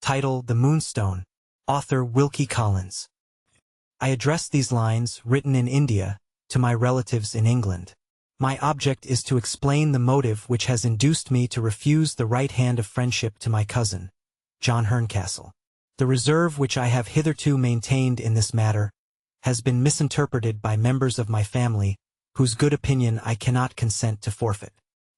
Title: The Moonstone. Author: Wilkie Collins. I address these lines, written in India, to my relatives in England. My object is to explain the motive which has induced me to refuse the right hand of friendship to my cousin, John Herncastle. The reserve which I have hitherto maintained in this matter has been misinterpreted by members of my family, whose good opinion I cannot consent to forfeit.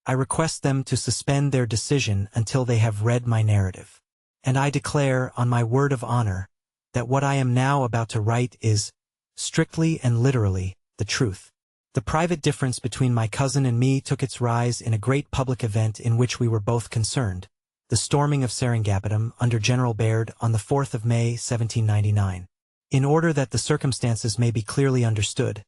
I request them to suspend their decision until they have read my narrative. And I declare, on my word of honor, that what I am now about to write is, strictly and literally, the truth. The private difference between my cousin and me took its rise in a great public event in which we were both concerned, the storming of Seringapatam under General Baird on the 4th of May, 1799. In order that the circumstances may be clearly understood,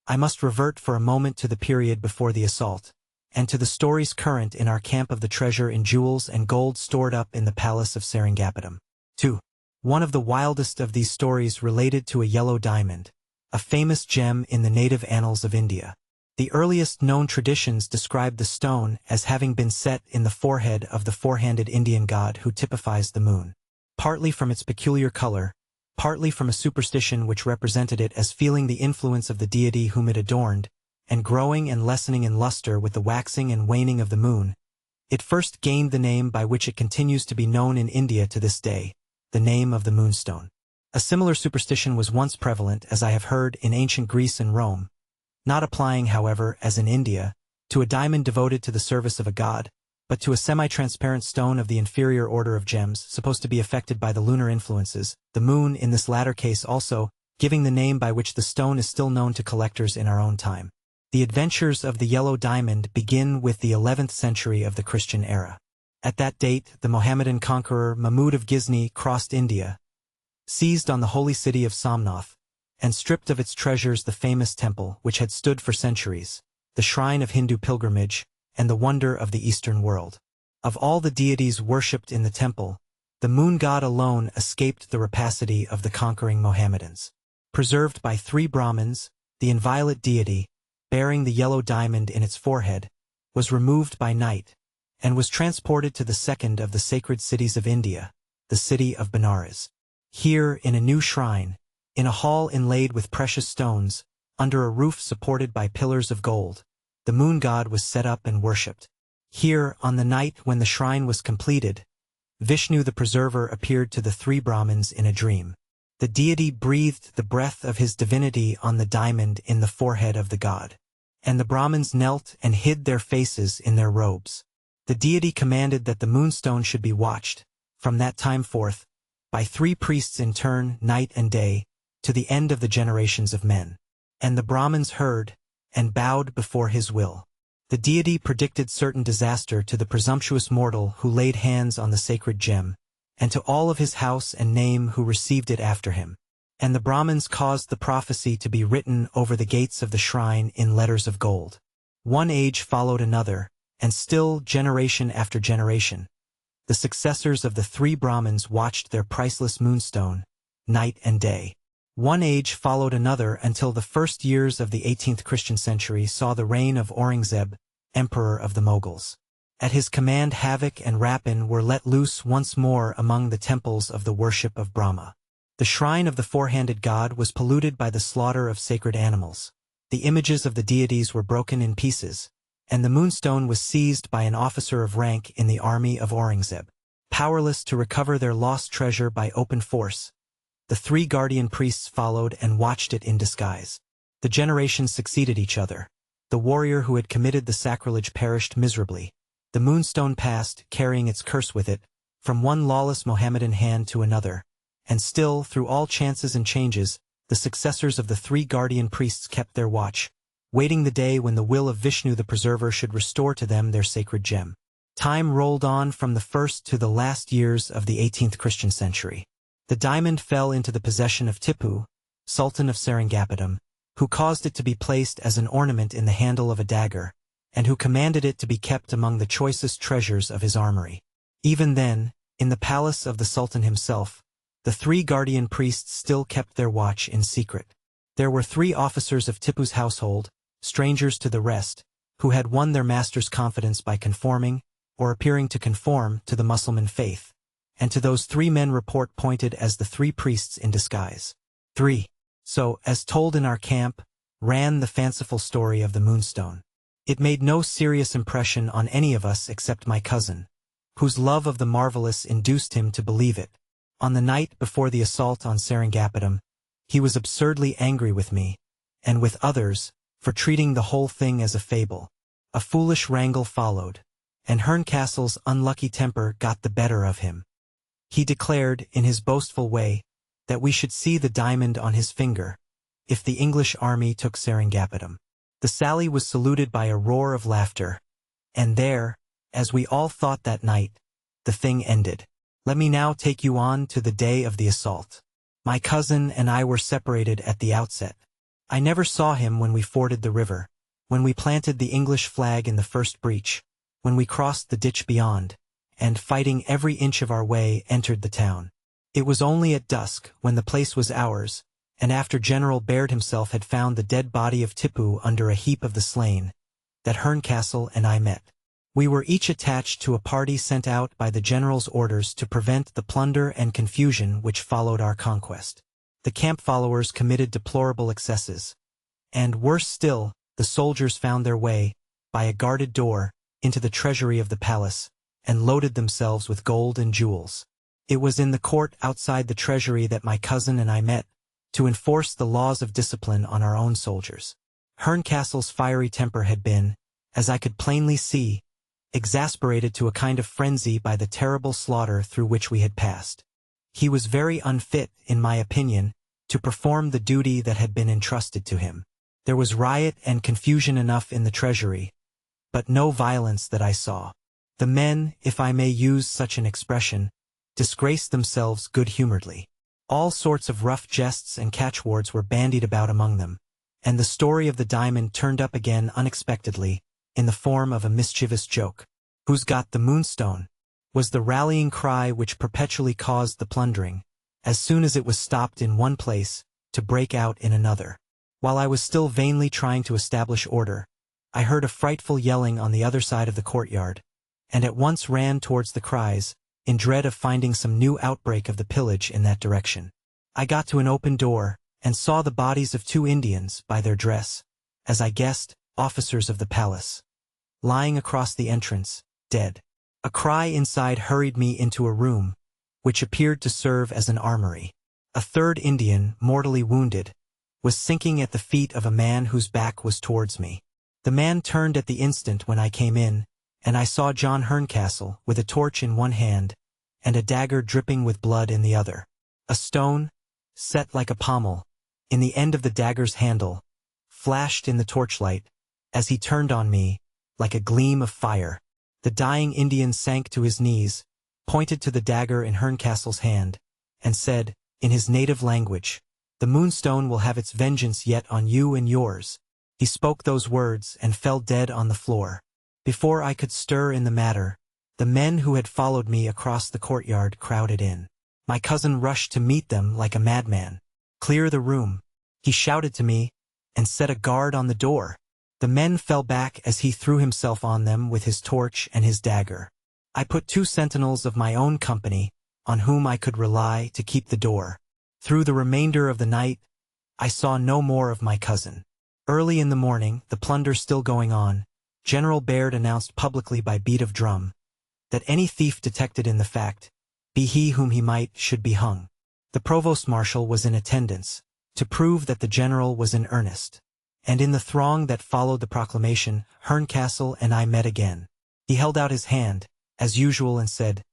I must revert for a moment to the period before the assault, and to the stories current in our camp of the treasure in jewels and gold stored up in the palace of Seringapatam. 2. One of the wildest of these stories related to a yellow diamond, a famous gem in the native annals of India. The earliest known traditions describe the stone as having been set in the forehead of the four-handed Indian god who typifies the moon. Partly from its peculiar color, partly from a superstition which represented it as feeling the influence of the deity whom it adorned, and growing and lessening in luster with the waxing and waning of the moon, it first gained the name by which it continues to be known in India to this day, the name of the moonstone. A similar superstition was once prevalent, as I have heard, in ancient Greece and Rome, not applying, however, as in India, to a diamond devoted to the service of a god, but to a semi-transparent stone of the inferior order of gems, supposed to be affected by the lunar influences, the moon in this latter case also, giving the name by which the stone is still known to collectors in our own time. The adventures of the yellow diamond begin with the 11th century of the Christian era. At that date, the Mohammedan conqueror Mahmud of Ghizni crossed India, seized on the holy city of Somnath, and stripped of its treasures the famous temple which had stood for centuries, the shrine of Hindu pilgrimage, and the wonder of the Eastern world. Of all the deities worshipped in the temple, the moon god alone escaped the rapacity of the conquering Mohammedans. Preserved by 3 Brahmins, the inviolate deity, bearing the yellow diamond in its forehead, was removed by night, and was transported to the second of the sacred cities of India, the city of Benares. Here, in a new shrine, in a hall inlaid with precious stones, under a roof supported by pillars of gold, the moon god was set up and worshipped. Here, on the night when the shrine was completed, Vishnu the Preserver appeared to the 3 Brahmins in a dream. The deity breathed the breath of his divinity on the diamond in the forehead of the god, and the Brahmins knelt and hid their faces in their robes. The deity commanded that the moonstone should be watched, from that time forth, by 3 priests in turn, night and day, to the end of the generations of men. And the Brahmins heard, and bowed before his will. The deity predicted certain disaster to the presumptuous mortal who laid hands on the sacred gem, and to all of his house and name who received it after him. And the Brahmins caused the prophecy to be written over the gates of the shrine in letters of gold. One age followed another, and still, generation after generation, the successors of the 3 Brahmins watched their priceless moonstone, night and day. One age followed another until the first years of the 18th Christian century saw the reign of Aurangzeb, emperor of the Mughals. At his command, havoc and rapine were let loose once more among the temples of the worship of Brahma. The shrine of the four-handed god was polluted by the slaughter of sacred animals. The images of the deities were broken in pieces, and the moonstone was seized by an officer of rank in the army of Aurangzeb. Powerless to recover their lost treasure by open force, the 3 guardian priests followed and watched it in disguise. The generations succeeded each other. The warrior who had committed the sacrilege perished miserably. The moonstone passed, carrying its curse with it, from one lawless Mohammedan hand to another, and still, through all chances and changes, the successors of the 3 guardian priests kept their watch, waiting the day when the will of Vishnu the Preserver should restore to them their sacred gem. Time rolled on from the first to the last years of the 18th Christian century. The diamond fell into the possession of Tipu, Sultan of Seringapatam, who caused it to be placed as an ornament in the handle of a dagger, and who commanded it to be kept among the choicest treasures of his armory. Even then, in the palace of the Sultan himself, the 3 guardian priests still kept their watch in secret. There were 3 officers of Tipu's household, strangers to the rest, who had won their master's confidence by conforming, or appearing to conform, to the Mussulman faith, and to those 3 men report pointed as the 3 priests in disguise. 3. So, as told in our camp, ran the fanciful story of the Moonstone. It made no serious impression on any of us except my cousin, whose love of the marvelous induced him to believe it. On the night before the assault on Seringapatam, he was absurdly angry with me, and with others, for treating the whole thing as a fable. A foolish wrangle followed, and Herncastle's unlucky temper got the better of him. He declared, in his boastful way, that we should see the diamond on his finger, if the English army took Seringapatam. The sally was saluted by a roar of laughter, and there, as we all thought that night, the thing ended. Let me now take you on to the day of the assault. My cousin and I were separated at the outset. I never saw him when we forded the river, when we planted the English flag in the first breach, when we crossed the ditch beyond, and, fighting every inch of our way, entered the town. It was only at dusk, when the place was ours, and after General Baird himself had found the dead body of Tippoo under a heap of the slain, that Herncastle and I met. We were each attached to a party sent out by the general's orders to prevent the plunder and confusion which followed our conquest. The camp followers committed deplorable excesses, and, worse still, the soldiers found their way, by a guarded door, into the treasury of the palace, and loaded themselves with gold and jewels. It was in the court outside the treasury that my cousin and I met, to enforce the laws of discipline on our own soldiers. Herncastle's fiery temper had been, as I could plainly see, exasperated to a kind of frenzy by the terrible slaughter through which we had passed. He was very unfit, in my opinion, to perform the duty that had been entrusted to him. There was riot and confusion enough in the treasury, but no violence that I saw. The men, if I may use such an expression, disgraced themselves good-humoredly. All sorts of rough jests and catchwords were bandied about among them, and the story of the diamond turned up again unexpectedly, in the form of a mischievous joke. "Who's got the moonstone?" was the rallying cry which perpetually caused the plundering, as soon as it was stopped in one place, to break out in another. While I was still vainly trying to establish order, I heard a frightful yelling on the other side of the courtyard, and at once ran towards the cries, in dread of finding some new outbreak of the pillage in that direction. I got to an open door, and saw the bodies of 2 Indians, by their dress, as I guessed, officers of the palace, lying across the entrance, dead. A cry inside hurried me into a room, which appeared to serve as an armory. A 3rd Indian, mortally wounded, was sinking at the feet of a man whose back was towards me. The man turned at the instant when I came in, and I saw John Herncastle, with a torch in one hand, and a dagger dripping with blood in the other. A stone, set like a pommel, in the end of the dagger's handle, flashed in the torchlight, as he turned on me, like a gleam of fire. The dying Indian sank to his knees, pointed to the dagger in Herncastle's hand, and said, in his native language, "The Moonstone will have its vengeance yet on you and yours." He spoke those words and fell dead on the floor. Before I could stir in the matter, the men who had followed me across the courtyard crowded in. My cousin rushed to meet them like a madman. "Clear the room," he shouted to me, and set a guard on the door. The men fell back as he threw himself on them with his torch and his dagger. I put 2 sentinels of my own company, on whom I could rely, to keep the door. Through the remainder of the night, I saw no more of my cousin. Early in the morning, the plunder still going on, General Baird announced publicly by beat of drum, that any thief detected in the fact, be he whom he might, should be hung. The provost-marshal was in attendance, to prove that the general was in earnest. And in the throng that followed the proclamation, Herncastle and I met again. He held out his hand, as usual, and said,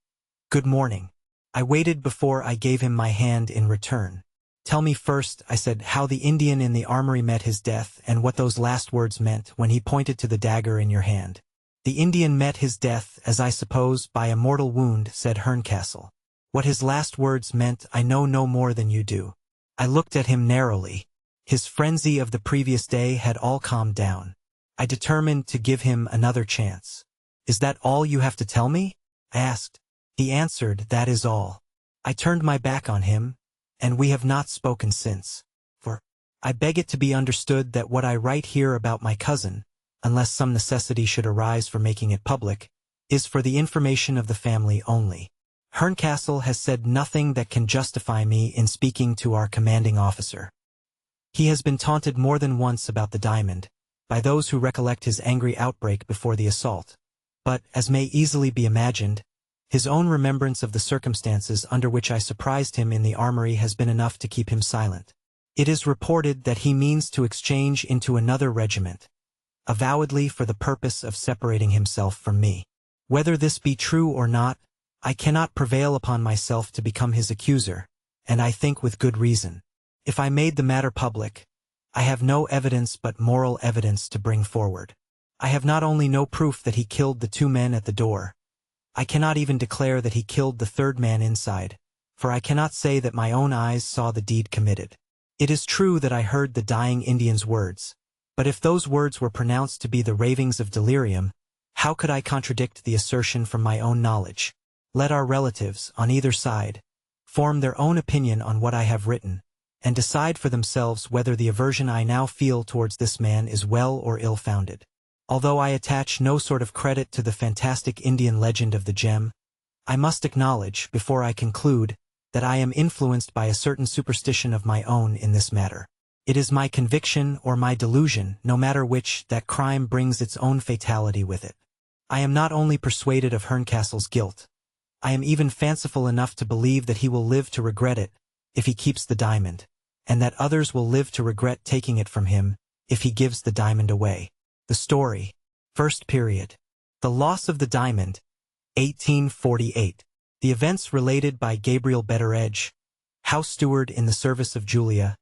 "Good morning." I waited before I gave him my hand in return. "Tell me first," I said, "how the Indian in the armory met his death, and what those last words meant when he pointed to the dagger in your hand." "The Indian met his death, as I suppose, by a mortal wound," said Herncastle. "What his last words meant I know no more than you do." I looked at him narrowly. His frenzy of the previous day had all calmed down. I determined to give him another chance. "Is that all you have to tell me?" I asked. He answered, "That is all." I turned my back on him, and we have not spoken since. For I beg it to be understood that what I write here about my cousin, unless some necessity should arise for making it public, is for the information of the family only. Herncastle has said nothing that can justify me in speaking to our commanding officer. He has been taunted more than once about the diamond, by those who recollect his angry outbreak before the assault. But, as may easily be imagined, his own remembrance of the circumstances under which I surprised him in the armory has been enough to keep him silent. It is reported that he means to exchange into another regiment, avowedly for the purpose of separating himself from me. Whether this be true or not, I cannot prevail upon myself to become his accuser, and I think with good reason. If I made the matter public, I have no evidence but moral evidence to bring forward. I have not only no proof that he killed the 2 men at the door, I cannot even declare that he killed the 3rd man inside, for I cannot say that my own eyes saw the deed committed. It is true that I heard the dying Indian's words, but if those words were pronounced to be the ravings of delirium, how could I contradict the assertion from my own knowledge? Let our relatives, on either side, form their own opinion on what I have written, and decide for themselves whether the aversion I now feel towards this man is well or ill-founded. Although I attach no sort of credit to the fantastic Indian legend of the gem, I must acknowledge, before I conclude, that I am influenced by a certain superstition of my own in this matter. It is my conviction or my delusion, no matter which, that crime brings its own fatality with it. I am not only persuaded of Herncastle's guilt, I am even fanciful enough to believe that he will live to regret it, if he keeps the diamond, and that others will live to regret taking it from him, if he gives the diamond away. The story. First period. The loss of the diamond. 1848. The events related by Gabriel Betteredge, house steward in the service of Julia,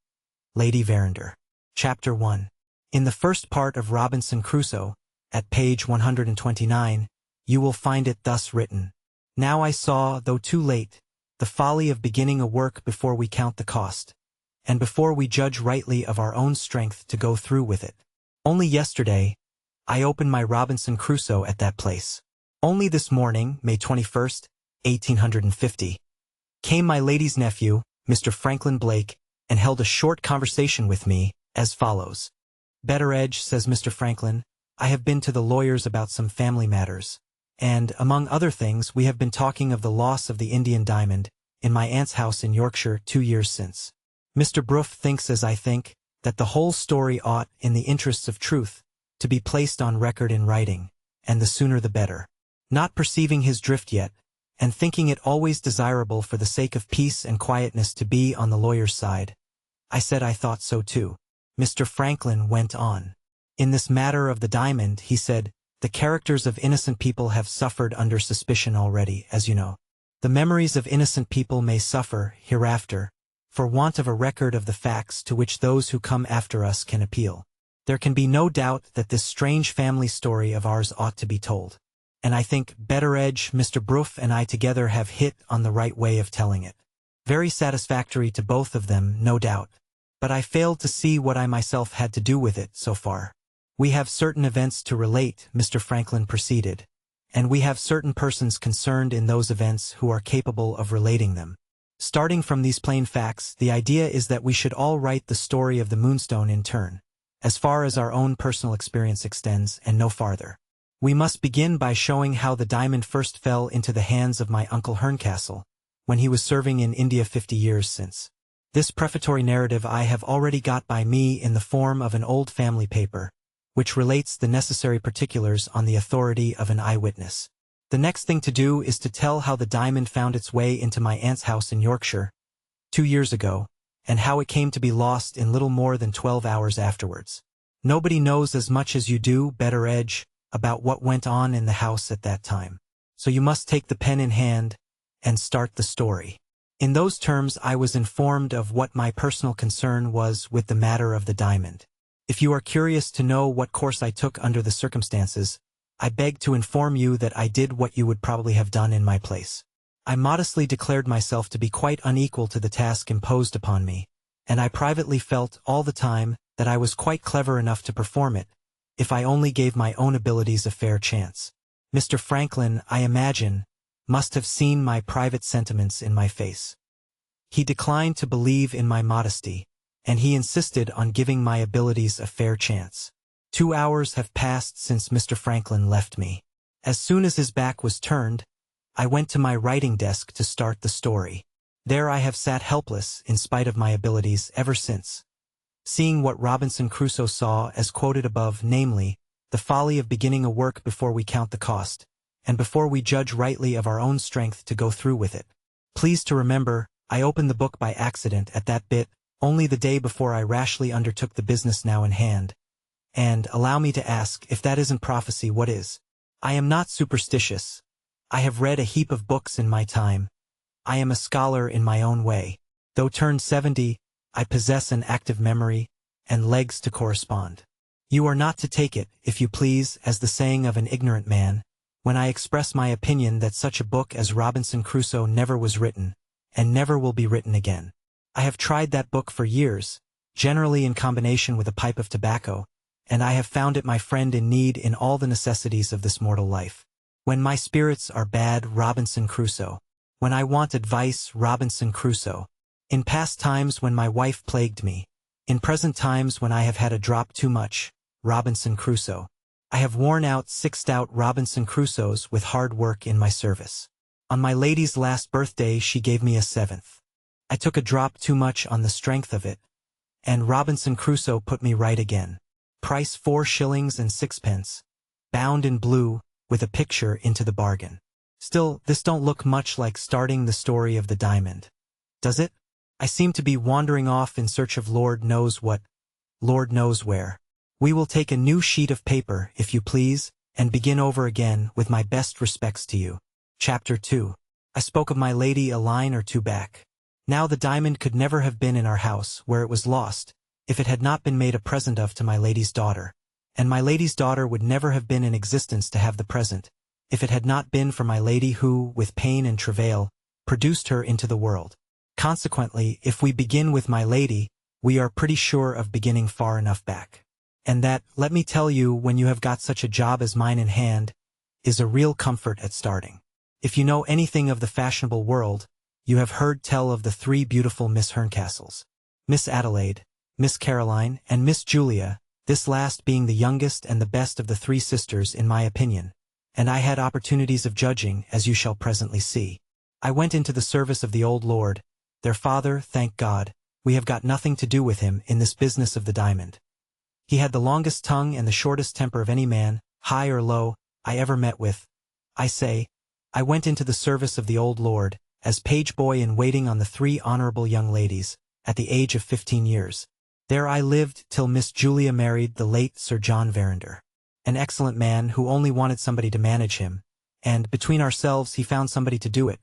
Lady Verinder. Chapter 1. In the first part of Robinson Crusoe, at page 129, you will find it thus written. Now I saw, though too late, the folly of beginning a work before we count the cost, and before we judge rightly of our own strength to go through with it. Only yesterday, I opened my Robinson Crusoe at that place. Only this morning, May 21st, 1850, came my lady's nephew, Mr. Franklin Blake, and held a short conversation with me, as follows. Betteredge, says Mr. Franklin, I have been to the lawyers about some family matters, and, among other things, we have been talking of the loss of the Indian diamond, in my aunt's house in Yorkshire 2 years since. Mr. Bruff thinks as I think, that the whole story ought, in the interests of truth, to be placed on record in writing, and the sooner the better. Not perceiving his drift yet, and thinking it always desirable for the sake of peace and quietness to be on the lawyer's side, I said I thought so too. Mr. Franklin went on. In this matter of the diamond, he said, the characters of innocent people have suffered under suspicion already, as you know. The memories of innocent people may suffer, hereafter, for want of a record of the facts to which those who come after us can appeal. There can be no doubt that this strange family story of ours ought to be told, and I think Betteredge, Mr. Bruff, and I together have hit on the right way of telling it. Very satisfactory to both of them, no doubt, but I failed to see what I myself had to do with it so far. We have certain events to relate, Mr. Franklin proceeded, and we have certain persons concerned in those events who are capable of relating them. Starting from these plain facts, the idea is that we should all write the story of the Moonstone in turn, as far as our own personal experience extends, and no farther. We must begin by showing how the diamond first fell into the hands of my uncle Herncastle, when he was serving in India 50 years since. This prefatory narrative I have already got by me in the form of an old family paper, which relates the necessary particulars on the authority of an eyewitness. The next thing to do is to tell how the diamond found its way into my aunt's house in Yorkshire, 2 years ago, and how it came to be lost in little more than 12 hours afterwards. Nobody knows as much as you do, Betteredge, about what went on in the house at that time. So you must take the pen in hand and start the story. In those terms I was informed of what my personal concern was with the matter of the diamond. If you are curious to know what course I took under the circumstances, I beg to inform you that I did what you would probably have done in my place. I modestly declared myself to be quite unequal to the task imposed upon me, and I privately felt all the time that I was quite clever enough to perform it, if I only gave my own abilities a fair chance. Mr. Franklin, I imagine, must have seen my private sentiments in my face. He declined to believe in my modesty, and he insisted on giving my abilities a fair chance. 2 hours have passed since Mr. Franklin left me. As soon as his back was turned, I went to my writing desk to start the story. There I have sat helpless in spite of my abilities ever since. Seeing what Robinson Crusoe saw as quoted above, namely, the folly of beginning a work before we count the cost, and before we judge rightly of our own strength to go through with it. Please to remember, I opened the book by accident at that bit, only the day before I rashly undertook the business now in hand. And, allow me to ask, if that isn't prophecy, what is? I am not superstitious. I have read a heap of books in my time. I am a scholar in my own way. Though turned 70, I possess an active memory, and legs to correspond. You are not to take it, if you please, as the saying of an ignorant man, when I express my opinion that such a book as Robinson Crusoe never was written, and never will be written again. I have tried that book for years, generally in combination with a pipe of tobacco, and I have found it my friend in need in all the necessities of this mortal life. When my spirits are bad, Robinson Crusoe. When I want advice, Robinson Crusoe. In past times when my wife plagued me. In present times when I have had a drop too much, Robinson Crusoe. I have worn out 6 stout Robinson Crusoes with hard work in my service. On my lady's last birthday she gave me a 7th. I took a drop too much on the strength of it, and Robinson Crusoe put me right again. Price 4 shillings and 6pence, bound in blue, with a picture into the bargain. Still, this don't look much like starting the story of the diamond. Does it? I seem to be wandering off in search of Lord knows what, Lord knows where. We will take a new sheet of paper, if you please, and begin over again with my best respects to you. Chapter 2. I spoke of my lady a line or two back. Now the diamond could never have been in our house, where it was lost, if it had not been made a present of to my lady's daughter, and my lady's daughter would never have been in existence to have the present, if it had not been for my lady who, with pain and travail, produced her into the world. Consequently, if we begin with my lady, we are pretty sure of beginning far enough back. And that, let me tell you, when you have got such a job as mine in hand, is a real comfort at starting. If you know anything of the fashionable world, you have heard tell of the 3 beautiful Miss Herncastles. Miss Adelaide, Miss Caroline, and Miss Julia, this last being the youngest and the best of the 3 sisters in my opinion, and I had opportunities of judging, as you shall presently see. I went into the service of the old lord, their father, thank God, we have got nothing to do with him in this business of the diamond. He had the longest tongue and the shortest temper of any man, high or low, I ever met with. I say, I went into the service of the old lord, as page boy in waiting on the 3 honorable young ladies, at the age of 15 years. There I lived till Miss Julia married the late Sir John Verinder, an excellent man who only wanted somebody to manage him, and, between ourselves, he found somebody to do it.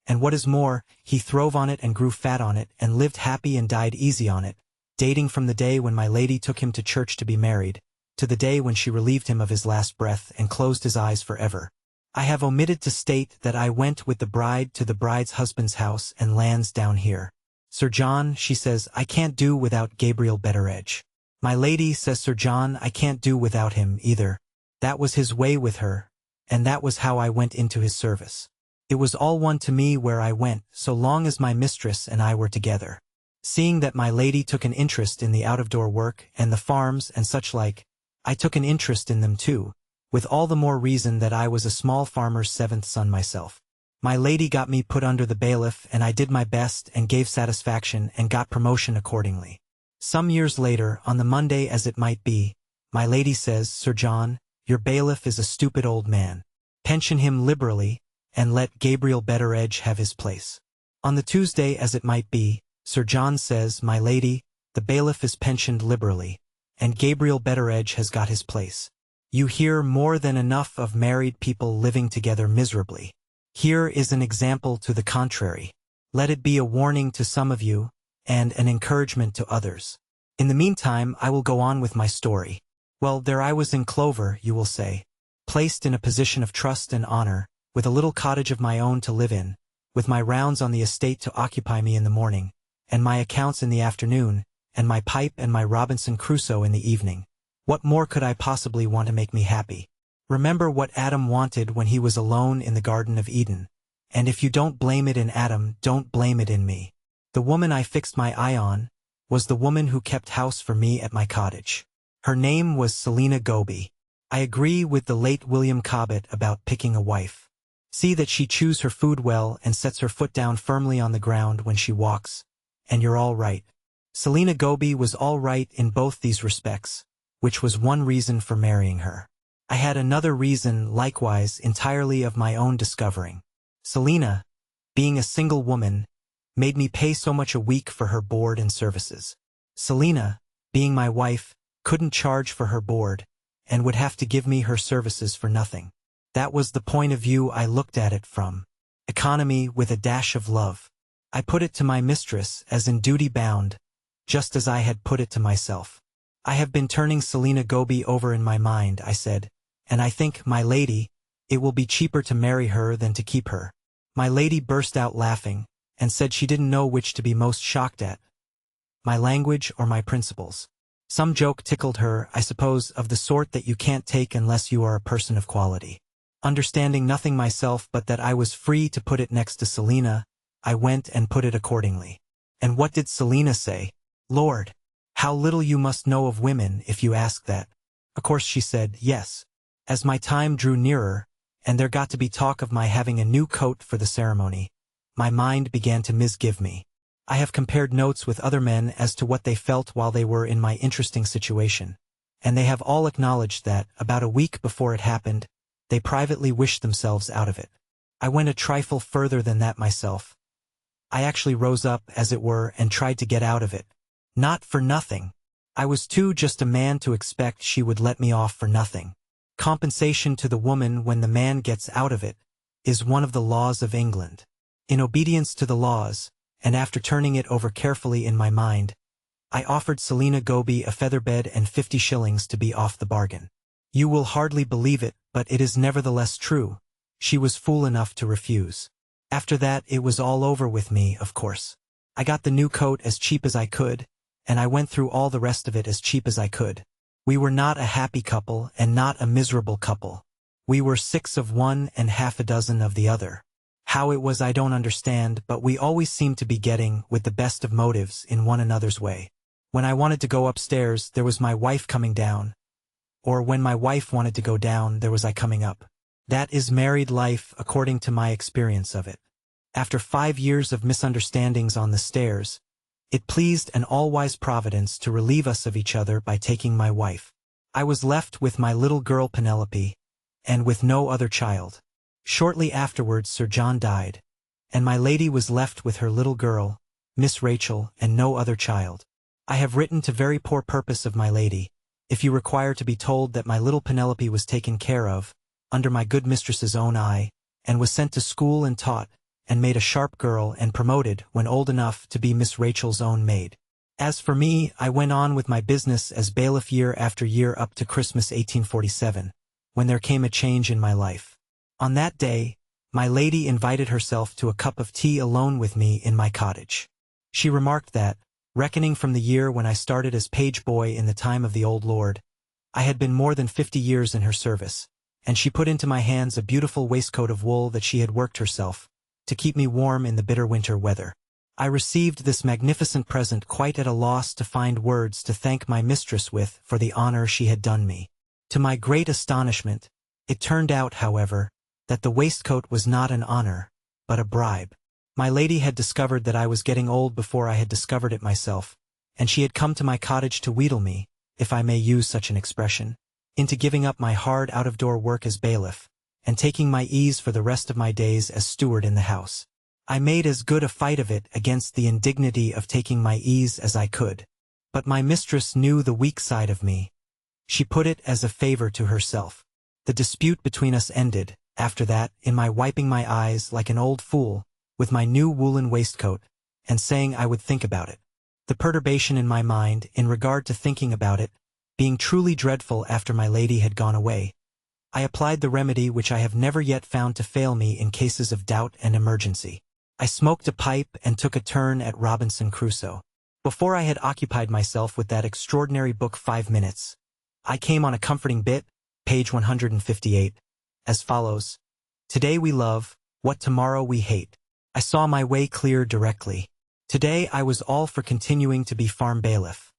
And what is more, he throve on it and grew fat on it, and lived happy and died easy on it, dating from the day when my lady took him to church to be married, to the day when she relieved him of his last breath and closed his eyes forever. I have omitted to state that I went with the bride to the bride's husband's house and lands down here. Sir John, she says, I can't do without Gabriel Betteredge. My lady, says Sir John, I can't do without him either. That was his way with her, and that was how I went into his service. It was all one to me where I went, so long as my mistress and I were together. Seeing that my lady took an interest in the out-of-door work and the farms and such like, I took an interest in them too, with all the more reason that I was a small farmer's 7th son myself. My lady got me put under the bailiff, and I did my best and gave satisfaction and got promotion accordingly. Some years later, on the Monday as it might be, my lady says, Sir John, your bailiff is a stupid old man. Pension him liberally, and let Gabriel Betteredge have his place. On the Tuesday as it might be, Sir John says, my lady, the bailiff is pensioned liberally, and Gabriel Betteredge has got his place. You hear more than enough of married people living together miserably. Here is an example to the contrary. Let it be a warning to some of you, and an encouragement to others. In the meantime, I will go on with my story. Well, there I was in clover, you will say, placed in a position of trust and honor, with a little cottage of my own to live in, with my rounds on the estate to occupy me in the morning, and my accounts in the afternoon, and my pipe and my Robinson Crusoe in the evening. What more could I possibly want to make me happy? Remember what Adam wanted when he was alone in the Garden of Eden, and if you don't blame it in Adam, don't blame it in me. The woman I fixed my eye on was the woman who kept house for me at my cottage. Her name was Selina Goby. I agree with the late William Cobbett about picking a wife. See that she chews her food well and sets her foot down firmly on the ground when she walks, and you're all right. Selina Goby was all right in both these respects, which was one reason for marrying her. I had another reason, likewise, entirely of my own discovering. Selina, being a single woman, made me pay so much a week for her board and services. Selina, being my wife, couldn't charge for her board, and would have to give me her services for nothing. That was the point of view I looked at it from. Economy with a dash of love. I put it to my mistress as in duty bound, just as I had put it to myself. I have been turning Selina Goby over in my mind, I said, and I think, my lady, it will be cheaper to marry her than to keep her. My lady burst out laughing, and said she didn't know which to be most shocked at, my language or my principles. Some joke tickled her, I suppose, of the sort that you can't take unless you are a person of quality. Understanding nothing myself but that I was free to put it next to Selina, I went and put it accordingly. And what did Selina say? Lord, how little you must know of women if you ask that. Of course she said, yes. As my time drew nearer, and there got to be talk of my having a new coat for the ceremony, my mind began to misgive me. I have compared notes with other men as to what they felt while they were in my interesting situation, and they have all acknowledged that, about a week before it happened, they privately wished themselves out of it. I went a trifle further than that myself. I actually rose up, as it were, and tried to get out of it. Not for nothing. I was too just a man to expect she would let me off for nothing. Compensation to the woman when the man gets out of it is one of the laws of England. In obedience to the laws, and after turning it over carefully in my mind, I offered Selina Goby a feather bed and 50 shillings to be off the bargain. You will hardly believe it, but it is nevertheless true. She was fool enough to refuse. After that it was all over with me, of course. I got the new coat as cheap as I could, and I went through all the rest of it as cheap as I could. We were not a happy couple and not a miserable couple. We were 6 of one and half a dozen of the other. How it was I don't understand, but we always seemed to be getting, with the best of motives, in one another's way. When I wanted to go upstairs, there was my wife coming down. Or when my wife wanted to go down, there was I coming up. That is married life according to my experience of it. After 5 years of misunderstandings on the stairs, it pleased an all-wise Providence to relieve us of each other by taking my wife. I was left with my little girl Penelope, and with no other child. Shortly afterwards Sir John died, and my lady was left with her little girl, Miss Rachel, and no other child. I have written to very poor purpose of my lady, if you require to be told that my little Penelope was taken care of, under my good mistress's own eye, and was sent to school and taught, and made a sharp girl and promoted, when old enough, to be Miss Rachel's own maid. As for me, I went on with my business as bailiff year after year up to Christmas 1847, when there came a change in my life. On that day, my lady invited herself to a cup of tea alone with me in my cottage. She remarked that, reckoning from the year when I started as page boy in the time of the old lord, I had been more than 50 years in her service, and she put into my hands a beautiful waistcoat of wool that she had worked herself, to keep me warm in the bitter winter weather. I received this magnificent present quite at a loss to find words to thank my mistress with for the honor she had done me. To my great astonishment, it turned out, however, that the waistcoat was not an honor, but a bribe. My lady had discovered that I was getting old before I had discovered it myself, and she had come to my cottage to wheedle me, if I may use such an expression, into giving up my hard out-of-door work as bailiff, and taking my ease for the rest of my days as steward in the house. I made as good a fight of it against the indignity of taking my ease as I could. But my mistress knew the weak side of me. She put it as a favor to herself. The dispute between us ended, after that, in my wiping my eyes like an old fool, with my new woolen waistcoat, and saying I would think about it. The perturbation in my mind, in regard to thinking about it, being truly dreadful after my lady had gone away, I applied the remedy which I have never yet found to fail me in cases of doubt and emergency. I smoked a pipe and took a turn at Robinson Crusoe. Before I had occupied myself with that extraordinary book 5 minutes, I came on a comforting bit, page 158, as follows: Today we love, what tomorrow we hate. I saw my way clear directly. Today I was all for continuing to be farm bailiff.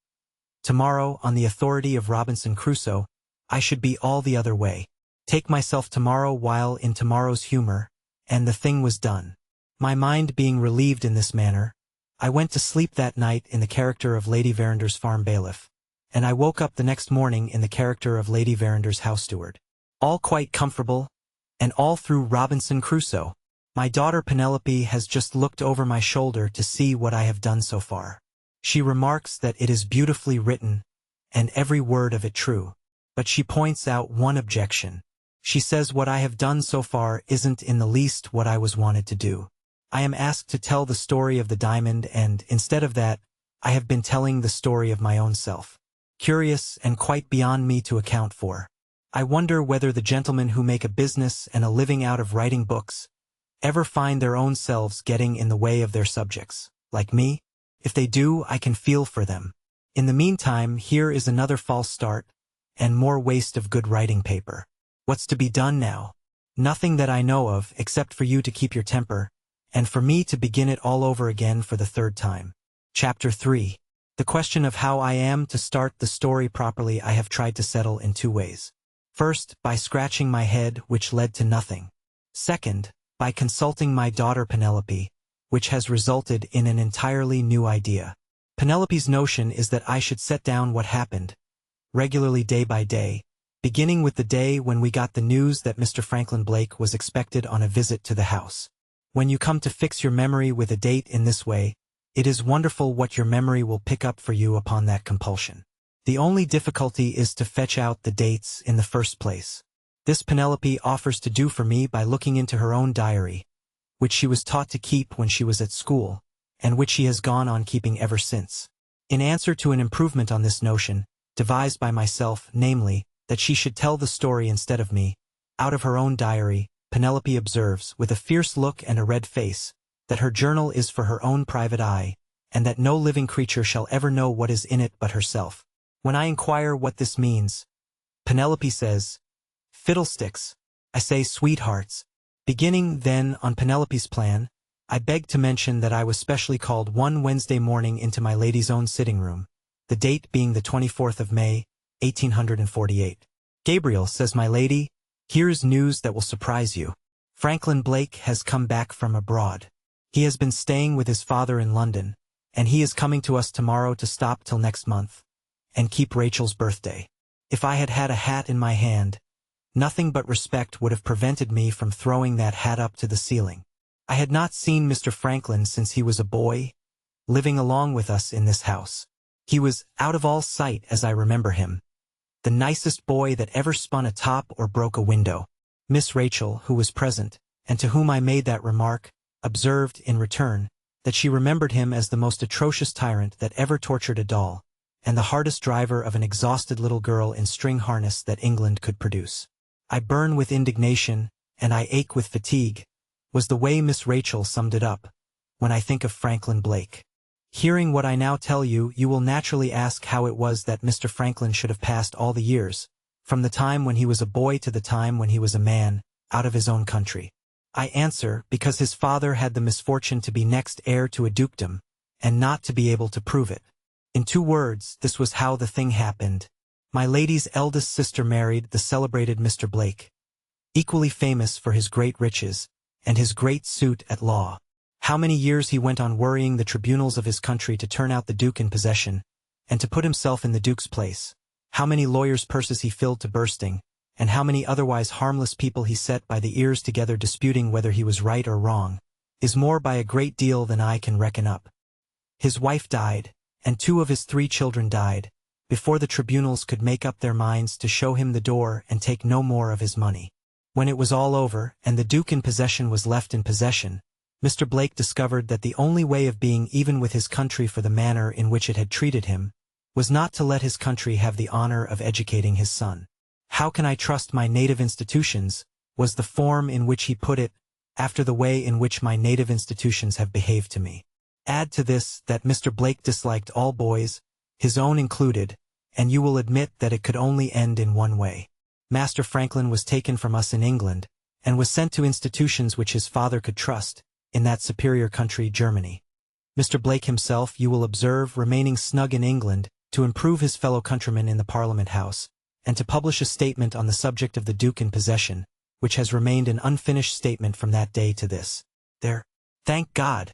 Tomorrow, on the authority of Robinson Crusoe, I should be all the other way. Take myself tomorrow while in tomorrow's humor, and the thing was done. My mind being relieved in this manner, I went to sleep that night in the character of Lady Verander's farm bailiff, and I woke up the next morning in the character of Lady Verander's house steward. All quite comfortable, and all through Robinson Crusoe. My daughter Penelope has just looked over my shoulder to see what I have done so far. She remarks that it is beautifully written, and every word of it true. But she points out one objection. She says what I have done so far isn't in the least what I was wanted to do. I am asked to tell the story of the diamond and, instead of that, I have been telling the story of my own self. Curious and quite beyond me to account for. I wonder whether the gentlemen who make a business and a living out of writing books ever find their own selves getting in the way of their subjects, like me? If they do, I can feel for them. In the meantime, here is another false start, and more waste of good writing paper. What's to be done now? Nothing that I know of, except for you to keep your temper, and for me to begin it all over again for the third time. Chapter 3. The question of how I am to start the story properly I have tried to settle in two ways. First, by scratching my head, which led to nothing. Second, by consulting my daughter Penelope, which has resulted in an entirely new idea. Penelope's notion is that I should set down what happened, regularly day by day, beginning with the day when we got the news that Mr. Franklin Blake was expected on a visit to the house. When you come to fix your memory with a date in this way, it is wonderful what your memory will pick up for you upon that compulsion. The only difficulty is to fetch out the dates in the first place. This Penelope offers to do for me by looking into her own diary, which she was taught to keep when she was at school, and which she has gone on keeping ever since. In answer to an improvement on this notion, devised by myself, namely, that she should tell the story instead of me, out of her own diary, Penelope observes, with a fierce look and a red face, that her journal is for her own private eye, and that no living creature shall ever know what is in it but herself. When I inquire what this means, Penelope says, "Fiddlesticks." I say, "Sweethearts." Beginning, then, on Penelope's plan, I beg to mention that I was specially called one Wednesday morning into my lady's own sitting room, the date being the 24th of May, 1848. "Gabriel," says my lady, "here's news that will surprise you. Franklin Blake has come back from abroad. He has been staying with his father in London, and he is coming to us tomorrow to stop till next month, and keep Rachel's birthday." If I had had a hat in my hand, nothing but respect would have prevented me from throwing that hat up to the ceiling. I had not seen Mr. Franklin since he was a boy, living along with us in this house. He was out of all sight as I remember him, the nicest boy that ever spun a top or broke a window. Miss Rachel, who was present, and to whom I made that remark, observed, in return, that she remembered him as the most atrocious tyrant that ever tortured a doll, and the hardest driver of an exhausted little girl in string harness that England could produce. "I burn with indignation, and I ache with fatigue," was the way Miss Rachel summed it up, "when I think of Franklin Blake." Hearing what I now tell you, you will naturally ask how it was that Mr. Franklin should have passed all the years, from the time when he was a boy to the time when he was a man, out of his own country. I answer, because his father had the misfortune to be next heir to a dukedom, and not to be able to prove it. In 2 words, this was how the thing happened. My lady's eldest sister married the celebrated Mr. Blake, equally famous for his great riches, and his great suit at law. How many years he went on worrying the tribunals of his country to turn out the Duke in possession, and to put himself in the Duke's place. How many lawyers' purses he filled to bursting, and how many otherwise harmless people he set by the ears together disputing whether he was right or wrong, is more by a great deal than I can reckon up. His wife died, and 2 of his 3 children died, before the tribunals could make up their minds to show him the door and take no more of his money. When it was all over, and the Duke in possession was left in possession, Mr. Blake discovered that the only way of being even with his country for the manner in which it had treated him, was not to let his country have the honor of educating his son. "How can I trust my native institutions?" was the form in which he put it, after the way in which my native institutions have behaved to me. Add to this that Mr. Blake disliked all boys, his own included, and you will admit that it could only end in one way. Master Franklin was taken from us in England, and was sent to institutions which his father could trust, in that superior country, Germany. Mr. Blake himself, you will observe, remaining snug in England, to improve his fellow countrymen in the Parliament House, and to publish a statement on the subject of the Duke in possession, which has remained an unfinished statement from that day to this. There. Thank God.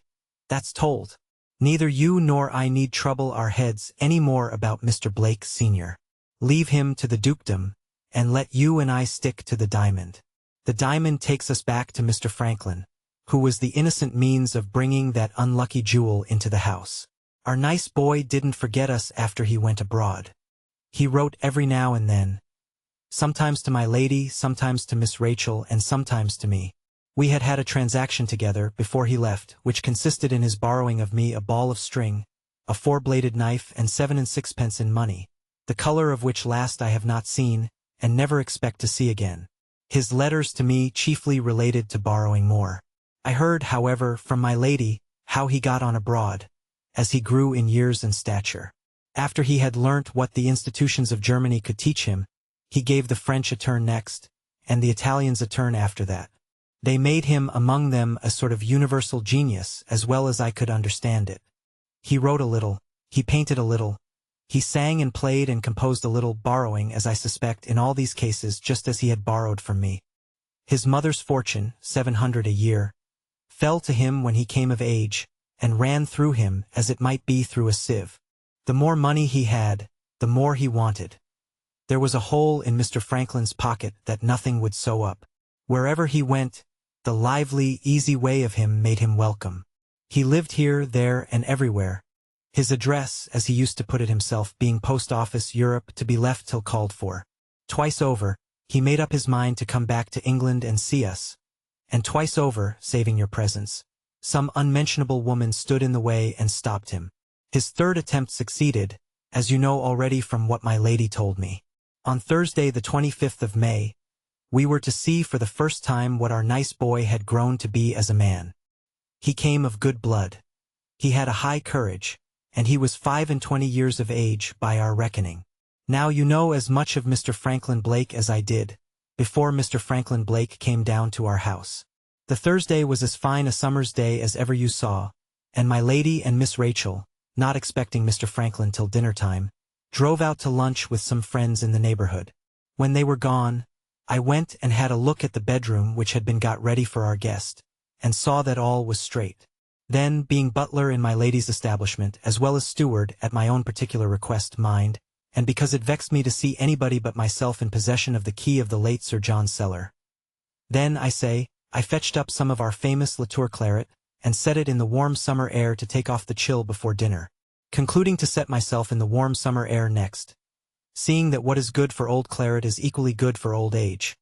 That's told. Neither you nor I need trouble our heads any more about Mr. Blake Sr. Leave him to the dukedom, and let you and I stick to the diamond. The diamond takes us back to Mr. Franklin, who was the innocent means of bringing that unlucky jewel into the house. Our nice boy didn't forget us after he went abroad. He wrote every now and then, sometimes to my lady, sometimes to Miss Rachel, and sometimes to me. We had had a transaction together before he left, which consisted in his borrowing of me a ball of string, a 4-bladed knife, and 7 and 6pence in money, the color of which last I have not seen, and never expect to see again. His letters to me chiefly related to borrowing more. I heard, however, from my lady, how he got on abroad, as he grew in years and stature. After he had learnt what the institutions of Germany could teach him, he gave the French a turn next, and the Italians a turn after that. They made him among them a sort of universal genius, as well as I could understand it. He wrote a little, he painted a little, he sang and played and composed a little, borrowing, as I suspect, in all these cases just as he had borrowed from me. His mother's fortune, 700 a year, fell to him when he came of age, and ran through him as it might be through a sieve. The more money he had, the more he wanted. There was a hole in Mr. Franklin's pocket that nothing would sew up. Wherever he went, the lively, easy way of him made him welcome. He lived here, there, and everywhere. His address, as he used to put it himself, being Post Office, Europe, to be left till called for. Twice over, he made up his mind to come back to England and see us. And twice over, saving your presence, some unmentionable woman stood in the way and stopped him. His third attempt succeeded, as you know already from what my lady told me. On Thursday the 25th of May, we were to see for the first time what our nice boy had grown to be as a man. He came of good blood. He had a high courage, and he was 25 years of age by our reckoning. Now you know as much of Mr. Franklin Blake as I did, before Mr. Franklin Blake came down to our house. The Thursday was as fine a summer's day as ever you saw, and my lady and Miss Rachel, not expecting Mr. Franklin till dinner-time, drove out to lunch with some friends in the neighborhood. When they were gone, I went and had a look at the bedroom which had been got ready for our guest, and saw that all was straight. Then, being butler in my lady's establishment, as well as steward, at my own particular request, mind, and because it vexed me to see anybody but myself in possession of the key of the late Sir John's cellar. Then, I say, I fetched up some of our famous Latour claret, and set it in the warm summer air to take off the chill before dinner, concluding to set myself in the warm summer air next. Seeing that what is good for old claret is equally good for old age,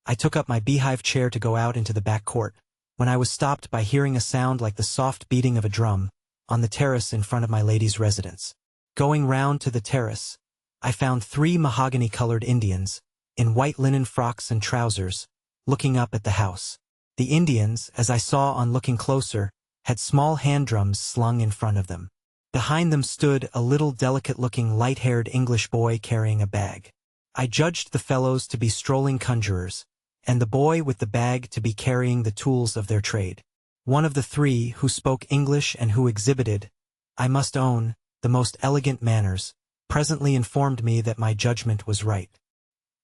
I took up my beehive chair to go out into the back court, when I was stopped by hearing a sound like the soft beating of a drum, on the terrace in front of my lady's residence. Going round to the terrace, I found 3 mahogany-colored Indians, in white linen frocks and trousers, looking up at the house. The Indians, as I saw on looking closer, had small hand drums slung in front of them. Behind them stood a little delicate-looking light-haired English boy carrying a bag. I judged the fellows to be strolling conjurers, and the boy with the bag to be carrying the tools of their trade. One of the 3, who spoke English and who exhibited, I must own, the most elegant manners, presently informed me that my judgment was right.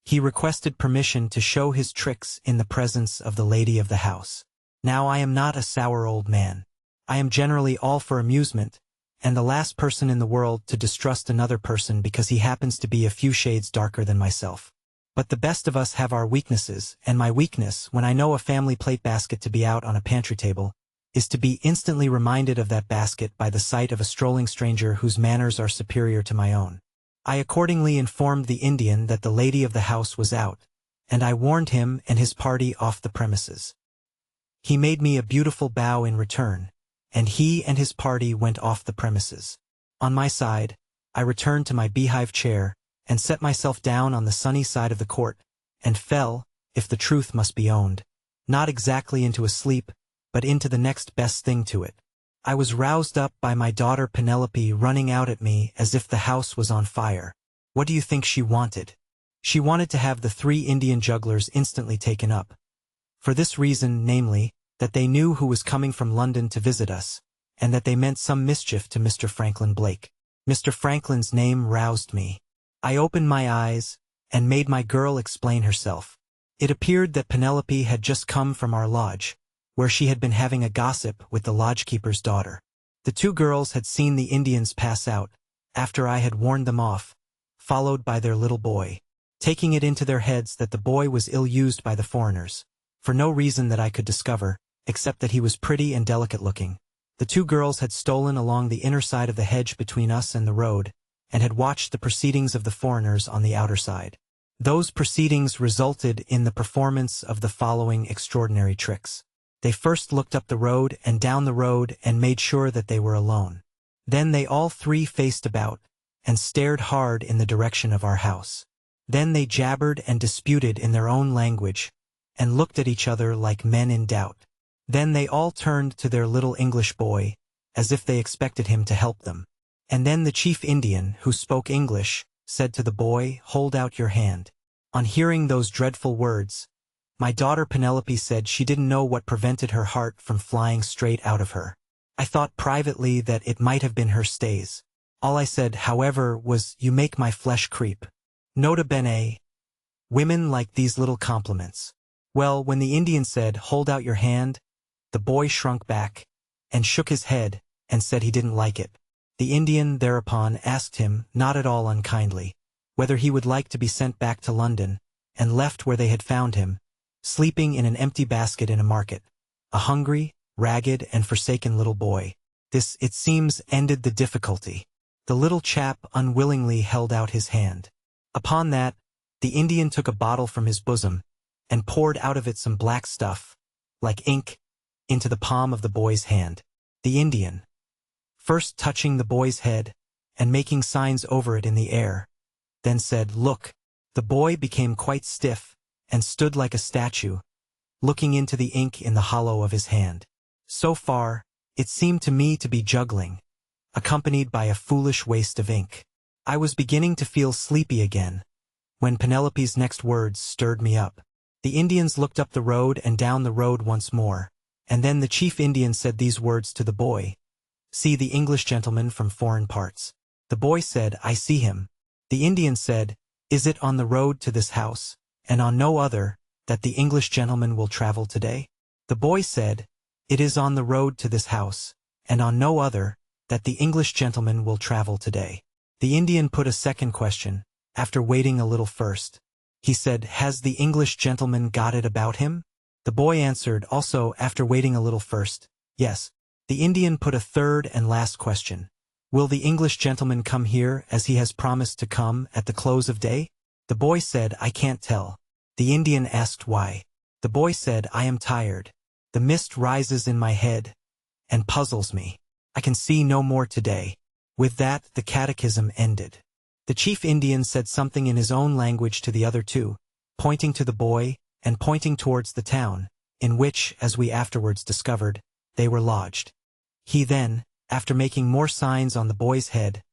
He requested permission to show his tricks in the presence of the lady of the house. Now I am not a sour old man. I am generally all for amusement, and the last person in the world to distrust another person because he happens to be a few shades darker than myself. But the best of us have our weaknesses, and my weakness, when I know a family plate basket to be out on a pantry table, is to be instantly reminded of that basket by the sight of a strolling stranger whose manners are superior to my own. I accordingly informed the Indian that the lady of the house was out, and I warned him and his party off the premises. He made me a beautiful bow in return, and he and his party went off the premises. On my side, I returned to my beehive chair, and set myself down on the sunny side of the court, and fell, if the truth must be owned, not exactly into a sleep, but into the next best thing to it. I was roused up by my daughter Penelope running out at me as if the house was on fire. What do you think she wanted? She wanted to have the 3 Indian jugglers instantly taken up. For this reason, namely, that they knew who was coming from London to visit us, and that they meant some mischief to Mr. Franklin Blake. Mr. Franklin's name roused me. I opened my eyes, and made my girl explain herself. It appeared that Penelope had just come from our lodge, where she had been having a gossip with the lodgekeeper's daughter. The two girls had seen the Indians pass out, after I had warned them off, followed by their little boy, taking it into their heads that the boy was ill-used by the foreigners, for no reason that I could discover, except that he was pretty and delicate-looking. The two girls had stolen along the inner side of the hedge between us and the road, and had watched the proceedings of the foreigners on the outer side. Those proceedings resulted in the performance of the following extraordinary tricks. They first looked up the road and down the road and made sure that they were alone. Then they all three faced about and stared hard in the direction of our house. Then they jabbered and disputed in their own language and looked at each other like men in doubt. Then they all turned to their little English boy, as if they expected him to help them. And then the chief Indian, who spoke English, said to the boy, "Hold out your hand." On hearing those dreadful words, my daughter Penelope said she didn't know what prevented her heart from flying straight out of her. I thought privately that it might have been her stays. All I said, however, was, "You make my flesh creep." Nota bene. Women like these little compliments. Well, when the Indian said, "Hold out your hand," the boy shrunk back and shook his head and said he didn't like it. The Indian thereupon asked him, not at all unkindly, whether he would like to be sent back to London, and left where they had found him, sleeping in an empty basket in a market, a hungry, ragged, and forsaken little boy. This, it seems, ended the difficulty. The little chap unwillingly held out his hand. Upon that, the Indian took a bottle from his bosom, and poured out of it some black stuff, like ink, into the palm of the boy's hand. The Indian, first touching the boy's head, and making signs over it in the air, then said, "Look." The boy became quite stiff, and stood like a statue, looking into the ink in the hollow of his hand. So far, it seemed to me to be juggling, accompanied by a foolish waste of ink. I was beginning to feel sleepy again, when Penelope's next words stirred me up. The Indians looked up the road and down the road once more, and then the chief Indian said these words to the boy, "See the English gentleman from foreign parts." The boy said, "I see him." The Indian said, "Is it on the road to this house, and on no other, that the English gentleman will travel today?" The boy said, "It is on the road to this house, and on no other, that the English gentleman will travel today." The Indian put a second question, after waiting a little first. He said, "Has the English gentleman got it about him?" The boy answered, also after waiting a little first, "Yes." The Indian put a third and last question. "Will the English gentleman come here as he has promised to come at the close of day?" The boy said, "I can't tell." The Indian asked why. The boy said, "I am tired. The mist rises in my head and puzzles me. I can see no more today." With that, the catechism ended. The chief Indian said something in his own language to the other two, pointing to the boy and pointing towards the town, in which, as we afterwards discovered, they were lodged. He then, after making more signs on the boy's head,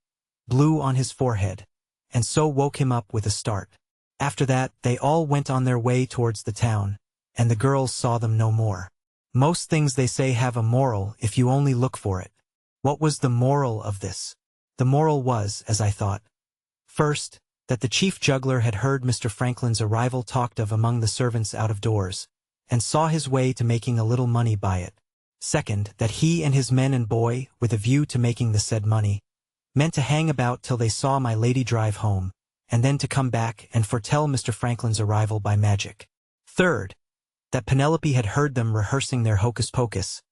blew on his forehead, and so woke him up with a start. After that, they all went on their way towards the town, and the girls saw them no more. Most things they say have a moral if you only look for it. What was the moral of this? The moral was, as I thought, first, that the chief juggler had heard Mr. Franklin's arrival talked of among the servants out of doors, and saw his way to making a little money by it. Second, that he and his men and boy, with a view to making the said money, meant to hang about till they saw my lady drive home, and then to come back and foretell Mr. Franklin's arrival by magic. Third, that Penelope had heard them rehearsing their hocus-pocus,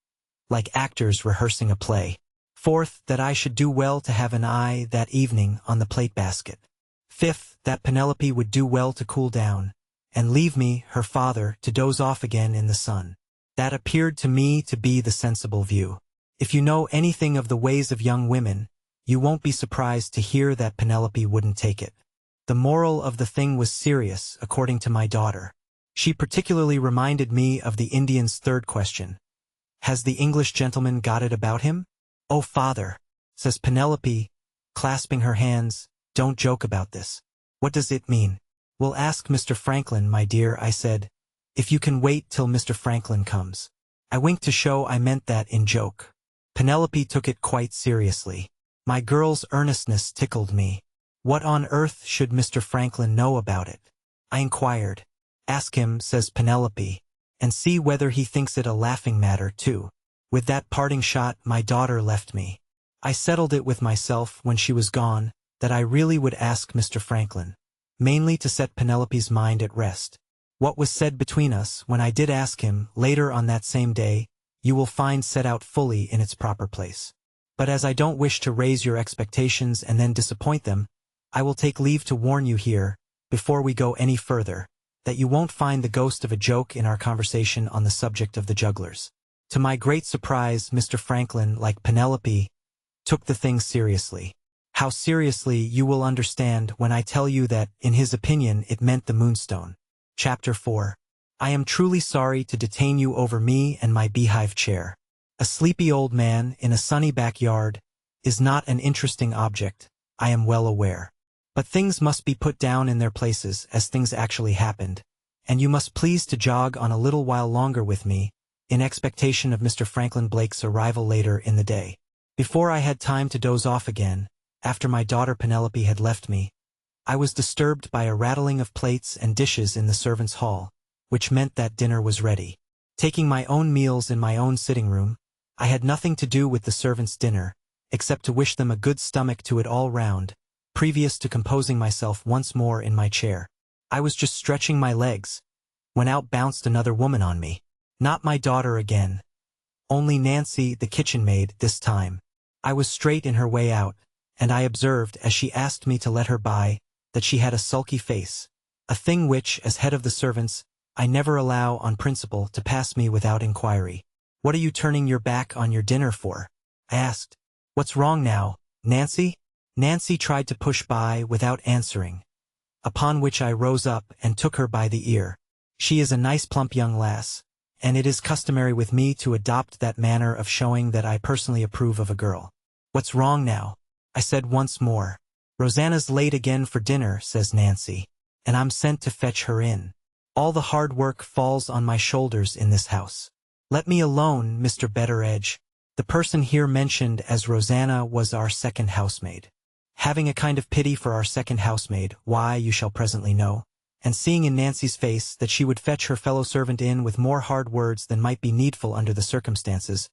like actors rehearsing a play. Fourth, that I should do well to have an eye that evening on the plate basket. Fifth, that Penelope would do well to cool down, and leave me, her father, to doze off again in the sun. That appeared to me to be the sensible view. If you know anything of the ways of young women, you won't be surprised to hear that Penelope wouldn't take it. The moral of the thing was serious, according to my daughter. She particularly reminded me of the Indian's third question. "Has the English gentleman got it about him?" "Oh, father," says Penelope, clasping her hands, "don't joke about this. What does it mean?" "We'll ask Mr. Franklin, my dear," I said, "if you can wait till Mr. Franklin comes." I winked to show I meant that in joke. Penelope took it quite seriously. My girl's earnestness tickled me. What on earth should Mr. Franklin know about it? I inquired. Ask him, says Penelope, and see whether he thinks it a laughing matter, too. With that parting shot, my daughter left me. I settled it with myself when she was gone, that I really would ask Mr. Franklin, mainly to set Penelope's mind at rest. What was said between us, when I did ask him, later on that same day, you will find set out fully in its proper place. But as I don't wish to raise your expectations and then disappoint them, I will take leave to warn you here, before we go any further, that you won't find the ghost of a joke in our conversation on the subject of the jugglers. To my great surprise, Mr. Franklin, like Penelope, took the thing seriously. How seriously you will understand when I tell you that, in his opinion, it meant the Moonstone. Chapter 4. I am truly sorry to detain you over me and my beehive chair. A sleepy old man in a sunny backyard is not an interesting object, I am well aware. But things must be put down in their places as things actually happened, and you must please to jog on a little while longer with me, in expectation of Mr. Franklin Blake's arrival later in the day. Before I had time to doze off again, after my daughter Penelope had left me, I was disturbed by a rattling of plates and dishes in the servants' hall, which meant that dinner was ready. Taking my own meals in my own sitting room, I had nothing to do with the servants' dinner, except to wish them a good stomach to it all round, previous to composing myself once more in my chair. I was just stretching my legs, when out bounced another woman on me. Not my daughter again. Only Nancy, the kitchen maid, this time. I was straight in her way out, and I observed, as she asked me to let her by, that she had a sulky face, a thing which, as head of the servants, I never allow on principle to pass me without inquiry. What are you turning your back on your dinner for? I asked. What's wrong now, Nancy? Nancy tried to push by without answering, upon which I rose up and took her by the ear. She is a nice plump young lass, and it is customary with me to adopt that manner of showing that I personally approve of a girl. What's wrong now? I said once more. Rosanna's late again for dinner, says Nancy, and I'm sent to fetch her in. All the hard work falls on my shoulders in this house. Let me alone, Mr. Betteredge. The person here mentioned as Rosanna was our second housemaid. Having a kind of pity for our second housemaid, why, you shall presently know, and seeing in Nancy's face that she would fetch her fellow servant in with more hard words than might be needful under the circumstances,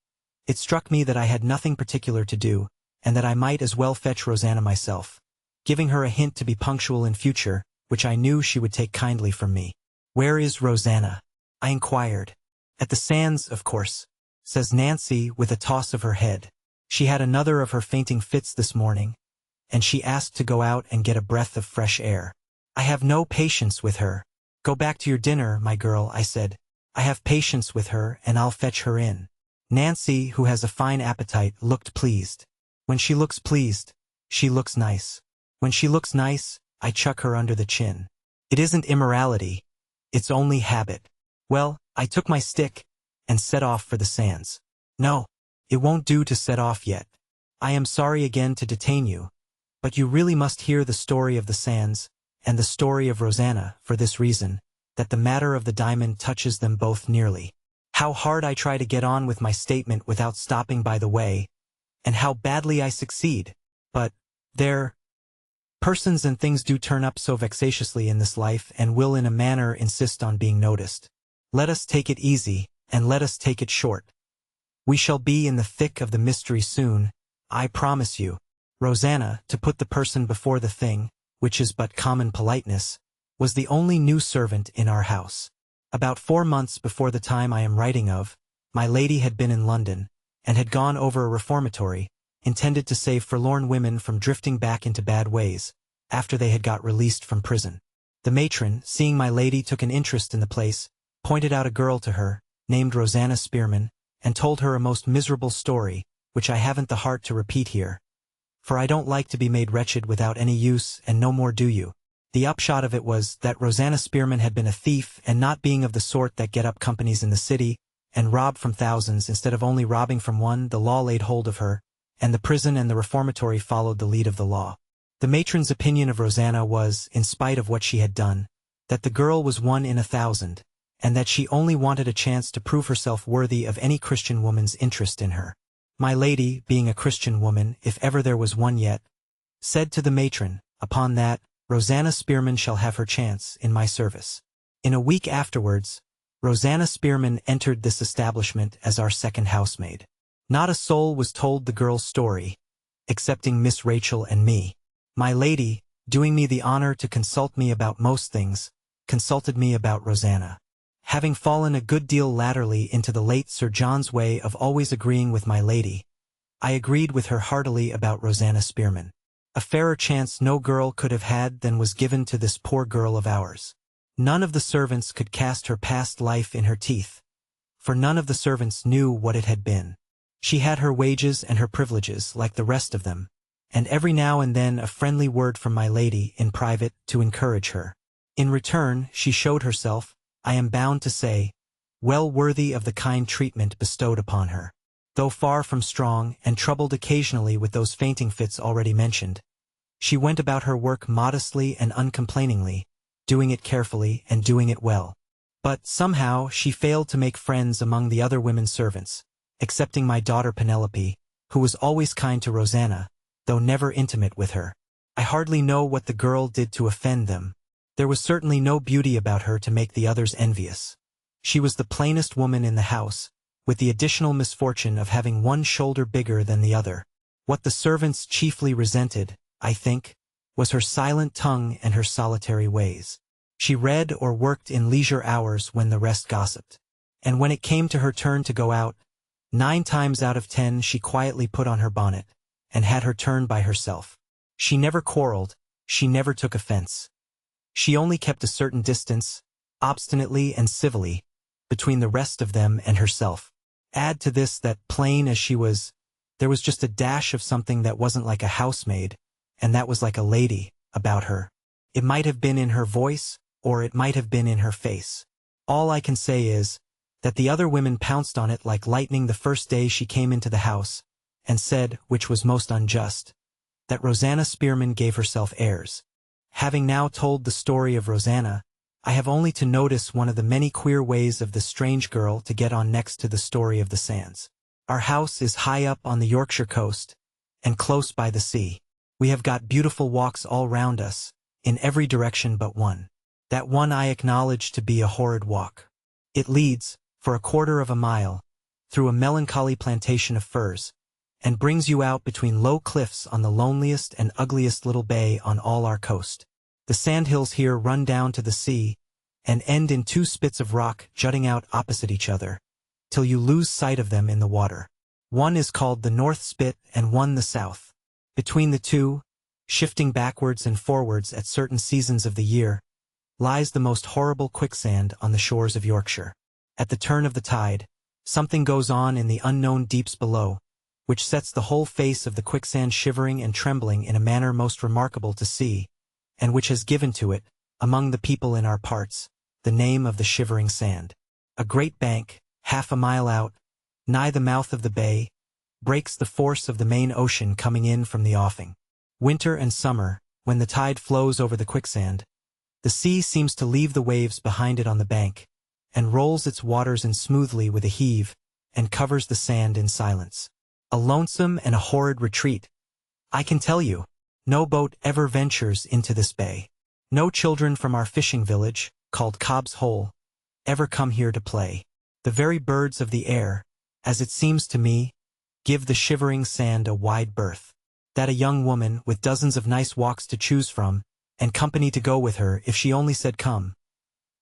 it struck me that I had nothing particular to do, and that I might as well fetch Rosanna myself, giving her a hint to be punctual in future, which I knew she would take kindly from me. Where is Rosanna? I inquired. At the sands, of course, says Nancy with a toss of her head. She had another of her fainting fits this morning, and she asked to go out and get a breath of fresh air. I have no patience with her. Go back to your dinner, my girl, I said. I have patience with her, and I'll fetch her in. Nancy, who has a fine appetite, looked pleased. When she looks pleased, she looks nice. When she looks nice, I chuck her under the chin. It isn't immorality, it's only habit. Well, I took my stick and set off for the sands. No, it won't do to set off yet. I am sorry again to detain you, but you really must hear the story of the sands and the story of Rosanna, for this reason, that the matter of the diamond touches them both nearly. How hard I try to get on with my statement without stopping by the way, and how badly I succeed. But, there, persons and things do turn up so vexatiously in this life and will in a manner insist on being noticed. Let us take it easy, and let us take it short. We shall be in the thick of the mystery soon, I promise you. Rosanna, to put the person before the thing, which is but common politeness, was the only new servant in our house. About 4 months before the time I am writing of, my lady had been in London, and had gone over a reformatory, intended to save forlorn women from drifting back into bad ways, after they had got released from prison. The matron, seeing my lady took an interest in the place, pointed out a girl to her, named Rosanna Spearman, and told her a most miserable story, which I haven't the heart to repeat here, for I don't like to be made wretched without any use, and no more do you. The upshot of it was that Rosanna Spearman had been a thief, and not being of the sort that get up companies in the city, and rob from thousands instead of only robbing from one, the law laid hold of her, and the prison and the reformatory followed the lead of the law. The matron's opinion of Rosanna was, in spite of what she had done, that the girl was 1 in 1,000, and that she only wanted a chance to prove herself worthy of any Christian woman's interest in her. My lady, being a Christian woman, if ever there was one yet, said to the matron, upon that, Rosanna Spearman shall have her chance in my service. In a week afterwards, Rosanna Spearman entered this establishment as our second housemaid. Not a soul was told the girl's story, excepting Miss Rachel and me. My lady, doing me the honor to consult me about most things, consulted me about Rosanna. Having fallen a good deal latterly into the late Sir John's way of always agreeing with my lady, I agreed with her heartily about Rosanna Spearman. A fairer chance no girl could have had than was given to this poor girl of ours. None of the servants could cast her past life in her teeth, for none of the servants knew what it had been. She had her wages and her privileges like the rest of them, and every now and then a friendly word from my lady in private to encourage her. In return, she showed herself, I am bound to say, well worthy of the kind treatment bestowed upon her. Though far from strong and troubled occasionally with those fainting fits already mentioned, she went about her work modestly and uncomplainingly, doing it carefully and doing it well. But somehow she failed to make friends among the other women servants, excepting my daughter Penelope, who was always kind to Rosanna, though never intimate with her. I hardly know what the girl did to offend them. There was certainly no beauty about her to make the others envious. She was the plainest woman in the house, with the additional misfortune of having one shoulder bigger than the other. What the servants chiefly resented, I think, was her silent tongue and her solitary ways. She read or worked in leisure hours when the rest gossiped. And when it came to her turn to go out, 9 times out of 10 she quietly put on her bonnet, and had her turn by herself. She never quarreled, she never took offense. She only kept a certain distance, obstinately and civilly, between the rest of them and herself. Add to this that, plain as she was, there was just a dash of something that wasn't like a housemaid, and that was like a lady, about her. It might have been in her voice, or it might have been in her face. All I can say is, that the other women pounced on it like lightning the first day she came into the house, and said, which was most unjust, that Rosanna Spearman gave herself airs. Having now told the story of Rosanna, I have only to notice one of the many queer ways of this strange girl to get on next to the story of the sands. Our house is high up on the Yorkshire coast, and close by the sea. We have got beautiful walks all round us, in every direction but one. That one I acknowledge to be a horrid walk. It leads, for a quarter of a mile, through a melancholy plantation of firs, and brings you out between low cliffs on the loneliest and ugliest little bay on all our coast. The sandhills here run down to the sea, and end in 2 spits of rock jutting out opposite each other, till you lose sight of them in the water. One is called the North Spit and one the South. Between the two, shifting backwards and forwards at certain seasons of the year, lies the most horrible quicksand on the shores of Yorkshire. At the turn of the tide, something goes on in the unknown deeps below, which sets the whole face of the quicksand shivering and trembling in a manner most remarkable to see, and which has given to it, among the people in our parts, the name of the shivering sand. A great bank, half a mile out, nigh the mouth of the bay, breaks the force of the main ocean coming in from the offing. Winter and summer, when the tide flows over the quicksand, the sea seems to leave the waves behind it on the bank, and rolls its waters in smoothly with a heave, and covers the sand in silence. A lonesome and a horrid retreat, I can tell you. No boat ever ventures into this bay. No children from our fishing village, called Cobb's Hole, ever come here to play. The very birds of the air, as it seems to me, give the shivering sand a wide berth. That a young woman, with dozens of nice walks to choose from, and company to go with her if she only said come,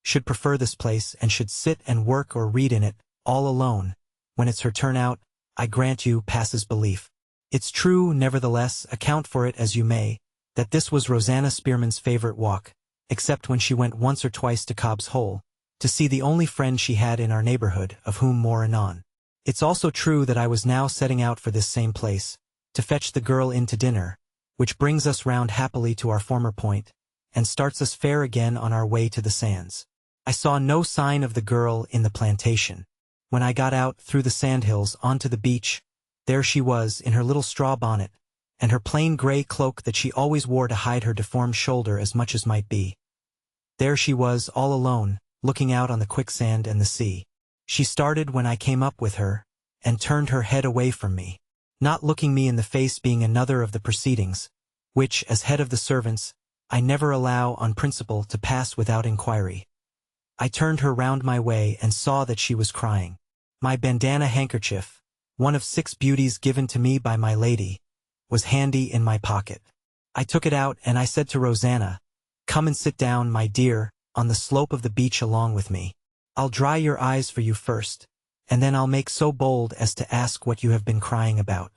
should prefer this place and should sit and work or read in it, all alone, when it's her turn out, I grant you, passes belief. It's true, nevertheless, account for it as you may, that this was Rosanna Spearman's favorite walk, except when she went once or twice to Cobb's Hole, to see the only friend she had in our neighborhood, of whom more anon. It's also true that I was now setting out for this same place, to fetch the girl in to dinner, which brings us round happily to our former point, and starts us fair again on our way to the sands. I saw no sign of the girl in the plantation. When I got out through the sandhills onto the beach, there she was in her little straw bonnet, and her plain gray cloak that she always wore to hide her deformed shoulder as much as might be. There she was all alone, looking out on the quicksand and the sea. She started when I came up with her, and turned her head away from me, not looking me in the face being another of the proceedings, which, as head of the servants, I never allow on principle to pass without inquiry. I turned her round my way and saw that she was crying. My bandana handkerchief, one of 6 beauties given to me by my lady, was handy in my pocket. I took it out and I said to Rosanna, "Come and sit down, my dear, on the slope of the beach along with me. I'll dry your eyes for you first, and then I'll make so bold as to ask what you have been crying about.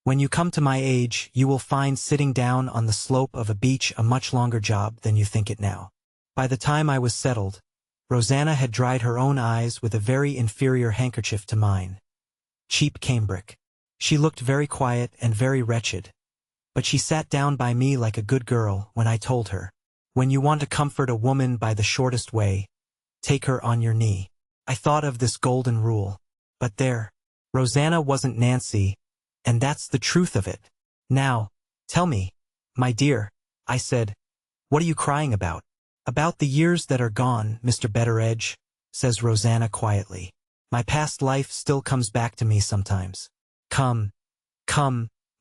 When you come to my age, you will find sitting down on the slope of a beach a much longer job than you think it now." By the time I was settled, Rosanna had dried her own eyes with a very inferior handkerchief to mine. Cheap cambric. She looked very quiet and very wretched, but she sat down by me like a good girl when I told her, "When you want to comfort a woman by the shortest way, take her on your knee." I thought of this golden rule. But there, Rosanna wasn't Nancy, and that's the truth of it. "Now, tell me, my dear," I said, "what are you crying about?" "About the years that are gone, Mr. Betteredge," says Rosanna quietly. "My past life still comes back to me sometimes." Come,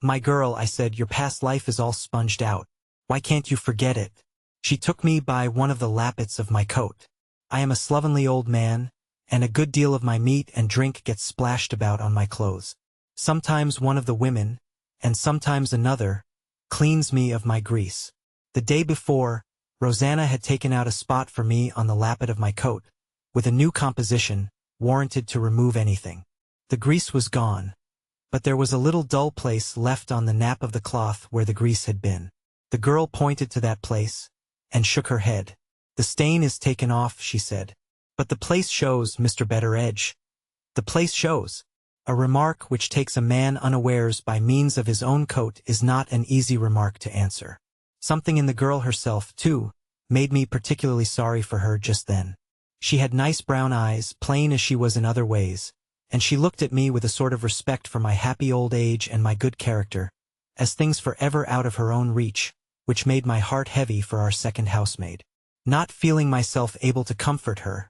my girl," I said, "your past life is all sponged out. Why can't you forget it?" She took me by one of the lappets of my coat. "I am a slovenly old man, and a good deal of my meat and drink gets splashed about on my clothes. Sometimes one of the women, and sometimes another, cleans me of my grease." The day before, Rosanna had taken out a spot for me on the lappet of my coat, with a new composition, warranted to remove anything. The grease was gone, but there was a little dull place left on the nap of the cloth where the grease had been. The girl pointed to that place, and shook her head. "The stain is taken off," she said. "But the place shows, Mr. Betteredge. The place shows." A remark which takes a man unawares by means of his own coat is not an easy remark to answer. Something in the girl herself, too, made me particularly sorry for her just then. She had nice brown eyes, plain as she was in other ways, and she looked at me with a sort of respect for my happy old age and my good character, as things forever out of her own reach, which made my heart heavy for our second housemaid. Not feeling myself able to comfort her,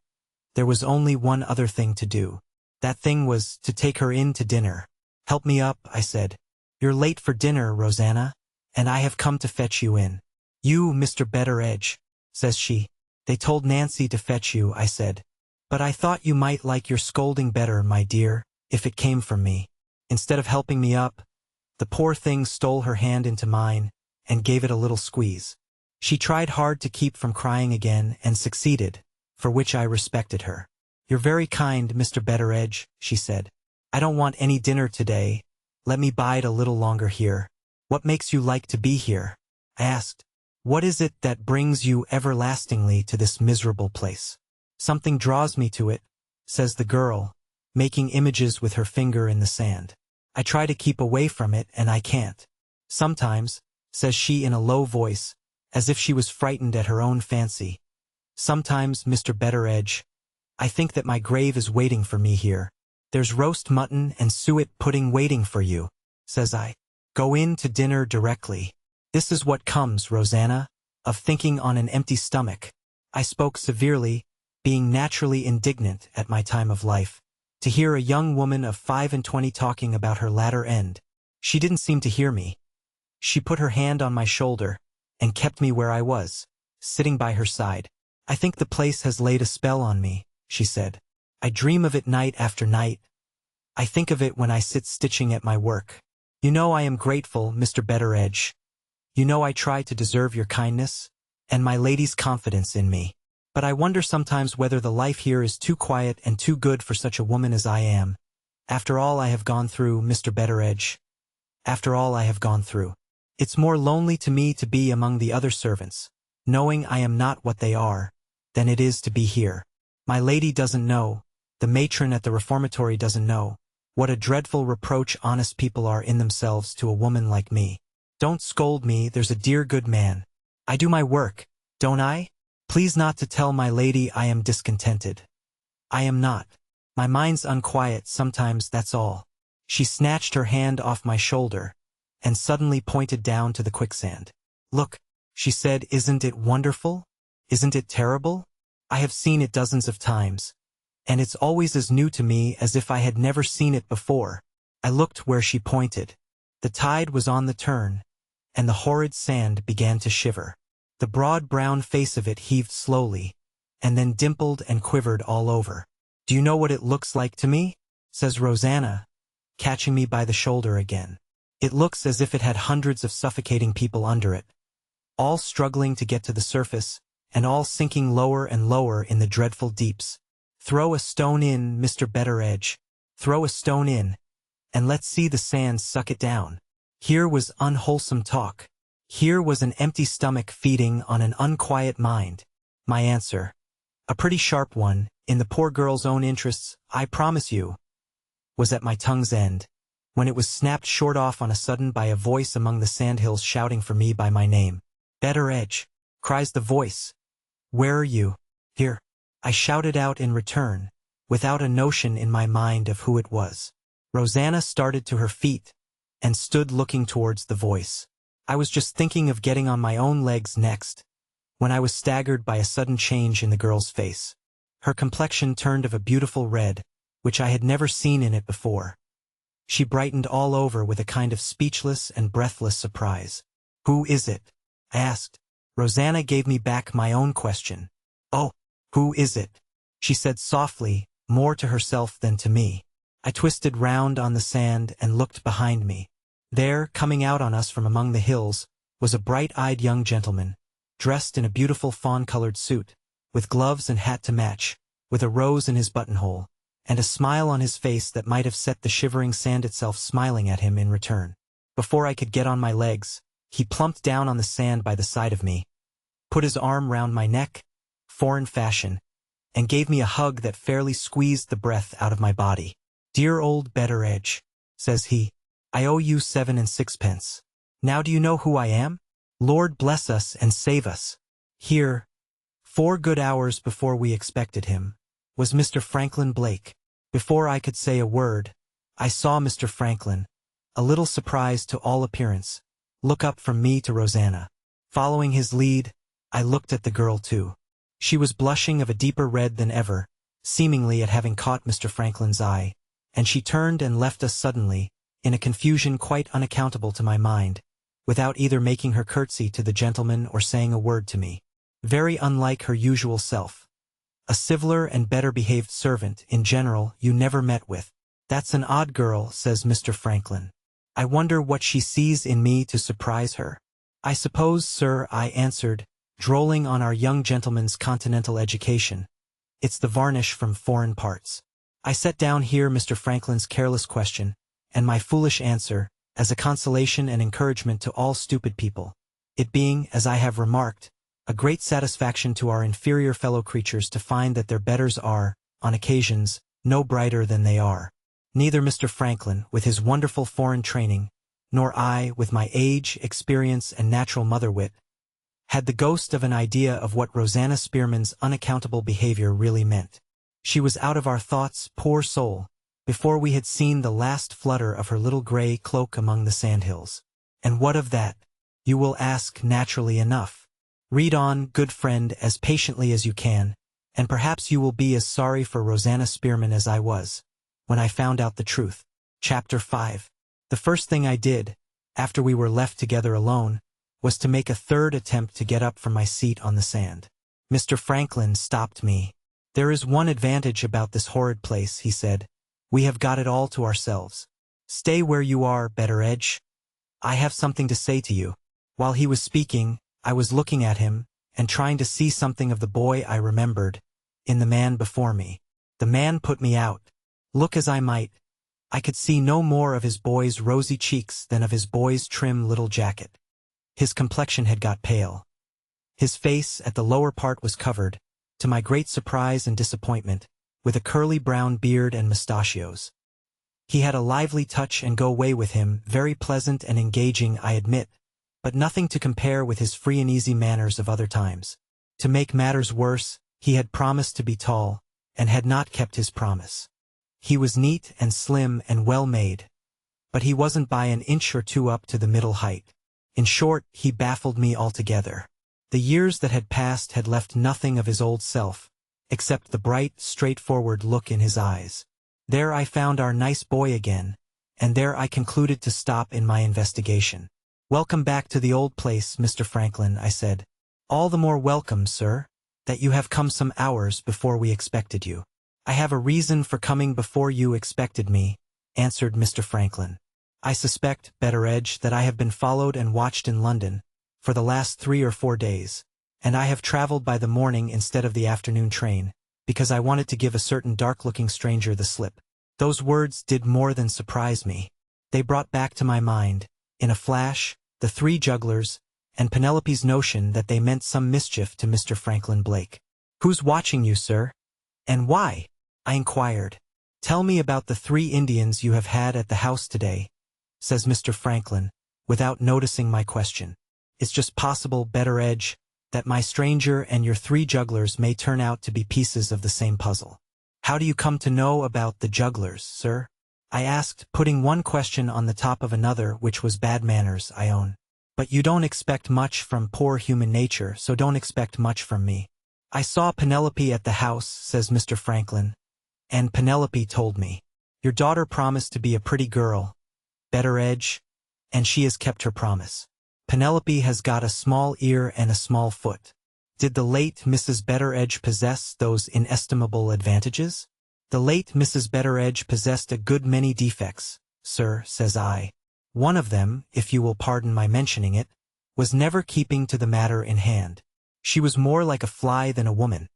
there was only one other thing to do. That thing was to take her in to dinner. "Help me up," I said. "You're late for dinner, Rosanna, and I have come to fetch you in." "You, Mr. Betteredge," says she. "They told Nancy to fetch you," I said. "But I thought you might like your scolding better, my dear, if it came from me." Instead of helping me up, the poor thing stole her hand into mine and gave it a little squeeze. She tried hard to keep from crying again and succeeded, for which I respected her. "You're very kind, Mr. Betteredge," she said. "I don't want any dinner today. Let me bide a little longer here." "What makes you like to be here?" I asked. "What is it that brings you everlastingly to this miserable place?" "Something draws me to it," says the girl, making images with her finger in the sand. "I try to keep away from it and I can't. Sometimes," says she in a low voice, as if she was frightened at her own fancy, "sometimes, Mr. Betteredge, I think that my grave is waiting for me here." "There's roast mutton and suet pudding waiting for you," says I. "Go in to dinner directly." This is what comes, Rosanna, of thinking on an empty stomach. I spoke severely, being naturally indignant at my time of life. To hear a young woman of 25 talking about her latter end. She didn't seem to hear me. She put her hand on my shoulder, and kept me where I was, sitting by her side. "I think the place has laid a spell on me," she said. "I dream of it night after night. I think of it when I sit stitching at my work. You know I am grateful, Mr. Betteredge. You know I try to deserve your kindness, and my lady's confidence in me. But I wonder sometimes whether the life here is too quiet and too good for such a woman as I am. After all I have gone through, Mr. Betteredge. After all I have gone through. It's more lonely to me to be among the other servants, knowing I am not what they are, than it is to be here. My lady doesn't know, the matron at the reformatory doesn't know, what a dreadful reproach honest people are in themselves to a woman like me. Don't scold me, there's a dear good man. I do my work, don't I? Please not to tell my lady I am discontented. I am not. My mind's unquiet sometimes, that's all." She snatched her hand off my shoulder, and suddenly pointed down to the quicksand. "Look," she said, "isn't it wonderful? Isn't it terrible? I have seen it dozens of times, and it's always as new to me as if I had never seen it before." I looked where she pointed. The tide was on the turn, and the horrid sand began to shiver. The broad brown face of it heaved slowly, and then dimpled and quivered all over. "Do you know what it looks like to me?" says Rosanna, catching me by the shoulder again. "It looks as if it had hundreds of suffocating people under it, all struggling to get to the surface, and all sinking lower and lower in the dreadful deeps. Throw a stone in, Mr. Betteredge. Throw a stone in, and let's see the sand suck it down." Here was unwholesome talk. Here was an empty stomach feeding on an unquiet mind. My answer, a pretty sharp one, in the poor girl's own interests, I promise you, was at my tongue's end, when it was snapped short off on a sudden by a voice among the sandhills shouting for me by my name. "Betteredge," cries the voice. "Where are you?" "Here," I shouted out in return, without a notion in my mind of who it was. Rosanna started to her feet, and stood looking towards the voice. I was just thinking of getting on my own legs next, when I was staggered by a sudden change in the girl's face. Her complexion turned of a beautiful red, which I had never seen in it before. She brightened all over with a kind of speechless and breathless surprise. "Who is it?" I asked. Rosanna gave me back my own question. "Oh, who is it?" she said softly, more to herself than to me. I twisted round on the sand and looked behind me. There, coming out on us from among the hills, was a bright-eyed young gentleman, dressed in a beautiful fawn-colored suit, with gloves and hat to match, with a rose in his buttonhole, and a smile on his face that might have set the shivering sand itself smiling at him in return. Before I could get on my legs, he plumped down on the sand by the side of me, put his arm round my neck, foreign fashion, and gave me a hug that fairly squeezed the breath out of my body. "Dear old Betteredge," says he, "I owe you 7 and 6pence. Now do you know who I am? Lord bless us and save us." Here, 4 good hours before we expected him, was Mr. Franklin Blake. Before I could say a word, I saw Mr. Franklin, a little surprised to all appearance, look up from me to Rosanna. Following his lead, I looked at the girl too. She was blushing of a deeper red than ever, seemingly at having caught Mr. Franklin's eye, and she turned and left us suddenly, in a confusion quite unaccountable to my mind, without either making her curtsy to the gentleman or saying a word to me. Very unlike her usual self. A civiler and better-behaved servant, in general, you never met with. "That's an odd girl," says Mr. Franklin. "I wonder what she sees in me to surprise her." "I suppose, sir," I answered, drolling on our young gentleman's continental education, "it's the varnish from foreign parts." I set down here Mr. Franklin's careless question, and my foolish answer, as a consolation and encouragement to all stupid people, it being, as I have remarked, a great satisfaction to our inferior fellow creatures to find that their betters are, on occasions, no brighter than they are. Neither Mr. Franklin, with his wonderful foreign training, nor I, with my age, experience, and natural mother-wit, had the ghost of an idea of what Rosanna Spearman's unaccountable behavior really meant. She was out of our thoughts, poor soul, before we had seen the last flutter of her little gray cloak among the sandhills. And what of that? You will ask naturally enough. Read on, good friend, as patiently as you can, and perhaps you will be as sorry for Rosanna Spearman as I was, when I found out the truth. Chapter 5. The first thing I did, after we were left together alone, was to make a third attempt to get up from my seat on the sand. Mr. Franklin stopped me. "There is one advantage about this horrid place," he said. "We have got it all to ourselves. Stay where you are, Betteredge. I have something to say to you." While he was speaking, I was looking at him, and trying to see something of the boy I remembered, in the man before me. The man put me out. Look as I might, I could see no more of his boy's rosy cheeks than of his boy's trim little jacket. His complexion had got pale. His face at the lower part was covered, to my great surprise and disappointment, with a curly brown beard and mustachios. He had a lively touch and go way with him, very pleasant and engaging, I admit, but nothing to compare with his free and easy manners of other times. To make matters worse, he had promised to be tall, and had not kept his promise. He was neat and slim and well-made, but he wasn't by an inch or two up to the middle height. In short, he baffled me altogether. The years that had passed had left nothing of his old self, except the bright, straightforward look in his eyes. There I found our nice boy again, and there I concluded to stop in my investigation. "Welcome back to the old place, Mr. Franklin," I said. "All the more welcome, sir," that you have come some hours before we expected you. I have a reason for coming before you expected me, answered Mr. Franklin. I suspect, Betteredge, that I have been followed and watched in London for the last 3 or 4 days, and I have traveled by the morning instead of the afternoon train, because I wanted to give a certain dark-looking stranger the slip. Those words did more than surprise me. They brought back to my mind, in a flash, the 3 jugglers, and Penelope's notion that they meant some mischief to Mr. Franklin Blake. "Who's watching you, sir? And why?" I inquired. "Tell me about the 3 Indians you have had at the house today," says Mr. Franklin, without noticing my question. "It's just possible, Betteredge, that my stranger and your 3 jugglers may turn out to be pieces of the same puzzle." "How do you come to know about the jugglers, sir?" I asked, putting one question on the top of another, which was bad manners, I own. "But you don't expect much from poor human nature, so don't expect much from me. I saw Penelope at the house," says Mr. Franklin, "and Penelope told me. Your daughter promised to be a pretty girl, Betteredge, and she has kept her promise. Penelope has got a small ear and a small foot. Did the late Mrs. Betteredge possess those inestimable advantages?" "The late Mrs. Betteredge possessed a good many defects, sir," says I. "One of them, if you will pardon my mentioning it, was never keeping to the matter in hand. She was more like a fly than a woman.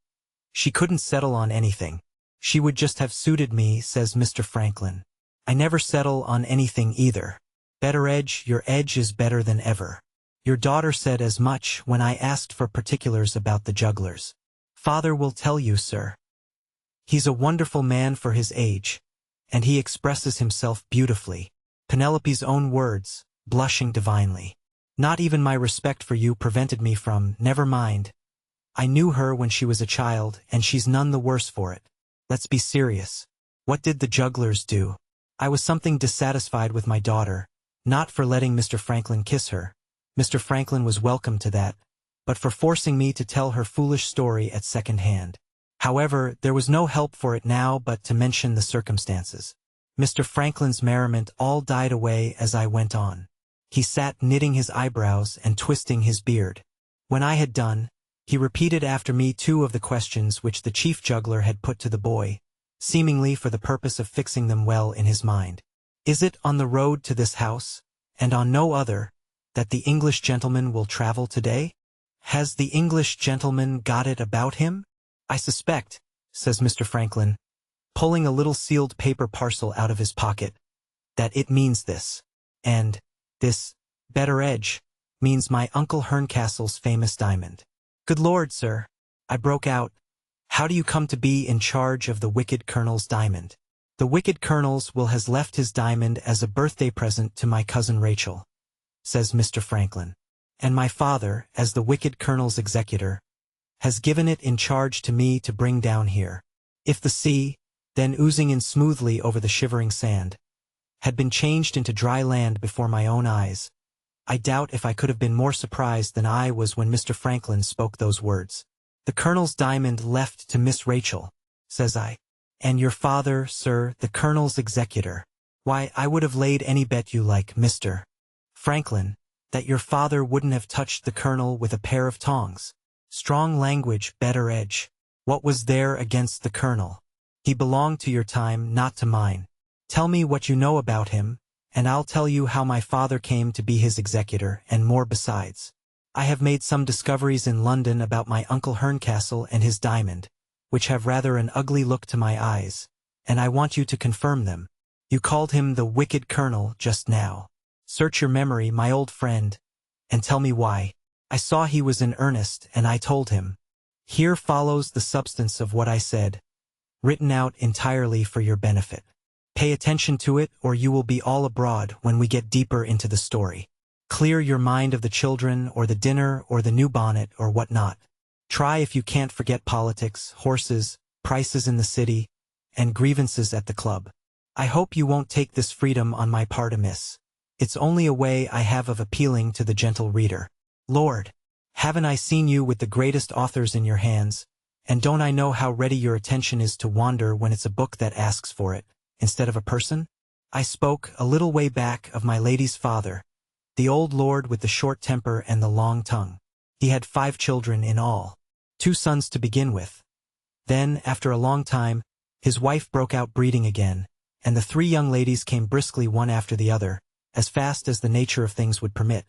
She couldn't settle on anything. She would just have suited me," says Mr. Franklin. "I never settle on anything either. Betteredge, your edge is better than ever. Your daughter said as much when I asked for particulars about the jugglers. Father will tell you, sir. He's a wonderful man for his age, and he expresses himself beautifully." Penelope's own words, blushing divinely. "Not even my respect for you prevented me from, never mind. I knew her when she was a child, and she's none the worse for it. Let's be serious. What did the jugglers do?" I was something dissatisfied with my daughter, not for letting Mr. Franklin kiss her. Mr. Franklin was welcome to that, but for forcing me to tell her foolish story at second hand. However, there was no help for it now but to mention the circumstances. Mr. Franklin's merriment all died away as I went on. He sat knitting his eyebrows and twisting his beard. When I had done, he repeated after me 2 of the questions which the chief juggler had put to the boy, seemingly for the purpose of fixing them well in his mind. "Is it on the road to this house, and on no other, that the English gentleman will travel today? Has the English gentleman got it about him? I suspect," says Mr. Franklin, pulling a little sealed paper parcel out of his pocket, "that it means this. And this, Betteredge, means my Uncle Herncastle's famous diamond." "Good Lord, sir," I broke out, "how do you come to be in charge of the wicked Colonel's diamond?" "The wicked Colonel's will has left his diamond as a birthday present to my cousin Rachel," says Mr. Franklin, "and my father, as the wicked Colonel's executor, has given it in charge to me to bring down here. If the sea, then oozing in smoothly over the shivering sand, had been changed into dry land before my own eyes, I doubt if I could have been more surprised than I was when Mr. Franklin spoke those words. "The Colonel's diamond left to Miss Rachel," says I. "And your father, sir, the Colonel's executor. Why, I would have laid any bet you like, Mr. Franklin, that your father wouldn't have touched the Colonel with a pair of tongs. Strong language, Betteredge. What was there against the Colonel? He belonged to your time, not to mine. Tell me what you know about him, and I'll tell you how my father came to be his executor, and more besides. I have made some discoveries in London about my Uncle Herncastle and his diamond, which have rather an ugly look to my eyes, and I want you to confirm them. You called him the wicked Colonel just now. Search your memory, my old friend, and tell me why." I saw he was in earnest, and I told him. Here follows the substance of what I said, written out entirely for your benefit. Pay attention to it, or you will be all abroad when we get deeper into the story. Clear your mind of the children, or the dinner, or the new bonnet, or what not. Try if you can't forget politics, horses, prices in the city, and grievances at the club. I hope you won't take this freedom on my part amiss. It's only a way I have of appealing to the gentle reader. Lord, haven't I seen you with the greatest authors in your hands, and don't I know how ready your attention is to wander when it's a book that asks for it, instead of a person? I spoke, a little way back, of my lady's father, the old lord with the short temper and the long tongue. He had 5 children in all. 2 sons to begin with. Then, after a long time, his wife broke out breeding again, and the 3 young ladies came briskly one after the other, as fast as the nature of things would permit.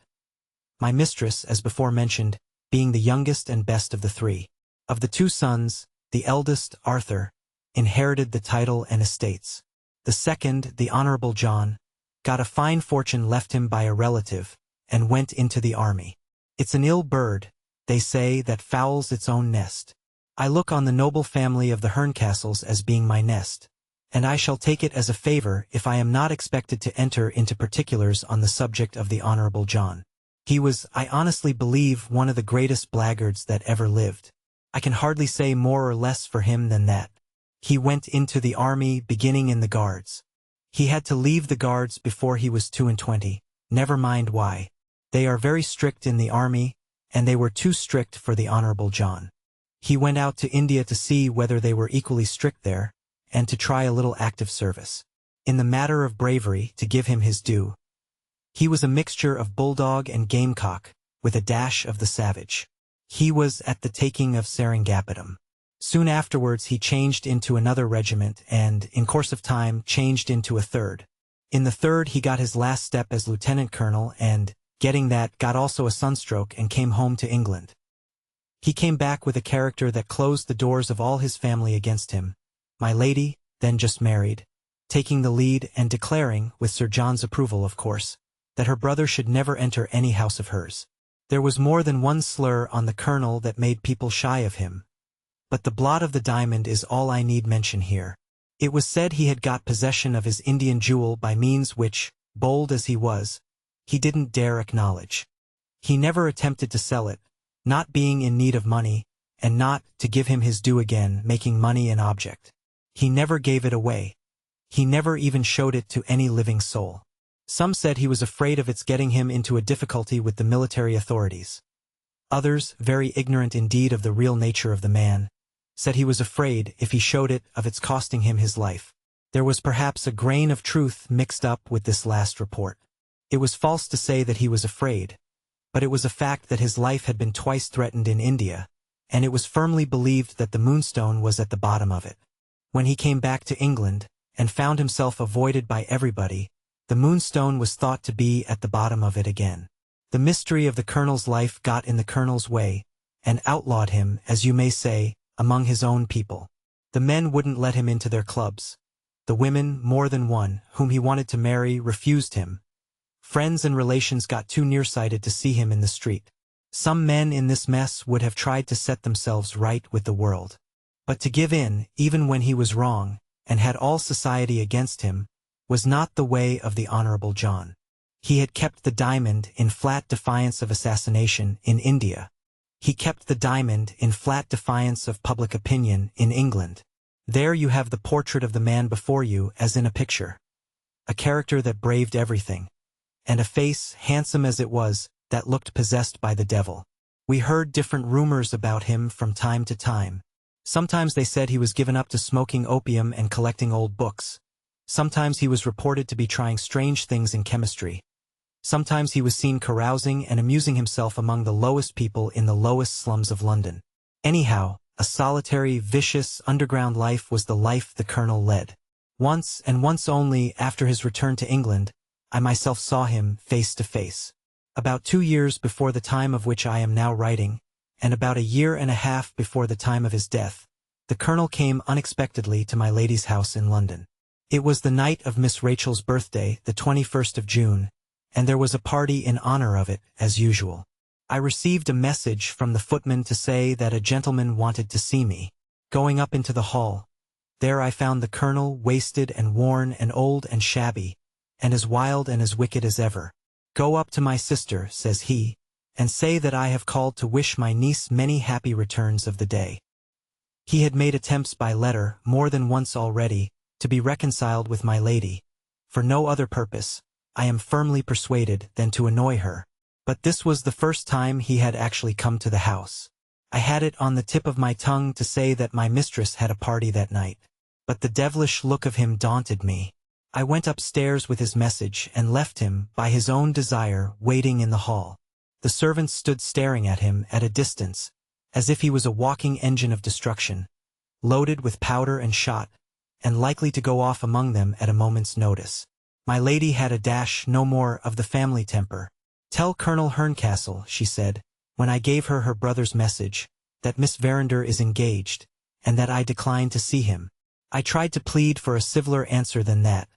My mistress, as before mentioned, being the youngest and best of the 3. Of the 2 sons, the eldest, Arthur, inherited the title and estates. The second, the Honorable John, got a fine fortune left him by a relative, and went into the army. It's an ill bird, they say, that fouls its own nest. I look on the noble family of the Herncastles as being my nest, and I shall take it as a favor if I am not expected to enter into particulars on the subject of the Honorable John. He was, I honestly believe, one of the greatest blackguards that ever lived. I can hardly say more or less for him than that. He went into the army, beginning in the Guards. He had to leave the Guards before he was 22, never mind why. They are very strict in the army, and they were too strict for the Honorable John. He went out to India to see whether they were equally strict there, and to try a little active service. In the matter of bravery, to give him his due, he was a mixture of bulldog and gamecock, with a dash of the savage. He was at the taking of Seringapatam. Soon afterwards he changed into another regiment and, in course of time, changed into a 3rd. In the 3rd he got his last step as lieutenant colonel and, getting that, got also a sunstroke and came home to England. He came back with a character that closed the doors of all his family against him, my lady, then just married, taking the lead and declaring, with Sir John's approval of course, that her brother should never enter any house of hers. There was more than one slur on the colonel that made people shy of him, but the blot of the diamond is all I need mention here. It was said he had got possession of his Indian jewel by means which, bold as he was, he didn't dare acknowledge. He never attempted to sell it, not being in need of money, and not, to give him his due again, making money an object. He never gave it away. He never even showed it to any living soul. Some said he was afraid of its getting him into a difficulty with the military authorities. Others, very ignorant indeed of the real nature of the man, said he was afraid, if he showed it, of its costing him his life. There was perhaps a grain of truth mixed up with this last report. It was false to say that he was afraid, but it was a fact that his life had been twice threatened in India, and it was firmly believed that the Moonstone was at the bottom of it. When he came back to England, and found himself avoided by everybody, the Moonstone was thought to be at the bottom of it again. The mystery of the colonel's life got in the colonel's way, and outlawed him, as you may say, among his own people. The men wouldn't let him into their clubs. The women, more than one, whom he wanted to marry, refused him. Friends and relations got too nearsighted to see him in the street. Some men in this mess would have tried to set themselves right with the world. But to give in, even when he was wrong, and had all society against him, was not the way of the Honorable John. He had kept the diamond in flat defiance of assassination in India. He kept the diamond in flat defiance of public opinion in England. There you have the portrait of the man before you as in a picture. A character that braved everything, and a face, handsome as it was, that looked possessed by the devil. We heard different rumors about him from time to time. Sometimes they said he was given up to smoking opium and collecting old books. Sometimes he was reported to be trying strange things in chemistry. Sometimes he was seen carousing and amusing himself among the lowest people in the lowest slums of London. Anyhow, a solitary, vicious, underground life was the life the colonel led. Once, and once only, after his return to England, I myself saw him face to face. About 2 years before the time of which I am now writing, and about a year and a half before the time of his death, the colonel came unexpectedly to my lady's house in London. It was the night of Miss Rachel's birthday, the 21st of June, and there was a party in honor of it, as usual. I received a message from the footman to say that a gentleman wanted to see me. Going up into the hall, there I found the colonel, wasted and worn and old and shabby, and as wild and as wicked as ever. "Go up to my sister," says he, "and say that I have called to wish my niece many happy returns of the day." He had made attempts by letter, more than once already, to be reconciled with my lady, for no other purpose, I am firmly persuaded, than to annoy her. But this was the first time he had actually come to the house. I had it on the tip of my tongue to say that my mistress had a party that night, but the devilish look of him daunted me. I went upstairs with his message and left him, by his own desire, waiting in the hall. The servants stood staring at him at a distance, as if he was a walking engine of destruction, loaded with powder and shot, and likely to go off among them at a moment's notice. My lady had a dash no more of the family temper. "Tell Colonel Herncastle," she said, when I gave her her brother's message, "that Miss Verinder is engaged, and that I decline to see him." I tried to plead for a civiler answer than that,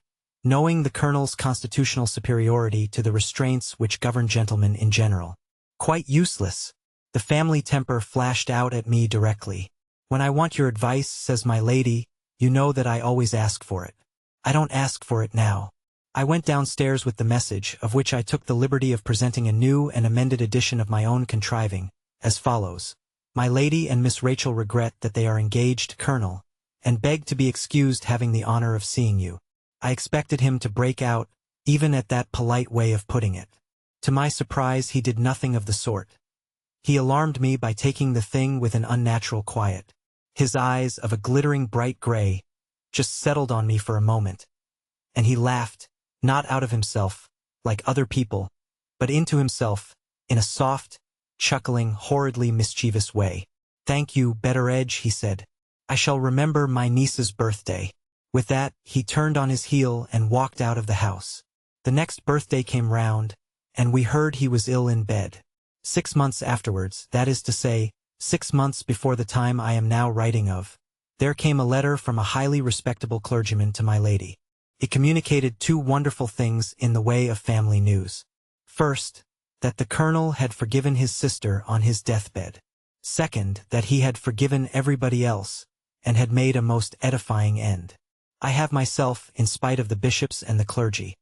knowing the Colonel's constitutional superiority to the restraints which govern gentlemen in general. Quite useless. The family temper flashed out at me directly. "When I want your advice," says my lady, "you know that I always ask for it. I don't ask for it now." I went downstairs with the message, of which I took the liberty of presenting a new and amended edition of my own contriving, as follows. "My lady and Miss Rachel regret that they are engaged, Colonel, and beg to be excused having the honor of seeing you." I expected him to break out, even at that polite way of putting it. To my surprise, he did nothing of the sort. He alarmed me by taking the thing with an unnatural quiet. His eyes, of a glittering bright gray, just settled on me for a moment, and he laughed, not out of himself, like other people, but into himself, in a soft, chuckling, horridly mischievous way. "Thank you, Betteredge," he said. "I shall remember my niece's birthday." With that, he turned on his heel and walked out of the house. The next birthday came round, and we heard he was ill in bed. 6 months afterwards, that is to say, 6 months before the time I am now writing of, there came a letter from a highly respectable clergyman to my lady. It communicated 2 wonderful things in the way of family news. First, that the Colonel had forgiven his sister on his deathbed. Second, that he had forgiven everybody else, and had made a most edifying end. I have myself, in spite of the bishops and the clergy,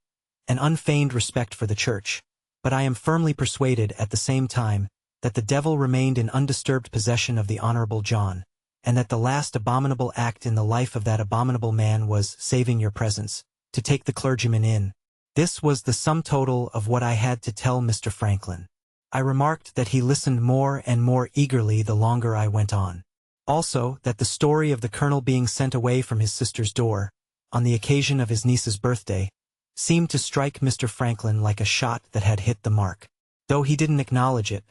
an unfeigned respect for the Church, but I am firmly persuaded at the same time that the devil remained in undisturbed possession of the Honorable John, and that the last abominable act in the life of that abominable man was, saving your presence, to take the clergyman in. This was the sum total of what I had to tell Mr. Franklin. I remarked that he listened more and more eagerly the longer I went on. Also, that the story of the Colonel being sent away from his sister's door, on the occasion of his niece's birthday, seemed to strike Mr. Franklin like a shot that had hit the mark. Though he didn't acknowledge it,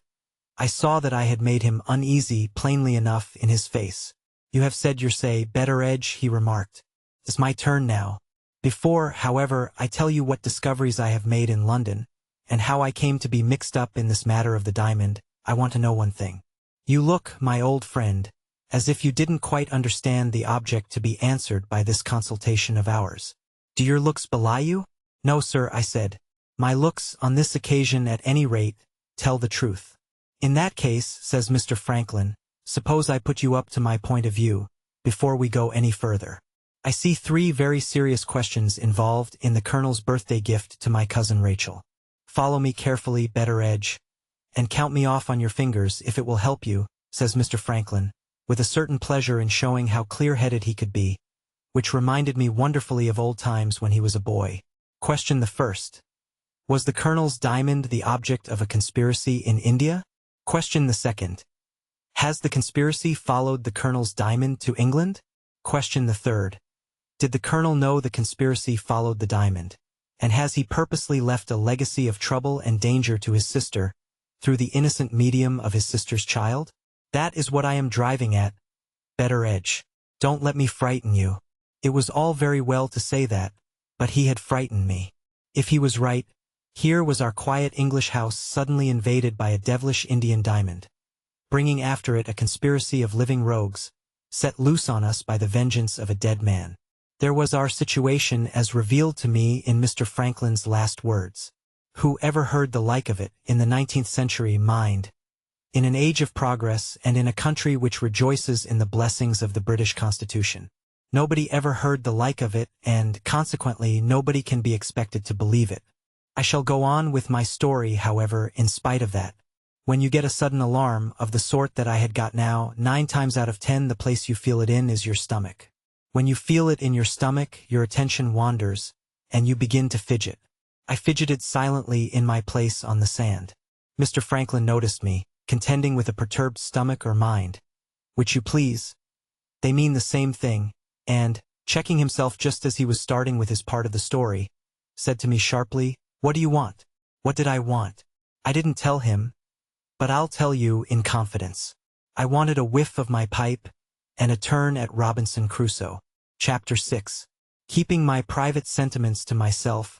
I saw that I had made him uneasy plainly enough in his face. "You have said your say, Betteredge," he remarked. "It's my turn now. Before, however, I tell you what discoveries I have made in London, and how I came to be mixed up in this matter of the diamond, I want to know one thing. You look, my old friend, as if you didn't quite understand the object to be answered by this consultation of ours. Do your looks belie you?" "No, sir," I said. "My looks, on this occasion at any rate, tell the truth." "In that case," says Mr. Franklin, "suppose I put you up to my point of view, before we go any further. I see 3 very serious questions involved in the Colonel's birthday gift to my cousin Rachel. Follow me carefully, Betteredge, and count me off on your fingers if it will help you," says Mr. Franklin, with a certain pleasure in showing how clear-headed he could be, which reminded me wonderfully of old times when he was a boy. Question the first. Was the Colonel's diamond the object of a conspiracy in India? Question the second. Has the conspiracy followed the Colonel's diamond to England? Question the third. Did the Colonel know the conspiracy followed the diamond, and has he purposely left a legacy of trouble and danger to his sister, through the innocent medium of his sister's child? That is what I am driving at, Betteredge. Don't let me frighten you. It was all very well to say that, but he had frightened me. If he was right, here was our quiet English house suddenly invaded by a devilish Indian diamond, bringing after it a conspiracy of living rogues, set loose on us by the vengeance of a dead man. There was our situation as revealed to me in Mr. Franklin's last words. Who ever heard the like of it, in the 19th century, mind? In an age of progress and in a country which rejoices in the blessings of the British Constitution. Nobody ever heard the like of it, and, consequently, nobody can be expected to believe it. I shall go on with my story, however, in spite of that. When you get a sudden alarm, of the sort that I had got now, 9 times out of 10 the place you feel it in is your stomach. When you feel it in your stomach, your attention wanders, and you begin to fidget. I fidgeted silently in my place on the sand. Mr. Franklin noticed me, contending with a perturbed stomach or mind, which you please. They mean the same thing, and, checking himself just as he was starting with his part of the story, said to me sharply, "What do you want?" What did I want? I didn't tell him, but I'll tell you in confidence. I wanted a whiff of my pipe, and a turn at Robinson Crusoe. Chapter 6. Keeping my private sentiments to myself,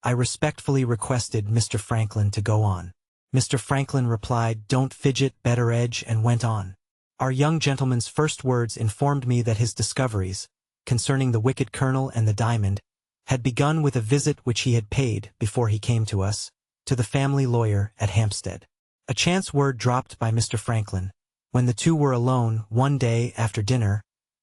I respectfully requested Mr. Franklin to go on. Mr. Franklin replied, "Don't fidget, Betteredge," and went on. Our young gentleman's first words informed me that his discoveries, concerning the wicked colonel and the diamond, had begun with a visit which he had paid, before he came to us, to the family lawyer at Hampstead. A chance word dropped by Mr. Franklin, when the two were alone one day after dinner,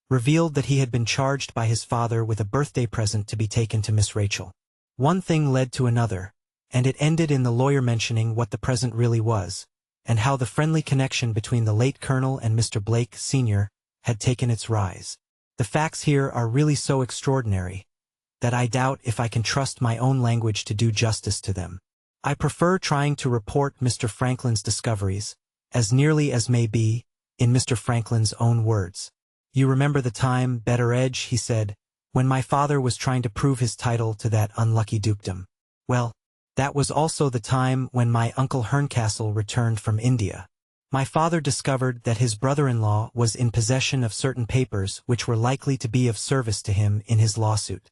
revealed that he had been charged by his father with a birthday present to be taken to Miss Rachel. One thing led to another, and it ended in the lawyer mentioning what the present really was, and how the friendly connection between the late colonel and Mr. Blake, Sr., had taken its rise. The facts here are really so extraordinary that I doubt if I can trust my own language to do justice to them. I prefer trying to report Mr. Franklin's discoveries, as nearly as may be, in Mr. Franklin's own words. "You remember the time, Betteredge," he said, "when my father was trying to prove his title to that unlucky dukedom? Well, that was also the time when my uncle Herncastle returned from India. My father discovered that his brother-in-law was in possession of certain papers which were likely to be of service to him in his lawsuit.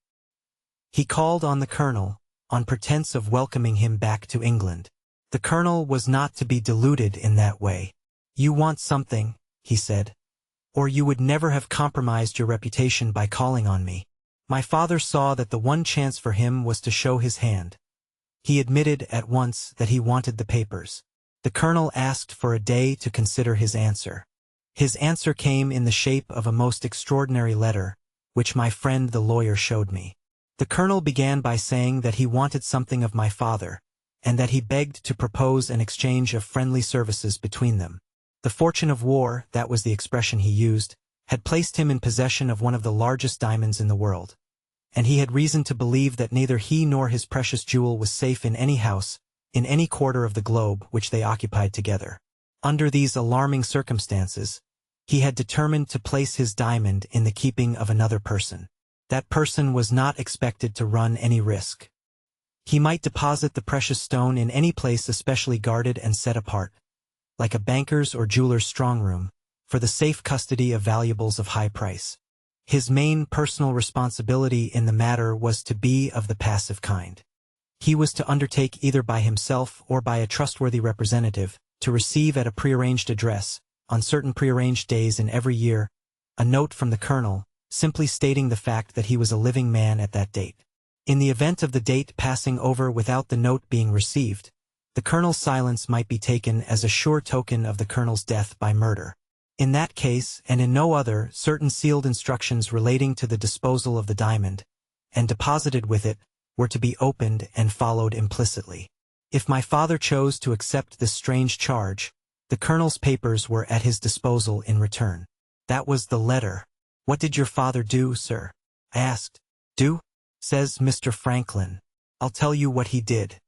He called on the colonel, on pretense of welcoming him back to England. The colonel was not to be deluded in that way. "You want something," he said, "or you would never have compromised your reputation by calling on me." My father saw that the one chance for him was to show his hand. He admitted at once that he wanted the papers. The colonel asked for a day to consider his answer. His answer came in the shape of a most extraordinary letter, which my friend the lawyer showed me. The colonel began by saying that he wanted something of my father, and that he begged to propose an exchange of friendly services between them. The fortune of war, that was the expression he used, had placed him in possession of one of the largest diamonds in the world, and he had reason to believe that neither he nor his precious jewel was safe in any house, in any quarter of the globe which they occupied together. Under these alarming circumstances, he had determined to place his diamond in the keeping of another person. That person was not expected to run any risk. He might deposit the precious stone in any place especially guarded and set apart, like a banker's or jeweler's strong room, for the safe custody of valuables of high price. His main personal responsibility in the matter was to be of the passive kind. He was to undertake either by himself or by a trustworthy representative, to receive at a prearranged address, on certain prearranged days in every year, a note from the colonel, simply stating the fact that he was a living man at that date. In the event of the date passing over without the note being received, the colonel's silence might be taken as a sure token of the colonel's death by murder. In that case, and in no other, certain sealed instructions relating to the disposal of the diamond, and deposited with it, were to be opened and followed implicitly. If my father chose to accept this strange charge, the colonel's papers were at his disposal in return. That was the letter. "What did your father do, sir?" I asked. "Do?" says Mr. Franklin. "I'll tell you what he did.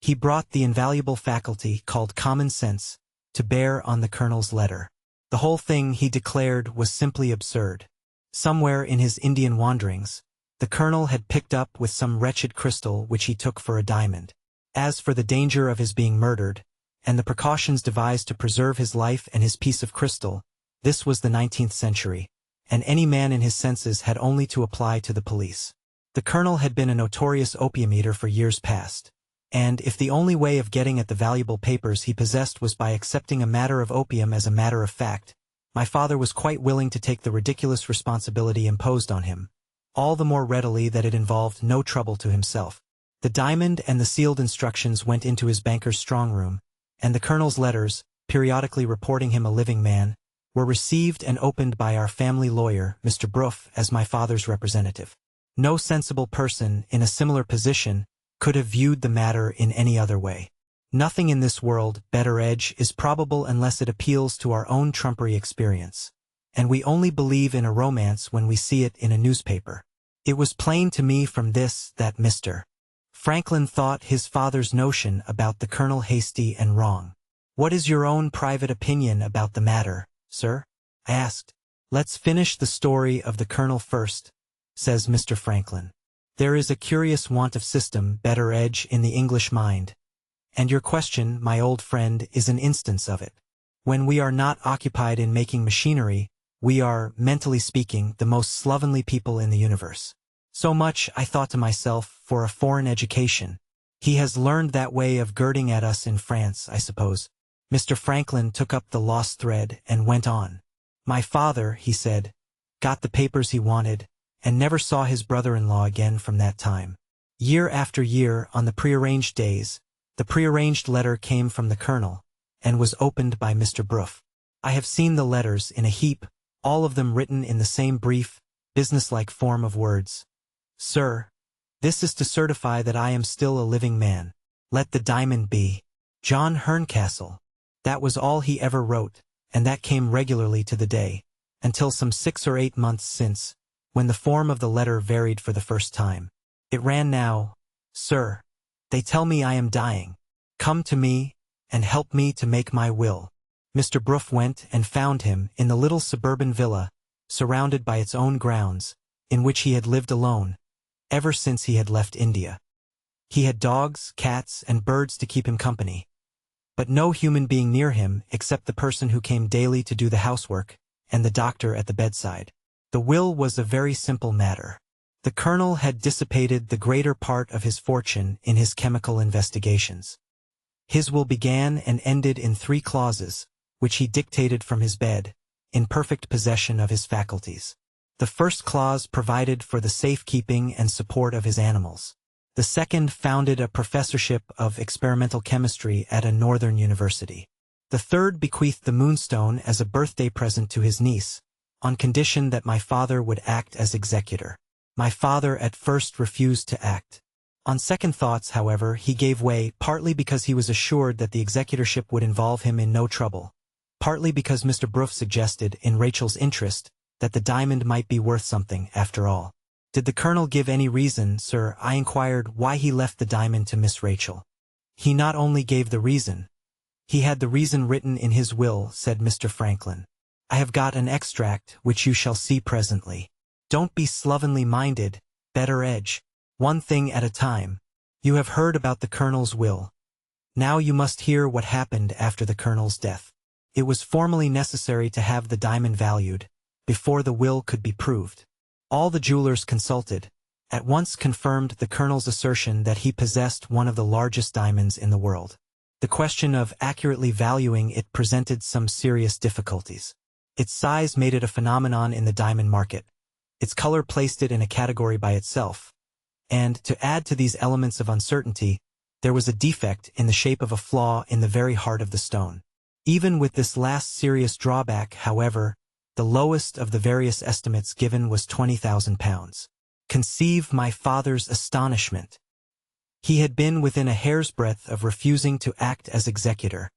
He brought the invaluable faculty called common sense to bear on the colonel's letter. The whole thing, he declared, was simply absurd. Somewhere in his Indian wanderings, the colonel had picked up with some wretched crystal which he took for a diamond. As for the danger of his being murdered, and the precautions devised to preserve his life and his piece of crystal, this was the 19th century, and any man in his senses had only to apply to the police. The colonel had been a notorious opium eater for years past, and if the only way of getting at the valuable papers he possessed was by accepting a matter of opium as a matter of fact, my father was quite willing to take the ridiculous responsibility imposed on him, all the more readily that it involved no trouble to himself. The diamond and the sealed instructions went into his banker's strong room, and the colonel's letters, periodically reporting him a living man, were received and opened by our family lawyer, Mr. Bruff, as my father's representative. No sensible person in a similar position could have viewed the matter in any other way. Nothing in this world, Betteredge, is probable unless it appeals to our own trumpery experience, and we only believe in a romance when we see it in a newspaper. It was plain to me from this that Mr. Franklin thought his father's notion about the colonel hasty and wrong. "What is your own private opinion about the matter, sir?" I asked. "Let's finish the story of the colonel first," says Mr. Franklin. "There is a curious want of system, Betteredge, in the English mind, and your question, my old friend, is an instance of it. When we are not occupied in making machinery, we are, mentally speaking, the most slovenly people in the universe. So much, I thought to myself, for a foreign education. He has learned that way of girding at us in France, I suppose. Mr. Franklin took up the lost thread and went on. My father, he said, got the papers he wanted, and never saw his brother-in-law again from that time. Year after year, on the prearranged days, the prearranged letter came from the Colonel, and was opened by Mr. Bruff. I have seen the letters in a heap, all of them written in the same brief, businesslike form of words. Sir, this is to certify that I am still a living man. Let the diamond be. John Herncastle. That was all he ever wrote, and that came regularly to the day, until some 6 or 8 months since, when the form of the letter varied for the first time. It ran now, Sir, they tell me I am dying. Come to me, and help me to make my will. Mr. Bruff went and found him in the little suburban villa, surrounded by its own grounds, in which he had lived alone, ever since he had left India. He had dogs, cats, and birds to keep him company, but no human being near him except the person who came daily to do the housework, and the doctor at the bedside. The will was a very simple matter. The Colonel had dissipated the greater part of his fortune in his chemical investigations. His will began and ended in 3 clauses, which he dictated from his bed, in perfect possession of his faculties. The first clause provided for the safekeeping and support of his animals. The second founded a professorship of experimental chemistry at a northern university. The third bequeathed the Moonstone as a birthday present to his niece, on condition that my father would act as executor. My father at first refused to act. On second thoughts, however, he gave way, partly because he was assured that the executorship would involve him in no trouble, partly because Mr. Bruff suggested, in Rachel's interest, that the diamond might be worth something, after all. Did the Colonel give any reason, sir? I inquired, why he left the diamond to Miss Rachel. He not only gave the reason, he had the reason written in his will, said Mr. Franklin. I have got an extract, which you shall see presently. Don't be slovenly minded, better edge. One thing at a time. You have heard about the Colonel's will. Now you must hear what happened after the Colonel's death. It was formally necessary to have the diamond valued, before the will could be proved. All the jewelers consulted, at once confirmed the Colonel's assertion that he possessed one of the largest diamonds in the world. The question of accurately valuing it presented some serious difficulties. Its size made it a phenomenon in the diamond market. Its color placed it in a category by itself. And, to add to these elements of uncertainty, there was a defect in the shape of a flaw in the very heart of the stone. Even with this last serious drawback, however, the lowest of the various estimates given was £20,000. Conceive my father's astonishment. He had been within a hair's breadth of refusing to act as executor,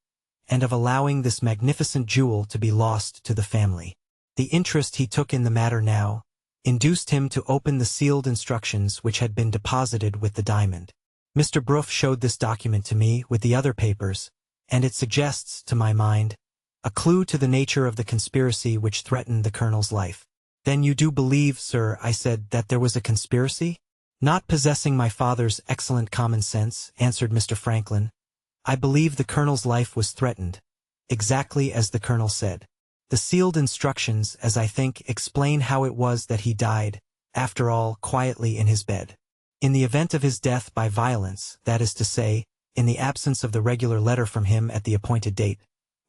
and of allowing this magnificent jewel to be lost to the family. The interest he took in the matter now induced him to open the sealed instructions which had been deposited with the diamond. Mr. Bruff showed this document to me with the other papers, and it suggests, to my mind, a clue to the nature of the conspiracy which threatened the Colonel's life. Then you do believe, sir, I said, that there was a conspiracy? Not possessing my father's excellent common sense, answered Mr. Franklin, I believe the Colonel's life was threatened, exactly as the Colonel said. The sealed instructions, as I think, explain how it was that he died, after all, quietly in his bed. In the event of his death by violence, that is to say, in the absence of the regular letter from him at the appointed date,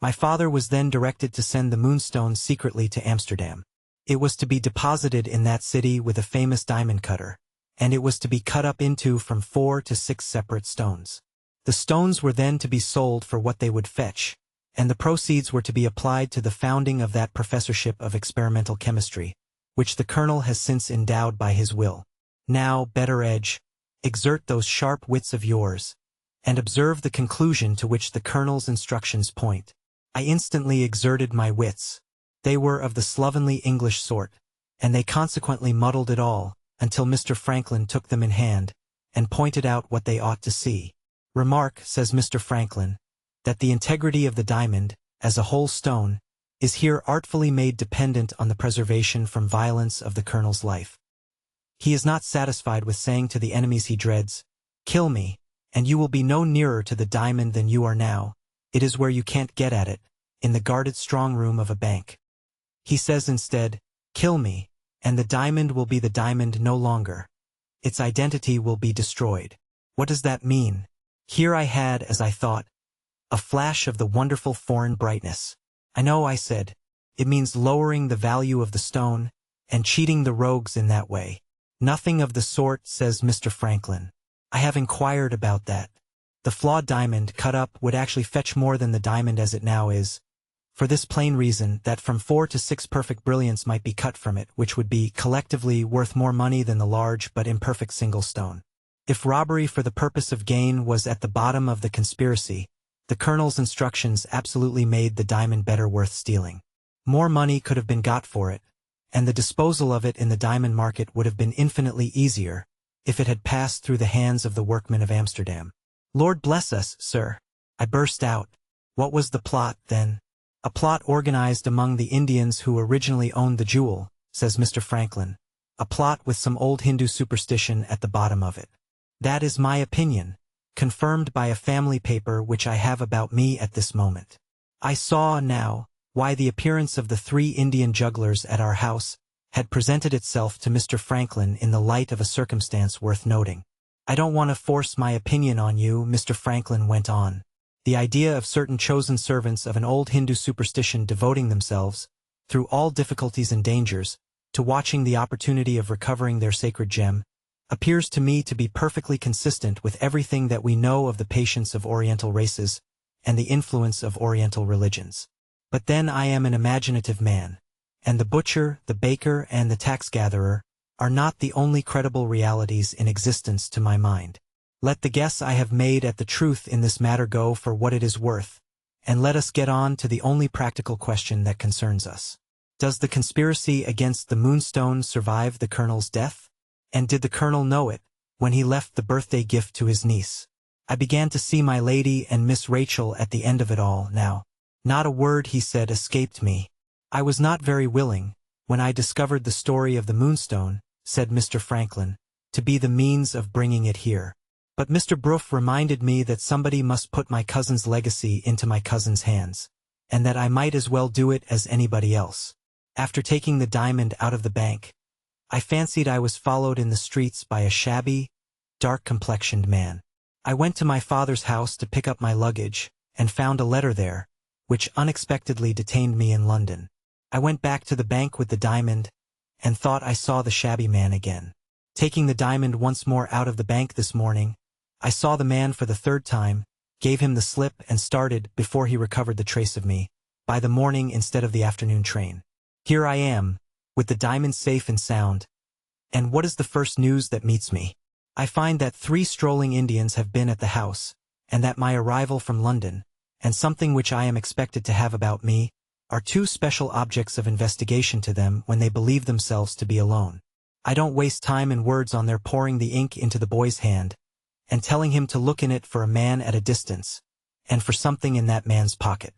my father was then directed to send the Moonstone secretly to Amsterdam. It was to be deposited in that city with a famous diamond cutter, and it was to be cut up into from 4 to 6 separate stones. The stones were then to be sold for what they would fetch, and the proceeds were to be applied to the founding of that professorship of experimental chemistry, which the Colonel has since endowed by his will. Now, Betteredge, exert those sharp wits of yours, and observe the conclusion to which the Colonel's instructions point. I instantly exerted my wits. They were of the slovenly English sort, and they consequently muddled it all, until Mr. Franklin took them in hand, and pointed out what they ought to see. Remark, says Mr. Franklin, that the integrity of the diamond, as a whole stone, is here artfully made dependent on the preservation from violence of the Colonel's life. He is not satisfied with saying to the enemies he dreads, "Kill me, and you will be no nearer to the diamond than you are now. It is where you can't get at it, in the guarded strong room of a bank. He says instead, "Kill me, and the diamond will be the diamond no longer. Its identity will be destroyed." What does that mean? Here I had, as I thought, a flash of the wonderful foreign brightness. "I know," I said. "It means lowering the value of the stone, and cheating the rogues in that way." "Nothing of the sort," says Mr. Franklin. "I have inquired about that. The flawed diamond cut up would actually fetch more than the diamond as it now is, for this plain reason that from 4 to 6 perfect brilliants might be cut from it, which would be collectively worth more money than the large but imperfect single stone. If robbery for the purpose of gain was at the bottom of the conspiracy, the colonel's instructions absolutely made the diamond better worth stealing. More money could have been got for it, and the disposal of it in the diamond market would have been infinitely easier if it had passed through the hands of the workmen of Amsterdam." "Lord bless us, sir!" I burst out. "What was the plot, then?" "A plot organized among the Indians who originally owned the jewel," says Mr. Franklin. "A plot with some old Hindu superstition at the bottom of it. That is my opinion, confirmed by a family paper which I have about me at this moment." I saw, now, why the appearance of the 3 Indian jugglers at our house had presented itself to Mr. Franklin in the light of a circumstance worth noting. "I don't want to force my opinion on you," Mr. Franklin went on. "The idea of certain chosen servants of an old Hindu superstition devoting themselves, through all difficulties and dangers, to watching the opportunity of recovering their sacred gem, appears to me to be perfectly consistent with everything that we know of the patience of Oriental races and the influence of Oriental religions. But then I am an imaginative man, and the butcher, the baker, and the tax-gatherer are not the only credible realities in existence to my mind. Let the guess I have made at the truth in this matter go for what it is worth, and let us get on to the only practical question that concerns us. Does the conspiracy against the Moonstone survive the colonel's death? And did the colonel know it when he left the birthday gift to his niece? I began to see my lady and Miss Rachel at the end of it all now. "Not a word," he said, "escaped me. I was not very willing, when I discovered the story of the Moonstone," said Mr. Franklin, "to be the means of bringing it here. But Mr. Bruff reminded me that somebody must put my cousin's legacy into my cousin's hands, and that I might as well do it as anybody else. After taking the diamond out of the bank, I fancied I was followed in the streets by a shabby, dark-complexioned man. I went to my father's house to pick up my luggage, and found a letter there, which unexpectedly detained me in London. I went back to the bank with the diamond, and thought I saw the shabby man again. Taking the diamond once more out of the bank this morning, I saw the man for the 3rd time, gave him the slip and started, before he recovered the trace of me, by the morning instead of the afternoon train. Here I am, with the diamond safe and sound, and what is the first news that meets me? I find that 3 strolling Indians have been at the house, and that my arrival from London, and something which I am expected to have about me, are 2 special objects of investigation to them when they believe themselves to be alone. I don't waste time and words on their pouring the ink into the boy's hand, and telling him to look in it for a man at a distance, and for something in that man's pocket.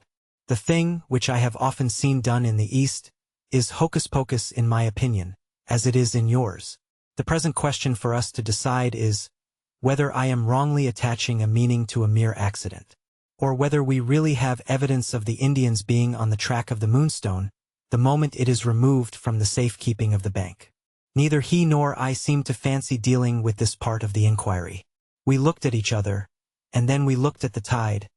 The thing, which I have often seen done in the East, is hocus-pocus in my opinion, as it is in yours. The present question for us to decide is, whether I am wrongly attaching a meaning to a mere accident, or whether we really have evidence of the Indians being on the track of the Moonstone the moment it is removed from the safekeeping of the bank. Neither he nor I seem to fancy dealing with this part of the inquiry. We looked at each other, and then we looked at the tide,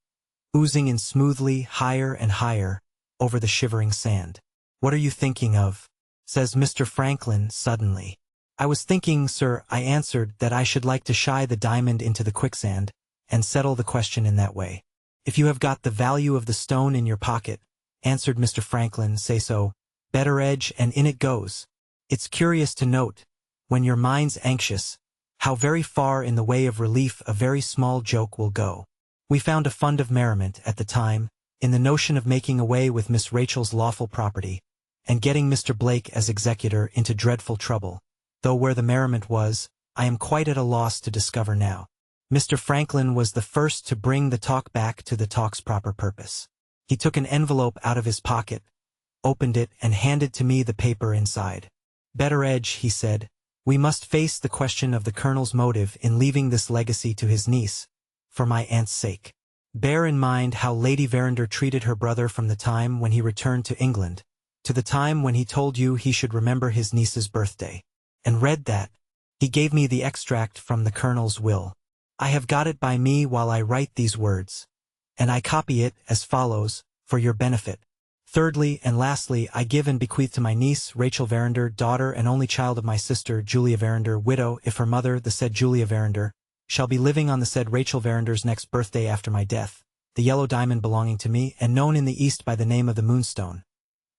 oozing in smoothly, higher and higher, over the shivering sand. "What are you thinking of?" says Mr. Franklin suddenly. "I was thinking, sir," I answered, "that I should like to shy the diamond into the quicksand, and settle the question in that way." "If you have got the value of the stone in your pocket," answered Mr. Franklin, "say so, better edge, and in it goes. It's curious to note, when your mind's anxious, how very far in the way of relief a very small joke will go. We found a fund of merriment, at the time, in the notion of making away with Miss Rachel's lawful property, and getting Mr. Blake as executor into dreadful trouble, though where the merriment was, I am quite at a loss to discover now." Mr. Franklin was the first to bring the talk back to the talk's proper purpose. He took an envelope out of his pocket, opened it, and handed to me the paper inside. "Betteredge," he said, "we must face the question of the colonel's motive in leaving this legacy to his niece, for my aunt's sake. Bear in mind how Lady Verinder treated her brother from the time when he returned to England, to the time when he told you he should remember his niece's birthday. And read that. He gave me the extract from the Colonel's will. I have got it by me while I write these words, and I copy it as follows, for your benefit. Thirdly and lastly, I give and bequeath to my niece, Rachel Verinder, daughter and only child of my sister, Julia Verinder, widow, if her mother, the said Julia Verinder, shall be living on the said Rachel Verinder's next birthday after my death, the yellow diamond belonging to me, and known in the East by the name of the Moonstone,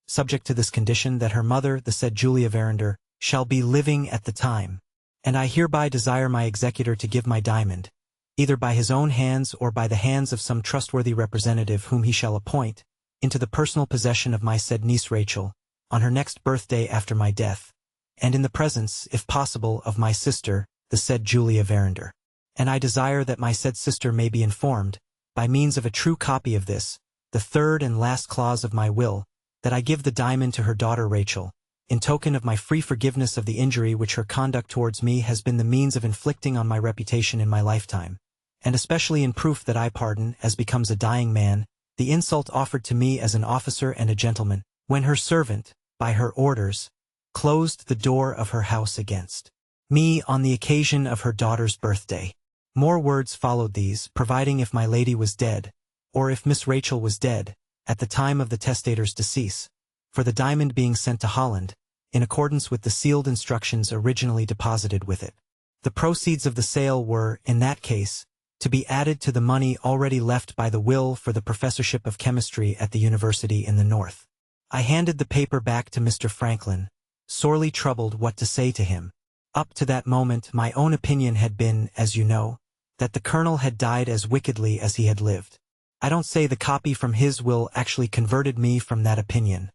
subject to this condition that her mother, the said Julia Verinder, shall be living at the time. And I hereby desire my executor to give my diamond, either by his own hands or by the hands of some trustworthy representative whom he shall appoint, into the personal possession of my said niece Rachel, on her next birthday after my death, and in the presence, if possible, of my sister, the said Julia Verinder. And I desire that my said sister may be informed, by means of a true copy of this, the third and last clause of my will, that I give the diamond to her daughter Rachel, in token of my free forgiveness of the injury which her conduct towards me has been the means of inflicting on my reputation in my lifetime, and especially in proof that I pardon, as becomes a dying man, the insult offered to me as an officer and a gentleman, when her servant, by her orders, closed the door of her house against me on the occasion of her daughter's birthday. More words followed these, providing if my lady was dead, or if Miss Rachel was dead, at the time of the testator's decease, for the diamond being sent to Holland, in accordance with the sealed instructions originally deposited with it. The proceeds of the sale were, in that case, to be added to the money already left by the will for the professorship of chemistry at the university in the north. I handed the paper back to Mr. Franklin, sorely troubled what to say to him. Up to that moment my own opinion had been, as you know, that the Colonel had died as wickedly as he had lived. I don't say the copy from his will actually converted me from that opinion.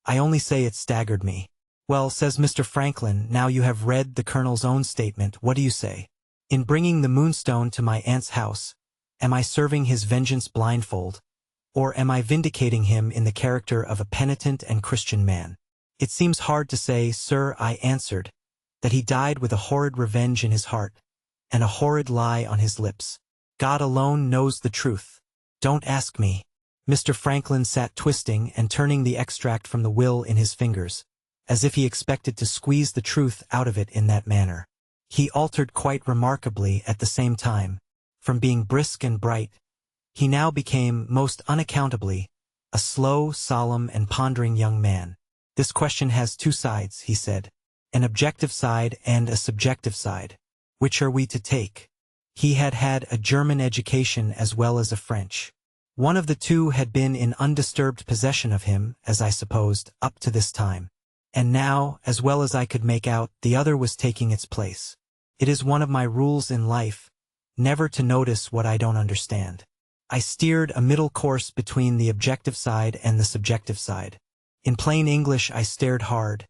I only say it staggered me. Well, says Mr. Franklin, now you have read the Colonel's own statement, what do you say? In bringing the Moonstone to my aunt's house, am I serving his vengeance blindfold, or am I vindicating him in the character of a penitent and Christian man? It seems hard to say, sir, I answered, that he died with a horrid revenge in his heart, and a horrid lie on his lips. God alone knows the truth. Don't ask me. Mr. Franklin sat twisting and turning the extract from the will in his fingers, as if he expected to squeeze the truth out of it in that manner. He altered quite remarkably at the same time. From being brisk and bright, he now became, most unaccountably, a slow, solemn, and pondering young man. This question has two sides, he said, an objective side and a subjective side. Which are we to take? He had had a German education as well as a French. One of the two had been in undisturbed possession of him, as I supposed, up to this time. And now, as well as I could make out, the other was taking its place. It is one of my rules in life, never to notice what I don't understand. I steered a middle course between the objective side and the subjective side. In plain English I stared hard,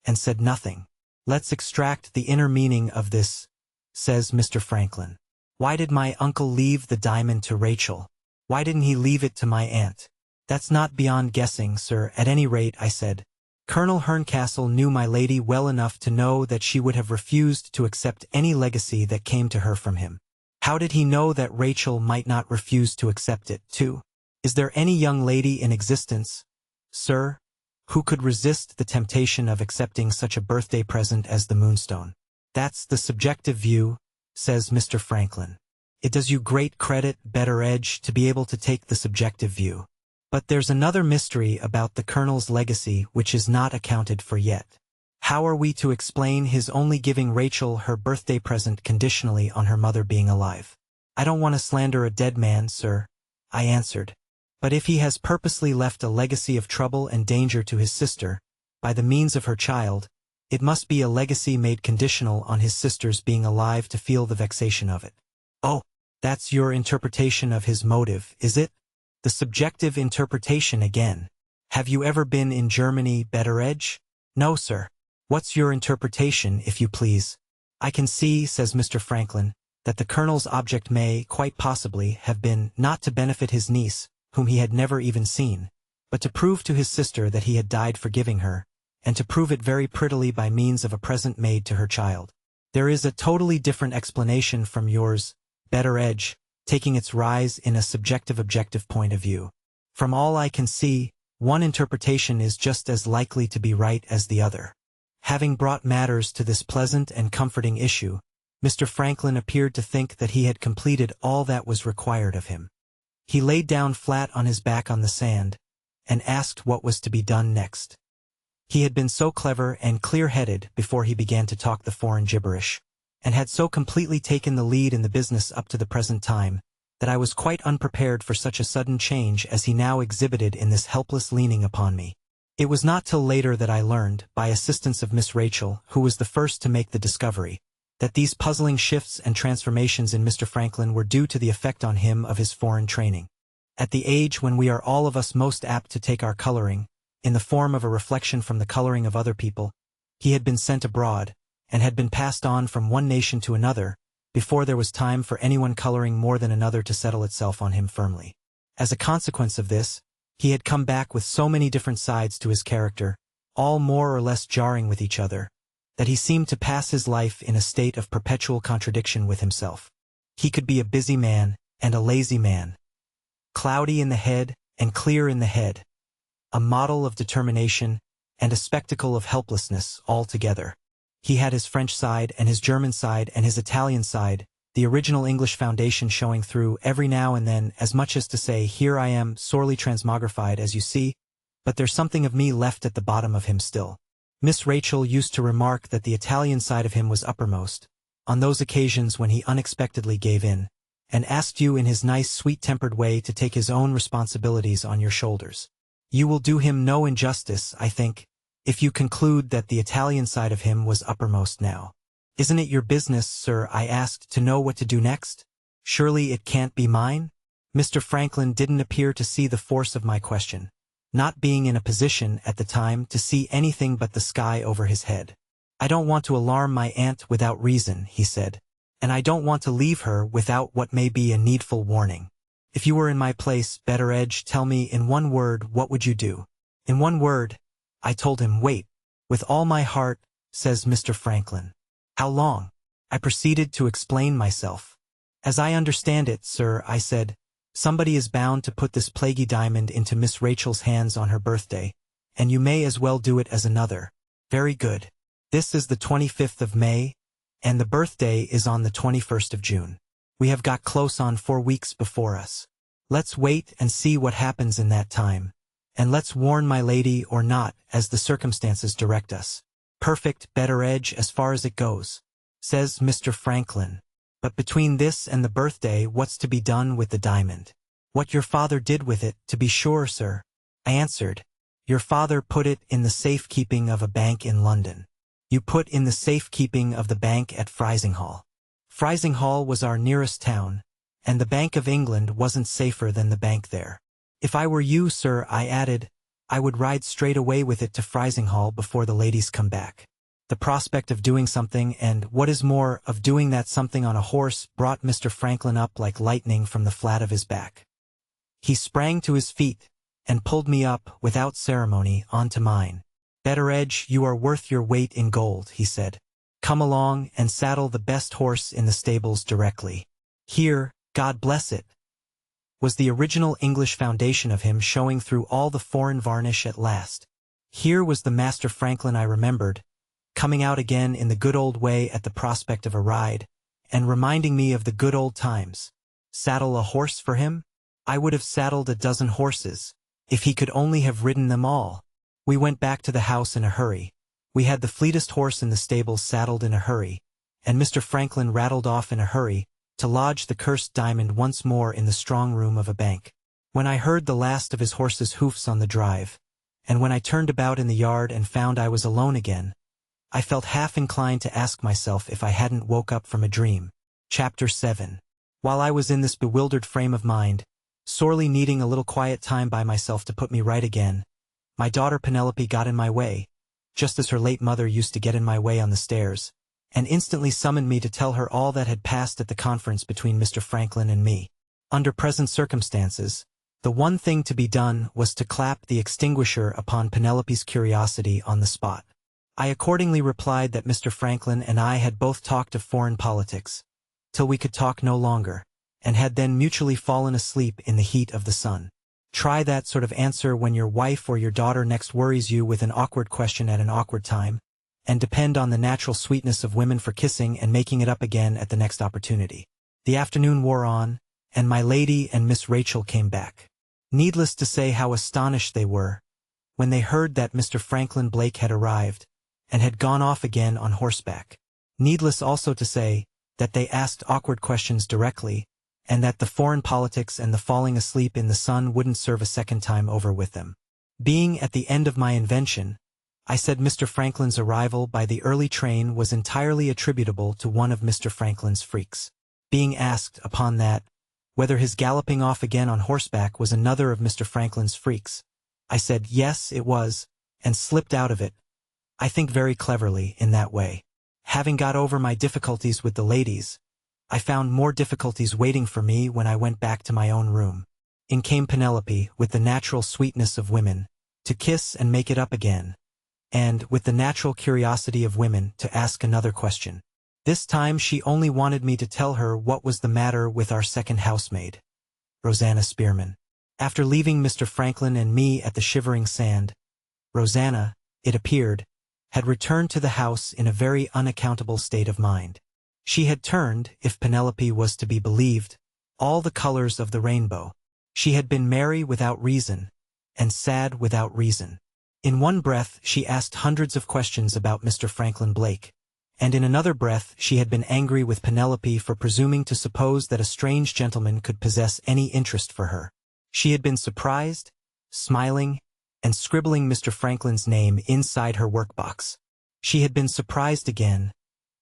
and said nothing. Let's extract the inner meaning of this, says Mr. Franklin. Why did my uncle leave the diamond to Rachel? Why didn't he leave it to my aunt? That's not beyond guessing, sir, at any rate, I said. Colonel Herncastle knew my lady well enough to know that she would have refused to accept any legacy that came to her from him. How did he know that Rachel might not refuse to accept it, too? Is there any young lady in existence, sir, who could resist the temptation of accepting such a birthday present as the Moonstone? That's the subjective view, says Mr. Franklin. It does you great credit, Betteredge, to be able to take the subjective view. But there's another mystery about the Colonel's legacy which is not accounted for yet. How are we to explain his only giving Rachel her birthday present conditionally on her mother being alive? I don't want to slander a dead man, sir, I answered. But if he has purposely left a legacy of trouble and danger to his sister, by the means of her child, it must be a legacy made conditional on his sister's being alive to feel the vexation of it. Oh, that's your interpretation of his motive, is it? The subjective interpretation again. Have you ever been in Germany, Betteredge? No, sir. What's your interpretation, if you please? I can see, says Mr. Franklin, that the Colonel's object may, quite possibly, have been, not to benefit his niece, whom he had never even seen, but to prove to his sister that he had died forgiving her, and to prove it very prettily by means of a present made to her child. There is a totally different explanation from yours, Betteredge, taking its rise in a subjective objective point of view. From all I can see, one interpretation is just as likely to be right as the other. Having brought matters to this pleasant and comforting issue, Mr. Franklin appeared to think that he had completed all that was required of him. He laid down flat on his back on the sand, and asked what was to be done next. He had been so clever and clear-headed before he began to talk the foreign gibberish, and had so completely taken the lead in the business up to the present time, that I was quite unprepared for such a sudden change as he now exhibited in this helpless leaning upon me. It was not till later that I learned, by assistance of Miss Rachel, who was the first to make the discovery, that these puzzling shifts and transformations in Mr. Franklin were due to the effect on him of his foreign training. At the age when we are all of us most apt to take our coloring, in the form of a reflection from the coloring of other people, he had been sent abroad, and had been passed on from one nation to another, before there was time for anyone coloring more than another to settle itself on him firmly. As a consequence of this, he had come back with so many different sides to his character, all more or less jarring with each other, that he seemed to pass his life in a state of perpetual contradiction with himself. He could be a busy man and a lazy man, cloudy in the head and clear in the head, a model of determination and a spectacle of helplessness altogether. He had his French side and his German side and his Italian side, the original English foundation showing through every now and then, as much as to say, here I am, sorely transmogrified as you see, but there's something of me left at the bottom of him still. Miss Rachel used to remark that the Italian side of him was uppermost, on those occasions when he unexpectedly gave in, and asked you in his nice sweet-tempered way to take his own responsibilities on your shoulders. You will do him no injustice, I think, if you conclude that the Italian side of him was uppermost now. Isn't it your business, sir, I asked, to know what to do next? Surely it can't be mine? Mr. Franklin didn't appear to see the force of my question, not being in a position at the time to see anything but the sky over his head. I don't want to alarm my aunt without reason, he said, and I don't want to leave her without what may be a needful warning. If you were in my place, Betteredge, tell me in one word what would you do? In one word, I told him, wait. With all my heart, says Mr. Franklin. How long? I proceeded to explain myself. As I understand it, sir, I said, somebody is bound to put this plaguey diamond into Miss Rachel's hands on her birthday, and you may as well do it as another. Very good. This is the 25th of May, and the birthday is on the 21st of June. We have got close on 4 weeks before us. Let's wait and see what happens in that time, and let's warn my lady or not as the circumstances direct us. Perfect, Betteredge, as far as it goes, says Mr. Franklin. But between this and the birthday, what's to be done with the diamond? What your father did with it, to be sure, sir, I answered. Your father put it in the safekeeping of a bank in London. You put in the safekeeping of the bank at Frizinghall. Frizinghall was our nearest town, and the Bank of England wasn't safer than the bank there. If I were you, sir, I added, I would ride straight away with it to Frizinghall before the ladies come back. The prospect of doing something, and, what is more, of doing that something on a horse, brought Mr. Franklin up like lightning from the flat of his back. He sprang to his feet, and pulled me up, without ceremony, onto mine. Betteredge, you are worth your weight in gold, he said. Come along and saddle the best horse in the stables directly. Here, God bless it, was the original English foundation of him showing through all the foreign varnish at last. Here was the Master Franklin I remembered, coming out again in the good old way at the prospect of a ride, and reminding me of the good old times. Saddle a horse for him? I would have saddled a dozen horses, if he could only have ridden them all. We went back to the house in a hurry. We had the fleetest horse in the stables saddled in a hurry, and Mr. Franklin rattled off in a hurry, to lodge the cursed diamond once more in the strong room of a bank. When I heard the last of his horse's hoofs on the drive, and when I turned about in the yard and found I was alone again, I felt half inclined to ask myself if I hadn't woke up from a dream. Chapter 7. While I was in this bewildered frame of mind, sorely needing a little quiet time by myself to put me right again, my daughter Penelope got in my way, just as her late mother used to get in my way on the stairs, and instantly summoned me to tell her all that had passed at the conference between Mr. Franklin and me. Under present circumstances, the one thing to be done was to clap the extinguisher upon Penelope's curiosity on the spot. I accordingly replied that Mr. Franklin and I had both talked of foreign politics, till we could talk no longer, and had then mutually fallen asleep in the heat of the sun. Try that sort of answer when your wife or your daughter next worries you with an awkward question at an awkward time, and depend on the natural sweetness of women for kissing and making it up again at the next opportunity. The afternoon wore on, and my lady and Miss Rachel came back. Needless to say how astonished they were when they heard that Mr. Franklin Blake had arrived, and had gone off again on horseback. Needless also to say that they asked awkward questions directly, and that the foreign politics and the falling asleep in the sun wouldn't serve a second time over with them. Being at the end of my invention, I said Mr. Franklin's arrival by the early train was entirely attributable to one of Mr. Franklin's freaks. Being asked, upon that, whether his galloping off again on horseback was another of Mr. Franklin's freaks, I said yes, it was, and slipped out of it, I think very cleverly, in that way. Having got over my difficulties with the ladies, I found more difficulties waiting for me when I went back to my own room. In came Penelope, with the natural sweetness of women, to kiss and make it up again, and, with the natural curiosity of women, to ask another question. This time she only wanted me to tell her what was the matter with our second housemaid, Rosanna Spearman. After leaving Mr. Franklin and me at the Shivering Sand, Rosanna, it appeared, had returned to the house in a very unaccountable state of mind. She had turned, if Penelope was to be believed, all the colors of the rainbow. She had been merry without reason, and sad without reason. In one breath she asked hundreds of questions about Mr. Franklin Blake, and in another breath she had been angry with Penelope for presuming to suppose that a strange gentleman could possess any interest for her. She had been surprised, smiling, and scribbling Mr. Franklin's name inside her workbox. She had been surprised again,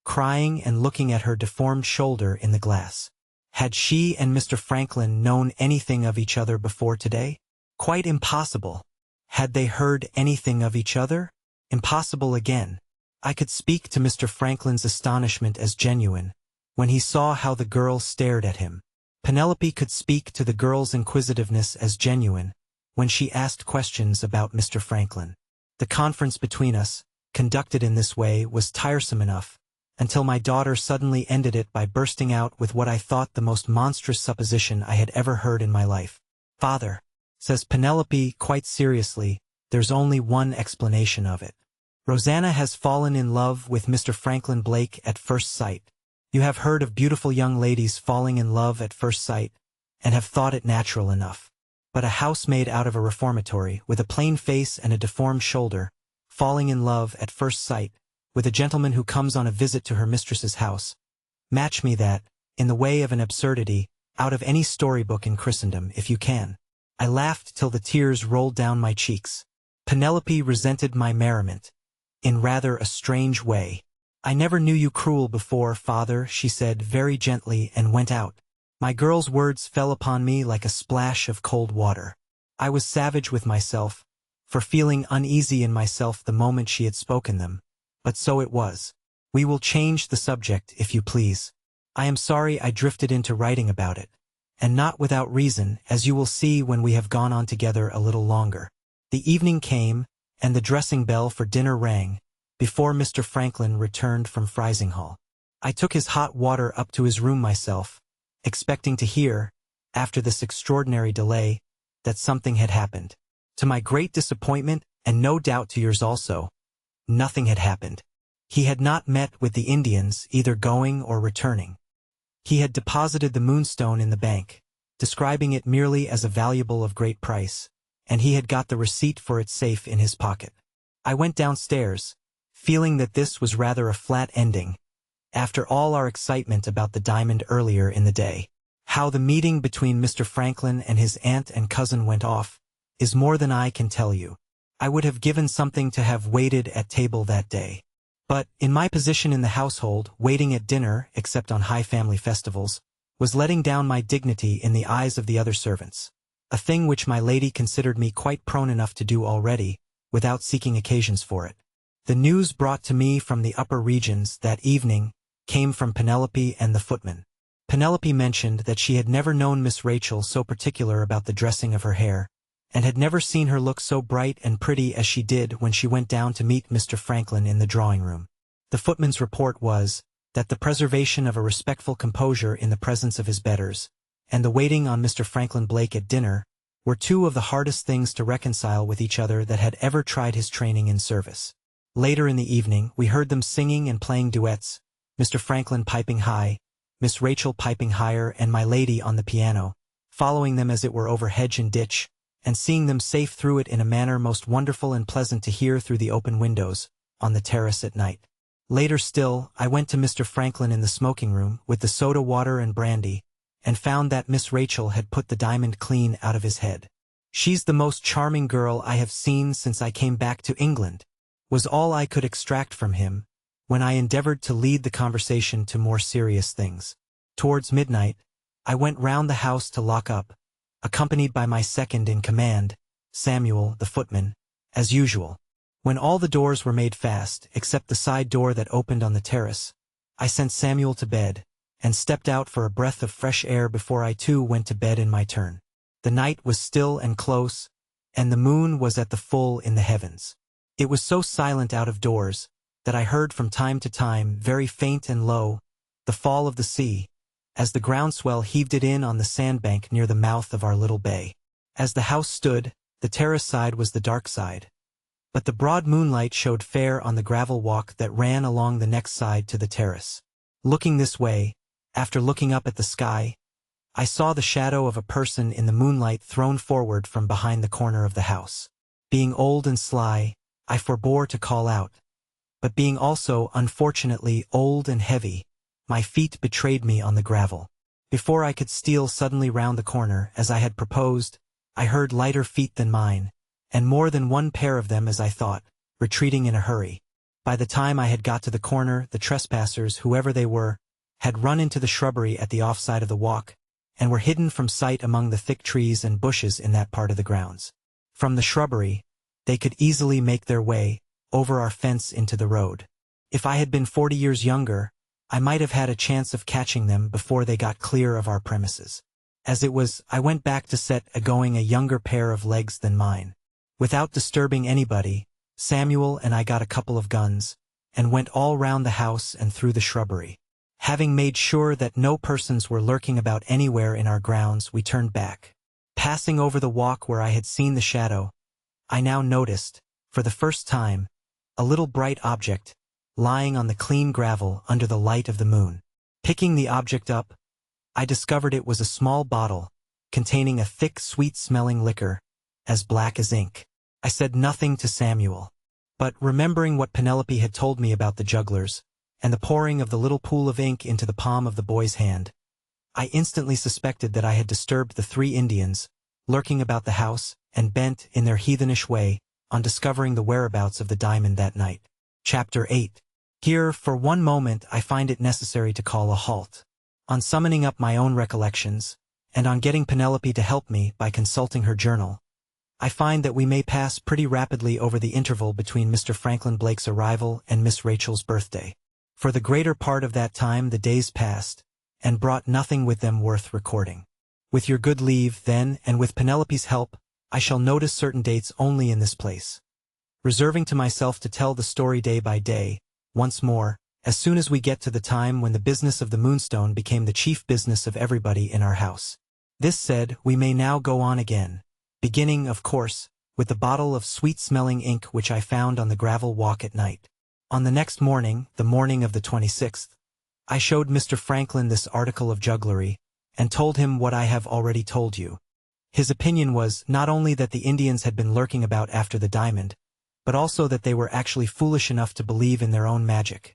crying and looking at her deformed shoulder in the glass. Had she and Mr. Franklin known anything of each other before today? Quite impossible. Had they heard anything of each other? Impossible again. I could speak to Mr. Franklin's astonishment as genuine, when he saw how the girl stared at him. Penelope could speak to the girl's inquisitiveness as genuine, when she asked questions about Mr. Franklin. The conference between us, conducted in this way, was tiresome enough, until my daughter suddenly ended it by bursting out with what I thought the most monstrous supposition I had ever heard in my life. "Father," says Penelope quite seriously, "there's only one explanation of it. Rosanna has fallen in love with Mr. Franklin Blake at first sight. You have heard of beautiful young ladies falling in love at first sight, and have thought it natural enough. But a housemaid out of a reformatory, with a plain face and a deformed shoulder, falling in love at first sight, with a gentleman who comes on a visit to her mistress's house. Match me that, in the way of an absurdity, out of any storybook in Christendom, if you can." I laughed till the tears rolled down my cheeks. Penelope resented my merriment, in rather a strange way. "I never knew you cruel before, father," she said very gently, and went out. My girl's words fell upon me like a splash of cold water. I was savage with myself, for feeling uneasy in myself the moment she had spoken them. But so it was. "We will change the subject, if you please. I am sorry I drifted into writing about it, and not without reason, as you will see when we have gone on together a little longer." The evening came, and the dressing bell for dinner rang, before Mr. Franklin returned from Frizinghall. I took his hot water up to his room myself, expecting to hear, after this extraordinary delay, that something had happened. To my great disappointment, and no doubt to yours also, nothing had happened. He had not met with the Indians, either going or returning. He had deposited the Moonstone in the bank, describing it merely as a valuable of great price, and he had got the receipt for it safe in his pocket. I went downstairs, feeling that this was rather a flat ending, after all our excitement about the diamond earlier in the day. How the meeting between Mr. Franklin and his aunt and cousin went off, is more than I can tell you. I would have given something to have waited at table that day. But, in my position in the household, waiting at dinner, except on high family festivals, was letting down my dignity in the eyes of the other servants, a thing which my lady considered me quite prone enough to do already, without seeking occasions for it. The news brought to me from the upper regions that evening came from Penelope and the footman. Penelope mentioned that she had never known Miss Rachel so particular about the dressing of her hair, and had never seen her look so bright and pretty as she did when she went down to meet Mr. Franklin in the drawing-room. The footman's report was, that the preservation of a respectful composure in the presence of his betters, and the waiting on Mr. Franklin Blake at dinner, were two of the hardest things to reconcile with each other that had ever tried his training in service. Later in the evening, we heard them singing and playing duets, Mr. Franklin piping high, Miss Rachel piping higher, and my lady on the piano, following them as it were over hedge and ditch, and seeing them safe through it in a manner most wonderful and pleasant to hear through the open windows, on the terrace at night. Later still, I went to Mr. Franklin in the smoking room with the soda water and brandy, and found that Miss Rachel had put the diamond clean out of his head. "She's the most charming girl I have seen since I came back to England," was all I could extract from him, when I endeavored to lead the conversation to more serious things. Towards midnight, I went round the house to lock up, accompanied by my second in command, Samuel, the footman, as usual. When all the doors were made fast, except the side door that opened on the terrace, I sent Samuel to bed, and stepped out for a breath of fresh air before I too went to bed in my turn. The night was still and close, and the moon was at the full in the heavens. It was so silent out of doors, that I heard from time to time, very faint and low, the fall of the sea, as the groundswell heaved it in on the sandbank near the mouth of our little bay. As the house stood, the terrace side was the dark side, but the broad moonlight showed fair on the gravel walk that ran along the next side to the terrace. Looking this way, after looking up at the sky, I saw the shadow of a person in the moonlight thrown forward from behind the corner of the house. Being old and sly, I forbore to call out, but being also, unfortunately, old and heavy, my feet betrayed me on the gravel. Before I could steal suddenly round the corner, as I had proposed, I heard lighter feet than mine, and more than one pair of them as I thought, retreating in a hurry. By the time I had got to the corner, the trespassers, whoever they were, had run into the shrubbery at the off-side of the walk, and were hidden from sight among the thick trees and bushes in that part of the grounds. From the shrubbery, they could easily make their way, over our fence into the road. If I had been 40 years younger, I might have had a chance of catching them before they got clear of our premises. As it was, I went back to set a-going a younger pair of legs than mine. Without disturbing anybody, Samuel and I got a couple of guns, and went all round the house and through the shrubbery. Having made sure that no persons were lurking about anywhere in our grounds, we turned back. Passing over the walk where I had seen the shadow, I now noticed, for the first time, a little bright object, lying on the clean gravel under the light of the moon. Picking the object up, I discovered it was a small bottle, containing a thick, sweet-smelling liquor, as black as ink. I said nothing to Samuel, but remembering what Penelope had told me about the jugglers, and the pouring of the little pool of ink into the palm of the boy's hand, I instantly suspected that I had disturbed the 3 Indians, lurking about the house, and bent, in their heathenish way, on discovering the whereabouts of the diamond that night. Chapter 8. Here, for one moment, I find it necessary to call a halt. On summoning up my own recollections, and on getting Penelope to help me by consulting her journal, I find that we may pass pretty rapidly over the interval between Mr. Franklin Blake's arrival and Miss Rachel's birthday. For the greater part of that time the days passed, and brought nothing with them worth recording. With your good leave, then, and with Penelope's help, I shall notice certain dates only in this place, reserving to myself to tell the story day by day, once more, as soon as we get to the time when the business of the Moonstone became the chief business of everybody in our house. This said, we may now go on again, beginning, of course, with the bottle of sweet-smelling ink which I found on the gravel walk at night. On the next morning, the morning of the 26th, I showed Mr. Franklin this article of jugglery, and told him what I have already told you. His opinion was, not only that the Indians had been lurking about after the diamond, but also that they were actually foolish enough to believe in their own magic,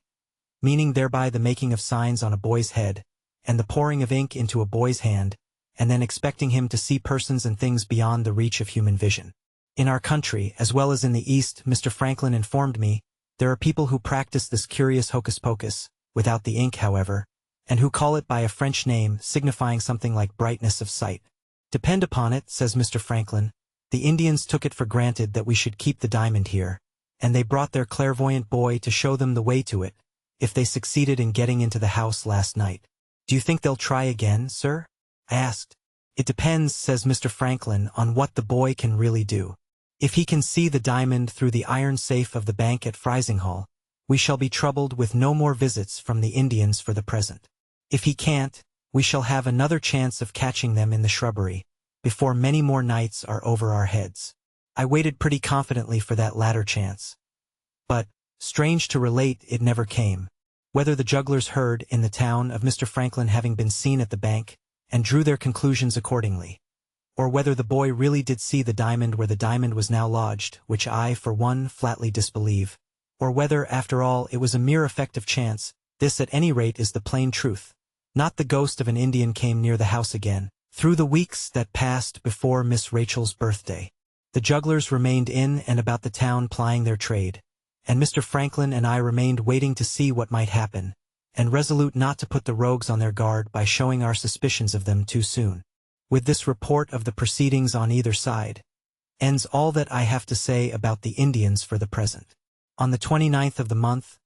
meaning thereby the making of signs on a boy's head, and the pouring of ink into a boy's hand, and then expecting him to see persons and things beyond the reach of human vision. In our country, as well as in the East, Mr. Franklin informed me, there are people who practice this curious hocus-pocus, without the ink, however, and who call it by a French name signifying something like brightness of sight. Depend upon it, says Mr. Franklin, the Indians took it for granted that we should keep the diamond here, and they brought their clairvoyant boy to show them the way to it, if they succeeded in getting into the house last night. Do you think they'll try again, sir? I asked. It depends, says Mr. Franklin, on what the boy can really do. If he can see the diamond through the iron safe of the bank at Frizinghall, we shall be troubled with no more visits from the Indians for the present. If he can't, We shall have another chance of catching them in the shrubbery, before many more nights are over our heads. I waited pretty confidently for that latter chance. But, strange to relate, it never came. Whether the jugglers heard in the town of Mr. Franklin having been seen at the bank, and drew their conclusions accordingly, or whether the boy really did see the diamond where the diamond was now lodged, which I, for one, flatly disbelieve, or whether, after all, it was a mere effect of chance, this at any rate is the plain truth. Not the ghost of an Indian came near the house again, through the weeks that passed before Miss Rachel's birthday. The jugglers remained in and about the town plying their trade, and Mr. Franklin and I remained waiting to see what might happen, and resolute not to put the rogues on their guard by showing our suspicions of them too soon. With this report of the proceedings on either side, ends all that I have to say about the Indians for the present. On the 29th of the month,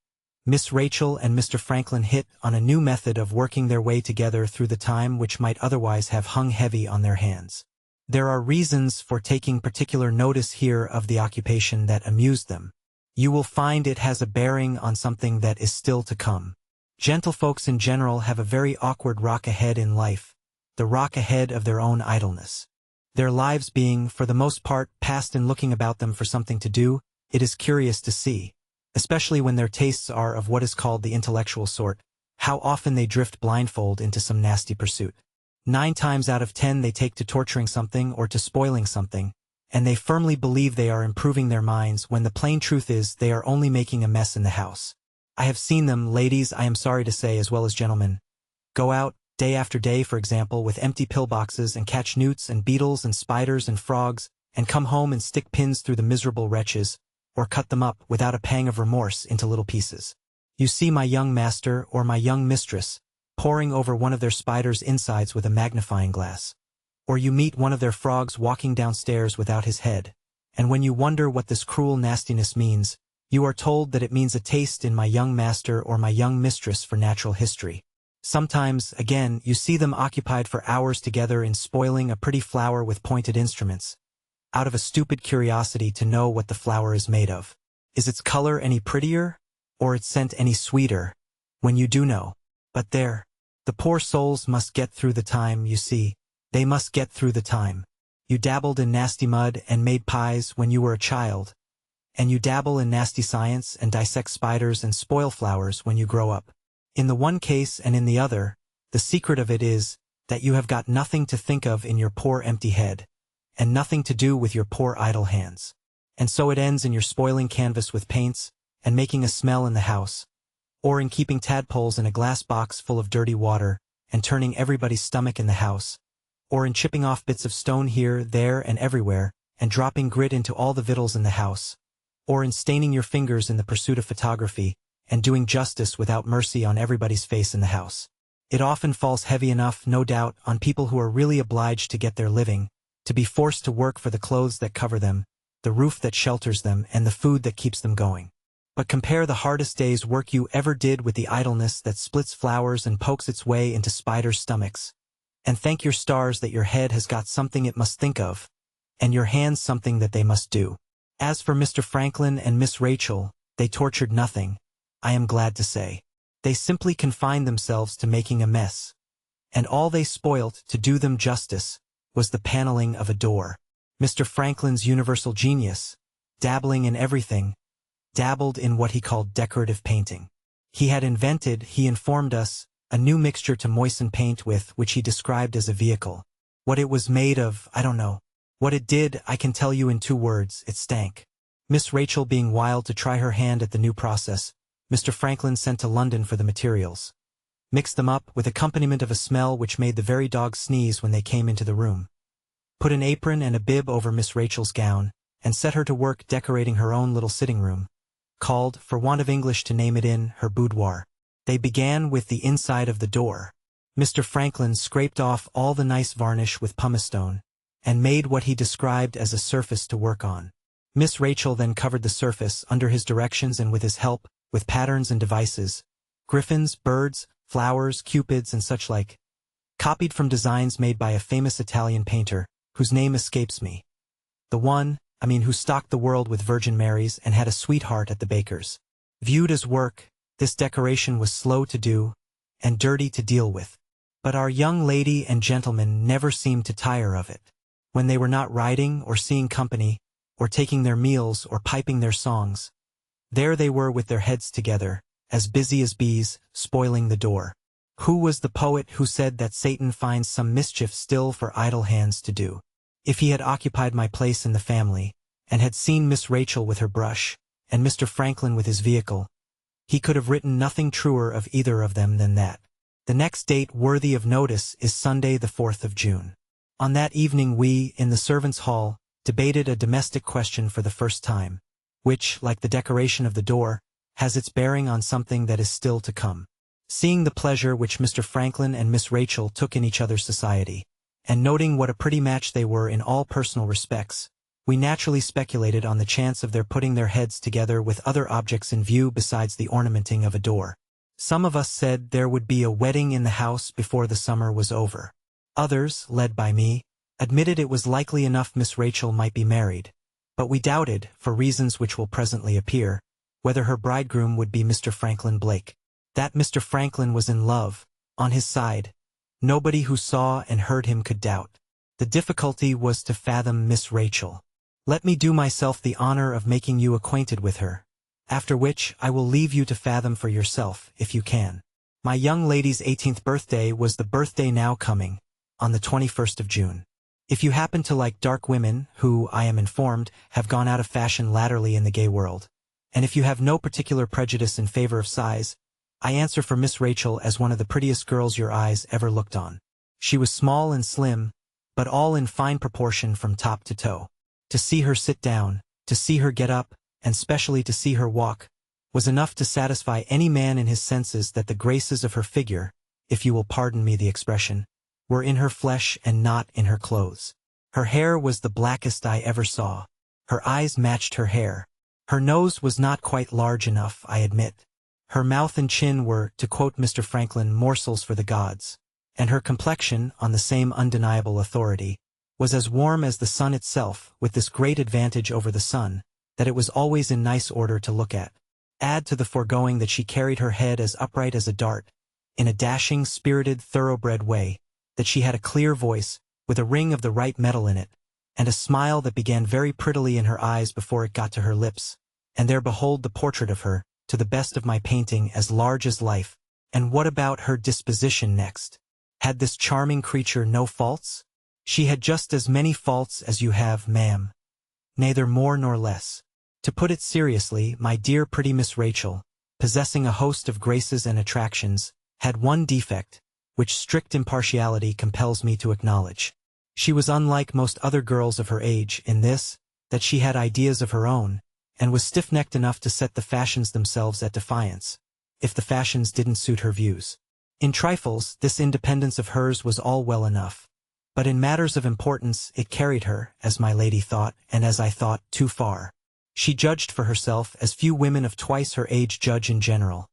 Miss Rachel and Mr. Franklin hit on a new method of working their way together through the time which might otherwise have hung heavy on their hands. There are reasons for taking particular notice here of the occupation that amused them. You will find it has a bearing on something that is still to come. Gentlefolks in general have a very awkward rock ahead in life, the rock ahead of their own idleness. Their lives being, for the most part, passed in looking about them for something to do, it is curious to see, especially when their tastes are of what is called the intellectual sort, how often they drift blindfold into some nasty pursuit. 9 times out of 10 they take to torturing something or to spoiling something, and they firmly believe they are improving their minds when the plain truth is they are only making a mess in the house. I have seen them, ladies, I am sorry to say, as well as gentlemen, go out, day after day for example, with empty pillboxes and catch newts and beetles and spiders and frogs, and come home and stick pins through the miserable wretches, or cut them up, without a pang of remorse, into little pieces. You see my young master or my young mistress poring over one of their spiders' insides with a magnifying glass. Or you meet one of their frogs walking downstairs without his head, and when you wonder what this cruel nastiness means, you are told that it means a taste in my young master or my young mistress for natural history. Sometimes, again, you see them occupied for hours together in spoiling a pretty flower with pointed instruments, out of a stupid curiosity to know what the flower is made of. Is its color any prettier, or its scent any sweeter, when you do know? But there, the poor souls must get through the time, you see, they must get through the time. You dabbled in nasty mud and made pies when you were a child, and you dabble in nasty science and dissect spiders and spoil flowers when you grow up. In the one case and in the other, the secret of it is that you have got nothing to think of in your poor empty head, and nothing to do with your poor idle hands. And so it ends in your spoiling canvas with paints, and making a smell in the house, or in keeping tadpoles in a glass box full of dirty water, and turning everybody's stomach in the house, or in chipping off bits of stone here, there, and everywhere, and dropping grit into all the victuals in the house, or in staining your fingers in the pursuit of photography, and doing justice without mercy on everybody's face in the house. It often falls heavy enough, no doubt, on people who are really obliged to get their living, to be forced to work for the clothes that cover them, the roof that shelters them, and the food that keeps them going. But compare the hardest day's work you ever did with the idleness that splits flowers and pokes its way into spiders' stomachs, and thank your stars that your head has got something it must think of, and your hands something that they must do. As for Mr. Franklin and Miss Rachel, they tortured nothing, I am glad to say. They simply confined themselves to making a mess, and all they spoilt, to do them justice, was the paneling of a door. Mr. Franklin's universal genius, dabbling in everything, dabbled in what he called decorative painting. He had invented, he informed us, a new mixture to moisten paint with, which he described as a vehicle. What it was made of, I don't know. What it did, I can tell you in 2 words, it stank. Miss Rachel being wild to try her hand at the new process, Mr. Franklin sent to London for the materials. Mixed them up, with accompaniment of a smell which made the very dogs sneeze when they came into the room. Put an apron and a bib over Miss Rachel's gown, and set her to work decorating her own little sitting room, called, for want of English to name it in, her boudoir. They began with the inside of the door. Mr. Franklin scraped off all the nice varnish with pumice stone, and made what he described as a surface to work on. Miss Rachel then covered the surface, under his directions and with his help, with patterns and devices, griffins, birds, flowers, cupids, and such like, copied from designs made by a famous Italian painter, whose name escapes me. The one, who stocked the world with Virgin Marys and had a sweetheart at the baker's. Viewed as work, this decoration was slow to do, and dirty to deal with. But our young lady and gentleman never seemed to tire of it. When they were not riding or seeing company, or taking their meals or piping their songs, there they were with their heads together, as busy as bees, spoiling the door. Who was the poet who said that Satan finds some mischief still for idle hands to do? If he had occupied my place in the family, and had seen Miss Rachel with her brush, and Mr. Franklin with his vehicle, he could have written nothing truer of either of them than that. The next date worthy of notice is Sunday the 4th of June. On that evening we, in the servants' hall, debated a domestic question for the first time, which, like the decoration of the door, has its bearing on something that is still to come. Seeing the pleasure which Mr. Franklin and Miss Rachel took in each other's society, and noting what a pretty match they were in all personal respects, we naturally speculated on the chance of their putting their heads together with other objects in view besides the ornamenting of a door. Some of us said there would be a wedding in the house before the summer was over. Others, led by me, admitted it was likely enough Miss Rachel might be married, but we doubted, for reasons which will presently appear, whether her bridegroom would be Mr. Franklin Blake. That Mr. Franklin was in love, on his side, nobody who saw and heard him could doubt. The difficulty was to fathom Miss Rachel. Let me do myself the honor of making you acquainted with her, after which I will leave you to fathom for yourself, if you can. My young lady's 18th birthday was the birthday now coming, on the 21st of June. If you happen to like dark women, who, I am informed, have gone out of fashion latterly in the gay world, and if you have no particular prejudice in favor of size, I answer for Miss Rachel as one of the prettiest girls your eyes ever looked on. She was small and slim, but all in fine proportion from top to toe. To see her sit down, to see her get up, and specially to see her walk, was enough to satisfy any man in his senses that the graces of her figure, if you will pardon me the expression, were in her flesh and not in her clothes. Her hair was the blackest I ever saw. Her eyes matched her hair. Her nose was not quite large enough, I admit. Her mouth and chin were, to quote Mr. Franklin, morsels for the gods. And her complexion, on the same undeniable authority, was as warm as the sun itself, with this great advantage over the sun, that it was always in nice order to look at. Add to the foregoing that she carried her head as upright as a dart, in a dashing, spirited, thoroughbred way, that she had a clear voice, with a ring of the right metal in it, and a smile that began very prettily in her eyes before it got to her lips, and there behold the portrait of her, to the best of my painting, as large as life. And what about her disposition next? Had this charming creature no faults? She had just as many faults as you have, ma'am. Neither more nor less. To put it seriously, my dear pretty Miss Rachel, possessing a host of graces and attractions, had one defect, which strict impartiality compels me to acknowledge. She was unlike most other girls of her age in this, that she had ideas of her own, and was stiff-necked enough to set the fashions themselves at defiance, if the fashions didn't suit her views. In trifles, this independence of hers was all well enough, but in matters of importance it carried her, as my lady thought, and as I thought, too far. She judged for herself as few women of twice her age judge in general.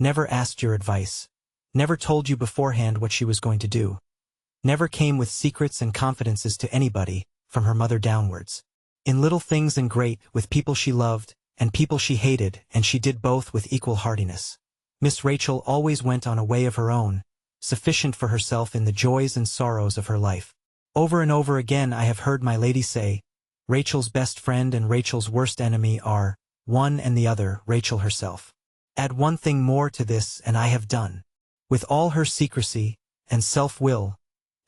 Never asked your advice. Never told you beforehand what she was going to do. Never came with secrets and confidences to anybody, from her mother downwards. In little things and great, with people she loved, and people she hated, and she did both with equal heartiness. Miss Rachel always went on a way of her own, sufficient for herself in the joys and sorrows of her life. Over and over again I have heard my lady say, Rachel's best friend and Rachel's worst enemy are, one and the other, Rachel herself. Add one thing more to this and I have done. With all her secrecy and self-will,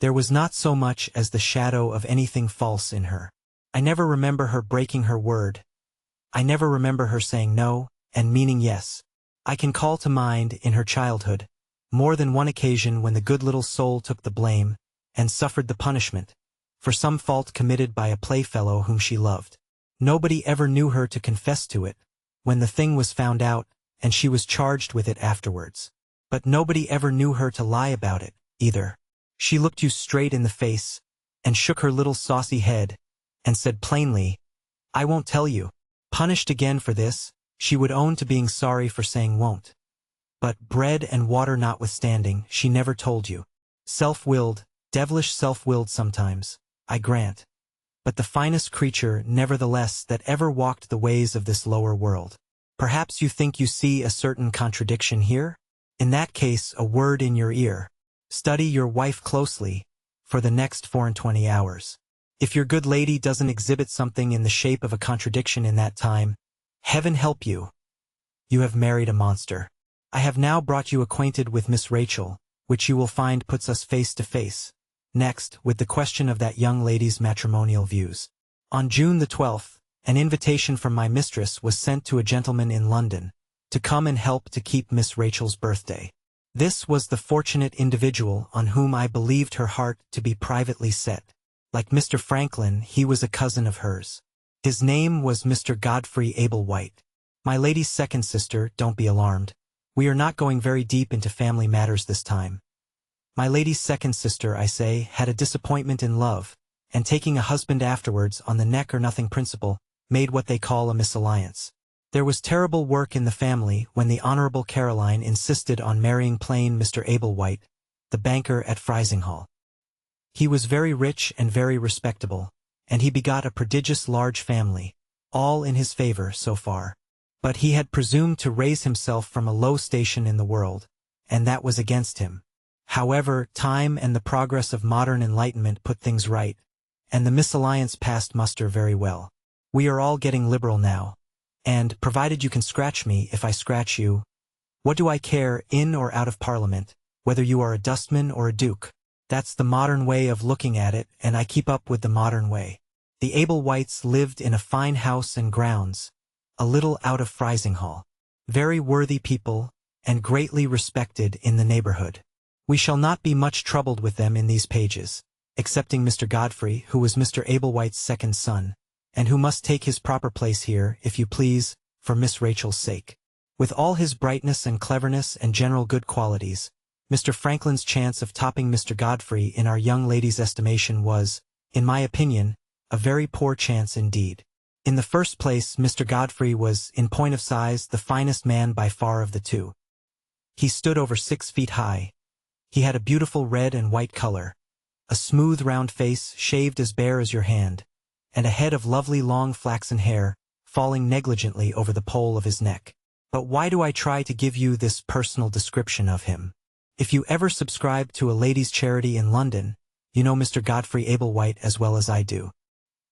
there was not so much as the shadow of anything false in her. I never remember her breaking her word. I never remember her saying no, and meaning yes. I can call to mind, in her childhood, more than one occasion when the good little soul took the blame, and suffered the punishment, for some fault committed by a playfellow whom she loved. Nobody ever knew her to confess to it, when the thing was found out, and she was charged with it afterwards. But nobody ever knew her to lie about it, either. She looked you straight in the face, and shook her little saucy head, and said plainly, I won't tell you. Punished again for this, she would own to being sorry for saying won't. But, bread and water notwithstanding, she never told you. Self-willed, devilish self-willed sometimes, I grant. But the finest creature, nevertheless, that ever walked the ways of this lower world. Perhaps you think you see a certain contradiction here? In that case, a word in your ear. Study your wife closely for the next 24 hours. If your good lady doesn't exhibit something in the shape of a contradiction in that time, heaven help you. You have married a monster. I have now brought you acquainted with Miss Rachel, which you will find puts us face to face. Next, with the question of that young lady's matrimonial views. On June the 12th, an invitation from my mistress was sent to a gentleman in London to come and help to keep Miss Rachel's birthday. This was the fortunate individual on whom I believed her heart to be privately set. Like Mr. Franklin, he was a cousin of hers. His name was Mr. Godfrey Ablewhite. My lady's second sister, don't be alarmed. We are not going very deep into family matters this time. My lady's second sister, I say, had a disappointment in love, and taking a husband afterwards on the neck-or-nothing principle, made what they call a misalliance. There was terrible work in the family when the Honorable Caroline insisted on marrying plain Mr. Ablewhite, the banker at Frizinghall. He was very rich and very respectable, and he begot a prodigious large family, all in his favor so far. But he had presumed to raise himself from a low station in the world, and that was against him. However, time and the progress of modern enlightenment put things right, and the misalliance passed muster very well. We are all getting liberal now, and, provided you can scratch me if I scratch you, what do I care, in or out of Parliament, whether you are a dustman or a duke? That's the modern way of looking at it, and I keep up with the modern way. The Ablewhites lived in a fine house and grounds, a little out of Frizinghall. Very worthy people, and greatly respected in the neighborhood. We shall not be much troubled with them in these pages, excepting Mr. Godfrey, who was Mr. Ablewhite's second son, and who must take his proper place here, if you please, for Miss Rachel's sake. With all his brightness and cleverness and general good qualities, Mr. Franklin's chance of topping Mr. Godfrey in our young lady's estimation was, in my opinion, a very poor chance indeed. In the first place, Mr. Godfrey was, in point of size, the finest man by far of the two. He stood over 6 feet high. He had a beautiful red and white color, a smooth round face shaved as bare as your hand, and a head of lovely long flaxen hair, falling negligently over the pole of his neck. But why do I try to give you this personal description of him? If you ever subscribe to a ladies' charity in London, you know Mr. Godfrey Ablewhite as well as I do.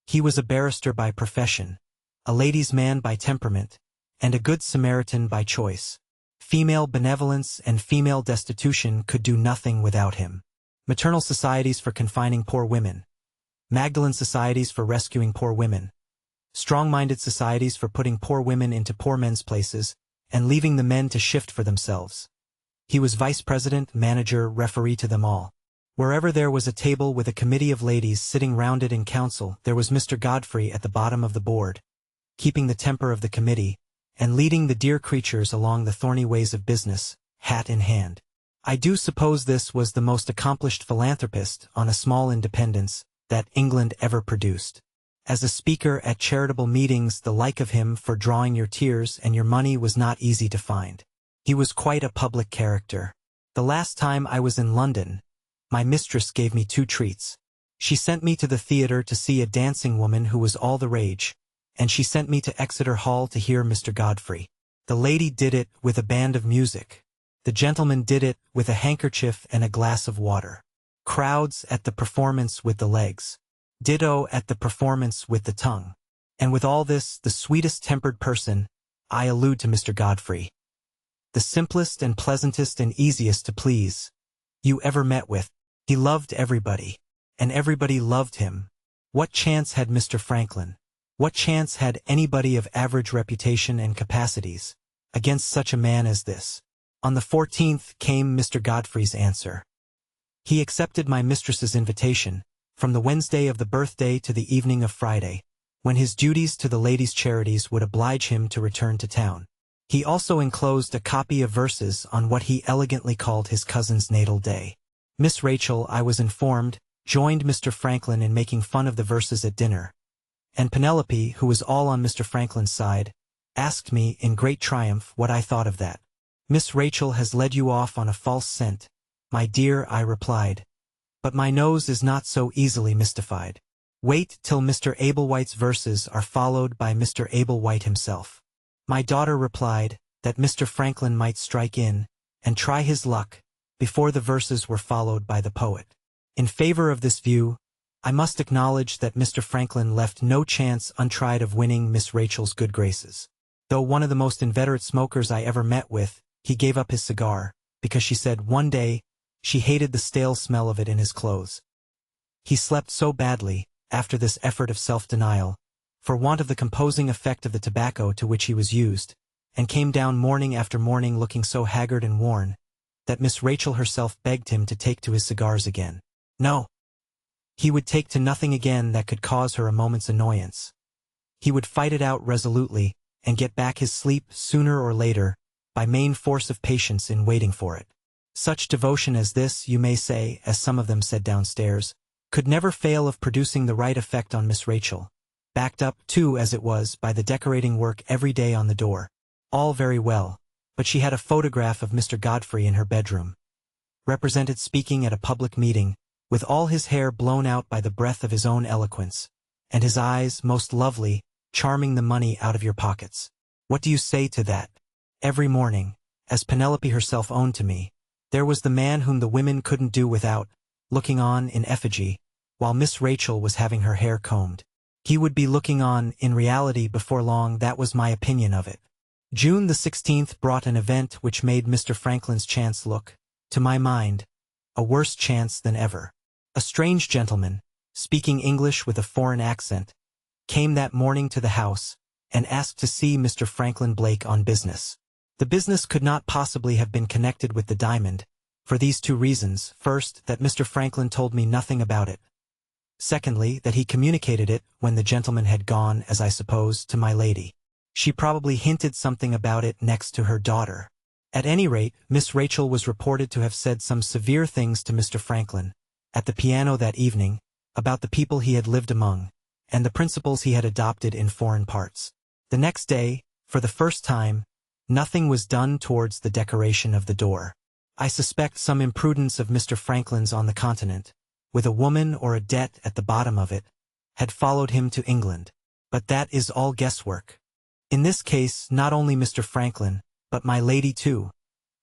He was a barrister by profession, a ladies' man by temperament, and a good Samaritan by choice. Female benevolence and female destitution could do nothing without him. Maternal societies for confining poor women, Magdalen societies for rescuing poor women, strong-minded societies for putting poor women into poor men's places and leaving the men to shift for themselves. He was vice president, manager, referee to them all. Wherever there was a table with a committee of ladies sitting round it in council, there was Mr. Godfrey at the bottom of the board, keeping the temper of the committee, and leading the dear creatures along the thorny ways of business, hat in hand. I do suppose this was the most accomplished philanthropist on a small independence that England ever produced. As a speaker at charitable meetings, the like of him for drawing your tears and your money was not easy to find. He was quite a public character. The last time I was in London, my mistress gave me 2 treats. She sent me to the theatre to see a dancing woman who was all the rage, and she sent me to Exeter Hall to hear Mr. Godfrey. The lady did it with a band of music. The gentleman did it with a handkerchief and a glass of water. Crowds at the performance with the legs. Ditto at the performance with the tongue. And with all this, the sweetest-tempered person, I allude to Mr. Godfrey, the simplest and pleasantest and easiest to please you ever met with. He loved everybody, and everybody loved him. What chance had Mr. Franklin? What chance had anybody of average reputation and capacities against such a man as this? On the 14th came Mr. Godfrey's answer. He accepted my mistress's invitation, from the Wednesday of the birthday to the evening of Friday, when his duties to the ladies' charities would oblige him to return to town. He also enclosed a copy of verses on what he elegantly called his cousin's natal day. Miss Rachel, I was informed, joined Mr. Franklin in making fun of the verses at dinner, and Penelope, who was all on Mr. Franklin's side, asked me in great triumph what I thought of that. Miss Rachel has led you off on a false scent, my dear, I replied, but my nose is not so easily mystified. Wait till Mr. Ablewhite's verses are followed by Mr. Ablewhite himself. My daughter replied that Mr. Franklin might strike in and try his luck, before the verses were followed by the poet. In favor of this view, I must acknowledge that Mr. Franklin left no chance untried of winning Miss Rachel's good graces. Though one of the most inveterate smokers I ever met with, he gave up his cigar, because she said one day she hated the stale smell of it in his clothes. He slept so badly, after this effort of self-denial, for want of the composing effect of the tobacco to which he was used, and came down morning after morning looking so haggard and worn, that Miss Rachel herself begged him to take to his cigars again. No! He would take to nothing again that could cause her a moment's annoyance. He would fight it out resolutely, and get back his sleep sooner or later, by main force of patience in waiting for it. Such devotion as this, you may say, as some of them said downstairs, could never fail of producing the right effect on Miss Rachel, backed up, too, as it was, by the decorating work every day on the door. All very well, but she had a photograph of Mr. Godfrey in her bedroom, represented speaking at a public meeting, with all his hair blown out by the breath of his own eloquence, and his eyes, most lovely, charming the money out of your pockets. What do you say to that? Every morning, as Penelope herself owned to me, there was the man whom the women couldn't do without, looking on in effigy, while Miss Rachel was having her hair combed. He would be looking on, in reality, before long. That was my opinion of it. June the 16th brought an event which made Mr. Franklin's chance look, to my mind, a worse chance than ever. A strange gentleman, speaking English with a foreign accent, came that morning to the house, and asked to see Mr. Franklin Blake on business. The business could not possibly have been connected with the diamond, for these two reasons: first, that Mr. Franklin told me nothing about it; secondly, that he communicated it, when the gentleman had gone, as I suppose, to my lady. She probably hinted something about it next to her daughter. At any rate, Miss Rachel was reported to have said some severe things to Mr. Franklin, at the piano that evening, about the people he had lived among, and the principles he had adopted in foreign parts. The next day, for the first time, nothing was done towards the decoration of the door. I suspect some imprudence of Mr. Franklin's on the continent, with a woman or a debt at the bottom of it, had followed him to England. But that is all guesswork. In this case, not only Mr. Franklin, but my lady too,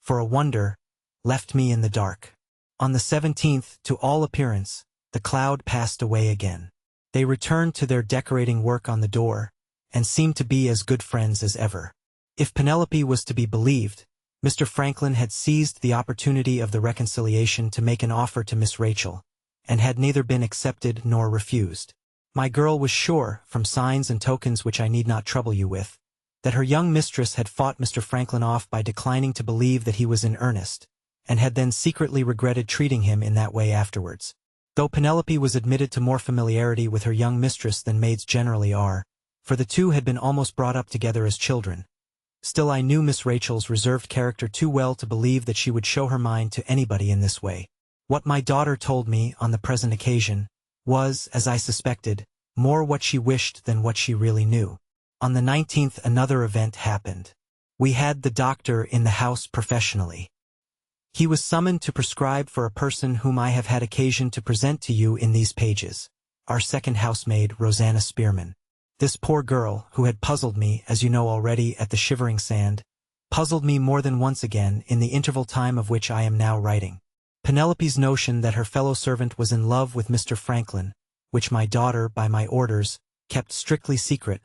for a wonder, left me in the dark. On the 17th, to all appearance, the cloud passed away again. They returned to their decorating work on the door, and seemed to be as good friends as ever. If Penelope was to be believed, Mr. Franklin had seized the opportunity of the reconciliation to make an offer to Miss Rachel, and had neither been accepted nor refused. My girl was sure, from signs and tokens which I need not trouble you with, that her young mistress had fought Mr. Franklin off by declining to believe that he was in earnest, and had then secretly regretted treating him in that way afterwards. Though Penelope was admitted to more familiarity with her young mistress than maids generally are, for the two had been almost brought up together as children, still I knew Miss Rachel's reserved character too well to believe that she would show her mind to anybody in this way. What my daughter told me on the present occasion was, as I suspected, more what she wished than what she really knew. On the 19th another event happened. We had the doctor in the house professionally. He was summoned to prescribe for a person whom I have had occasion to present to you in these pages, our second housemaid, Rosanna Spearman. This poor girl, who had puzzled me, as you know already, at the Shivering Sand, puzzled me more than once again in the interval time of which I am now writing. Penelope's notion that her fellow servant was in love with Mr. Franklin, which my daughter, by my orders, kept strictly secret,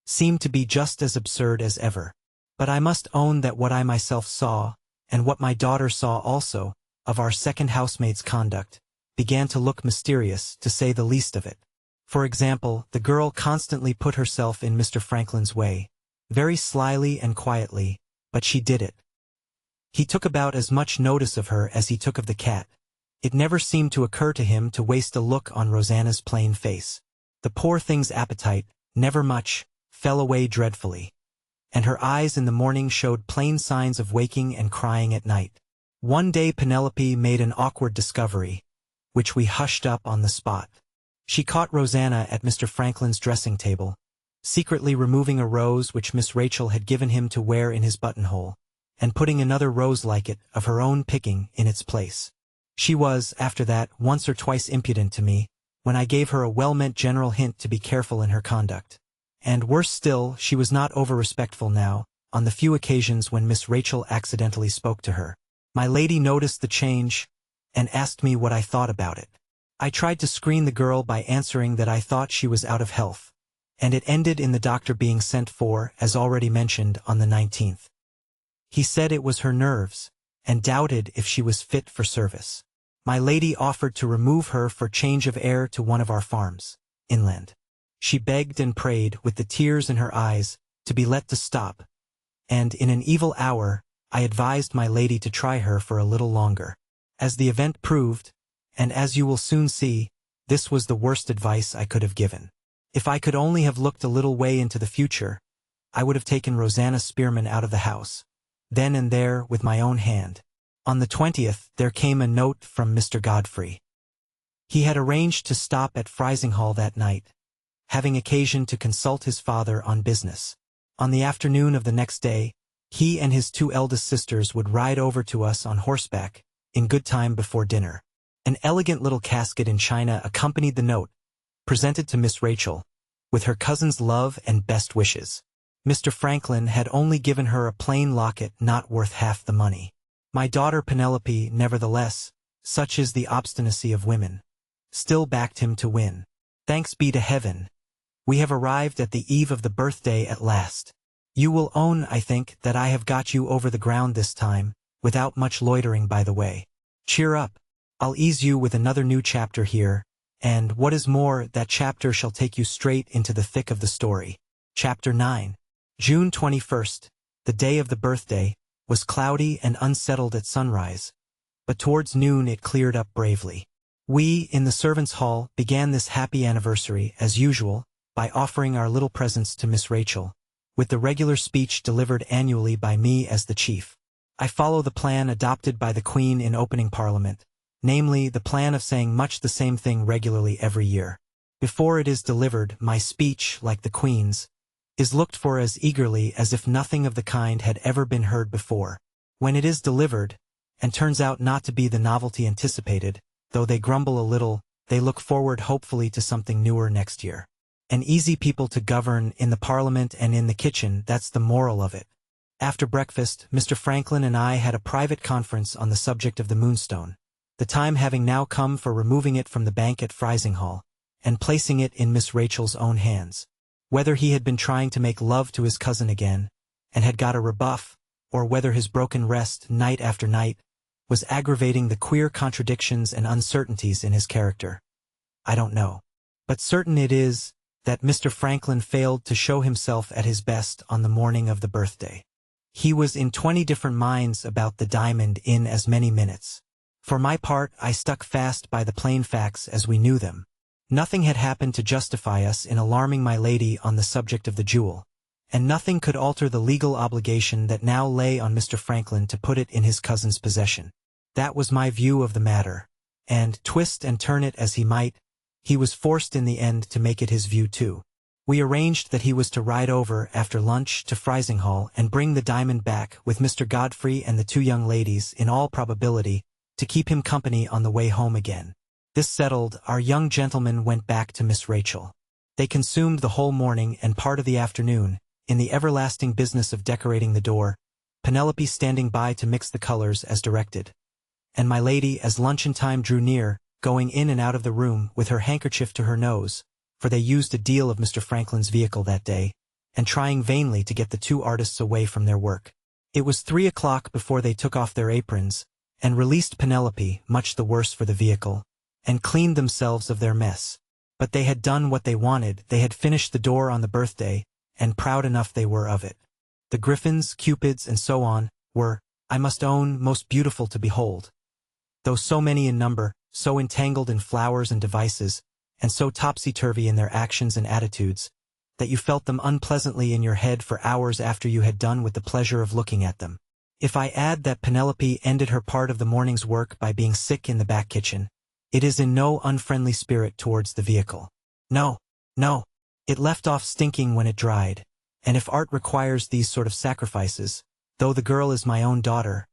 seemed to be just as absurd as ever. But I must own that what I myself saw, and what my daughter saw also, of our second housemaid's conduct, began to look mysterious, to say the least of it. For example, the girl constantly put herself in Mr. Franklin's way, very slyly and quietly, but she did it. He took about as much notice of her as he took of the cat. It never seemed to occur to him to waste a look on Rosanna's plain face. The poor thing's appetite, never much, fell away dreadfully, and her eyes in the morning showed plain signs of waking and crying at night. One day Penelope made an awkward discovery, which we hushed up on the spot. She caught Rosanna at Mr. Franklin's dressing table, secretly removing a rose which Miss Rachel had given him to wear in his buttonhole, and putting another rose like it, of her own picking, in its place. She was, after that, once or twice impudent to me, when I gave her a well-meant general hint to be careful in her conduct. And worse still, she was not over-respectful now, on the few occasions when Miss Rachel accidentally spoke to her. My lady noticed the change and asked me what I thought about it. I tried to screen the girl by answering that I thought she was out of health, and it ended in the doctor being sent for, as already mentioned, on the 19th. He said it was her nerves, and doubted if she was fit for service. My lady offered to remove her for change of air to one of our farms, inland. She begged and prayed, with the tears in her eyes, to be let to stop, and in an evil hour, I advised my lady to try her for a little longer. As the event proved, and as you will soon see, this was the worst advice I could have given. If I could only have looked a little way into the future, I would have taken Rosanna Spearman out of the house, then and there with my own hand. On the 20th, there came a note from Mr. Godfrey. He had arranged to stop at Frizinghall that night, having occasion to consult his father on business. On the afternoon of the next day, he and his 2 eldest sisters would ride over to us on horseback, in good time before dinner. An elegant little casket in china accompanied the note, presented to Miss Rachel, with her cousin's love and best wishes. Mr. Franklin had only given her a plain locket not worth half the money. My daughter Penelope, nevertheless, such is the obstinacy of women, still backed him to win. Thanks be to heaven, we have arrived at the eve of the birthday at last. You will own, I think, that I have got you over the ground this time, without much loitering by the way. Cheer up. I'll ease you with another new chapter here, and, what is more, that chapter shall take you straight into the thick of the story. Chapter 9. June 21st, the day of the birthday, was cloudy and unsettled at sunrise, but towards noon it cleared up bravely. We, in the servants' hall, began this happy anniversary, as usual, by offering our little presents to Miss Rachel, with the regular speech delivered annually by me as the chief. I follow the plan adopted by the Queen in opening Parliament, namely, the plan of saying much the same thing regularly every year. Before it is delivered, my speech, like the Queen's, is looked for as eagerly as if nothing of the kind had ever been heard before. When it is delivered, and turns out not to be the novelty anticipated, though they grumble a little, they look forward hopefully to something newer next year. An easy people to govern in the Parliament and in the kitchen, that's the moral of it. After breakfast, Mr. Franklin and I had a private conference on the subject of the Moonstone, the time having now come for removing it from the bank at Frizinghall, and placing it in Miss Rachel's own hands. Whether he had been trying to make love to his cousin again, and had got a rebuff, or whether his broken rest, night after night, was aggravating the queer contradictions and uncertainties in his character, I don't know. But certain it is that Mr. Franklin failed to show himself at his best on the morning of the birthday. He was in 20 different minds about the diamond in as many minutes. For my part, I stuck fast by the plain facts as we knew them. Nothing had happened to justify us in alarming my lady on the subject of the jewel, and nothing could alter the legal obligation that now lay on Mr. Franklin to put it in his cousin's possession. That was my view of the matter, and, twist and turn it as he might, he was forced in the end to make it his view too. We arranged that he was to ride over after lunch to Frizinghall and bring the diamond back with Mr. Godfrey and the 2 young ladies, in all probability, to keep him company on the way home again. This settled, our young gentlemen went back to Miss Rachel. They consumed the whole morning and part of the afternoon in the everlasting business of decorating the door, Penelope standing by to mix the colors as directed, and my lady, as luncheon time drew near, going in and out of the room with her handkerchief to her nose, for they used a deal of Mr. Franklin's vehicle that day, and trying vainly to get the 2 artists away from their work. It was 3 o'clock before they took off their aprons, and released Penelope, much the worse for the vehicle, and cleaned themselves of their mess. But they had done what they wanted, they had finished the door on the birthday, and proud enough they were of it. The griffins, cupids, and so on, were, I must own, most beautiful to behold. Though so many in number, so entangled in flowers and devices, and so topsy-turvy in their actions and attitudes, that you felt them unpleasantly in your head for hours after you had done with the pleasure of looking at them. If I add that Penelope ended her part of the morning's work by being sick in the back kitchen, it is in no unfriendly spirit towards the vehicle. No, no, it left off stinking when it dried, and if art requires these sort of sacrifices, though the girl is my own daughter,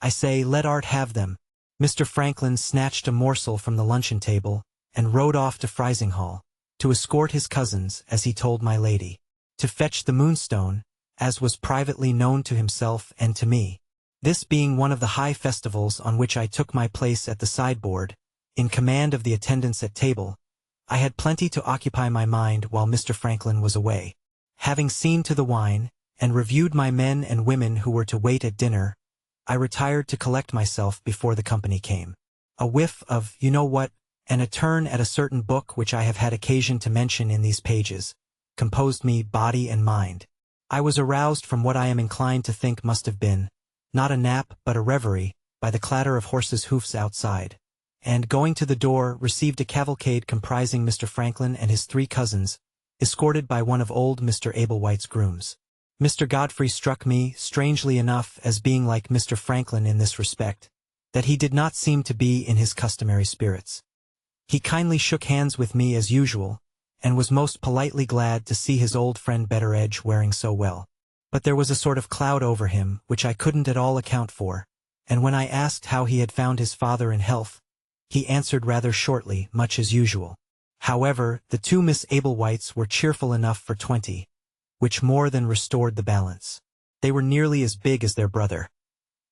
I say let art have them. Mr. Franklin snatched a morsel from the luncheon table, and rode off to Frizinghall, to escort his cousins, as he told my lady, to fetch the Moonstone, as was privately known to himself and to me. This being one of the high festivals on which I took my place at the sideboard, in command of the attendants at table, I had plenty to occupy my mind while Mr. Franklin was away. Having seen to the wine, and reviewed my men and women who were to wait at dinner, I retired to collect myself before the company came. A whiff of, you know what, and a turn at a certain book which I have had occasion to mention in these pages, composed me body and mind. I was aroused from what I am inclined to think must have been, not a nap but a reverie, by the clatter of horses' hoofs outside, and, going to the door, received a cavalcade comprising Mr. Franklin and his 3 cousins, escorted by one of old Mr. Ablewhite's grooms. Mr. Godfrey struck me, strangely enough, as being like Mr. Franklin in this respect, that he did not seem to be in his customary spirits. He kindly shook hands with me as usual, and was most politely glad to see his old friend Betteredge wearing so well. But there was a sort of cloud over him, which I couldn't at all account for, and when I asked how he had found his father in health, he answered rather shortly, much as usual. However, the 2 Miss Ablewhites were cheerful enough for 20, which more than restored the balance. They were nearly as big as their brother.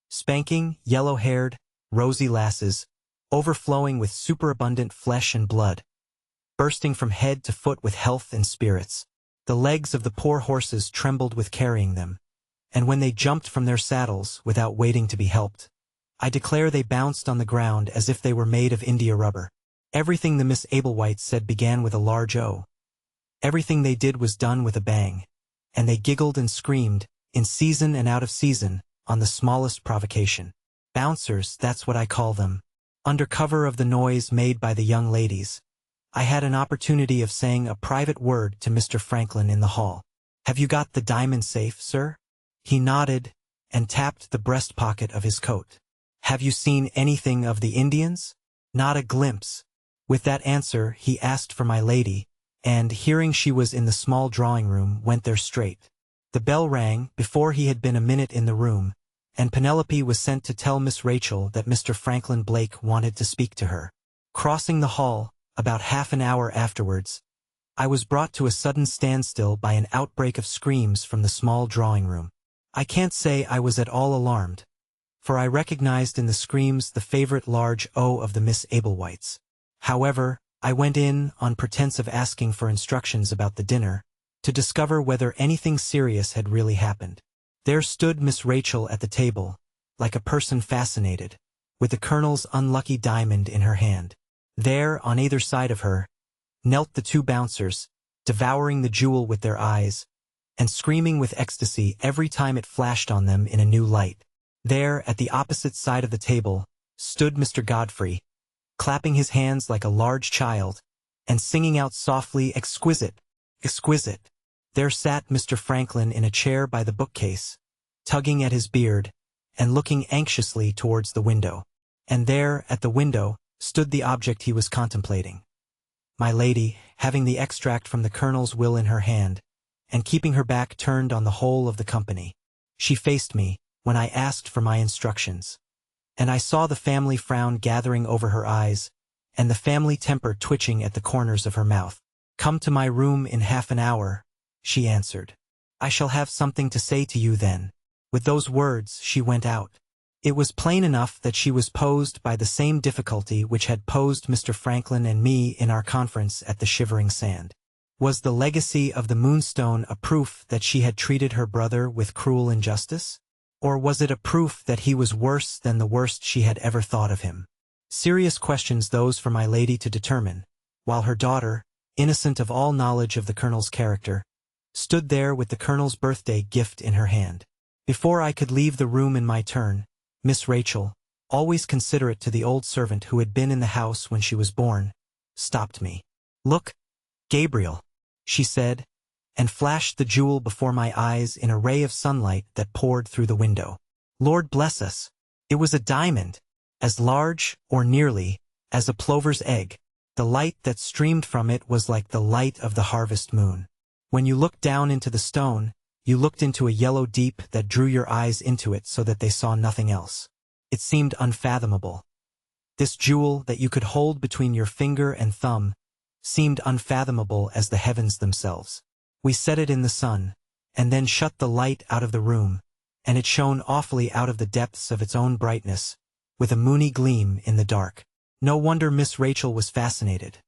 Spanking, yellow-haired, rosy lasses, overflowing with superabundant flesh and blood, bursting from head to foot with health and spirits. The legs of the poor horses trembled with carrying them, and when they jumped from their saddles, without waiting to be helped, I declare they bounced on the ground as if they were made of India rubber. Everything the Miss Ablewhites said began with a large O. Everything they did was done with a bang, and they giggled and screamed, in season and out of season, on the smallest provocation. Bouncers, that's what I call them. Under cover of the noise made by the young ladies, I had an opportunity of saying a private word to Mr. Franklin in the hall. "Have you got the diamond safe, sir?" He nodded, and tapped the breast pocket of his coat. "Have you seen anything of the Indians?" "Not a glimpse." With that answer he asked for my lady, and, hearing she was in the small drawing-room, went there straight. The bell rang before he had been a minute in the room, and Penelope was sent to tell Miss Rachel that Mr. Franklin Blake wanted to speak to her. Crossing the hall, about half an hour afterwards, I was brought to a sudden standstill by an outbreak of screams from the small drawing-room. I can't say I was at all alarmed, for I recognized in the screams the favorite large O of the Miss Ablewhites. However, I went in, on pretense of asking for instructions about the dinner, to discover whether anything serious had really happened. There stood Miss Rachel at the table, like a person fascinated, with the Colonel's unlucky diamond in her hand. There, on either side of her, knelt the 2 bouncers, devouring the jewel with their eyes, and screaming with ecstasy every time it flashed on them in a new light. There, at the opposite side of the table, stood Mr. Godfrey, clapping his hands like a large child, and singing out softly, "Exquisite! Exquisite!" There sat Mr. Franklin in a chair by the bookcase, tugging at his beard, and looking anxiously towards the window. And there, at the window, stood the object he was contemplating. My lady, having the extract from the Colonel's will in her hand, and keeping her back turned on the whole of the company. She faced me, when I asked for my instructions, and I saw the family frown gathering over her eyes, and the family temper twitching at the corners of her mouth. "Come to my room in half an hour," she answered. "I shall have something to say to you then." With those words she went out. It was plain enough that she was posed by the same difficulty which had posed Mr. Franklin and me in our conference at the Shivering Sand. Was the legacy of the Moonstone a proof that she had treated her brother with cruel injustice? Or was it a proof that he was worse than the worst she had ever thought of him? Serious questions those for my lady to determine, while her daughter, innocent of all knowledge of the Colonel's character, stood there with the Colonel's birthday gift in her hand. Before I could leave the room in my turn, Miss Rachel, always considerate to the old servant who had been in the house when she was born, stopped me. "Look, Gabriel," she said, and flashed the jewel before my eyes in a ray of sunlight that poured through the window. Lord bless us! It was a diamond, as large, or nearly, as a plover's egg. The light that streamed from it was like the light of the harvest moon. When you looked down into the stone, you looked into a yellow deep that drew your eyes into it so that they saw nothing else. It seemed unfathomable. This jewel that you could hold between your finger and thumb seemed unfathomable as the heavens themselves. We set it in the sun, and then shut the light out of the room, and it shone awfully out of the depths of its own brightness, with a moony gleam in the dark. No wonder Miss Rachel was fascinated.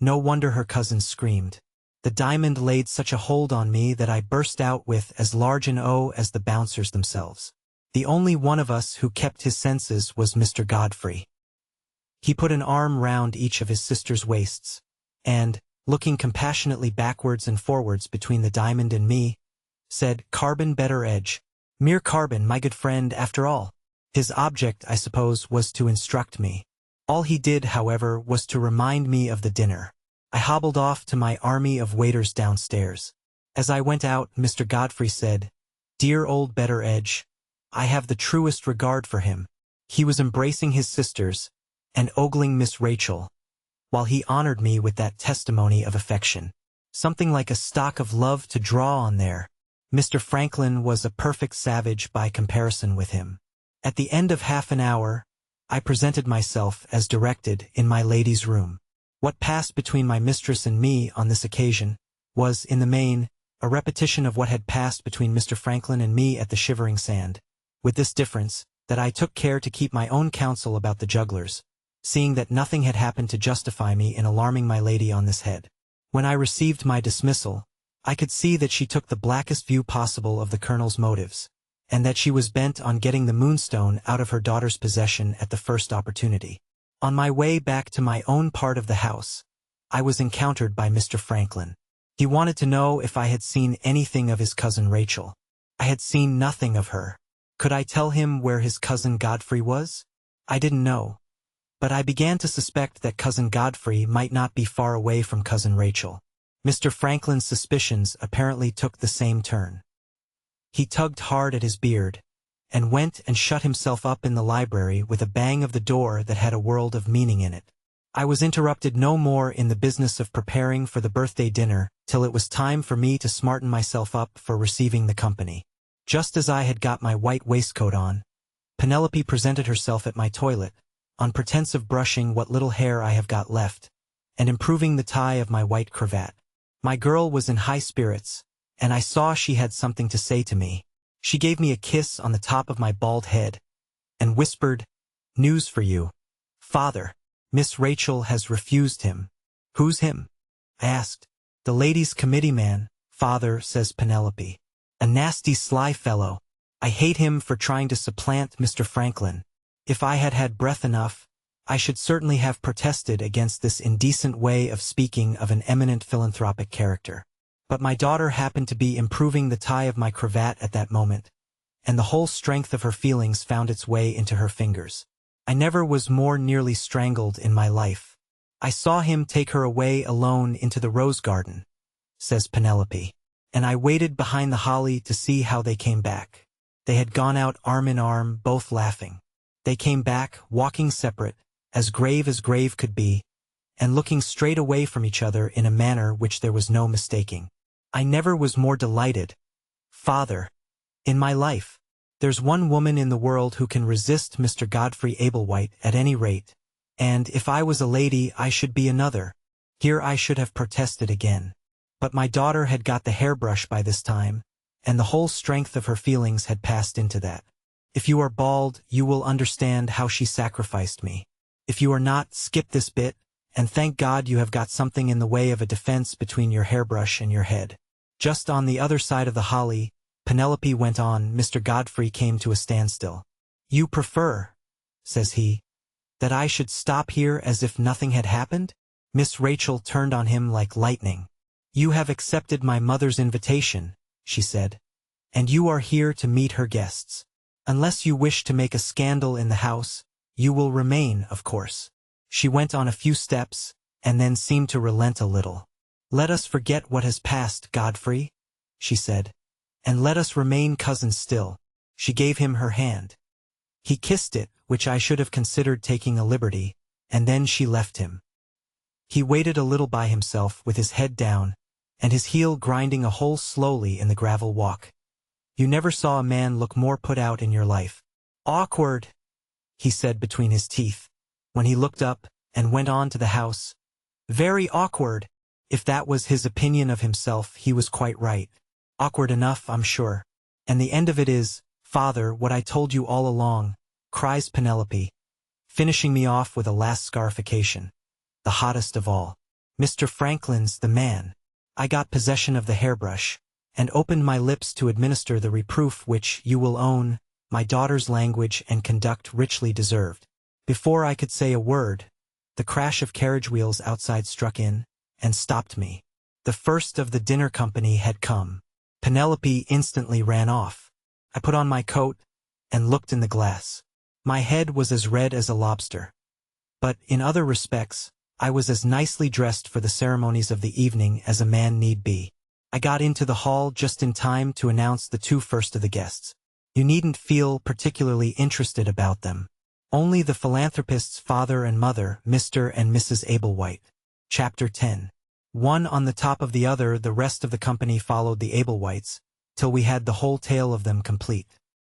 No wonder her cousin screamed. The diamond laid such a hold on me that I burst out with as large an O as the bouncers themselves. The only one of us who kept his senses was Mr. Godfrey. He put an arm round each of his sisters' waists, and, looking compassionately backwards and forwards between the diamond and me, said, "Carbon better edge. Mere carbon, my good friend, after all." His object, I suppose, was to instruct me. All he did, however, was to remind me of the dinner. I hobbled off to my army of waiters downstairs. As I went out, Mr. Godfrey said, "Dear old Betteredge, I have the truest regard for him." He was embracing his sisters and ogling Miss Rachel, while he honored me with that testimony of affection. Something like a stock of love to draw on there. Mr. Franklin was a perfect savage by comparison with him. At the end of half an hour, I presented myself as directed in my lady's room. What passed between my mistress and me on this occasion was, in the main, a repetition of what had passed between Mr. Franklin and me at the Shivering Sand, with this difference, that I took care to keep my own counsel about the jugglers, seeing that nothing had happened to justify me in alarming my lady on this head. When I received my dismissal, I could see that she took the blackest view possible of the Colonel's motives, and that she was bent on getting the Moonstone out of her daughter's possession at the first opportunity. On my way back to my own part of the house, I was encountered by Mr. Franklin. He wanted to know if I had seen anything of his cousin Rachel. I had seen nothing of her. Could I tell him where his cousin Godfrey was? I didn't know, but I began to suspect that cousin Godfrey might not be far away from cousin Rachel. Mr. Franklin's suspicions apparently took the same turn. He tugged hard at his beard, and went and shut himself up in the library with a bang of the door that had a world of meaning in it. I was interrupted no more in the business of preparing for the birthday dinner till it was time for me to smarten myself up for receiving the company. Just as I had got my white waistcoat on, Penelope presented herself at my toilet, on pretense of brushing what little hair I have got left, and improving the tie of my white cravat. My girl was in high spirits, and I saw she had something to say to me. She gave me a kiss on the top of my bald head, and whispered, "News for you, father. Miss Rachel has refused him." "Who's him?" I asked. "The ladies' committee man, father," says Penelope. "A nasty sly fellow. I hate him for trying to supplant Mr. Franklin. If I had had breath enough, I should certainly have protested against this indecent way of speaking of an eminent philanthropic character. But my daughter happened to be improving the tie of my cravat at that moment, and the whole strength of her feelings found its way into her fingers. I never was more nearly strangled in my life. "I saw him take her away alone into the rose garden," says Penelope, "and I waited behind the holly to see how they came back. They had gone out arm in arm, both laughing. They came back, walking separate, as grave could be, and looking straight away from each other in a manner which there was no mistaking. I never was more delighted, father, in my life. There's one woman in the world who can resist Mr. Godfrey Ablewhite at any rate, and if I was a lady I should be another." Here I should have protested again. But my daughter had got the hairbrush by this time, and the whole strength of her feelings had passed into that. If you are bald, you will understand how she sacrificed me. If you are not, skip this bit, and thank God you have got something in the way of a defense between your hairbrush and your head. Just on the other side of the holly, Penelope went on. Mr. Godfrey came to a standstill. "You prefer," says he, "that I should stop here as if nothing had happened?" Miss Rachel turned on him like lightning. "You have accepted my mother's invitation," she said, "and you are here to meet her guests. Unless you wish to make a scandal in the house, you will remain, of course." She went on a few steps, and then seemed to relent a little. "Let us forget what has passed, Godfrey," she said, "and let us remain cousins still." She gave him her hand. He kissed it, which I should have considered taking a liberty, and then she left him. He waited a little by himself with his head down, and his heel grinding a hole slowly in the gravel walk. You never saw a man look more put out in your life. "Awkward," he said between his teeth, when he looked up and went on to the house. "Very awkward." If that was his opinion of himself, he was quite right. Awkward enough, I'm sure. And the end of it is, "Father, what I told you all along," cries Penelope, finishing me off with a last scarification. The hottest of all. "Mr. Franklin's the man." I got possession of the hairbrush, and opened my lips to administer the reproof which, you will own, my daughter's language and conduct richly deserved. Before I could say a word, the crash of carriage wheels outside struck in, and stopped me. The first of the dinner company had come. Penelope instantly ran off. I put on my coat, and looked in the glass. My head was as red as a lobster. But, in other respects, I was as nicely dressed for the ceremonies of the evening as a man need be. I got into the hall just in time to announce the two first of the guests. You needn't feel particularly interested about them. Only the philanthropist's father and mother, Mr. and Mrs. Ablewhite. Chapter 10. One on the top of the other, the rest of the company followed the Ablewhites, till we had the whole tale of them complete.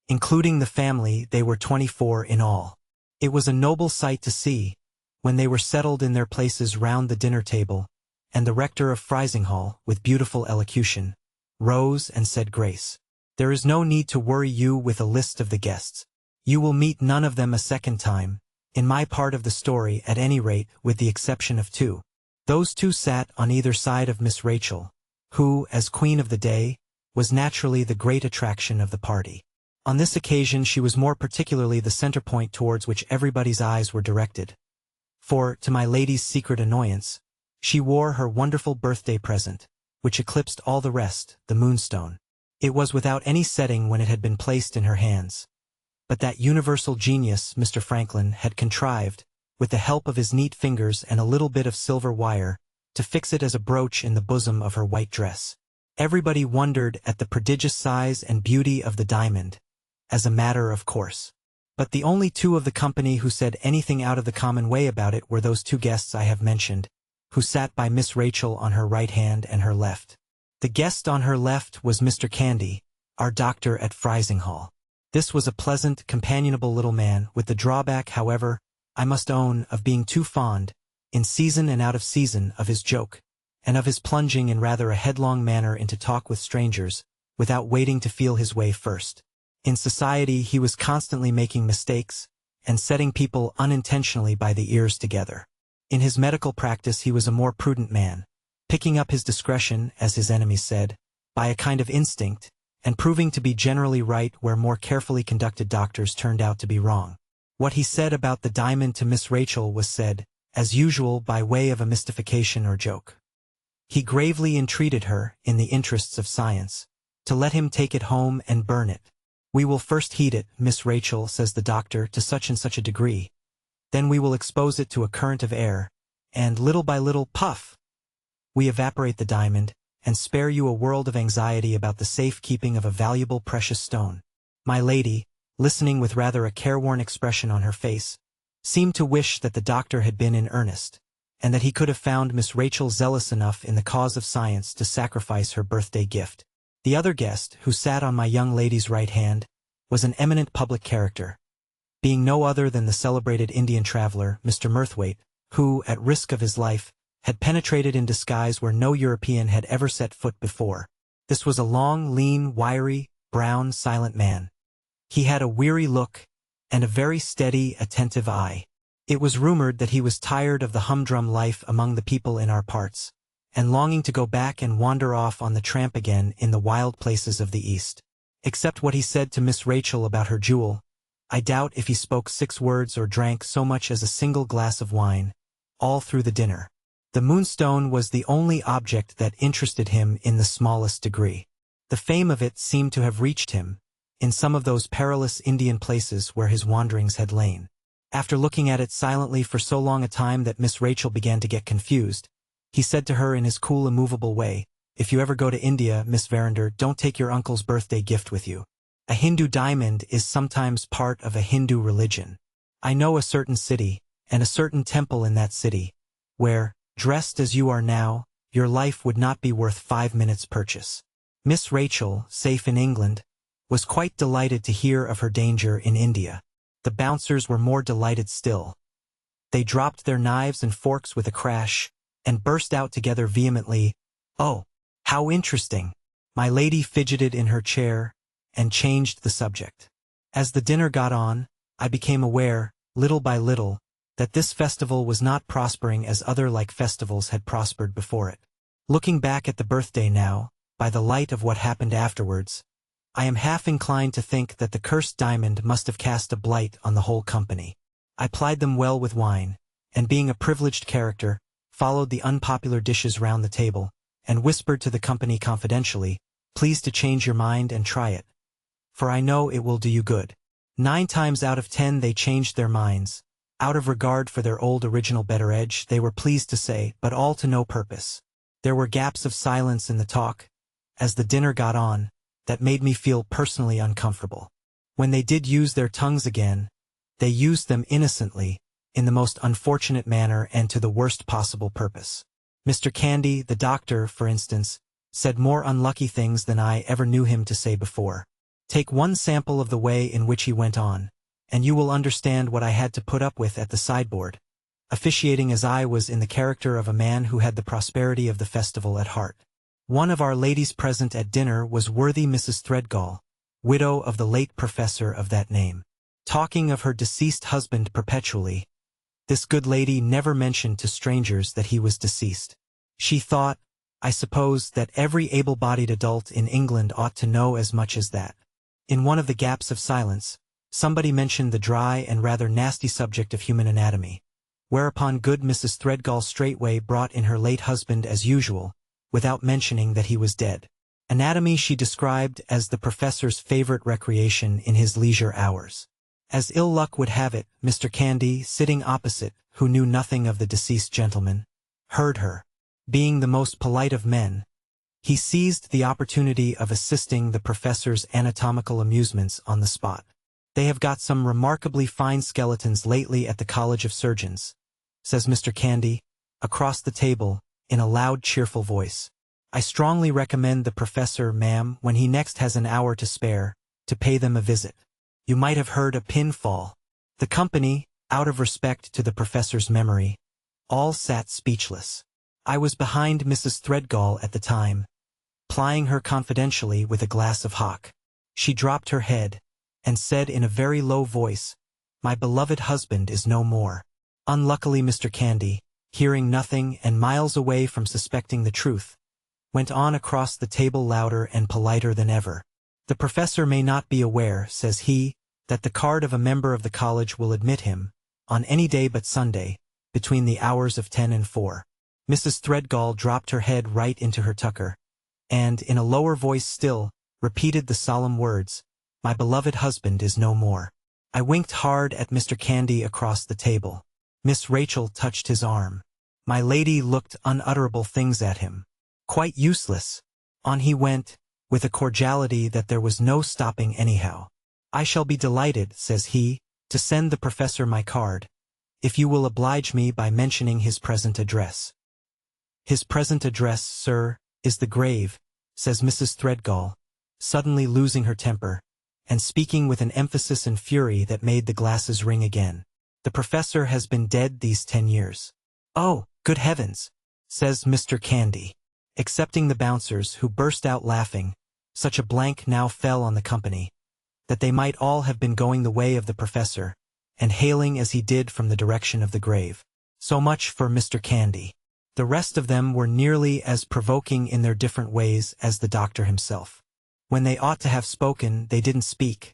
Including the family, they were 24 in all. It was a noble sight to see, when they were settled in their places round the dinner table, and the rector of Frizinghall, with beautiful elocution, rose and said grace. There is no need to worry you with a list of the guests. You will meet none of them a second time, in my part of the story at any rate, with the exception of two. Those two sat on either side of Miss Rachel, who, as queen of the day, was naturally the great attraction of the party. On this occasion she was more particularly the center point towards which everybody's eyes were directed. For, to my lady's secret annoyance, she wore her wonderful birthday present, which eclipsed all the rest, the Moonstone. It was without any setting when it had been placed in her hands. But that universal genius, Mr. Franklin, had contrived, with the help of his neat fingers and a little bit of silver wire, to fix it as a brooch in the bosom of her white dress. Everybody wondered at the prodigious size and beauty of the diamond, as a matter of course. But the only two of the company who said anything out of the common way about it were those two guests I have mentioned, who sat by Miss Rachel on her right hand and her left. The guest on her left was Mr. Candy, our doctor at Frizinghall. This was a pleasant, companionable little man, with the drawback, however, I must own, of being too fond, in season and out of season, of his joke, and of his plunging in rather a headlong manner into talk with strangers, without waiting to feel his way first. In society he was constantly making mistakes, and setting people unintentionally by the ears together. In his medical practice he was a more prudent man, picking up his discretion, as his enemies said, by a kind of instinct, and proving to be generally right where more carefully conducted doctors turned out to be wrong. What he said about the diamond to Miss Rachel was said, as usual, by way of a mystification or joke. He gravely entreated her, in the interests of science, to let him take it home and burn it. "We will first heat it, Miss Rachel," says the doctor, "to such and such a degree. Then we will expose it to a current of air, and little by little, puff! We evaporate the diamond, and spare you a world of anxiety about the safe keeping of a valuable precious stone." My lady, listening with rather a careworn expression on her face, seemed to wish that the doctor had been in earnest, and that he could have found Miss Rachel zealous enough in the cause of science to sacrifice her birthday gift. The other guest, who sat on my young lady's right hand, was an eminent public character, being no other than the celebrated Indian traveler, Mr. Murthwaite, who, at risk of his life, had penetrated in disguise where no European had ever set foot before. This was a long, lean, wiry, brown, silent man. He had a weary look, and a very steady, attentive eye. It was rumored that he was tired of the humdrum life among the people in our parts, and longing to go back and wander off on the tramp again in the wild places of the East. Except what he said to Miss Rachel about her jewel, I doubt if he spoke 6 words or drank so much as a single glass of wine, all through the dinner. The Moonstone was the only object that interested him in the smallest degree. The fame of it seemed to have reached him, in some of those perilous Indian places where his wanderings had lain. After looking at it silently for so long a time that Miss Rachel began to get confused, he said to her in his cool, immovable way, "If you ever go to India, Miss Verinder, don't take your uncle's birthday gift with you. A Hindu diamond is sometimes part of a Hindu religion. I know a certain city, and a certain temple in that city, where, dressed as you are now, your life would not be worth 5 minutes' purchase." Miss Rachel, safe in England, was quite delighted to hear of her danger in India. The bouncers were more delighted still. They dropped their knives and forks with a crash, and burst out together vehemently, "Oh, how interesting!" My lady fidgeted in her chair, and changed the subject. As the dinner got on, I became aware, little by little, that this festival was not prospering as other like festivals had prospered before it. Looking back at the birthday now, by the light of what happened afterwards, I am half inclined to think that the cursed diamond must have cast a blight on the whole company. I plied them well with wine, and being a privileged character, followed the unpopular dishes round the table, and whispered to the company confidentially, "Please to change your mind and try it, for I know it will do you good." 9 times out of 10 they changed their minds. Out of regard for their old original betteredge, they were pleased to say, but all to no purpose. There were gaps of silence in the talk, as the dinner got on, that made me feel personally uncomfortable. When they did use their tongues again, they used them innocently, in the most unfortunate manner and to the worst possible purpose. Mr. Candy, the doctor, for instance, said more unlucky things than I ever knew him to say before. Take one sample of the way in which he went on, and you will understand what I had to put up with at the sideboard, officiating as I was in the character of a man who had the prosperity of the festival at heart. One of our ladies present at dinner was worthy Mrs. Threadgall, widow of the late professor of that name. Talking of her deceased husband perpetually, this good lady never mentioned to strangers that he was deceased. She thought, I suppose, that every able-bodied adult in England ought to know as much as that. In one of the gaps of silence, somebody mentioned the dry and rather nasty subject of human anatomy, whereupon good Mrs. Threadgall straightway brought in her late husband as usual, without mentioning that he was dead. Anatomy she described as the professor's favorite recreation in his leisure hours. As ill luck would have it, Mr. Candy, sitting opposite, who knew nothing of the deceased gentleman, heard her. Being the most polite of men, he seized the opportunity of assisting the professor's anatomical amusements on the spot. "They have got some remarkably fine skeletons lately at the College of Surgeons," says Mr. Candy, across the table, in a loud, cheerful voice. "I strongly recommend the professor, ma'am, when he next has an hour to spare, to pay them a visit. You might have heard a pin fall." The company, out of respect to the professor's memory, all sat speechless. I was behind Mrs. Threadgall at the time, plying her confidentially with a glass of hock. She dropped her head, and said in a very low voice, "My beloved husband is no more." Unluckily Mr. Candy, hearing nothing and miles away from suspecting the truth, went on across the table louder and politer than ever. "The professor may not be aware," says he, "that the card of a member of the college will admit him, on any day but Sunday, between the hours of 10 and 4. Mrs. Threadgall dropped her head right into her tucker, and, in a lower voice still, repeated the solemn words, "My beloved husband is no more." I winked hard at Mr. Candy across the table. Miss Rachel touched his arm. My lady looked unutterable things at him. Quite useless. On he went, with a cordiality that there was no stopping anyhow. "I shall be delighted," says he, "to send the professor my card, if you will oblige me by mentioning his present address." "His present address, sir, is the grave," says Mrs. Threadgall, suddenly losing her temper, and speaking with an emphasis and fury that made the glasses ring again. "The professor has been dead these 10 years. "Oh, good heavens!" says Mr. Candy. Excepting the bouncers, who burst out laughing, such a blank now fell on the company, that they might all have been going the way of the professor, and hailing as he did from the direction of the grave. So much for Mr. Candy. The rest of them were nearly as provoking in their different ways as the doctor himself. When they ought to have spoken, they didn't speak,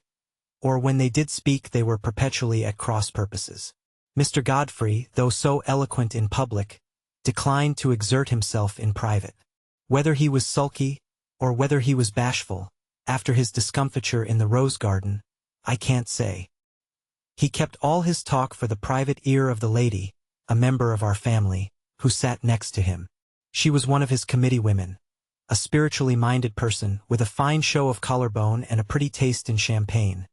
or when they did speak they were perpetually at cross purposes. Mr. Godfrey, though so eloquent in public, declined to exert himself in private. Whether he was sulky, or whether he was bashful, after his discomfiture in the rose garden, I can't say. He kept all his talk for the private ear of the lady, a member of our family, who sat next to him. She was one of his committee women, a spiritually minded person, with a fine show of collarbone and a pretty taste in champagne.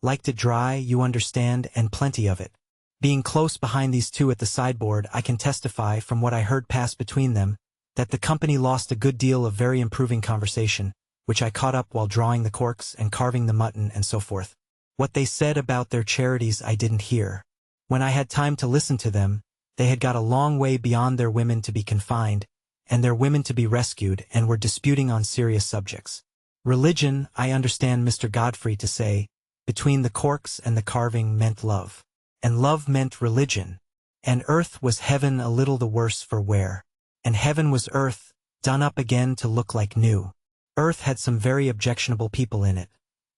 Liked it dry, you understand, and plenty of it. Being close behind these two at the sideboard, I can testify, from what I heard pass between them, that the company lost a good deal of very improving conversation, which I caught up while drawing the corks and carving the mutton and so forth. What they said about their charities I didn't hear. When I had time to listen to them, they had got a long way beyond their women to be confined, and their women to be rescued, and were disputing on serious subjects. Religion, I understand Mr. Godfrey to say, between the corks and the carving meant love. And love meant religion. And earth was heaven a little the worse for wear. And heaven was earth, done up again to look like new. Earth had some very objectionable people in it.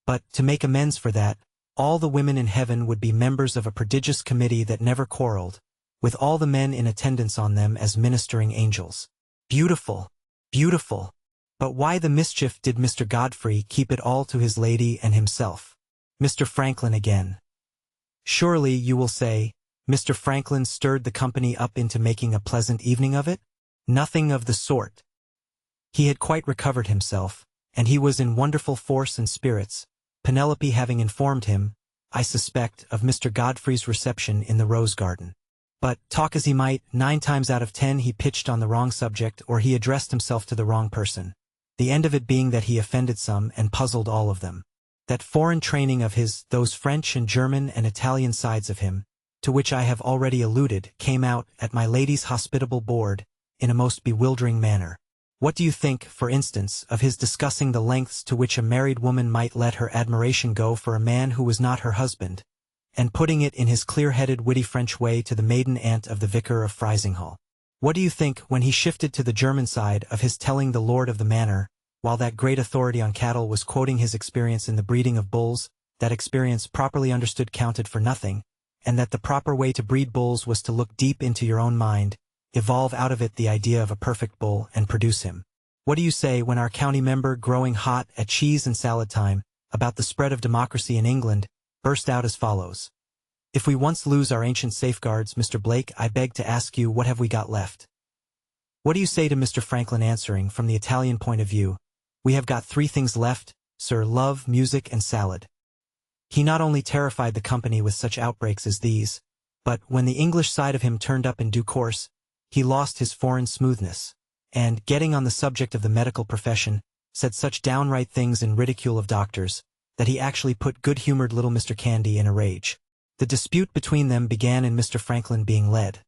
But, to make amends for that, all the women in heaven would be members of a prodigious committee that never quarreled, with all the men in attendance on them as ministering angels. Beautiful! Beautiful! But why the mischief did Mr. Godfrey keep it all to his lady and himself? Mr. Franklin again. Surely, you will say, Mr. Franklin stirred the company up into making a pleasant evening of it? Nothing of the sort. He had quite recovered himself, and he was in wonderful force and spirits, Penelope having informed him, I suspect, of Mr. Godfrey's reception in the rose garden. But, talk as he might, 9 times out of 10 he pitched on the wrong subject or he addressed himself to the wrong person, the end of it being that he offended some and puzzled all of them. That foreign training of his, those French and German and Italian sides of him, to which I have already alluded, came out, at my lady's hospitable board, in a most bewildering manner. What do you think, for instance, of his discussing the lengths to which a married woman might let her admiration go for a man who was not her husband, and putting it in his clear-headed witty French way to the maiden aunt of the vicar of Frizinghall? What do you think, when he shifted to the German side, of his telling the lord of the manor, while that great authority on cattle was quoting his experience in the breeding of bulls, that experience properly understood counted for nothing, and that the proper way to breed bulls was to look deep into your own mind, evolve out of it the idea of a perfect bull, and produce him? What do you say when our county member, growing hot at cheese and salad time, about the spread of democracy in England, burst out as follows? If we once lose our ancient safeguards, Mr. Blake, I beg to ask you, what have we got left? What do you say to Mr. Franklin answering, from the Italian point of view, we have got 3 things left, sir, love, music, and salad. He not only terrified the company with such outbreaks as these, but, when the English side of him turned up in due course, he lost his foreign smoothness, and, getting on the subject of the medical profession, said such downright things in ridicule of doctors, that he actually put good-humored little Mr. Candy in a rage. The dispute between them began in Mr. Franklin being led,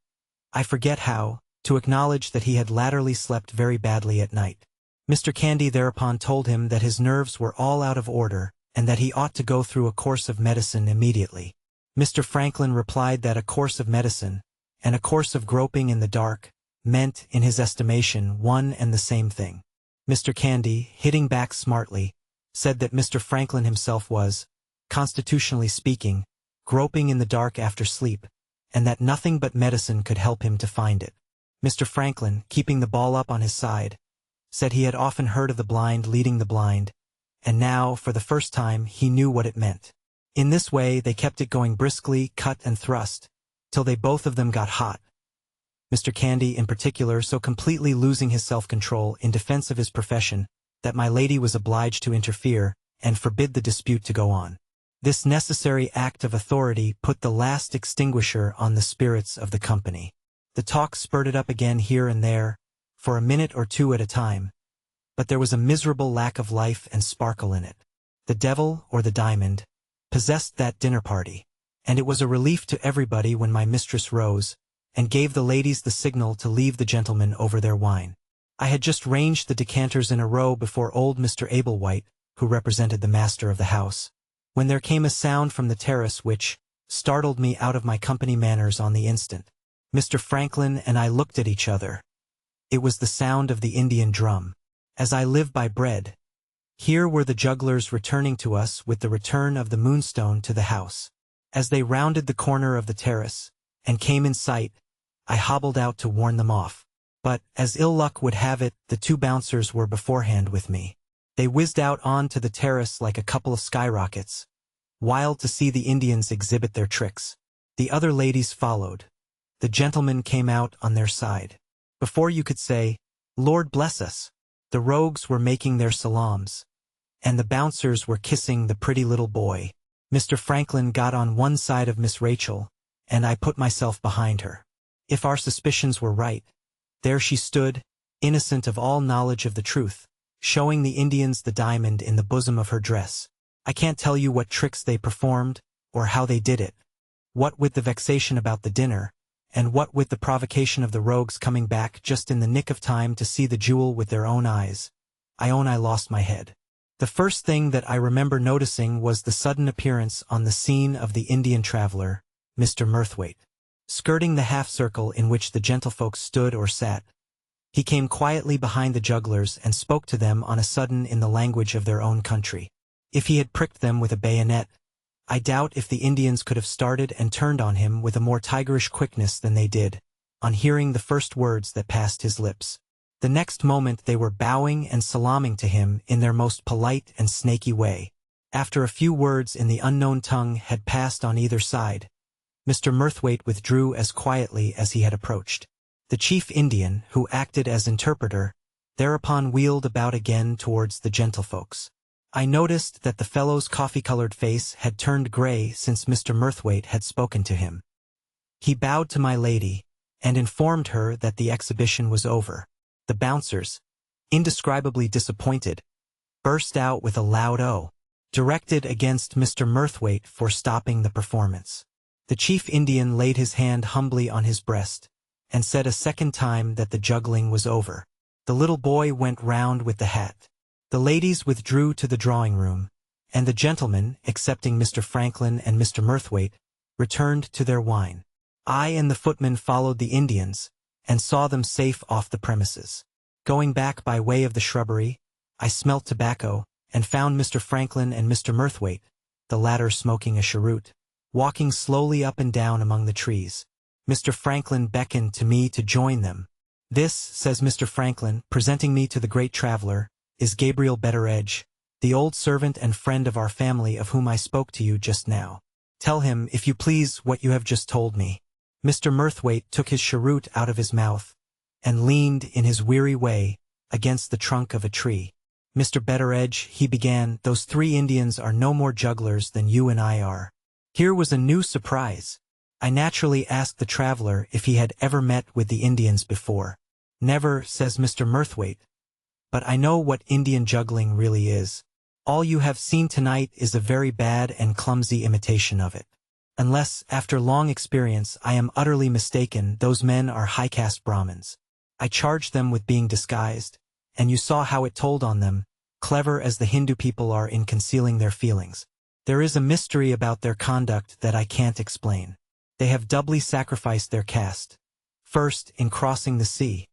I forget how, to acknowledge that he had latterly slept very badly at night. Mr. Candy thereupon told him that his nerves were all out of order, and that he ought to go through a course of medicine immediately. Mr. Franklin replied that a course of medicine, and a course of groping in the dark, meant, in his estimation, one and the same thing. Mr. Candy, hitting back smartly, said that Mr. Franklin himself was, constitutionally speaking, groping in the dark after sleep, and that nothing but medicine could help him to find it. Mr. Franklin, keeping the ball up on his side, said he had often heard of the blind leading the blind, and now, for the first time, he knew what it meant. In this way they kept it going briskly, cut and thrust, till they both of them got hot. Mr. Candy, in particular, so completely losing his self-control in defense of his profession, that my lady was obliged to interfere, and forbid the dispute to go on. This necessary act of authority put the last extinguisher on the spirits of the company. The talk spurted up again here and there, for a minute or 2 at a time, but there was a miserable lack of life and sparkle in it. The devil, or the diamond, possessed that dinner party, and it was a relief to everybody when my mistress rose, and gave the ladies the signal to leave the gentlemen over their wine. I had just ranged the decanters in a row before old Mr. Ablewhite, who represented the master of the house, when there came a sound from the terrace which startled me out of my company manners on the instant. Mr. Franklin and I looked at each other. It was the sound of the Indian drum. As I live by bread, here were the jugglers returning to us with the return of the Moonstone to the house. As they rounded the corner of the terrace, and came in sight, I hobbled out to warn them off. But, as ill luck would have it, the 2 bouncers were beforehand with me. They whizzed out on to the terrace like a couple of skyrockets, wild to see the Indians exhibit their tricks. The other ladies followed. The gentlemen came out on their side. Before you could say, Lord bless us, the rogues were making their salaams, and the bouncers were kissing the pretty little boy. Mr. Franklin got on one side of Miss Rachel, and I put myself behind her. If our suspicions were right, there she stood, innocent of all knowledge of the truth, showing the Indians the diamond in the bosom of her dress. I can't tell you what tricks they performed, or how they did it. What with the vexation about the dinner, and what with the provocation of the rogues coming back just in the nick of time to see the jewel with their own eyes, I own I lost my head. The first thing that I remember noticing was the sudden appearance on the scene of the Indian traveler, Mr. Murthwaite. Skirting the half-circle in which the gentlefolks stood or sat, he came quietly behind the jugglers and spoke to them on a sudden in the language of their own country. If he had pricked them with a bayonet, I doubt if the Indians could have started and turned on him with a more tigerish quickness than they did, on hearing the first words that passed his lips. The next moment they were bowing and salaaming to him in their most polite and snaky way. After a few words in the unknown tongue had passed on either side, Mr. Murthwaite withdrew as quietly as he had approached. The chief Indian, who acted as interpreter, thereupon wheeled about again towards the gentlefolks. I noticed that the fellow's coffee-colored face had turned gray since Mr. Murthwaite had spoken to him. He bowed to my lady, and informed her that the exhibition was over. The bouncers, indescribably disappointed, burst out with a loud "Oh!" directed against Mr. Murthwaite for stopping the performance. The chief Indian laid his hand humbly on his breast, and said a second time that the juggling was over. The little boy went round with the hat. The ladies withdrew to the drawing-room, and the gentlemen, excepting Mr. Franklin and Mr. Murthwaite, returned to their wine. I and the footman followed the Indians, and saw them safe off the premises. Going back by way of the shrubbery, I smelt tobacco, and found Mr. Franklin and Mr. Murthwaite, the latter smoking a cheroot, walking slowly up and down among the trees. Mr. Franklin beckoned to me to join them. "This," says Mr. Franklin, presenting me to the great traveler, "is Gabriel Betteredge, the old servant and friend of our family of whom I spoke to you just now. Tell him, if you please, what you have just told me." Mr. Murthwaite took his cheroot out of his mouth, and leaned, in his weary way, against the trunk of a tree. "Mr. Betteredge," he began, "those three Indians are no more jugglers than you and I are." Here was a new surprise. I naturally asked the traveler if he had ever met with the Indians before. "Never," says Mr. Murthwaite, "but I know what Indian juggling really is. All you have seen tonight is a very bad and clumsy imitation of it. Unless, after long experience, I am utterly mistaken, those men are high-caste Brahmins. I charged them with being disguised, and you saw how it told on them, clever as the Hindu people are in concealing their feelings. There is a mystery about their conduct that I can't explain. They have doubly sacrificed their caste. First, in crossing the sea.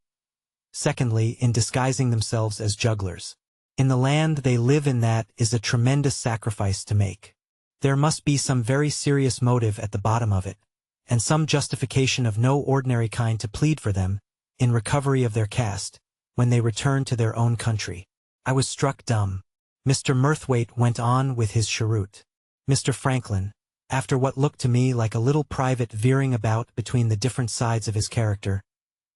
Secondly, in disguising themselves as jugglers. In the land they live in that is a tremendous sacrifice to make. There must be some very serious motive at the bottom of it, and some justification of no ordinary kind to plead for them, in recovery of their caste, when they return to their own country." I was struck dumb. Mr. Murthwaite went on with his cheroot. Mr. Franklin, after what looked to me like a little private veering about between the different sides of his character,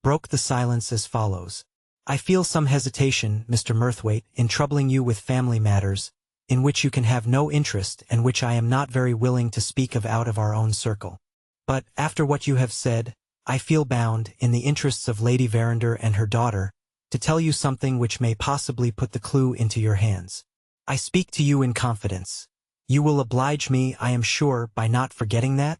broke the silence as follows. "I feel some hesitation, Mr. Murthwaite, in troubling you with family matters, in which you can have no interest and which I am not very willing to speak of out of our own circle. But, after what you have said, I feel bound, in the interests of Lady Verinder and her daughter, to tell you something which may possibly put the clue into your hands. I speak to you in confidence. You will oblige me, I am sure, by not forgetting that?"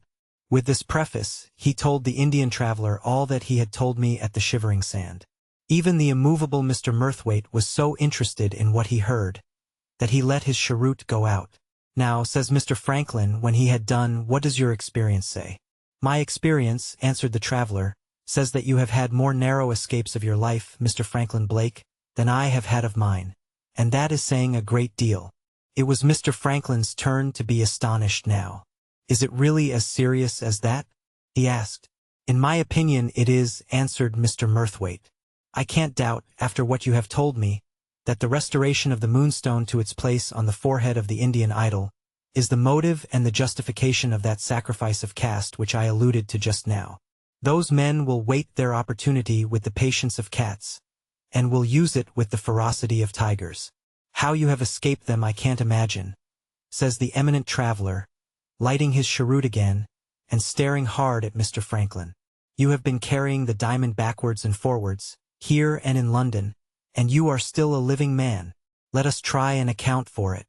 With this preface, he told the Indian traveler all that he had told me at the Shivering Sand. Even the immovable Mr. Murthwaite was so interested in what he heard, that he let his cheroot go out. "Now," says Mr. Franklin, when he had done, "what does your experience say?" "My experience," answered the traveler, "says that you have had more narrow escapes of your life, Mr. Franklin Blake, than I have had of mine, and that is saying a great deal." It was Mr. Franklin's turn to be astonished now. "Is it really as serious as that?" he asked. "In my opinion it is," answered Mr. Murthwaite. "I can't doubt, after what you have told me, that the restoration of the moonstone to its place on the forehead of the Indian idol is the motive and the justification of that sacrifice of caste which I alluded to just now. Those men will wait their opportunity with the patience of cats, and will use it with the ferocity of tigers. How you have escaped them I can't imagine," says the eminent traveler, lighting his cheroot again, and staring hard at Mr. Franklin. "You have been carrying the diamond backwards and forwards, here and in London, and you are still a living man. Let us try and account for it.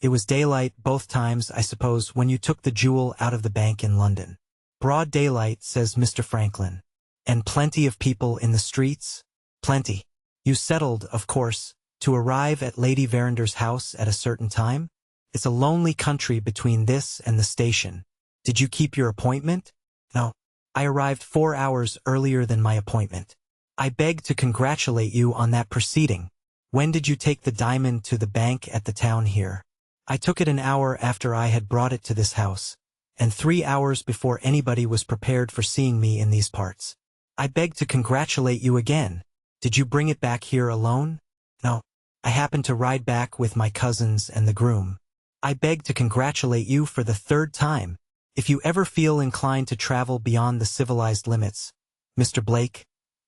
It was daylight both times, I suppose, when you took the jewel out of the bank in London?" "Broad daylight," says Mr. Franklin. "And plenty of people in the streets?" "Plenty." "You settled, of course, To arrive at Lady Verander's house at a certain time? It's a lonely country between this and the station. Did you keep your appointment? No. I arrived 4 hours earlier than my appointment. I beg to congratulate you on that proceeding. When did you take the diamond to the bank at the town here? I took it an hour after I had brought it to this house, and 3 hours before anybody was prepared for seeing me in these parts. I beg to congratulate you again. Did you bring it back here alone? No. I happened to ride back with my cousins and the groom. I beg to congratulate you for the 3rd time. If you ever feel inclined to travel beyond the civilized limits, Mr. Blake,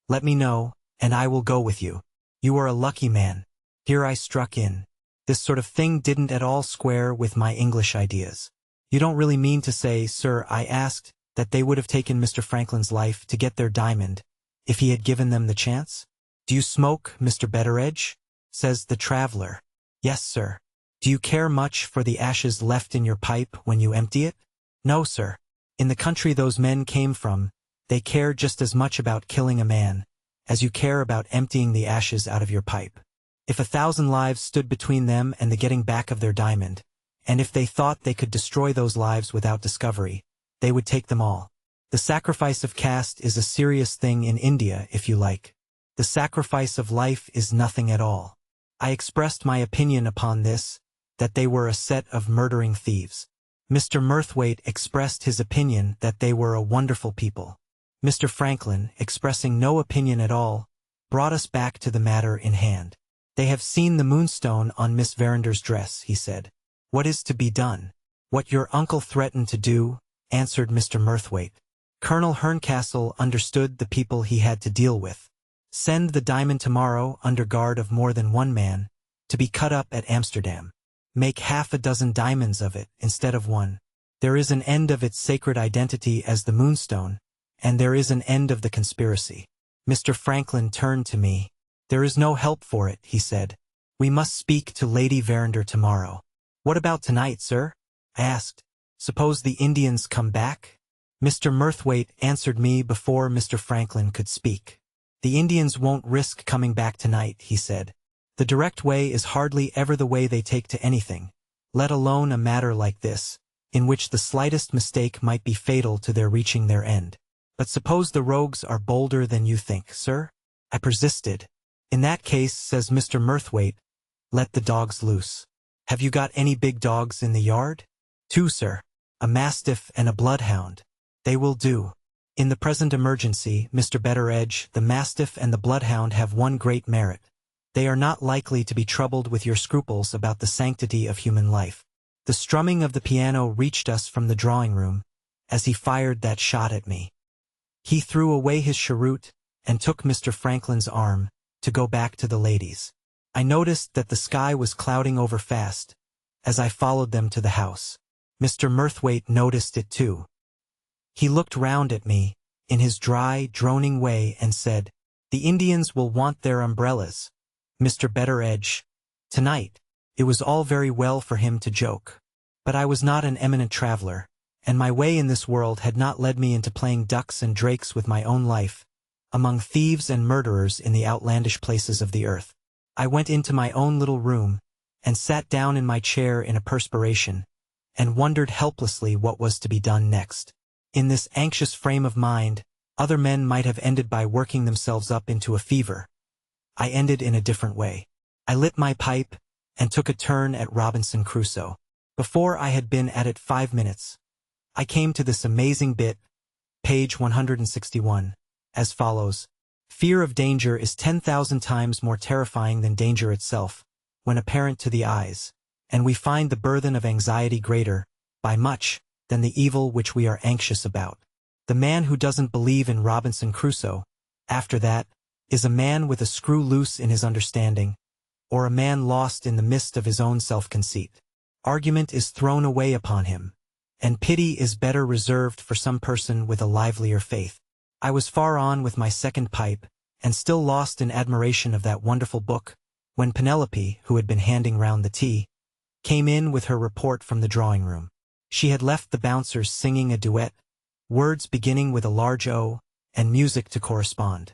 let me know, and I will go with you. You are a lucky man. Here I struck in. This sort of thing didn't at all square with my English ideas. You don't really mean to say, sir, I asked, that they would have taken Mr. Franklin's life to get their diamond, if he had given them the chance? Do you smoke, Mr. Betteredge? Says the traveler. Yes, sir. Do you care much for the ashes left in your pipe when you empty it? No, sir. In the country those men came from, they care just as much about killing a man as you care about emptying the ashes out of your pipe. If 1,000 lives stood between them and the getting back of their diamond, and if they thought they could destroy those lives without discovery, they would take them all. The sacrifice of caste is a serious thing in India, if you like. The sacrifice of life is nothing at all. I expressed my opinion upon this, that they were a set of murdering thieves. Mr. Murthwaite expressed his opinion that they were a wonderful people. Mr. Franklin, expressing no opinion at all, brought us back to the matter in hand. They have seen the moonstone on Miss Verander's dress, he said. What is to be done? What your uncle threatened to do, answered Mr. Murthwaite. Colonel Herncastle understood the people he had to deal with. Send the diamond tomorrow under guard of more than one man, to be cut up at Amsterdam. Make 6 diamonds of it instead of one. There is an end of its sacred identity as the moonstone, and there is an end of the conspiracy. Mr. Franklin turned to me. There is no help for it, he said. We must speak to Lady Verander tomorrow. What about tonight, sir? I asked. Suppose the Indians come back? Mr. Murthwaite answered me before Mr. Franklin could speak. The Indians won't risk coming back tonight, he said. The direct way is hardly ever the way they take to anything, let alone a matter like this, in which the slightest mistake might be fatal to their reaching their end. But suppose the rogues are bolder than you think, sir? I persisted. In that case, says Mr. Murthwaite, let the dogs loose. Have you got any big dogs in the yard? 2, sir. A mastiff and a bloodhound. They will do. In the present emergency, Mr. Betteredge, the mastiff and the bloodhound have one great merit. They are not likely to be troubled with your scruples about the sanctity of human life. The strumming of the piano reached us from the drawing-room, as he fired that shot at me. He threw away his cheroot, and took Mr. Franklin's arm, to go back to the ladies. I noticed that the sky was clouding over fast, as I followed them to the house. Mr. Murthwaite noticed it too. He looked round at me, in his dry, droning way, and said, The Indians will want their umbrellas. Mr. Betteredge. Tonight. It was all very well for him to joke. But I was not an eminent traveler, and my way in this world had not led me into playing ducks and drakes with my own life, among thieves and murderers in the outlandish places of the earth. I went into my own little room, and sat down in my chair in a perspiration, and wondered helplessly what was to be done next. In this anxious frame of mind, other men might have ended by working themselves up into a fever. I ended in a different way. I lit my pipe, and took a turn at Robinson Crusoe. Before I had been at it 5 minutes, I came to this amazing bit, page 161, as follows. Fear of danger is 10,000 times more terrifying than danger itself, when apparent to the eyes, and we find the burthen of anxiety greater, by much, than the evil which we are anxious about. The man who doesn't believe in Robinson Crusoe, after that, is a man with a screw loose in his understanding, or a man lost in the mist of his own self-conceit. Argument is thrown away upon him, and pity is better reserved for some person with a livelier faith. I was far on with my second pipe, and still lost in admiration of that wonderful book, when Penelope, who had been handing round the tea, came in with her report from the drawing-room. She had left the bouncers singing a duet, words beginning with a large O, and music to correspond.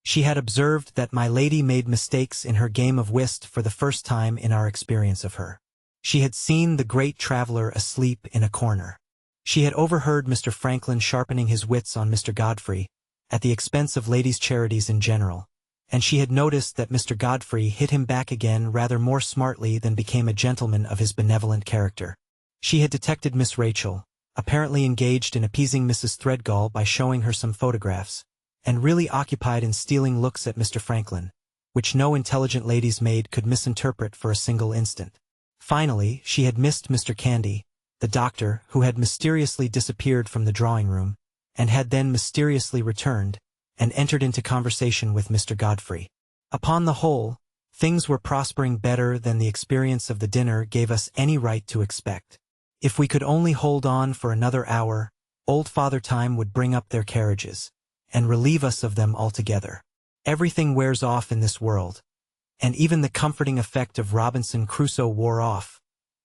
She had observed that my lady made mistakes in her game of whist for the first time in our experience of her. She had seen the great traveler asleep in a corner. She had overheard Mr. Franklin sharpening his wits on Mr. Godfrey, at the expense of ladies' charities in general, and she had noticed that Mr. Godfrey hit him back again rather more smartly than became a gentleman of his benevolent character. She had detected Miss Rachel, apparently engaged in appeasing Mrs. Threadgall by showing her some photographs, and really occupied in stealing looks at Mr. Franklin, which no intelligent lady's maid could misinterpret for a single instant. Finally, she had missed Mr. Candy, the doctor, who had mysteriously disappeared from the drawing-room, and had then mysteriously returned, and entered into conversation with Mr. Godfrey. Upon the whole, things were prospering better than the experience of the dinner gave us any right to expect. If we could only hold on for another hour, old Father Time would bring up their carriages, and relieve us of them altogether. Everything wears off in this world, and even the comforting effect of Robinson Crusoe wore off,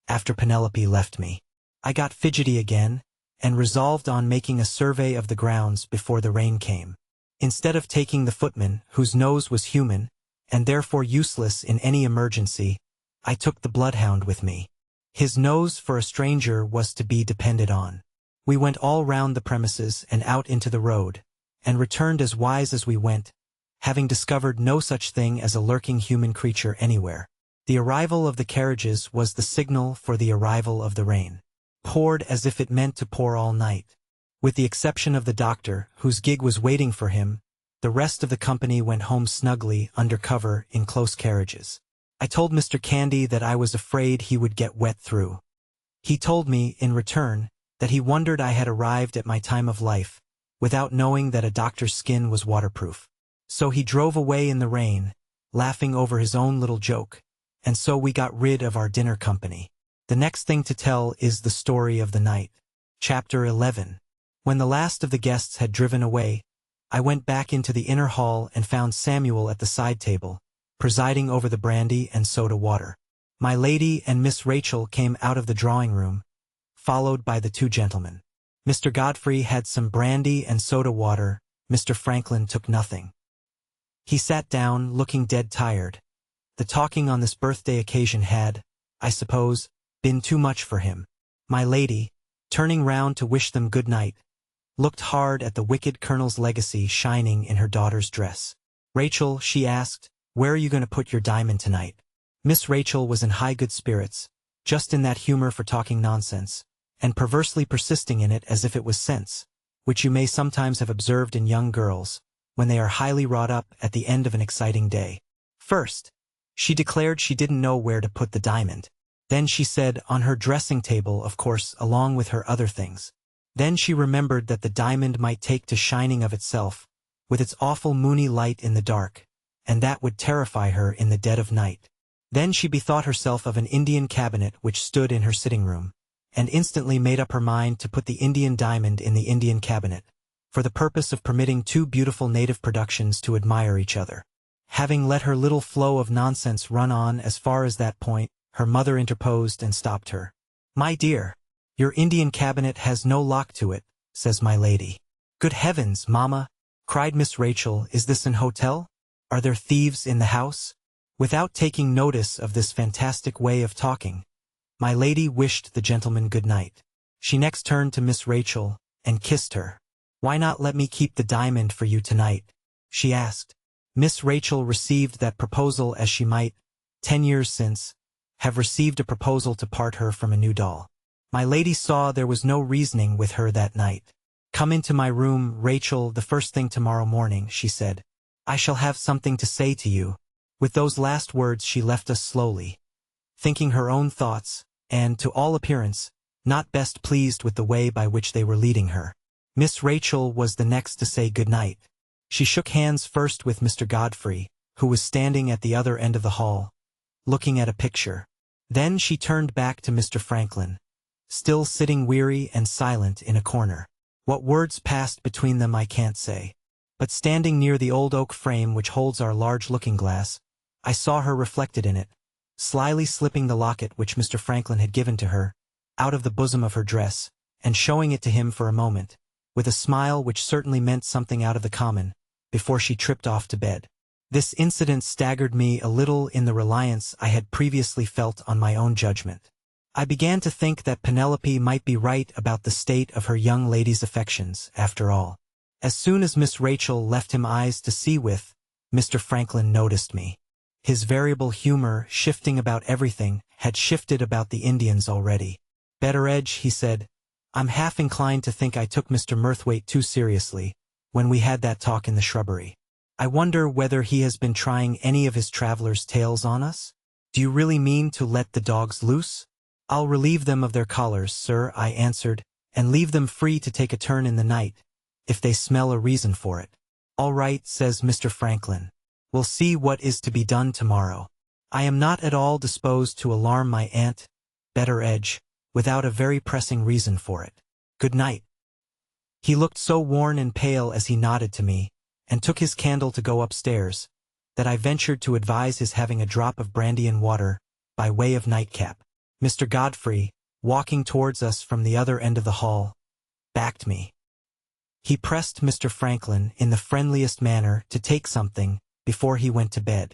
after Penelope left me. I got fidgety again, and resolved on making a survey of the grounds before the rain came. Instead of taking the footman, whose nose was human, and therefore useless in any emergency, I took the bloodhound with me. His nose for a stranger was to be depended on. We went all round the premises and out into the road, and returned as wise as we went, having discovered no such thing as a lurking human creature anywhere. The arrival of the carriages was the signal for the arrival of the rain. Poured as if it meant to pour all night. With the exception of the doctor, whose gig was waiting for him, the rest of the company went home snugly under cover in close carriages. I told Mr. Candy that I was afraid he would get wet through. He told me, in return, that he wondered I had arrived at my time of life, without knowing that a doctor's skin was waterproof. So he drove away in the rain, laughing over his own little joke, and so we got rid of our dinner company. The next thing to tell is the story of the night. Chapter 11. When the last of the guests had driven away, I went back into the inner hall and found Samuel at the side table, presiding over the brandy and soda water. My lady and Miss Rachel came out of the drawing-room, followed by the two gentlemen. Mr. Godfrey had some brandy and soda water. Mr. Franklin took nothing. He sat down, looking dead tired. The talking on this birthday occasion had, I suppose, been too much for him. My lady, turning round to wish them good night, looked hard at the wicked Colonel's legacy shining in her daughter's dress. "Rachel," she asked, "where are you going to put your diamond tonight?" Miss Rachel was in high good spirits, just in that humor for talking nonsense, and perversely persisting in it as if it was sense, which you may sometimes have observed in young girls, when they are highly wrought up at the end of an exciting day. First, she declared she didn't know where to put the diamond. Then she said, on her dressing table, of course, along with her other things. Then she remembered that the diamond might take to shining of itself, with its awful moony light in the dark, and that would terrify her in the dead of night. Then she bethought herself of an Indian cabinet which stood in her sitting-room, and instantly made up her mind to put the Indian diamond in the Indian cabinet, for the purpose of permitting two beautiful native productions to admire each other. Having let her little flow of nonsense run on as far as that point, her mother interposed and stopped her. "My dear, your Indian cabinet has no lock to it," says my lady. "Good heavens, mamma!" cried Miss Rachel, "is this an hotel? Are there thieves in the house?" Without taking notice of this fantastic way of talking, my lady wished the gentleman good night. She next turned to Miss Rachel and kissed her. "Why not let me keep the diamond for you tonight?" she asked. Miss Rachel received that proposal as she might, 10 years since, have received a proposal to part her from a new doll. My lady saw there was no reasoning with her that night. "Come into my room, Rachel, the first thing tomorrow morning," she said. "I shall have something to say to you." With those last words she left us slowly, thinking her own thoughts, and, to all appearance, not best pleased with the way by which they were leading her. Miss Rachel was the next to say good night. She shook hands first with Mr. Godfrey, who was standing at the other end of the hall, looking at a picture. Then she turned back to Mr. Franklin, still sitting weary and silent in a corner. What words passed between them I can't say. But standing near the old oak frame which holds our large looking-glass, I saw her reflected in it, slyly slipping the locket which Mr. Franklin had given to her, out of the bosom of her dress, and showing it to him for a moment, with a smile which certainly meant something out of the common, before she tripped off to bed. This incident staggered me a little in the reliance I had previously felt on my own judgment. I began to think that Penelope might be right about the state of her young lady's affections, after all. As soon as Miss Rachel left him eyes to see with, Mr. Franklin noticed me. His variable humor, shifting about everything, had shifted about the Indians already. "Betteredge," he said, "I'm half inclined to think I took Mr. Murthwaite too seriously when we had that talk in the shrubbery. I wonder whether he has been trying any of his traveler's tales on us? Do you really mean to let the dogs loose?" "I'll relieve them of their collars, sir," I answered, "and leave them free to take a turn in the night, if they smell a reason for it." "All right," says Mr. Franklin. "We'll see what is to be done tomorrow. I am not at all disposed to alarm my aunt, Betteredge, without a very pressing reason for it. Good night." He looked so worn and pale as he nodded to me, and took his candle to go upstairs, that I ventured to advise his having a drop of brandy and water, by way of nightcap. Mr. Godfrey, walking towards us from the other end of the hall, backed me. He pressed Mr. Franklin in the friendliest manner to take something before he went to bed.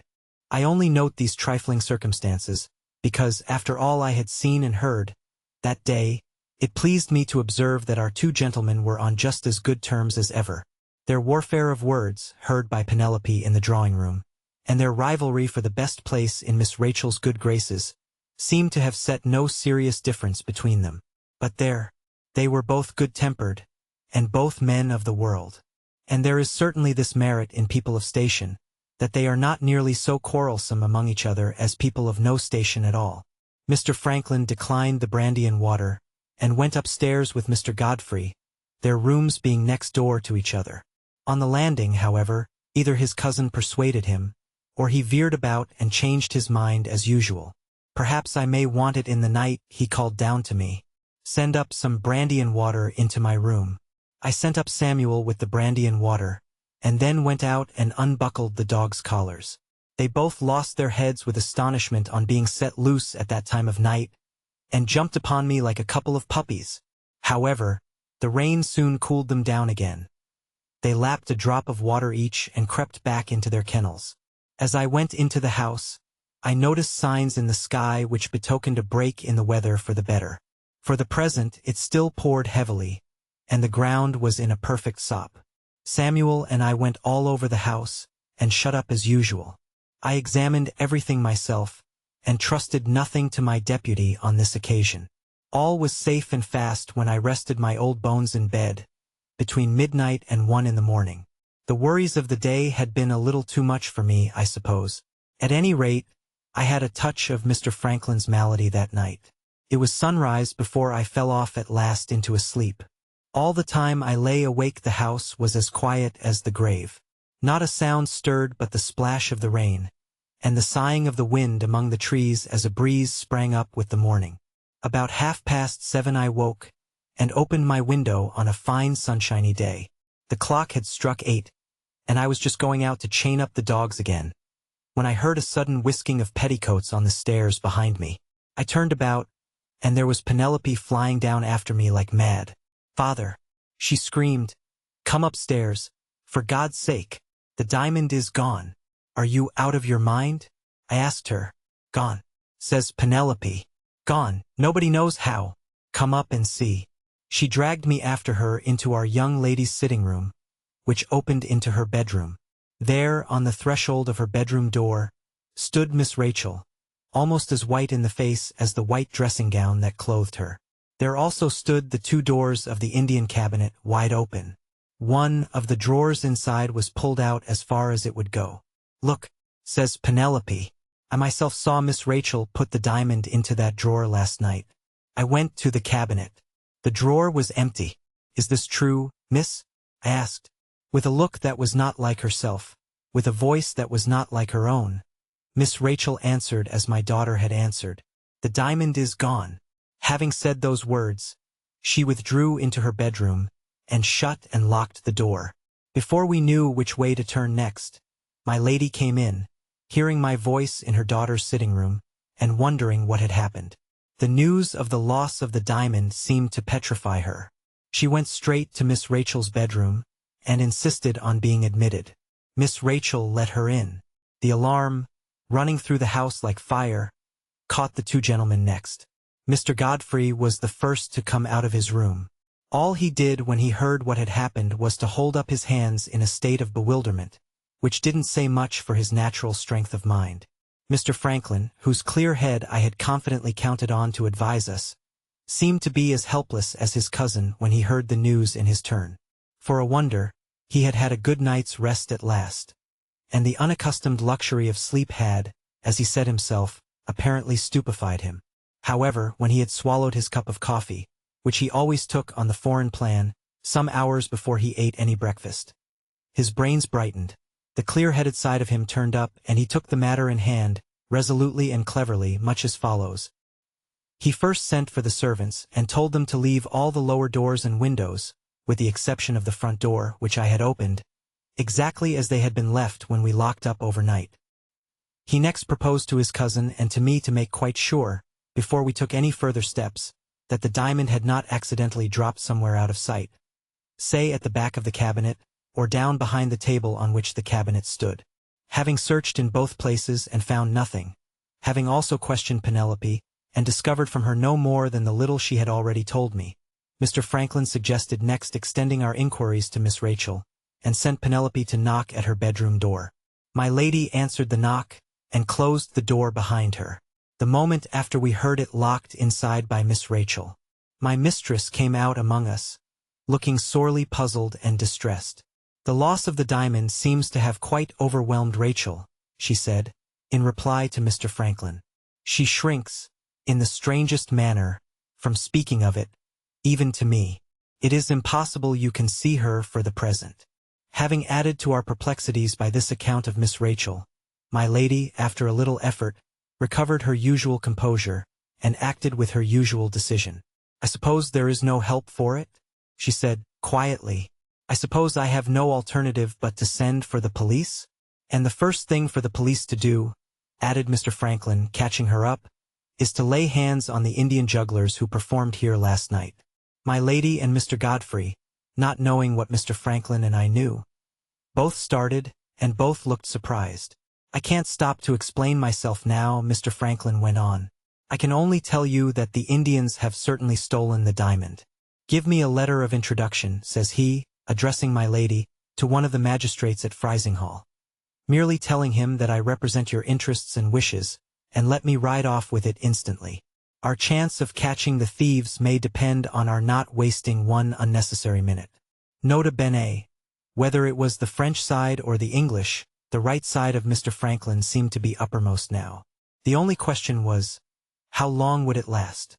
I only note these trifling circumstances, because, after all I had seen and heard that day, it pleased me to observe that our two gentlemen were on just as good terms as ever. Their warfare of words, heard by Penelope in the drawing-room, and their rivalry for the best place in Miss Rachel's good graces, seemed to have set no serious difference between them. But there, they were both good-tempered, and both men of the world. And there is certainly this merit in people of station, that they are not nearly so quarrelsome among each other as people of no station at all. Mr. Franklin declined the brandy and water, and went upstairs with Mr. Godfrey, their rooms being next door to each other. On the landing, however, either his cousin persuaded him, or he veered about and changed his mind as usual. "Perhaps I may want it in the night," he called down to me. "Send up some brandy and water into my room." I sent up Samuel with the brandy and water, and then went out and unbuckled the dogs' collars. They both lost their heads with astonishment on being set loose at that time of night, and jumped upon me like a couple of puppies. However, the rain soon cooled them down again. They lapped a drop of water each and crept back into their kennels. As I went into the house, I noticed signs in the sky which betokened a break in the weather for the better. For the present it still poured heavily, and the ground was in a perfect sop. Samuel and I went all over the house, and shut up as usual. I examined everything myself, and trusted nothing to my deputy on this occasion. All was safe and fast when I rested my old bones in bed, between midnight and 1 in the morning. The worries of the day had been a little too much for me, I suppose. At any rate, I had a touch of Mr. Franklin's malady that night. It was sunrise before I fell off at last into a sleep. All the time I lay awake the house was as quiet as the grave. Not a sound stirred but the splash of the rain, and the sighing of the wind among the trees as a breeze sprang up with the morning. About 7:30 I woke, and opened my window on a fine sunshiny day. The clock had struck 8, and I was just going out to chain up the dogs again, when I heard a sudden whisking of petticoats on the stairs behind me. I turned about, and there was Penelope flying down after me like mad. "Father," she screamed, "come upstairs, for God's sake. The diamond is gone." "Are you out of your mind?" I asked her. "Gone," says Penelope. "Gone, nobody knows how. Come up and see." She dragged me after her into our young lady's sitting room, which opened into her bedroom. There, on the threshold of her bedroom door, stood Miss Rachel, almost as white in the face as the white dressing-gown that clothed her. There also stood the 2 doors of the Indian cabinet wide open. One of the drawers inside was pulled out as far as it would go. "Look," says Penelope. "I myself saw Miss Rachel put the diamond into that drawer last night." I went to the cabinet. The drawer was empty. "Is this true, miss?" I asked, with a look that was not like herself, with a voice that was not like her own. Miss Rachel answered as my daughter had answered. "The diamond is gone." Having said those words, she withdrew into her bedroom, and shut and locked the door. Before we knew which way to turn next, my lady came in, hearing my voice in her daughter's sitting room, and wondering what had happened. The news of the loss of the diamond seemed to petrify her. She went straight to Miss Rachel's bedroom, and insisted on being admitted. Miss Rachel let her in. The alarm, running through the house like fire, caught the two gentlemen next. Mr. Godfrey was the first to come out of his room. All he did when he heard what had happened was to hold up his hands in a state of bewilderment, which didn't say much for his natural strength of mind. Mr. Franklin, whose clear head I had confidently counted on to advise us, seemed to be as helpless as his cousin when he heard the news in his turn. For a wonder, he had had a good night's rest at last, and the unaccustomed luxury of sleep had, as he said himself, apparently stupefied him. However, when he had swallowed his cup of coffee, which he always took on the foreign plan, some hours before he ate any breakfast, his brains brightened, the clear-headed side of him turned up, and he took the matter in hand, resolutely and cleverly, much as follows. He first sent for the servants, and told them to leave all the lower doors and windows, with the exception of the front door, which I had opened, exactly as they had been left when we locked up overnight. He next proposed to his cousin and to me to make quite sure, before we took any further steps, that the diamond had not accidentally dropped somewhere out of sight, say at the back of the cabinet, or down behind the table on which the cabinet stood. Having searched in both places and found nothing, having also questioned Penelope, and discovered from her no more than the little she had already told me, Mr. Franklin suggested next extending our inquiries to Miss Rachel, and sent Penelope to knock at her bedroom door. My lady answered the knock, and closed the door behind her. The moment after we heard it locked inside by Miss Rachel, my mistress came out among us, looking sorely puzzled and distressed. The loss of the diamond seems to have quite overwhelmed Rachel, she said, in reply to Mr. Franklin. She shrinks, in the strangest manner, from speaking of it, even to me. It is impossible you can see her for the present. Having added to our perplexities by this account of Miss Rachel, my lady, after a little effort, recovered her usual composure, and acted with her usual decision. I suppose there is no help for it? She said, quietly. I suppose I have no alternative but to send for the police? And the first thing for the police to do, added Mr. Franklin, catching her up, is to lay hands on the Indian jugglers who performed here last night. My lady and Mr. Godfrey, not knowing what Mr. Franklin and I knew, both started, and both looked surprised. I can't stop to explain myself now, Mr. Franklin went on. I can only tell you that the Indians have certainly stolen the diamond. Give me a letter of introduction, says he, addressing my lady, to one of the magistrates at Frizinghall. Merely telling him that I represent your interests and wishes, and let me ride off with it instantly. Our chance of catching the thieves may depend on our not wasting one unnecessary minute. Nota bene, whether it was the French side or the English, the right side of Mr. Franklin seemed to be uppermost now. The only question was, how long would it last?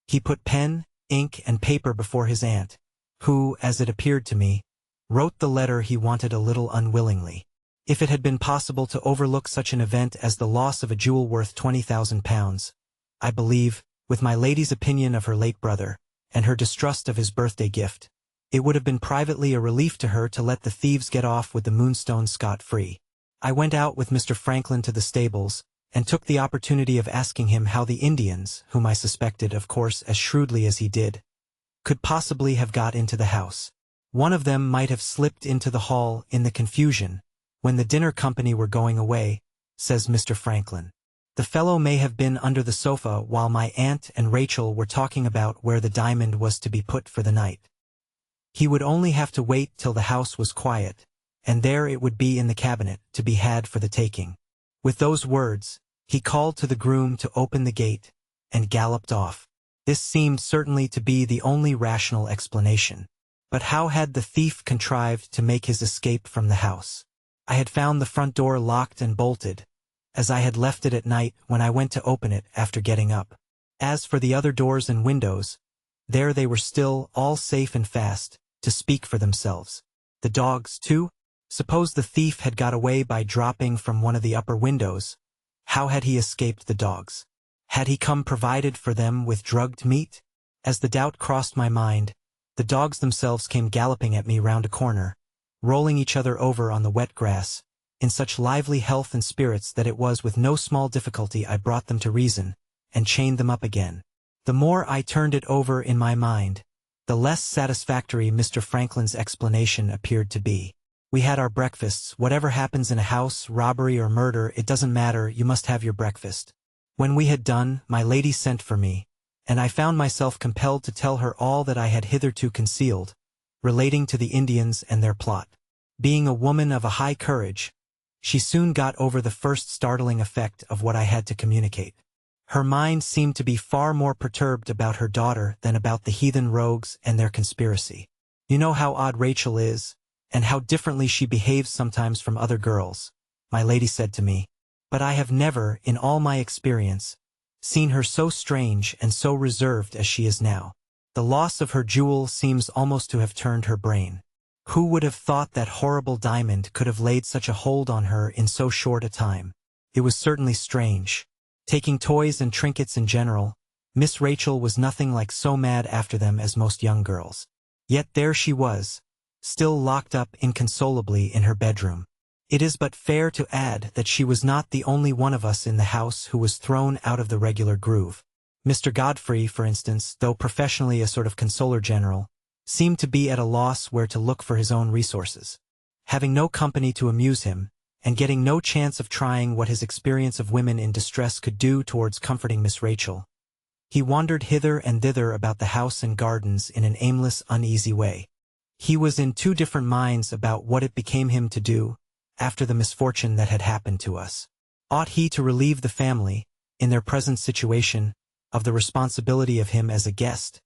He put pen, ink, and paper before his aunt, who, as it appeared to me, wrote the letter he wanted a little unwillingly. If it had been possible to overlook such an event as the loss of a jewel worth £20,000, I believe, with my lady's opinion of her late brother, and her distrust of his birthday gift, it would have been privately a relief to her to let the thieves get off with the Moonstone scot-free. I went out with Mr. Franklin to the stables, and took the opportunity of asking him how the Indians, whom I suspected, of course, as shrewdly as he did, could possibly have got into the house. One of them might have slipped into the hall in the confusion, when the dinner company were going away, says Mr. Franklin. The fellow may have been under the sofa while my aunt and Rachel were talking about where the diamond was to be put for the night. He would only have to wait till the house was quiet, and there it would be in the cabinet, to be had for the taking. With those words, he called to the groom to open the gate, and galloped off. This seemed certainly to be the only rational explanation. But how had the thief contrived to make his escape from the house? I had found the front door locked and bolted, as I had left it at night when I went to open it after getting up. As for the other doors and windows, there they were still, all safe and fast, to speak for themselves. The dogs, too? Suppose the thief had got away by dropping from one of the upper windows. How had he escaped the dogs? Had he come provided for them with drugged meat? As the doubt crossed my mind, the dogs themselves came galloping at me round a corner, rolling each other over on the wet grass, in such lively health and spirits that it was with no small difficulty I brought them to reason, and chained them up again. The more I turned it over in my mind, the less satisfactory Mr. Franklin's explanation appeared to be. We had our breakfasts. Whatever happens in a house, robbery or murder, it doesn't matter, you must have your breakfast. When we had done, my lady sent for me, and I found myself compelled to tell her all that I had hitherto concealed, relating to the Indians and their plot. Being a woman of a high courage, she soon got over the first startling effect of what I had to communicate. Her mind seemed to be far more perturbed about her daughter than about the heathen rogues and their conspiracy. You know how odd Rachel is, and how differently she behaves sometimes from other girls, my lady said to me. But I have never, in all my experience, seen her so strange and so reserved as she is now. The loss of her jewel seems almost to have turned her brain. Who would have thought that horrible diamond could have laid such a hold on her in so short a time? It was certainly strange. Taking toys and trinkets in general, Miss Rachel was nothing like so mad after them as most young girls. Yet there she was, still locked up inconsolably in her bedroom. It is but fair to add that she was not the only one of us in the house who was thrown out of the regular groove. Mr. Godfrey, for instance, though professionally a sort of consoler general, seemed to be at a loss where to look for his own resources. Having no company to amuse him, and getting no chance of trying what his experience of women in distress could do towards comforting Miss Rachel, he wandered hither and thither about the house and gardens in an aimless, uneasy way. He was in two different minds about what it became him to do, after the misfortune that had happened to us. Ought he to relieve the family, in their present situation, of the responsibility of him as a guest,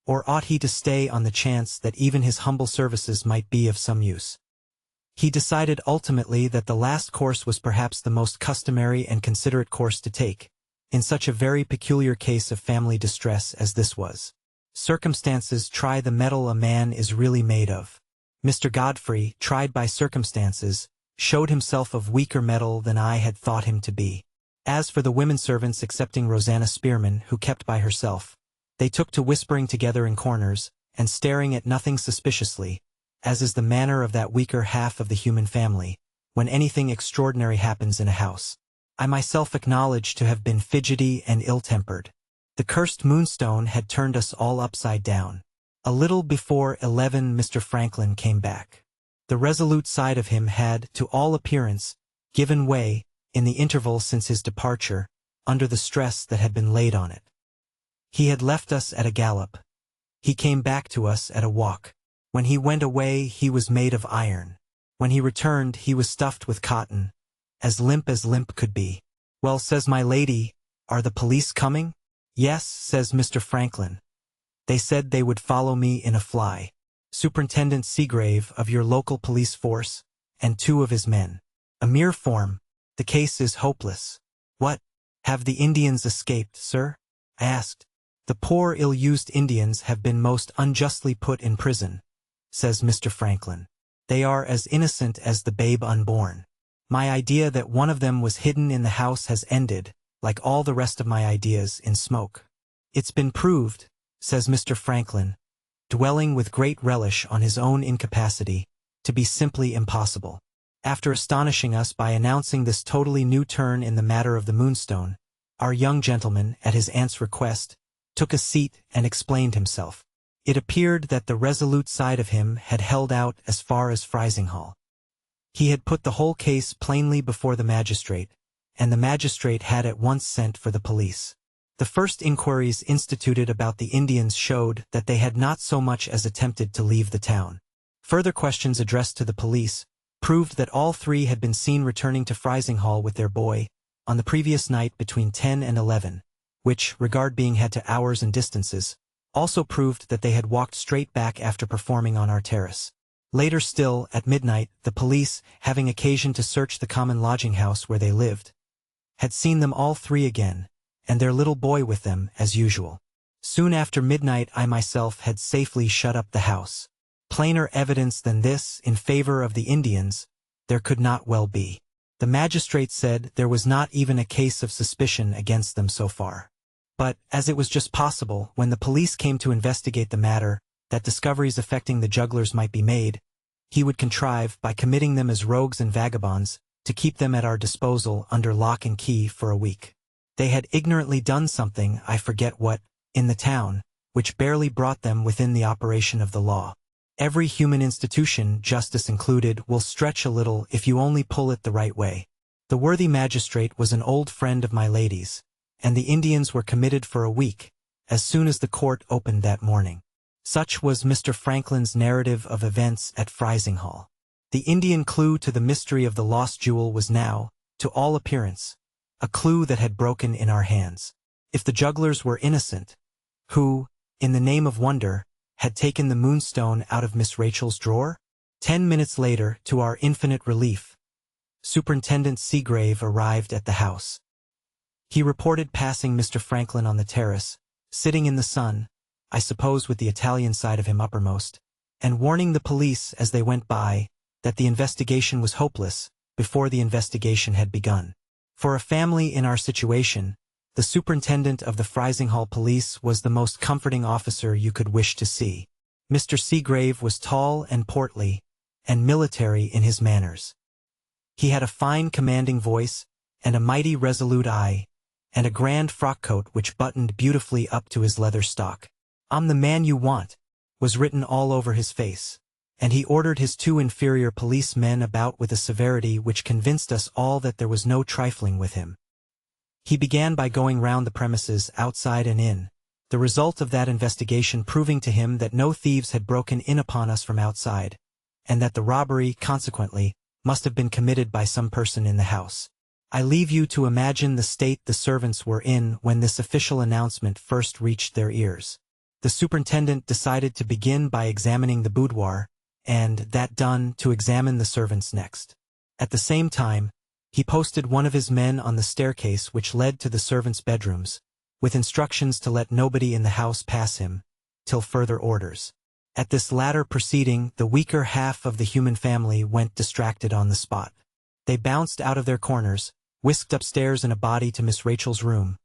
or ought he to stay on the chance that even his humble services might be of some use? He decided ultimately that the last course was perhaps the most customary and considerate course to take, in such a very peculiar case of family distress as this was. Circumstances try the metal a man is really made of. Mr. Godfrey, tried by circumstances, showed himself of weaker metal than I had thought him to be. As for the women servants excepting Rosanna Spearman, who kept by herself, they took to whispering together in corners, and staring at nothing suspiciously, as is the manner of that weaker half of the human family, when anything extraordinary happens in a house. I myself acknowledge to have been fidgety and ill-tempered. The cursed Moonstone had turned us all upside down. A little before 11 Mr. Franklin came back. The resolute side of him had, to all appearance, given way, in the interval since his departure, under the stress that had been laid on it. He had left us at a gallop. He came back to us at a walk. When he went away he was made of iron. When he returned he was stuffed with cotton, as limp could be. Well, says my lady, are the police coming? Yes, says Mr. Franklin. They said they would follow me in a fly. Superintendent Seagrave of your local police force, and 2 of his men. A mere form. The case is hopeless. What? Have the Indians escaped, sir? I asked. The poor ill-used Indians have been most unjustly put in prison, says Mr. Franklin. They are as innocent as the babe unborn. My idea that one of them was hidden in the house has ended, like all the rest of my ideas, in smoke. It's been proved, says Mr. Franklin, dwelling with great relish on his own incapacity, to be simply impossible. After astonishing us by announcing this totally new turn in the matter of the Moonstone, our young gentleman, at his aunt's request, took a seat and explained himself. It appeared that the resolute side of him had held out as far as Frizinghall. He had put the whole case plainly before the magistrate, and the magistrate had at once sent for the police. The first inquiries instituted about the Indians showed that they had not so much as attempted to leave the town. Further questions addressed to the police proved that all 3 had been seen returning to Frizinghall with their boy on the previous night between 10 and 11, which, regard being had to hours and distances, also proved that they had walked straight back after performing on our terrace. Later still, at midnight, the police, having occasion to search the common lodging-house where they lived, had seen them all 3 again, and their little boy with them, as usual. Soon after midnight I myself had safely shut up the house. Plainer evidence than this, in favor of the Indians, there could not well be. The magistrate said there was not even a case of suspicion against them so far. But, as it was just possible, when the police came to investigate the matter, that discoveries affecting the jugglers might be made, he would contrive, by committing them as rogues and vagabonds, to keep them at our disposal under lock and key for a week. They had ignorantly done something, I forget what, in the town, which barely brought them within the operation of the law. Every human institution, justice included, will stretch a little if you only pull it the right way. The worthy magistrate was an old friend of my lady's, and the Indians were committed for a week, as soon as the court opened that morning. Such was Mr. Franklin's narrative of events at Frizinghall. The Indian clue to the mystery of the lost jewel was now, to all appearance, a clue that had broken in our hands. If the jugglers were innocent, who, in the name of wonder, had taken the moonstone out of Miss Rachel's drawer? 10 minutes later, to our infinite relief, Superintendent Seagrave arrived at the house. He reported passing Mr. Franklin on the terrace, sitting in the sun, I suppose with the Italian side of him uppermost, and warning the police as they went by that the investigation was hopeless before the investigation had begun. For a family in our situation, the superintendent of the Frizinghall police was the most comforting officer you could wish to see. Mr. Seagrave was tall and portly, and military in his manners. He had a fine commanding voice, and a mighty resolute eye, and a grand frock-coat which buttoned beautifully up to his leather stock. "I'm the man you want," was written all over his face, and he ordered his 2 inferior policemen about with a severity which convinced us all that there was no trifling with him. He began by going round the premises outside and in, the result of that investigation proving to him that no thieves had broken in upon us from outside, and that the robbery, consequently, must have been committed by some person in the house. I leave you to imagine the state the servants were in when this official announcement first reached their ears. The superintendent decided to begin by examining the boudoir, and, that done, to examine the servants next. At the same time, he posted one of his men on the staircase which led to the servants' bedrooms, with instructions to let nobody in the house pass him, till further orders. At this latter proceeding, the weaker half of the human family went distracted on the spot. They bounced out of their corners, whisked upstairs in a body to Miss Rachel's room,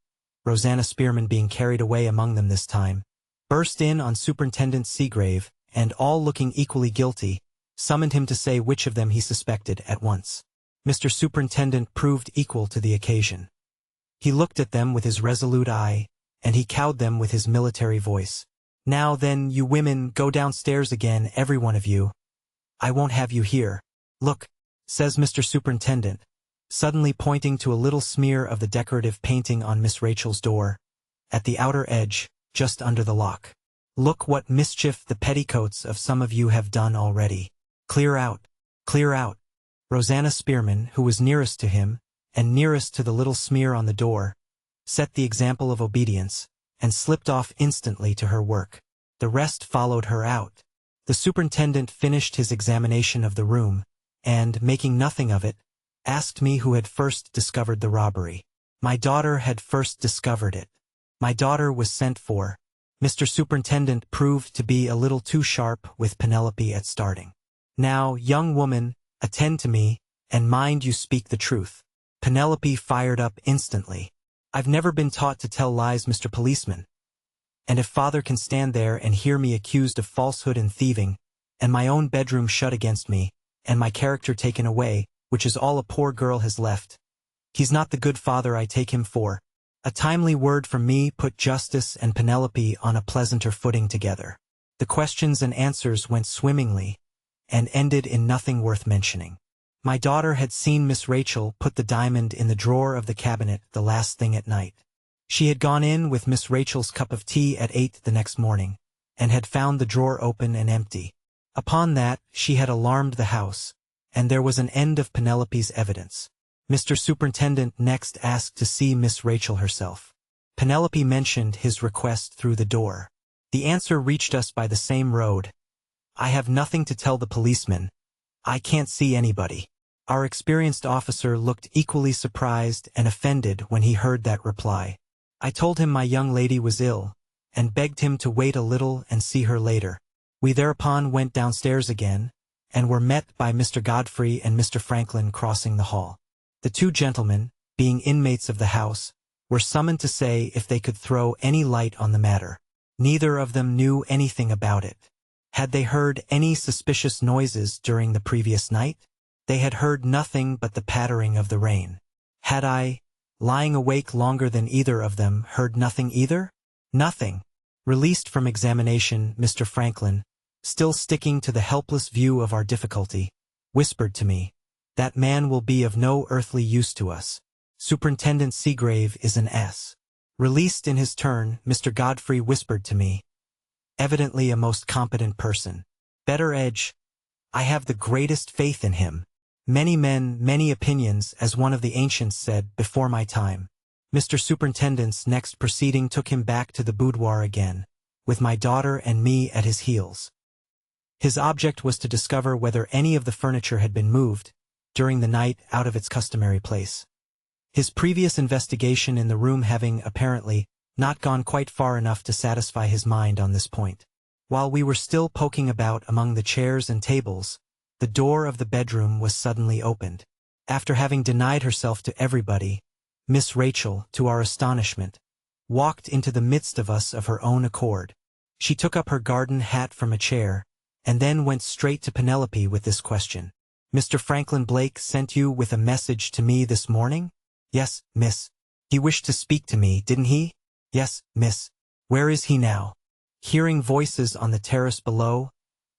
Rosanna Spearman being carried away among them this time, burst in on Superintendent Seagrave, and all looking equally guilty, summoned him to say which of them he suspected at once. Mr. Superintendent proved equal to the occasion. He looked at them with his resolute eye, and he cowed them with his military voice. "Now then, you women, go downstairs again, every one of you. I won't have you here. Look," says Mr. Superintendent, suddenly pointing to a little smear of the decorative painting on Miss Rachel's door, at the outer edge, just under the lock. "Look what mischief the petticoats of some of you have done already. Clear out, clear out." Rosanna Spearman, who was nearest to him, and nearest to the little smear on the door, set the example of obedience, and slipped off instantly to her work. The rest followed her out. The superintendent finished his examination of the room, and, making nothing of it, asked me who had first discovered the robbery. My daughter had first discovered it. My daughter was sent for. Mr. Superintendent proved to be a little too sharp with Penelope at starting. "Now, young woman, attend to me, and mind you speak the truth." Penelope fired up instantly. "I've never been taught to tell lies, Mr. Policeman. And if father can stand there and hear me accused of falsehood and thieving, and my own bedroom shut against me, and my character taken away, which is all a poor girl has left, he's not the good father I take him for." A timely word from me put Justice and Penelope on a pleasanter footing together. The questions and answers went swimmingly, and ended in nothing worth mentioning. My daughter had seen Miss Rachel put the diamond in the drawer of the cabinet the last thing at night. She had gone in with Miss Rachel's cup of tea at 8 the next morning, and had found the drawer open and empty. Upon that, she had alarmed the house, and there was an end of Penelope's evidence. Mr. Superintendent next asked to see Miss Rachel herself. Penelope mentioned his request through the door. The answer reached us by the same road. "I have nothing to tell the policeman. I can't see anybody." Our experienced officer looked equally surprised and offended when he heard that reply. I told him my young lady was ill, and begged him to wait a little and see her later. We thereupon went downstairs again, and were met by Mr. Godfrey and Mr. Franklin crossing the hall. The 2 gentlemen, being inmates of the house, were summoned to say if they could throw any light on the matter. Neither of them knew anything about it. Had they heard any suspicious noises during the previous night? They had heard nothing but the pattering of the rain. Had I, lying awake longer than either of them, heard nothing either? Nothing. Released from examination, Mr. Franklin, still sticking to the helpless view of our difficulty, whispered to me, "That man will be of no earthly use to us. Superintendent Seagrave is an S." Released in his turn, Mr. Godfrey whispered to me, "Evidently a most competent person. Better edge. I have the greatest faith in him. Many men, many opinions, as one of the ancients said before my time." Mr. Superintendent's next proceeding took him back to the boudoir again, with my daughter and me at his heels. His object was to discover whether any of the furniture had been moved, during the night, out of its customary place. His previous investigation in the room having, apparently, not gone quite far enough to satisfy his mind on this point. While we were still poking about among the chairs and tables, the door of the bedroom was suddenly opened. After having denied herself to everybody, Miss Rachel, to our astonishment, walked into the midst of us of her own accord. She took up her garden hat from a chair, and then went straight to Penelope with this question. "Mr. Franklin Blake sent you with a message to me this morning?" "Yes, miss." "He wished to speak to me, didn't he?" "Yes, miss." "Where is he now?" Hearing voices on the terrace below,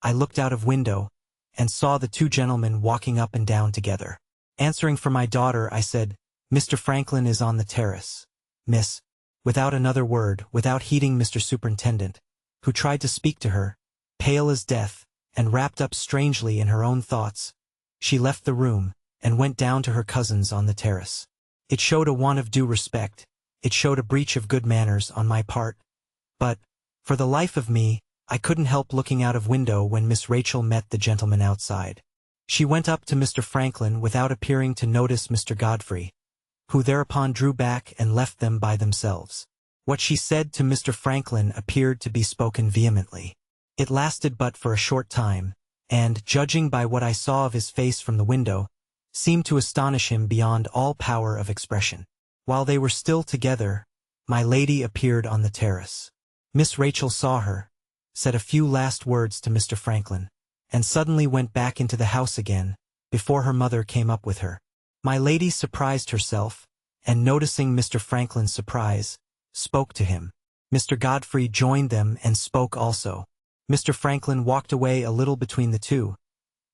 I looked out of window, and saw the two gentlemen walking up and down together. Answering for my daughter, I said, "Mr. Franklin is on the terrace, miss." Without another word, without heeding Mr. Superintendent, who tried to speak to her, pale as death, and wrapped up strangely in her own thoughts, she left the room, and went down to her cousins on the terrace. It showed a want of due respect, it showed a breach of good manners on my part, but, for the life of me, I couldn't help looking out of window when Miss Rachel met the gentleman outside. She went up to Mr. Franklin without appearing to notice Mr. Godfrey, who thereupon drew back and left them by themselves. What she said to Mr. Franklin appeared to be spoken vehemently. It lasted but for a short time, and, judging by what I saw of his face from the window, seemed to astonish him beyond all power of expression. While they were still together, my lady appeared on the terrace. Miss Rachel saw her, said a few last words to Mr. Franklin, and suddenly went back into the house again, before her mother came up with her. My lady surprised herself, and noticing Mr. Franklin's surprise, spoke to him. Mr. Godfrey joined them and spoke also. Mr. Franklin walked away a little between the two,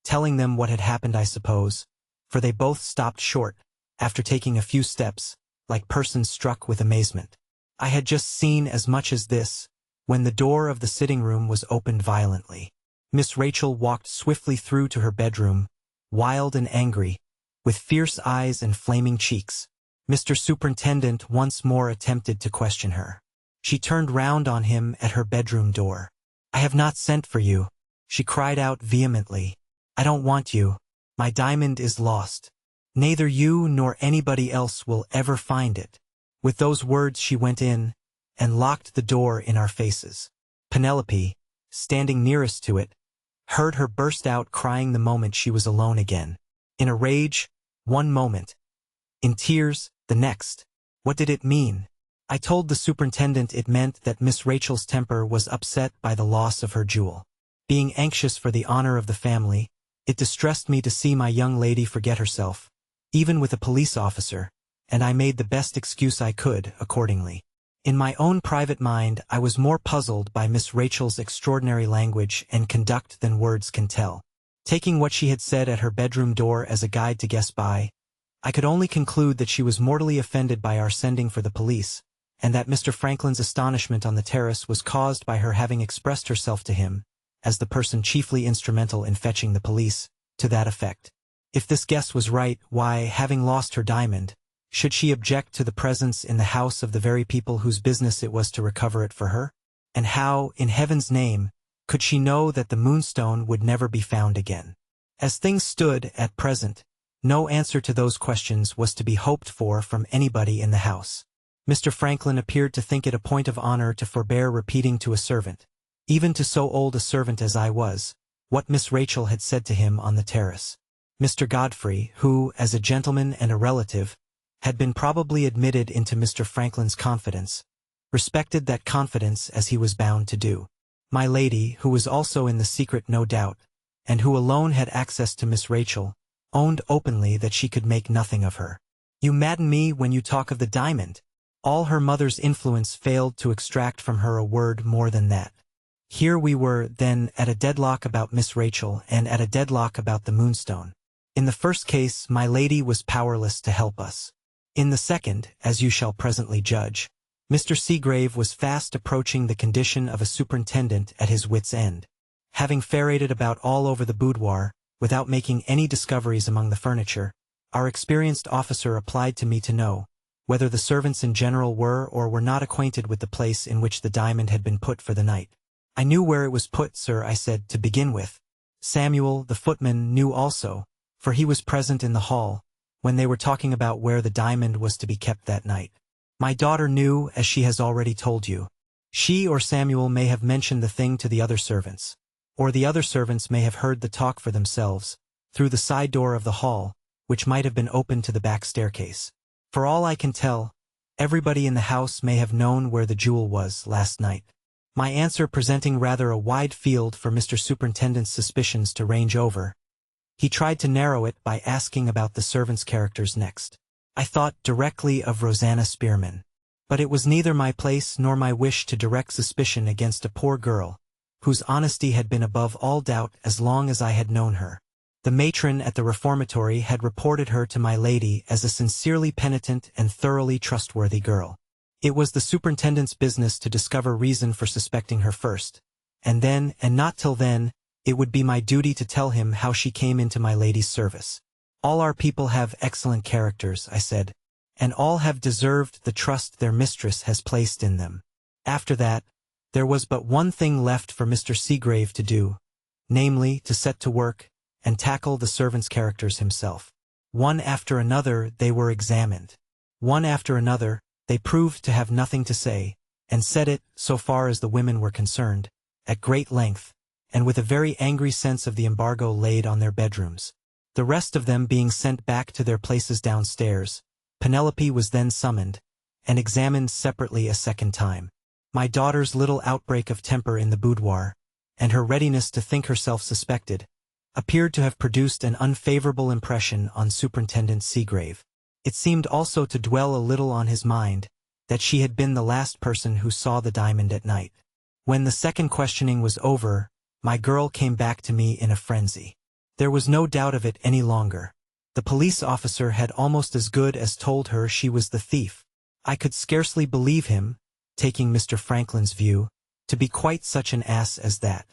telling them what had happened, I suppose, for they both stopped short, after taking a few steps, like persons struck with amazement. I had just seen as much as this, when the door of the sitting room was opened violently. Miss Rachel walked swiftly through to her bedroom, wild and angry, with fierce eyes and flaming cheeks. Mr. Superintendent once more attempted to question her. She turned round on him at her bedroom door. "I have not sent for you," she cried out vehemently. "I don't want you. My diamond is lost. Neither you nor anybody else will ever find it." With those words she went in, and locked the door in our faces. Penelope, standing nearest to it, heard her burst out crying the moment she was alone again. In a rage, one moment. In tears, the next. What did it mean? I told the superintendent it meant that Miss Rachel's temper was upset by the loss of her jewel. Being anxious for the honor of the family, it distressed me to see my young lady forget herself, even with a police officer, and I made the best excuse I could, accordingly. In my own private mind, I was more puzzled by Miss Rachel's extraordinary language and conduct than words can tell. Taking what she had said at her bedroom door as a guide to guess by, I could only conclude that she was mortally offended by our sending for the police, and that Mr. Franklin's astonishment on the terrace was caused by her having expressed herself to him, as the person chiefly instrumental in fetching the police, to that effect. If this guess was right, why, having lost her diamond, should she object to the presence in the house of the very people whose business it was to recover it for her? And how, in heaven's name, could she know that the moonstone would never be found again? As things stood at present, no answer to those questions was to be hoped for from anybody in the house. Mr. Franklin appeared to think it a point of honor to forbear repeating to a servant, even to so old a servant as I was, what Miss Rachel had said to him on the terrace. Mr. Godfrey, who, as a gentleman and a relative, had been probably admitted into Mr. Franklin's confidence, respected that confidence as he was bound to do. My lady, who was also in the secret no doubt, and who alone had access to Miss Rachel, owned openly that she could make nothing of her. "You madden me when you talk of the diamond." All her mother's influence failed to extract from her a word more than that. Here we were, then, at a deadlock about Miss Rachel and at a deadlock about the Moonstone. In the first case, my lady was powerless to help us. In the second, as you shall presently judge, Mr. Seagrave was fast approaching the condition of a superintendent at his wits' end. Having ferreted about all over the boudoir, without making any discoveries among the furniture, our experienced officer applied to me to know whether the servants in general were or were not acquainted with the place in which the diamond had been put for the night. I knew where it was put, sir, I said, to begin with. Samuel, the footman, knew also, for he was present in the hall when they were talking about where the diamond was to be kept that night. My daughter knew, as she has already told you. She or Samuel may have mentioned the thing to the other servants, or the other servants may have heard the talk for themselves, through the side door of the hall, which might have been open to the back staircase. For all I can tell, everybody in the house may have known where the jewel was last night. My answer presenting rather a wide field for Mr. Superintendent's suspicions to range over, he tried to narrow it by asking about the servants' characters next. I thought directly of Rosanna Spearman. But it was neither my place nor my wish to direct suspicion against a poor girl, whose honesty had been above all doubt as long as I had known her. The matron at the reformatory had reported her to my lady as a sincerely penitent and thoroughly trustworthy girl. It was the superintendent's business to discover reason for suspecting her first, and then, and not till then, it would be my duty to tell him how she came into my lady's service. All our people have excellent characters, I said, and all have deserved the trust their mistress has placed in them. After that, there was but one thing left for Mr. Seagrave to do, namely, to set to work and tackle the servants' characters himself. One after another they were examined. One after another, they proved to have nothing to say, and said it, so far as the women were concerned, at great length, and with a very angry sense of the embargo laid on their bedrooms. The rest of them being sent back to their places downstairs, Penelope was then summoned, and examined separately a second time. My daughter's little outbreak of temper in the boudoir, and her readiness to think herself suspected, appeared to have produced an unfavorable impression on Superintendent Seagrave. It seemed also to dwell a little on his mind that she had been the last person who saw the diamond at night. When the second questioning was over, my girl came back to me in a frenzy. There was no doubt of it any longer. The police officer had almost as good as told her she was the thief. I could scarcely believe him, taking Mr. Franklin's view, to be quite such an ass as that.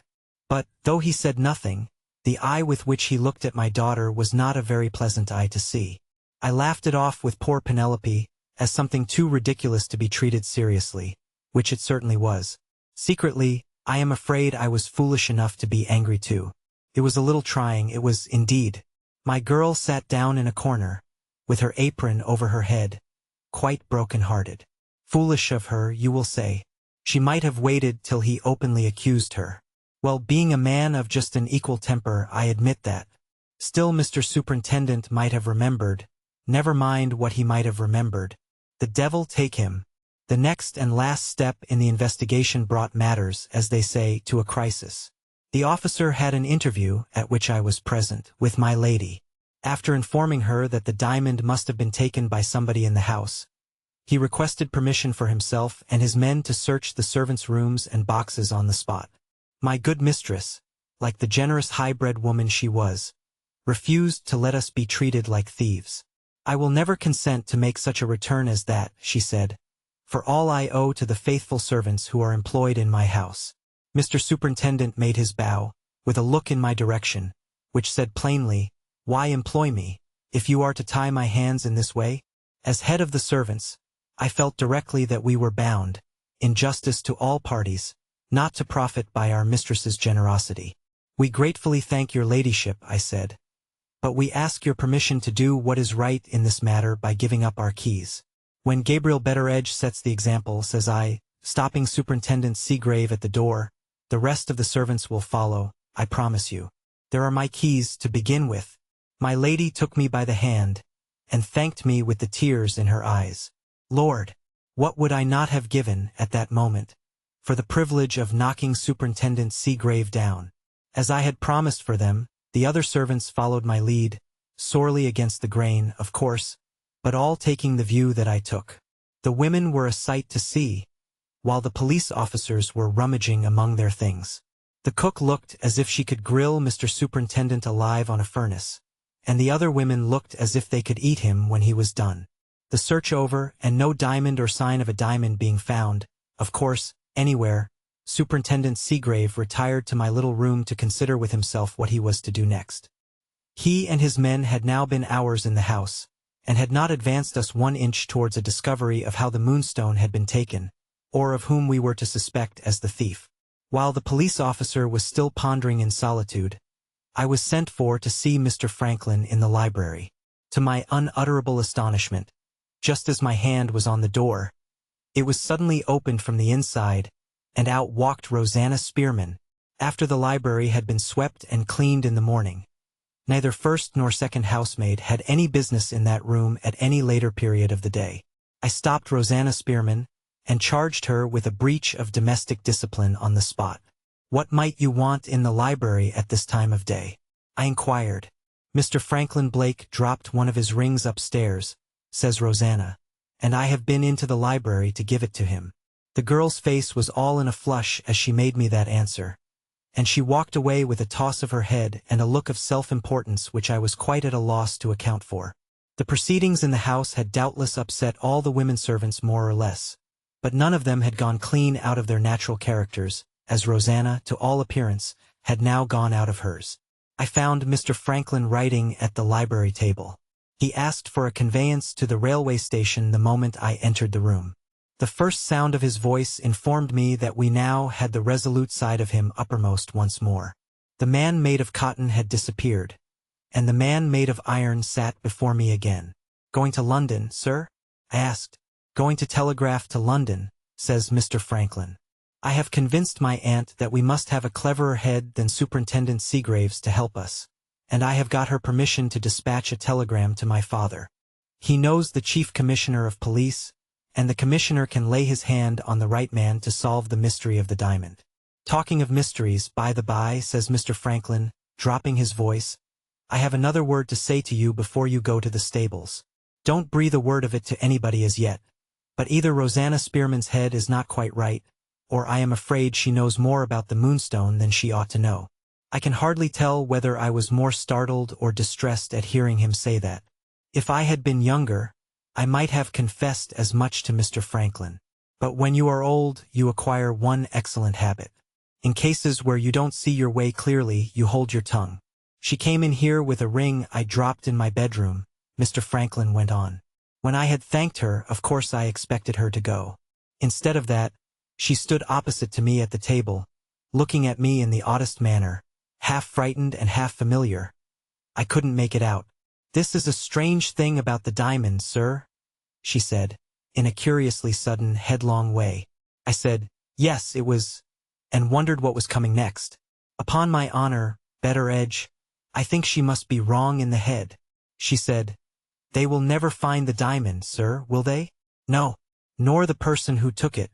But, though he said nothing, the eye with which he looked at my daughter was not a very pleasant eye to see. I laughed it off with poor Penelope as something too ridiculous to be treated seriously, which it certainly was. Secretly, I am afraid I was foolish enough to be angry too. It was a little trying, it was indeed. My girl sat down in a corner, with her apron over her head, quite broken-hearted. Foolish of her, you will say. She might have waited till he openly accused her. Well, being a man of just an equal temper, I admit that. Still, Mr. Superintendent might have remembered. Never mind what he might have remembered. The devil take him. The next and last step in the investigation brought matters, as they say, to a crisis. The officer had an interview, at which I was present, with my lady. After informing her that the diamond must have been taken by somebody in the house, he requested permission for himself and his men to search the servants' rooms and boxes on the spot. My good mistress, like the generous high-bred woman she was, refused to let us be treated like thieves. I will never consent to make such a return as that, she said, for all I owe to the faithful servants who are employed in my house. Mr. Superintendent made his bow, with a look in my direction, which said plainly, why employ me, if you are to tie my hands in this way? As head of the servants, I felt directly that we were bound, in justice to all parties, not to profit by our mistress's generosity. We gratefully thank your ladyship, I said, but we ask your permission to do what is right in this matter by giving up our keys. When Gabriel Betteredge sets the example, says I, stopping Superintendent Seagrave at the door, the rest of the servants will follow, I promise you. There are my keys to begin with. My lady took me by the hand, and thanked me with the tears in her eyes. Lord, what would I not have given, at that moment, for the privilege of knocking Superintendent Seagrave down. As I had promised for them, the other servants followed my lead, sorely against the grain, of course, but all taking the view that I took. The women were a sight to see. while the police officers were rummaging among their things. The cook looked as if she could grill Mr. Superintendent alive on a furnace, and the other women looked as if they could eat him when he was done. The search over, and no diamond or sign of a diamond being found, of course, anywhere, Superintendent Seagrave retired to my little room to consider with himself what he was to do next. He and his men had now been hours in the house, and had not advanced us 1 inch towards a discovery of how the Moonstone had been taken, or of whom we were to suspect as the thief. While the police officer was still pondering in solitude, I was sent for to see Mr. Franklin in the library. To my unutterable astonishment, just as my hand was on the door, it was suddenly opened from the inside, and out walked Rosanna Spearman, after the library had been swept and cleaned in the morning. Neither first nor second housemaid had any business in that room at any later period of the day. I stopped Rosanna Spearman, and charged her with a breach of domestic discipline on the spot. "What might you want in the library at this time of day?" I inquired. "Mr. Franklin Blake dropped one of his rings upstairs," says Rosanna, "and I have been into the library to give it to him." The girl's face was all in a flush as she made me that answer, and she walked away with a toss of her head and a look of self-importance which I was quite at a loss to account for. The proceedings in the house had doubtless upset all the women servants more or less, but none of them had gone clean out of their natural characters, as Rosanna, to all appearance, had now gone out of hers. I found Mr. Franklin writing at the library table. He asked for a conveyance to the railway station the moment I entered the room. The first sound of his voice informed me that we now had the resolute side of him uppermost once more. The man made of cotton had disappeared, and the man made of iron sat before me again. "Going to London, sir?" I asked. "Going to telegraph to London," says Mr. Franklin. "I have convinced my aunt that we must have a cleverer head than Superintendent Seagrave's to help us, and I have got her permission to dispatch a telegram to my father. He knows the Chief Commissioner of Police, and the Commissioner can lay his hand on the right man to solve the mystery of the diamond." "Talking of mysteries, by the by," says Mr. Franklin, dropping his voice, "I have another word to say to you before you go to the stables. Don't breathe a word of it to anybody as yet, but either Rosanna Spearman's head is not quite right, or I am afraid she knows more about the Moonstone than she ought to know." I can hardly tell whether I was more startled or distressed at hearing him say that. If I had been younger, I might have confessed as much to Mr. Franklin. But when you are old, you acquire one excellent habit. In cases where you don't see your way clearly, you hold your tongue. "She came in here with a ring I dropped in my bedroom," Mr. Franklin went on. "When I had thanked her, of course I expected her to go. Instead of that, she stood opposite to me at the table, looking at me in the oddest manner, half frightened and half familiar. I couldn't make it out. 'This is a strange thing about the diamond, sir,' she said, in a curiously sudden, headlong way. I said, yes, it was, and wondered what was coming next. 'Upon my honor, Betteredge, I think she must be wrong in the head,' she said. 'They will never find the diamond, sir, will they?' 'No, nor the person who took it.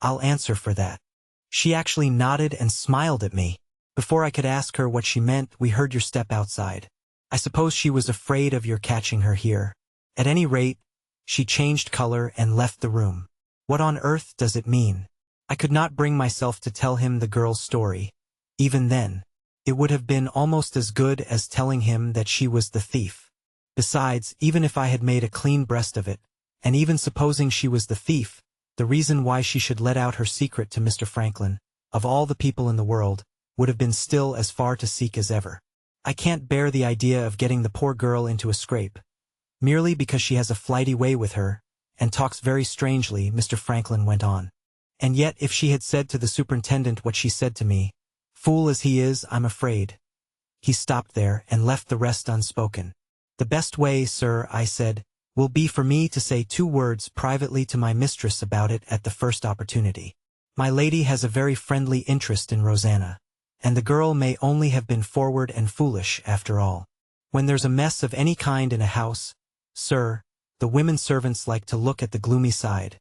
I'll answer for that.' She actually nodded and smiled at me. Before I could ask her what she meant, we heard your step outside. I suppose she was afraid of your catching her here. At any rate, she changed color and left the room. What on earth does it mean?' I could not bring myself to tell him the girl's story. Even then, it would have been almost as good as telling him that she was the thief. Besides, even if I had made a clean breast of it, and even supposing she was the thief, the reason why she should let out her secret to Mr. Franklin, of all the people in the world, would have been still as far to seek as ever. I can't bear the idea of getting the poor girl into a scrape, merely because she has a flighty way with her, and talks very strangely, Mr. Franklin went on. And yet if she had said to the superintendent what she said to me, fool as he is, I'm afraid. He stopped there and left the rest unspoken. The best way, sir, I said, will be for me to say 2 words privately to my mistress about it at the first opportunity. My lady has a very friendly interest in Rosanna, and the girl may only have been forward and foolish after all. When there's a mess of any kind in a house, sir, the women servants like to look at the gloomy side.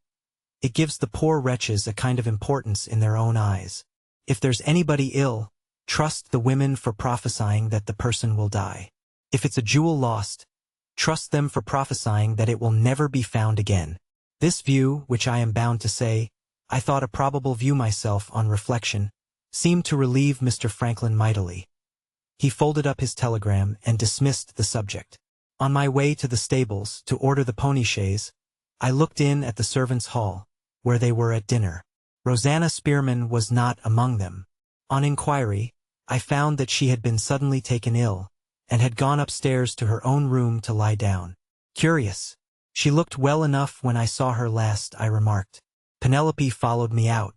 It gives the poor wretches a kind of importance in their own eyes. If there's anybody ill, trust the women for prophesying that the person will die. If it's a jewel lost, trust them for prophesying that it will never be found again. This view, which I am bound to say, I thought a probable view myself, on reflection, seemed to relieve Mr. Franklin mightily. He folded up his telegram and dismissed the subject. On my way to the stables to order the pony chaise, I looked in at the servants' hall, where they were at dinner. Rosanna Spearman was not among them. On inquiry, I found that she had been suddenly taken ill, and had gone upstairs to her own room to lie down. Curious. She looked well enough when I saw her last, I remarked. Penelope followed me out.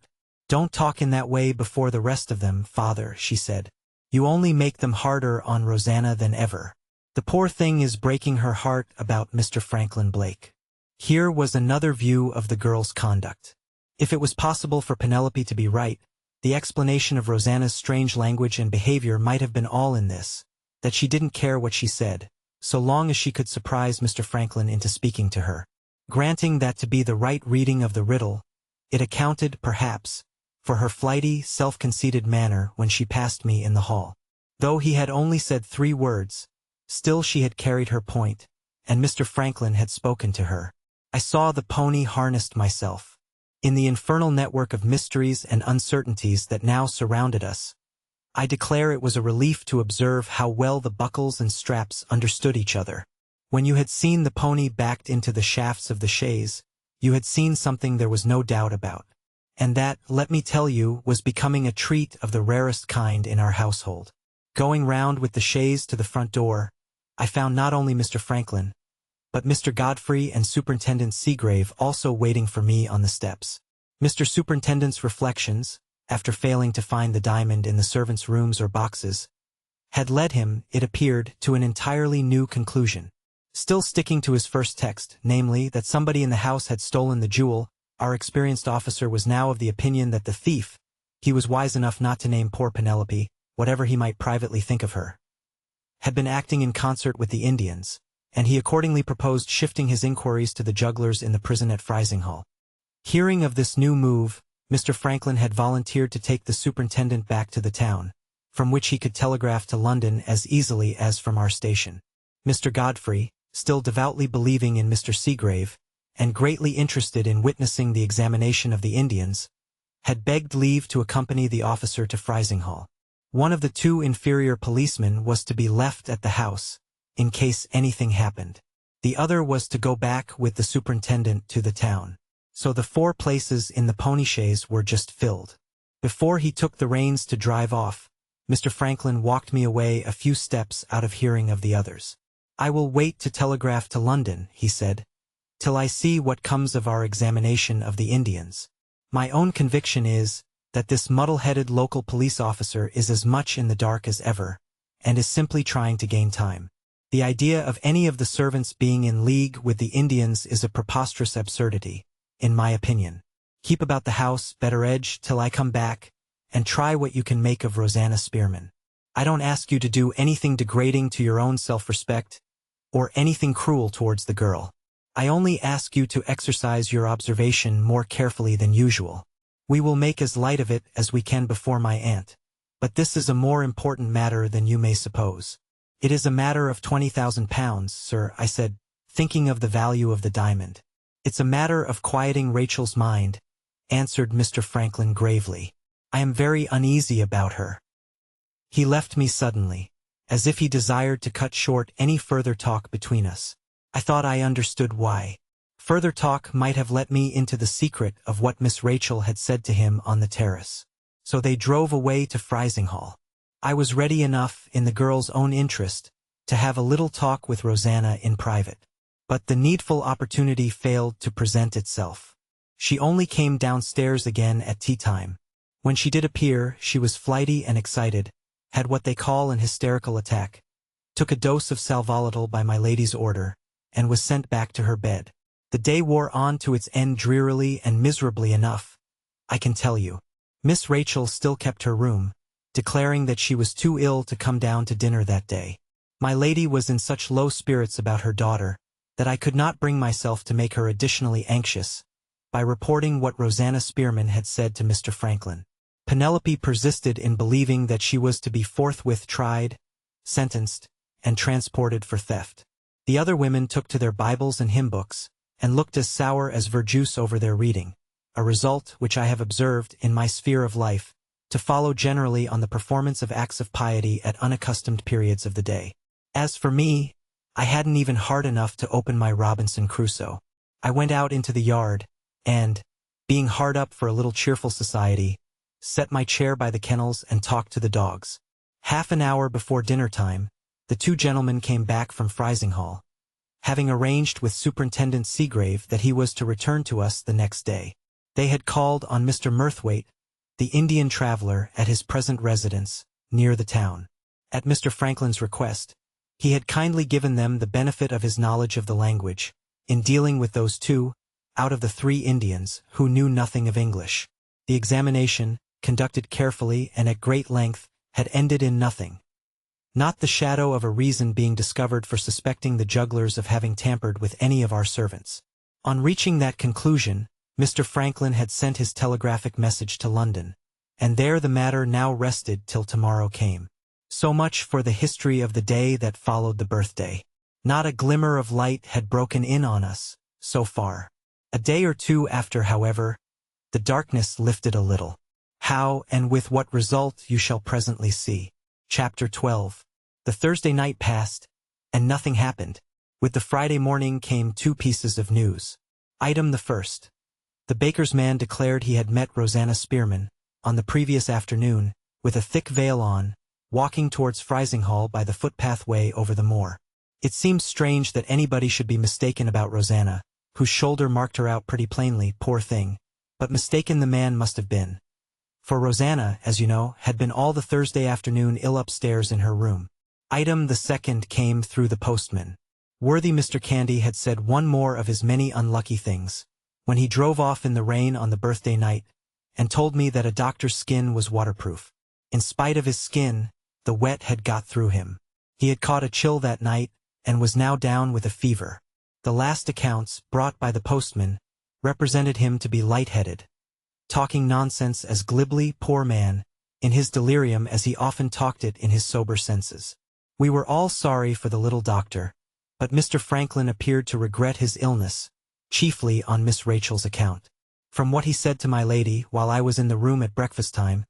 Don't talk in that way before the rest of them, father, she said. You only make them harder on Rosanna than ever. The poor thing is breaking her heart about Mr. Franklin Blake. Here was another view of the girl's conduct. If it was possible for Penelope to be right, the explanation of Rosanna's strange language and behavior might have been all in this, that she didn't care what she said, so long as she could surprise Mr. Franklin into speaking to her. Granting that to be the right reading of the riddle, it accounted, perhaps, for her flighty, self-conceited manner when she passed me in the hall. Though he had only said 3 words, still she had carried her point, and Mr. Franklin had spoken to her. I saw the pony harnessed myself. In the infernal network of mysteries and uncertainties that now surrounded us, I declare it was a relief to observe how well the buckles and straps understood each other. When you had seen the pony backed into the shafts of the chaise, you had seen something there was no doubt about, and that, let me tell you, was becoming a treat of the rarest kind in our household. Going round with the chaise to the front door, I found not only Mr. Franklin, but Mr. Godfrey and Superintendent Seagrave also waiting for me on the steps. Mr. Superintendent's reflections, after failing to find the diamond in the servants' rooms or boxes, had led him, it appeared, to an entirely new conclusion. Still sticking to his first text, namely, that somebody in the house had stolen the jewel, our experienced officer was now of the opinion that the thief, he was wise enough not to name poor Penelope, whatever he might privately think of her, had been acting in concert with the Indians, and he accordingly proposed shifting his inquiries to the jugglers in the prison at Frizinghall. Hearing of this new move, Mr. Franklin had volunteered to take the superintendent back to the town, from which he could telegraph to London as easily as from our station. Mr. Godfrey, still devoutly believing in Mr. Seagrave, and greatly interested in witnessing the examination of the Indians, had begged leave to accompany the officer to Frizinghall. One of the 2 inferior policemen was to be left at the house, in case anything happened. The other was to go back with the superintendent to the town. So the 4 places in the pony chaise were just filled. Before he took the reins to drive off, Mr. Franklin walked me away a few steps out of hearing of the others. I will wait to telegraph to London, he said, till I see what comes of our examination of the Indians. My own conviction is that this muddle-headed local police officer is as much in the dark as ever, and is simply trying to gain time. The idea of any of the servants being in league with the Indians is a preposterous absurdity, in my opinion. Keep about the house, Betteredge, till I come back, and try what you can make of Rosanna Spearman. I don't ask you to do anything degrading to your own self-respect, or anything cruel towards the girl. I only ask you to exercise your observation more carefully than usual. We will make as light of it as we can before my aunt, but this is a more important matter than you may suppose. It is a matter of £20,000, sir, I said, thinking of the value of the diamond. It's a matter of quieting Rachel's mind, answered Mr. Franklin gravely. I am very uneasy about her. He left me suddenly, as if he desired to cut short any further talk between us. I thought I understood why. Further talk might have let me into the secret of what Miss Rachel had said to him on the terrace. So they drove away to Frizinghall. I was ready enough, in the girl's own interest, to have a little talk with Rosanna in private. But the needful opportunity failed to present itself. She only came downstairs again at tea-time. When she did appear, she was flighty and excited, had what they call an hysterical attack, took a dose of sal volatile by my lady's order, and was sent back to her bed. The day wore on to its end drearily and miserably enough, I can tell you. Miss Rachel still kept her room, declaring that she was too ill to come down to dinner that day. My lady was in such low spirits about her daughter, that I could not bring myself to make her additionally anxious, by reporting what Rosanna Spearman had said to Mr. Franklin. Penelope persisted in believing that she was to be forthwith tried, sentenced, and transported for theft. The other women took to their Bibles and hymn books, and looked as sour as verjuice over their reading, a result which I have observed in my sphere of life, to follow generally on the performance of acts of piety at unaccustomed periods of the day. As for me, I hadn't even heart enough to open my Robinson Crusoe. I went out into the yard, and, being hard up for a little cheerful society, set my chair by the kennels and talked to the dogs. Half an hour before dinner time, the two gentlemen came back from Frizinghall, having arranged with Superintendent Seagrave that he was to return to us the next day. They had called on Mr. Murthwaite, the Indian traveler, at his present residence, near the town. At Mr. Franklin's request, he had kindly given them the benefit of his knowledge of the language, in dealing with those two, out of the 3 Indians, who knew nothing of English. The examination, conducted carefully and at great length, had ended in nothing. Not the shadow of a reason being discovered for suspecting the jugglers of having tampered with any of our servants. On reaching that conclusion, Mr. Franklin had sent his telegraphic message to London, and there the matter now rested till tomorrow came. So much for the history of the day that followed the birthday. Not a glimmer of light had broken in on us, so far. A day or two after, however, the darkness lifted a little. How and with what result you shall presently see. Chapter 12. The Thursday night passed, and nothing happened. With the Friday morning came 2 pieces of news. Item the first. The baker's man declared he had met Rosanna Spearman, on the previous afternoon, with a thick veil on, walking towards Frizinghall by the footpath way over the moor. It seems strange that anybody should be mistaken about Rosanna, whose shoulder marked her out pretty plainly, poor thing, but mistaken the man must have been. For Rosanna, as you know, had been all the Thursday afternoon ill upstairs in her room. Item the second came through the postman. Worthy Mr. Candy had said one more of his many unlucky things, when he drove off in the rain on the birthday night, and told me that a doctor's skin was waterproof. In spite of his skin, the wet had got through him. He had caught a chill that night, and was now down with a fever. The last accounts, brought by the postman, represented him to be light-headed, talking nonsense as glibly, poor man, in his delirium as he often talked it in his sober senses. We were all sorry for the little doctor, but Mr. Franklin appeared to regret his illness, chiefly on Miss Rachel's account. From what he said to my lady while I was in the room at breakfast time,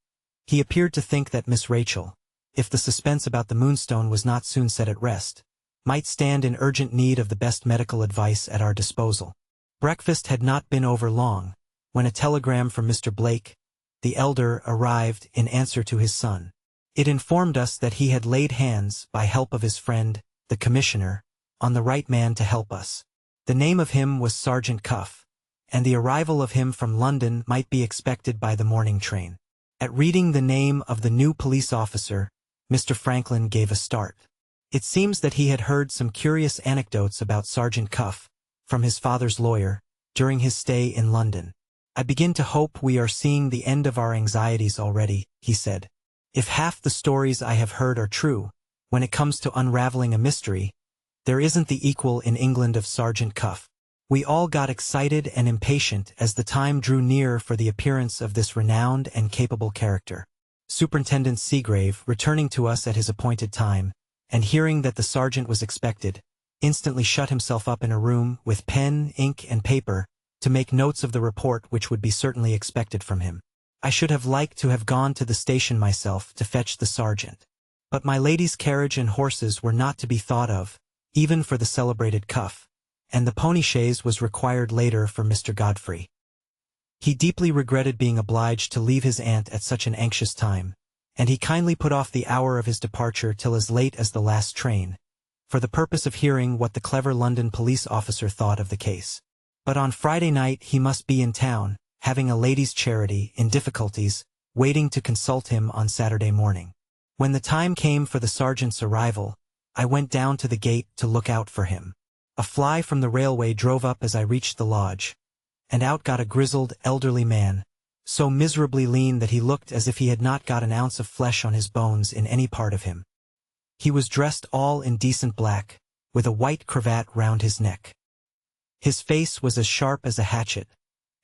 he appeared to think that Miss Rachel, if the suspense about the Moonstone was not soon set at rest, might stand in urgent need of the best medical advice at our disposal. Breakfast had not been over long, when a telegram from Mr. Blake, the elder, arrived in answer to his son. It informed us that he had laid hands, by help of his friend, the commissioner, on the right man to help us. The name of him was Sergeant Cuff, and the arrival of him from London might be expected by the morning train. At reading the name of the new police officer, Mr. Franklin gave a start. It seems that he had heard some curious anecdotes about Sergeant Cuff, from his father's lawyer, during his stay in London. I begin to hope we are seeing the end of our anxieties already, he said. If half the stories I have heard are true, when it comes to unraveling a mystery, there isn't the equal in England of Sergeant Cuff. We all got excited and impatient as the time drew near for the appearance of this renowned and capable character. Superintendent Seagrave, returning to us at his appointed time, and hearing that the sergeant was expected, instantly shut himself up in a room with pen, ink, and paper, to make notes of the report which would be certainly expected from him. I should have liked to have gone to the station myself to fetch the sergeant. But my lady's carriage and horses were not to be thought of, even for the celebrated Cuff, and the pony chaise was required later for Mr. Godfrey. He deeply regretted being obliged to leave his aunt at such an anxious time, and he kindly put off the hour of his departure till as late as the last train, for the purpose of hearing what the clever London police officer thought of the case. But on Friday night he must be in town, having a ladies' charity, in difficulties, waiting to consult him on Saturday morning. When the time came for the sergeant's arrival, I went down to the gate to look out for him. A fly from the railway drove up as I reached the lodge, and out got a grizzled, elderly man, so miserably lean that he looked as if he had not got an ounce of flesh on his bones in any part of him. He was dressed all in decent black, with a white cravat round his neck. His face was as sharp as a hatchet,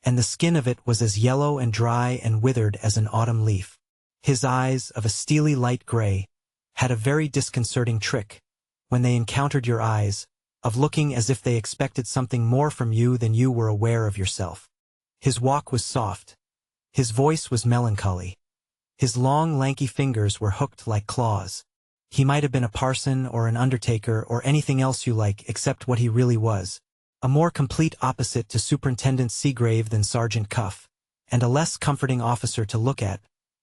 and the skin of it was as yellow and dry and withered as an autumn leaf. His eyes, of a steely light gray, had a very disconcerting trick, when they encountered your eyes, of looking as if they expected something more from you than you were aware of yourself. His walk was soft. His voice was melancholy. His long, lanky fingers were hooked like claws. He might have been a parson or an undertaker or anything else you like except what he really was. A more complete opposite to Superintendent Seagrave than Sergeant Cuff, and a less comforting officer to look at.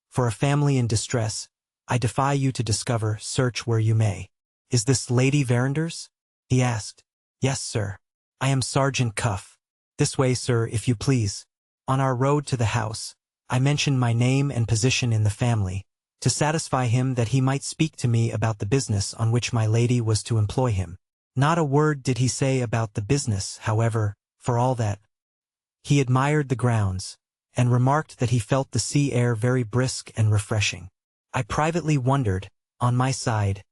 For a family in distress, I defy you to discover, search where you may. "Is this Lady Veranders?" he asked. "Yes, sir. I am Sergeant Cuff." "This way, sir, if you please." On our road to the house, I mentioned my name and position in the family, to satisfy him that he might speak to me about the business on which my lady was to employ him. Not a word did he say about the business, however, for all that. He admired the grounds, and remarked that he felt the sea air very brisk and refreshing. I privately wondered, on my side,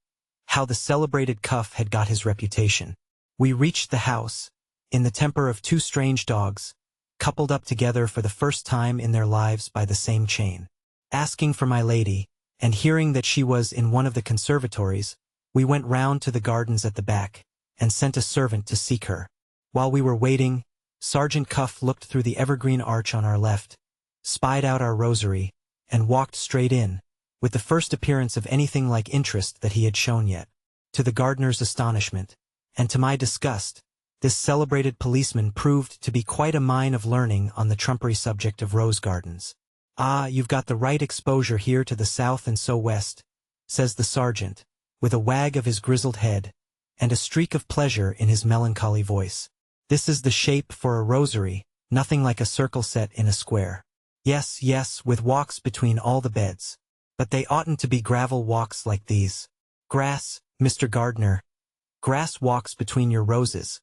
how the celebrated Cuff had got his reputation. We reached the house, in the temper of two strange dogs, coupled up together for the first time in their lives by the same chain. Asking for my lady, and hearing that she was in one of the conservatories, we went round to the gardens at the back, and sent a servant to seek her. While we were waiting, Sergeant Cuff looked through the evergreen arch on our left, spied out our rosary, and walked straight in, with the first appearance of anything like interest that he had shown yet. To the gardener's astonishment, and to my disgust, this celebrated policeman proved to be quite a mine of learning on the trumpery subject of rose gardens. "Ah, you've got the right exposure here to the south and so west," says the sergeant, with a wag of his grizzled head, and a streak of pleasure in his melancholy voice. "This is the shape for a rosary, nothing like a circle set in a square. Yes, yes, with walks between all the beds. But they oughtn't to be gravel walks like these. Grass, Mr. Gardener. Grass walks between your roses.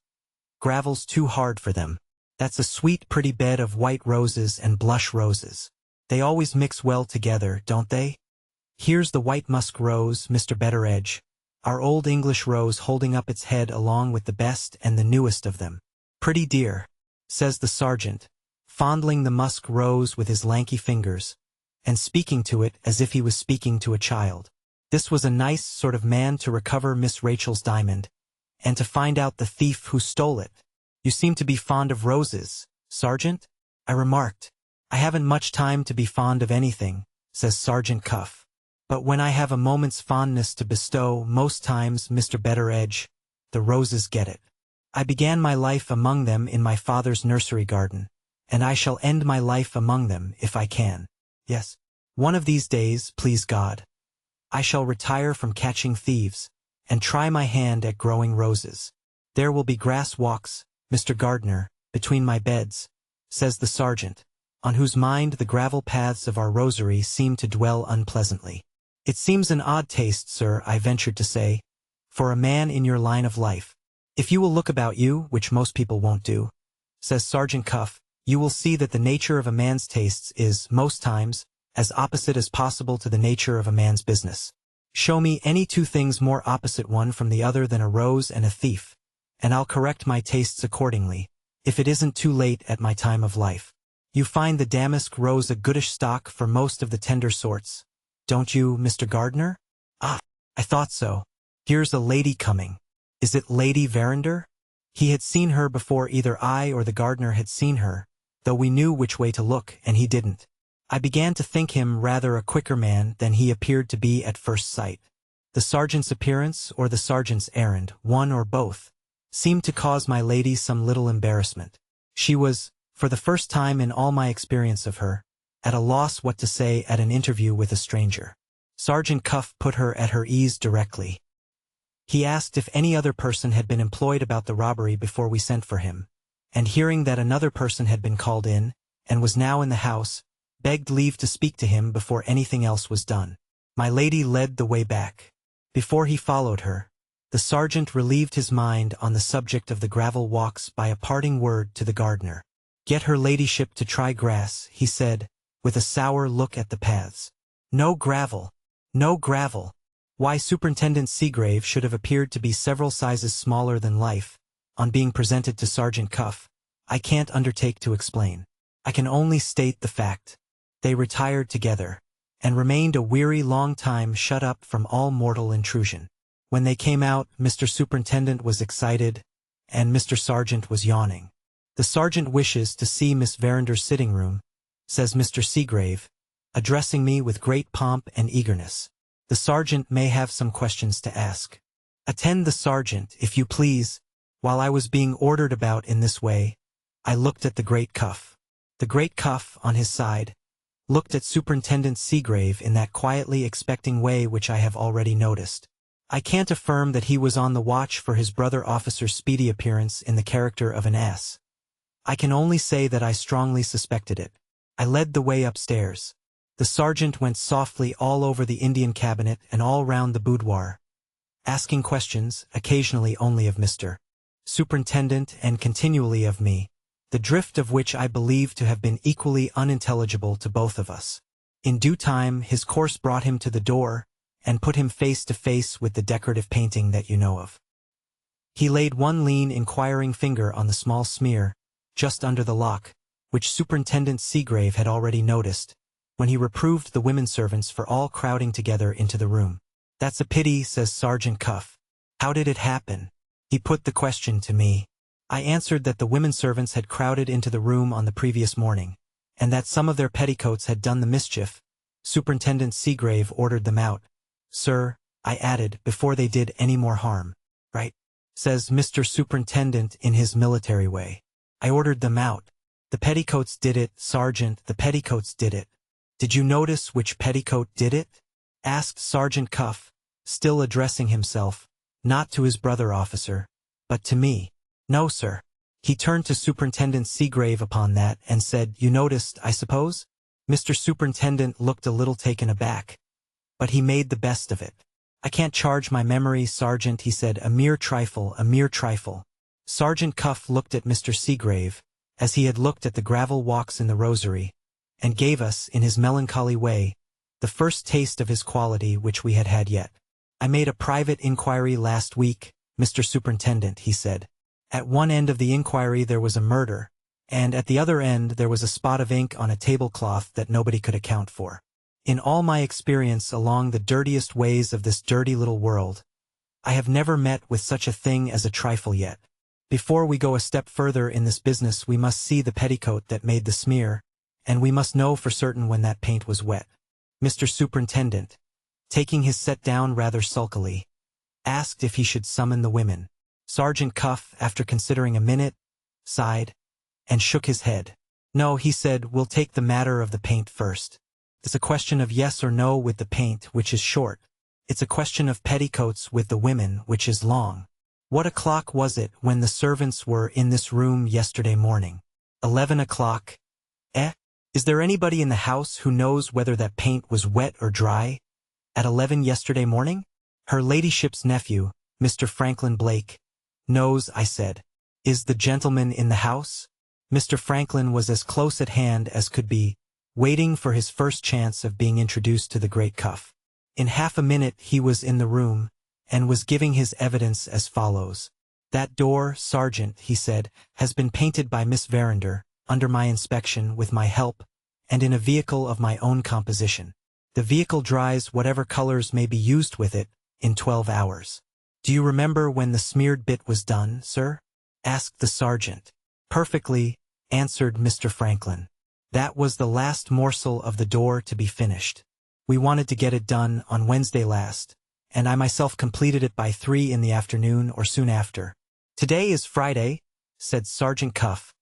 Gravel's too hard for them. That's a sweet pretty bed of white roses and blush roses. They always mix well together, don't they? Here's the white musk rose, Mr. Betteredge, our old English rose holding up its head along with the best and the newest of them. Pretty dear," says the sergeant, fondling the musk rose with his lanky fingers, and speaking to it as if he was speaking to a child. This was a nice sort of man to recover Miss Rachel's diamond, and to find out the thief who stole it. "You seem to be fond of roses, Sergeant?" I remarked. "I haven't much time to be fond of anything," says Sergeant Cuff. "But when I have a moment's fondness to bestow, most times, Mr. Betteredge, the roses get it. I began my life among them in my father's nursery garden, and I shall end my life among them if I can. Yes, one of these days, please God, I shall retire from catching thieves, and try my hand at growing roses. There will be grass walks, Mr. Gardener, between my beds," says the sergeant, on whose mind the gravel paths of our rosary seemed to dwell unpleasantly. "It seems an odd taste, sir," I ventured to say, "for a man in your line of life. If you will look about you, which most people won't do," says Sergeant Cuff, "you will see that the nature of a man's tastes is, most times, as opposite as possible to the nature of a man's business. Show me any two things more opposite one from the other than a rose and a thief, and I'll correct my tastes accordingly, if it isn't too late at my time of life. You find the damask rose a goodish stock for most of the tender sorts, don't you, Mr. Gardener? Ah, I thought so. Here's a lady coming. Is it Lady Verinder?" He had seen her before either I or the gardener had seen her, though we knew which way to look, and he didn't. I began to think him rather a quicker man than he appeared to be at first sight. The sergeant's appearance or the sergeant's errand, one or both, seemed to cause my lady some little embarrassment. She was, for the first time in all my experience of her, at a loss what to say at an interview with a stranger. Sergeant Cuff put her at her ease directly. He asked if any other person had been employed about the robbery before we sent for him, and hearing that another person had been called in, and was now in the house, begged leave to speak to him before anything else was done. My lady led the way back. Before he followed her, the sergeant relieved his mind on the subject of the gravel walks by a parting word to the gardener. "Get her ladyship to try grass," he said, with a sour look at the paths. "No gravel! No gravel!" Why Superintendent Seagrave should have appeared to be several sizes smaller than life, on being presented to Sergeant Cuff, I can't undertake to explain. I can only state the fact. They retired together, and remained a weary long time shut up from all mortal intrusion. When they came out, Mr. Superintendent was excited, and Mr. Sergeant was yawning. "The sergeant wishes to see Miss Verander's sitting room," says Mr. Seagrave, addressing me with great pomp and eagerness. "The sergeant may have some questions to ask." "Attend the sergeant, if you please." While I was being ordered about in this way, I looked at the great Cuff. The great Cuff, on his side, looked at Superintendent Seagrave in that quietly expecting way which I have already noticed. I can't affirm that he was on the watch for his brother officer's speedy appearance in the character of an ass. I can only say that I strongly suspected it. I led the way upstairs. The sergeant went softly all over the Indian cabinet and all round the boudoir, asking questions, occasionally only of Mr. Superintendent and continually of me, the drift of which I believe to have been equally unintelligible to both of us. In due time his course brought him to the door, and put him face to face with the decorative painting that you know of. He laid one lean, inquiring finger on the small smear, just under the lock, which Superintendent Seagrave had already noticed, when he reproved the women servants for all crowding together into the room. "That's a pity," says Sergeant Cuff. "How did it happen?" He put the question to me. I answered that the women servants had crowded into the room on the previous morning, and that some of their petticoats had done the mischief. Superintendent Seagrave ordered them out. "Sir," I added, "before they did any more harm." "Right," says Mr. Superintendent in his military way. "I ordered them out. The petticoats did it, Sergeant, the petticoats did it." "Did you notice which petticoat did it?" asked Sergeant Cuff, still addressing himself, not to his brother officer, but to me. "No, sir." He turned to Superintendent Seagrave upon that, and said, "You noticed, I suppose?" Mr. Superintendent looked a little taken aback, but he made the best of it. "I can't charge my memory, Sergeant," he said, "a mere trifle, a mere trifle." Sergeant Cuff looked at Mr. Seagrave, as he had looked at the gravel walks in the Rosary, and gave us, in his melancholy way, the first taste of his quality which we had had yet. "I made a private inquiry last week, Mr. Superintendent," he said. "At one end of the inquiry there was a murder, and at the other end there was a spot of ink on a tablecloth that nobody could account for. In all my experience along the dirtiest ways of this dirty little world, I have never met with such a thing as a trifle yet. Before we go a step further in this business we must see the petticoat that made the smear, and we must know for certain when that paint was wet." Mr. Superintendent, taking his set down rather sulkily, asked if he should summon the women. Sergeant Cuff, after considering a minute, sighed, and shook his head. "No," he said, "we'll take the matter of the paint first. It's a question of yes or no with the paint, which is short. It's a question of petticoats with the women, which is long. What o'clock was it when the servants were in this room yesterday morning?" 11 o'clock. "Eh? Is there anybody in the house who knows whether that paint was wet or dry at 11 yesterday morning?" "Her ladyship's nephew, Mr. Franklin Blake, knows," I said. "Is the gentleman in the house?" Mr. Franklin was as close at hand as could be, waiting for his first chance of being introduced to the great Cuff. In half a minute he was in the room, and was giving his evidence as follows. "That door, Sergeant," he said, "has been painted by Miss Verander, under my inspection, with my help, and in a vehicle of my own composition. The vehicle dries whatever colors may be used with it in 12 hours. "Do you remember when the smeared bit was done, sir?" asked the sergeant. "Perfectly," answered Mr. Franklin. "That was the last morsel of the door to be finished. We wanted to get it done on Wednesday last, and I myself completed it by 3 in the afternoon or soon after." "Today is Friday," said Sergeant Cuff,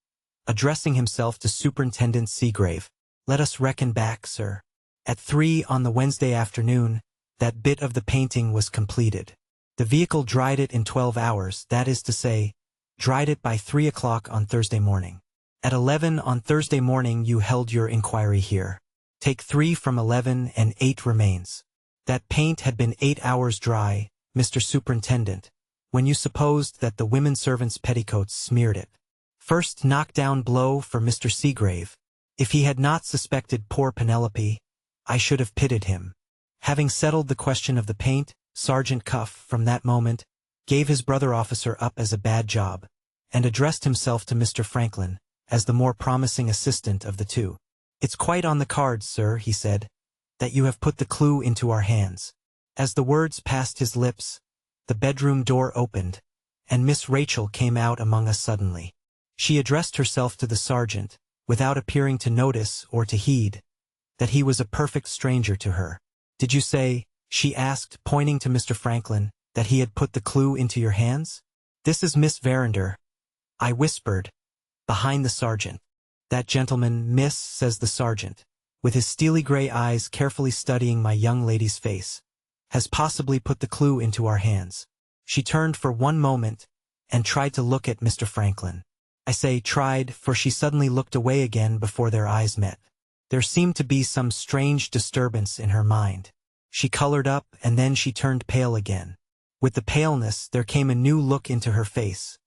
addressing himself to Superintendent Seagrave. "Let us reckon back, sir. At 3 on the Wednesday afternoon, that bit of the painting was completed. The vehicle dried it in 12 hours, that is to say, dried it by 3 o'clock on Thursday morning. At 11 on Thursday morning you held your inquiry here. Take 3 from 11 and 8 remains. That paint had been 8 hours dry, Mr. Superintendent, when you supposed that the women servants' petticoats smeared it. First knock-down blow for Mr. Seagrave. If he had not suspected poor Penelope, I should have pitied him. Having settled the question of the paint, Sergeant Cuff, from that moment, gave his brother officer up as a bad job, and addressed himself to Mr. Franklin, as the more promising assistant of the two. "It's quite on the cards, sir," he said, "that you have put the clue into our hands." As the words passed his lips, the bedroom door opened, and Miss Rachel came out among us suddenly. She addressed herself to the sergeant, without appearing to notice or to heed that he was a perfect stranger to her. "Did you say," she asked, pointing to Mr. Franklin, "that he had put the clue into your hands?" "This is Miss Verinder," I whispered, behind the sergeant. "That gentleman, miss," says the sergeant, with his steely gray eyes carefully studying my young lady's face, "has possibly put the clue into our hands." She turned for one moment and tried to look at Mr. Franklin. I say tried, for she suddenly looked away again before their eyes met. There seemed to be some strange disturbance in her mind. She colored up, and then she turned pale again. With the paleness there came a new look into her face,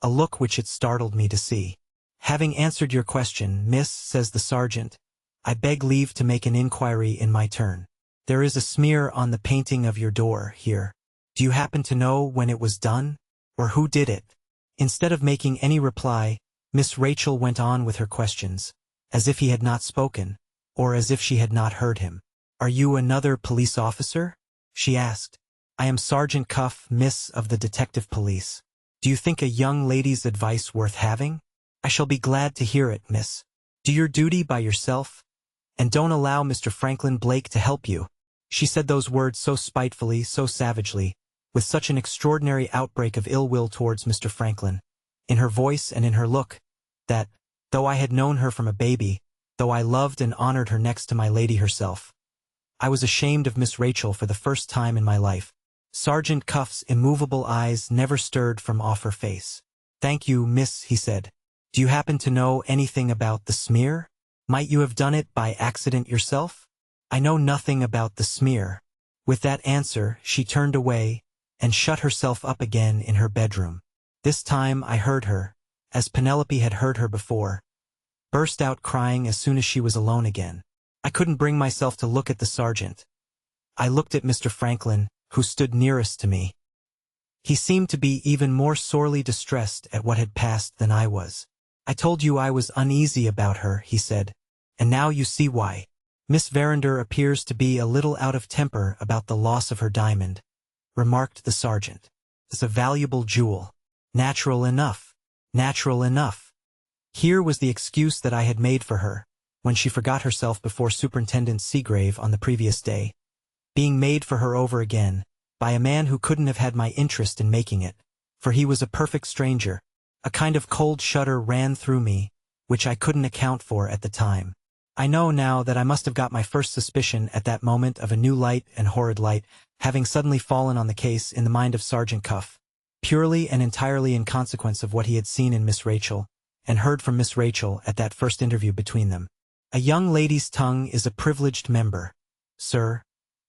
a look which it startled me to see. "Having answered your question, miss," says the sergeant, "I beg leave to make an inquiry in my turn. There is a smear on the painting of your door here. Do you happen to know when it was done, or who did it?" Instead of making any reply, Miss Rachel went on with her questions, as if he had not spoken, or as if she had not heard him. "Are you another police officer?" she asked. "I am Sergeant Cuff, miss, of the detective police. Do you think a young lady's advice worth having?" "I shall be glad to hear it, miss. Do your duty by yourself, and don't allow Mr. Franklin Blake to help you." She said those words so spitefully, so savagely, with such an extraordinary outbreak of ill will towards Mr. Franklin, in her voice and in her look, that, though I had known her from a baby, though I loved and honored her next to my lady herself, I was ashamed of Miss Rachel for the first time in my life. Sergeant Cuff's immovable eyes never stirred from off her face. "Thank you, miss," he said. "Do you happen to know anything about the smear? Might you have done it by accident yourself?" "I know nothing about the smear." With that answer, she turned away and shut herself up again in her bedroom. This time I heard her, as Penelope had heard her before, burst out crying as soon as she was alone again. I couldn't bring myself to look at the sergeant. I looked at Mr. Franklin, who stood nearest to me. He seemed to be even more sorely distressed at what had passed than I was. "I told you I was uneasy about her," he said, "and now you see why. Miss Verinder appears to be a little out of temper about the loss of her diamond," remarked the sergeant. "It's a valuable jewel. Natural enough. Natural enough." Here was the excuse that I had made for her, when she forgot herself before Superintendent Seagrave on the previous day, being made for her over again, by a man who couldn't have had my interest in making it, for he was a perfect stranger. A kind of cold shudder ran through me, which I couldn't account for at the time. I know now that I must have got my first suspicion at that moment of a new light and horrid light, having suddenly fallen on the case in the mind of Sergeant Cuff, purely and entirely in consequence of what he had seen in Miss Rachel, and heard from Miss Rachel at that first interview between them. "A young lady's tongue is a privileged member, sir,"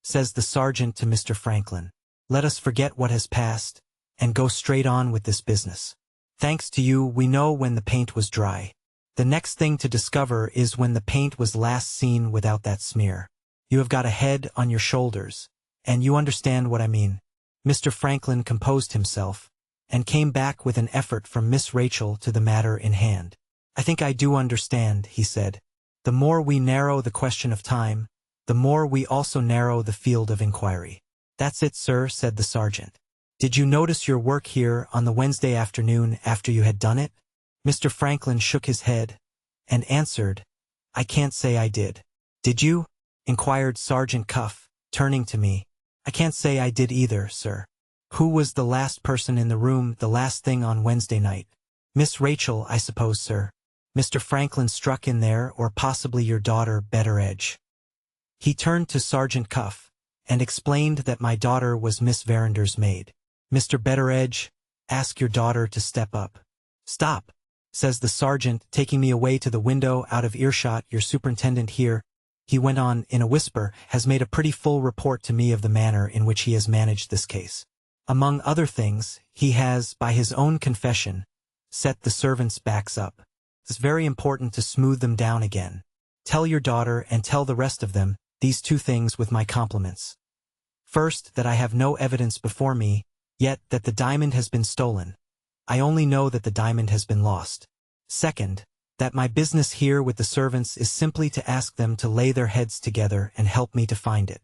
says the sergeant to Mr. Franklin. "Let us forget what has passed, and go straight on with this business. Thanks to you, we know when the paint was dry. The next thing to discover is when the paint was last seen without that smear. You have got a head on your shoulders, and you understand what I mean." Mr. Franklin composed himself, and came back with an effort from Miss Rachel to the matter in hand. "I think I do understand," he said. "The more we narrow the question of time, the more we also narrow the field of inquiry." "That's it, sir," said the sergeant. "Did you notice your work here on the Wednesday afternoon after you had done it?" Mr. Franklin shook his head, and answered, "I can't say I did." "Did you?" inquired Sergeant Cuff, turning to me. "I can't say I did either, sir." "Who was the last person in the room the last thing on Wednesday night?" "Miss Rachel, I suppose, sir. Mr. Franklin struck in there, or possibly your daughter, Betteredge." He turned to Sergeant Cuff, and explained that my daughter was Miss Verinder's maid. "Mr. Betteredge, ask your daughter to step up." "Stop," says the sergeant, taking me away to the window out of earshot. "Your superintendent here," he went on in a whisper, "has made a pretty full report to me of the manner in which he has managed this case. Among other things, he has, by his own confession, set the servants' backs up. It's very important to smooth them down again. Tell your daughter, and tell the rest of them, these two things with my compliments. First, that I have no evidence before me, yet that the diamond has been stolen. I only know that the diamond has been lost. Second, that my business here with the servants is simply to ask them to lay their heads together and help me to find it.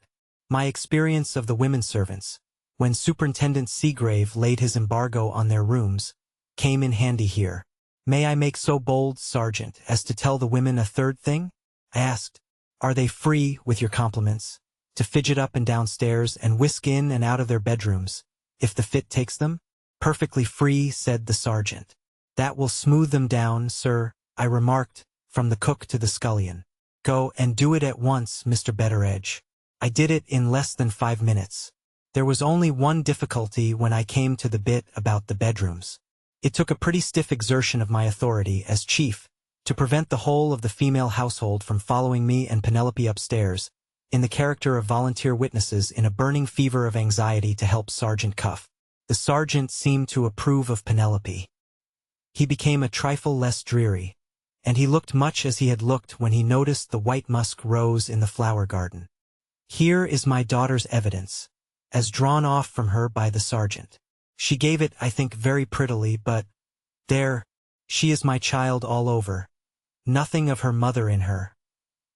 My experience of the women servants, when Superintendent Seagrave laid his embargo on their rooms, came in handy here. "May I make so bold, Sergeant, as to tell the women a third thing?" I asked. "Are they free, with your compliments, to fidget up and down stairs and whisk in and out of their bedrooms, if the fit takes them?" "Perfectly free," said the sergeant. "That will smooth them down, sir," I remarked, from the cook to the scullion. "Go and do it at once, Mr. Betteredge." I did it in less than 5 minutes. There was only one difficulty when I came to the bit about the bedrooms. It took a pretty stiff exertion of my authority as chief to prevent the whole of the female household from following me and Penelope upstairs, in the character of volunteer witnesses in a burning fever of anxiety to help Sergeant Cuff. The sergeant seemed to approve of Penelope. He became a trifle less dreary, and he looked much as he had looked when he noticed the white musk rose in the flower garden. Here is my daughter's evidence, as drawn off from her by the sergeant. She gave it, I think, very prettily, but there, she is my child all over. Nothing of her mother in her.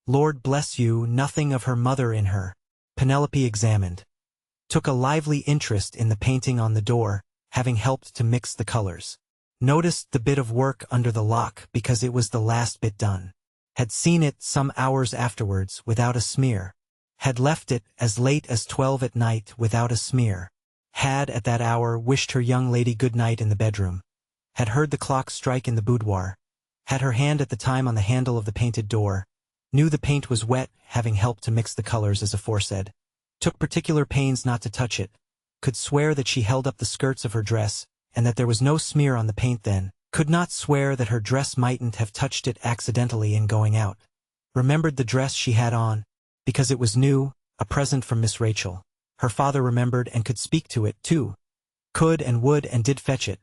Lord bless you, nothing of her mother in her. Penelope examined. Took a lively interest in the painting on the door, having helped to mix the colors. Noticed the bit of work under the lock because it was the last bit done. Had seen it some hours afterwards without a smear. Had left it as late as 12 at night without a smear. Had at that hour wished her young lady good night in the bedroom. Had heard the clock strike in the boudoir. Had her hand at the time on the handle of the painted door. Knew the paint was wet, having helped to mix the colors as aforesaid. Took particular pains not to touch it. Could swear that she held up the skirts of her dress, and that there was no smear on the paint then. Could not swear that her dress mightn't have touched it accidentally in going out. Remembered the dress she had on, because it was new, a present from Miss Rachel. Her father remembered and could speak to it, too. Could and would and did fetch it.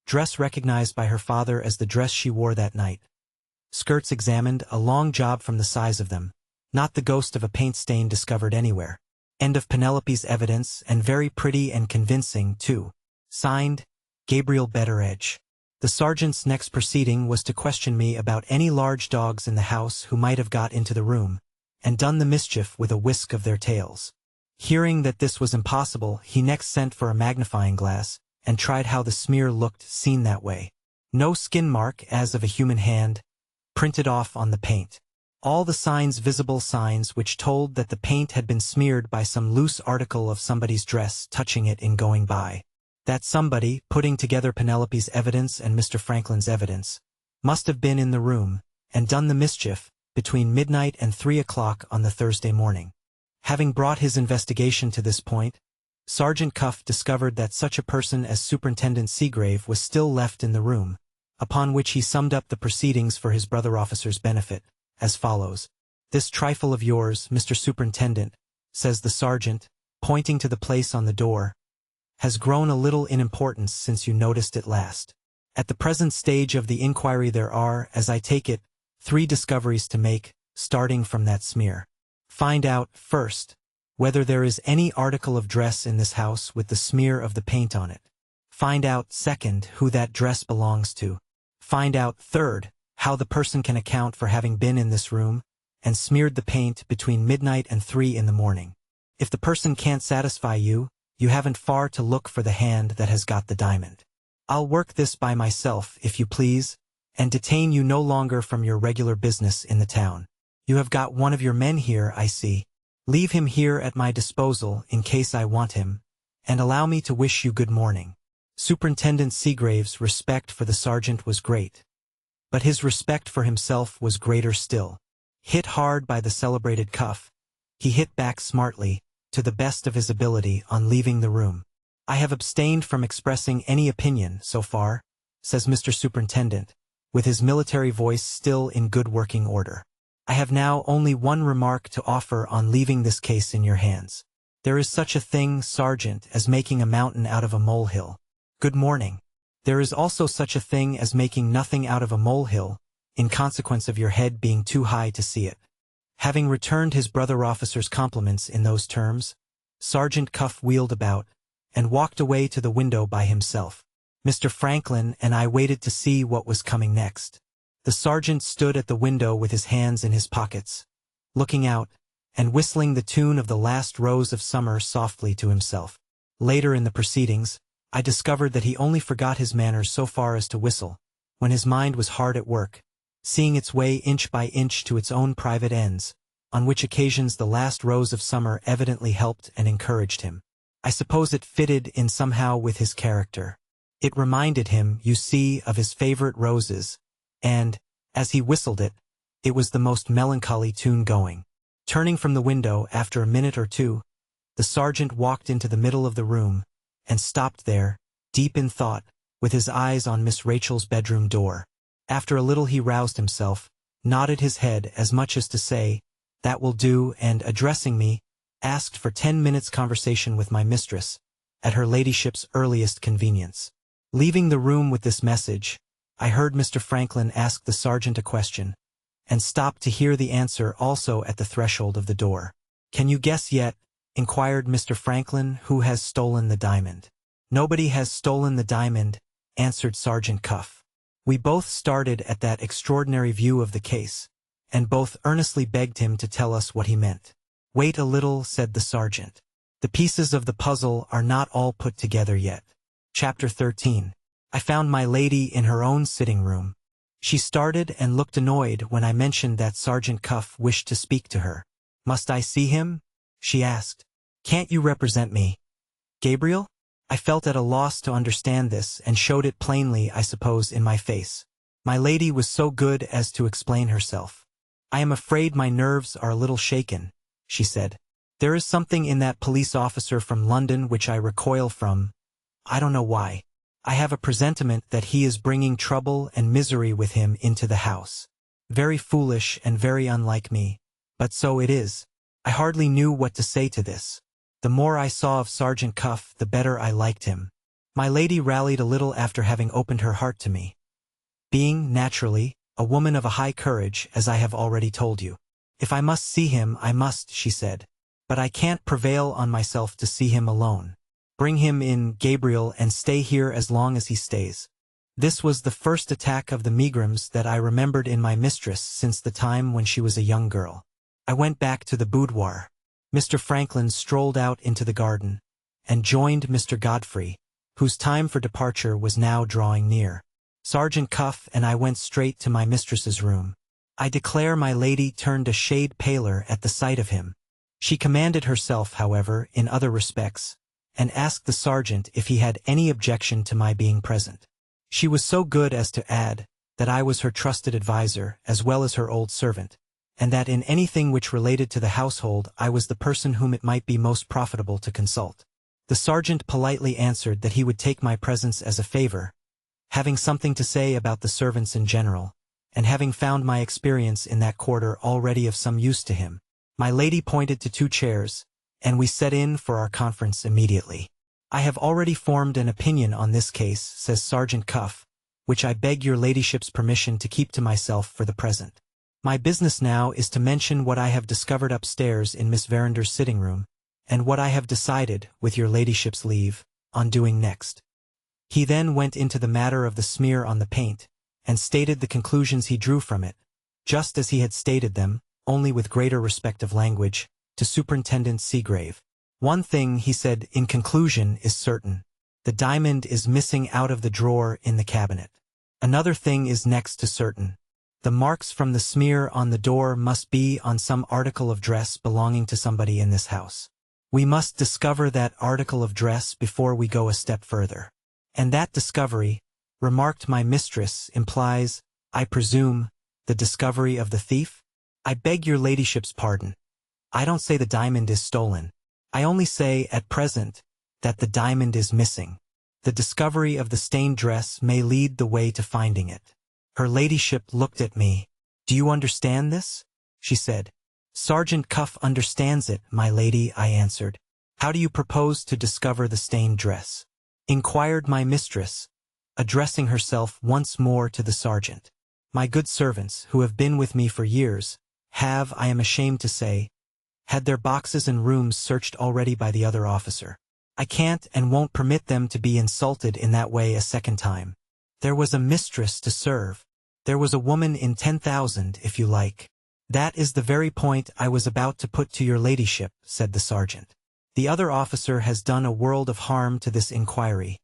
Dress recognized by her father as the dress she wore that night. Skirts examined, a long job from the size of them. Not the ghost of a paint stain discovered anywhere. End of Penelope's evidence, and very pretty and convincing, too. Signed, Gabriel Betteredge. The sergeant's next proceeding was to question me about any large dogs in the house who might have got into the room, and done the mischief with a whisk of their tails. Hearing that this was impossible, he next sent for a magnifying glass, and tried how the smear looked seen that way. No skin mark as of a human hand, printed off on the paint. All the signs visible, signs which told that the paint had been smeared by some loose article of somebody's dress touching it in going by. That somebody, putting together Penelope's evidence and Mr. Franklin's evidence, must have been in the room, and done the mischief, between midnight and 3 o'clock on the Thursday morning. Having brought his investigation to this point, Sergeant Cuff discovered that such a person as Superintendent Seagrave was still left in the room, upon which he summed up the proceedings for his brother officer's benefit, as follows. "This trifle of yours, Mr. Superintendent," says the sergeant, pointing to the place on the door, "has grown a little in importance since you noticed it last. At the present stage of the inquiry there are, as I take it, 3 discoveries to make, starting from that smear. Find out, first, whether there is any article of dress in this house with the smear of the paint on it. Find out, second, who that dress belongs to. Find out, third, how the person can account for having been in this room and smeared the paint between midnight and 3 in the morning. If the person can't satisfy you, you haven't far to look for the hand that has got the diamond. I'll work this by myself, if you please, and detain you no longer from your regular business in the town. You have got one of your men here, I see. Leave him here at my disposal in case I want him, and allow me to wish you good morning." Superintendent Seagrave's respect for the sergeant was great, but his respect for himself was greater still. Hit hard by the celebrated Cuff, he hit back smartly, to the best of his ability, on leaving the room. "I have abstained from expressing any opinion, so far," says Mr. Superintendent, with his military voice still in good working order. "I have now only one remark to offer on leaving this case in your hands. There is such a thing, Sergeant, as making a mountain out of a molehill. Good morning. There is also such a thing as making nothing out of a molehill, in consequence of your head being too high to see it." Having returned his brother officer's compliments in those terms, Sergeant Cuff wheeled about, and walked away to the window by himself. Mr. Franklin and I waited to see what was coming next. The sergeant stood at the window with his hands in his pockets, looking out, and whistling the tune of the last rose of summer softly to himself. Later in the proceedings, I discovered that he only forgot his manners so far as to whistle, when his mind was hard at work, seeing its way inch by inch to its own private ends, on which occasions the last rose of summer evidently helped and encouraged him. I suppose it fitted in somehow with his character. It reminded him, you see, of his favorite roses, and, as he whistled it, it was the most melancholy tune going. Turning from the window after a minute or two, the sergeant walked into the middle of the room, and stopped there, deep in thought, with his eyes on Miss Rachel's bedroom door. After a little he roused himself, nodded his head as much as to say, "That will do," and, addressing me, asked for 10 minutes' conversation with my mistress, at her ladyship's earliest convenience. Leaving the room with this message, I heard Mr. Franklin ask the sergeant a question, and stopped to hear the answer also at the threshold of the door. "Can you guess yet," inquired Mr. Franklin, "who has stolen the diamond?" "Nobody has stolen the diamond," answered Sergeant Cuff. We both started at that extraordinary view of the case, and both earnestly begged him to tell us what he meant. "Wait a little," said the sergeant. "The pieces of the puzzle are not all put together yet." Chapter 13. I found my lady in her own sitting room. She started and looked annoyed when I mentioned that Sergeant Cuff wished to speak to her. "Must I see him?" she asked. "Can't you represent me, Gabriel?" I felt at a loss to understand this, and showed it plainly, I suppose, in my face. My lady was so good as to explain herself. "I am afraid my nerves are a little shaken," she said. "There is something in that police officer from London which I recoil from. I don't know why. I have a presentiment that he is bringing trouble and misery with him into the house. Very foolish and very unlike me, but so it is." I hardly knew what to say to this. The more I saw of Sergeant Cuff, the better I liked him. My lady rallied a little after having opened her heart to me, being, naturally, a woman of a high courage, as I have already told you. "If I must see him, I must," she said. "But I can't prevail on myself to see him alone. Bring him in, Gabriel, and stay here as long as he stays." This was the first attack of the megrims that I remembered in my mistress since the time when she was a young girl. I went back to the boudoir. Mr. Franklin strolled out into the garden, and joined Mr. Godfrey, whose time for departure was now drawing near. Sergeant Cuff and I went straight to my mistress's room. I declare my lady turned a shade paler at the sight of him. She commanded herself, however, in other respects, and asked the sergeant if he had any objection to my being present. She was so good as to add that I was her trusted adviser as well as her old servant, and that in anything which related to the household I was the person whom it might be most profitable to consult. The sergeant politely answered that he would take my presence as a favor, having something to say about the servants in general, and having found my experience in that quarter already of some use to him. My lady pointed to 2 chairs, and we set in for our conference immediately. "I have already formed an opinion on this case," says Sergeant Cuff, "which I beg your ladyship's permission to keep to myself for the present. My business now is to mention what I have discovered upstairs in Miss Verander's sitting room, and what I have decided, with your ladyship's leave, on doing next." He then went into the matter of the smear on the paint, and stated the conclusions he drew from it, just as he had stated them, only with greater respect of language, to Superintendent Seagrave. "One thing," he said, "in conclusion, is certain. The diamond is missing out of the drawer in the cabinet. Another thing is next to certain. The marks from the smear on the door must be on some article of dress belonging to somebody in this house. We must discover that article of dress before we go a step further. And that discovery," remarked my mistress, "implies, I presume, the discovery of the thief?" "I beg your ladyship's pardon. I don't say the diamond is stolen. I only say, at present, that the diamond is missing. The discovery of the stained dress may lead the way to finding it." Her ladyship looked at me. "Do you understand this?" she said. "Sergeant Cuff understands it, my lady," I answered. "How do you propose to discover the stained dress?" inquired my mistress, addressing herself once more to the sergeant. "My good servants, who have been with me for years, have, I am ashamed to say, had their boxes and rooms searched already by the other officer. I can't and won't permit them to be insulted in that way a second time. There was a mistress to serve. There was a woman in 10,000, if you like." "That is the very point I was about to put to your ladyship," said the sergeant. "The other officer has done a world of harm to this inquiry,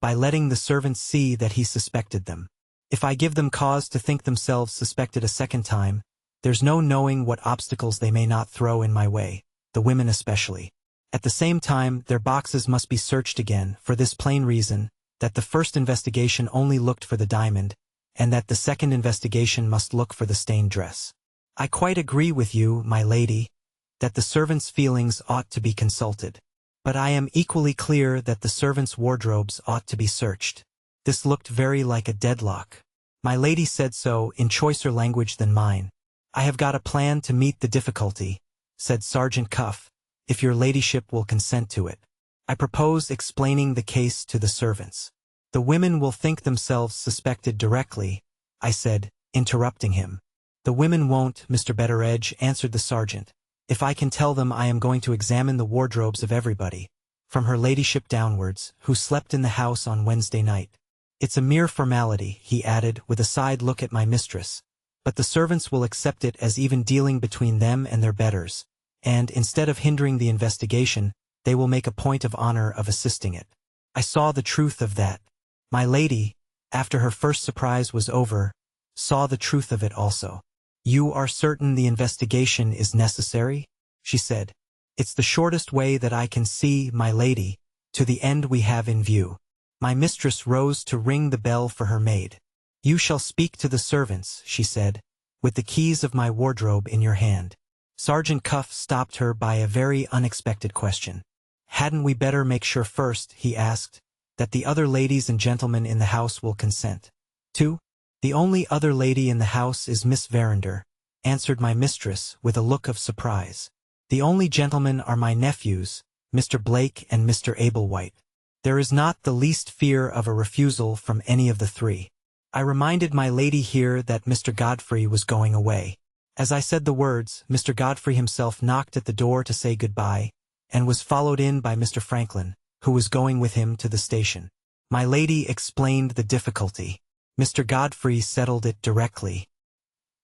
by letting the servants see that he suspected them. If I give them cause to think themselves suspected a second time, there's no knowing what obstacles they may not throw in my way, the women especially. At the same time, their boxes must be searched again, for this plain reason, that the first investigation only looked for the diamond, and that the second investigation must look for the stained dress. I quite agree with you, my lady, that the servants' feelings ought to be consulted. But I am equally clear that the servants' wardrobes ought to be searched. This looked very like a deadlock. My lady said so in choicer language than mine. I have got a plan to meet the difficulty, said Sergeant Cuff, if your ladyship will consent to it. I propose explaining the case to the servants. The women will think themselves suspected directly, I said, interrupting him. The women won't, Mr. Betteredge, answered the sergeant, if I can tell them I am going to examine the wardrobes of everybody, from her ladyship downwards, who slept in the house on Wednesday night. It's a mere formality, he added, with a side look at my mistress, but the servants will accept it as even dealing between them and their betters, and, instead of hindering the investigation, they will make a point of honor of assisting it. I saw the truth of that. My lady, after her first surprise was over, saw the truth of it also. You are certain the investigation is necessary? She said. It's the shortest way that I can see, my lady, to the end we have in view. My mistress rose to ring the bell for her maid. You shall speak to the servants, she said, with the keys of my wardrobe in your hand. Sergeant Cuff stopped her by a very unexpected question. Hadn't we better make sure first, he asked, that the other ladies and gentlemen in the house will consent? To? The only other lady in the house is Miss Verinder, answered my mistress with a look of surprise. The only gentlemen are my nephews, Mr. Blake and Mr. Ablewhite. There is not the least fear of a refusal from any of the three. I reminded my lady here that Mr. Godfrey was going away. As I said the words, Mr. Godfrey himself knocked at the door to say goodbye, and was followed in by Mr. Franklin, who was going with him to the station. My lady explained the difficulty. Mr. Godfrey settled it directly.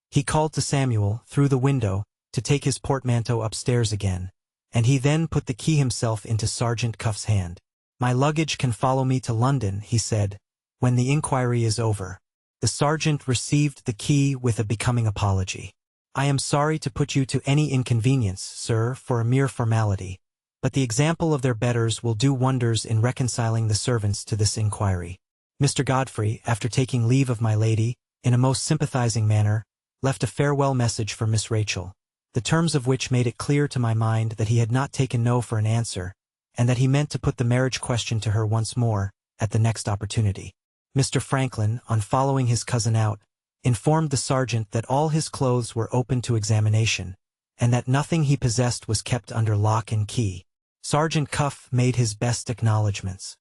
He called to Samuel, through the window, to take his portmanteau upstairs again, and he then put the key himself into Sergeant Cuff's hand. My luggage can follow me to London, he said, when the inquiry is over. The sergeant received the key with a becoming apology. I am sorry to put you to any inconvenience, sir, for a mere formality, but the example of their betters will do wonders in reconciling the servants to this inquiry. Mr. Godfrey, after taking leave of my lady, in a most sympathizing manner, left a farewell message for Miss Rachel, the terms of which made it clear to my mind that he had not taken no for an answer, and that he meant to put the marriage question to her once more, at the next opportunity. Mr. Franklin, on following his cousin out, informed the sergeant that all his clothes were open to examination, and that nothing he possessed was kept under lock and key. Sergeant Cuff made his best acknowledgments.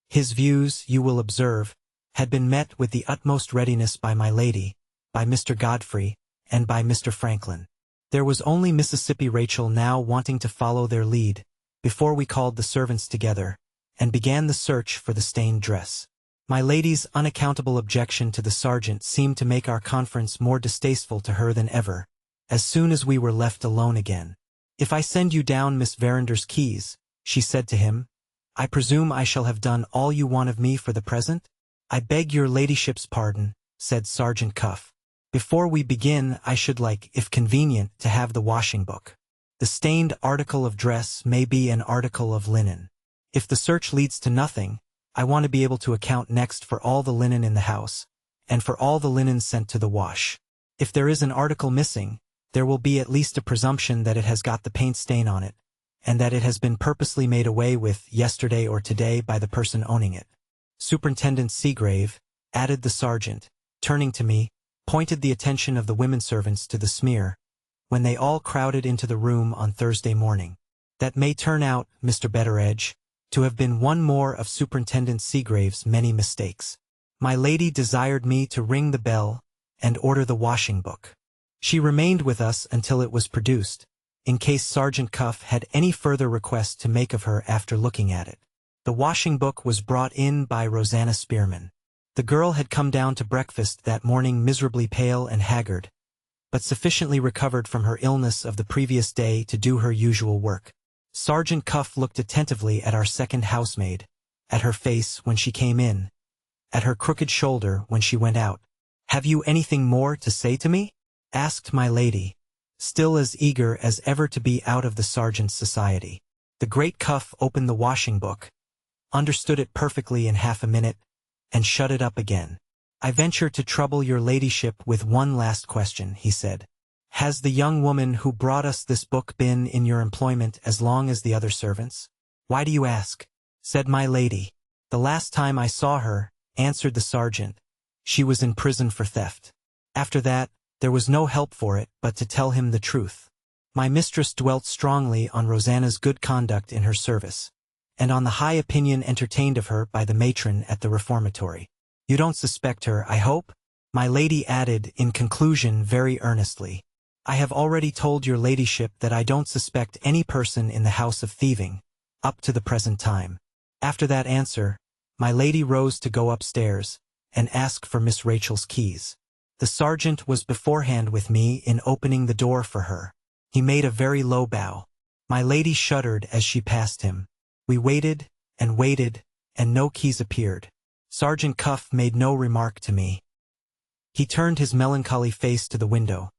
His views, you will observe, had been met with the utmost readiness by my lady, by Mr. Godfrey, and by Mr. Franklin. There was only Mississippi Rachel now wanting to follow their lead, before we called the servants together, and began the search for the stained dress. My lady's unaccountable objection to the sergeant seemed to make our conference more distasteful to her than ever, as soon as we were left alone again. If I send you down Miss Verinder's keys, she said to him, I presume I shall have done all you want of me for the present? I beg your ladyship's pardon, said Sergeant Cuff. Before we begin, I should like, if convenient, to have the washing book. The stained article of dress may be an article of linen. If the search leads to nothing, I want to be able to account next for all the linen in the house, and for all the linen sent to the wash. If there is an article missing, there will be at least a presumption that it has got the paint stain on it, and that it has been purposely made away with yesterday or today by the person owning it. Superintendent Seagrave, added the sergeant, turning to me, pointed the attention of the women servants to the smear, when they all crowded into the room on Thursday morning. That may turn out, Mr. Betteredge, to have been one more of Superintendent Seagrave's many mistakes. My lady desired me to ring the bell and order the washing book. She remained with us until it was produced, in case Sergeant Cuff had any further request to make of her after looking at it. The washing book was brought in by Rosanna Spearman. The girl had come down to breakfast that morning miserably pale and haggard, but sufficiently recovered from her illness of the previous day to do her usual work. Sergeant Cuff looked attentively at our second housemaid, at her face when she came in, at her crooked shoulder when she went out, "Have you anything more to say to me?" asked my lady, still as eager as ever to be out of the sergeant's society. The great Cuff opened the washing book, understood it perfectly in half a minute, and shut it up again. "I venture to trouble your ladyship with one last question," he said. "Has the young woman who brought us this book been in your employment as long as the other servants?" "Why do you ask?" said my lady. "The last time I saw her," answered the sergeant, "she was in prison for theft. After that, there was no help for it but to tell him the truth. My mistress dwelt strongly on Rosanna's good conduct in her service, and on the high opinion entertained of her by the matron at the reformatory. You don't suspect her, I hope?" My lady added in conclusion very earnestly, "I have already told your ladyship that I don't suspect any person in the house of thieving, up to the present time." After that answer, my lady rose to go upstairs and ask for Miss Rachel's keys. The sergeant was beforehand with me in opening the door for her. He made a very low bow. My lady shuddered as she passed him. We waited, and no keys appeared. Sergeant Cuff made no remark to me. He turned his melancholy face to the window.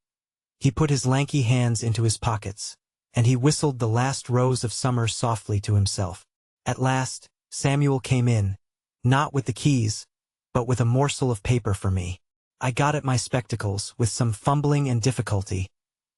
He put his lanky hands into his pockets, and he whistled the last rose of summer softly to himself. At last, Samuel came in, not with the keys, but with a morsel of paper for me. I got at my spectacles with some fumbling and difficulty,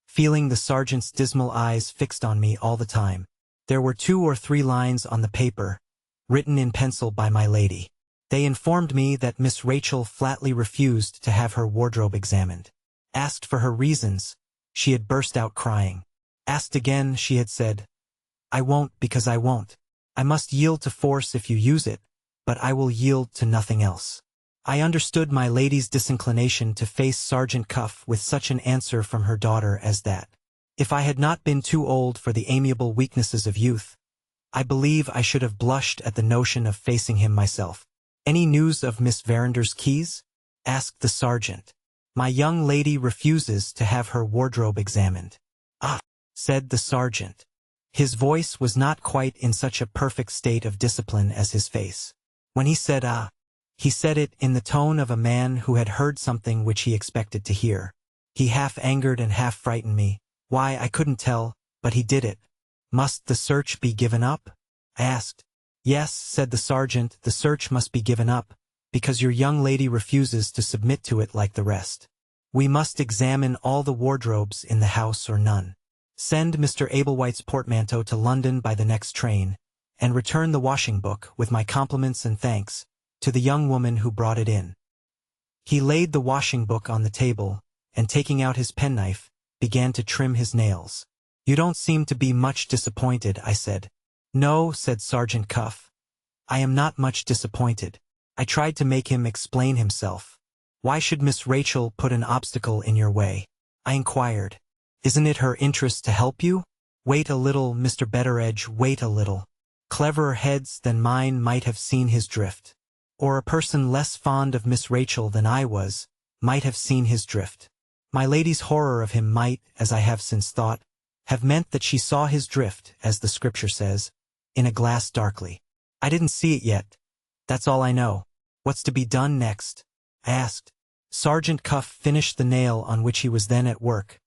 feeling the sergeant's dismal eyes fixed on me all the time. There were 2 or 3 lines on the paper, written in pencil by my lady. They informed me that Miss Rachel flatly refused to have her wardrobe examined. Asked for her reasons, she had burst out crying. Asked again, she had said, "I won't because I won't. I must yield to force if you use it, but I will yield to nothing else." I understood my lady's disinclination to face Sergeant Cuff with such an answer from her daughter as that. If I had not been too old for the amiable weaknesses of youth, I believe I should have blushed at the notion of facing him myself. "Any news of Miss Verander's keys?" asked the sergeant. "My young lady refuses to have her wardrobe examined." "Ah," said the sergeant. His voice was not quite in such a perfect state of discipline as his face. When he said "ah," he said it in the tone of a man who had heard something which he expected to hear. He half angered and half frightened me. Why, I couldn't tell, but he did it. "Must the search be given up?" I asked. "Yes," said the sergeant, "the search must be given up, because your young lady refuses to submit to it like the rest. We must examine all the wardrobes in the house or none. Send Mr. Ablewhite's portmanteau to London by the next train, and return the washing book, with my compliments and thanks, to the young woman who brought it in." He laid the washing book on the table, and taking out his penknife, began to trim his nails. "You don't seem to be much disappointed," I said. "No," said Sergeant Cuff. "I am not much disappointed." I tried to make him explain himself. "Why should Miss Rachel put an obstacle in your way?" I inquired. "Isn't it her interest to help you?" "Wait a little, Mr. Betteredge, wait a little. Cleverer heads than mine might have seen his drift. Or a person less fond of Miss Rachel than I was, might have seen his drift. My lady's horror of him might, as I have since thought, have meant that she saw his drift, as the scripture says, in a glass darkly. I didn't see it yet. That's all I know. What's to be done next?" I asked. Sergeant Cuff finished the nail on which he was then at work,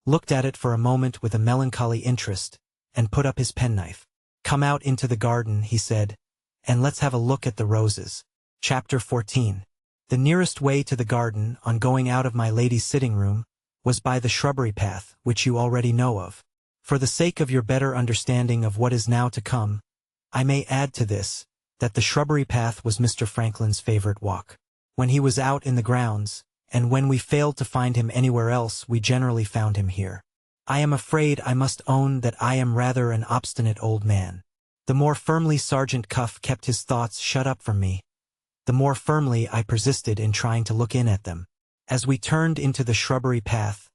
looked at it for a moment with a melancholy interest, and put up his penknife. "Come out into the garden," he said, "and let's have a look at the roses." Chapter 14. The nearest way to the garden, on going out of my lady's sitting room, was by the shrubbery path, which you already know of. For the sake of your better understanding of what is now to come, I may add to this, that the shrubbery path was Mr. Franklin's favorite walk. When he was out in the grounds, and when we failed to find him anywhere else, we generally found him here. I am afraid I must own that I am rather an obstinate old man. The more firmly Sergeant Cuff kept his thoughts shut up from me, the more firmly I persisted in trying to look in at them. As we turned into the shrubbery path,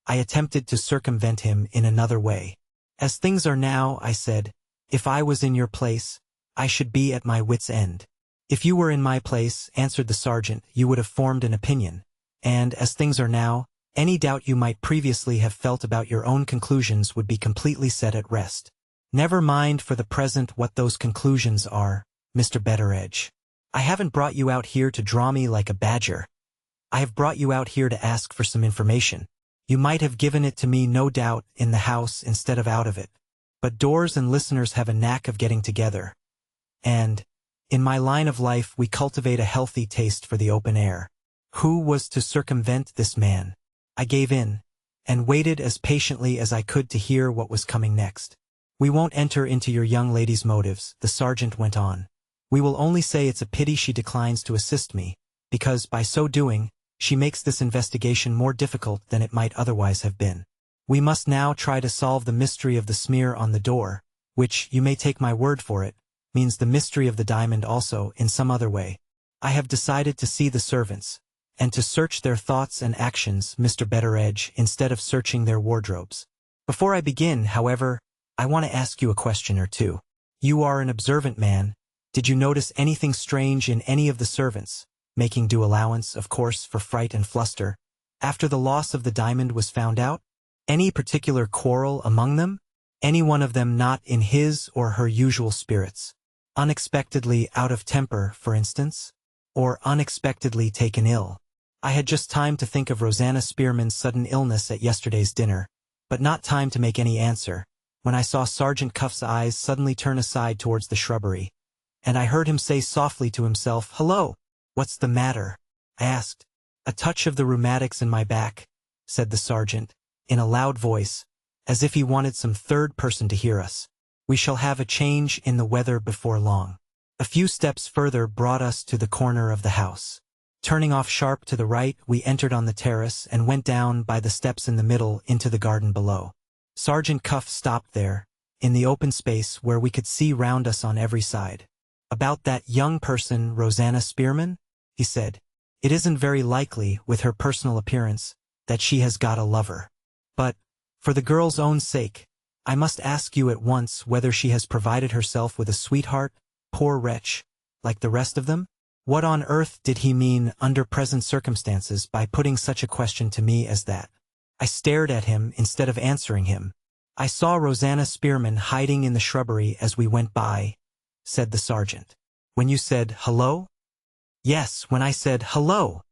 I attempted to circumvent him in another way. "As things are now," I said, "if I was in your place, I should be at my wit's end." "If you were in my place," answered the sergeant, "you would have formed an opinion, and, as things are now, any doubt you might previously have felt about your own conclusions would be completely set at rest. Never mind for the present what those conclusions are, Mr. Betteredge. I haven't brought you out here to draw me like a badger. I have brought you out here to ask for some information. You might have given it to me, no doubt, in the house instead of out of it. But doors and listeners have a knack of getting together. And, in my line of life, we cultivate a healthy taste for the open air. Who was to circumvent this man? I gave in, and waited as patiently as I could to hear what was coming next. We won't enter into your young lady's motives, the sergeant went on. We will only say it's a pity she declines to assist me, because, by so doing, she makes this investigation more difficult than it might otherwise have been. We must now try to solve the mystery of the smear on the door, which, you may take my word for it, means the mystery of the diamond also in some other way. I have decided to see the servants, and to search their thoughts and actions, Mr. Betteredge, instead of searching their wardrobes. Before I begin, however, I want to ask you a question or two. You are an observant man. Did you notice anything strange in any of the servants, making due allowance, of course, for fright and fluster, after the loss of the diamond was found out? Any particular quarrel among them? Any one of them not in his or her usual spirits? Unexpectedly out of temper, for instance? Or unexpectedly taken ill? I had just time to think of Rosanna Spearman's sudden illness at yesterday's dinner, but not time to make any answer, when I saw Sergeant Cuff's eyes suddenly turn aside towards the shrubbery, and I heard him say softly to himself, "Hello! What's the matter?" I asked. "A touch of the rheumatics in my back," said the sergeant, in a loud voice, as if he wanted some third person to hear us. "We shall have a change in the weather before long." A few steps further brought us to the corner of the house. Turning off sharp to the right, we entered on the terrace and went down by the steps in the middle into the garden below. Sergeant Cuff stopped there, in the open space where we could see round us on every side. "About that young person, Rosanna Spearman?" he said. "It isn't very likely, with her personal appearance, that she has got a lover. But, for the girl's own sake, I must ask you at once whether she has provided herself with a sweetheart, poor wretch, like the rest of them?" What on earth did he mean, under present circumstances, by putting such a question to me as that? I stared at him instead of answering him. "I saw Rosanna Spearman hiding in the shrubbery as we went by," said the sergeant. "When you said, 'Hello?'" "Yes, when I said, 'Hello!'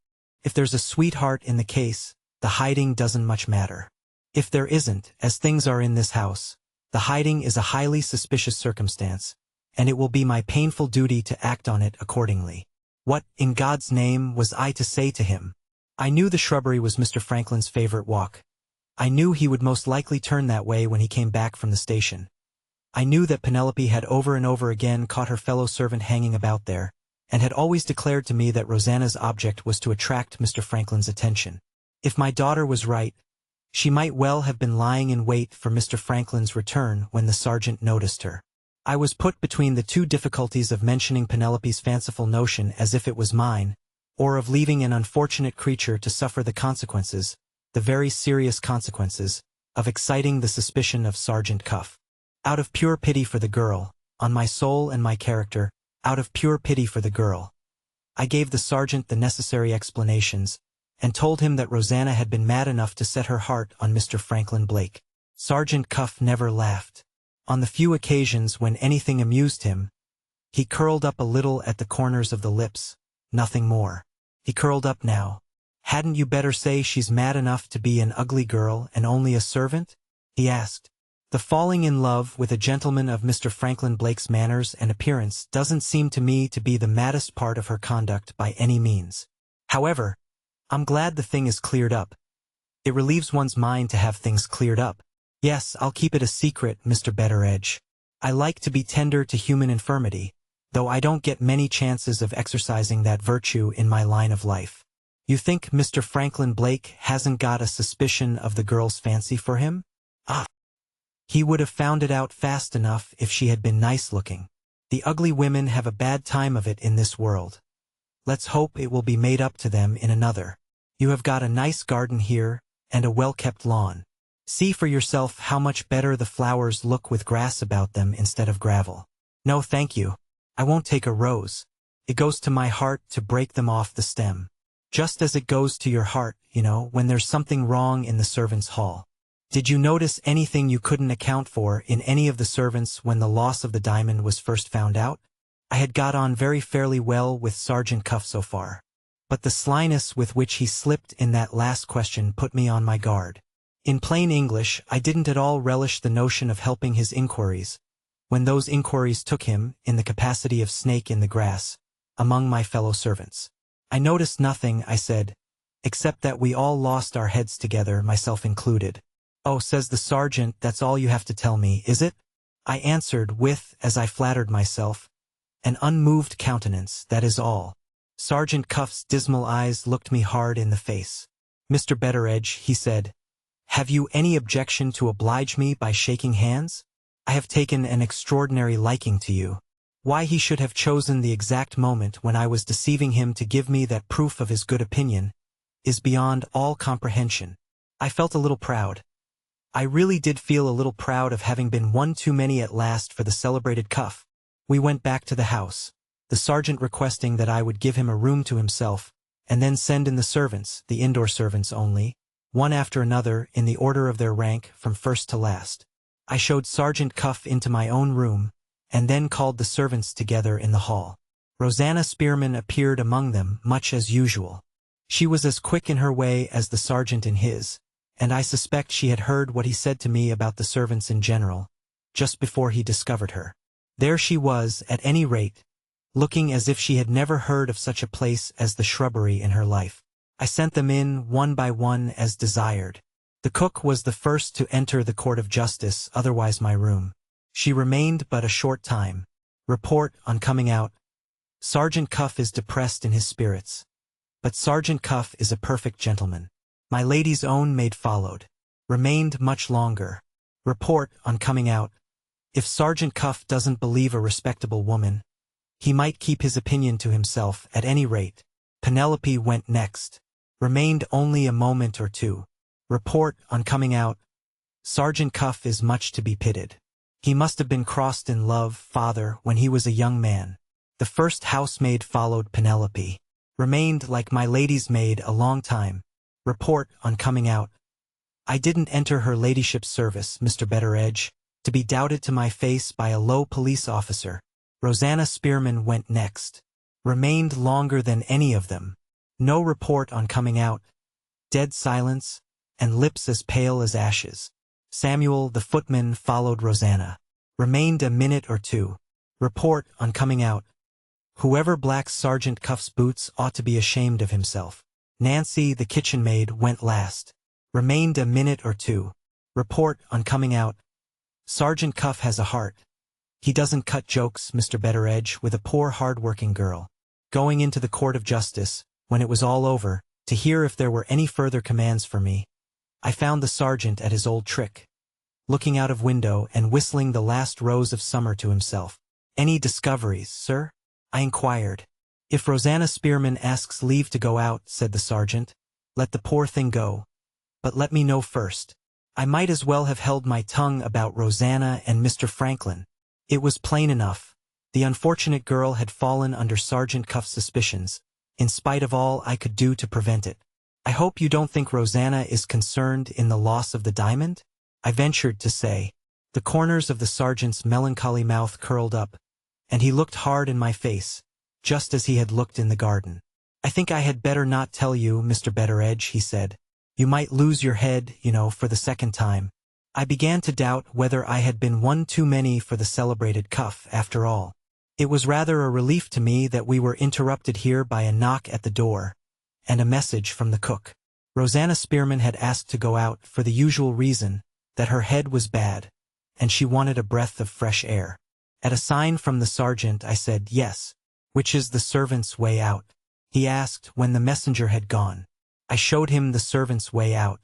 If there's a sweetheart in the case, the hiding doesn't much matter. If there isn't, as things are in this house, the hiding is a highly suspicious circumstance, and it will be my painful duty to act on it accordingly." What, in God's name, was I to say to him? I knew the shrubbery was Mr. Franklin's favorite walk. I knew he would most likely turn that way when he came back from the station. I knew that Penelope had over and over again caught her fellow servant hanging about there, and had always declared to me that Rosanna's object was to attract Mr. Franklin's attention. If my daughter was right, she might well have been lying in wait for Mr. Franklin's return when the sergeant noticed her. I was put between the two difficulties of mentioning Penelope's fanciful notion as if it was mine, or of leaving an unfortunate creature to suffer the consequences, the very serious consequences, of exciting the suspicion of Sergeant Cuff. Out of pure pity for the girl, on my soul and my character, out of pure pity for the girl, I gave the sergeant the necessary explanations, and told him that Rosanna had been mad enough to set her heart on Mr. Franklin Blake. Sergeant Cuff never laughed. On the few occasions when anything amused him, he curled up a little at the corners of the lips, nothing more. He curled up now. "Hadn't you better say she's mad enough to be an ugly girl and only a servant?" he asked. "The falling in love with a gentleman of Mr. Franklin Blake's manners and appearance doesn't seem to me to be the maddest part of her conduct by any means. However, I'm glad the thing is cleared up. It relieves one's mind to have things cleared up. Yes, I'll keep it a secret, Mr. Betteredge. I like to be tender to human infirmity, though I don't get many chances of exercising that virtue in my line of life. You think Mr. Franklin Blake hasn't got a suspicion of the girl's fancy for him? Ah! He would have found it out fast enough if she had been nice-looking. The ugly women have a bad time of it in this world. Let's hope it will be made up to them in another. You have got a nice garden here, and a well-kept lawn. See for yourself how much better the flowers look with grass about them instead of gravel. No, thank you. I won't take a rose. It goes to my heart to break them off the stem. Just as it goes to your heart, when there's something wrong in the servants' hall. Did you notice anything you couldn't account for in any of the servants when the loss of the diamond was first found out? I had got on very fairly well with Sergeant Cuff so far. but the slyness with which he slipped in that last question put me on my guard. In plain English, I didn't at all relish the notion of helping his inquiries, when those inquiries took him, in the capacity of snake in the grass, among my fellow servants. I noticed nothing, I said, except that we all lost our heads together, myself included. Oh, says the sergeant, that's all you have to tell me, is it? I answered with, as I flattered myself, an unmoved countenance, that is all. Sergeant Cuff's dismal eyes looked me hard in the face. Mr. Betteredge, he said, have you any objection to oblige me by shaking hands? I have taken an extraordinary liking to you. Why he should have chosen the exact moment when I was deceiving him to give me that proof of his good opinion is beyond all comprehension. I felt a little proud. I really did feel a little proud of having been one too many at last for the celebrated Cuff. We went back to the house, the sergeant requesting that I would give him a room to himself, and then send in the servants, the indoor servants only, one after another in the order of their rank from first to last. I showed Sergeant Cuff into my own room, and then called the servants together in the hall. Rosanna Spearman appeared among them, much as usual. She was as quick in her way as the sergeant in his, and I suspect she had heard what he said to me about the servants in general, just before he discovered her. There she was, at any rate, looking as if she had never heard of such a place as the shrubbery in her life. I sent them in, one by one, as desired. The cook was the first to enter the court of justice, otherwise my room. She remained but a short time. Report, on coming out, Sergeant Cuff is depressed in his spirits. But Sergeant Cuff is a perfect gentleman. My lady's own maid followed. Remained much longer. Report, on coming out, if Sergeant Cuff doesn't believe a respectable woman, he might keep his opinion to himself, at any rate. Penelope went next. Remained only a moment or two. Report, on coming out, Sergeant Cuff is much to be pitied. He must have been crossed in love, father, when he was a young man. The first housemaid followed Penelope. Remained, like my lady's maid, a long time. Report, on coming out, I didn't enter her ladyship's service, Mr. Betteredge, to be doubted to my face by a low police officer. Rosanna Spearman went next. Remained longer than any of them. No report on coming out. Dead silence, and lips as pale as ashes. Samuel, the footman, followed Rosanna. Remained a minute or two. Report, on coming out, whoever blacks Sergeant Cuff's boots ought to be ashamed of himself. Nancy, the kitchen maid, went last. Remained a minute or two. Report, on coming out, Sergeant Cuff has a heart. He doesn't cut jokes, Mr. Betteredge, with a poor hard-working girl. Going into the court of justice, when it was all over, to hear if there were any further commands for me, I found the sergeant at his old trick, looking out of window and whistling the last rose of summer to himself. Any discoveries, sir? I inquired. If Rosanna Spearman asks leave to go out, said the sergeant, let the poor thing go. But let me know first. I might as well have held my tongue about Rosanna and Mr. Franklin. It was plain enough. The unfortunate girl had fallen under Sergeant Cuff's suspicions, in spite of all I could do to prevent it. I hope you don't think Rosanna is concerned in the loss of the diamond? I ventured to say. The corners of the sergeant's melancholy mouth curled up, and he looked hard in my face, just as he had looked in the garden. I think I had better not tell you, Mr. Betteredge, he said. You might lose your head, you know, for the second time. I began to doubt whether I had been one too many for the celebrated Cuff, after all. It was rather a relief to me that we were interrupted here by a knock at the door, and a message from the cook. Rosanna Spearman had asked to go out for the usual reason, that her head was bad, and she wanted a breath of fresh air. At a sign from the sergeant I said, yes. Which is the servant's way out? He asked when the messenger had gone. I showed him the servant's way out.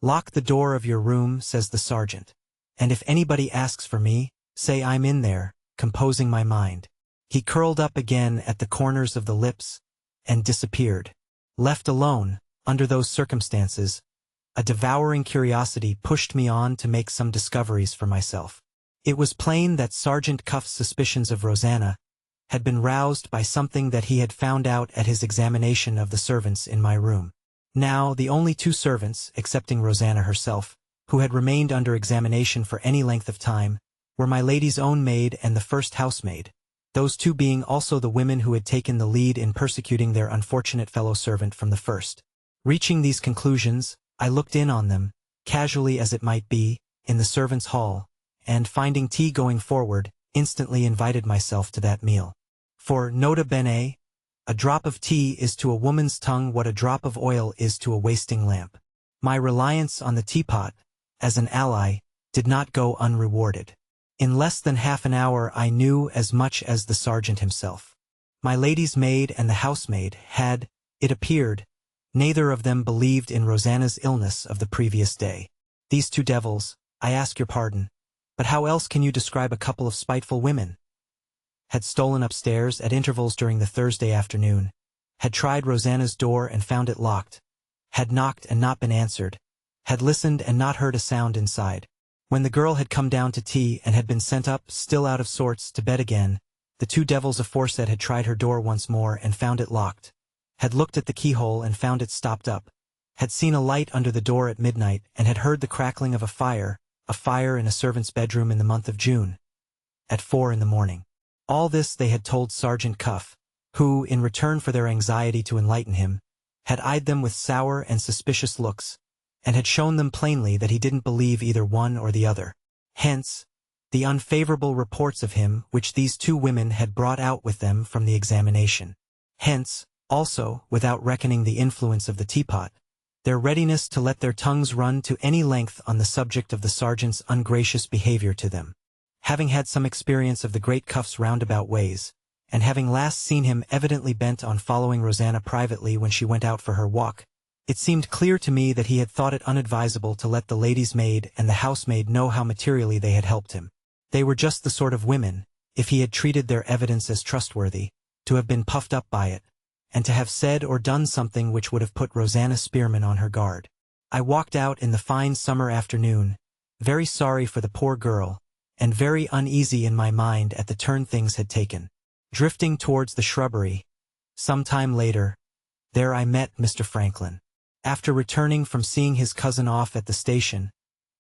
Lock the door of your room, says the sergeant. And if anybody asks for me, say I'm in there, composing my mind. He curled up again at the corners of the lips, and disappeared. Left alone, under those circumstances, a devouring curiosity pushed me on to make some discoveries for myself. It was plain that Sergeant Cuff's suspicions of Rosanna had been roused by something that he had found out at his examination of the servants in my room. Now, the only two servants, excepting Rosanna herself, who had remained under examination for any length of time, were my lady's own maid and the first housemaid, those two being also the women who had taken the lead in persecuting their unfortunate fellow servant from the first. Reaching these conclusions, I looked in on them, casually as it might be, in the servants' hall, and, finding tea going forward, instantly invited myself to that meal. For, nota bene, a drop of tea is to a woman's tongue what a drop of oil is to a wasting lamp. My reliance on the teapot, as an ally, did not go unrewarded. In less than half an hour I knew as much as the sergeant himself. My lady's maid and the housemaid had, it appeared, neither of them believed in Rosanna's illness of the previous day. These two devils, I ask your pardon, but how else can you describe a couple of spiteful women? Had stolen upstairs at intervals during the Thursday afternoon, had tried Rosanna's door and found it locked, had knocked and not been answered, had listened and not heard a sound inside. When the girl had come down to tea and had been sent up, still out of sorts, to bed again, the two devils aforesaid had tried her door once more and found it locked, had looked at the keyhole and found it stopped up, had seen a light under the door at midnight and had heard the crackling of a fire in a servant's bedroom in the month of June, at 4 in the morning. All this they had told Sergeant Cuff, who, in return for their anxiety to enlighten him, had eyed them with sour and suspicious looks, and had shown them plainly that he didn't believe either one or the other. Hence, the unfavorable reports of him which these two women had brought out with them from the examination. Hence, also, without reckoning the influence of the teapot, their readiness to let their tongues run to any length on the subject of the sergeant's ungracious behavior to them. Having had some experience of the great Cuff's roundabout ways, and having last seen him evidently bent on following Rosanna privately when she went out for her walk, it seemed clear to me that he had thought it unadvisable to let the lady's maid and the housemaid know how materially they had helped him. They were just the sort of women, if he had treated their evidence as trustworthy, to have been puffed up by it, and to have said or done something which would have put Rosanna Spearman on her guard. I walked out in the fine summer afternoon, very sorry for the poor girl, and very uneasy in my mind at the turn things had taken. Drifting towards the shrubbery, some time later, there I met Mr. Franklin. After returning from seeing his cousin off at the station,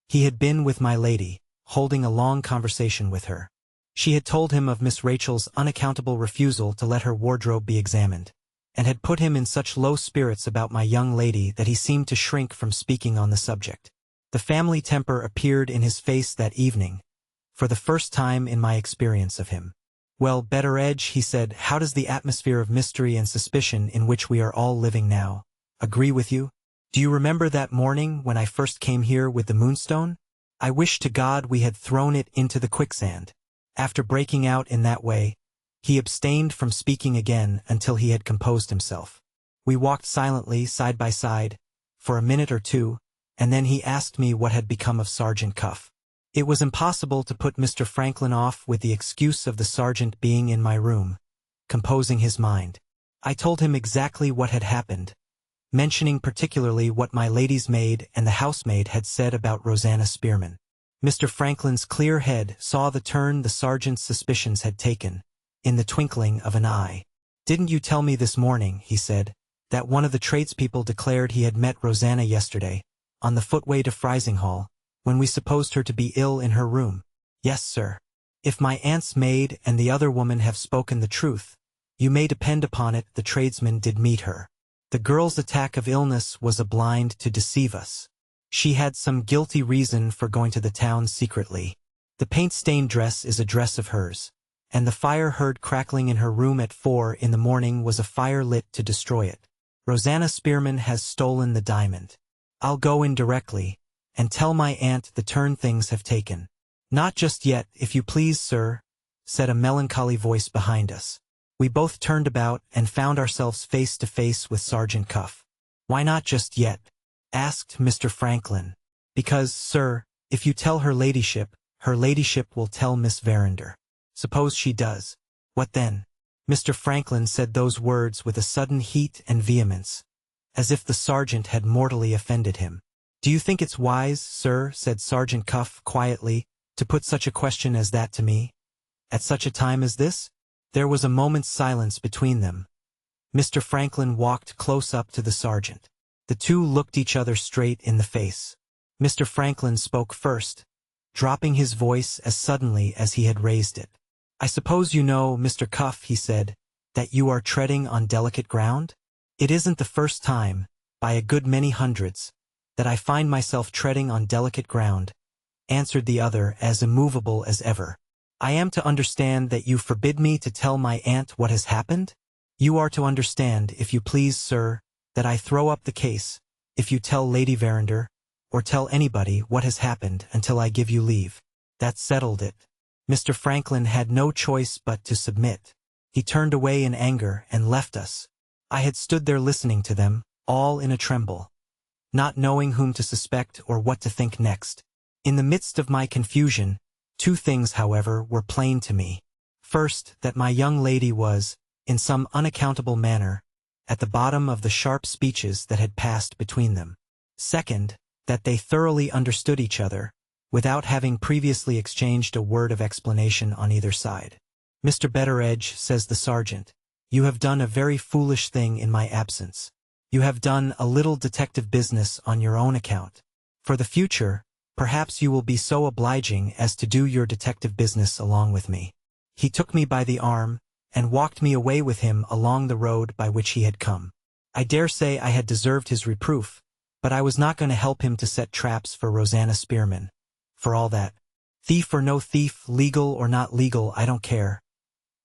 he had been with my lady, holding a long conversation with her. She had told him of Miss Rachel's unaccountable refusal to let her wardrobe be examined, and had put him in such low spirits about my young lady that he seemed to shrink from speaking on the subject. The family temper appeared in his face that evening, for the first time in my experience of him. "Well, Betteredge," he said, "how does the atmosphere of mystery and suspicion in which we are all living now agree with you? Do you remember that morning when I first came here with the Moonstone? I wish to God we had thrown it into the quicksand." After breaking out in that way, he abstained from speaking again until he had composed himself. We walked silently, side by side, for a minute or two, and then he asked me what had become of Sergeant Cuff. It was impossible to put Mr. Franklin off with the excuse of the sergeant being in my room, composing his mind. I told him exactly what had happened, mentioning particularly what my lady's maid and the housemaid had said about Rosanna Spearman. Mr. Franklin's clear head saw the turn the sergeant's suspicions had taken, in the twinkling of an eye. "Didn't you tell me this morning," he said, "that one of the tradespeople declared he had met Rosanna yesterday, on the footway to Frizinghall, when we supposed her to be ill in her room?" "Yes, sir. If my aunt's maid and the other woman have spoken the truth, you may depend upon it the tradesman did meet her. The girl's attack of illness was a blind to deceive us. She had some guilty reason for going to the town secretly. The paint-stained dress is a dress of hers, and the fire heard crackling in her room at 4 in the morning was a fire lit to destroy it. Rosanna Spearman has stolen the diamond. I'll go in directly, and tell my aunt the turn things have taken." "Not just yet, if you please, sir," said a melancholy voice behind us. We both turned about and found ourselves face to face with Sergeant Cuff. "Why not just yet?" asked Mr. Franklin. "Because, sir, if you tell her ladyship will tell Miss Verinder." "Suppose she does. What then?" Mr. Franklin said those words with a sudden heat and vehemence, as if the sergeant had mortally offended him. "Do you think it's wise, sir," said Sergeant Cuff quietly, "to put such a question as that to me, at such a time as this?" There was a moment's silence between them. Mr. Franklin walked close up to the sergeant. The two looked each other straight in the face. Mr. Franklin spoke first, dropping his voice as suddenly as he had raised it. "I suppose you know, Mr. Cuff," he said, "that you are treading on delicate ground? It isn't the first time, by a good many hundreds, that I find myself treading on delicate ground," answered the other as immovable as ever. "I am to understand that you forbid me to tell my aunt what has happened? You are to understand, if you please, sir, that I throw up the case, if you tell Lady Verinder, or tell anybody what has happened until I give you leave. That settled it." Mr. Franklin had no choice but to submit. He turned away in anger and left us. I had stood there listening to them, all in a tremble, not knowing whom to suspect or what to think next. In the midst of my confusion, two things, however, were plain to me. First, that my young lady was, in some unaccountable manner, at the bottom of the sharp speeches that had passed between them. Second, that they thoroughly understood each other, without having previously exchanged a word of explanation on either side. "Mr. Betteredge," says the sergeant, "you have done a very foolish thing in my absence. You have done a little detective business on your own account. For the future, perhaps you will be so obliging as to do your detective business along with me." He took me by the arm, and walked me away with him along the road by which he had come. I dare say I had deserved his reproof, but I was not going to help him to set traps for Rosanna Spearman. For all that. Thief or no thief, legal or not legal, I don't care.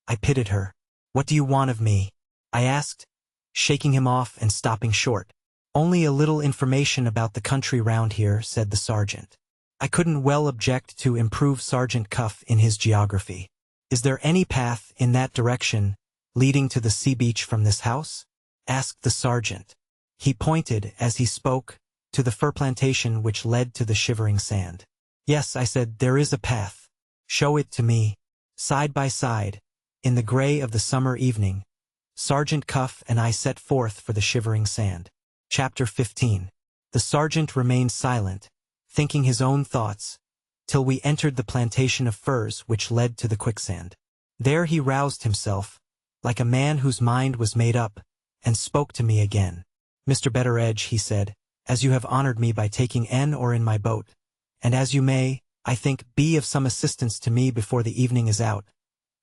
I pitied her. "What do you want of me?" I asked, shaking him off and stopping short. "Only a little information about the country round here," said the sergeant. I couldn't well object to improve Sergeant Cuff in his geography. "Is there any path in that direction leading to the sea beach from this house?" asked the sergeant. He pointed, as he spoke, to the fir plantation which led to the shivering sand. "Yes," I said, "there is a path." "Show it to me." Side by side, in the gray of the summer evening, Sergeant Cuff and I set forth for the shivering sand. Chapter 15. The sergeant remained silent, thinking his own thoughts, till we entered the plantation of firs which led to the quicksand. There he roused himself, like a man whose mind was made up, and spoke to me again. "Mr. Betteredge," he said, "as you have honored me by taking in or in my boat, and as you may, I think, be of some assistance to me before the evening is out,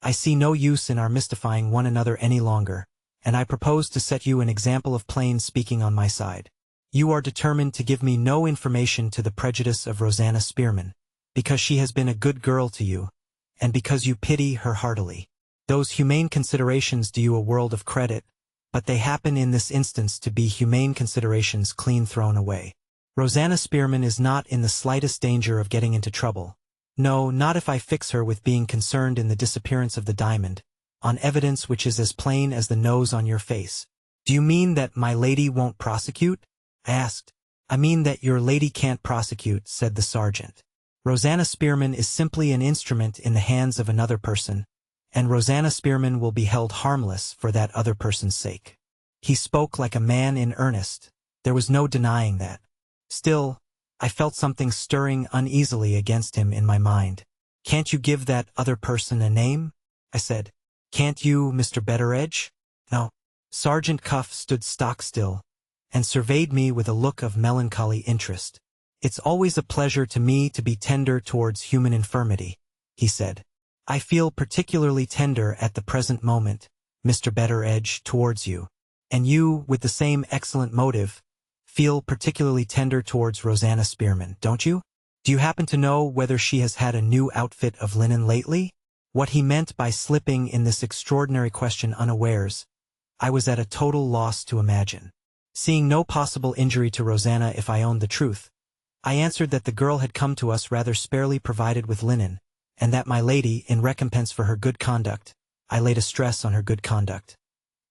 I see no use in our mystifying one another any longer, and I propose to set you an example of plain speaking on my side. You are determined to give me no information to the prejudice of Rosanna Spearman, because she has been a good girl to you, and because you pity her heartily. Those humane considerations do you a world of credit, but they happen in this instance to be humane considerations clean thrown away. Rosanna Spearman is not in the slightest danger of getting into trouble. No, not if I fix her with being concerned in the disappearance of the diamond, on evidence which is as plain as the nose on your face." "Do you mean that my lady won't prosecute?" I asked. "I mean that your lady can't prosecute," said the sergeant. "Rosanna Spearman is simply an instrument in the hands of another person, and Rosanna Spearman will be held harmless for that other person's sake." He spoke like a man in earnest. There was no denying that. Still, I felt something stirring uneasily against him in my mind. "Can't you give that other person a name?" I said. "Can't you, Mr. Betteredge?" "No." Sergeant Cuff stood stock-still, and surveyed me with a look of melancholy interest. "It's always a pleasure to me to be tender towards human infirmity," he said. "I feel particularly tender at the present moment, Mr. Betteredge, towards you. And you, with the same excellent motive, feel particularly tender towards Rosanna Spearman, don't you? Do you happen to know whether she has had a new outfit of linen lately?" What he meant by slipping in this extraordinary question unawares, I was at a total loss to imagine. Seeing no possible injury to Rosanna if I owned the truth, I answered that the girl had come to us rather sparely provided with linen, and that my lady, in recompense for her good conduct, I laid a stress on her good conduct,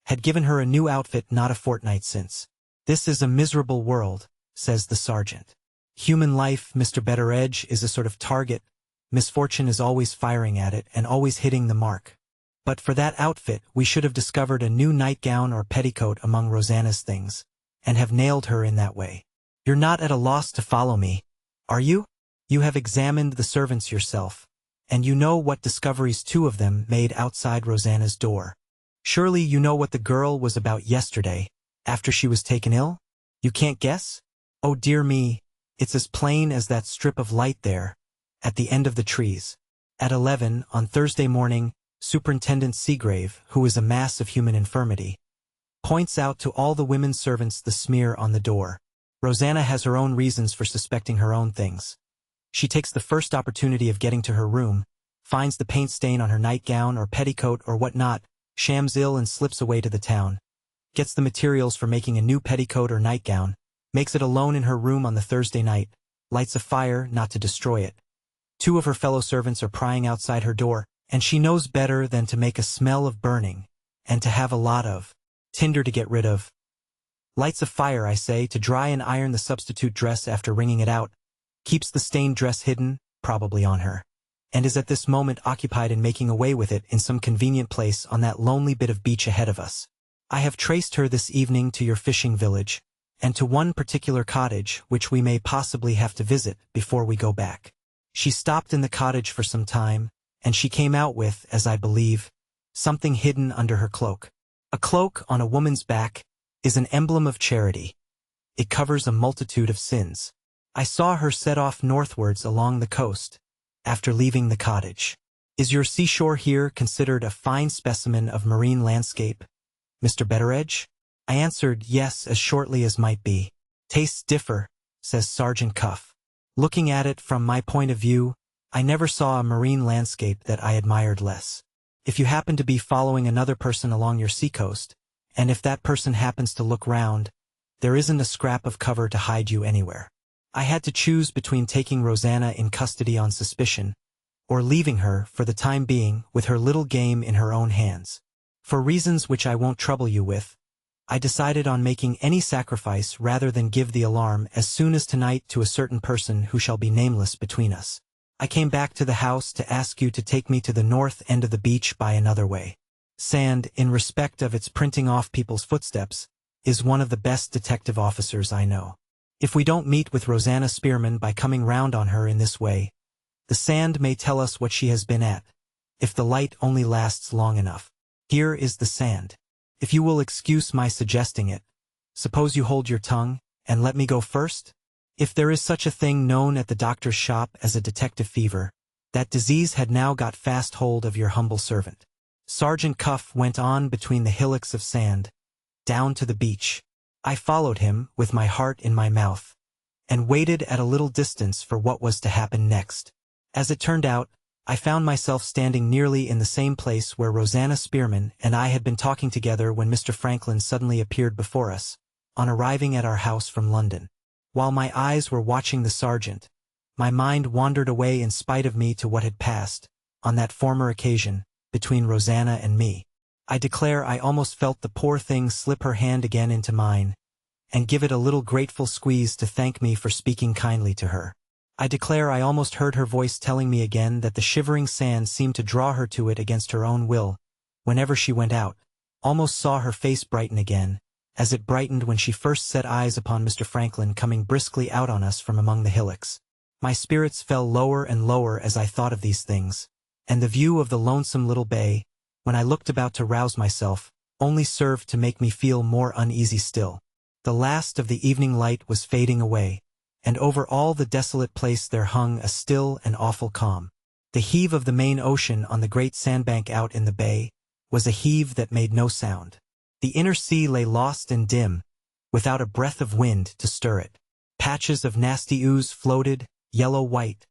had given her a new outfit not a fortnight since. "This is a miserable world," says the sergeant. "Human life, Mr. Betteredge, is a sort of target. Misfortune is always firing at it and always hitting the mark. But for that outfit we should have discovered a new nightgown or petticoat among Rosanna's things, and have nailed her in that way. You're not at a loss to follow me, are you? You have examined the servants yourself, and you know what discoveries two of them made outside Rosanna's door. Surely you know what the girl was about yesterday, after she was taken ill? You can't guess? Oh dear me, it's as plain as that strip of light there, at the end of the trees. At 11 on Thursday morning, Superintendent Seagrave, who is a mass of human infirmity, points out to all the women servants the smear on the door. Rosanna has her own reasons for suspecting her own things. She takes the first opportunity of getting to her room, finds the paint stain on her nightgown or petticoat or whatnot, shams ill and slips away to the town, gets the materials for making a new petticoat or nightgown, makes it alone in her room on the Thursday night, lights a fire not to destroy it. 2 of her fellow servants are prying outside her door, and she knows better than to make a smell of burning, and to have a lot of tinder to get rid of. Lights a fire, I say, to dry and iron the substitute dress after wringing it out, keeps the stained dress hidden, probably on her, and is at this moment occupied in making away with it in some convenient place on that lonely bit of beach ahead of us. I have traced her this evening to your fishing village, and to one particular cottage which we may possibly have to visit before we go back. She stopped in the cottage for some time, and she came out with, as I believe, something hidden under her cloak. A cloak on a woman's back is an emblem of charity. It covers a multitude of sins. I saw her set off northwards along the coast, after leaving the cottage. Is your seashore here considered a fine specimen of marine landscape, Mr. Betteredge? I answered yes as shortly as might be. Tastes differ, says Sergeant Cuff. Looking at it from my point of view, I never saw a marine landscape that I admired less. If you happen to be following another person along your seacoast, and if that person happens to look round, there isn't a scrap of cover to hide you anywhere. I had to choose between taking Rosanna in custody on suspicion, or leaving her, for the time being, with her little game in her own hands. For reasons which I won't trouble you with, I decided on making any sacrifice rather than give the alarm as soon as tonight to a certain person who shall be nameless between us. I came back to the house to ask you to take me to the north end of the beach by another way. Sand, in respect of its printing off people's footsteps, is one of the best detective officers I know. If we don't meet with Rosanna Spearman by coming round on her in this way, the sand may tell us what she has been at, if the light only lasts long enough. Here is the sand. If you will excuse my suggesting it, suppose you hold your tongue, and let me go first? If there is such a thing known at the doctor's shop as a detective fever, that disease had now got fast hold of your humble servant. Sergeant Cuff went on between the hillocks of sand, down to the beach. I followed him, with my heart in my mouth, and waited at a little distance for what was to happen next. As it turned out, I found myself standing nearly in the same place where Rosanna Spearman and I had been talking together when Mr. Franklin suddenly appeared before us, on arriving at our house from London. While my eyes were watching the sergeant, my mind wandered away in spite of me to what had passed, on that former occasion, between Rosanna and me. I declare I almost felt the poor thing slip her hand again into mine, and give it a little grateful squeeze to thank me for speaking kindly to her. I declare I almost heard her voice telling me again that the shivering sand seemed to draw her to it against her own will, whenever she went out, almost saw her face brighten again, as it brightened when she first set eyes upon Mr. Franklin coming briskly out on us from among the hillocks. My spirits fell lower and lower as I thought of these things, and the view of the lonesome little bay, when I looked about to rouse myself, only served to make me feel more uneasy still. The last of the evening light was fading away, and over all the desolate place there hung a still and awful calm. The heave of the main ocean on the great sandbank out in the bay was a heave that made no sound. The inner sea lay lost and dim, without a breath of wind to stir it. Patches of nasty ooze floated, yellow-white,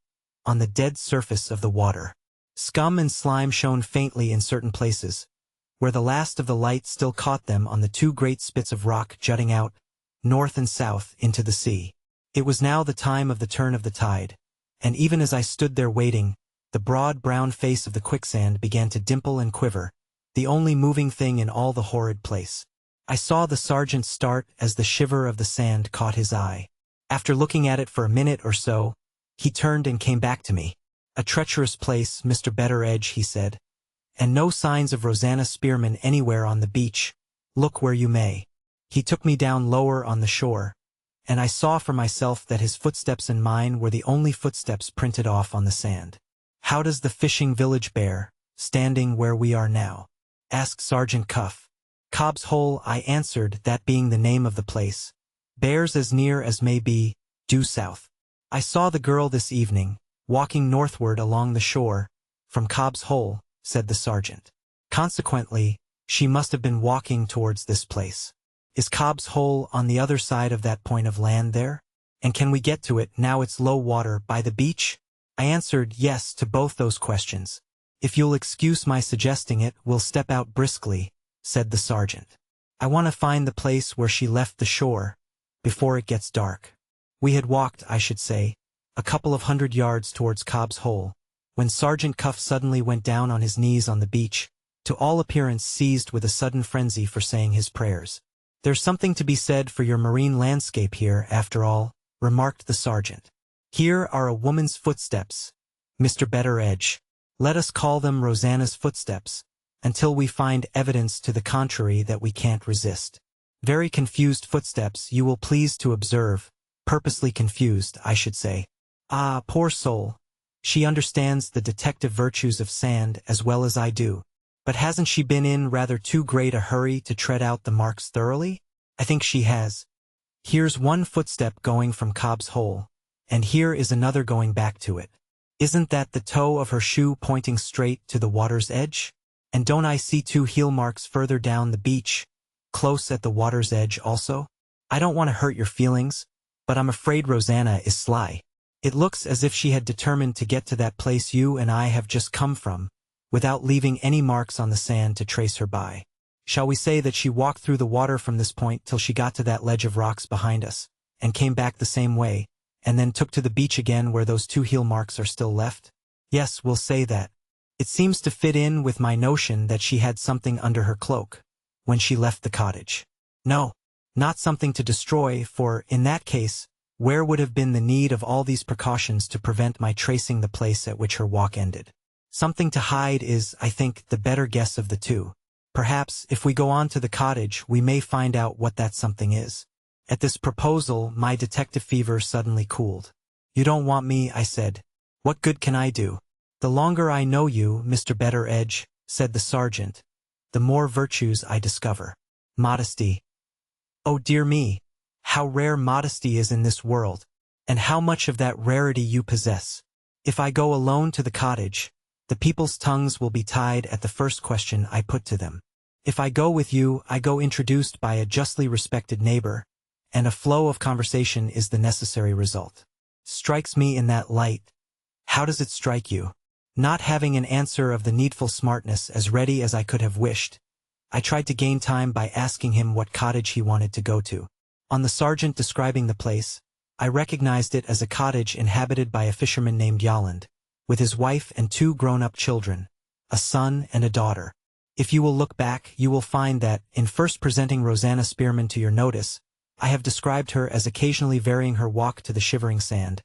on the dead surface of the water. Scum and slime shone faintly in certain places, where the last of the light still caught them on the 2 great spits of rock jutting out, north and south, into the sea. It was now the time of the turn of the tide, and even as I stood there waiting, the broad brown face of the quicksand began to dimple and quiver, the only moving thing in all the horrid place. I saw the sergeant start as the shiver of the sand caught his eye. After looking at it for a minute or so, he turned and came back to me. "A treacherous place, Mr. Betteredge," he said, "and no signs of Rosanna Spearman anywhere on the beach, look where you may." He took me down lower on the shore, and I saw for myself that his footsteps and mine were the only footsteps printed off on the sand. "How does the fishing village bear, standing where we are now?" asked Sergeant Cuff. "Cobb's Hole," I answered, that being the name of the place, "bears as near as may be, due south. I saw the girl this evening, walking northward along the shore, from Cobb's Hole, said the sergeant. Consequently, she must have been walking towards this place. Is Cobb's Hole on the other side of that point of land there? And can we get to it now it's low water by the beach? I answered yes to both those questions. If you'll excuse my suggesting it, we'll step out briskly, said the sergeant. I want to find the place where she left the shore, before it gets dark. We had walked, I should say, a couple of 100 yards towards Cobb's Hole, when Sergeant Cuff suddenly went down on his knees on the beach, to all appearance seized with a sudden frenzy for saying his prayers. There's something to be said for your marine landscape here, after all, remarked the sergeant. Here are a woman's footsteps, Mr. Betteredge. Let us call them Rosanna's footsteps, until we find evidence to the contrary that we can't resist. Very confused footsteps, you will please to observe, purposely confused, I should say. Ah, poor soul. She understands the detective virtues of sand as well as I do. But hasn't she been in rather too great a hurry to tread out the marks thoroughly? I think she has. Here's one footstep going from Cobb's Hole, and here is another going back to it. Isn't that the toe of her shoe pointing straight to the water's edge? And don't I see 2 heel marks further down the beach, close at the water's edge also? I don't want to hurt your feelings, but I'm afraid Rosanna is sly. It looks as if she had determined to get to that place you and I have just come from, without leaving any marks on the sand to trace her by. Shall we say that she walked through the water from this point till she got to that ledge of rocks behind us, and came back the same way, and then took to the beach again where those 2 heel marks are still left? Yes, we'll say that. It seems to fit in with my notion that she had something under her cloak when she left the cottage. No, not something to destroy, for, in that case, where would have been the need of all these precautions to prevent my tracing the place at which her walk ended? Something to hide is, I think, the better guess of the two. Perhaps, if we go on to the cottage, we may find out what that something is. At this proposal, my detective fever suddenly cooled. You don't want me, I said. What good can I do? The longer I know you, Mr. Betteredge, said the sergeant, the more virtues I discover. Modesty. Oh dear me, how rare modesty is in this world, and how much of that rarity you possess. If I go alone to the cottage, the people's tongues will be tied at the first question I put to them. If I go with you, I go introduced by a justly respected neighbor, and a flow of conversation is the necessary result. Strikes me in that light. How does it strike you? Not having an answer of the needful smartness as ready as I could have wished, I tried to gain time by asking him what cottage he wanted to go to. On the sergeant describing the place, I recognized it as a cottage inhabited by a fisherman named Yolland, with his wife and 2 grown-up children, a son and a daughter. If you will look back, you will find that, in first presenting Rosanna Spearman to your notice, I have described her as occasionally varying her walk to the shivering sand,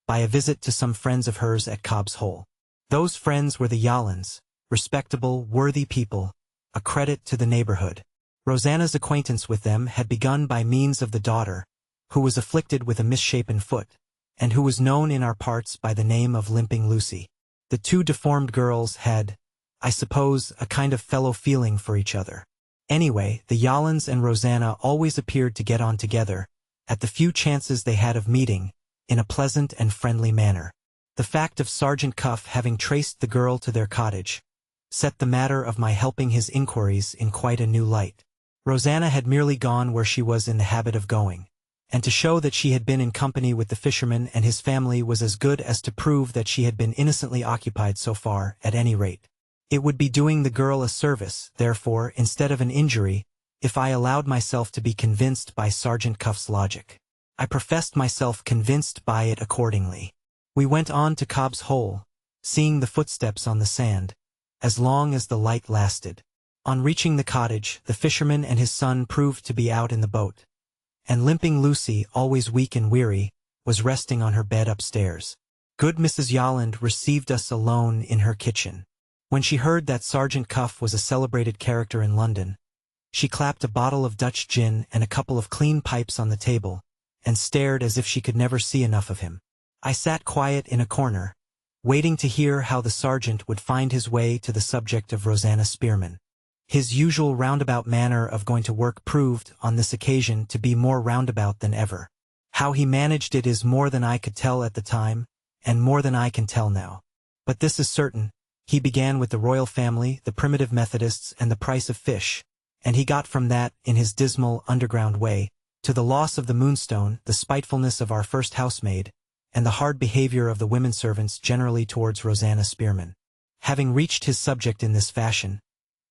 by a visit to some friends of hers at Cobb's Hole. Those friends were the Yollands, respectable, worthy people, a credit to the neighborhood. Rosanna's acquaintance with them had begun by means of the daughter, who was afflicted with a misshapen foot, and who was known in our parts by the name of Limping Lucy. The 2 deformed girls had, I suppose, a kind of fellow-feeling for each other. Anyway, the Yollands and Rosanna always appeared to get on together, at the few chances they had of meeting, in a pleasant and friendly manner. The fact of Sergeant Cuff having traced the girl to their cottage set the matter of my helping his inquiries in quite a new light. Rosanna had merely gone where she was in the habit of going, and to show that she had been in company with the fisherman and his family was as good as to prove that she had been innocently occupied so far, at any rate. It would be doing the girl a service, therefore, instead of an injury, if I allowed myself to be convinced by Sergeant Cuff's logic. I professed myself convinced by it accordingly. We went on to Cobb's Hole, seeing the footsteps on the sand, as long as the light lasted. On reaching the cottage, the fisherman and his son proved to be out in the boat, and Limping Lucy, always weak and weary, was resting on her bed upstairs. Good Mrs. Yolland received us alone in her kitchen. When she heard that Sergeant Cuff was a celebrated character in London, she clapped a bottle of Dutch gin and a couple of clean pipes on the table, and stared as if she could never see enough of him. I sat quiet in a corner, waiting to hear how the sergeant would find his way to the subject of Rosanna Spearman. His usual roundabout manner of going to work proved, on this occasion, to be more roundabout than ever. How he managed it is more than I could tell at the time, and more than I can tell now. But this is certain, He began with the royal family, the primitive Methodists, and the price of fish, and he got from that, in his dismal, underground way, to the loss of the Moonstone, the spitefulness of our first housemaid, and the hard behavior of the women servants generally towards Rosanna Spearman. Having reached his subject in this fashion,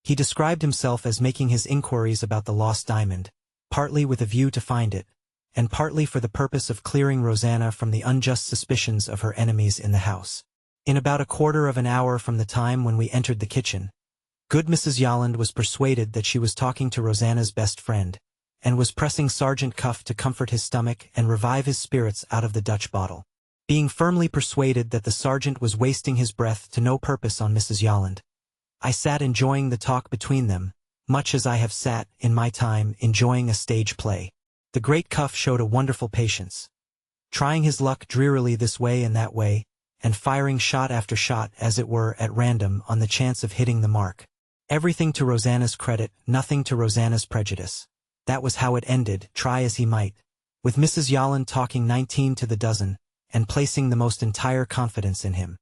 he described himself as making his inquiries about the lost diamond, partly with a view to find it, and partly for the purpose of clearing Rosanna from the unjust suspicions of her enemies in the house. In about a quarter of an hour from the time when we entered the kitchen, good Mrs. Yolland was persuaded that she was talking to Rosanna's best friend, and was pressing Sergeant Cuff to comfort his stomach and revive his spirits out of the Dutch bottle. Being firmly persuaded that the sergeant was wasting his breath to no purpose on Mrs. Yolland, I sat enjoying the talk between them, much as I have sat, in my time, enjoying a stage play. The great Cuff showed a wonderful patience, trying his luck drearily this way and that way, and firing shot after shot, as it were, at random, on the chance of hitting the mark. Everything to Rosanna's credit, nothing to Rosanna's prejudice. That was how it ended, try as he might, with Mrs. Yolland talking 19 to the dozen, and placing the most entire confidence in him.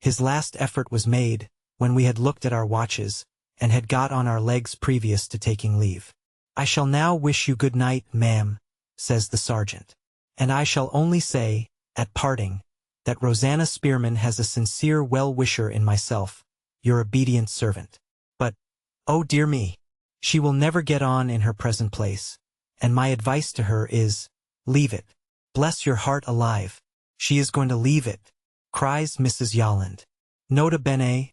His last effort was made, when we had looked at our watches, and had got on our legs previous to taking leave. "I shall now wish you good night, ma'am," says the sergeant. "And I shall only say, at parting, that Rosanna Spearman has a sincere well-wisher in myself, your obedient servant. But, oh dear me, she will never get on in her present place, and my advice to her is, leave it. Bless your heart alive, she is going to leave it," cries Mrs. Yolland. Nota bene,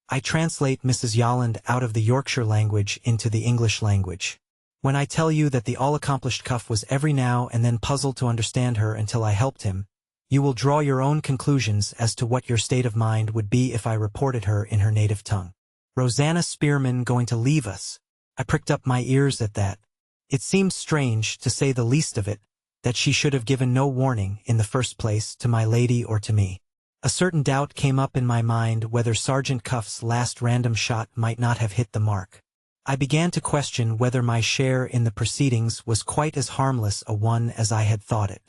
I translate Mrs. Yolland out of the Yorkshire language into the English language. When I tell you that the all-accomplished Cuff was every now and then puzzled to understand her until I helped him, you will draw your own conclusions as to what your state of mind would be if I reported her in her native tongue. Rosanna Spearman going to leave us. I pricked up my ears at that. It seemed strange, to say the least of it, that she should have given no warning, in the first place, to my lady or to me. A certain doubt came up in my mind whether Sergeant Cuff's last random shot might not have hit the mark. I began to question whether my share in the proceedings was quite as harmless a one as I had thought it.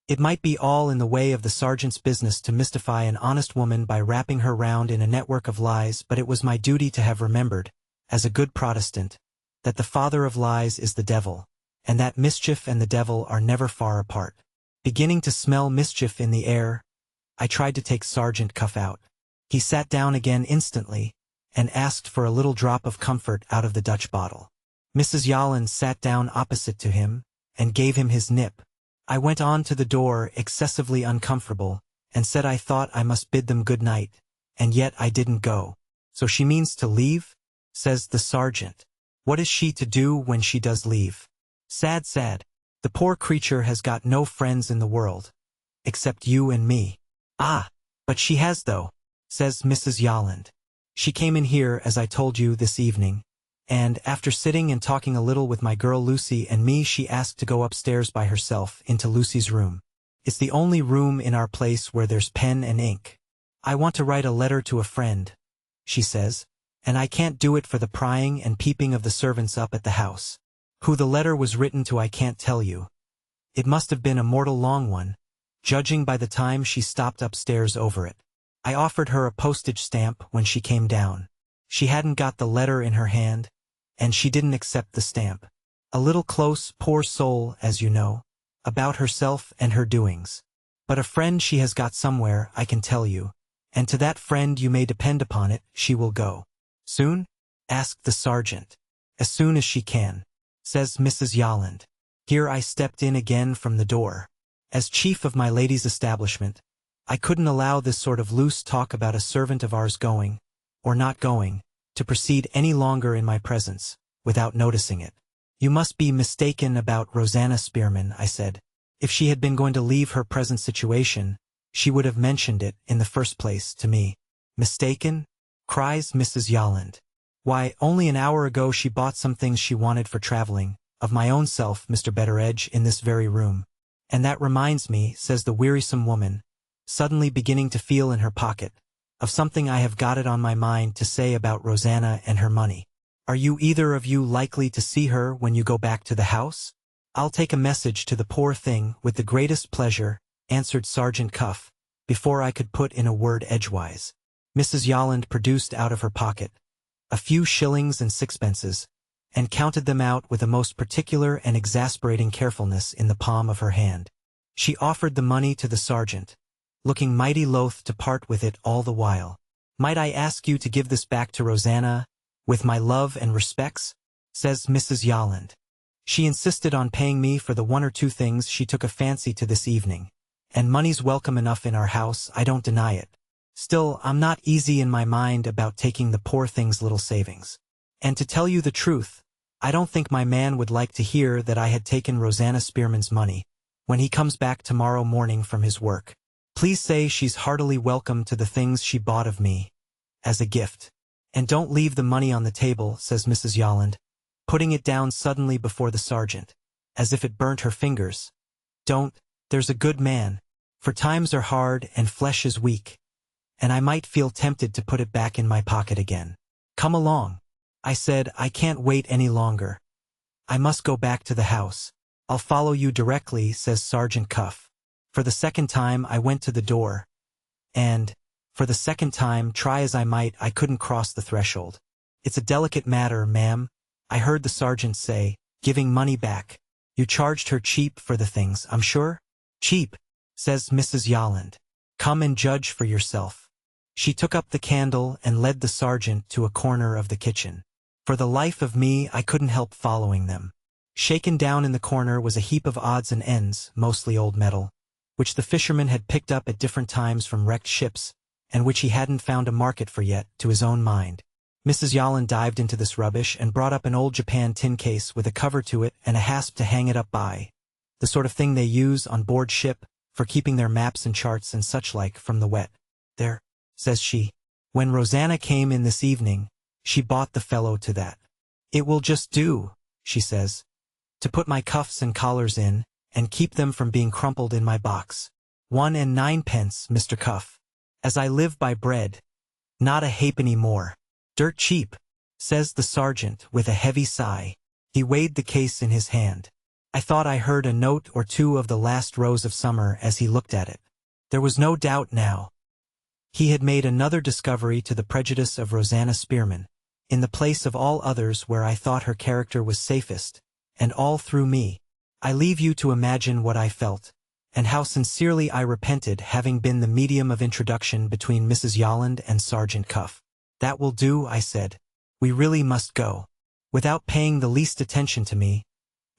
It might be all in the way of the sergeant's business to mystify an honest woman by wrapping her round in a network of lies, but it was my duty to have remembered, as a good Protestant, that the father of lies is the devil, and that mischief and the devil are never far apart. Beginning to smell mischief in the air, I tried to take Sergeant Cuff out. He sat down again instantly, and asked for a little drop of comfort out of the Dutch bottle. Mrs. Yolland sat down opposite to him, and gave him his nip. I went on to the door, excessively uncomfortable, and said I thought I must bid them good night, and yet I didn't go. "So she means to leave?" says the sergeant. "What is she to do when she does leave? Sad, sad. The poor creature has got no friends in the world, except you and me." "Ah, but she has though," says Mrs. Yolland. "She came in here, as I told you, this evening, and, after sitting and talking a little with my girl Lucy and me, she asked to go upstairs by herself, into Lucy's room. It's the only room in our place where there's pen and ink. 'I want to write a letter to a friend,' she says, 'and I can't do it for the prying and peeping of the servants up at the house.' Who the letter was written to I can't tell you. It must have been a mortal long one, judging by the time she stopped upstairs over it. I offered her a postage stamp when she came down. She hadn't got the letter in her hand, and she didn't accept the stamp. A little close, poor soul, as you know, about herself and her doings. But a friend she has got somewhere, I can tell you, and to that friend you may depend upon it, she will go." "Soon?" asked the sergeant. "As soon as she can," says Mrs. Yolland. Here I stepped in again from the door. As chief of my lady's establishment, I couldn't allow this sort of loose talk about a servant of ours going, or not going, to proceed any longer in my presence, without noticing it. "You must be mistaken about Rosanna Spearman," I said. "If she had been going to leave her present situation, she would have mentioned it, in the first place, to me." "Mistaken?" cries Mrs. Yolland. "Why, only an hour ago she bought some things she wanted for traveling, of my own self, Mr. Betteredge, in this very room. And that reminds me," says the wearisome woman, suddenly beginning to feel in her pocket, "of something I have got it on my mind to say about Rosanna and her money. Are you either of you likely to see her when you go back to the house?" "I'll take a message to the poor thing with the greatest pleasure," answered Sergeant Cuff, before I could put in a word edgewise. Mrs. Yolland produced out of her pocket a few shillings and sixpences, and counted them out with a most particular and exasperating carefulness in the palm of her hand. She offered the money to the sergeant, looking mighty loath to part with it all the while. "Might I ask you to give this back to Rosanna, with my love and respects?" says Mrs. Yolland. "She insisted on paying me for the one or two things she took a fancy to this evening, and money's welcome enough in our house, I don't deny it. Still, I'm not easy in my mind about taking the poor thing's little savings. And to tell you the truth, I don't think my man would like to hear that I had taken Rosanna Spearman's money when he comes back tomorrow morning from his work. Please say she's heartily welcome to the things she bought of me, as a gift. And don't leave the money on the table," says Mrs. Yolland, putting it down suddenly before the sergeant, as if it burnt her fingers. "Don't, there's a good man, for times are hard and flesh is weak, and I might feel tempted to put it back in my pocket again. Come along." I said, "I can't wait any longer. I must go back to the house." "I'll follow you directly," says Sergeant Cuff. For the second time I went to the door, and, for the second time, try as I might, I couldn't cross the threshold. "It's a delicate matter, ma'am," I heard the sergeant say, giving money back. "You charged her cheap for the things, I'm sure?" "Cheap," says Mrs. Yolland. "Come and judge for yourself." She took up the candle and led the sergeant to a corner of the kitchen. For the life of me, I couldn't help following them. Shaken down in the corner was a heap of odds and ends, mostly old metal, which the fisherman had picked up at different times from wrecked ships, and which he hadn't found a market for yet, to his own mind. Mrs. Yolland dived into this rubbish and brought up an old Japan tin case with a cover to it and a hasp to hang it up by, the sort of thing they use on board ship for keeping their maps and charts and such like from the wet. "There," says she. "When Rosanna came in this evening, she bought the fellow to that. It will just do," she says, "to put my cuffs and collars in, and keep them from being crumpled in my box. 1 and 9 pence, Mr. Cuff. As I live by bread, not a halfpenny more." "Dirt cheap," says the sergeant with a heavy sigh. He weighed the case in his hand. I thought I heard a note or two of the last rose of summer as he looked at it. There was no doubt now. He had made another discovery to the prejudice of Rosanna Spearman, in the place of all others where I thought her character was safest, and all through me. I leave you to imagine what I felt, and how sincerely I repented having been the medium of introduction between Mrs. Yolland and Sergeant Cuff. "That will do," I said. "We really must go." Without paying the least attention to me,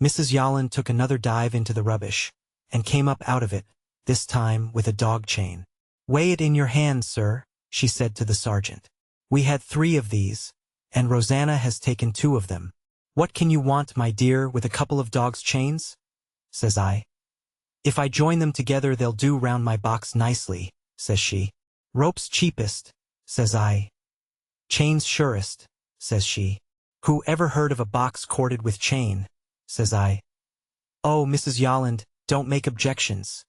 Mrs. Yolland took another dive into the rubbish, and came up out of it, this time with a dog chain. "Weigh it in your hand, sir," she said to the sergeant. "We had 3 of these, and Rosanna has taken 2 of them. What can you want, my dear, with a couple of dogs' chains?" says I. "If I join them together they'll do round my box nicely," says she. "Rope's cheapest," says I. "Chain's surest," says she. "Who ever heard of a box corded with chain?" says I. "Oh, Mrs. Yolland, don't make objections,"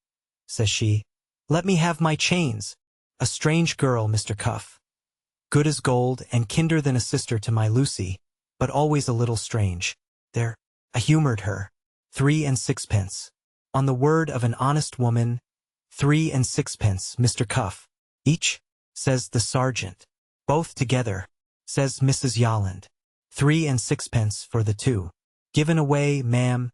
says she. "Let me have my chains. A strange girl, Mr. Cuff. Good as gold and kinder than a sister to my Lucy, but always a little strange. There, I humored her. 3 and 6 pence. On the word of an honest woman, 3 and 6 pence, Mr. Cuff." "Each?" says the sergeant. "Both together," says Mrs. Yolland. 3 and 6 pence for the 2. "Given away, ma'am,"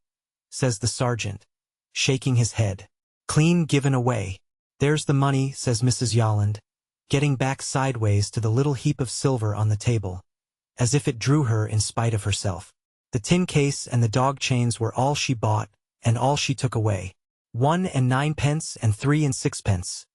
says the sergeant, shaking his head. "Clean given away." "There's the money," says Mrs. Yolland, getting back sideways to the little heap of silver on the table, as if it drew her in spite of herself. The tin case and the dog chains were all she bought, and all she took away. 1 and 9 pence and 3 and 6 pence.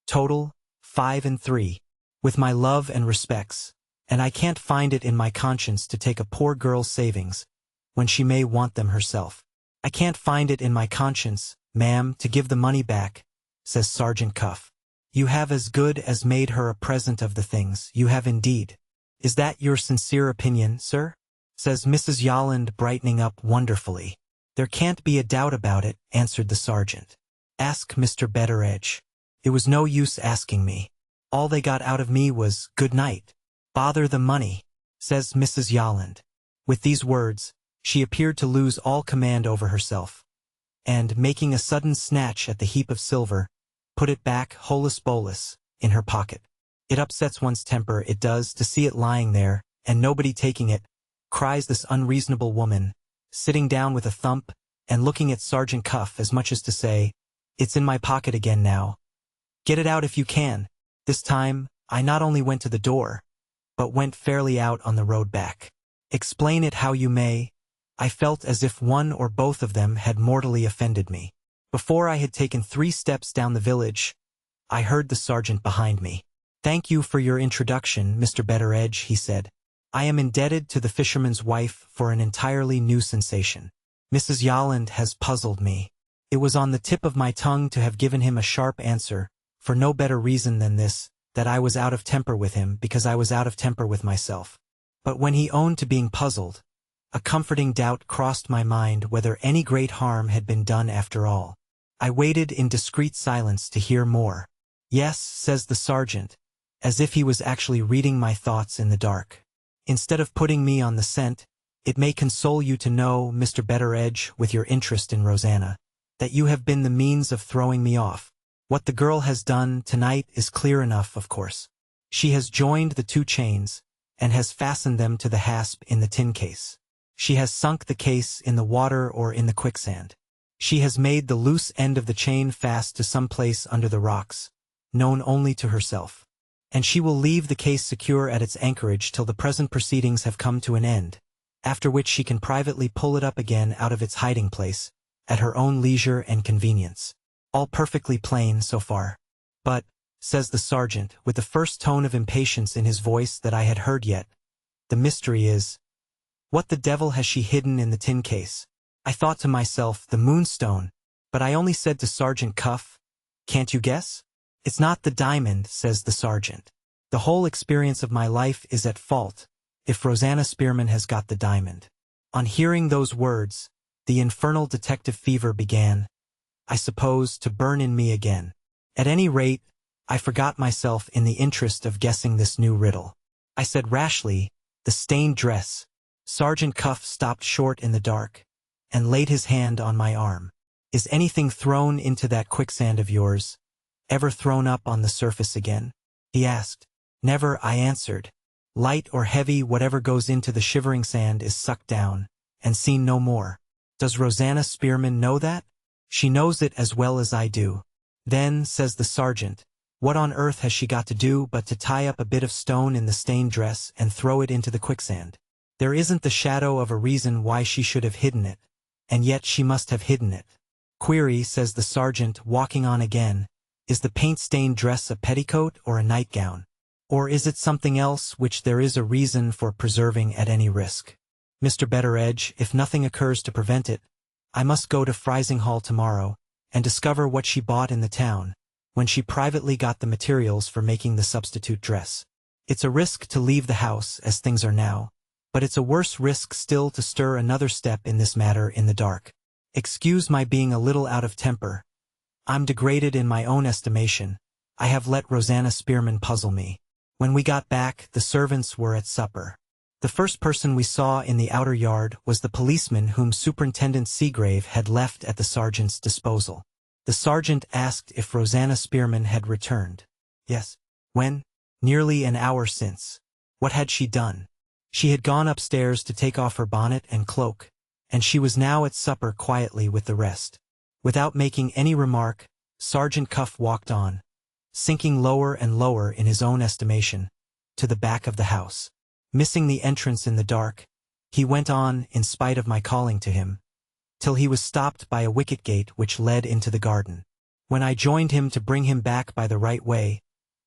Total, 5 and 3. With my love and respects, and I can't find it in my conscience to take a poor girl's savings, when she may want them herself. "I can't find it in my conscience, ma'am, to give the money back," says Sergeant Cuff. "You have as good as made her a present of the things, you have indeed." "Is that your sincere opinion, sir?" says Mrs. Yolland, brightening up wonderfully. "There can't be a doubt about it," answered the sergeant. "Ask Mr. Betteredge. It was no use asking me. All they got out of me was, 'Good night.'" "Bother the money," says Mrs. Yolland. With these words, she appeared to lose all command over herself, and, making a sudden snatch at the heap of silver, put it back, holus bolus, in her pocket. It upsets one's temper, it does, to see it lying there, and nobody taking it, cries this unreasonable woman, sitting down with a thump, and looking at Sergeant Cuff as much as to say, "It's in my pocket again now. Get it out if you can." This time, I not only went to the door, but went fairly out on the road back. Explain it how you may, I felt as if one or both of them had mortally offended me. Before I had taken 3 steps down the village, I heard the sergeant behind me. "Thank you for your introduction, Mr. Betteredge," he said. "I am indebted to the fisherman's wife for an entirely new sensation. Mrs. Yolland has puzzled me." It was on the tip of my tongue to have given him a sharp answer, for no better reason than this, that I was out of temper with him because I was out of temper with myself. But when he owned to being puzzled, a comforting doubt crossed my mind whether any great harm had been done after all. I waited in discreet silence to hear more. "Yes," says the sergeant, as if he was actually reading my thoughts in the dark. "Instead of putting me on the scent, it may console you to know, Mr. Betteredge, with your interest in Rosanna, that you have been the means of throwing me off. What the girl has done tonight is clear enough, of course. She has joined the 2 chains, and has fastened them to the hasp in the tin case. She has sunk the case in the water or in the quicksand. She has made the loose end of the chain fast to some place under the rocks, known only to herself. And she will leave the case secure at its anchorage till the present proceedings have come to an end, after which she can privately pull it up again out of its hiding place, at her own leisure and convenience. All perfectly plain so far. But," says the sergeant, with the first tone of impatience in his voice that I had heard yet, "the mystery is, what the devil has she hidden in the tin case?" I thought to myself, the Moonstone, but I only said to Sergeant Cuff, "Can't you guess?" "It's not the diamond," says the sergeant. "The whole experience of my life is at fault, if Rosanna Spearman has got the diamond." On hearing those words, the infernal detective fever began, I suppose, to burn in me again. At any rate, I forgot myself in the interest of guessing this new riddle. I said rashly, "The stained dress." Sergeant Cuff stopped short in the dark, and laid his hand on my arm. "Is anything thrown into that quicksand of yours ever thrown up on the surface again?" he asked. "Never," I answered. "Light or heavy, whatever goes into the shivering sand is sucked down, and seen no more." "Does Rosanna Spearman know that?" "She knows it as well as I do." "Then," says the sergeant, "what on earth has she got to do but to tie up a bit of stone in the stained dress and throw it into the quicksand? There isn't the shadow of a reason why she should have hidden it, and yet she must have hidden it. Query," says the sergeant, walking on again, "is the paint-stained dress a petticoat or a nightgown? Or is it something else which there is a reason for preserving at any risk? Mr. Betteredge, if nothing occurs to prevent it, I must go to Frizinghall tomorrow, and discover what she bought in the town, when she privately got the materials for making the substitute dress. It's a risk to leave the house as things are now, but it's a worse risk still to stir another step in this matter in the dark. Excuse my being a little out of temper. I'm degraded in my own estimation. I have let Rosanna Spearman puzzle me." When we got back, the servants were at supper. The first person we saw in the outer yard was the policeman whom Superintendent Seagrave had left at the sergeant's disposal. The sergeant asked if Rosanna Spearman had returned. "Yes." "When?" "Nearly an hour since." "What had she done?" "She had gone upstairs to take off her bonnet and cloak, and she was now at supper quietly with the rest." Without making any remark, Sergeant Cuff walked on, sinking lower and lower in his own estimation, to the back of the house. Missing the entrance in the dark, he went on, in spite of my calling to him, till he was stopped by a wicket gate which led into the garden. When I joined him to bring him back by the right way,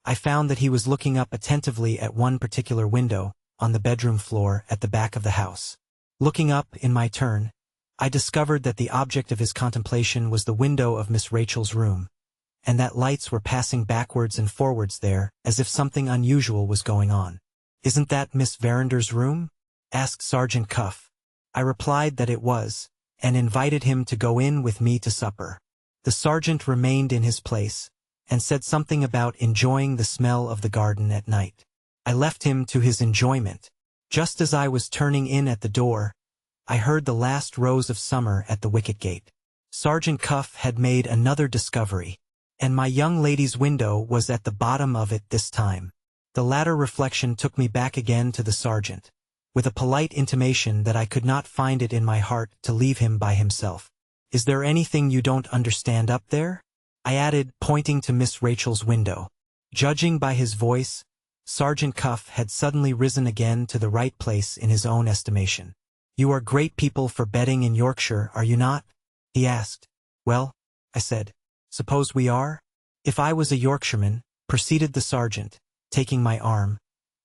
I found that he was looking up attentively at one particular window, on the bedroom floor at the back of the house. Looking up, in my turn, I discovered that the object of his contemplation was the window of Miss Rachel's room, and that lights were passing backwards and forwards there, as if something unusual was going on. "Isn't that Miss Verander's room?" asked Sergeant Cuff. I replied that it was, and invited him to go in with me to supper. The sergeant remained in his place, and said something about enjoying the smell of the garden at night. I left him to his enjoyment. Just as I was turning in at the door, I heard the last rose of summer at the wicket gate. Sergeant Cuff had made another discovery, and my young lady's window was at the bottom of it this time. The latter reflection took me back again to the sergeant, with a polite intimation that I could not find it in my heart to leave him by himself. "Is there anything you don't understand up there?" I added, pointing to Miss Rachel's window. Judging by his voice, Sergeant Cuff had suddenly risen again to the right place in his own estimation. "You are great people for betting in Yorkshire, are you not?" he asked. "Well," I said, "suppose we are?" "If I was a Yorkshireman," proceeded the sergeant, taking my arm,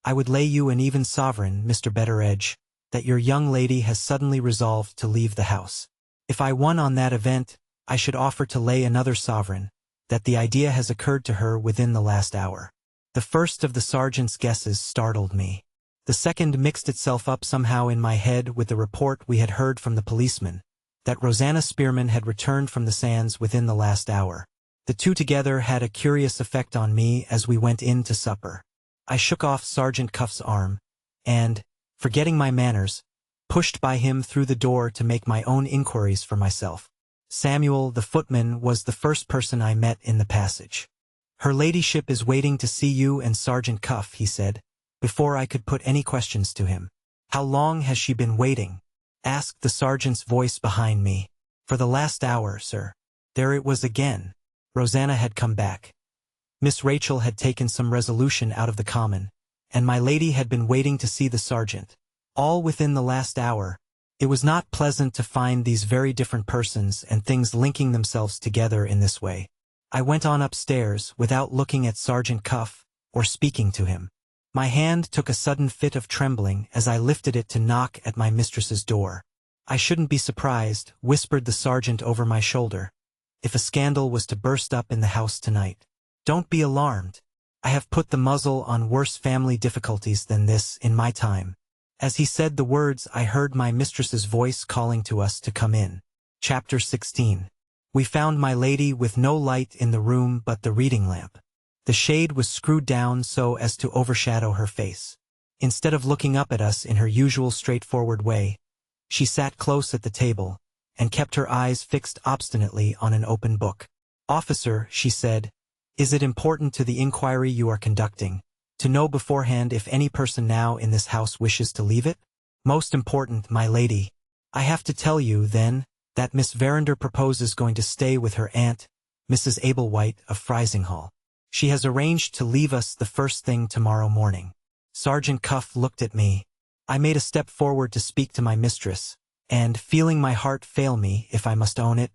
"I would lay you an even sovereign, Mr. Betteredge, that your young lady has suddenly resolved to leave the house. If I won on that event, I should offer to lay another sovereign, that the idea has occurred to her within the last hour." The first of the sergeant's guesses startled me. The second mixed itself up somehow in my head with the report we had heard from the policeman, that Rosanna Spearman had returned from the sands within the last hour. The two together had a curious effect on me as we went in to supper. I shook off Sergeant Cuff's arm, and, forgetting my manners, pushed by him through the door to make my own inquiries for myself. Samuel, the footman, was the first person I met in the passage. "Her ladyship is waiting to see you and Sergeant Cuff," he said, before I could put any questions to him. "How long has she been waiting?" asked the sergeant's voice behind me. "For the last hour, sir." There it was again. Rosanna had come back. Miss Rachel had taken some resolution out of the common, and my lady had been waiting to see the sergeant. All within the last hour. It was not pleasant to find these very different persons and things linking themselves together in this way. I went on upstairs without looking at Sergeant Cuff or speaking to him. My hand took a sudden fit of trembling as I lifted it to knock at my mistress's door. "I shouldn't be surprised," whispered the sergeant over my shoulder, "if a scandal was to burst up in the house tonight. Don't be alarmed. I have put the muzzle on worse family difficulties than this in my time." As he said the words, I heard my mistress's voice calling to us to come in. Chapter 16. We found my lady with no light in the room but the reading lamp. The shade was screwed down so as to overshadow her face. Instead of looking up at us in her usual straightforward way, she sat close at the table, and kept her eyes fixed obstinately on an open book. "Officer," she said, "is it important to the inquiry you are conducting, to know beforehand if any person now in this house wishes to leave it?" "Most important, my lady." "I have to tell you, then, that Miss Verinder proposes going to stay with her aunt, Mrs. Ablewhite of Frizinghall. She has arranged to leave us the first thing tomorrow morning." Sergeant Cuff looked at me. I made a step forward to speak to my mistress, and, feeling my heart fail me, if I must own it,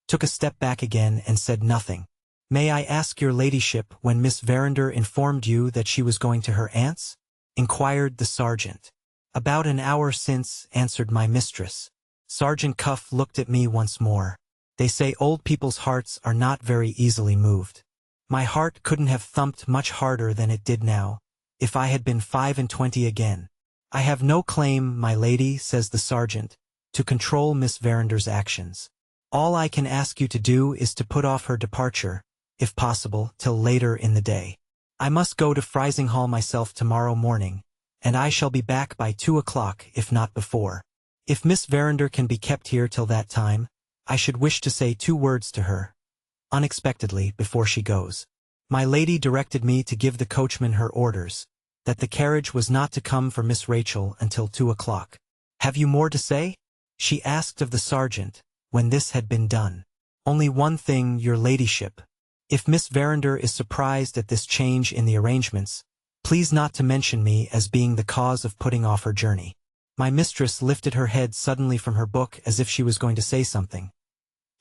took a step back again and said nothing. "May I ask your ladyship when Miss Verinder informed you that she was going to her aunt's?" inquired the sergeant. "About an hour since," answered my mistress. Sergeant Cuff looked at me once more. They say old people's hearts are not very easily moved. My heart couldn't have thumped much harder than it did now, if I had been 25 again. "I have no claim, my lady," says the sergeant, "to control Miss Verinder's actions. All I can ask you to do is to put off her departure, if possible, till later in the day. I must go to Frizinghall myself tomorrow morning, and I shall be back by 2 o'clock, if not before. If Miss Verinder can be kept here till that time, I should wish to say 2 words to her, unexpectedly, before she goes." My lady directed me to give the coachman her orders, that the carriage was not to come for Miss Rachel until 2 o'clock. "Have you more to say?" she asked of the sergeant, when this had been done. "Only one thing, your ladyship. If Miss Verinder is surprised at this change in the arrangements, please not to mention me as being the cause of putting off her journey." My mistress lifted her head suddenly from her book as if she was going to say something,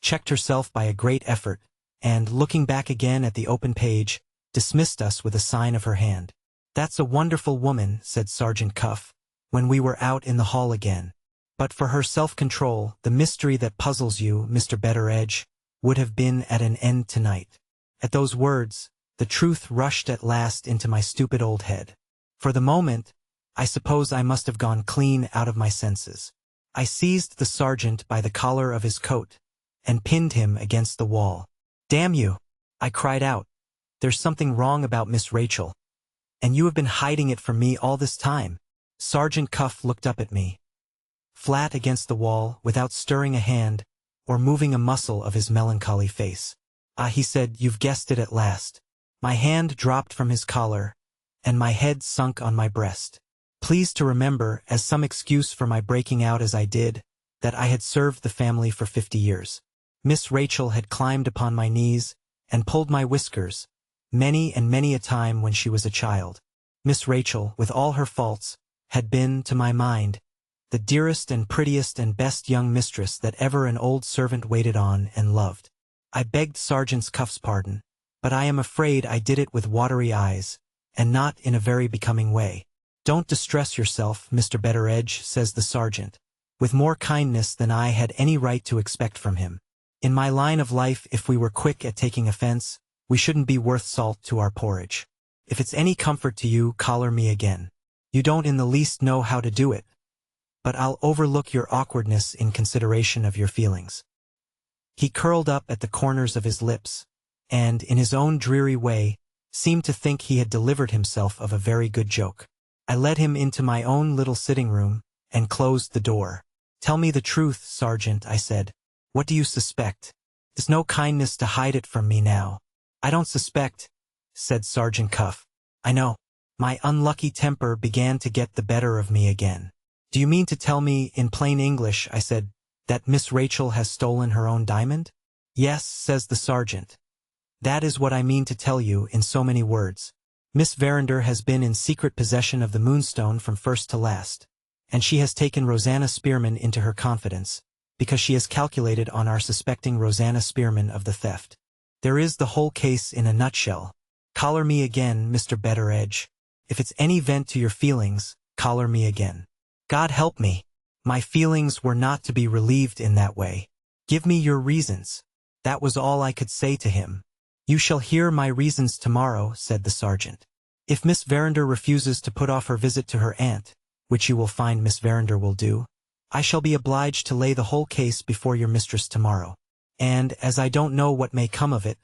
checked herself by a great effort, and, looking back again at the open page, dismissed us with a sign of her hand. "That's a wonderful woman," said Sergeant Cuff, when we were out in the hall again. "But for her self-control, the mystery that puzzles you, Mr. Betteredge, would have been at an end tonight." At those words, the truth rushed at last into my stupid old head. For the moment, I suppose I must have gone clean out of my senses. I seized the sergeant by the collar of his coat, and pinned him against the wall. "Damn you!" I cried out. "There's something wrong about Miss Rachel. And you have been hiding it from me all this time." Sergeant Cuff looked up at me, flat against the wall, without stirring a hand, or moving a muscle of his melancholy face. "Ah," he said, "you've guessed it at last." My hand dropped from his collar, and my head sunk on my breast. Please to remember, as some excuse for my breaking out as I did, that I had served the family for 50 years. Miss Rachel had climbed upon my knees and pulled my whiskers, many and many a time when she was a child. Miss Rachel, with all her faults, had been, to my mind, the dearest and prettiest and best young mistress that ever an old servant waited on and loved. I begged Sergeant Cuff's pardon, but I am afraid I did it with watery eyes, and not in a very becoming way. "Don't distress yourself, Mr. Betteredge," says the sergeant, with more kindness than I had any right to expect from him. "In my line of life, if we were quick at taking offense, we shouldn't be worth salt to our porridge. If it's any comfort to you, collar me again. You don't in the least know how to do it, but I'll overlook your awkwardness in consideration of your feelings." He curled up at the corners of his lips, and, in his own dreary way, seemed to think he had delivered himself of a very good joke. I led him into my own little sitting room, and closed the door. "Tell me the truth, Sergeant," I said. "What do you suspect? There's no kindness to hide it from me now." "I don't suspect," said Sergeant Cuff. "I know." My unlucky temper began to get the better of me again. "Do you mean to tell me, in plain English," I said, "that Miss Rachel has stolen her own diamond?" "Yes," says the sergeant. "That is what I mean to tell you in so many words. Miss Verinder has been in secret possession of the Moonstone from first to last, and she has taken Rosanna Spearman into her confidence, because she has calculated on our suspecting Rosanna Spearman of the theft. There is the whole case in a nutshell. Collar me again, Mr. Betteredge. If it's any vent to your feelings, collar me again." God help me! My feelings were not to be relieved in that way. "Give me your reasons." That was all I could say to him. "You shall hear my reasons tomorrow," said the sergeant. "If Miss Verinder refuses to put off her visit to her aunt, which you will find Miss Verinder will do, I shall be obliged to lay the whole case before your mistress tomorrow. And, as I don't know what may come of it,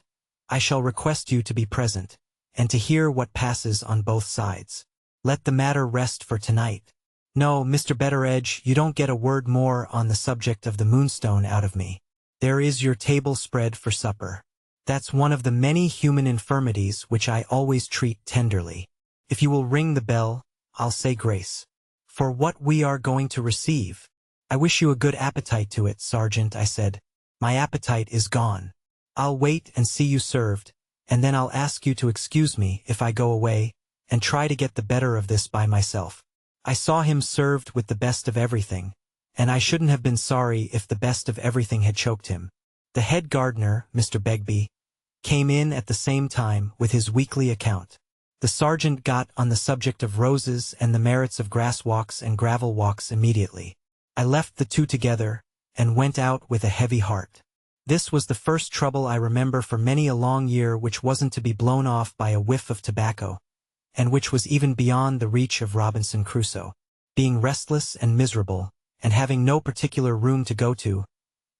I shall request you to be present, and to hear what passes on both sides. Let the matter rest for tonight. No, Mr. Betteredge, you don't get a word more on the subject of the Moonstone out of me. There is your table spread for supper. That's one of the many human infirmities which I always treat tenderly. If you will ring the bell, I'll say grace. For what we are going to receive. I wish you a good appetite to it, Sergeant," I said. "My appetite is gone. I'll wait and see you served, and then I'll ask you to excuse me if I go away, and try to get the better of this by myself." I saw him served with the best of everything, and I shouldn't have been sorry if the best of everything had choked him. The head gardener, Mr. Begbie, came in at the same time with his weekly account. The sergeant got on the subject of roses and the merits of grass walks and gravel walks immediately. I left the two together, and went out with a heavy heart. This was the first trouble I remember for many a long year which wasn't to be blown off by a whiff of tobacco, and which was even beyond the reach of Robinson Crusoe. Being restless and miserable, and having no particular room to go to,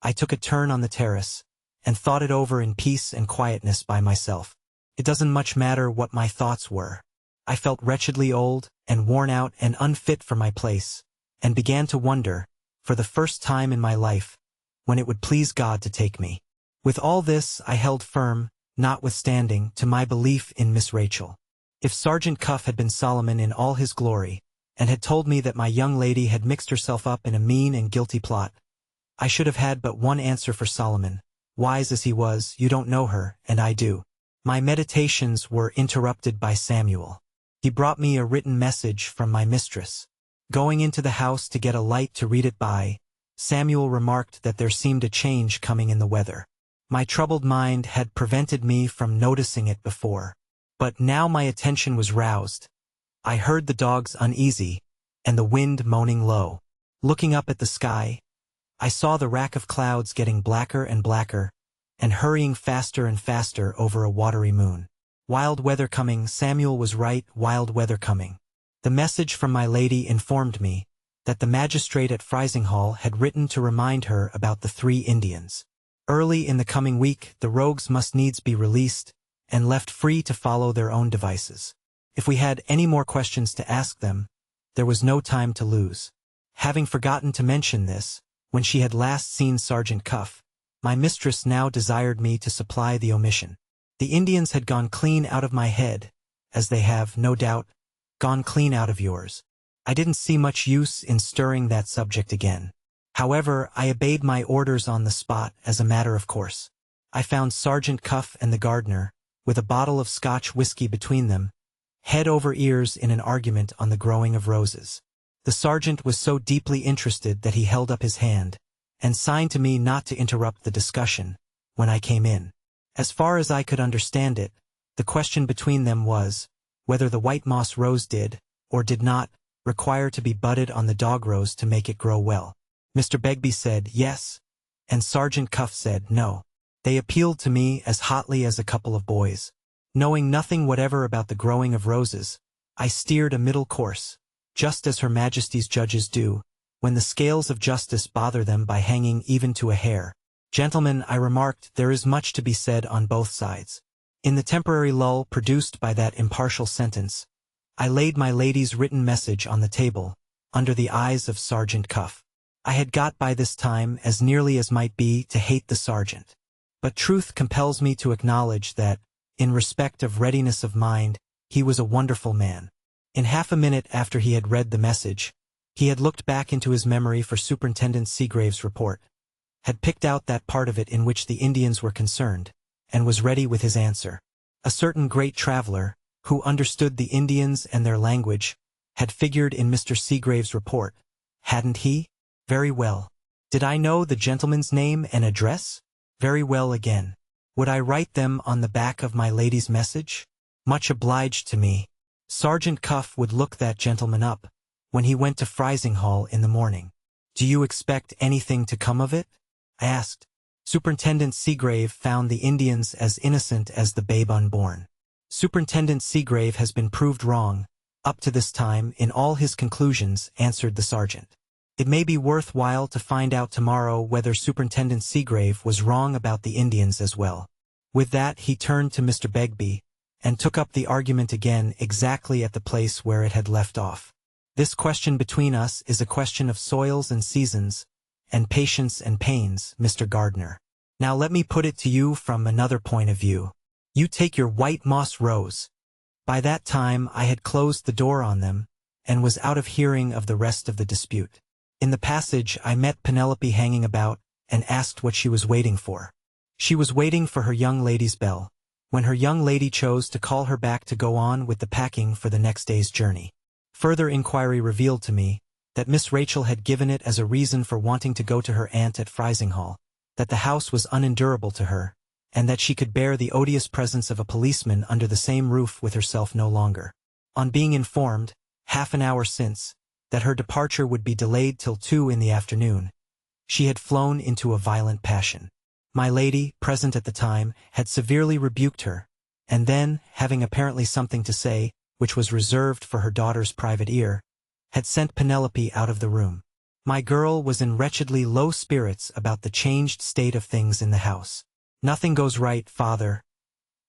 I took a turn on the terrace, and thought it over in peace and quietness by myself. It doesn't much matter what my thoughts were. I felt wretchedly old, and worn out and unfit for my place, and began to wonder, for the first time in my life, when it would please God to take me. With all this I held firm, notwithstanding, to my belief in Miss Rachel. If Sergeant Cuff had been Solomon in all his glory, and had told me that my young lady had mixed herself up in a mean and guilty plot, I should have had but one answer for Solomon. Wise as he was, you don't know her, and I do. My meditations were interrupted by Samuel. He brought me a written message from my mistress. Going into the house to get a light to read it by, Samuel remarked that there seemed a change coming in the weather. My troubled mind had prevented me from noticing it before. But now my attention was roused. I heard the dogs uneasy, and the wind moaning low. Looking up at the sky, I saw the rack of clouds getting blacker and blacker, and hurrying faster and faster over a watery moon. Wild weather coming, Samuel was right, wild weather coming. The message from my lady informed me that the magistrate at Frizinghall had written to remind her about the 3 Indians. Early in the coming week the rogues must needs be released, and left free to follow their own devices. If we had any more questions to ask them, there was no time to lose. Having forgotten to mention this, when she had last seen Sergeant Cuff, my mistress now desired me to supply the omission. The Indians had gone clean out of my head, as they have, no doubt, gone clean out of yours. I didn't see much use in stirring that subject again. However, I obeyed my orders on the spot as a matter of course. I found Sergeant Cuff and the gardener, with a bottle of Scotch whiskey between them, head over ears in an argument on the growing of roses. The sergeant was so deeply interested that he held up his hand, and signed to me not to interrupt the discussion, when I came in. As far as I could understand it, the question between them was, whether the white moss rose did, or did not, require to be budded on the dog rose to make it grow well. Mr. Begbie said yes, and Sergeant Cuff said no. They appealed to me as hotly as a couple of boys. Knowing nothing whatever about the growing of roses, I steered a middle course, just as Her Majesty's judges do, when the scales of justice bother them by hanging even to a hair. Gentlemen, I remarked, there is much to be said on both sides. In the temporary lull produced by that impartial sentence, I laid my lady's written message on the table, under the eyes of Sergeant Cuff. I had got by this time, as nearly as might be, to hate the sergeant. But truth compels me to acknowledge that, in respect of readiness of mind, he was a wonderful man. In half a minute after he had read the message, he had looked back into his memory for Superintendent Seagrave's report, had picked out that part of it in which the Indians were concerned, and was ready with his answer. A certain great traveler, who understood the Indians and their language, had figured in Mr. Seagrave's report, hadn't he? Very well. Did I know the gentleman's name and address? Very well again. Would I write them on the back of my lady's message? Much obliged to me. Sergeant Cuff would look that gentleman up, when he went to Frizinghall in the morning. Do you expect anything to come of it? I asked. Superintendent Seagrave found the Indians as innocent as the babe unborn. Superintendent Seagrave has been proved wrong, up to this time, in all his conclusions, answered the sergeant. It may be worthwhile to find out tomorrow whether Superintendent Seagrave was wrong about the Indians as well. With that he turned to Mr. Begbie, and took up the argument again exactly at the place where it had left off. This question between us is a question of soils and seasons, and patience and pains, Mr. Gardener. Now let me put it to you from another point of view. You take your white moss rose. By that time I had closed the door on them, and was out of hearing of the rest of the dispute. In the passage I met Penelope hanging about, and asked what she was waiting for. She was waiting for her young lady's bell, when her young lady chose to call her back to go on with the packing for the next day's journey. Further inquiry revealed to me that Miss Rachel had given it as a reason for wanting to go to her aunt at Frizinghall, that the house was unendurable to her, and that she could bear the odious presence of a policeman under the same roof with herself no longer. On being informed, half an hour since, that her departure would be delayed till 2 in the afternoon, she had flown into a violent passion. My lady, present at the time, had severely rebuked her, and then, having apparently something to say, which was reserved for her daughter's private ear, had sent Penelope out of the room. My girl was in wretchedly low spirits about the changed state of things in the house. Nothing goes right, father.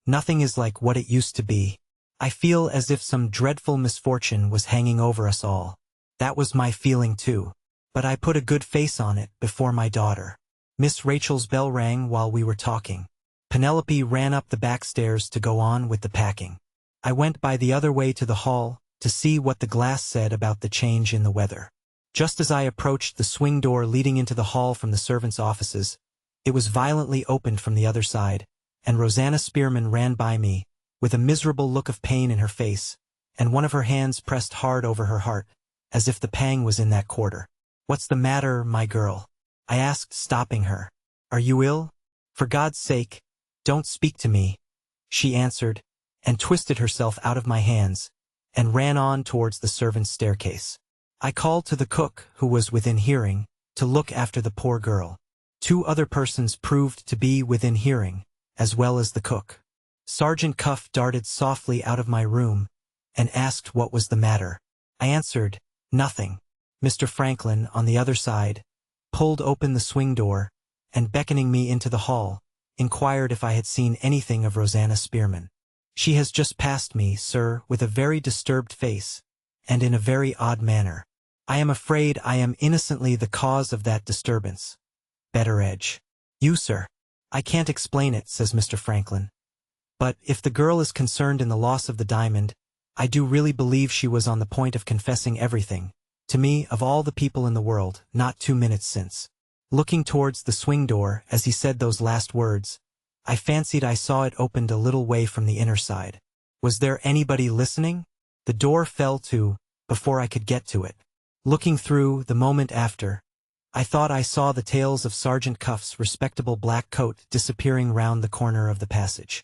Nothing is like what it used to be. I feel as if some dreadful misfortune was hanging over us all. That was my feeling too. But I put a good face on it before my daughter. Miss Rachel's bell rang while we were talking. Penelope ran up the back stairs to go on with the packing. I went by the other way to the hall, to see what the glass said about the change in the weather. Just as I approached the swing door leading into the hall from the servants' offices, it was violently opened from the other side, and Rosanna Spearman ran by me, with a miserable look of pain in her face, and one of her hands pressed hard over her heart, as if the pang was in that quarter. "What's the matter, my girl?" I asked, stopping her. "Are you ill? For God's sake, don't speak to me," she answered, and twisted herself out of my hands, and ran on towards the servants' staircase. I called to the cook, who was within hearing, to look after the poor girl. 2 other persons proved to be within hearing, as well as the cook. Sergeant Cuff darted softly out of my room, and asked what was the matter. I answered, nothing. Mr. Franklin, on the other side, pulled open the swing door, and beckoning me into the hall, inquired if I had seen anything of Rosanna Spearman. "She has just passed me, sir, with a very disturbed face, and in a very odd manner. I am afraid I am innocently the cause of that disturbance. Betteredge." "You, sir." "I can't explain it," says Mr. Franklin. But if the girl is concerned in the loss of the diamond, I do really believe she was on the point of confessing everything, to me of all the people in the world, not 2 minutes since. Looking towards the swing door as he said those last words, I fancied I saw it opened a little way from the inner side. Was there anybody listening? The door fell to, before I could get to it. Looking through, the moment after, I thought I saw the tails of Sergeant Cuff's respectable black coat disappearing round the corner of the passage.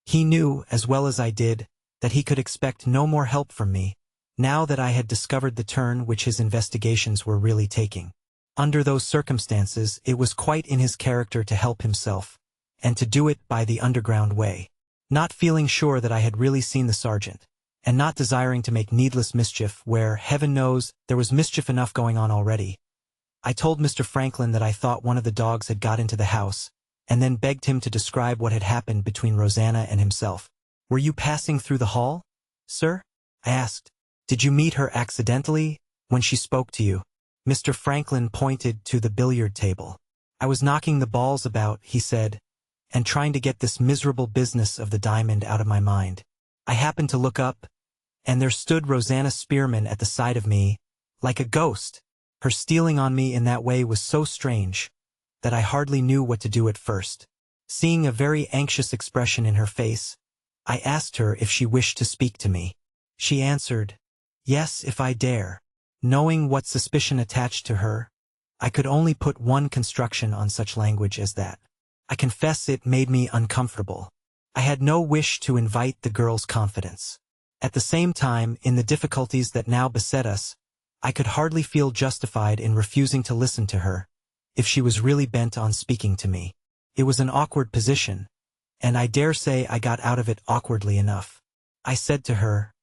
He knew, as well as I did, that he could expect no more help from me, now that I had discovered the turn which his investigations were really taking. Under those circumstances, it was quite in his character to help himself, and to do it by the underground way. Not feeling sure that I had really seen the sergeant, and not desiring to make needless mischief where, heaven knows, there was mischief enough going on already, I told Mr. Franklin that I thought one of the dogs had got into the house, and then begged him to describe what had happened between Rosanna and himself. "Were you passing through the hall, sir?" I asked. "Did you meet her accidentally, when she spoke to you?" Mr. Franklin pointed to the billiard table. "I was knocking the balls about," he said, "and trying to get this miserable business of the diamond out of my mind. I happened to look up, and there stood Rosanna Spearman at the side of me, like a ghost. Her stealing on me in that way was so strange that I hardly knew what to do at first. Seeing a very anxious expression in her face, I asked her if she wished to speak to me. She answered, 'Yes, if I dare.' Knowing what suspicion attached to her, I could only put one construction on such language as that. I confess it made me uncomfortable. I had no wish to invite the girl's confidence. At the same time, in the difficulties that now beset us, I could hardly feel justified in refusing to listen to her, if she was really bent on speaking to me. It was an awkward position, and I dare say I got out of it awkwardly enough. I said to her,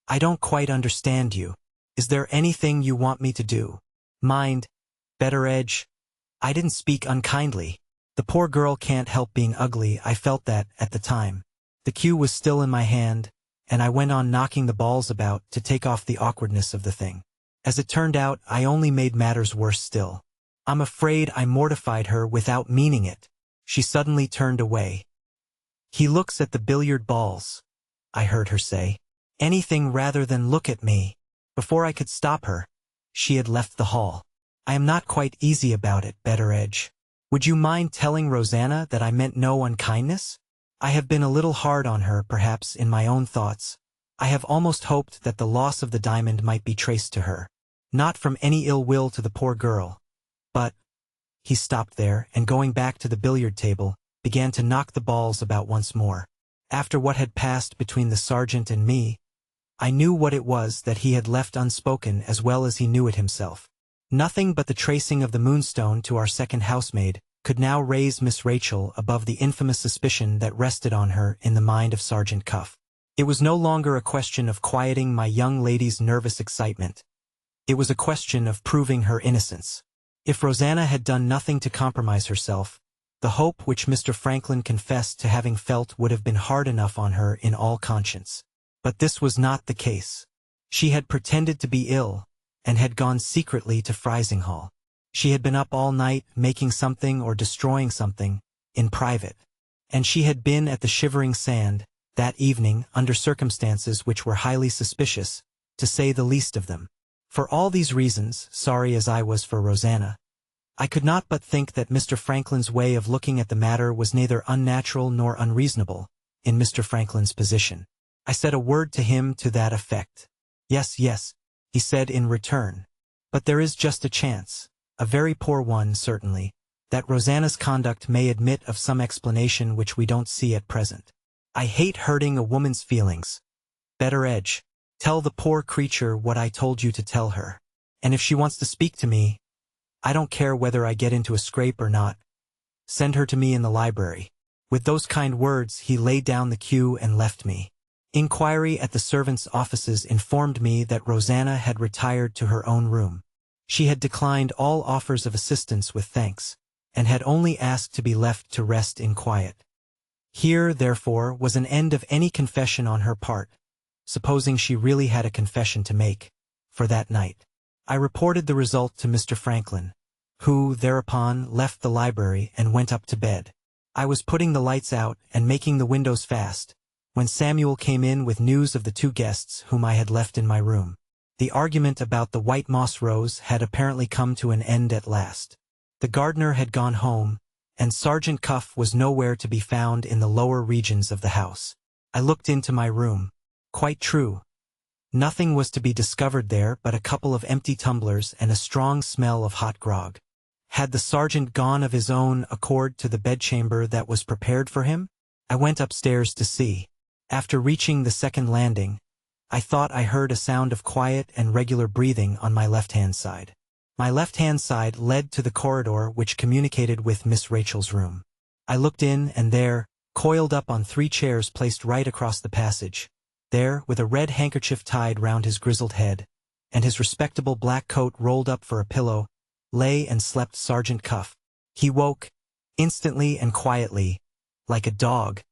'I don't quite understand you. Is there anything you want me to do?' Mind, Betteredge, I didn't speak unkindly. The poor girl can't help being ugly. I felt that at the time. The cue was still in my hand, and I went on knocking the balls about to take off the awkwardness of the thing. As it turned out, I only made matters worse still. I'm afraid I mortified her without meaning it. She suddenly turned away. 'He looks at the billiard balls,' I heard her say. 'Anything rather than look at me.' Before I could stop her, she had left the hall. I am not quite easy about it, Betteredge. Would you mind telling Rosanna that I meant no unkindness? I have been a little hard on her, perhaps, in my own thoughts. I have almost hoped that the loss of the diamond might be traced to her. Not from any ill will to the poor girl, but—" He stopped there, and going back to the billiard table, began to knock the balls about once more. After what had passed between the sergeant and me, I knew what it was that he had left unspoken as well as he knew it himself. Nothing but the tracing of the Moonstone to our second housemaid could now raise Miss Rachel above the infamous suspicion that rested on her in the mind of Sergeant Cuff. It was no longer a question of quieting my young lady's nervous excitement. It was a question of proving her innocence. If Rosanna had done nothing to compromise herself, the hope which Mr. Franklin confessed to having felt would have been hard enough on her in all conscience. But this was not the case. She had pretended to be ill, and had gone secretly to Frizinghall. She had been up all night making something or destroying something, in private. And she had been at the Shivering Sand, that evening, under circumstances which were highly suspicious, to say the least of them. For all these reasons, sorry as I was for Rosanna, I could not but think that Mr. Franklin's way of looking at the matter was neither unnatural nor unreasonable, in Mr. Franklin's position. I said a word to him to that effect. "Yes, yes," he said in return, "but there is just a chance, a very poor one certainly, that Rosanna's conduct may admit of some explanation which we don't see at present. I hate hurting a woman's feelings. Betteredge, tell the poor creature what I told you to tell her. And if she wants to speak to me, I don't care whether I get into a scrape or not. Send her to me in the library." With those kind words he laid down the cue and left me. Inquiry at the servants' offices informed me that Rosanna had retired to her own room. She had declined all offers of assistance with thanks, and had only asked to be left to rest in quiet. Here, therefore, was an end of any confession on her part, supposing she really had a confession to make, for that night. I reported the result to Mr. Franklin, who, thereupon, left the library and went up to bed. I was putting the lights out and making the windows fast, when Samuel came in with news of the 2 guests whom I had left in my room. The argument about the white moss rose had apparently come to an end at last. The gardener had gone home, and Sergeant Cuff was nowhere to be found in the lower regions of the house. I looked into my room. Quite true. Nothing was to be discovered there but a couple of empty tumblers and a strong smell of hot grog. Had the sergeant gone of his own accord to the bedchamber that was prepared for him? I went upstairs to see. After reaching the second landing, I thought I heard a sound of quiet and regular breathing on my left-hand side. My left-hand side led to the corridor which communicated with Miss Rachel's room. I looked in, and there, coiled up on 3 chairs placed right across the passage, there, with a red handkerchief tied round his grizzled head, and his respectable black coat rolled up for a pillow, lay and slept Sergeant Cuff. He woke, instantly and quietly, like a dog,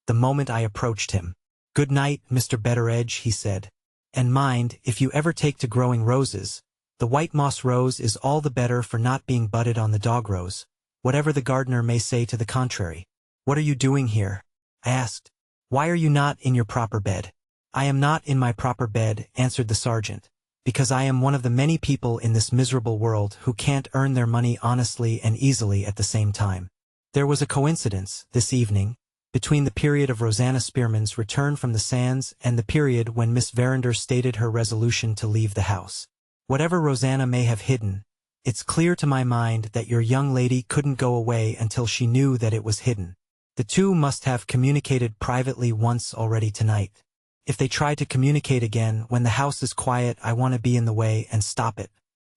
the moment I approached him. "Good night, Mr. Betteredge," he said. "And mind, if you ever take to growing roses, the white moss rose is all the better for not being budded on the dog rose, whatever the gardener may say to the contrary." "What are you doing here?" I asked. "Why are you not in your proper bed?" "I am not in my proper bed," answered the sergeant, "because I am one of the many people in this miserable world who can't earn their money honestly and easily at the same time. There was a coincidence, this evening, between the period of Rosanna Spearman's return from the sands and the period when Miss Verinder stated her resolution to leave the house. Whatever Rosanna may have hidden, it's clear to my mind that your young lady couldn't go away until she knew that it was hidden. The 2 must have communicated privately once already tonight. If they try to communicate again when the house is quiet, I want to be in the way and stop it.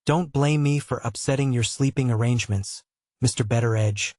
Don't blame me for upsetting your sleeping arrangements, Mr. Betteredge.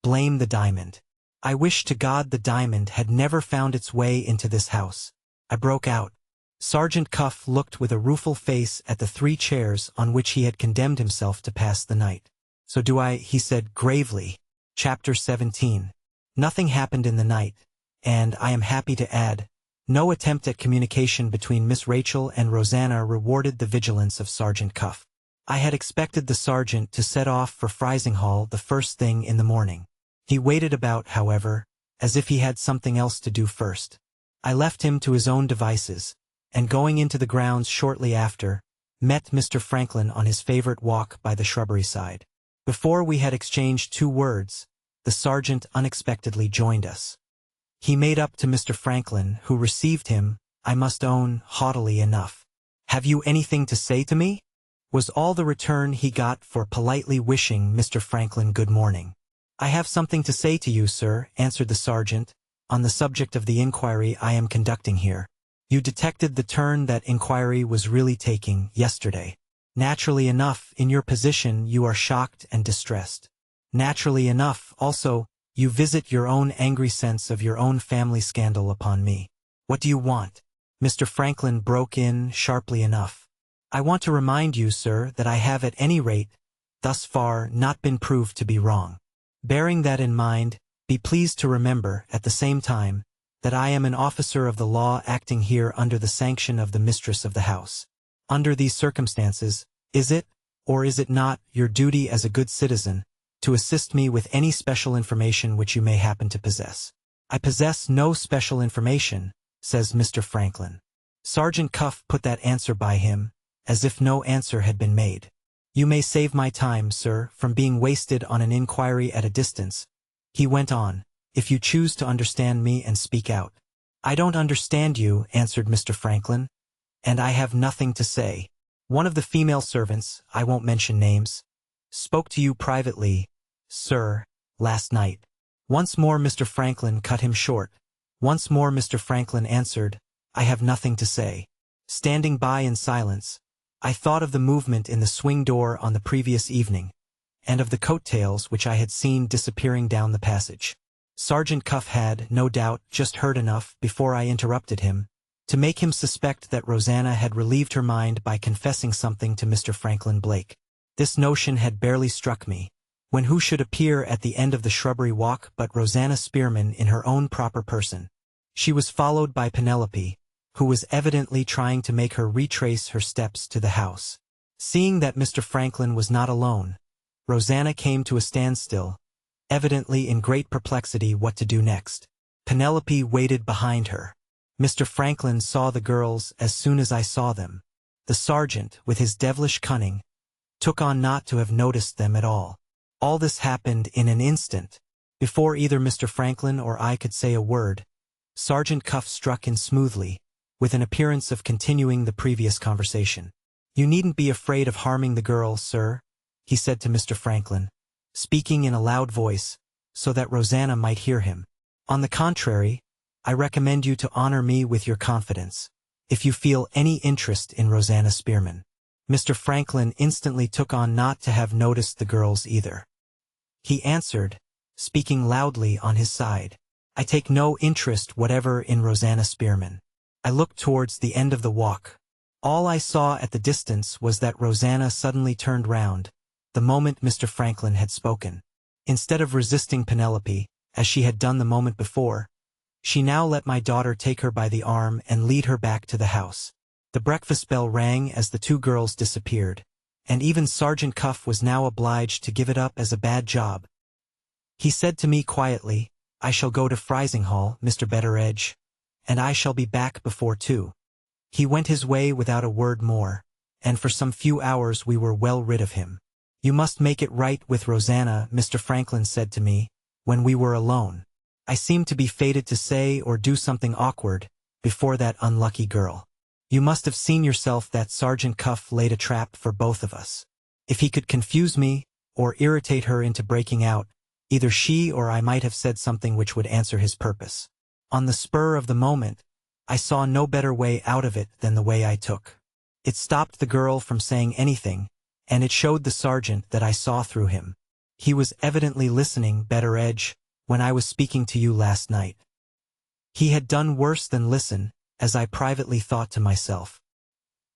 Blame the diamond. I wish to God the diamond had never found its way into this house," I broke out. Sergeant Cuff looked with a rueful face at the 3 chairs on which he had condemned himself to pass the night. "So do I," he said gravely. Chapter 17. Nothing happened in the night, and, I am happy to add, no attempt at communication between Miss Rachel and Rosanna rewarded the vigilance of Sergeant Cuff. I had expected the sergeant to set off for Frizinghall the first thing in the morning. He waited about, however, as if he had something else to do first. I left him to his own devices, and going into the grounds shortly after, met Mr. Franklin on his favorite walk by the shrubbery side. Before we had exchanged 2 words, the sergeant unexpectedly joined us. He made up to Mr. Franklin, who received him, I must own, haughtily enough. "Have you anything to say to me?" was all the return he got for politely wishing Mr. Franklin good morning. "I have something to say to you, sir," answered the sergeant, "on the subject of the inquiry I am conducting here. You detected the turn that inquiry was really taking yesterday. Naturally enough, in your position you are shocked and distressed. Naturally enough, also, you visit your own angry sense of your own family scandal upon me. What do you want?" Mr. Franklin broke in sharply enough. "I want to remind you, sir, that I have at any rate, thus far, not been proved to be wrong. Bearing that in mind, be pleased to remember, at the same time, that I am an officer of the law acting here under the sanction of the mistress of the house. Under these circumstances, is it, or is it not, your duty as a good citizen, to assist me with any special information which you may happen to possess?" "I possess no special information," says Mr. Franklin. Sergeant Cuff put that answer by him, as if no answer had been made. "You may save my time, sir, from being wasted on an inquiry at a distance," he went on, "if you choose to understand me and speak out." "I don't understand you," answered Mr. Franklin, "and I have nothing to say. One of the female servants, I won't mention names, spoke to you privately, sir, last night." Once more Mr. Franklin cut him short. Once more Mr. Franklin answered, "I have nothing to say." Standing by in silence, I thought of the movement in the swing door on the previous evening, and of the coat-tails which I had seen disappearing down the passage. Sergeant Cuff had, no doubt, just heard enough, before I interrupted him, to make him suspect that Rosanna had relieved her mind by confessing something to Mr. Franklin Blake. This notion had barely struck me, when who should appear at the end of the shrubbery walk but Rosanna Spearman in her own proper person. She was followed by Penelope, who was evidently trying to make her retrace her steps to the house. Seeing that Mr. Franklin was not alone, Rosanna came to a standstill, evidently in great perplexity what to do next. Penelope waited behind her. Mr. Franklin saw the girls as soon as I saw them. The sergeant, with his devilish cunning, took on not to have noticed them at all. All this happened in an instant. Before either Mr. Franklin or I could say a word, Sergeant Cuff struck in smoothly, with an appearance of continuing the previous conversation. "You needn't be afraid of harming the girl, sir," he said to Mr. Franklin, speaking in a loud voice, so that Rosanna might hear him. "On the contrary, I recommend you to honor me with your confidence, if you feel any interest in Rosanna Spearman." Mr. Franklin instantly took on not to have noticed the girls either. He answered, speaking loudly on his side, "I take no interest whatever in Rosanna Spearman." I looked towards the end of the walk. All I saw at the distance was that Rosanna suddenly turned round, the moment Mr. Franklin had spoken. Instead of resisting Penelope, as she had done the moment before, she now let my daughter take her by the arm and lead her back to the house. The breakfast bell rang as the two girls disappeared, and even Sergeant Cuff was now obliged to give it up as a bad job. He said to me quietly, "I shall go to Frizinghall, Mr. Betteredge, and I shall be back before 2. He went his way without a word more, and for some few hours we were well rid of him. "You must make it right with Rosanna," Mr. Franklin said to me, when we were alone. "I seemed to be fated to say or do something awkward before that unlucky girl. You must have seen yourself that Sergeant Cuff laid a trap for both of us. If he could confuse me, or irritate her into breaking out, either she or I might have said something which would answer his purpose. On the spur of the moment, I saw no better way out of it than the way I took. It stopped the girl from saying anything, and it showed the sergeant that I saw through him. He was evidently listening, Betteredge, when I was speaking to you last night. He had done worse than listen, as I privately thought to myself.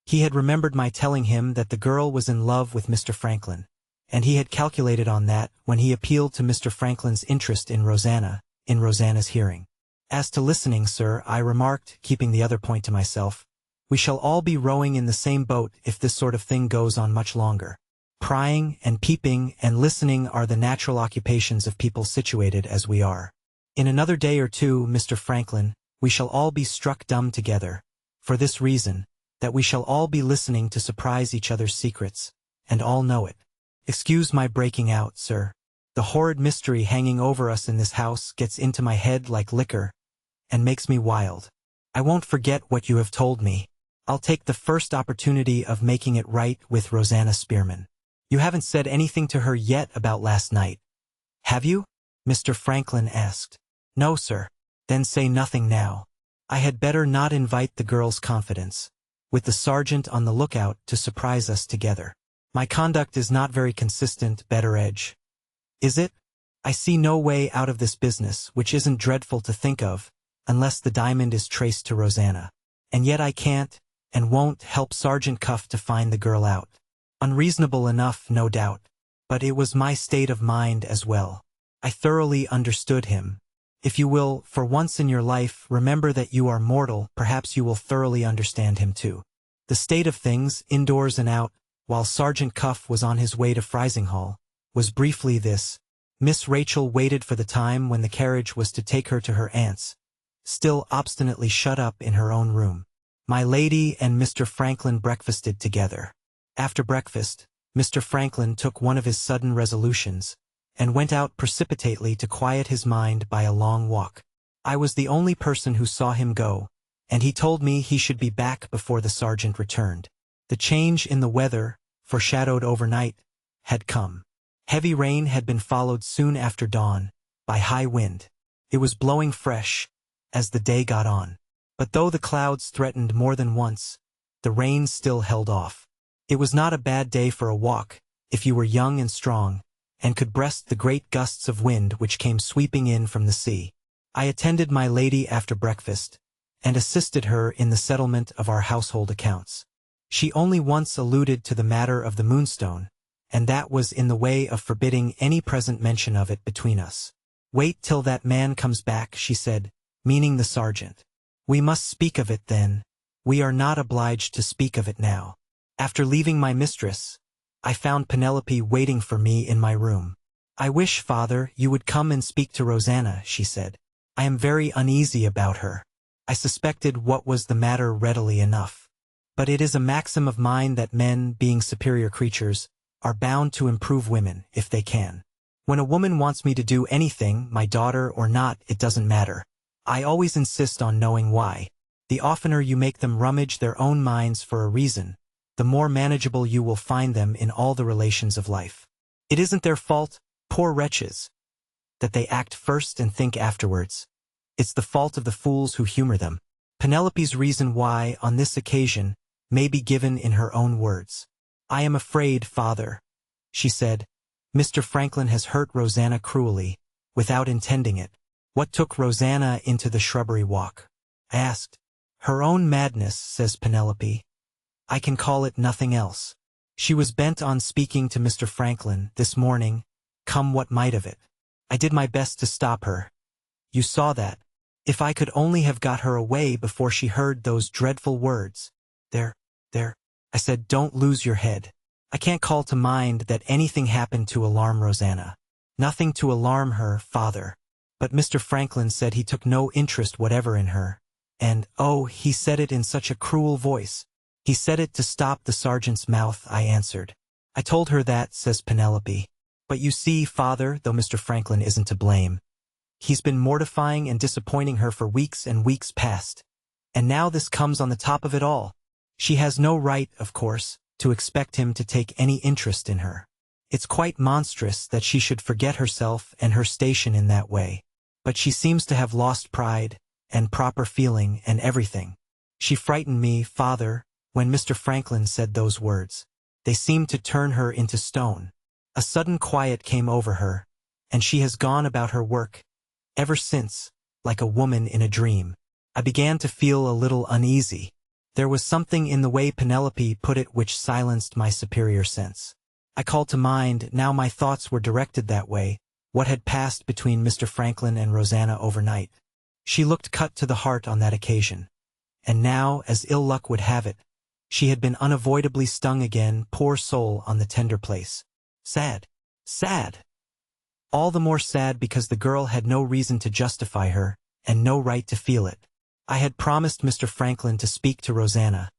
He had remembered my telling him that the girl was in love with Mr. Franklin, and he had calculated on that when he appealed to Mr. Franklin's interest in Rosanna's hearing. "As to listening, sir," I remarked, keeping the other point to myself, "we shall all be rowing in the same boat if this sort of thing goes on much longer. Prying and peeping and listening are the natural occupations of people situated as we are. In another day or two, Mr. Franklin, we shall all be struck dumb together, for this reason, that we shall all be listening to surprise each other's secrets, and all know it. Excuse my breaking out, sir. The horrid mystery hanging over us in this house gets into my head like liquor, and makes me wild. I won't forget what you have told me. I'll take the first opportunity of making it right with Rosanna Spearman. You haven't said anything to her yet about last night, have you?" Mr. Franklin asked. "No, sir." "Then say nothing now. I had better not invite the girl's confidence, with the sergeant on the lookout to surprise us together. My conduct is not very consistent, Betteredge. Is it? I see no way out of this business, which isn't dreadful to think of, unless the diamond is traced to Rosanna. And yet I can't, and won't, help Sergeant Cuff to find the girl out. Unreasonable enough, no doubt, but it was my state of mind as well. I thoroughly understood him. If you will, for once in your life, remember that you are mortal, perhaps you will thoroughly understand him too. The state of things, indoors and out, while Sergeant Cuff was on his way to Frizinghall, was briefly this. Miss Rachel waited for the time when the carriage was to take her to her aunt's, still obstinately shut up in her own room. My lady and Mr. Franklin breakfasted together. After breakfast, Mr. Franklin took one of his sudden resolutions, and went out precipitately to quiet his mind by a long walk. I was the only person who saw him go, and he told me he should be back before the sergeant returned. The change in the weather, foreshadowed overnight, had come. Heavy rain had been followed soon after dawn by high wind. It was blowing fresh as the day got on. But though the clouds threatened more than once, the rain still held off. It was not a bad day for a walk, if you were young and strong, and could breast the great gusts of wind which came sweeping in from the sea. I attended my lady after breakfast, and assisted her in the settlement of our household accounts. She only once alluded to the matter of the Moonstone, and that was in the way of forbidding any present mention of it between us. "Wait till that man comes back," she said, meaning the sergeant. "We must speak of it then. We are not obliged to speak of it now." After leaving my mistress, I found Penelope waiting for me in my room. "I wish, father, you would come and speak to Rosanna," she said. "I am very uneasy about her." I suspected what was the matter readily enough. But it is a maxim of mine that men, being superior creatures, are bound to improve women, if they can. When a woman wants me to do anything, my daughter or not, it doesn't matter. I always insist on knowing why. The oftener you make them rummage their own minds for a reason, the more manageable you will find them in all the relations of life. It isn't their fault, poor wretches, that they act first and think afterwards. It's the fault of the fools who humor them. Penelope's reason why, on this occasion, may be given in her own words. "I am afraid, father," she said, "Mr. Franklin has hurt Rosanna cruelly, without intending it." "What took Rosanna into the shrubbery walk?" I asked. "Her own madness," says Penelope. "I can call it nothing else. She was bent on speaking to Mr. Franklin this morning, come what might of it. I did my best to stop her. You saw that. If I could only have got her away before she heard those dreadful words. There, I said, don't lose your head. I can't call to mind that anything happened to alarm Rosanna. Nothing to alarm her, father. But Mr. Franklin said he took no interest whatever in her. And, oh, he said it in such a cruel voice. He said it to stop the sergeant's mouth," I answered. "I told her that," says Penelope. "But you see, father, though Mr. Franklin isn't to blame, he's been mortifying and disappointing her for weeks and weeks past. And now this comes on the top of it all. She has no right, of course, to expect him to take any interest in her. It's quite monstrous that she should forget herself and her station in that way. But she seems to have lost pride, and proper feeling, and everything. She frightened me, father, when Mr. Franklin said those words. They seemed to turn her into stone. A sudden quiet came over her, and she has gone about her work, ever since, like a woman in a dream." I began to feel a little uneasy. There was something in the way Penelope put it which silenced my superior sense. I called to mind, now my thoughts were directed that way, what had passed between Mr. Franklin and Rosanna overnight. She looked cut to the heart on that occasion. And now, as ill luck would have it, she had been unavoidably stung again, poor soul, on the tender place. Sad. Sad. All the more sad because the girl had no reason to justify her, and no right to feel it. I had promised Mr. Franklin to speak to Rosanna,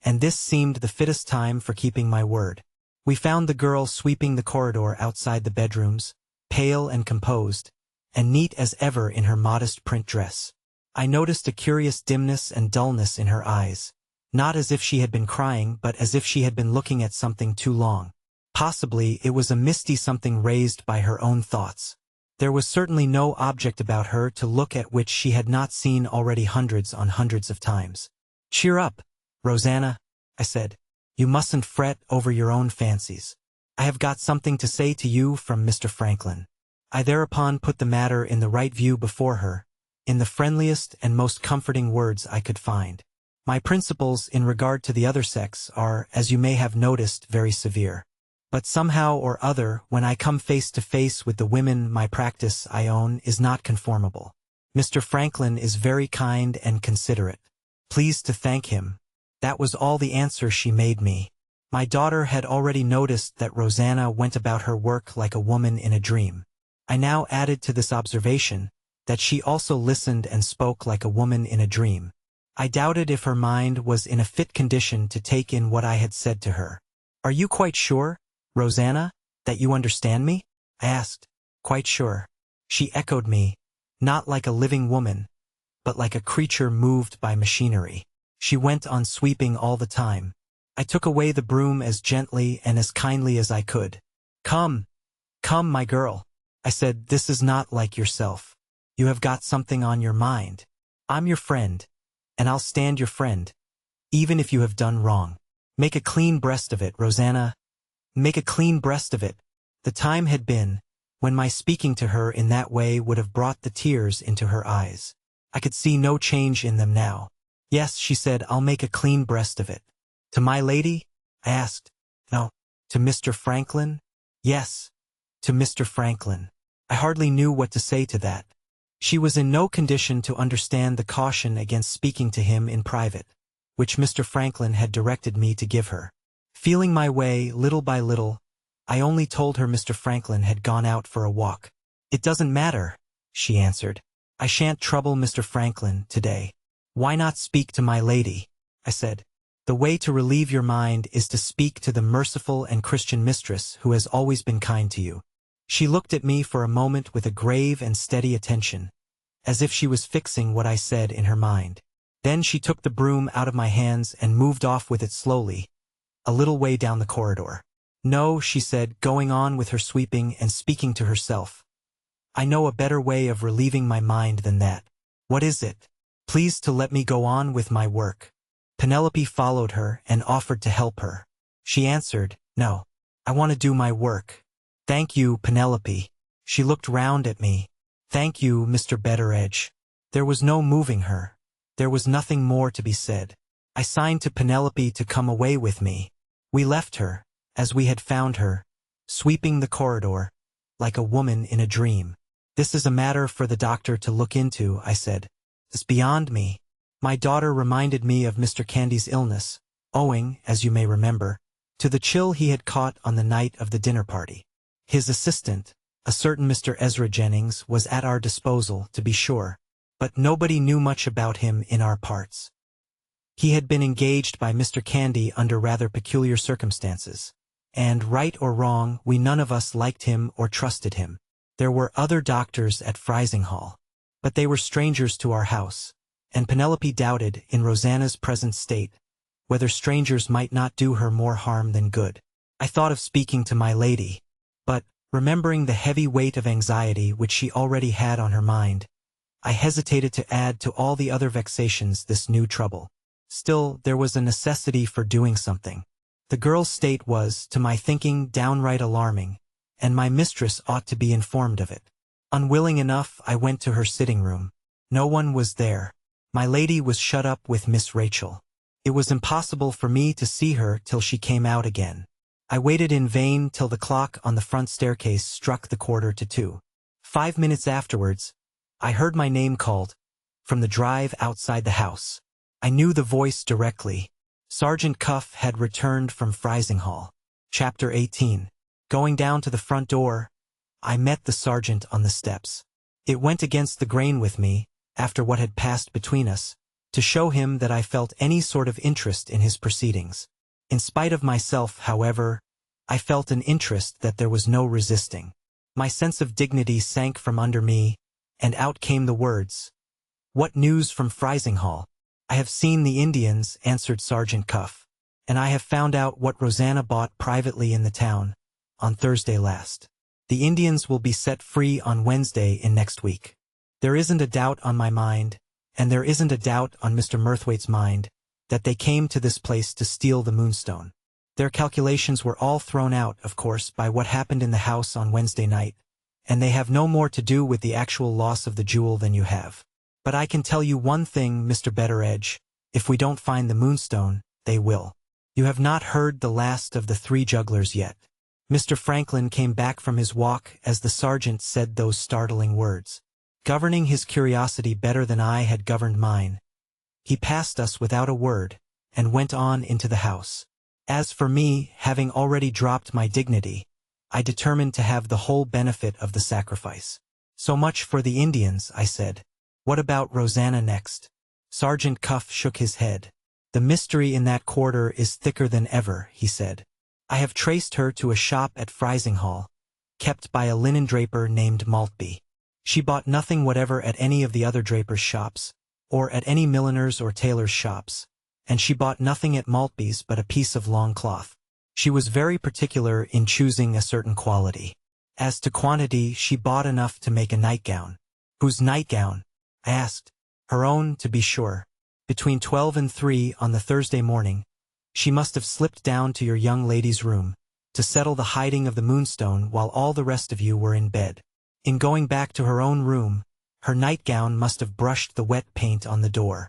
and this seemed the fittest time for keeping my word. We found the girl sweeping the corridor outside the bedrooms, pale and composed, and neat as ever in her modest print dress. I noticed a curious dimness and dullness in her eyes, not as if she had been crying but as if she had been looking at something too long. Possibly it was a misty something raised by her own thoughts. There was certainly no object about her to look at which she had not seen already hundreds on hundreds of times. "Cheer up, Rosanna," I said. "You mustn't fret over your own fancies. I have got something to say to you from Mr. Franklin." I thereupon put the matter in the right view before her, in the friendliest and most comforting words I could find. My principles in regard to the other sex are, as you may have noticed, very severe. But somehow or other, when I come face to face with the women, my practice, I own, is not conformable. Mr. Franklin is very kind and considerate. Pleased to thank him. That was all the answer she made me. My daughter had already noticed that Rosanna went about her work like a woman in a dream. I now added to this observation that she also listened and spoke like a woman in a dream. I doubted if her mind was in a fit condition to take in what I had said to her. "Are you quite sure, Rosanna, that you understand me?" I asked. "Quite sure." She echoed me, not like a living woman, but like a creature moved by machinery. She went on sweeping all the time. I took away the broom as gently and as kindly as I could. Come, my girl," I said, "this is not like yourself. You have got something on your mind. I'm your friend, and I'll stand your friend, even if you have done wrong. Make a clean breast of it, Rosanna. Make a clean breast of it." The time had been when my speaking to her in that way would have brought the tears into her eyes. I could see no change in them now. "Yes," she said, "I'll make a clean breast of it." "To my lady?" I asked. "No." "To Mr. Franklin?" "Yes, to Mr. Franklin." I hardly knew what to say to that. She was in no condition to understand the caution against speaking to him in private, which Mr. Franklin had directed me to give her. Feeling my way, little by little, I only told her Mr. Franklin had gone out for a walk. It doesn't matter, she answered. I shan't trouble Mr. Franklin today. Why not speak to my lady? I said. The way to relieve your mind is to speak to the merciful and Christian mistress who has always been kind to you. She looked at me for a moment with a grave and steady attention, as if she was fixing what I said in her mind. Then she took the broom out of my hands and moved off with it slowly, a little way down the corridor. No, she said, going on with her sweeping and speaking to herself. I know a better way of relieving my mind than that. What is it? Please to let me go on with my work. Penelope followed her and offered to help her. She answered, No, I want to do my work. Thank you, Penelope. She looked round at me. Thank you, Mr. Betteredge. There was no moving her. There was nothing more to be said. I signed to Penelope to come away with me. We left her, as we had found her, sweeping the corridor, like a woman in a dream. This is a matter for the doctor to look into, I said. It's beyond me. My daughter reminded me of Mr. Candy's illness, owing, as you may remember, to the chill he had caught on the night of the dinner party. His assistant, a certain Mr. Ezra Jennings, was at our disposal, to be sure, but nobody knew much about him in our parts. He had been engaged by Mr. Candy under rather peculiar circumstances, and, right or wrong, we none of us liked him or trusted him. There were other doctors at Frizinghall, but they were strangers to our house, and Penelope doubted, in Rosanna's present state, whether strangers might not do her more harm than good. I thought of speaking to my lady, but, remembering the heavy weight of anxiety which she already had on her mind, I hesitated to add to all the other vexations this new trouble. Still, there was a necessity for doing something. The girl's state was, to my thinking, downright alarming, and my mistress ought to be informed of it. Unwilling enough, I went to her sitting room. No one was there. My lady was shut up with Miss Rachel. It was impossible for me to see her till she came out again. I waited in vain till the clock on the front staircase struck the 1:45. 5 minutes afterwards, I heard my name called, from the drive outside the house. I knew the voice directly. Sergeant Cuff had returned from Frizinghall. Chapter 18. Going down to the front door, I met the sergeant on the steps. It went against the grain with me, after what had passed between us, to show him that I felt any sort of interest in his proceedings. In spite of myself, however, I felt an interest that there was no resisting. My sense of dignity sank from under me, and out came the words, "What news from Frizinghall?" "I have seen the Indians," answered Sergeant Cuff, "and I have found out what Rosanna bought privately in the town, on Thursday last. The Indians will be set free on Wednesday in next week. There isn't a doubt on my mind, and there isn't a doubt on Mr. Murthwaite's mind, that they came to this place to steal the Moonstone. Their calculations were all thrown out, of course, by what happened in the house on Wednesday night, and they have no more to do with the actual loss of the jewel than you have. But I can tell you one thing, Mr. Betteredge, if we don't find the Moonstone, they will. You have not heard the last of the 3 jugglers yet." Mr. Franklin came back from his walk as the sergeant said those startling words. Governing his curiosity better than I had governed mine, he passed us without a word, and went on into the house. As for me, having already dropped my dignity, I determined to have the whole benefit of the sacrifice. "So much for the Indians," I said. "What about Rosanna next?" Sergeant Cuff shook his head. "The mystery in that quarter is thicker than ever," he said. "I have traced her to a shop at Frizinghall, kept by a linen draper named Maltby. She bought nothing whatever at any of the other drapers' shops, or at any milliner's or tailor's shops, and she bought nothing at Maltby's but a piece of long cloth. She was very particular in choosing a certain quality. As to quantity, she bought enough to make a nightgown." "Whose nightgown?" I asked. "Her own, to be sure. Between 12 and 3 on the Thursday morning, she must have slipped down to your young lady's room, to settle the hiding of the Moonstone while all the rest of you were in bed. In going back to her own room, her nightgown must have brushed the wet paint on the door.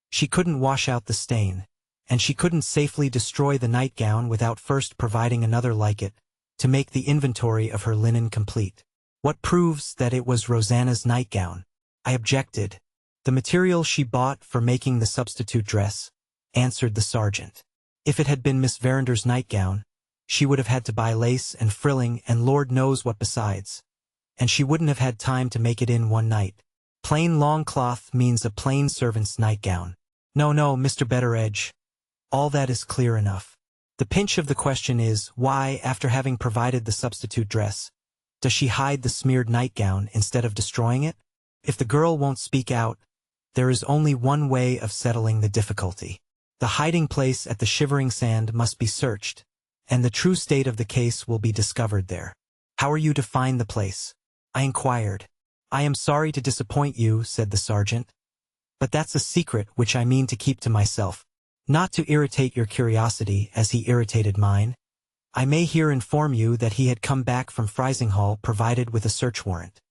She couldn't wash out the stain, and she couldn't safely destroy the nightgown without first providing another like it, to make the inventory of her linen complete. What proves that it was Rosanna's nightgown?" I objected. "The material she bought for making the substitute dress," answered the sergeant. "If it had been Miss Verander's nightgown, She would have had to buy lace and frilling and Lord knows what besides. And she wouldn't have had time to make it in one night. Plain long cloth means a plain servant's nightgown. No, Mr. Betteredge. All that is clear enough. The pinch of the question is, why, after having provided the substitute dress, does she hide the smeared nightgown instead of destroying it? If the girl won't speak out, there is only one way of settling the difficulty. The hiding place at the Shivering Sand must be searched, and the true state of the case will be discovered there. How are you to find the place? I inquired. I am sorry to disappoint you, said the sergeant. But that's a secret which I mean to keep to myself. Not to irritate your curiosity as he irritated mine, I may here inform you that he had come back from Frizinghall provided with a search warrant.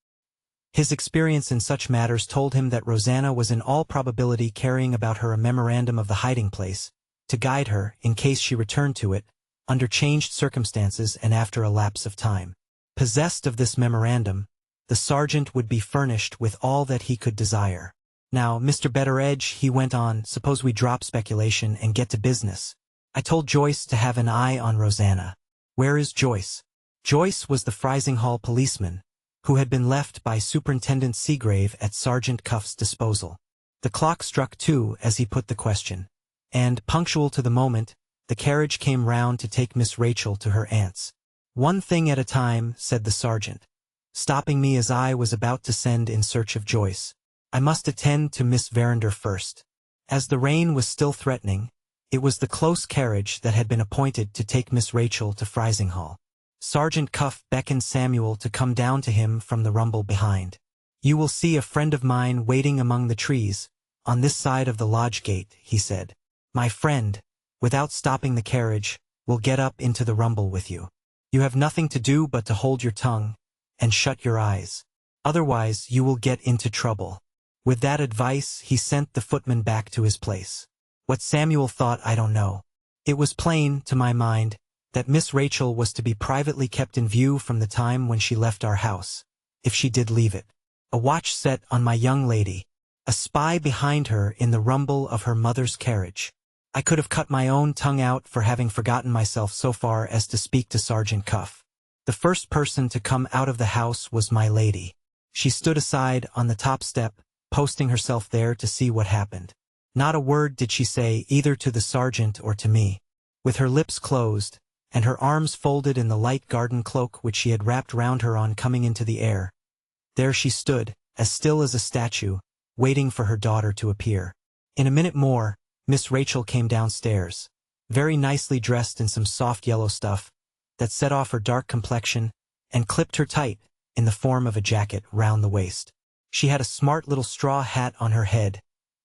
His experience in such matters told him that Rosanna was in all probability carrying about her a memorandum of the hiding place, to guide her, in case she returned to it, under changed circumstances and after a lapse of time. Possessed of this memorandum, the sergeant would be furnished with all that he could desire. Now, Mr. Betteredge, he went on, suppose we drop speculation and get to business. I told Joyce to have an eye on Rosanna. Where is Joyce? Joyce was the Frizinghall policeman, who had been left by Superintendent Seagrave at Sergeant Cuff's disposal. The clock struck 2 as he put the question, and, punctual to the moment, the carriage came round to take Miss Rachel to her aunt's. One thing at a time, said the sergeant, stopping me as I was about to send in search of Joyce. I must attend to Miss Verinder first. As the rain was still threatening, it was the close carriage that had been appointed to take Miss Rachel to Frizinghall. Sergeant Cuff beckoned Samuel to come down to him from the rumble behind. You will see a friend of mine waiting among the trees, on this side of the lodge gate, he said. My friend, without stopping the carriage, will get up into the rumble with you. You have nothing to do but to hold your tongue, and shut your eyes. Otherwise you will get into trouble. With that advice, he sent the footman back to his place. What Samuel thought I don't know. It was plain, to my mind, that Miss Rachel was to be privately kept in view from the time when she left our house, if she did leave it. A watch set on my young lady, a spy behind her in the rumble of her mother's carriage. I could have cut my own tongue out for having forgotten myself so far as to speak to Sergeant Cuff. The first person to come out of the house was my lady. She stood aside on the top step, posting herself there to see what happened. Not a word did she say either to the sergeant or to me. With her lips closed, and her arms folded in the light garden cloak which she had wrapped round her on coming into the air, there she stood, as still as a statue, waiting for her daughter to appear. In a minute more, Miss Rachel came downstairs, very nicely dressed in some soft yellow stuff, that set off her dark complexion, and clipped her tight, in the form of a jacket, round the waist. She had a smart little straw hat on her head,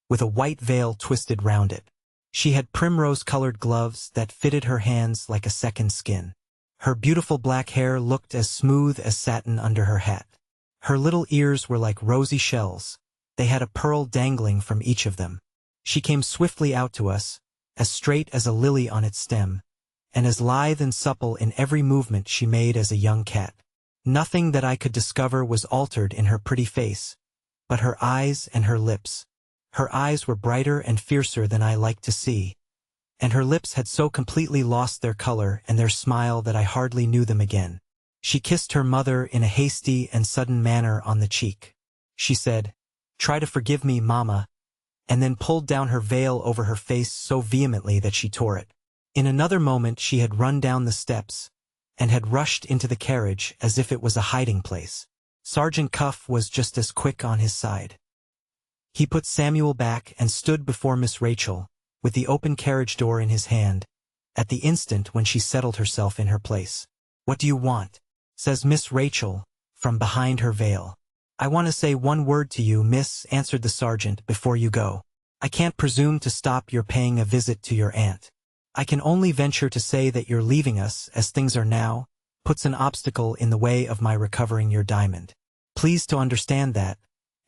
with a white veil twisted round it. She had primrose-colored gloves that fitted her hands like a second skin. Her beautiful black hair looked as smooth as satin under her hat. Her little ears were like rosy shells. They had a pearl dangling from each of them. She came swiftly out to us, as straight as a lily on its stem, and as lithe and supple in every movement she made as a young cat. Nothing that I could discover was altered in her pretty face, but her eyes and her lips. Her eyes were brighter and fiercer than I liked to see, and her lips had so completely lost their color and their smile that I hardly knew them again. She kissed her mother in a hasty and sudden manner on the cheek. She said, "Try to forgive me, Mamma," and then pulled down her veil over her face so vehemently that she tore it. In another moment she had run down the steps, and had rushed into the carriage as if it was a hiding place. Sergeant Cuff was just as quick on his side. He put Samuel back and stood before Miss Rachel, with the open carriage door in his hand, at the instant when she settled herself in her place. "What do you want?" says Miss Rachel, from behind her veil. "I want to say one word to you, miss," answered the sergeant, "before you go. I can't presume to stop your paying a visit to your aunt. I can only venture to say that your leaving us, as things are now, puts an obstacle in the way of my recovering your diamond. Please to understand that,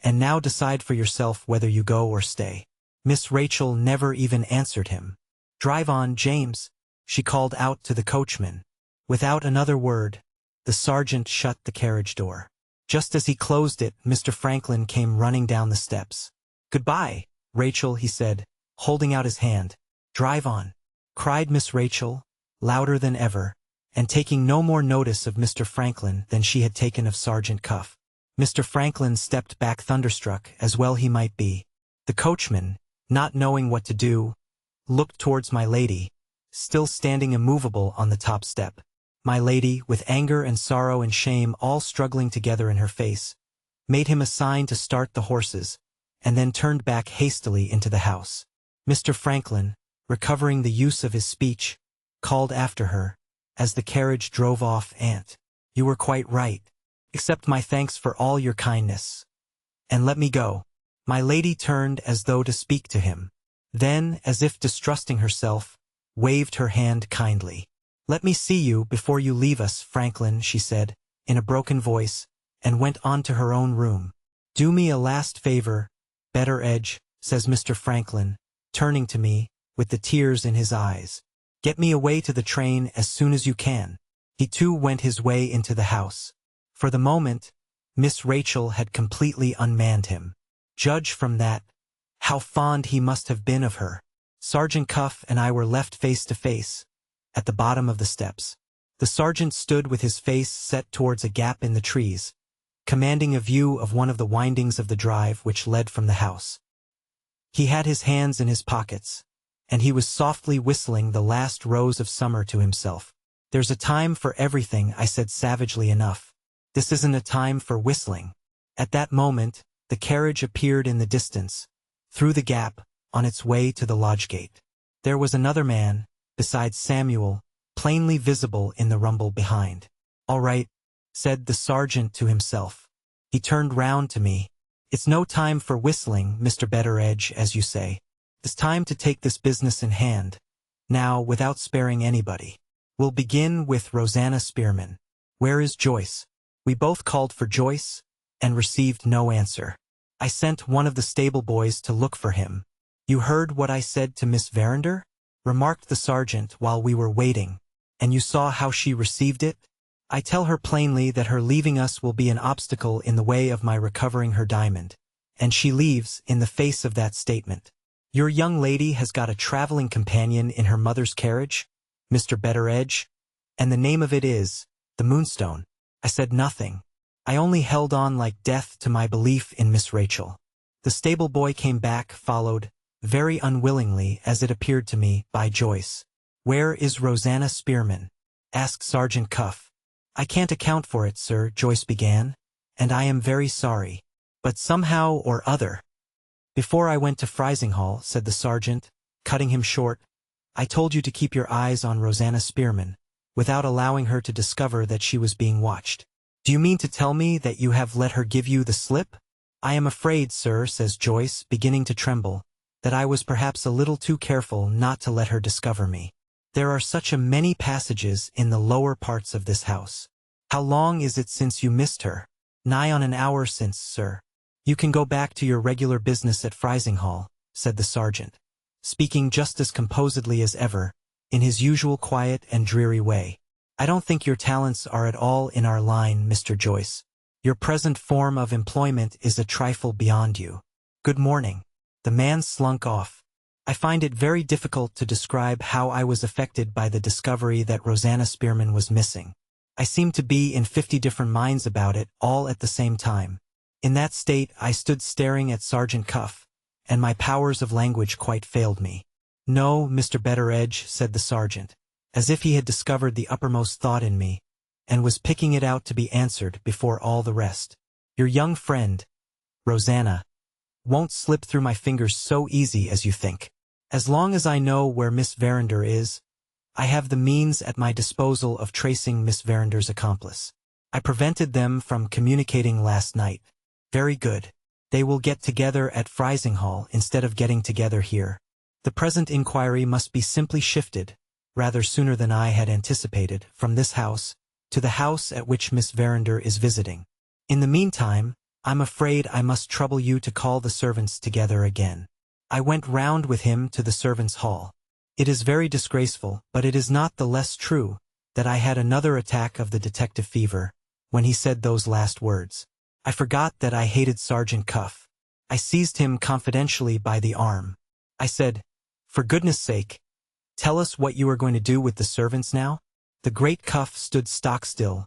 and now decide for yourself whether you go or stay." Miss Rachel never even answered him. "Drive on, James," she called out to the coachman. Without another word, the sergeant shut the carriage door. Just as he closed it, Mr. Franklin came running down the steps. "Goodbye, Rachel," he said, holding out his hand. "Drive on," cried Miss Rachel, louder than ever, and taking no more notice of Mr. Franklin than she had taken of Sergeant Cuff. Mr. Franklin stepped back thunderstruck, as well he might be. The coachman, not knowing what to do, looked towards my lady, still standing immovable on the top step. My lady, with anger and sorrow and shame all struggling together in her face, made him a sign to start the horses, and then turned back hastily into the house. Mr. Franklin, recovering the use of his speech, called after her, as the carriage drove off, "Aunt, you were quite right. Accept my thanks for all your kindness, and let me go." My lady turned as though to speak to him. Then, as if distrusting herself, waved her hand kindly. "Let me see you before you leave us, Franklin," she said, in a broken voice, and went on to her own room. "Do me a last favor, Betteredge," says Mr. Franklin, turning to me, with the tears in his eyes. "Get me away to the train as soon as you can." He too went his way into the house. For the moment, Miss Rachel had completely unmanned him. Judge from that, how fond he must have been of her. Sergeant Cuff and I were left face to face, at the bottom of the steps. The sergeant stood with his face set towards a gap in the trees, commanding a view of one of the windings of the drive which led from the house. He had his hands in his pockets, and he was softly whistling the last rose of summer to himself. "There's a time for everything," I said savagely enough. "This isn't a time for whistling." At that moment, the carriage appeared in the distance, through the gap, on its way to the lodge gate. There was another man, besides Samuel, plainly visible in the rumble behind. "All right," said the sergeant to himself. He turned round to me. "It's no time for whistling, Mr. Betteredge, as you say. It's time to take this business in hand, now, without sparing anybody. We'll begin with Rosanna Spearman. Where is Joyce?" We both called for Joyce, and received no answer. I sent one of the stable boys to look for him. "You heard what I said to Miss Verinder?" remarked the sergeant while we were waiting. "And you saw how she received it? I tell her plainly that her leaving us will be an obstacle in the way of my recovering her diamond, and she leaves in the face of that statement. Your young lady has got a traveling companion in her mother's carriage, Mr. Betteredge, and the name of it is the Moonstone." I said nothing. I only held on like death to my belief in Miss Rachel. The stable boy came back, followed, very unwillingly as it appeared to me, by Joyce. "Where is Rosanna Spearman?" asked Sergeant Cuff. "I can't account for it, sir," Joyce began, "and I am very sorry. But somehow or other—" "Before I went to Frizinghall," said the sergeant, cutting him short, "I told you to keep your eyes on Rosanna Spearman, without allowing her to discover that she was being watched. Do you mean to tell me that you have let her give you the slip?" "I am afraid, sir," says Joyce, beginning to tremble, "that I was perhaps a little too careful not to let her discover me. There are such a many passages in the lower parts of this house. How long is it since you missed her?" "Nigh on an hour since, sir." "You can go back to your regular business at Frizinghall," said the sergeant, speaking just as composedly as ever, in his usual quiet and dreary way. "I don't think your talents are at all in our line, Mr. Joyce. Your present form of employment is a trifle beyond you. Good morning." The man slunk off. I find it very difficult to describe how I was affected by the discovery that Rosanna Spearman was missing. I seemed to be in 50 different minds about it, all at the same time. In that state I stood staring at Sergeant Cuff, and my powers of language quite failed me. "No, Mr. Betteredge," said the sergeant, as if he had discovered the uppermost thought in me, and was picking it out to be answered before all the rest. "Your young friend, Rosanna, won't slip through my fingers so easy as you think. As long as I know where Miss Verinder is, I have the means at my disposal of tracing Miss Verinder's accomplice. I prevented them from communicating last night. Very good. They will get together at Frizinghall instead of getting together here. The present inquiry must be simply shifted, rather sooner than I had anticipated, from this house to the house at which Miss Verinder is visiting. In the meantime, I'm afraid I must trouble you to call the servants together again." I went round with him to the servants' hall. It is very disgraceful, but it is not the less true, that I had another attack of the detective fever when he said those last words. I forgot that I hated Sergeant Cuff. I seized him confidentially by the arm. I said, "For goodness sake, tell us what you are going to do with the servants now." The great Cuff stood stock-still,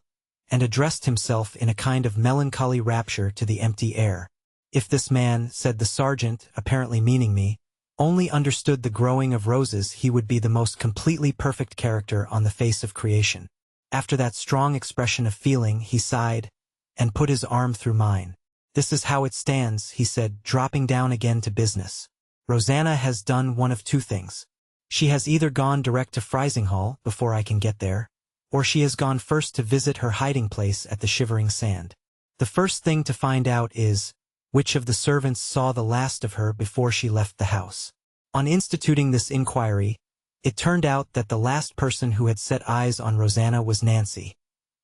and addressed himself in a kind of melancholy rapture to the empty air. If this man, said the sergeant, apparently meaning me, only understood the growing of roses, he would be the most completely perfect character on the face of creation. After that strong expression of feeling, he sighed, and put his arm through mine. This is how it stands, he said, dropping down again to business. Rosanna has done one of two things. She has either gone direct to Frizinghall before I can get there, or she has gone first to visit her hiding place at the Shivering Sand. The first thing to find out is, which of the servants saw the last of her before she left the house. On instituting this inquiry, it turned out that the last person who had set eyes on Rosanna was Nancy,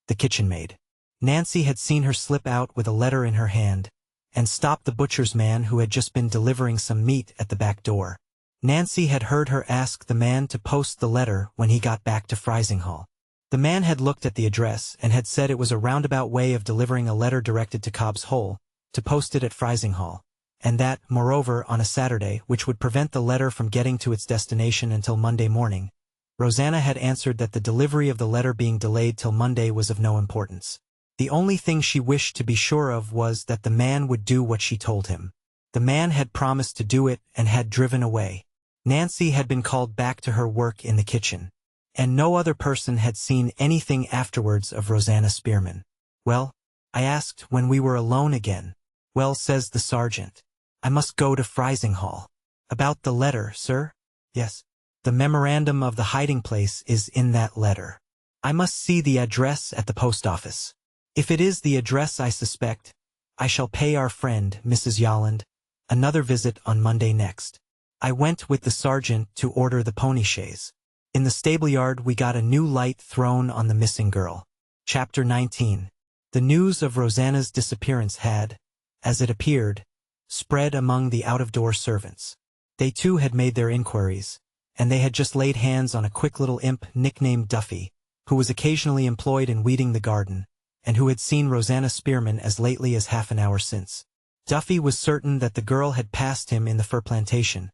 the kitchen maid. Nancy had seen her slip out with a letter in her hand, and stop the butcher's man who had just been delivering some meat at the back door. Nancy had heard her ask the man to post the letter when he got back to Frizinghall. The man had looked at the address and had said it was a roundabout way of delivering a letter directed to Cobb's Hole, to post it at Frizinghall, and that, moreover, on a Saturday, which would prevent the letter from getting to its destination until Monday morning. Rosanna had answered that the delivery of the letter being delayed till Monday was of no importance. The only thing she wished to be sure of was that the man would do what she told him. The man had promised to do it and had driven away. Nancy had been called back to her work in the kitchen, and no other person had seen anything afterwards of Rosanna Spearman. Well, I asked when we were alone again. Well, says the sergeant, I must go to Frizinghall. About the letter, sir? Yes. The memorandum of the hiding place is in that letter. I must see the address at the post office. If it is the address I suspect, I shall pay our friend, Mrs. Yolland, another visit on Monday next. I went with the sergeant to order the pony chaise. In the stable-yard we got a new light thrown on the missing girl. Chapter 19. The news of Rosanna's disappearance had, as it appeared, spread among the out-of-door servants. They too had made their inquiries, and they had just laid hands on a quick little imp nicknamed Duffy, who was occasionally employed in weeding the garden, and who had seen Rosanna Spearman as lately as half an hour since. Duffy was certain that the girl had passed him in the fir plantation,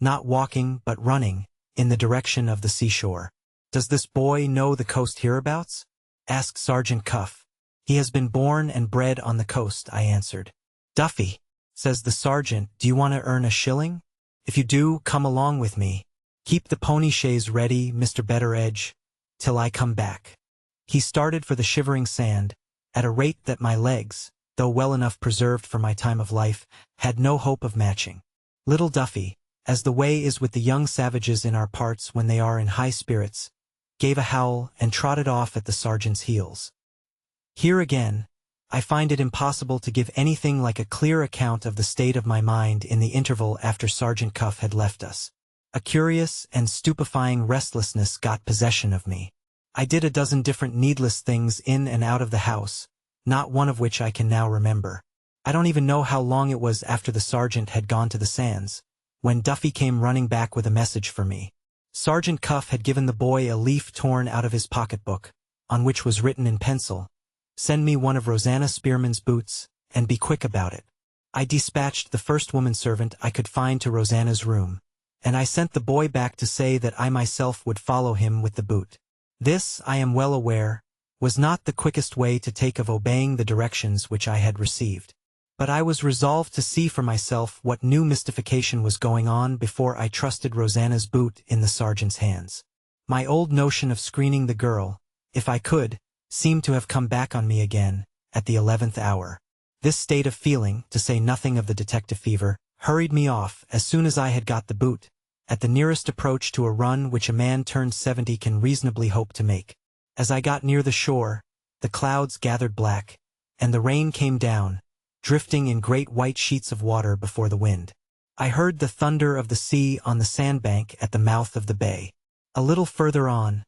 not walking but running, in the direction of the seashore. Does this boy know the coast hereabouts? Asked Sergeant Cuff. He has been born and bred on the coast, I answered. Duffy, says the sergeant, do you want to earn a shilling? If you do, come along with me. Keep the pony chaise ready, Mr. Betteredge, till I come back. He started for the Shivering Sand, at a rate that my legs, though well enough preserved for my time of life, had no hope of matching. Little Duffy, as the way is with the young savages in our parts when they are in high spirits, gave a howl and trotted off at the sergeant's heels. Here again, I find it impossible to give anything like a clear account of the state of my mind in the interval after Sergeant Cuff had left us. A curious and stupefying restlessness got possession of me. I did a dozen different needless things in and out of the house, not one of which I can now remember. I don't even know how long it was after the sergeant had gone to the sands, when Duffy came running back with a message for me. Sergeant Cuff had given the boy a leaf torn out of his pocketbook, on which was written in pencil, "Send me one of Rosanna Spearman's boots, and be quick about it." I dispatched the first woman servant I could find to Rosanna's room, and I sent the boy back to say that I myself would follow him with the boot. This, I am well aware, was not the quickest way to take of obeying the directions which I had received. But I was resolved to see for myself what new mystification was going on before I trusted Rosanna's boot in the sergeant's hands. My old notion of screening the girl, if I could, seemed to have come back on me again, at the 11th hour. This state of feeling, to say nothing of the detective fever, hurried me off, as soon as I had got the boot, at the nearest approach to a run which a man turned 70 can reasonably hope to make. As I got near the shore, the clouds gathered black, and the rain came down, drifting in great white sheets of water before the wind. I heard the thunder of the sea on the sandbank at the mouth of the bay. A little further on,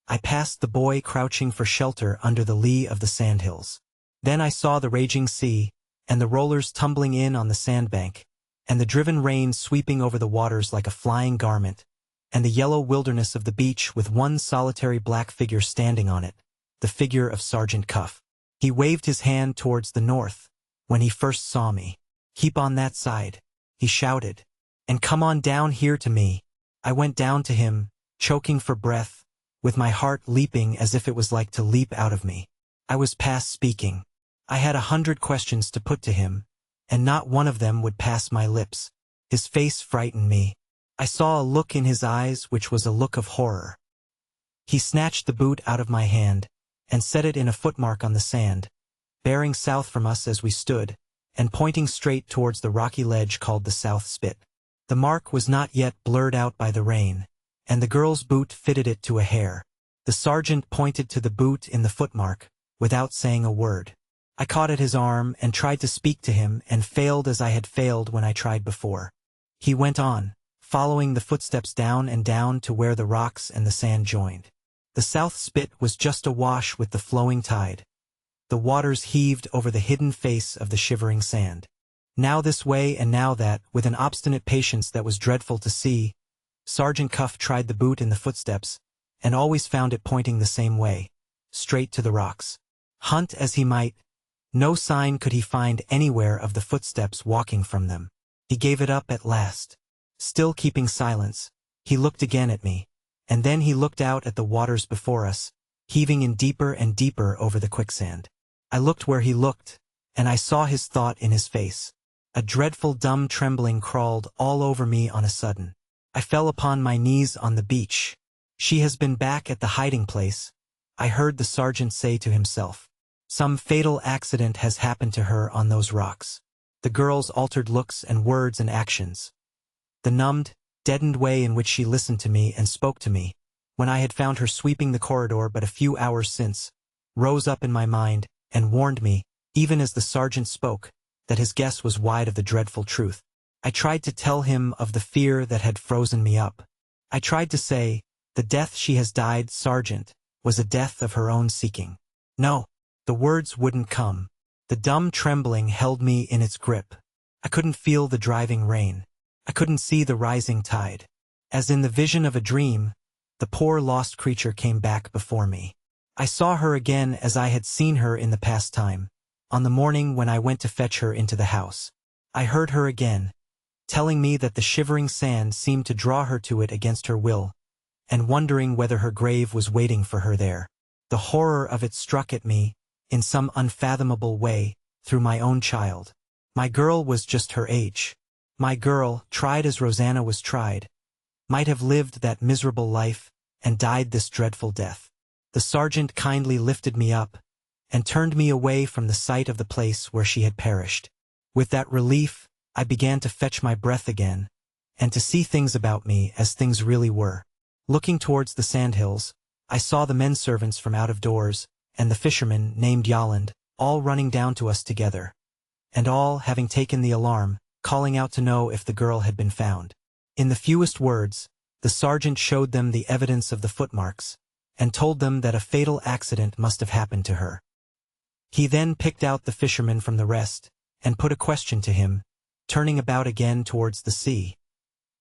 I passed the boy crouching for shelter under the lee of the sandhills. Then I saw the raging sea, and the rollers tumbling in on the sandbank, and the driven rain sweeping over the waters like a flying garment, and the yellow wilderness of the beach with one solitary black figure standing on it, the figure of Sergeant Cuff. He waved his hand towards the north, when he first saw me. "Keep on that side," he shouted, "and come on down here to me." I went down to him, choking for breath, with my heart leaping as if it was like to leap out of me. I was past speaking. I had 100 questions to put to him, and not one of them would pass my lips. His face frightened me. I saw a look in his eyes which was a look of horror. He snatched the boot out of my hand, and set it in a footmark on the sand, bearing south from us as we stood, and pointing straight towards the rocky ledge called the South Spit. The mark was not yet blurred out by the rain, and the girl's boot fitted it to a hair. The sergeant pointed to the boot in the footmark, without saying a word. I caught at his arm and tried to speak to him and failed as I had failed when I tried before. He went on, following the footsteps down and down to where the rocks and the sand joined. The South Spit was just awash with the flowing tide. The waters heaved over the hidden face of the shivering sand. Now this way and now that, with an obstinate patience that was dreadful to see, Sergeant Cuff tried the boot in the footsteps, and always found it pointing the same way, straight to the rocks. Hunt as he might, no sign could he find anywhere of the footsteps walking from them. He gave it up at last. Still keeping silence, he looked again at me, and then he looked out at the waters before us, heaving in deeper and deeper over the quicksand. I looked where he looked, and I saw his thought in his face. A dreadful dumb trembling crawled all over me on a sudden. I fell upon my knees on the beach. She has been back at the hiding place, I heard the sergeant say to himself. Some fatal accident has happened to her on those rocks. The girl's altered looks and words and actions. The numbed, deadened way in which she listened to me and spoke to me, when I had found her sweeping the corridor but a few hours since, rose up in my mind, and warned me, even as the sergeant spoke, that his guess was wide of the dreadful truth. I tried to tell him of the fear that had frozen me up. I tried to say, the death she has died, Sergeant, was a death of her own seeking. No, the words wouldn't come. The dumb trembling held me in its grip. I couldn't feel the driving rain. I couldn't see the rising tide. As in the vision of a dream, the poor lost creature came back before me. I saw her again as I had seen her in the past time, on the morning when I went to fetch her into the house. I heard her again, telling me that the shivering sand seemed to draw her to it against her will, and wondering whether her grave was waiting for her there. The horror of it struck at me, in some unfathomable way, through my own child. My girl was just her age. My girl, tried as Rosanna was tried, might have lived that miserable life, and died this dreadful death. The sergeant kindly lifted me up, and turned me away from the sight of the place where she had perished. With that relief, I began to fetch my breath again, and to see things about me as things really were. Looking towards the sandhills, I saw the men servants from out of doors, and the fisherman named Yolland, all running down to us together, and all, having taken the alarm, calling out to know if the girl had been found. In the fewest words, the sergeant showed them the evidence of the footmarks, and told them that a fatal accident must have happened to her. He then picked out the fisherman from the rest, and put a question to him, turning about again towards the sea.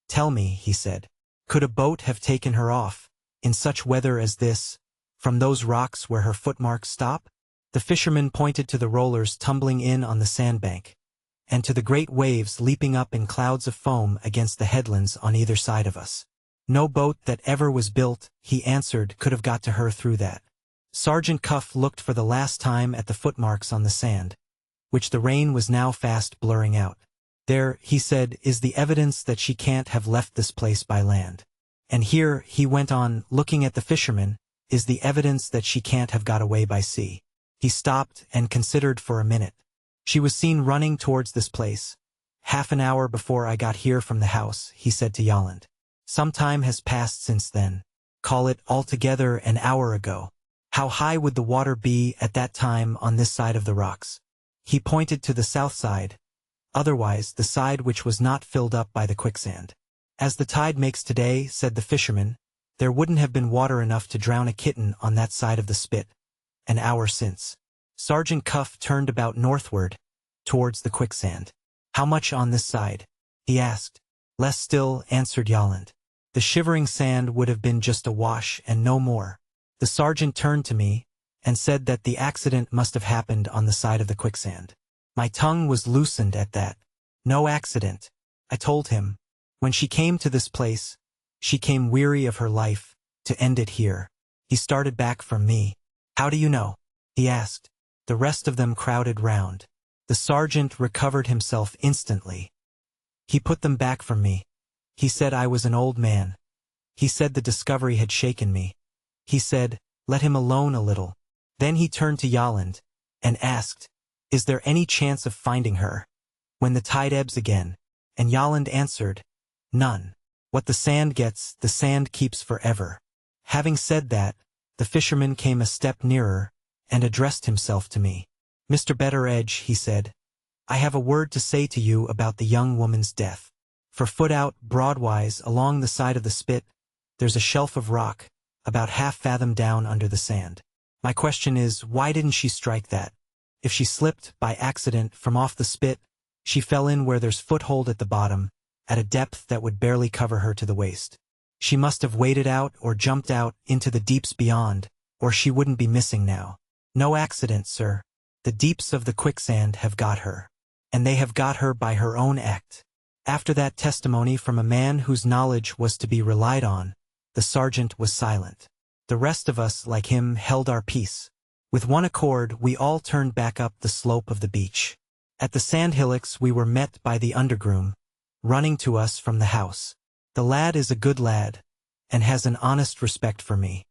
Tell me, he said, could a boat have taken her off, in such weather as this, from those rocks where her footmarks stop? The fisherman pointed to the rollers tumbling in on the sandbank, and to the great waves leaping up in clouds of foam against the headlands on either side of us. No boat that ever was built, he answered, could have got to her through that. Sergeant Cuff looked for the last time at the footmarks on the sand, which the rain was now fast blurring out. There, he said, is the evidence that she can't have left this place by land. And here, he went on, looking at the fisherman, is the evidence that she can't have got away by sea. He stopped and considered for a minute. She was seen running towards this place. Half an hour before I got here from the house, he said to Yolland. Some time has passed since then. Call it altogether an hour ago. How high would the water be at that time on this side of the rocks? He pointed to the south side, otherwise the side which was not filled up by the quicksand. As the tide makes today, said the fisherman, there wouldn't have been water enough to drown a kitten on that side of the spit, an hour since. Sergeant Cuff turned about northward, towards the quicksand. How much on this side? He asked. Less still, answered Yolland. The shivering sand would have been just awash and no more. The sergeant turned to me, and said that the accident must have happened on the side of the quicksand. My tongue was loosened at that. No accident, I told him. When she came to this place, she came weary of her life, to end it here. He started back from me. "How do you know?" he asked. The rest of them crowded round. The sergeant recovered himself instantly. He put them back from me. He said I was an old man. He said the discovery had shaken me. He said, "Let him alone a little." Then he turned to Yolande and asked, "Is there any chance of finding her when the tide ebbs again?" And Yolande answered, "None. What the sand gets, the sand keeps forever." Having said that, the fisherman came a step nearer and addressed himself to me. "Mr. Betteredge," he said, "I have a word to say to you about the young woman's death. For foot out, broadwise, along the side of the spit, there's a shelf of rock, about half fathom down under the sand. My question is, why didn't she strike that? If she slipped, by accident, from off the spit, she fell in where there's foothold at the bottom, at a depth that would barely cover her to the waist. She must have waded out or jumped out into the deeps beyond, or she wouldn't be missing now. No accident, sir. The deeps of the quicksand have got her. And they have got her by her own act." After that testimony from a man whose knowledge was to be relied on, the sergeant was silent. The rest of us, like him, held our peace. With one accord, we all turned back up the slope of the beach. At the sandhillocks we were met by the undergroom, running to us from the house. The lad is a good lad, and has an honest respect for me.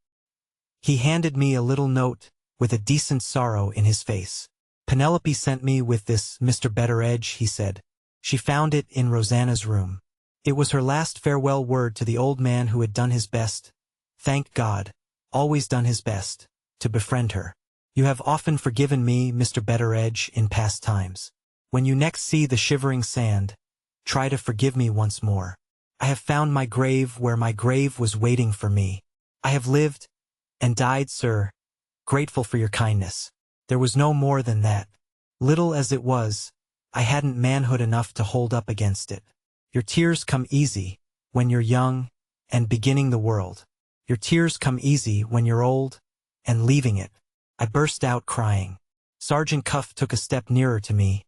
He handed me a little note, with a decent sorrow in his face. "Penelope sent me with this, Mr. Betteredge," he said. "She found it in Rosanna's room. It was her last farewell word to the old man who had done his best, thank God, always done his best, to befriend her. You have often forgiven me, Mr. Betteredge, in past times. When you next see the shivering sand, try to forgive me once more. I have found my grave where my grave was waiting for me. I have lived and died, sir, grateful for your kindness. There was no more than that. Little as it was, I hadn't manhood enough to hold up against it. Your tears come easy when you're young and beginning the world. Your tears come easy when you're old and leaving it." I burst out crying. Sergeant Cuff took a step nearer to me,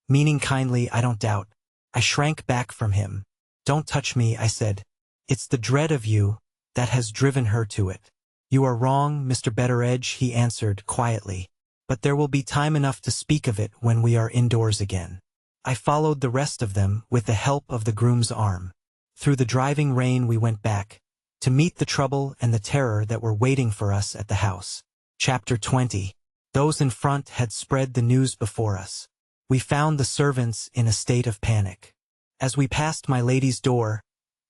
meaning kindly, I don't doubt. I shrank back from him. "Don't touch me," I said. "It's the dread of you that has driven her to it." "You are wrong, Mr. Betteredge," he answered quietly. "But there will be time enough to speak of it when we are indoors again." I followed the rest of them with the help of the groom's arm. Through the driving rain we went back, to meet the trouble and the terror that were waiting for us at the house. Chapter 20. Those in front had spread the news before us. We found the servants in a state of panic. As we passed my lady's door,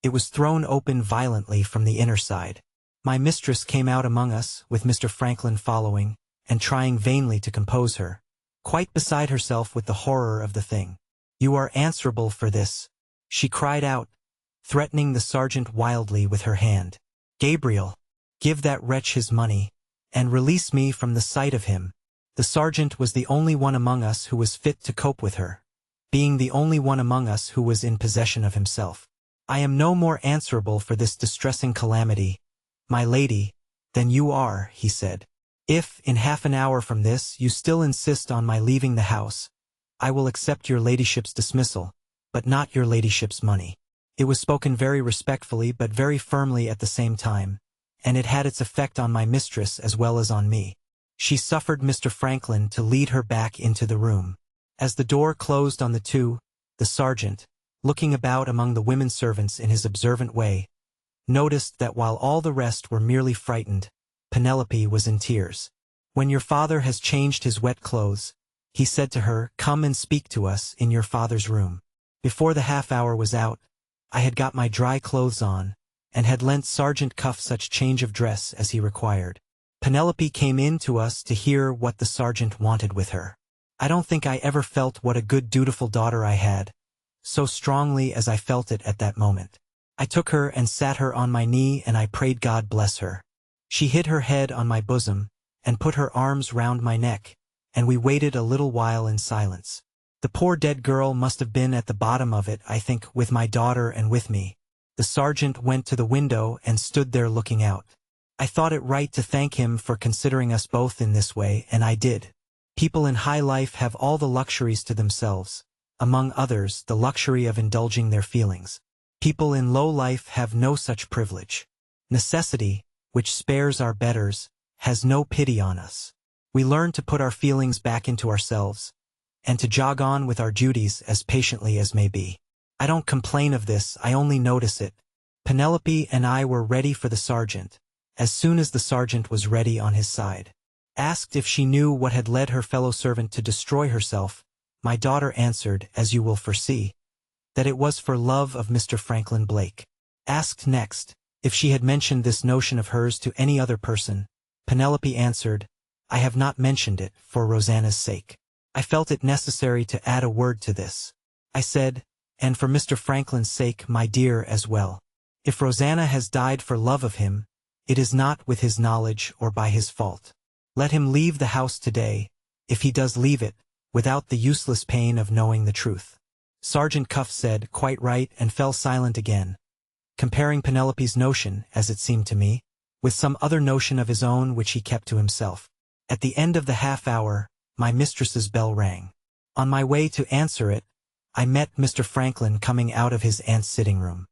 it was thrown open violently from the inner side. My mistress came out among us, with Mr. Franklin following, and trying vainly to compose her, quite beside herself with the horror of the thing. "You are answerable for this," she cried out, threatening the sergeant wildly with her hand. "Gabriel, give that wretch his money, and release me from the sight of him." The sergeant was the only one among us who was fit to cope with her, being the only one among us who was in possession of himself. "I am no more answerable for this distressing calamity, my lady, than you are," he said. "If, in half an hour from this, you still insist on my leaving the house, I will accept your ladyship's dismissal, but not your ladyship's money." It was spoken very respectfully but very firmly at the same time, and it had its effect on my mistress as well as on me. She suffered Mr. Franklin to lead her back into the room. As the door closed on the two, the sergeant, looking about among the women servants in his observant way, noticed that while all the rest were merely frightened, Penelope was in tears. "When your father has changed his wet clothes," he said to her, "come and speak to us in your father's room." Before the half-hour was out, I had got my dry clothes on, and had lent Sergeant Cuff such change of dress as he required. Penelope came in to us to hear what the sergeant wanted with her. I don't think I ever felt what a good dutiful daughter I had, so strongly as I felt it at that moment. I took her and sat her on my knee, and I prayed God bless her. She hid her head on my bosom, and put her arms round my neck, and we waited a little while in silence. The poor dead girl must have been at the bottom of it, I think, with my daughter and with me. The sergeant went to the window and stood there looking out. I thought it right to thank him for considering us both in this way, and I did. People in high life have all the luxuries to themselves, among others the luxury of indulging their feelings. People in low life have no such privilege. Necessity, which spares our betters, has no pity on us. We learn to put our feelings back into ourselves, and to jog on with our duties as patiently as may be. I don't complain of this, I only notice it. Penelope and I were ready for the sergeant, as soon as the sergeant was ready on his side. Asked if she knew what had led her fellow servant to destroy herself, my daughter answered, as you will foresee, that it was for love of Mr. Franklin Blake. Asked next, if she had mentioned this notion of hers to any other person, Penelope answered, I have not mentioned it for Rosanna's sake. I felt it necessary to add a word to this. I said, and for Mr. Franklin's sake, my dear, as well. If Rosanna has died for love of him, it is not with his knowledge or by his fault. Let him leave the house today, if he does leave it, without the useless pain of knowing the truth. Sergeant Cuff said, quite right, and fell silent again, comparing Penelope's notion, as it seemed to me, with some other notion of his own which he kept to himself. At the end of the half-hour, my mistress's bell rang. On my way to answer it, I met Mr. Franklin coming out of his aunt's sitting-room.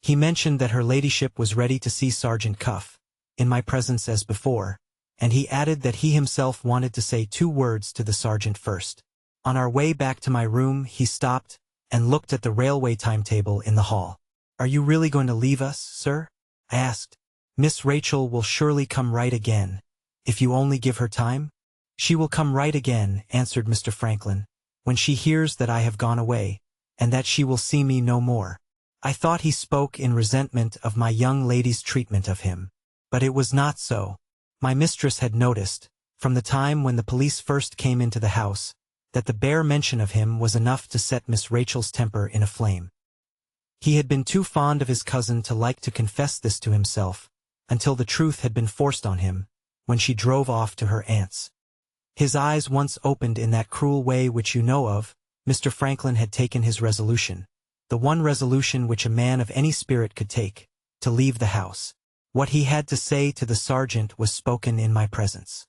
He mentioned that her ladyship was ready to see Sergeant Cuff, in my presence as before, and he added that he himself wanted to say 2 words to the sergeant first. On our way back to my room, he stopped and looked at the railway timetable in the hall. Are you really going to leave us, sir? I asked. Miss Rachel will surely come right again, if you only give her time. She will come right again, answered Mr. Franklin, when she hears that I have gone away, and that she will see me no more. I thought he spoke in resentment of my young lady's treatment of him. But it was not so. My mistress had noticed, from the time when the police first came into the house, that the bare mention of him was enough to set Miss Rachel's temper in a flame. He had been too fond of his cousin to like to confess this to himself, until the truth had been forced on him, when she drove off to her aunt's. His eyes once opened in that cruel way which you know of, Mr. Franklin had taken his resolution, the one resolution which a man of any spirit could take, to leave the house. What he had to say to the sergeant was spoken in my presence.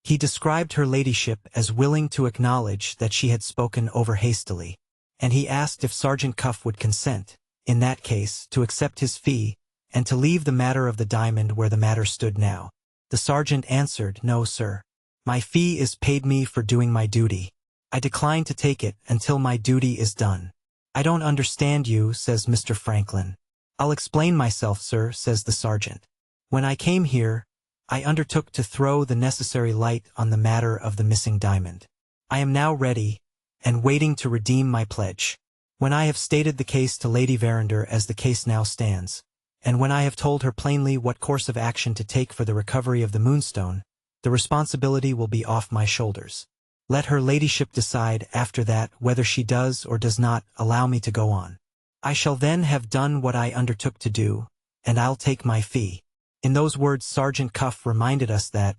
He described her ladyship as willing to acknowledge that she had spoken over hastily, and he asked if Sergeant Cuff would consent, in that case, to accept his fee, and to leave the matter of the diamond where the matter stood now. The sergeant answered, no, sir. My fee is paid me for doing my duty. I decline to take it until my duty is done. I don't understand you, says Mr. Franklin. I'll explain myself, sir, says the sergeant. When I came here, I undertook to throw the necessary light on the matter of the missing diamond. I am now ready, and waiting to redeem my pledge. When I have stated the case to Lady Verinder as the case now stands, and when I have told her plainly what course of action to take for the recovery of the Moonstone, the responsibility will be off my shoulders. Let her ladyship decide after that whether she does or does not allow me to go on. I shall then have done what I undertook to do, and I'll take my fee. In those words Sergeant Cuff reminded us that,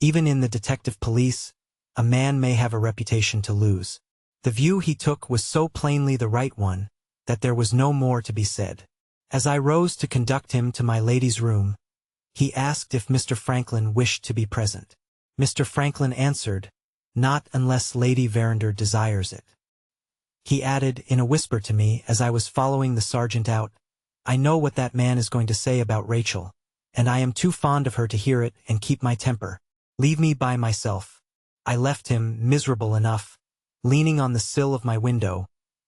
even in the detective police, a man may have a reputation to lose. The view he took was so plainly the right one, that there was no more to be said. As I rose to conduct him to my lady's room, he asked if Mr. Franklin wished to be present. Mr. Franklin answered, not unless Lady Verinder desires it. He added in a whisper to me as I was following the sergeant out, I know what that man is going to say about Rachel, and I am too fond of her to hear it and keep my temper. Leave me by myself. I left him, miserable enough, leaning on the sill of my window,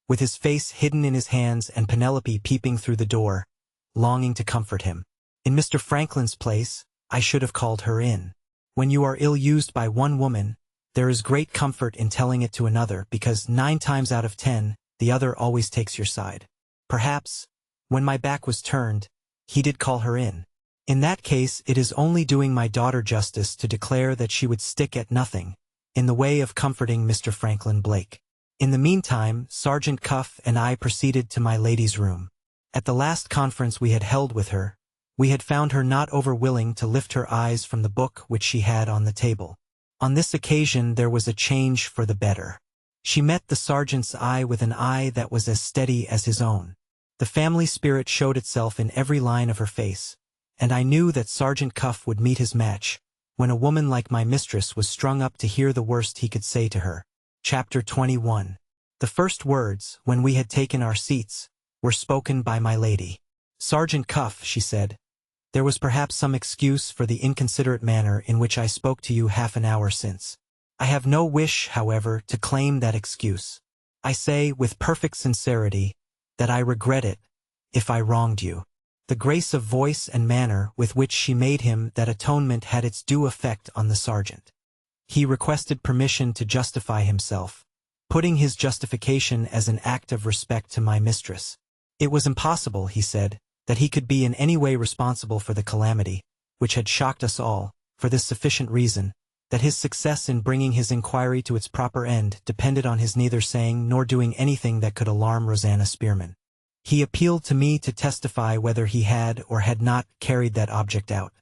with his face hidden in his hands and Penelope peeping through the door, longing to comfort him. In Mr. Franklin's place, I should have called her in. When you are ill-used by one woman, there is great comfort in telling it to another because 9 times out of 10, the other always takes your side. Perhaps, when my back was turned, he did call her in. In that case, it is only doing my daughter justice to declare that she would stick at nothing, in the way of comforting Mr. Franklin Blake. In the meantime, Sergeant Cuff and I proceeded to my lady's room. At the last conference we had held with her, we had found her not over-willing to lift her eyes from the book which she had on the table. On this occasion there was a change for the better. She met the sergeant's eye with an eye that was as steady as his own. The family spirit showed itself in every line of her face, and I knew that Sergeant Cuff would meet his match, when a woman like my mistress was strung up to hear the worst he could say to her. Chapter 21. The first words, when we had taken our seats, were spoken by my lady. Sergeant Cuff, she said, There was perhaps some excuse for the inconsiderate manner in which I spoke to you half an hour since. I have no wish, however, to claim that excuse. I say, with perfect sincerity, that I regret it, if I wronged you. The grace of voice and manner with which she made him that atonement had its due effect on the sergeant. He requested permission to justify himself, putting his justification as an act of respect to my mistress. It was impossible, he said, that he could be in any way responsible for the calamity, which had shocked us all, for this sufficient reason, that his success in bringing his inquiry to its proper end depended on his neither saying nor doing anything that could alarm Rosanna Spearman. He appealed to me to testify whether he had or had not carried that object out.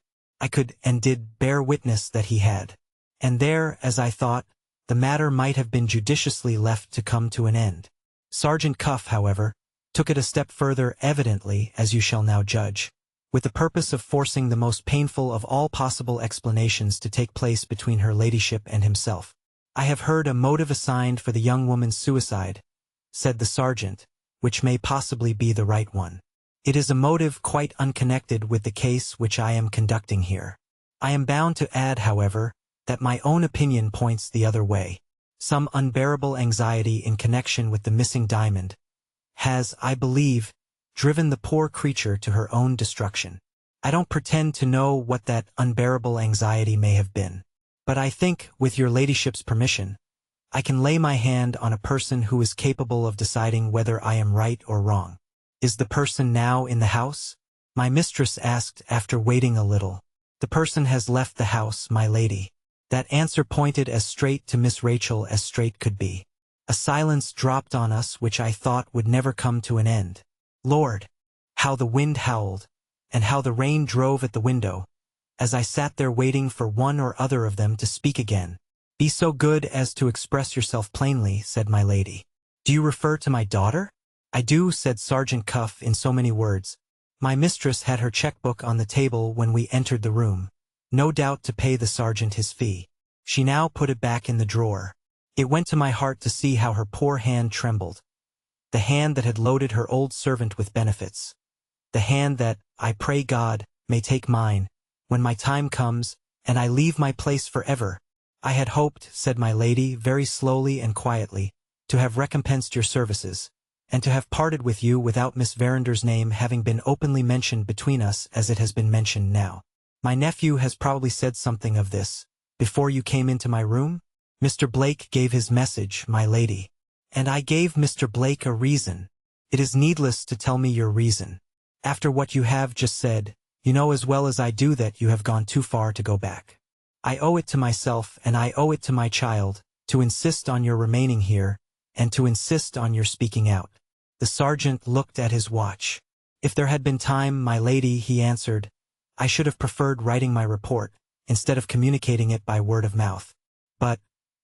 I could and did bear witness that he had. And there, as I thought, the matter might have been judiciously left to come to an end. Sergeant Cuff, however, took it a step further, evidently, as you shall now judge, with the purpose of forcing the most painful of all possible explanations to take place between her ladyship and himself. I have heard a motive assigned for the young woman's suicide, said the sergeant, which may possibly be the right one. It is a motive quite unconnected with the case which I am conducting here. I am bound to add, however, that my own opinion points the other way. Some unbearable anxiety in connection with the missing diamond has, I believe, driven the poor creature to her own destruction. I don't pretend to know what that unbearable anxiety may have been, but I think, with your ladyship's permission, I can lay my hand on a person who is capable of deciding whether I am right or wrong. Is the person now in the house? My mistress asked after waiting a little. The person has left the house, my lady. That answer pointed as straight to Miss Rachel as straight could be. A silence dropped on us which I thought would never come to an end. Lord, how the wind howled, and how the rain drove at the window, as I sat there waiting for one or other of them to speak again. Be so good as to express yourself plainly, said my lady. Do you refer to my daughter? I do, said Sergeant Cuff in so many words. My mistress had her checkbook on the table when we entered the room, no doubt to pay the sergeant his fee. She now put it back in the drawer. It went to my heart to see how her poor hand trembled. The hand that had loaded her old servant with benefits. The hand that, I pray God, may take mine, when my time comes, and I leave my place forever. I had hoped, said my lady, very slowly and quietly, to have recompensed your services, and to have parted with you without Miss Verander's name having been openly mentioned between us as it has been mentioned now. My nephew has probably said something of this, before you came into my room? Mr. Blake gave his message, my lady. And I gave Mr. Blake a reason. It is needless to tell me your reason. After what you have just said, you know as well as I do that you have gone too far to go back. I owe it to myself and I owe it to my child, to insist on your remaining here, and to insist on your speaking out. The sergeant looked at his watch. If there had been time, my lady, he answered, I should have preferred writing my report, instead of communicating it by word of mouth. But,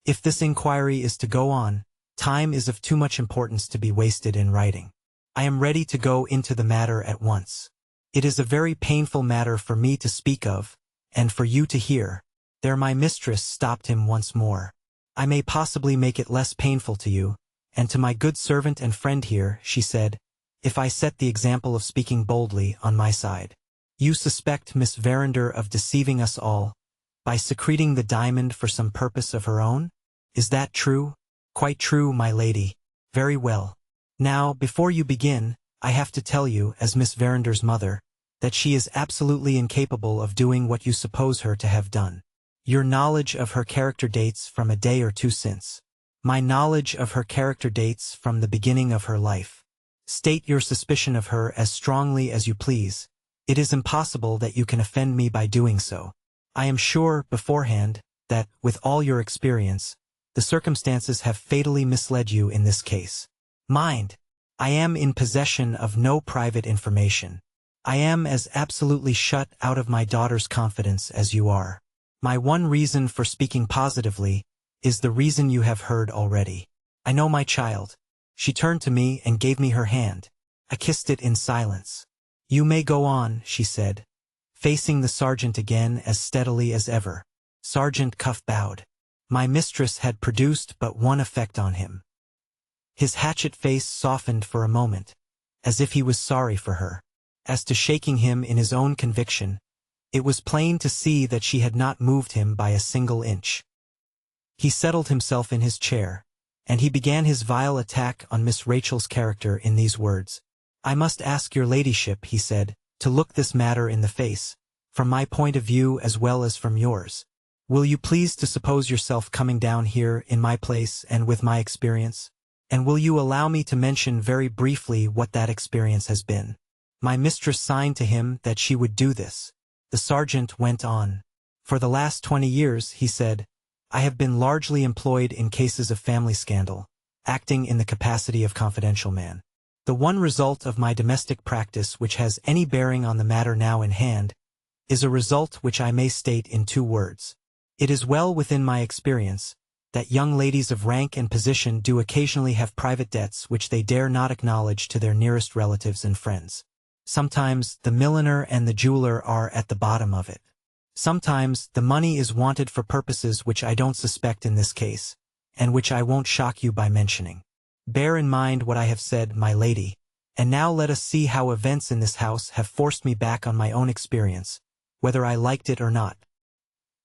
if this inquiry is to go on, time is of too much importance to be wasted in writing. I am ready to go into the matter at once. It is a very painful matter for me to speak of, and for you to hear. There my mistress stopped him once more. I may possibly make it less painful to you, and to my good servant and friend here, she said, if I set the example of speaking boldly on my side. You suspect Miss Verinder of deceiving us all, by secreting the diamond for some purpose of her own? Is that true? Quite true, my lady. Very well. Now, before you begin, I have to tell you, as Miss Verander's mother, that she is absolutely incapable of doing what you suppose her to have done. Your knowledge of her character dates from a day or two since. My knowledge of her character dates from the beginning of her life. State your suspicion of her as strongly as you please. It is impossible that you can offend me by doing so. I am sure, beforehand, that, with all your experience, the circumstances have fatally misled you in this case. Mind, I am in possession of no private information. I am as absolutely shut out of my daughter's confidence as you are. My one reason for speaking positively is the reason you have heard already. I know my child. She turned to me and gave me her hand. I kissed it in silence. You may go on, she said, facing the sergeant again as steadily as ever. Sergeant Cuff bowed. My mistress had produced but one effect on him. His hatchet face softened for a moment, as if he was sorry for her. As to shaking him in his own conviction, it was plain to see that she had not moved him by a single inch. He settled himself in his chair, and he began his vile attack on Miss Rachel's character in these words. "I must ask your ladyship," he said, "to look this matter in the face, from my point of view as well as from yours. Will you please to suppose yourself coming down here in my place and with my experience? And will you allow me to mention very briefly what that experience has been?" My mistress signed to him that she would do this. The sergeant went on. "For the last 20 years, he said, I have been largely employed in cases of family scandal, acting in the capacity of confidential man. The one result of my domestic practice which has any bearing on the matter now in hand is a result which I may state in 2 words. It is well within my experience that young ladies of rank and position do occasionally have private debts which they dare not acknowledge to their nearest relatives and friends. Sometimes the milliner and the jeweler are at the bottom of it. Sometimes the money is wanted for purposes which I don't suspect in this case, and which I won't shock you by mentioning. Bear in mind what I have said, my lady, and now let us see how events in this house have forced me back on my own experience, whether I liked it or not."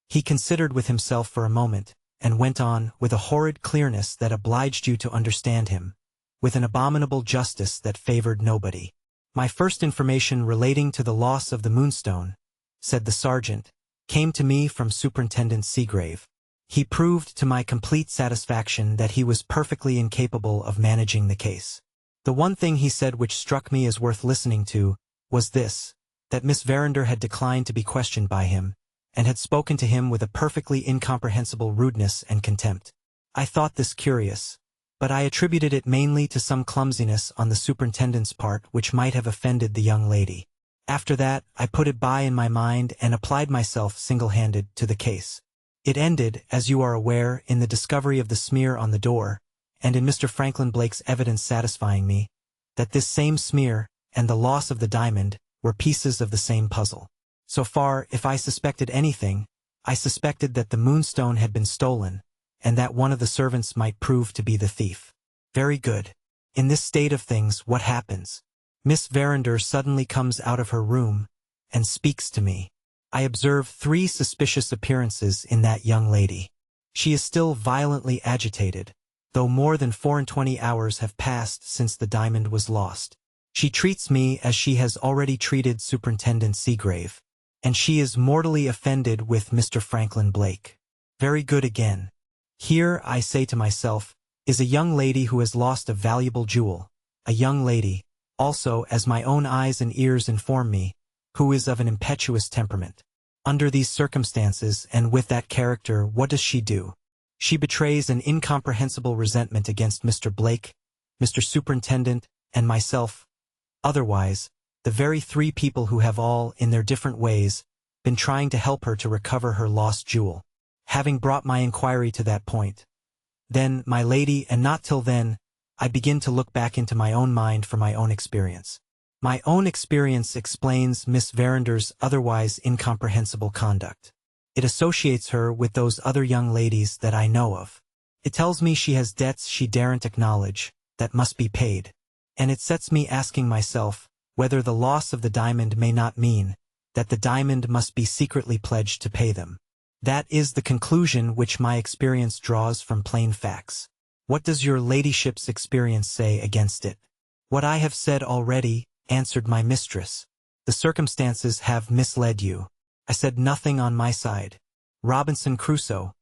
He considered with himself for a moment, and went on, with a horrid clearness that obliged you to understand him, with an abominable justice that favored nobody. "My first information relating to the loss of the Moonstone," said the sergeant, "came to me from Superintendent Seagrave. He proved to my complete satisfaction that he was perfectly incapable of managing the case. The one thing he said which struck me as worth listening to was this, that Miss Verinder had declined to be questioned by him, and had spoken to him with a perfectly incomprehensible rudeness and contempt. I thought this curious, but I attributed it mainly to some clumsiness on the superintendent's part which might have offended the young lady. After that, I put it by in my mind and applied myself single-handed to the case. It ended, as you are aware, in the discovery of the smear on the door, and in Mr. Franklin Blake's evidence satisfying me that this same smear and the loss of the diamond were pieces of the same puzzle. So far, if I suspected anything, I suspected that the Moonstone had been stolen, and that one of the servants might prove to be the thief. Very good. In this state of things, what happens? Miss Verinder suddenly comes out of her room and speaks to me. I observe 3 suspicious appearances in that young lady. She is still violently agitated, though more than 24 hours have passed since the diamond was lost. She treats me as she has already treated Superintendent Seagrave, and she is mortally offended with Mr. Franklin Blake. Very good again. Here, I say to myself, is a young lady who has lost a valuable jewel, a young lady, also, as my own eyes and ears inform me, who is of an impetuous temperament. Under these circumstances, and with that character, what does she do? She betrays an incomprehensible resentment against Mr. Blake, Mr. Superintendent, and myself. Otherwise, the very 3 people who have all, in their different ways, been trying to help her to recover her lost jewel. Having brought my inquiry to that point, then, my lady, and not till then, I begin to look back into my own mind for my own experience. My own experience explains Miss Verinder's otherwise incomprehensible conduct. It associates her with those other young ladies that I know of. It tells me she has debts she daren't acknowledge, that must be paid. And it sets me asking myself whether the loss of the diamond may not mean that the diamond must be secretly pledged to pay them. That is the conclusion which my experience draws from plain facts. What does your ladyship's experience say against it? What I have said already, answered my mistress. The circumstances have misled you. I said nothing on my side. Robinson Crusoe,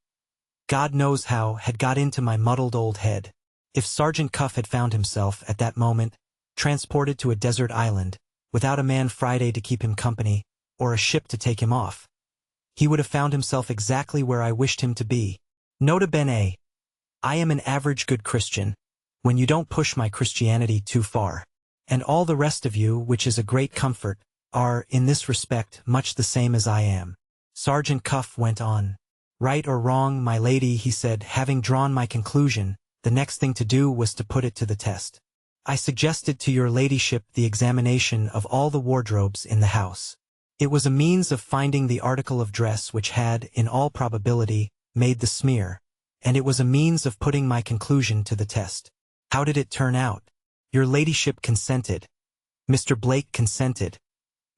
God knows how, had got into my muddled old head. If Sergeant Cuff had found himself, at that moment, transported to a desert island, without a man Friday to keep him company, or a ship to take him off, he would have found himself exactly where I wished him to be. Nota bene, I am an average good Christian, when you don't push my Christianity too far. And all the rest of you, which is a great comfort, are, in this respect, much the same as I am. Sergeant Cuff went on. Right or wrong, my lady, he said, having drawn my conclusion, the next thing to do was to put it to the test. I suggested to your ladyship the examination of all the wardrobes in the house. It was a means of finding the article of dress which had, in all probability, made the smear, and it was a means of putting my conclusion to the test. How did it turn out? Your ladyship consented. Mr. Blake consented.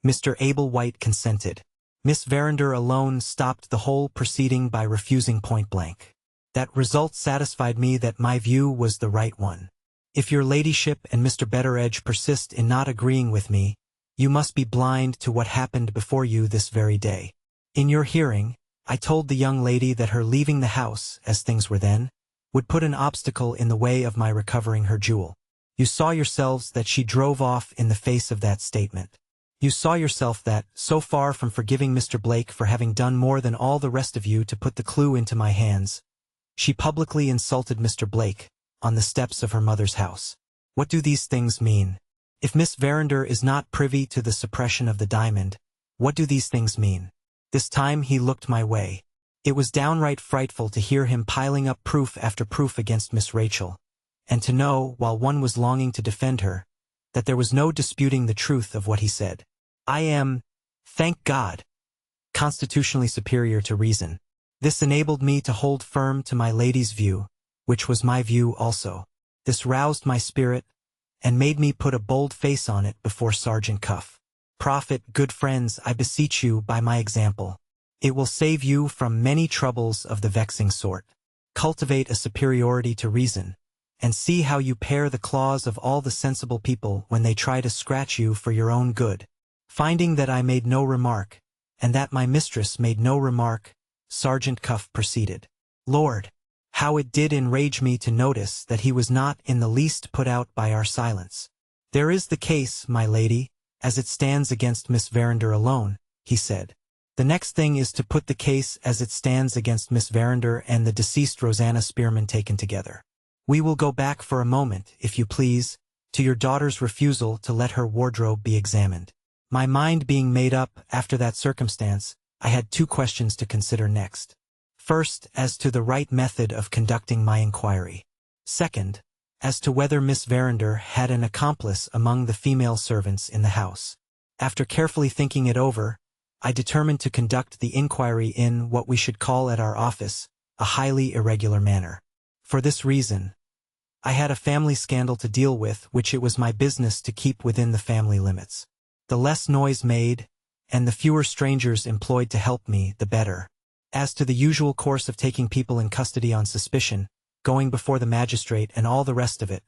Mr. Abel White consented. Miss Verinder alone stopped the whole proceeding by refusing point-blank. That result satisfied me that my view was the right one. If your ladyship and Mr. Betteredge persist in not agreeing with me, you must be blind to what happened before you this very day. In your hearing, I told the young lady that her leaving the house, as things were then, would put an obstacle in the way of my recovering her jewel. You saw yourselves that she drove off in the face of that statement. You saw yourself that, so far from forgiving Mr. Blake for having done more than all the rest of you to put the clue into my hands, she publicly insulted Mr. Blake on the steps of her mother's house. What do these things mean? If Miss Verinder is not privy to the suppression of the diamond, what do these things mean? This time he looked my way. It was downright frightful to hear him piling up proof after proof against Miss Rachel, and to know, while one was longing to defend her, that there was no disputing the truth of what he said. I am, thank God, constitutionally superior to reason. This enabled me to hold firm to my lady's view, which was my view also. This roused my spirit, and made me put a bold face on it before Sergeant Cuff. Profit, good friends, I beseech you, by my example. It will save you from many troubles of the vexing sort. Cultivate a superiority to reason, and see how you pare the claws of all the sensible people when they try to scratch you for your own good. Finding that I made no remark, and that my mistress made no remark, Sergeant Cuff proceeded. Lord, how it did enrage me to notice that he was not in the least put out by our silence. There is the case, my lady, as it stands against Miss Verinder alone, he said. The next thing is to put the case as it stands against Miss Verinder and the deceased Rosanna Spearman taken together. We will go back for a moment, if you please, to your daughter's refusal to let her wardrobe be examined. My mind being made up after that circumstance, I had two questions to consider next. First, as to the right method of conducting my inquiry. Second, as to whether Miss Verinder had an accomplice among the female servants in the house. After carefully thinking it over, I determined to conduct the inquiry in what we should call at our office a highly irregular manner. For this reason, I had a family scandal to deal with which it was my business to keep within the family limits. The less noise made, and the fewer strangers employed to help me, the better. As to the usual course of taking people in custody on suspicion, going before the magistrate and all the rest of it,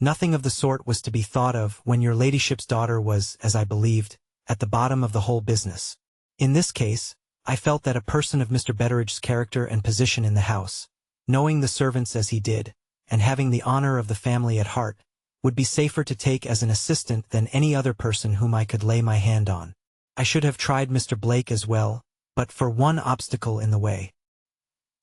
nothing of the sort was to be thought of when your ladyship's daughter was, as I believed, at the bottom of the whole business. In this case, I felt that a person of Mr. Betteredge's character and position in the house, knowing the servants as he did, and having the honor of the family at heart, would be safer to take as an assistant than any other person whom I could lay my hand on. I should have tried Mr. Blake as well, but for one obstacle in the way.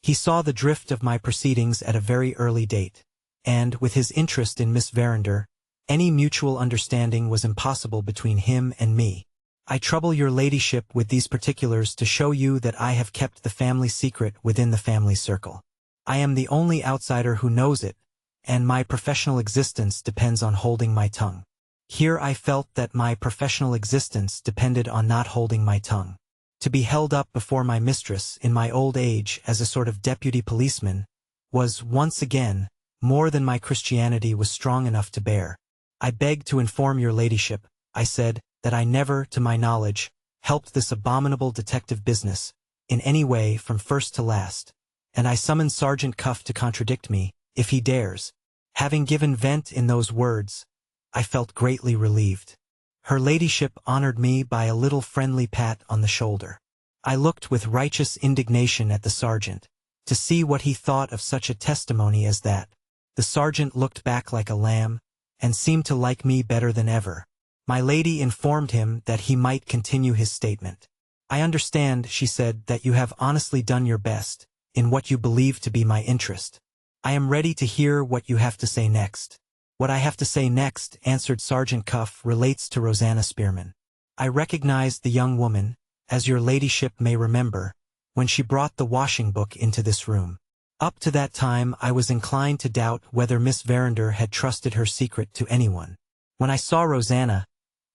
He saw the drift of my proceedings at a very early date, and, with his interest in Miss Verinder, any mutual understanding was impossible between him and me. I trouble your ladyship with these particulars to show you that I have kept the family secret within the family circle. I am the only outsider who knows it, and my professional existence depends on holding my tongue. Here I felt that my professional existence depended on not holding my tongue. To be held up before my mistress in my old age as a sort of deputy policeman was, once again, more than my Christianity was strong enough to bear. I beg to inform your ladyship, I said, that I never, to my knowledge, helped this abominable detective business, in any way from first to last, and I summon Sergeant Cuff to contradict me, if he dares. Having given vent in those words, I felt greatly relieved. Her ladyship honored me by a little friendly pat on the shoulder. I looked with righteous indignation at the sergeant, to see what he thought of such a testimony as that. The sergeant looked back like a lamb, and seemed to like me better than ever. My lady informed him that he might continue his statement. I understand, she said, that you have honestly done your best, in what you believe to be my interest. I am ready to hear what you have to say next. What I have to say next, answered Sergeant Cuff, relates to Rosanna Spearman. I recognized the young woman, as your ladyship may remember, when she brought the washing book into this room. Up to that time I was inclined to doubt whether Miss Verinder had trusted her secret to anyone. When I saw Rosanna,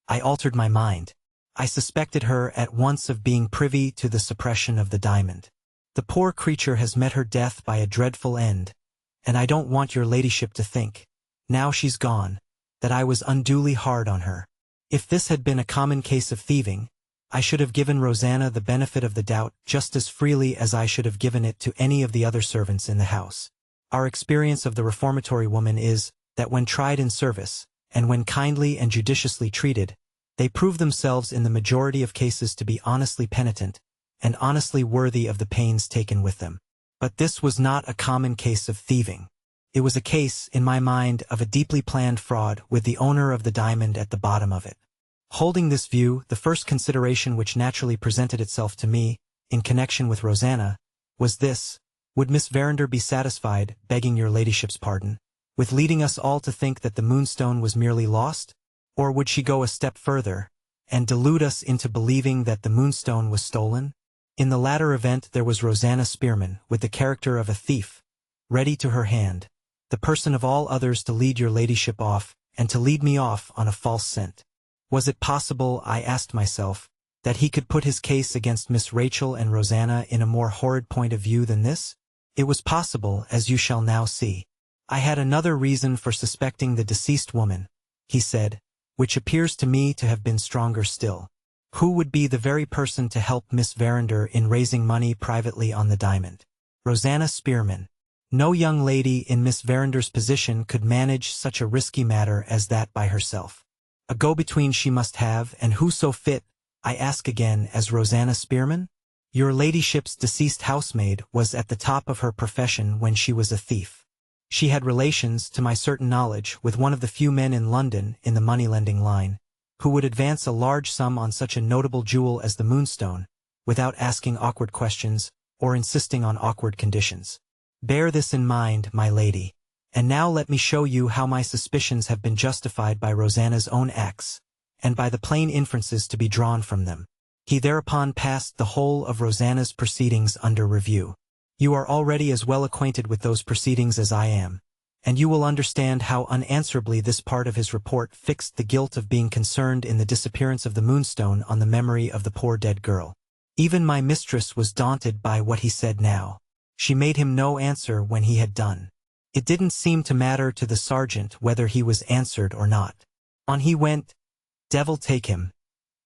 I altered my mind. I suspected her at once of being privy to the suppression of the diamond. The poor creature has met her death by a dreadful end, and I don't want your ladyship to think, now she's gone, that I was unduly hard on her. If this had been a common case of thieving, I should have given Rosanna the benefit of the doubt just as freely as I should have given it to any of the other servants in the house. Our experience of the reformatory woman is that when tried in service, and when kindly and judiciously treated, they prove themselves in the majority of cases to be honestly penitent, and honestly worthy of the pains taken with them. But this was not a common case of thieving. It was a case, in my mind, of a deeply planned fraud with the owner of the diamond at the bottom of it. Holding this view, the first consideration which naturally presented itself to me, in connection with Rosanna, was this: would Miss Verinder be satisfied, begging your ladyship's pardon, with leading us all to think that the Moonstone was merely lost? Or would she go a step further, and delude us into believing that the Moonstone was stolen? In the latter event there was Rosanna Spearman, with the character of a thief, ready to her hand, the person of all others to lead your ladyship off, and to lead me off on a false scent. Was it possible, I asked myself, that he could put his case against Miss Rachel and Rosanna in a more horrid point of view than this? It was possible, as you shall now see. I had another reason for suspecting the deceased woman, he said, which appears to me to have been stronger still. Who would be the very person to help Miss Verinder in raising money privately on the diamond? Rosanna Spearman. No young lady in Miss Verinder's position could manage such a risky matter as that by herself. A go-between she must have, and who so fit, I ask again, as Rosanna Spearman? Your ladyship's deceased housemaid was at the top of her profession when she was a thief. She had relations, to my certain knowledge, with one of the few men in London, in the money-lending line, who would advance a large sum on such a notable jewel as the Moonstone, without asking awkward questions, or insisting on awkward conditions. Bear this in mind, my lady. And now let me show you how my suspicions have been justified by Rosanna's own acts, and by the plain inferences to be drawn from them. He thereupon passed the whole of Rosanna's proceedings under review. You are already as well acquainted with those proceedings as I am, and you will understand how unanswerably this part of his report fixed the guilt of being concerned in the disappearance of the Moonstone on the memory of the poor dead girl. Even my mistress was daunted by what he said now. She made him no answer when he had done. It didn't seem to matter to the sergeant whether he was answered or not. On he went, devil take him,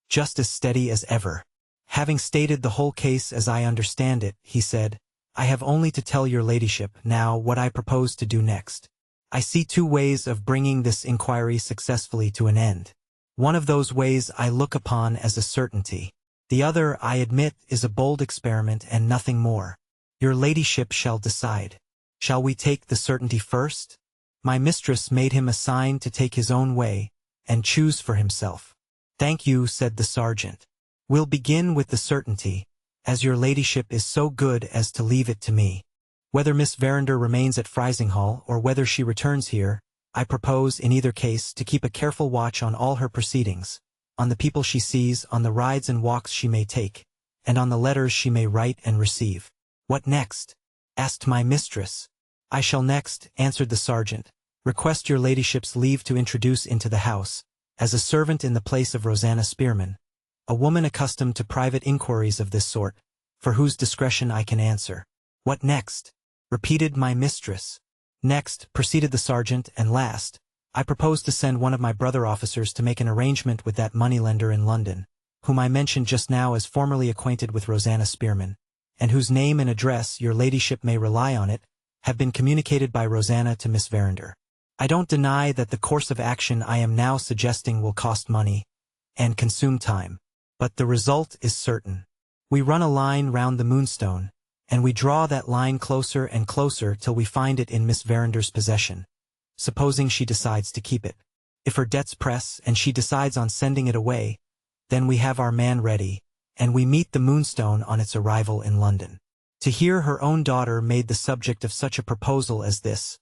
just as steady as ever. Having stated the whole case as I understand it, he said, I have only to tell your ladyship now what I propose to do next. I see two ways of bringing this inquiry successfully to an end. One of those ways I look upon as a certainty. The other, I admit, is a bold experiment and nothing more. Your ladyship shall decide. Shall we take the certainty first? My mistress made him a sign to take his own way, and choose for himself. Thank you, said the sergeant. We'll begin with the certainty, as your ladyship is so good as to leave it to me. Whether Miss Verinder remains at Frizinghall or whether she returns here, I propose, in either case, to keep a careful watch on all her proceedings, on the people she sees, on the rides and walks she may take, and on the letters she may write and receive. What next? Asked my mistress. I shall next, answered the sergeant, request your ladyship's leave to introduce into the house, as a servant in the place of Rosanna Spearman, a woman accustomed to private inquiries of this sort, for whose discretion I can answer. What next? Repeated my mistress. Next, proceeded the sergeant, and last, I propose to send one of my brother officers to make an arrangement with that moneylender in London, whom I mentioned just now as formerly acquainted with Rosanna Spearman, and whose name and address, your ladyship may rely on it, have been communicated by Rosanna to Miss Verinder. I don't deny that the course of action I am now suggesting will cost money, and consume time, but the result is certain. We run a line round the Moonstone, and we draw that line closer and closer till we find it in Miss Verinder's possession, supposing she decides to keep it. If her debts press and she decides on sending it away, then we have our man ready, and we meet the Moonstone on its arrival in London. To hear her own daughter made the subject of such a proposal as this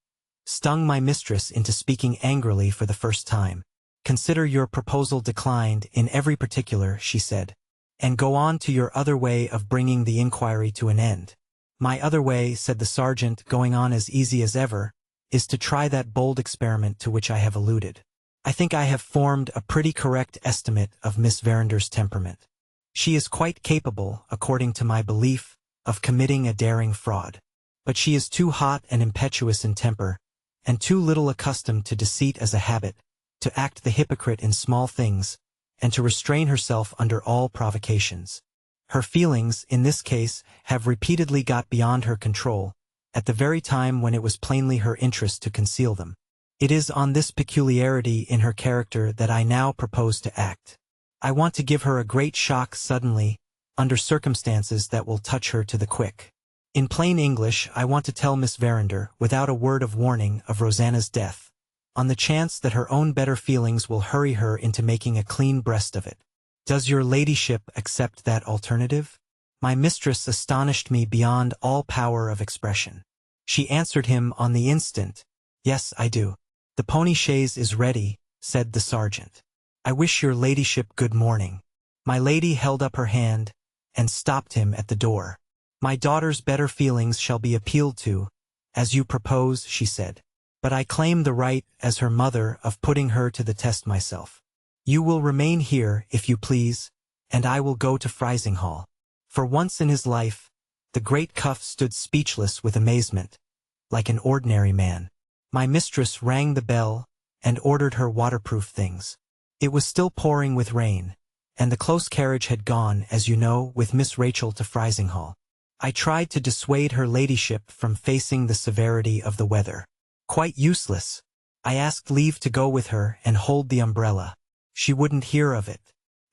stung my mistress into speaking angrily for the first time. Consider your proposal declined in every particular, she said, and go on to your other way of bringing the inquiry to an end. My other way, said the sergeant, going on as easy as ever, is to try that bold experiment to which I have alluded. I think I have formed a pretty correct estimate of Miss Verinder's temperament. She is quite capable, according to my belief, of committing a daring fraud. But she is too hot and impetuous in temper, and too little accustomed to deceit as a habit, to act the hypocrite in small things, and to restrain herself under all provocations. Her feelings, in this case, have repeatedly got beyond her control, at the very time when it was plainly her interest to conceal them. It is on this peculiarity in her character that I now propose to act. I want to give her a great shock suddenly, under circumstances that will touch her to the quick. In plain English, I want to tell Miss Verinder, without a word of warning, of Rosanna's death, on the chance that her own better feelings will hurry her into making a clean breast of it. Does your ladyship accept that alternative? My mistress astonished me beyond all power of expression. She answered him on the instant, "Yes, I do." "The pony chaise is ready," said the sergeant. "I wish your ladyship good morning." My lady held up her hand, and stopped him at the door. "My daughter's better feelings shall be appealed to, as you propose," she said. "But I claim the right, as her mother, of putting her to the test myself. You will remain here, if you please, and I will go to Frizinghall." For once in his life, the great Cuff stood speechless with amazement, like an ordinary man. My mistress rang the bell, and ordered her waterproof things. It was still pouring with rain, and the close carriage had gone, as you know, with Miss Rachel to Frizinghall. I tried to dissuade her ladyship from facing the severity of the weather. Quite useless. I asked leave to go with her and hold the umbrella. She wouldn't hear of it.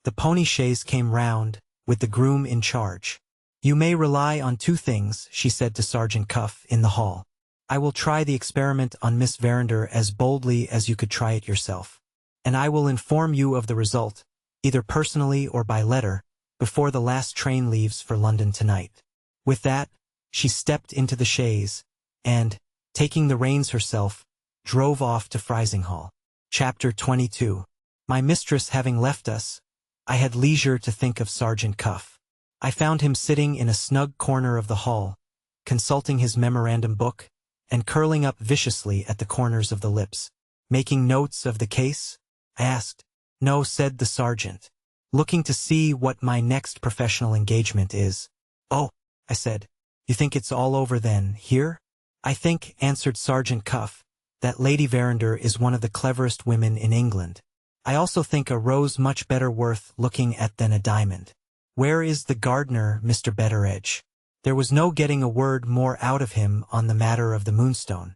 The pony chaise came round, with the groom in charge. "You may rely on two things," she said to Sergeant Cuff in the hall. "I will try the experiment on Miss Verinder as boldly as you could try it yourself. And I will inform you of the result, either personally or by letter, before the last train leaves for London tonight." With that, she stepped into the chaise, and, taking the reins herself, drove off to Frizinghall. Chapter 22. My mistress having left us, I had leisure to think of Sergeant Cuff. I found him sitting in a snug corner of the hall, consulting his memorandum book, and curling up viciously at the corners of the lips. "Making notes of the case?" I asked. "No," said the sergeant. "Looking to see what my next professional engagement is." "Oh," I said. "You think it's all over then, here?" "I think," answered Sergeant Cuff, "that Lady Verinder is one of the cleverest women in England. I also think a rose much better worth looking at than a diamond. Where is the gardener, Mr. Betteredge?" There was no getting a word more out of him on the matter of the Moonstone.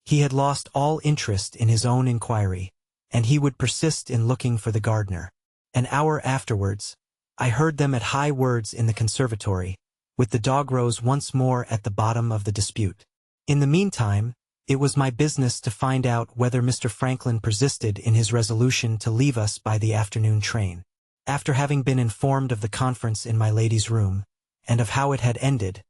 He had lost all interest in his own inquiry, and he would persist in looking for the gardener. An hour afterwards, I heard them at high words in the conservatory, with the dog rose once more at the bottom of the dispute. In the meantime, it was my business to find out whether Mr. Franklin persisted in his resolution to leave us by the afternoon train. After having been informed of the conference in my lady's room, and of how it had ended,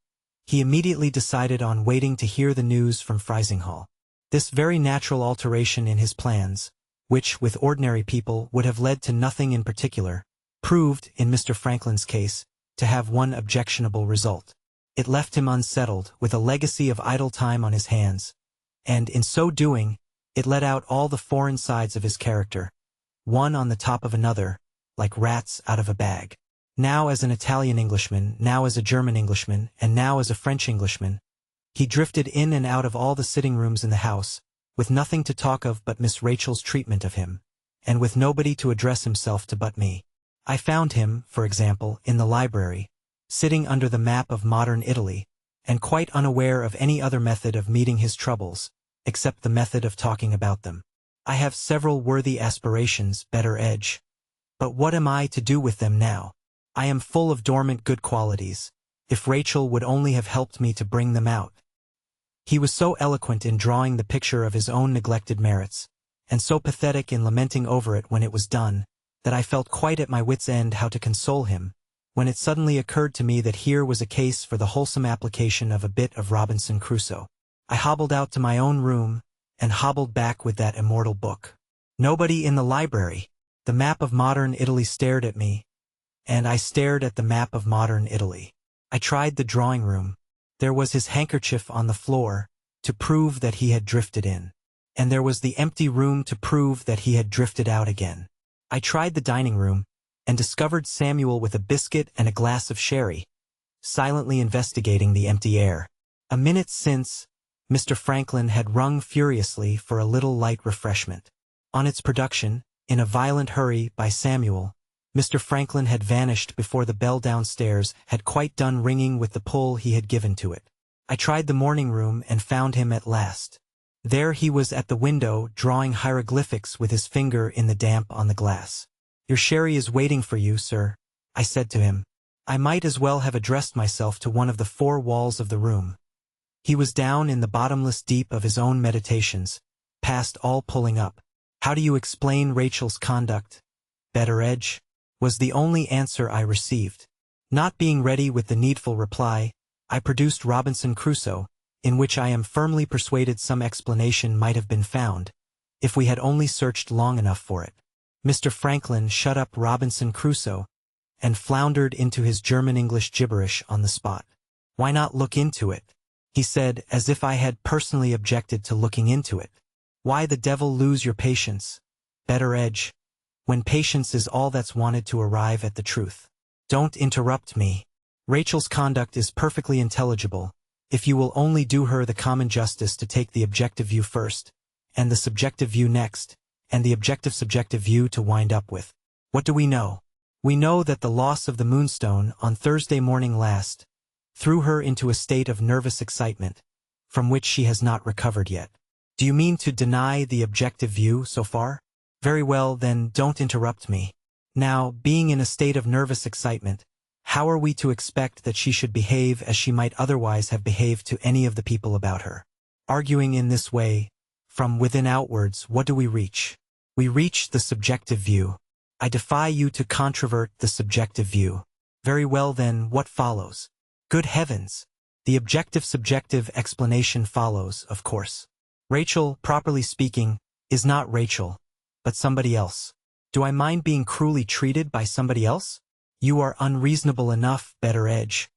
he immediately decided on waiting to hear the news from Frizinghall. This very natural alteration in his plans, which with ordinary people would have led to nothing in particular, proved, in Mr. Franklin's case, to have one objectionable result. It left him unsettled, with a legacy of idle time on his hands, and, in so doing, it let out all the foreign sides of his character, one on the top of another, like rats out of a bag. Now as an Italian Englishman, now as a German Englishman, and now as a French Englishman, he drifted in and out of all the sitting rooms in the house, with nothing to talk of but Miss Rachel's treatment of him, and with nobody to address himself to but me. I found him, for example, in the library, sitting under the map of modern Italy, and quite unaware of any other method of meeting his troubles, except the method of talking about them. I have several worthy aspirations, Betteredge, but what am I to do with them now? I am full of dormant good qualities, if Rachel would only have helped me to bring them out. He was so eloquent in drawing the picture of his own neglected merits, and so pathetic in lamenting over it when it was done, that I felt quite at my wit's end how to console him, when it suddenly occurred to me that here was a case for the wholesome application of a bit of Robinson Crusoe. I hobbled out to my own room, and hobbled back with that immortal book. Nobody in the library. The map of modern Italy stared at me, and I stared at the map of modern Italy. I tried the drawing room. There was his handkerchief on the floor, to prove that he had drifted in. And there was the empty room to prove that he had drifted out again. I tried the dining room, and discovered Samuel with a biscuit and a glass of sherry, silently investigating the empty air. A minute since, Mr. Franklin had rung furiously for a little light refreshment. On its production, In a Violent Hurry by Samuel. Mr. Franklin had vanished before the bell downstairs had quite done ringing with the pull he had given to it. I tried the morning room and found him at last. There he was at the window, drawing hieroglyphics with his finger in the damp on the glass. "Your sherry is waiting for you, sir," I said to him. I might as well have addressed myself to one of the four walls of the room. He was down in the bottomless deep of his own meditations, past all pulling up. "How do you explain Rachel's conduct, Betteredge?" was the only answer I received. Not being ready with the needful reply, I produced Robinson Crusoe, in which I am firmly persuaded some explanation might have been found, if we had only searched long enough for it. Mr. Franklin shut up Robinson Crusoe, and floundered into his German-English gibberish on the spot. "Why not look into it?" he said, as if I had personally objected to looking into it. "Why the devil lose your patience, Betteredge, when patience is all that's wanted to arrive at the truth? Don't interrupt me. Rachel's conduct is perfectly intelligible, if you will only do her the common justice to take the objective view first, and the subjective view next, and the objective-subjective view to wind up with. What do we know? We know that the loss of the Moonstone on Thursday morning last threw her into a state of nervous excitement, from which she has not recovered yet. Do you mean to deny the objective view so far? Very well, then don't interrupt me. Now, being in a state of nervous excitement, how are we to expect that she should behave as she might otherwise have behaved to any of the people about her? Arguing in this way, from within outwards, what do we reach? We reach the subjective view. I defy you to controvert the subjective view. Very well, then, what follows? Good heavens! The objective-subjective explanation follows, of course. Rachel, properly speaking, is not Rachel, but somebody else. Do I mind being cruelly treated by somebody else? You are unreasonable enough, Betteredge,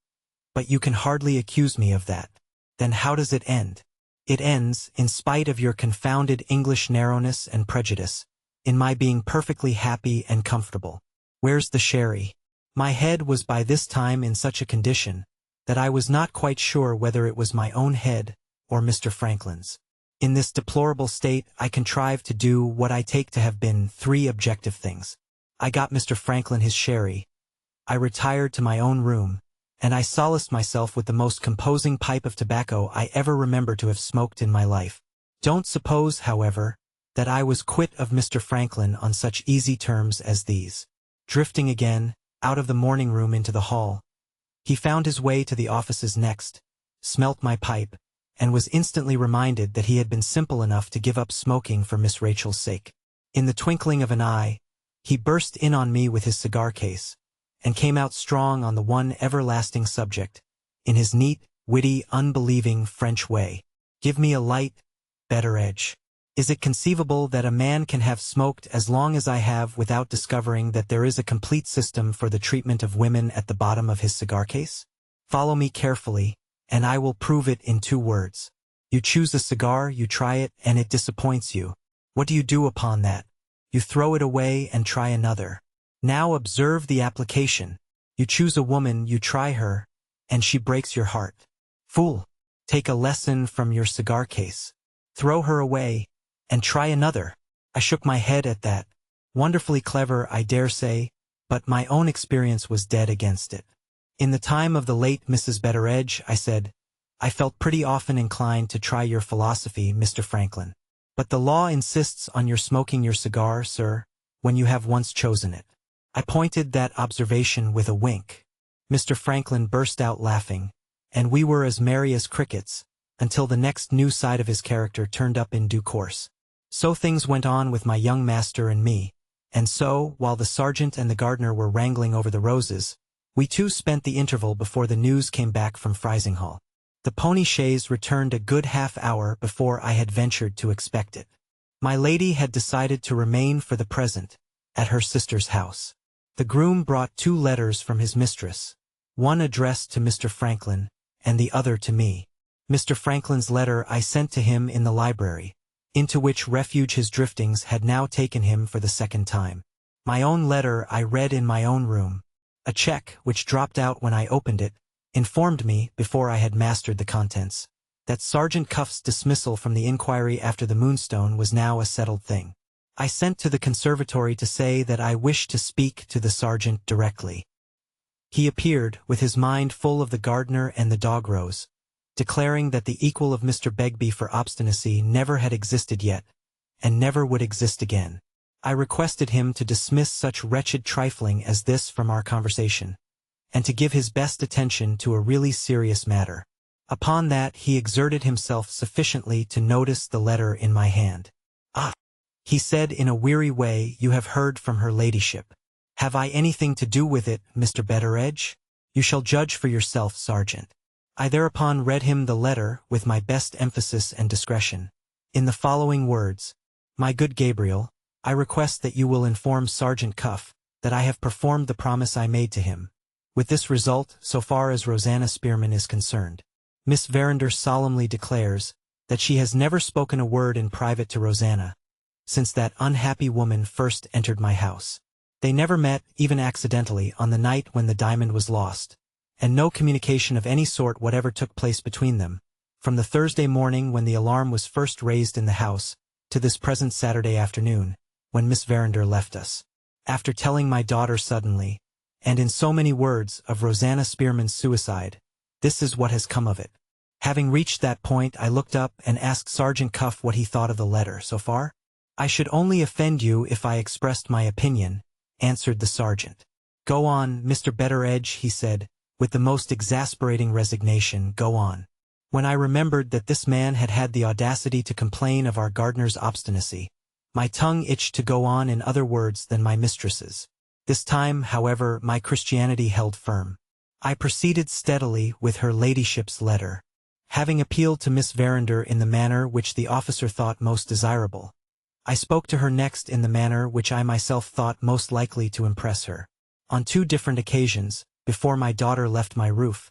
but you can hardly accuse me of that. Then how does it end? It ends, in spite of your confounded English narrowness and prejudice, in my being perfectly happy and comfortable. Where's the sherry? My head was by this time in such a condition that I was not quite sure whether it was my own head or Mr. Franklin's. In this deplorable state, I contrived to do what I take to have been three objective things. I got Mr. Franklin his sherry. I retired to my own room, and I solaced myself with the most composing pipe of tobacco I ever remember to have smoked in my life. Don't suppose, however, that I was quit of Mr. Franklin on such easy terms as these. Drifting again, out of the morning room into the hall, he found his way to the offices next, smelt my pipe, and was instantly reminded that he had been simple enough to give up smoking for Miss Rachel's sake. In the twinkling of an eye, he burst in on me with his cigar case, and came out strong on the one everlasting subject, in his neat, witty, unbelieving French way. "Give me a light, Betteredge. Is it conceivable that a man can have smoked as long as I have without discovering that there is a complete system for the treatment of women at the bottom of his cigar case? Follow me carefully, and I will prove it in 2 words. You choose a cigar, you try it, and it disappoints you. What do you do upon that? You throw it away and try another. Now observe the application. You choose a woman, you try her, and she breaks your heart. Fool! Take a lesson from your cigar case. Throw her away, and try another." I shook my head at that. Wonderfully clever, I dare say, but my own experience was dead against it. "In the time of the late Mrs. Betteredge," I said, "I felt pretty often inclined to try your philosophy, Mr. Franklin. But the law insists on your smoking your cigar, sir, when you have once chosen it." I pointed that observation with a wink. Mr. Franklin burst out laughing, and we were as merry as crickets, until the next new side of his character turned up in due course. So things went on with my young master and me, and so, while the sergeant and the gardener were wrangling over the roses, we too spent the interval before the news came back from Frizinghall. The pony chaise returned a good half-hour before I had ventured to expect it. My lady had decided to remain for the present at her sister's house. The groom brought 2 letters from his mistress, one addressed to Mr. Franklin, and the other to me. Mr. Franklin's letter I sent to him in the library, into which refuge his driftings had now taken him for the second time. My own letter I read in my own room. A check, which dropped out when I opened it, informed me, before I had mastered the contents, that Sergeant Cuff's dismissal from the inquiry after the Moonstone was now a settled thing. I sent to the conservatory to say that I wished to speak to the sergeant directly. He appeared, with his mind full of the gardener and the dog Rose, declaring that the equal of Mr. Begbie for obstinacy never had existed yet, and never would exist again. I requested him to dismiss such wretched trifling as this from our conversation, and to give his best attention to a really serious matter. Upon that he exerted himself sufficiently to notice the letter in my hand. "Ah," he said in a weary way, "you have heard from her ladyship. Have I anything to do with it, Mr. Betteredge? You shall judge for yourself, Sergeant." I thereupon read him the letter with my best emphasis and discretion, in the following words: "My good Gabriel, I request that you will inform Sergeant Cuff that I have performed the promise I made to him, with this result so far as Rosanna Spearman is concerned. Miss Verinder solemnly declares that she has never spoken a word in private to Rosanna since that unhappy woman first entered my house. They never met, even accidentally, on the night when the diamond was lost, and no communication of any sort whatever took place between them, from the Thursday morning when the alarm was first raised in the house, to this present Saturday afternoon, when Miss Verinder left us. After telling my daughter suddenly, and in so many words, of Rosanna Spearman's suicide, this is what has come of it." Having reached that point, I looked up and asked Sergeant Cuff what he thought of the letter so far. "I should only offend you if I expressed my opinion," answered the sergeant. "Go on, Mr. Betteredge," he said, with the most exasperating resignation, "go on." When I remembered that this man had had the audacity to complain of our gardener's obstinacy, my tongue itched to go on in other words than my mistress's. This time, however, my Christianity held firm. I proceeded steadily with her ladyship's letter. Having appealed to Miss Verinder in the manner which the officer thought most desirable, I spoke to her next in the manner which I myself thought most likely to impress her. On 2 different occasions, before my daughter left my roof,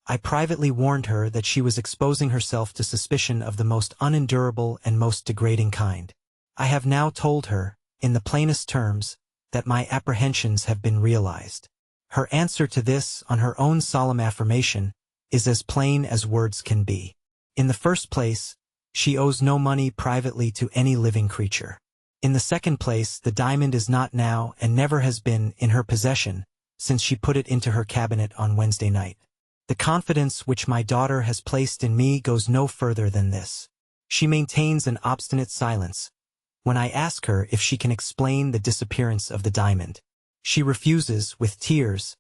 I privately warned her that she was exposing herself to suspicion of the most unendurable and most degrading kind. I have now told her, in the plainest terms, that my apprehensions have been realized. Her answer to this, on her own solemn affirmation, is as plain as words can be. In the first place, she owes no money privately to any living creature. In the second place, the diamond is not now, and never has been, in her possession, since she put it into her cabinet on Wednesday night. The confidence which my daughter has placed in me goes no further than this. She maintains an obstinate silence. When I ask her if she can explain the disappearance of the diamond, she refuses, with tears,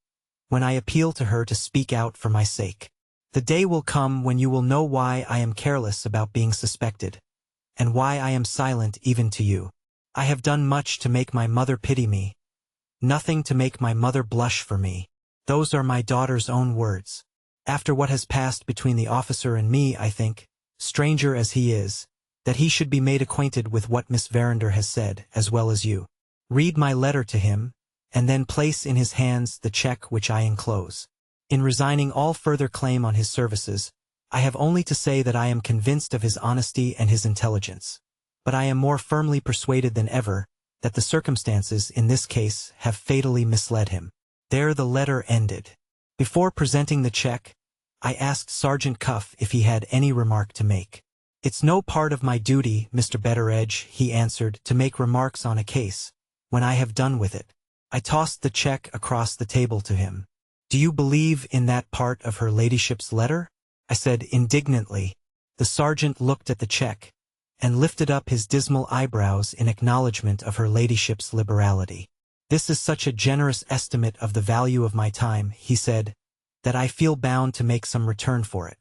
when I appeal to her to speak out for my sake. The day will come when you will know why I am careless about being suspected, and why I am silent even to you. I have done much to make my mother pity me, nothing to make my mother blush for me. Those are my daughter's own words. After what has passed between the officer and me, I think, stranger as he is, that he should be made acquainted with what Miss Verinder has said, as well as you. Read my letter to him, and then place in his hands the check which I enclose. In resigning all further claim on his services, I have only to say that I am convinced of his honesty and his intelligence, but I am more firmly persuaded than ever that the circumstances in this case have fatally misled him. There the letter ended. Before presenting the check, I asked Sergeant Cuff if he had any remark to make. "It's no part of my duty, Mr. Betteredge," he answered, "to make remarks on a case, when I have done with it." I tossed the check across the table to him. "Do you believe in that part of her ladyship's letter?" I said indignantly. The sergeant looked at the check, and lifted up his dismal eyebrows in acknowledgment of her ladyship's liberality. "This is such a generous estimate of the value of my time," he said, "that I feel bound to make some return for it.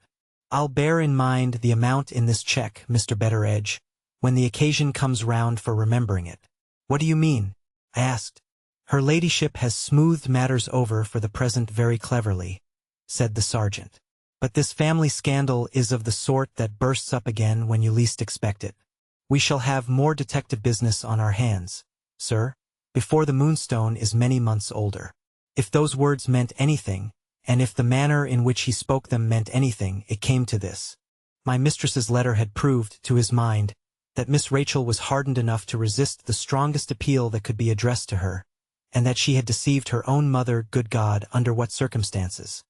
I'll bear in mind the amount in this check, Mr. Betteredge, when the occasion comes round for remembering it." "What do you mean?" I asked. "Her ladyship has smoothed matters over for the present very cleverly," said the sergeant. "But this family scandal is of the sort that bursts up again when you least expect it. We shall have more detective business on our hands, sir, before the Moonstone is many months older." If those words meant anything, and if the manner in which he spoke them meant anything, it came to this. My mistress's letter had proved, to his mind, that Miss Rachel was hardened enough to resist the strongest appeal that could be addressed to her, and that she had deceived her own mother, good God, under what circumstances?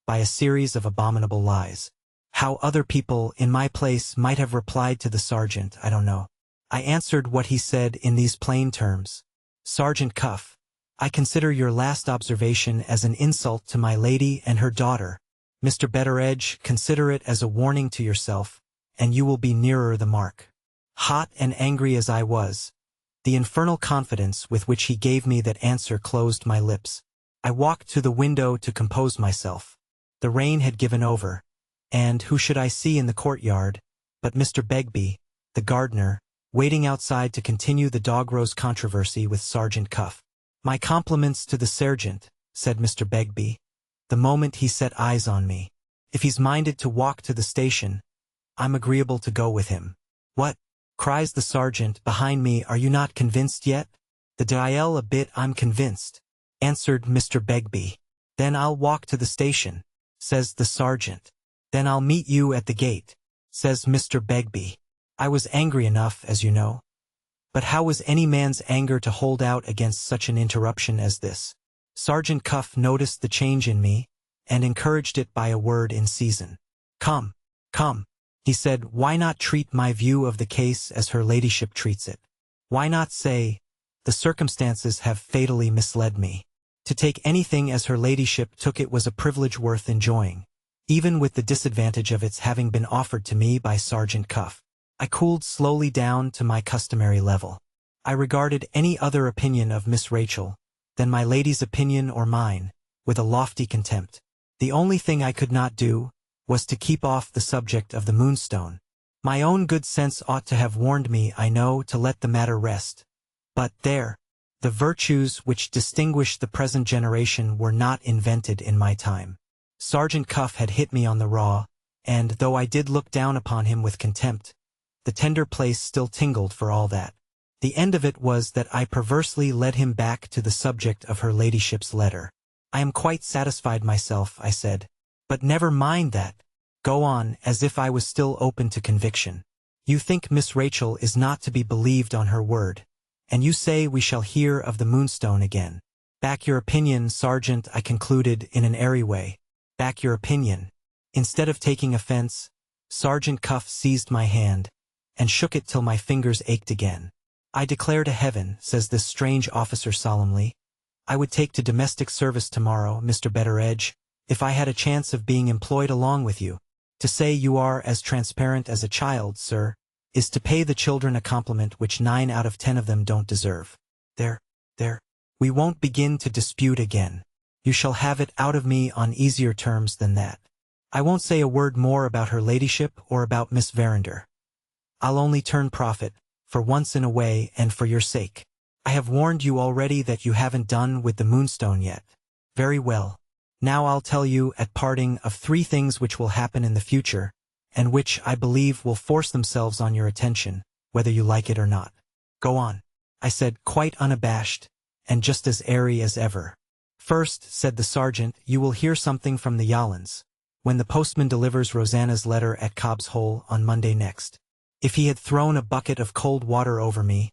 By a series of abominable lies. How other people, in my place, might have replied to the sergeant, I don't know. I answered what he said in these plain terms. Sergeant Cuff, I consider your last observation as an insult to my lady and her daughter. Mr. Betteredge, consider it as a warning to yourself, and you will be nearer the mark. Hot and angry as I was, the infernal confidence with which he gave me that answer closed my lips. I walked to the window to compose myself. The rain had given over, and who should I see in the courtyard but Mr. Begbie, the gardener, waiting outside to continue the dog-rose controversy with Sergeant Cuff. My compliments to the sergeant, said Mr. Begbie, the moment he set eyes on me. If he's minded to walk to the station, I'm agreeable to go with him. What? Cries the sergeant behind me, are you not convinced yet? The dial a bit, I'm convinced, answered Mr. Begbie. Then I'll walk to the station, says the sergeant. Then I'll meet you at the gate, says Mr. Begbie. I was angry enough, as you know. But how was any man's anger to hold out against such an interruption as this? Sergeant Cuff noticed the change in me, and encouraged it by a word in season. Come, come, he said, why not treat my view of the case as her ladyship treats it? Why not say, the circumstances have fatally misled me. To take anything as her ladyship took it was a privilege worth enjoying, even with the disadvantage of its having been offered to me by Sergeant Cuff. I cooled slowly down to my customary level. I regarded any other opinion of Miss Rachel than my lady's opinion or mine with a lofty contempt. The only thing I could not do was to keep off the subject of the Moonstone. My own good sense ought to have warned me, I know, to let the matter rest. But there, the virtues which distinguish the present generation were not invented in my time. Sergeant Cuff had hit me on the raw, and though I did look down upon him with contempt, the tender place still tingled for all that. The end of it was that I perversely led him back to the subject of her ladyship's letter. I am quite satisfied myself, I said. But never mind that. Go on, as if I was still open to conviction. You think Miss Rachel is not to be believed on her word, and you say we shall hear of the Moonstone again. Back your opinion, Sergeant, I concluded in an airy way. Back your opinion. Instead of taking offense, Sergeant Cuff seized my hand and shook it till my fingers ached again. I declare to heaven, says this strange officer solemnly, I would take to domestic service tomorrow, Mr. Betteredge, if I had a chance of being employed along with you. To say you are as transparent as a child, sir, is to pay the children a compliment which 9 out of 10 of them don't deserve. There, we won't begin to dispute again. You shall have it out of me on easier terms than that. I won't say a word more about her ladyship or about Miss Verinder. I'll only turn prophet, for once in a way and for your sake. I have warned you already that you haven't done with the Moonstone yet. Very well. Now I'll tell you at parting of 3 things which will happen in the future, and which I believe will force themselves on your attention, whether you like it or not. Go on, I said, quite unabashed, and just as airy as ever. First, said the sergeant, you will hear something from the Yollands, when the postman delivers Rosanna's letter at Cobb's Hole on Monday next. If he had thrown a bucket of cold water over me,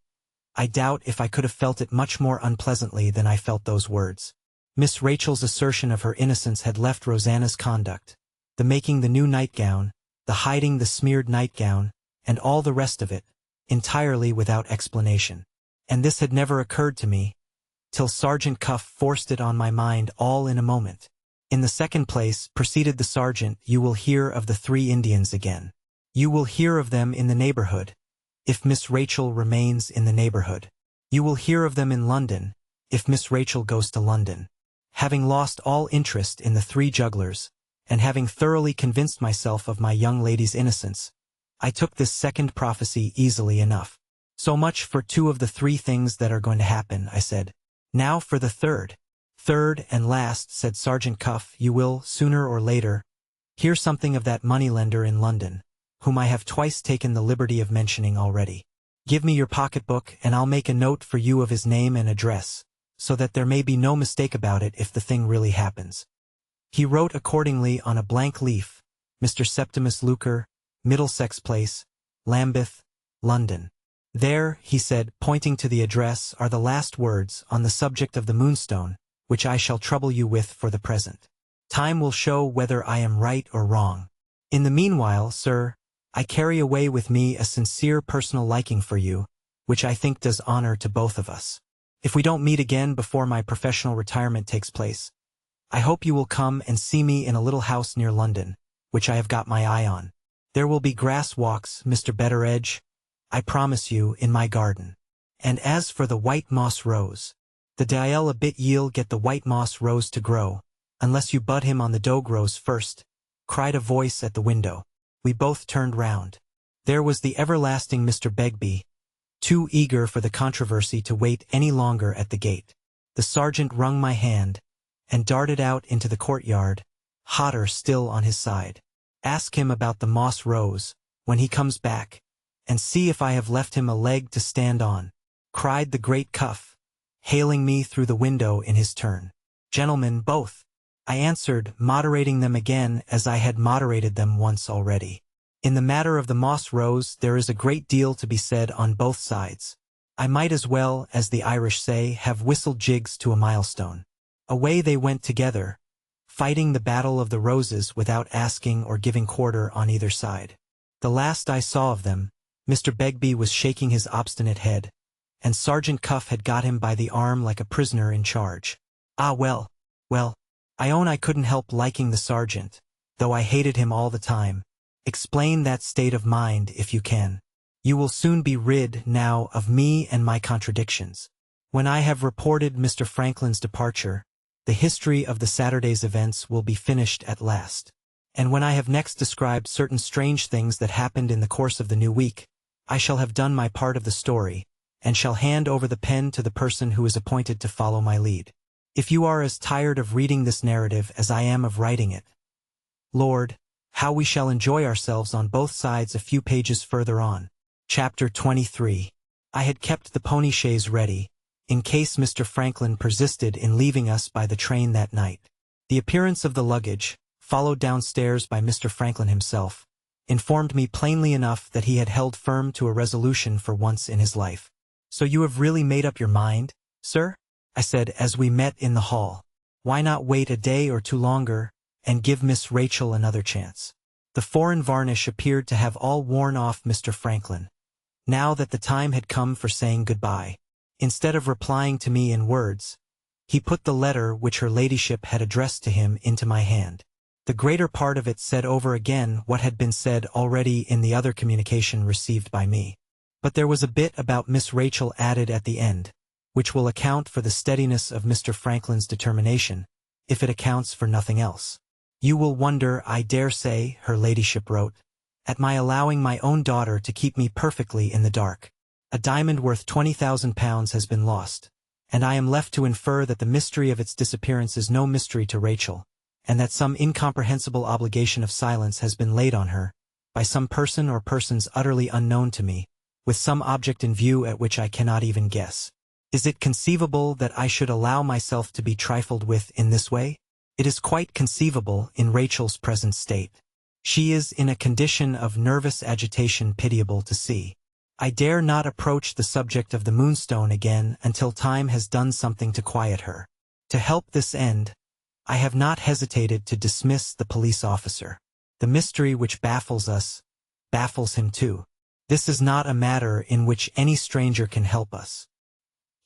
I doubt if I could have felt it much more unpleasantly than I felt those words. Miss Rachel's assertion of her innocence had left Rosanna's conduct, the making the new nightgown, the hiding the smeared nightgown, and all the rest of it, entirely without explanation. And this had never occurred to me, till Sergeant Cuff forced it on my mind all in a moment. In the second place, proceeded the sergeant, you will hear of the 3 Indians again. You will hear of them in the neighborhood, if Miss Rachel remains in the neighborhood. You will hear of them in London, if Miss Rachel goes to London. Having lost all interest in the 3 jugglers, and having thoroughly convinced myself of my young lady's innocence, I took this second prophecy easily enough. So much for 2 of the 3 things that are going to happen, I said. Now for the third. Third and last, said Sergeant Cuff, you will, sooner or later, hear something of that moneylender in London, whom I have twice taken the liberty of mentioning already. Give me your pocketbook, and I'll make a note for you of his name and address, so that there may be no mistake about it if the thing really happens. He wrote accordingly on a blank leaf, Mr. Septimus Luker, Middlesex Place, Lambeth, London. There, he said, pointing to the address, are the last words on the subject of the Moonstone, which I shall trouble you with for the present. Time will show whether I am right or wrong. In the meanwhile, sir, I carry away with me a sincere personal liking for you, which I think does honor to both of us. If we don't meet again before my professional retirement takes place, I hope you will come and see me in a little house near London, which I have got my eye on. There will be grass walks, Mr. Betteredge, I promise you, in my garden. And as for the white moss rose, the dial a bit ye'll get the white moss rose to grow, unless you bud him on the dog rose first, cried a voice at the window. We both turned round. There was the everlasting Mr. Begbie, too eager for the controversy to wait any longer at the gate. The sergeant wrung my hand, and darted out into the courtyard, hotter still on his side. Ask him about the moss rose, when he comes back, and see if I have left him a leg to stand on, cried the great Cuff, hailing me through the window in his turn. Gentlemen, both, I answered, moderating them again as I had moderated them once already. In the matter of the moss rose there is a great deal to be said on both sides. I might as well, as the Irish say, have whistled jigs to a milestone. Away they went together, fighting the battle of the roses without asking or giving quarter on either side. The last I saw of them, Mr. Begbie was shaking his obstinate head, and Sergeant Cuff had got him by the arm like a prisoner in charge. Ah well, I own I couldn't help liking the sergeant, though I hated him all the time. Explain that state of mind if you can. You will soon be rid, now, of me and my contradictions. When I have reported Mr. Franklin's departure, the history of the Saturday's events will be finished at last. And when I have next described certain strange things that happened in the course of the new week, I shall have done my part of the story, and shall hand over the pen to the person who is appointed to follow my lead. If you are as tired of reading this narrative as I am of writing it, Lord, how we shall enjoy ourselves on both sides a few pages further on. Chapter 23. I had kept the pony chaise ready, in case Mr. Franklin persisted in leaving us by the train that night. The appearance of the luggage, followed downstairs by Mr. Franklin himself, informed me plainly enough that he had held firm to a resolution for once in his life. So you have really made up your mind, sir? I said as we met in the hall. Why not wait a day or two longer, and give Miss Rachel another chance? The foreign varnish appeared to have all worn off Mr. Franklin, now that the time had come for saying goodbye. Instead of replying to me in words, he put the letter which her ladyship had addressed to him into my hand. The greater part of it said over again what had been said already in the other communication received by me. But there was a bit about Miss Rachel added at the end, which will account for the steadiness of Mr. Franklin's determination, if it accounts for nothing else. You will wonder, I dare say, her ladyship wrote, at my allowing my own daughter to keep me perfectly in the dark. A diamond worth £20,000 has been lost, and I am left to infer that the mystery of its disappearance is no mystery to Rachel, and that some incomprehensible obligation of silence has been laid on her, by some person or persons utterly unknown to me, with some object in view at which I cannot even guess. Is it conceivable that I should allow myself to be trifled with in this way? It is quite conceivable in Rachel's present state. She is in a condition of nervous agitation pitiable to see. I dare not approach the subject of the Moonstone again until time has done something to quiet her. To help this end, I have not hesitated to dismiss the police officer. The mystery which baffles us, baffles him too. This is not a matter in which any stranger can help us.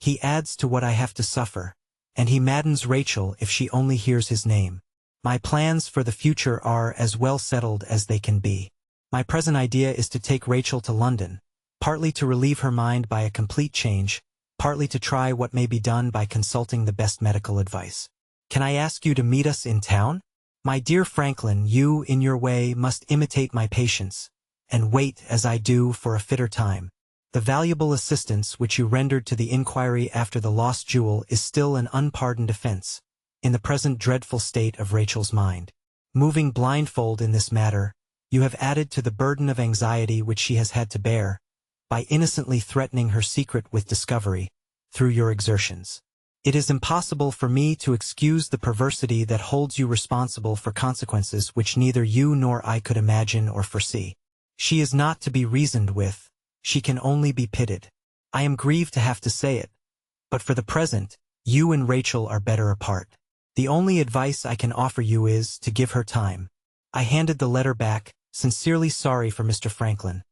He adds to what I have to suffer, and he maddens Rachel if she only hears his name. My plans for the future are as well settled as they can be. My present idea is to take Rachel to London, partly to relieve her mind by a complete change, partly to try what may be done by consulting the best medical advice. Can I ask you to meet us in town? My dear Franklin, you, in your way, must imitate my patience, and wait, as I do, for a fitter time. The valuable assistance which you rendered to the inquiry after the lost jewel is still an unpardoned offense, in the present dreadful state of Rachel's mind. Moving blindfold in this matter, you have added to the burden of anxiety which she has had to bear, by innocently threatening her secret with discovery, through your exertions. It is impossible for me to excuse the perversity that holds you responsible for consequences which neither you nor I could imagine or foresee. She is not to be reasoned with, she can only be pitied. I am grieved to have to say it, but for the present, you and Rachel are better apart. The only advice I can offer you is to give her time. I handed the letter back, sincerely sorry for Mr. Franklin,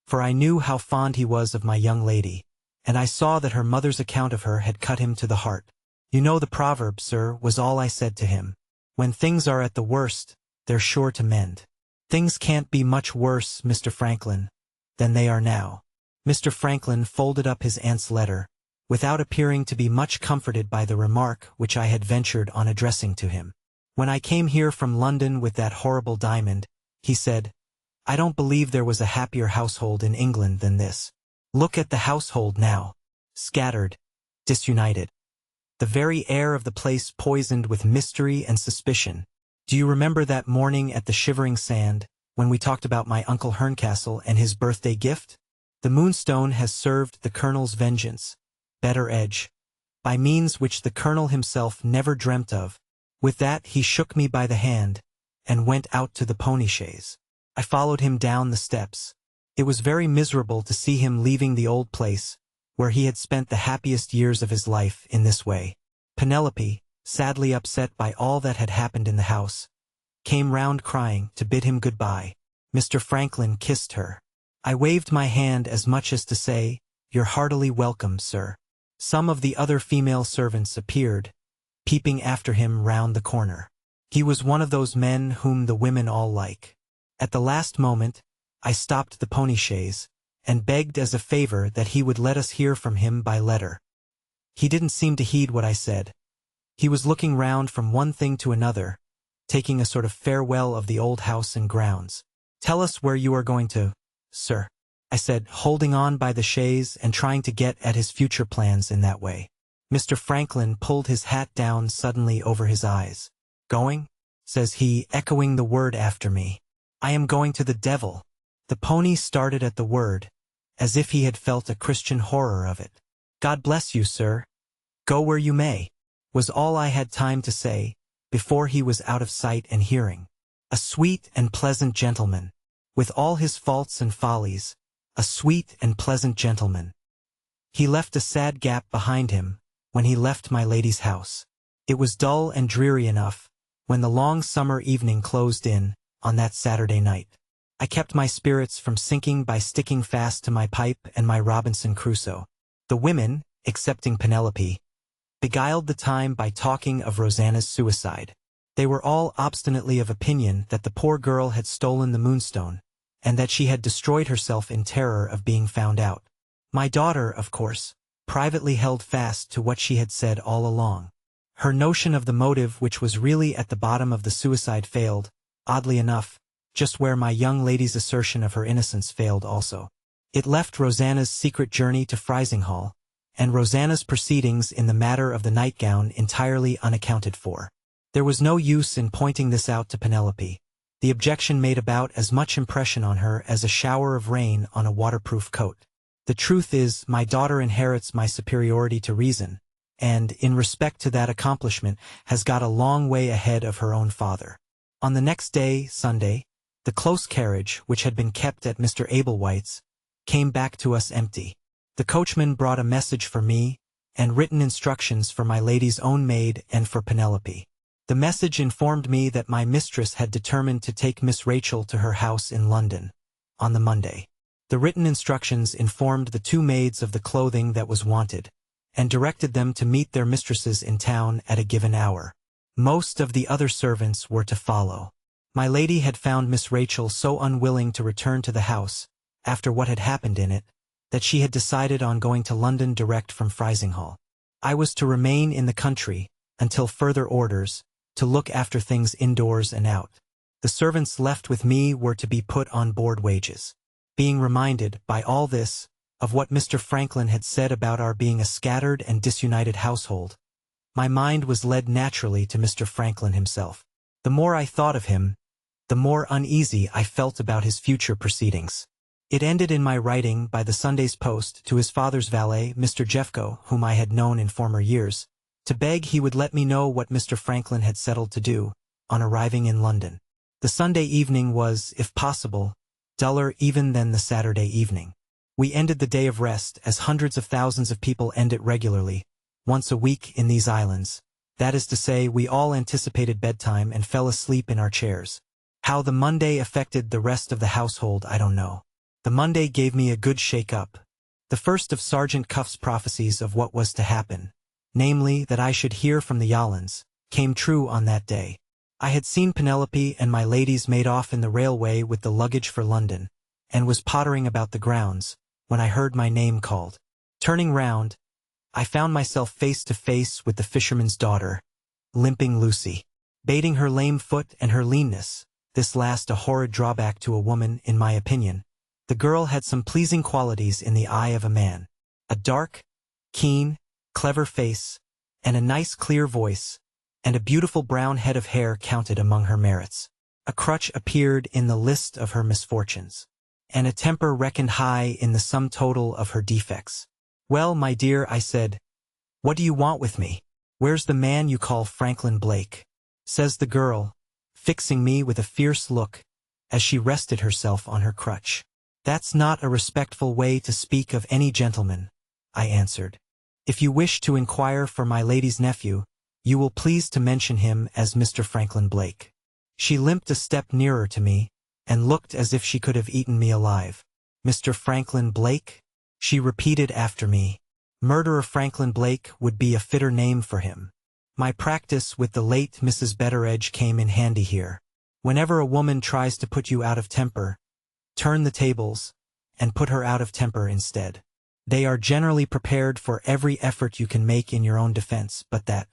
for I knew how fond he was of my young lady, and I saw that her mother's account of her had cut him to the heart. You know the proverb, sir, was all I said to him. When things are at the worst, they're sure to mend. Things can't be much worse, Mr. Franklin, than they are now. Mr. Franklin folded up his aunt's letter, without appearing to be much comforted by the remark which I had ventured on addressing to him. When I came here from London with that horrible diamond, he said, I don't believe there was a happier household in England than this. Look at the household now. Scattered, disunited. The very air of the place poisoned with mystery and suspicion. Do you remember that morning at the Shivering Sand, when we talked about my Uncle Herncastle and his birthday gift? The Moonstone has served the Colonel's vengeance, better edge, by means which the Colonel himself never dreamt of. With that he shook me by the hand, and went out to the pony chaise. I followed him down the steps. It was very miserable to see him leaving the old place, where he had spent the happiest years of his life, in this way. Penelope, sadly upset by all that had happened in the house, came round crying to bid him good-bye. Mr. Franklin kissed her. I waved my hand as much as to say, You're heartily welcome, sir. Some of the other female servants appeared, peeping after him round the corner. He was one of those men whom the women all like. At the last moment, I stopped the pony chaise, and begged as a favor that he would let us hear from him by letter. He didn't seem to heed what I said. He was looking round from one thing to another, taking a sort of farewell of the old house and grounds. Tell us where you are going to, sir, I said, holding on by the chaise and trying to get at his future plans in that way. Mr. Franklin pulled his hat down suddenly over his eyes. Going? Says he, echoing the word after me. I am going to the devil. The pony started at the word, as if he had felt a Christian horror of it. God bless you, sir. Go where you may, was all I had time to say, before he was out of sight and hearing. A sweet and pleasant gentleman, with all his faults and follies, a sweet and pleasant gentleman. He left a sad gap behind him, when he left my lady's house. It was dull and dreary enough, when the long summer evening closed in, on that Saturday night. I kept my spirits from sinking by sticking fast to my pipe and my Robinson Crusoe. The women, excepting Penelope, beguiled the time by talking of Rosanna's suicide. They were all obstinately of opinion that the poor girl had stolen the Moonstone, and that she had destroyed herself in terror of being found out. My daughter, of course, privately held fast to what she had said all along. Her notion of the motive which was really at the bottom of the suicide failed, oddly enough, just where my young lady's assertion of her innocence failed also. It left Rosanna's secret journey to Frizinghall, and Rosanna's proceedings in the matter of the nightgown entirely unaccounted for. There was no use in pointing this out to Penelope. The objection made about as much impression on her as a shower of rain on a waterproof coat. The truth is, my daughter inherits my superiority to reason, and, in respect to that accomplishment, has got a long way ahead of her own father. On the next day, Sunday, the close carriage, which had been kept at Mr. Ablewhite's, came back to us empty. The coachman brought a message for me, and written instructions for my lady's own maid and for Penelope. The message informed me that my mistress had determined to take Miss Rachel to her house in London, on the Monday. The written instructions informed the two maids of the clothing that was wanted, and directed them to meet their mistresses in town at a given hour. Most of the other servants were to follow. My lady had found Miss Rachel so unwilling to return to the house, after what had happened in it, that she had decided on going to London direct from Frizinghall. I was to remain in the country, until further orders, to look after things indoors and out. The servants left with me were to be put on board wages. Being reminded, by all this, of what Mr. Franklin had said about our being a scattered and disunited household, my mind was led naturally to Mr. Franklin himself. The more I thought of him, the more uneasy I felt about his future proceedings. It ended in my writing by the Sunday's post to his father's valet, Mr. Jeffco, whom I had known in former years, to beg he would let me know what Mr. Franklin had settled to do, on arriving in London. The Sunday evening was, if possible, duller even than the Saturday evening. We ended the day of rest as hundreds of thousands of people end it regularly, once a week in these islands. That is to say, we all anticipated bedtime and fell asleep in our chairs. How the Monday affected the rest of the household, I don't know. The Monday gave me a good shake-up. The first of Sergeant Cuff's prophecies of what was to happen, namely that I should hear from the Yollands, came true on that day. I had seen Penelope and my ladies made off in the railway with the luggage for London, and was pottering about the grounds, when I heard my name called. Turning round, I found myself face to face with the fisherman's daughter, limping Lucy. Bating her lame foot and her leanness, this last a horrid drawback to a woman, in my opinion, the girl had some pleasing qualities in the eye of a man. A dark, keen, clever face, and a nice clear voice, and a beautiful brown head of hair counted among her merits. A crutch appeared in the list of her misfortunes, and a temper reckoned high in the sum total of her defects. "Well, my dear," I said, "what do you want with me? Where's the man you call Franklin Blake?" says the girl, fixing me with a fierce look, as she rested herself on her crutch. "That's not a respectful way to speak of any gentleman," I answered. "If you wish to inquire for my lady's nephew, you will please to mention him as Mr. Franklin Blake." She limped a step nearer to me, and looked as if she could have eaten me alive. "Mr. Franklin Blake?" she repeated after me. Murderer Franklin Blake would be a fitter name for him. My practice with the late Mrs. Betteredge came in handy here. Whenever a woman tries to put you out of temper, turn the tables, and put her out of temper instead. They are generally prepared for every effort you can make in your own defense, but that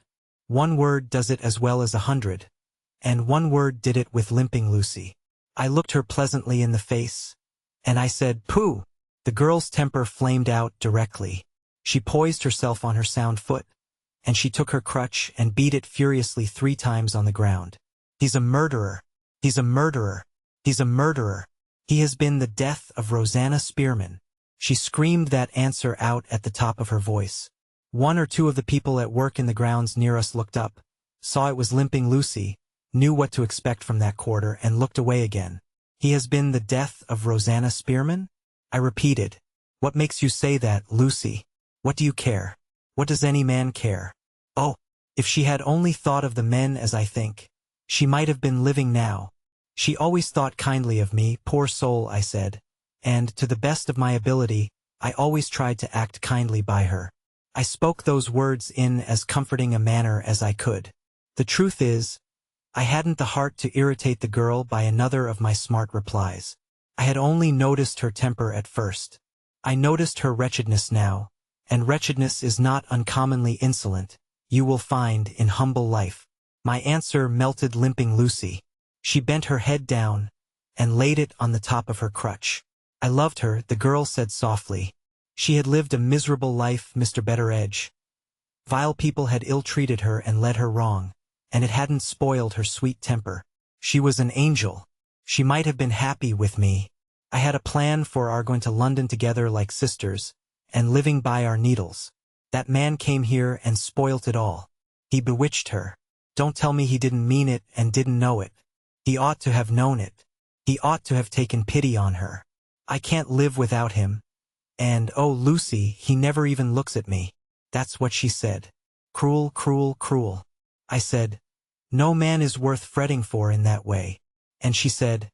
one word does it as well as 100, and one word did it with limping Lucy. I looked her pleasantly in the face, and I said, "Pooh!" The girl's temper flamed out directly. She poised herself on her sound foot, and she took her crutch and beat it furiously 3 times on the ground. "He's a murderer! He's a murderer! He's a murderer! He has been the death of Rosanna Spearman." She screamed that answer out at the top of her voice. 1 or 2 of the people at work in the grounds near us looked up, saw it was limping Lucy, knew what to expect from that quarter, and looked away again. "He has been the death of Rosanna Spearman?" I repeated. "What makes you say that, Lucy? What do you care? What does any man care?" Oh, if she had only thought of the men as I think, she might have been living now. She always thought kindly of me, poor soul, I said, and, to the best of my ability, I always tried to act kindly by her. I spoke those words in as comforting a manner as I could. The truth is, I hadn't the heart to irritate the girl by another of my smart replies. I had only noticed her temper at first. I noticed her wretchedness now, and wretchedness is not uncommonly insolent, you will find, in humble life. My answer melted limping Lucy. She bent her head down, and laid it on the top of her crutch. "I loved her," the girl said softly. "She had lived a miserable life, Mr. Betteredge. Vile people had ill-treated her and led her wrong, and it hadn't spoiled her sweet temper. She was an angel. She might have been happy with me. I had a plan for our going to London together like sisters, and living by our needles. That man came here and spoilt it all. He bewitched her. Don't tell me he didn't mean it and didn't know it. He ought to have known it. He ought to have taken pity on her. I can't live without him. And, oh, Lucy, he never even looks at me." That's what she said. "Cruel, cruel, cruel." I said, "No man is worth fretting for in that way." And she said,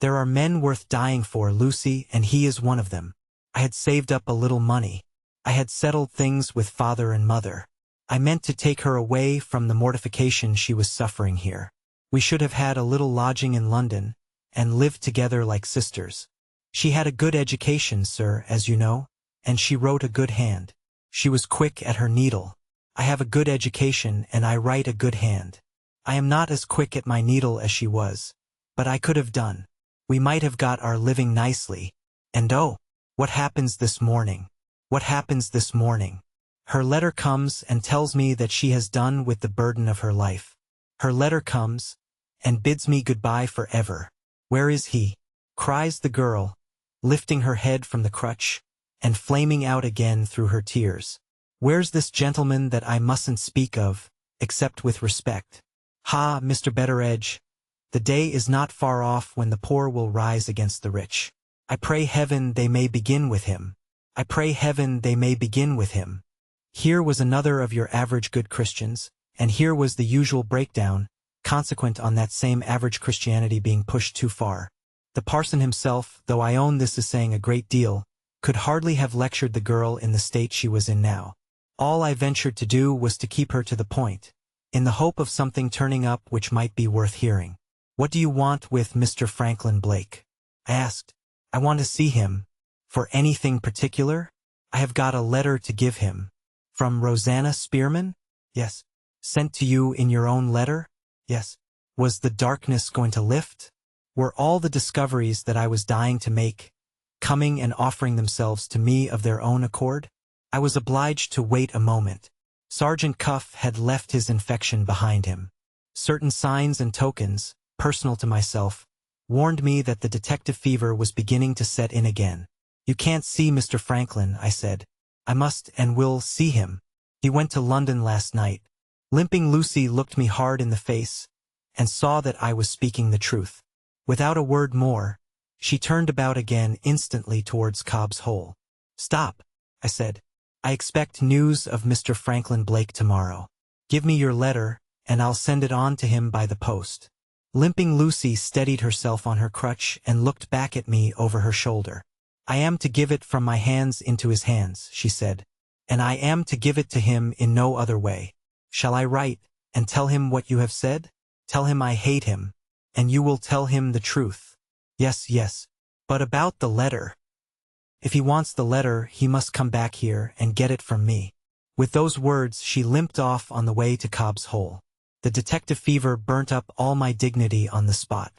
"There are men worth dying for, Lucy, and he is one of them." I had saved up a little money. I had settled things with father and mother. I meant to take her away from the mortification she was suffering here. We should have had a little lodging in London, and lived together like sisters. She had a good education, sir, as you know, and she wrote a good hand. She was quick at her needle. I have a good education and I write a good hand. I am not as quick at my needle as she was, but I could have done. We might have got our living nicely. And oh, what happens this morning? What happens this morning? Her letter comes and tells me that she has done with the burden of her life. Her letter comes and bids me goodbye forever. Where is he? Cries the girl, lifting her head from the crutch and flaming out again through her tears. Where's this gentleman that I mustn't speak of, except with respect? Ha, Mr. Betteredge, the day is not far off when the poor will rise against the rich. I pray heaven they may begin with him. I pray heaven they may begin with him. Here was another of your average good Christians, and here was the usual breakdown, consequent on that same average Christianity being pushed too far. The parson himself, though I own this is saying a great deal, could hardly have lectured the girl in the state she was in now. All I ventured to do was to keep her to the point, in the hope of something turning up which might be worth hearing. "What do you want with Mr. Franklin Blake?" I asked. "I want to see him." "For anything particular?" "I have got a letter to give him." "From Rosanna Spearman?" "Yes." "Sent to you in your own letter?" "Yes." Was the darkness going to lift? Were all the discoveries that I was dying to make coming and offering themselves to me of their own accord? I was obliged to wait a moment. Sergeant Cuff had left his infection behind him. Certain signs and tokens, personal to myself, warned me that the detective fever was beginning to set in again. "You can't see Mr. Franklin," I said. "I must and will see him. He went to London last night." Limping Lucy looked me hard in the face, and saw that I was speaking the truth. Without a word more, she turned about again instantly towards Cobb's Hole. "Stop," I said. "I expect news of Mr. Franklin Blake tomorrow. Give me your letter, and I'll send it on to him by the post." Limping Lucy steadied herself on her crutch and looked back at me over her shoulder. "I am to give it from my hands into his hands," she said, "and I am to give it to him in no other way. Shall I write, and tell him what you have said? Tell him I hate him, and you will tell him the truth?" "Yes, yes. But about the letter?" "If he wants the letter, he must come back here and get it from me." With those words she limped off on the way to Cobb's Hole. The detective fever burnt up all my dignity on the spot.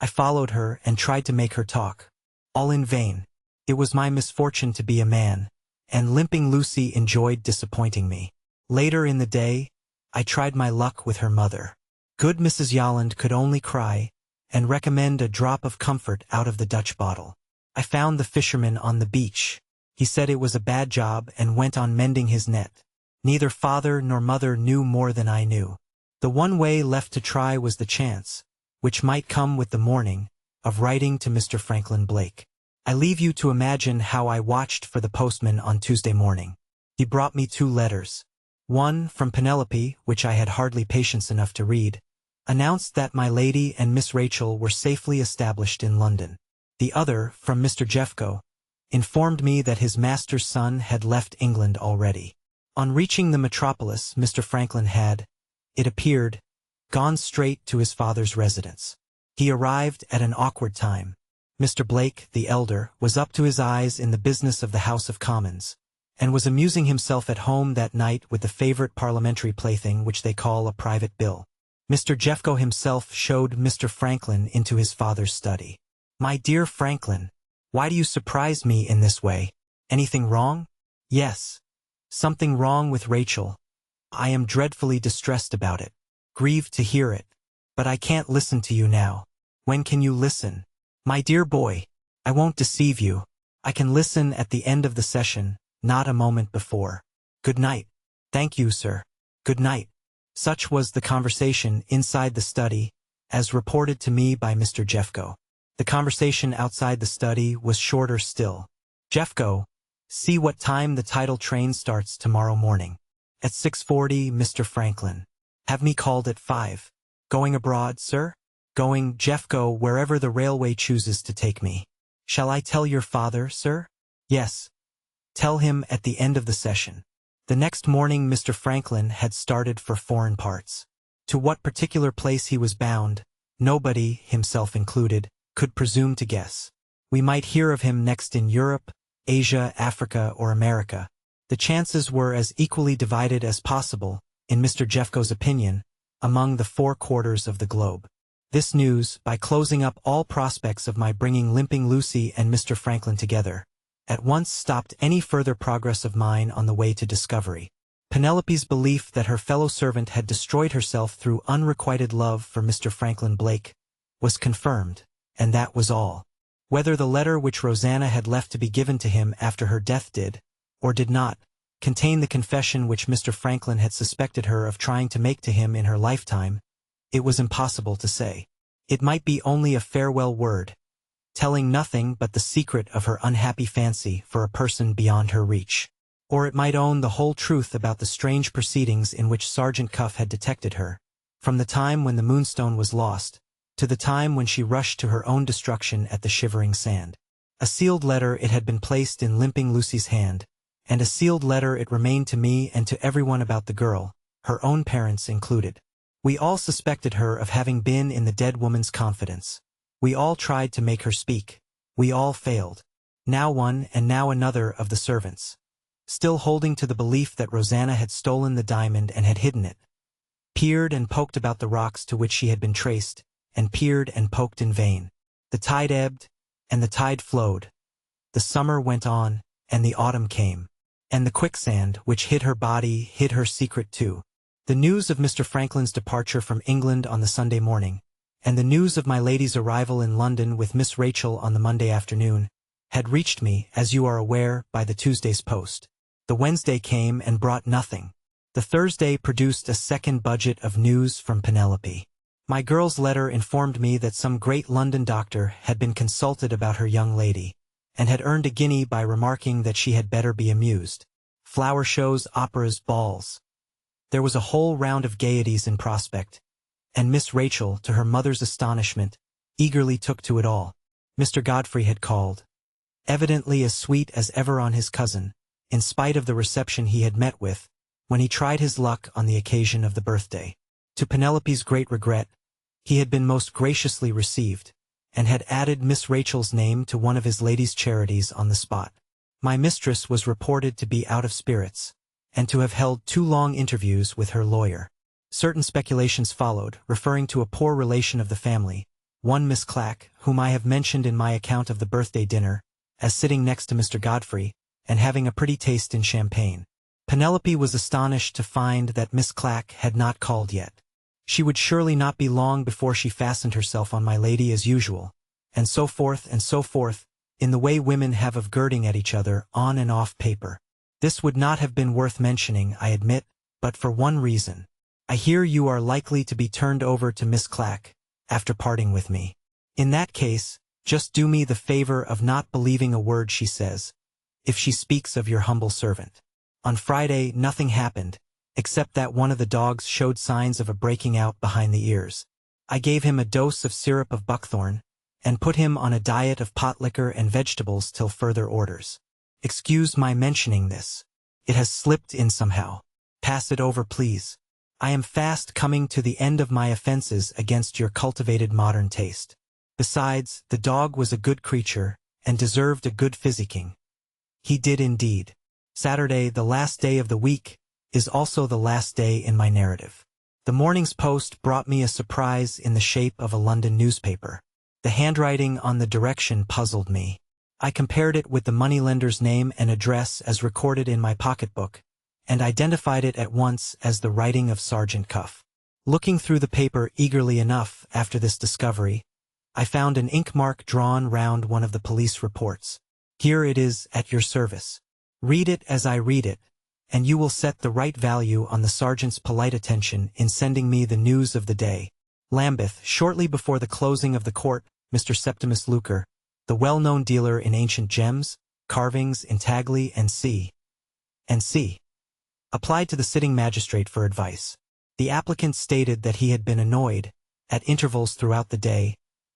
I followed her and tried to make her talk. All in vain. It was my misfortune to be a man, and Limping Lucy enjoyed disappointing me. Later in the day, I tried my luck with her mother. Good Mrs. Yolland could only cry, and recommend a drop of comfort out of the Dutch bottle. I found the fisherman on the beach. He said it was a bad job and went on mending his net. Neither father nor mother knew more than I knew. The one way left to try was the chance, which might come with the morning, of writing to Mr. Franklin Blake. I leave you to imagine how I watched for the postman on Tuesday morning. He brought me 2 letters. One, from Penelope, which I had hardly patience enough to read, announced that my lady and Miss Rachel were safely established in London. The other, from Mr. Jeffco, informed me that his master's son had left England already. On reaching the metropolis, Mr. Franklin had, it appeared, gone straight to his father's residence. He arrived at an awkward time. Mr. Blake, the elder, was up to his eyes in the business of the House of Commons, and was amusing himself at home that night with the favorite parliamentary plaything which they call a private bill. Mr. Jeffco himself showed Mr. Franklin into his father's study. "My dear Franklin, why do you surprise me in this way? Anything wrong?" "Yes. Something wrong with Rachel. I am dreadfully distressed about it. Grieved to hear it. But I can't listen to you now." "When can you listen?" "My dear boy, I won't deceive you. I can listen at the end of the session, not a moment before. Good night." "Thank you, sir. Good night." Such was the conversation inside the study, as reported to me by Mr. Jeffco. The conversation outside the study was shorter still. "Jeffco, see what time the tidal train starts tomorrow morning." "At 6:40, Mr. Franklin." "Have me called at 5. "Going abroad, sir?" "Going, Jeffco, wherever the railway chooses to take me." "Shall I tell your father, sir?" "Yes. Tell him at the end of the session." The next morning Mr. Franklin had started for foreign parts. To what particular place he was bound, nobody, himself included, could presume to guess. We might hear of him next in Europe, Asia, Africa, or America. The chances were as equally divided as possible, in Mr. Jeffco's opinion, among the 4 quarters of the globe. This news, by closing up all prospects of my bringing Limping Lucy and Mr. Franklin together, at once stopped any further progress of mine on the way to discovery. Penelope's belief that her fellow servant had destroyed herself through unrequited love for Mr. Franklin Blake was confirmed, and that was all. Whether the letter which Rosanna had left to be given to him after her death did, or did not, contain the confession which Mr. Franklin had suspected her of trying to make to him in her lifetime, it was impossible to say. It might be only a farewell word, telling nothing but the secret of her unhappy fancy for a person beyond her reach. Or it might own the whole truth about the strange proceedings in which Sergeant Cuff had detected her, from the time when the Moonstone was lost, to the time when she rushed to her own destruction at the Shivering Sand. A sealed letter it had been placed in Limping Lucy's hand, and a sealed letter it remained to me and to everyone about the girl, her own parents included. We all suspected her of having been in the dead woman's confidence. We all tried to make her speak. We all failed. Now one and now another of the servants, still holding to the belief that Rosanna had stolen the diamond and had hidden it, peered and poked about the rocks to which she had been traced, and peered and poked in vain. The tide ebbed, and the tide flowed. The summer went on, and the autumn came. And the quicksand, which hid her body, hid her secret too. The news of Mr. Franklin's departure from England on the Sunday morning, and the news of my lady's arrival in London with Miss Rachel on the Monday afternoon, had reached me, as you are aware, by the Tuesday's post. The Wednesday came and brought nothing. The Thursday produced a second budget of news from Penelope. My girl's letter informed me that some great London doctor had been consulted about her young lady, and had earned a guinea by remarking that she had better be amused. Flower shows, operas, balls. There was a whole round of gaieties in prospect, and Miss Rachel, to her mother's astonishment, eagerly took to it all. Mr. Godfrey had called, evidently as sweet as ever on his cousin, in spite of the reception he had met with, when he tried his luck on the occasion of the birthday. To Penelope's great regret, he had been most graciously received, and had added Miss Rachel's name to one of his ladies' charities on the spot. My mistress was reported to be out of spirits, and to have held 2 long interviews with her lawyer. Certain speculations followed, referring to a poor relation of the family, one Miss Clack, whom I have mentioned in my account of the birthday dinner, as sitting next to Mr. Godfrey, and having a pretty taste in champagne. Penelope was astonished to find that Miss Clack had not called yet. She would surely not be long before she fastened herself on my lady as usual, and so forth, in the way women have of girding at each other on and off paper. This would not have been worth mentioning, I admit, but for one reason. I hear you are likely to be turned over to Miss Clack, after parting with me. In that case, just do me the favor of not believing a word she says, if she speaks of your humble servant. On Friday nothing happened, except that one of the dogs showed signs of a breaking out behind the ears. I gave him a dose of syrup of buckthorn, and put him on a diet of pot liquor and vegetables till further orders. Excuse my mentioning this. It has slipped in somehow. Pass it over, please. I am fast coming to the end of my offenses against your cultivated modern taste. Besides, the dog was a good creature, and deserved a good physicking. He did indeed. Saturday, the last day of the week, is also the last day in my narrative. The morning's post brought me a surprise in the shape of a London newspaper. The handwriting on the direction puzzled me. I compared it with the moneylender's name and address as recorded in my pocketbook, and identified it at once as the writing of Sergeant Cuff. Looking through the paper eagerly enough after this discovery, I found an ink mark drawn round one of the police reports. Here it is, at your service. Read it as I read it, and you will set the right value on the sergeant's polite attention in sending me the news of the day. Lambeth, shortly before the closing of the court, Mr. Septimus Luker, the well-known dealer in ancient gems, carvings, intaglio, and C. applied to the sitting magistrate for advice. The applicant stated that he had been annoyed, at intervals throughout the day,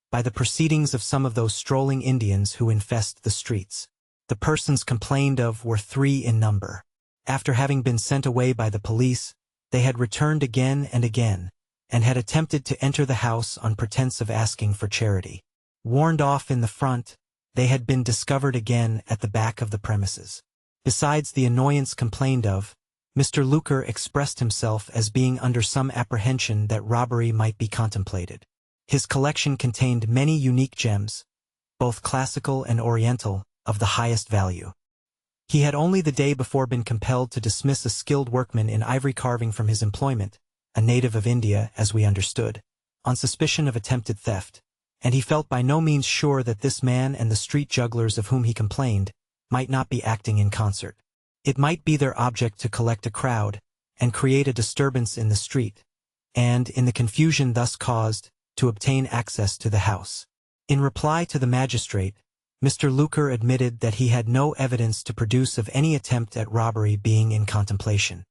by the proceedings of some of those strolling Indians who infest the streets. The persons complained of were 3 in number. After having been sent away by the police, they had returned again and again, and had attempted to enter the house on pretense of asking for charity. Warned off in the front, they had been discovered again at the back of the premises. Besides the annoyance complained of, Mr. Luker expressed himself as being under some apprehension that robbery might be contemplated. His collection contained many unique gems, both classical and oriental, of the highest value. He had only the day before been compelled to dismiss a skilled workman in ivory carving from his employment, a native of India, as we understood, on suspicion of attempted theft, and he felt by no means sure that this man and the street jugglers of whom he complained might not be acting in concert. It might be their object to collect a crowd, and create a disturbance in the street, and, in the confusion thus caused, to obtain access to the house. In reply to the magistrate, Mr. Luker admitted that he had no evidence to produce of any attempt at robbery being in contemplation.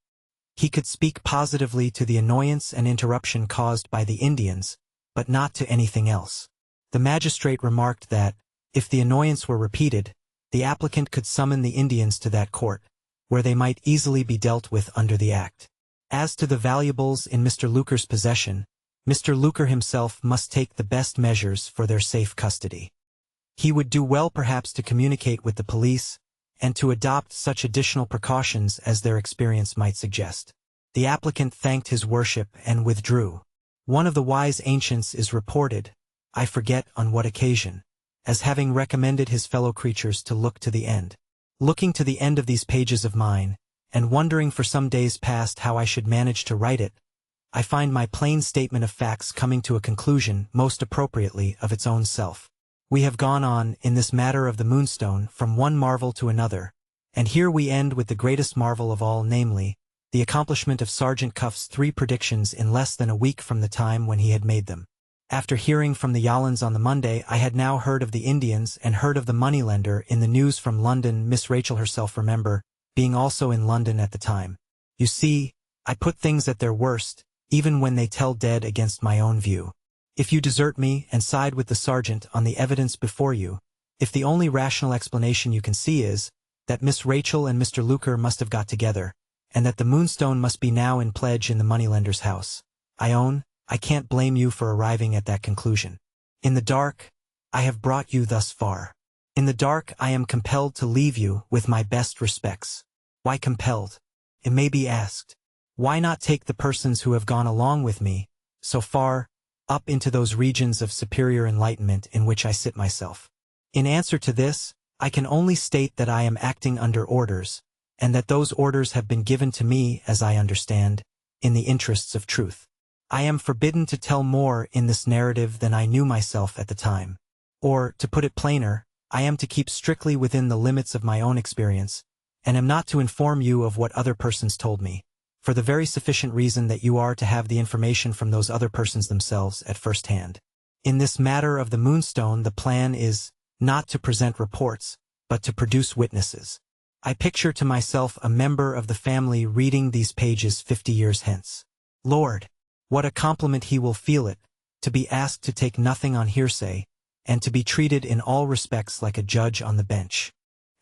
He could speak positively to the annoyance and interruption caused by the Indians, but not to anything else. The magistrate remarked that, if the annoyance were repeated, the applicant could summon the Indians to that court, where they might easily be dealt with under the act. As to the valuables in Mr. Luker's possession, Mr. Luker himself must take the best measures for their safe custody. He would do well perhaps to communicate with the police, and to adopt such additional precautions as their experience might suggest. The applicant thanked his worship and withdrew. One of the wise ancients is reported, I forget on what occasion, as having recommended his fellow creatures to look to the end. Looking to the end of these pages of mine, and wondering for some days past how I should manage to write it, I find my plain statement of facts coming to a conclusion most appropriately of its own self. We have gone on, in this matter of the Moonstone, from one marvel to another, and here we end with the greatest marvel of all, namely, the accomplishment of Sergeant Cuff's 3 predictions in less than a week from the time when he had made them. After hearing from the Yollands on the Monday, I had now heard of the Indians and heard of the moneylender in the news from London. Miss Rachel herself, remember, being also in London at the time. You see, I put things at their worst, even when they tell dead against my own view. If you desert me and side with the sergeant on the evidence before you, if the only rational explanation you can see is that Miss Rachel and Mr. Luker must have got together, and that the Moonstone must be now in pledge in the moneylender's house, I own, I can't blame you for arriving at that conclusion. In the dark, I have brought you thus far. In the dark, I am compelled to leave you with my best respects. Why compelled? It may be asked. Why not take the persons who have gone along with me, so far, up into those regions of superior enlightenment in which I sit myself? In answer to this, I can only state that I am acting under orders, and that those orders have been given to me, as I understand, in the interests of truth. I am forbidden to tell more in this narrative than I knew myself at the time. Or, to put it plainer, I am to keep strictly within the limits of my own experience, and am not to inform you of what other persons told me, for the very sufficient reason that you are to have the information from those other persons themselves at first hand. In this matter of the Moonstone, the plan is not to present reports, but to produce witnesses. I picture to myself a member of the family reading these pages 50 years hence. Lord, what a compliment he will feel it, to be asked to take nothing on hearsay, and to be treated in all respects like a judge on the bench.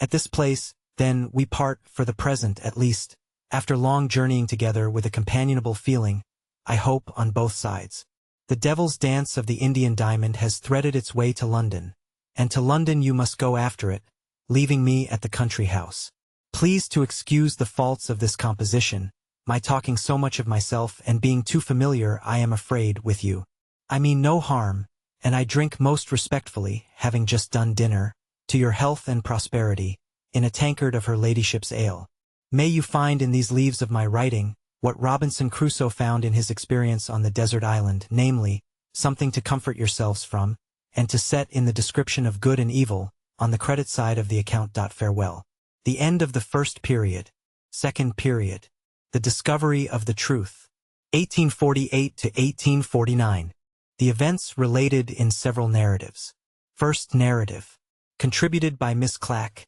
At this place, then, we part, for the present at least, after long journeying together with a companionable feeling, I hope, on both sides. The devil's dance of the Indian diamond has threaded its way to London, and to London you must go after it, leaving me at the country house. Please to excuse the faults of this composition, my talking so much of myself and being too familiar, I am afraid, with you. I mean no harm, and I drink most respectfully, having just done dinner, to your health and prosperity, in a tankard of her ladyship's ale. May you find in these leaves of my writing, what Robinson Crusoe found in his experience on the desert island, namely, something to comfort yourselves from, and to set in the description of good and evil, on the credit side of the account. Farewell. The end of the first period. Second period. The discovery of the truth. 1848 to 1849. The events related in several narratives. First narrative. Contributed by Miss Clack,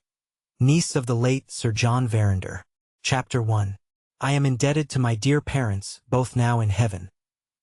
niece of the late Sir John Verinder. Chapter 1. I am indebted to my dear parents, both now in heaven,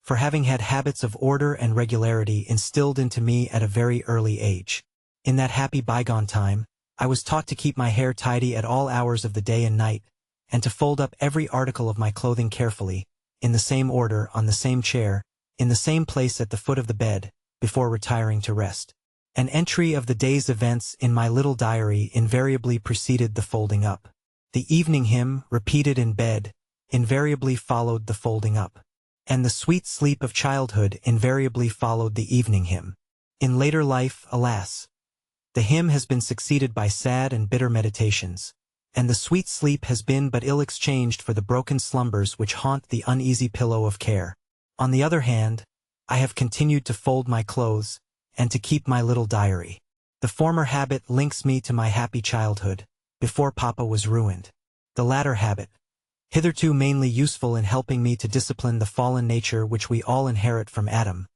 for having had habits of order and regularity instilled into me at a very early age. In that happy bygone time, I was taught to keep my hair tidy at all hours of the day and night, and to fold up every article of my clothing carefully, in the same order, on the same chair, in the same place at the foot of the bed, before retiring to rest. An entry of the day's events in my little diary invariably preceded the folding up. The evening hymn, repeated in bed, invariably followed the folding up. And the sweet sleep of childhood invariably followed the evening hymn. In later life, alas, the hymn has been succeeded by sad and bitter meditations, and the sweet sleep has been but ill exchanged for the broken slumbers which haunt the uneasy pillow of care. On the other hand, I have continued to fold my clothes, and to keep my little diary. The former habit links me to my happy childhood, before Papa was ruined. The latter habit, hitherto mainly useful in helping me to discipline the fallen nature which we all inherit from Adam,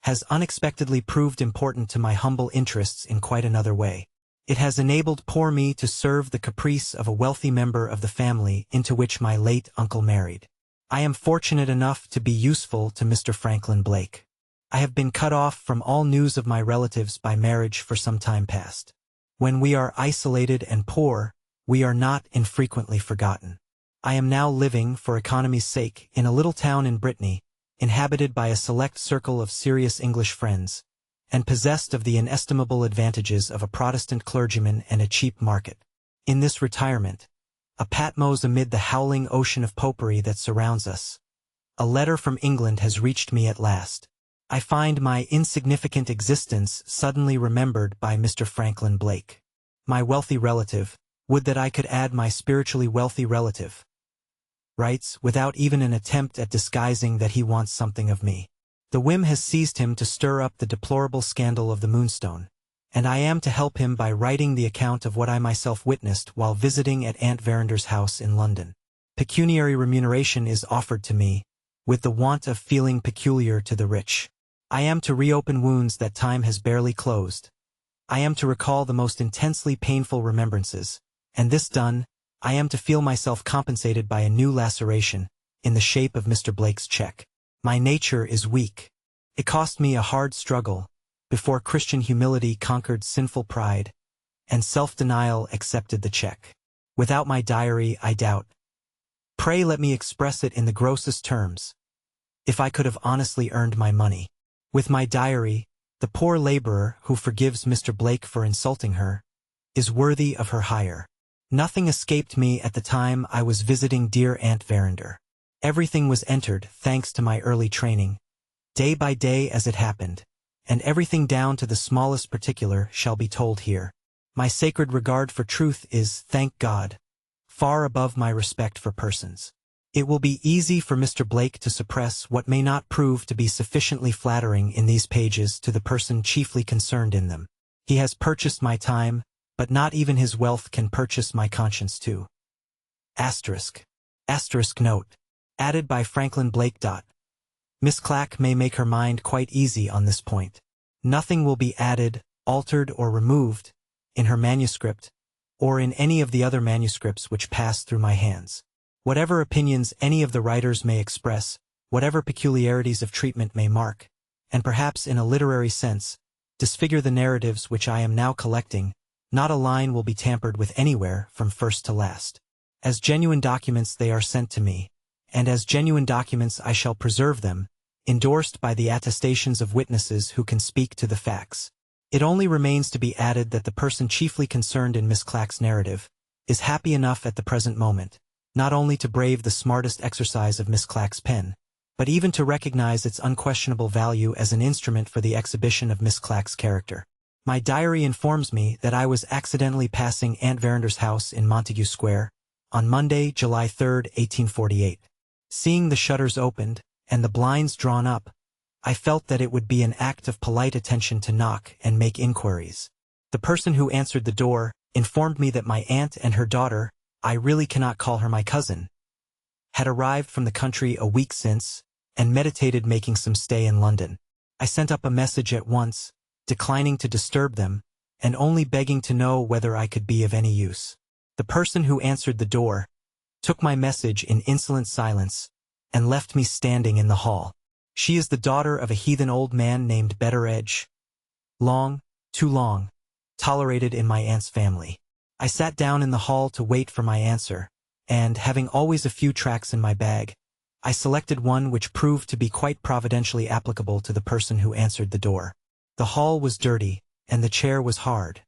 has unexpectedly proved important to my humble interests in quite another way. It has enabled poor me to serve the caprice of a wealthy member of the family into which my late uncle married. I am fortunate enough to be useful to Mr. Franklin Blake. I have been cut off from all news of my relatives by marriage for some time past. When we are isolated and poor, we are not infrequently forgotten. I am now living, for economy's sake, in a little town in Brittany, inhabited by a select circle of serious English friends, and possessed of the inestimable advantages of a Protestant clergyman and a cheap market. In this retirement, a Patmos amid the howling ocean of popery that surrounds us, a letter from England has reached me at last. I find my insignificant existence suddenly remembered by Mr. Franklin Blake. My wealthy relative, would that I could add my spiritually wealthy relative, writes, without even an attempt at disguising that he wants something of me. The whim has seized him to stir up the deplorable scandal of the Moonstone, and I am to help him by writing the account of what I myself witnessed while visiting at Aunt Verander's house in London. Pecuniary remuneration is offered to me, with the want of feeling peculiar to the rich. I am to reopen wounds that time has barely closed. I am to recall the most intensely painful remembrances, and this done, I am to feel myself compensated by a new laceration, in the shape of Mr. Blake's check. My nature is weak. It cost me a hard struggle, before Christian humility conquered sinful pride, and self-denial accepted the check. Without my diary, I doubt. Pray let me express it in the grossest terms. If I could have honestly earned my money. With my diary, the poor laborer who forgives Mr. Blake for insulting her, is worthy of her hire. Nothing escaped me at the time I was visiting dear Aunt Verander. Everything was entered, thanks to my early training, day by day as it happened, and everything down to the smallest particular shall be told here. My sacred regard for truth is, thank God, far above my respect for persons. It will be easy for Mr. Blake to suppress what may not prove to be sufficiently flattering in these pages to the person chiefly concerned in them. He has purchased my time, but not even his wealth can purchase my conscience too. Asterisk. Asterisk note. Added by Franklin Blake. Miss Clack may make her mind quite easy on this point. Nothing will be added, altered, or removed, in her manuscript, or in any of the other manuscripts which pass through my hands. Whatever opinions any of the writers may express, whatever peculiarities of treatment may mark, and perhaps in a literary sense, disfigure the narratives which I am now collecting, not a line will be tampered with anywhere from first to last. As genuine documents they are sent to me, and as genuine documents I shall preserve them, endorsed by the attestations of witnesses who can speak to the facts. It only remains to be added that the person chiefly concerned in Miss Clack's narrative is happy enough at the present moment, not only to brave the smartest exercise of Miss Clack's pen, but even to recognize its unquestionable value as an instrument for the exhibition of Miss Clack's character. My diary informs me that I was accidentally passing Aunt Verander's house in Montague Square on Monday, July 3, 1848. Seeing the shutters opened and the blinds drawn up, I felt that it would be an act of polite attention to knock and make inquiries. The person who answered the door informed me that my aunt and her daughter, I really cannot call her my cousin, had arrived from the country a week since and meditated making some stay in London. I sent up a message at once, declining to disturb them, and only begging to know whether I could be of any use. The person who answered the door took my message in insolent silence and left me standing in the hall. She is the daughter of a heathen old man named Betteredge, long, too long, tolerated in my aunt's family. I sat down in the hall to wait for my answer, and, having always a few tracts in my bag, I selected one which proved to be quite providentially applicable to the person who answered the door. The hall was dirty, and the chair was hard,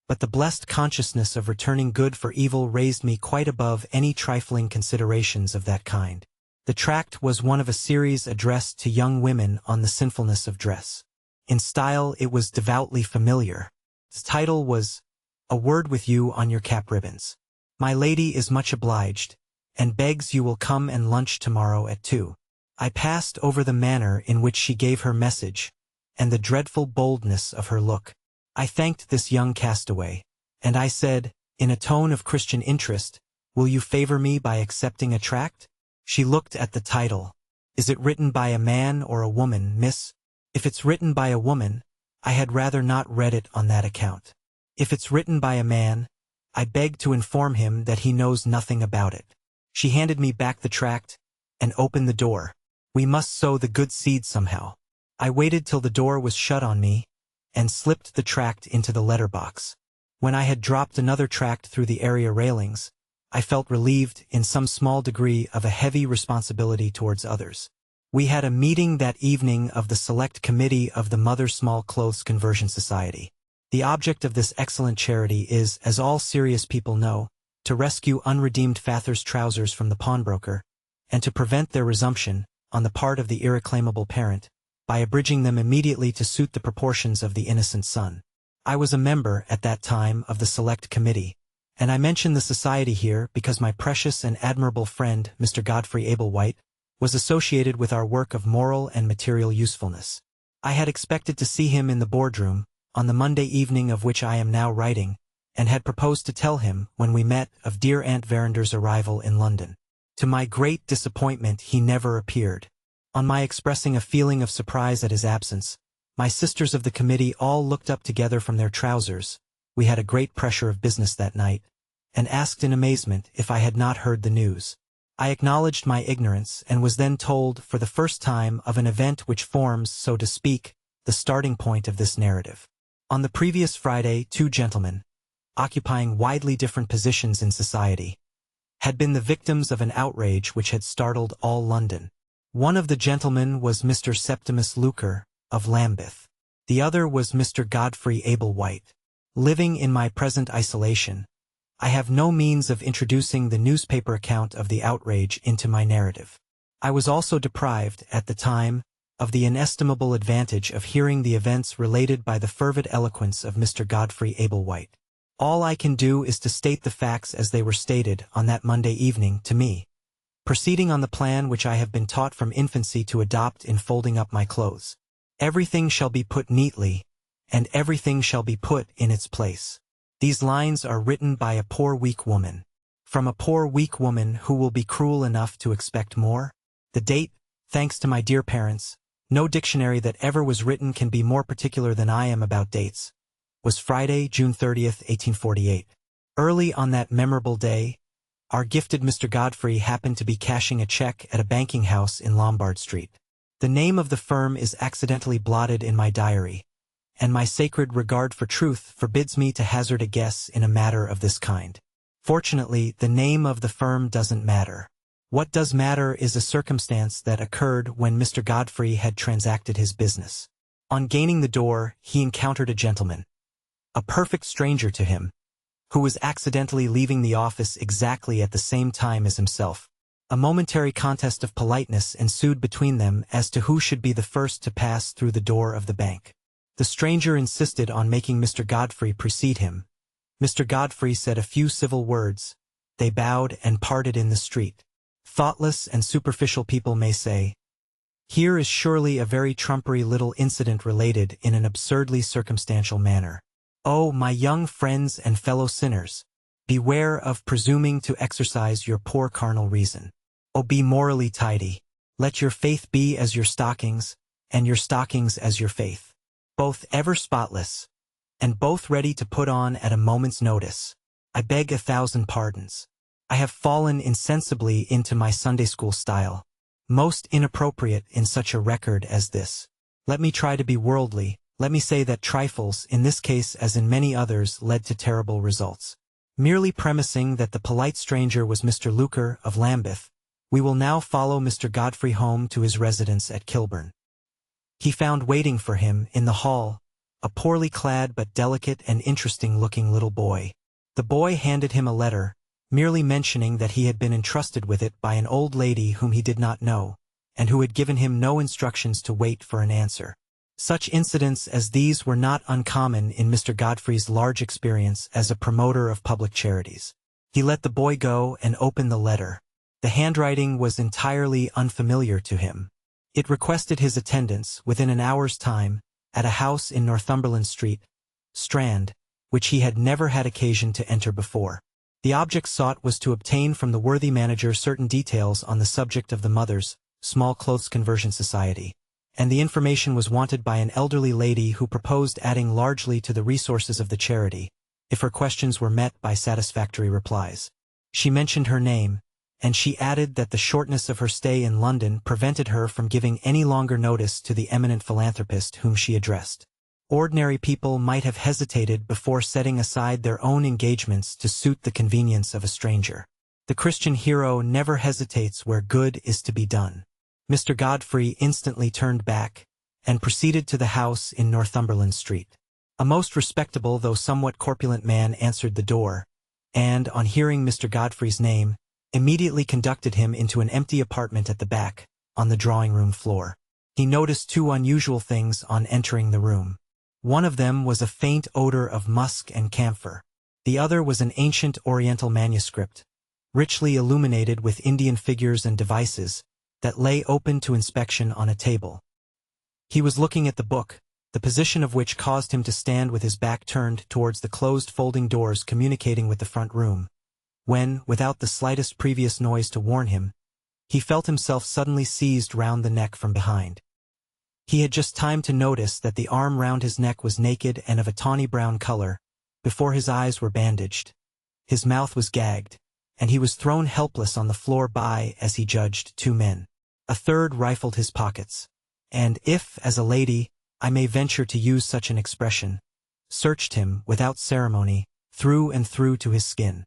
but the blessed consciousness of returning good for evil raised me quite above any trifling considerations of that kind. The tract was one of a series addressed to young women on the sinfulness of dress. In style it was devoutly familiar. Its title was, "A Word with You on Your Cap Ribbons. My lady is much obliged, and begs you will come and lunch tomorrow at 2. I passed over the manner in which she gave her message, and the dreadful boldness of her look. I thanked this young castaway, and I said, in a tone of Christian interest, "Will you favor me by accepting a tract?" She looked at the title. "Is it written by a man or a woman, miss?" "If it's written by a woman, I had rather not read it on that account. If it's written by a man, I beg to inform him that he knows nothing about it." She handed me back the tract, and open the door. We must sow the good seed somehow. I waited till the door was shut on me, and slipped the tract into the letterbox. When I had dropped another tract through the area railings, I felt relieved in some small degree of a heavy responsibility towards others. We had a meeting that evening of the Select Committee of the Mother Small Clothes Conversion Society. The object of this excellent charity is, as all serious people know, to rescue unredeemed father's trousers from the pawnbroker, and to prevent their resumption, on the part of the irreclaimable parent, by abridging them immediately to suit the proportions of the innocent son. I was a member, at that time, of the Select Committee, and I mention the society here because my precious and admirable friend, Mr. Godfrey Ablewhite, was associated with our work of moral and material usefulness. I had expected to see him in the boardroom, on the Monday evening of which I am now writing, and had proposed to tell him, when we met, of dear Aunt Verander's arrival in London. To my great disappointment he never appeared. On my expressing a feeling of surprise at his absence, my sisters of the committee all looked up together from their trousers, we had a great pressure of business that night, and asked in amazement if I had not heard the news. I acknowledged my ignorance and was then told for the first time of an event which forms, so to speak, the starting point of this narrative. On the previous Friday, two gentlemen, occupying widely different positions in society, had been the victims of an outrage which had startled all London. One of the gentlemen was Mr. Septimus Luker, of Lambeth. The other was Mr. Godfrey Ablewhite. Living in my present isolation, I have no means of introducing the newspaper account of the outrage into my narrative. I was also deprived, at the time, of the inestimable advantage of hearing the events related by the fervid eloquence of Mr. Godfrey Ablewhite. All I can do is to state the facts as they were stated on that Monday evening to me, proceeding on the plan which I have been taught from infancy to adopt in folding up my clothes. Everything shall be put neatly, and everything shall be put in its place. These lines are written by a poor weak woman. From a poor weak woman who will be cruel enough to expect more? The date, thanks to my dear parents, no dictionary that ever was written can be more particular than I am about dates, was Friday, June 30th, 1848. Early on that memorable day, our gifted Mr. Godfrey happened to be cashing a check at a banking house in Lombard Street. The name of the firm is accidentally blotted in my diary, and my sacred regard for truth forbids me to hazard a guess in a matter of this kind. Fortunately, the name of the firm doesn't matter. What does matter is a circumstance that occurred when Mr. Godfrey had transacted his business. On gaining the door, he encountered a gentleman, a perfect stranger to him, who was accidentally leaving the office exactly at the same time as himself. A momentary contest of politeness ensued between them as to who should be the first to pass through the door of the bank. The stranger insisted on making Mr. Godfrey precede him. Mr. Godfrey said a few civil words. They bowed and parted in the street. Thoughtless and superficial people may say, "Here is surely a very trumpery little incident related in an absurdly circumstantial manner." Oh, my young friends and fellow sinners, beware of presuming to exercise your poor carnal reason. Oh, be morally tidy. Let your faith be as your stockings, and your stockings as your faith, both ever spotless, and both ready to put on at a moment's notice. I beg 1,000 pardons. I have fallen insensibly into my Sunday school style, most inappropriate in such a record as this. Let me try to be worldly. Let me say that trifles, in this case as in many others, led to terrible results. Merely premising that the polite stranger was Mr. Luker of Lambeth, we will now follow Mr. Godfrey home to his residence at Kilburn. He found waiting for him, in the hall, a poorly clad but delicate and interesting-looking little boy. The boy handed him a letter, merely mentioning that he had been entrusted with it by an old lady whom he did not know, and who had given him no instructions to wait for an answer. Such incidents as these were not uncommon in Mr. Godfrey's large experience as a promoter of public charities. He let the boy go and opened the letter. The handwriting was entirely unfamiliar to him. It requested his attendance, within an hour's time, at a house in Northumberland Street, Strand, which he had never had occasion to enter before. The object sought was to obtain from the worthy manager certain details on the subject of the Mothers' Small Clothes Conversion Society, and the information was wanted by an elderly lady who proposed adding largely to the resources of the charity, if her questions were met by satisfactory replies. She mentioned her name, and she added that the shortness of her stay in London prevented her from giving any longer notice to the eminent philanthropist whom she addressed. Ordinary people might have hesitated before setting aside their own engagements to suit the convenience of a stranger. The Christian hero never hesitates where good is to be done. Mr. Godfrey instantly turned back and proceeded to the house in Northumberland Street. A most respectable though somewhat corpulent man answered the door, and, on hearing Mr. Godfrey's name, immediately conducted him into an empty apartment at the back, on the drawing-room floor. He noticed two unusual things on entering the room. One of them was a faint odor of musk and camphor. The other was an ancient Oriental manuscript, richly illuminated with Indian figures and devices, that lay open to inspection on a table. He was looking at the book, the position of which caused him to stand with his back turned towards the closed folding doors communicating with the front room, when, without the slightest previous noise to warn him, he felt himself suddenly seized round the neck from behind. He had just time to notice that the arm round his neck was naked and of a tawny brown color, before his eyes were bandaged, his mouth was gagged, and he was thrown helpless on the floor by, as he judged, two men. A third rifled his pockets, and if, as a lady, I may venture to use such an expression, searched him, without ceremony, through and through to his skin.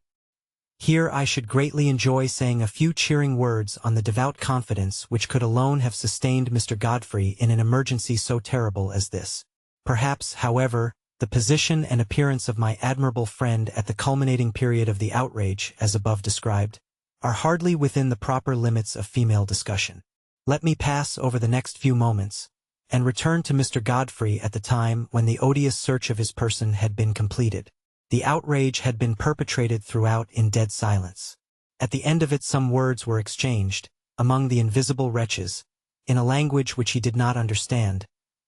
Here I should greatly enjoy saying a few cheering words on the devout confidence which could alone have sustained Mr. Godfrey in an emergency so terrible as this. Perhaps, however, the position and appearance of my admirable friend at the culminating period of the outrage, as above described, are hardly within the proper limits of female discussion. Let me pass over the next few moments, and return to Mr. Godfrey at the time when the odious search of his person had been completed. The outrage had been perpetrated throughout in dead silence. At the end of it some words were exchanged, among the invisible wretches, in a language which he did not understand,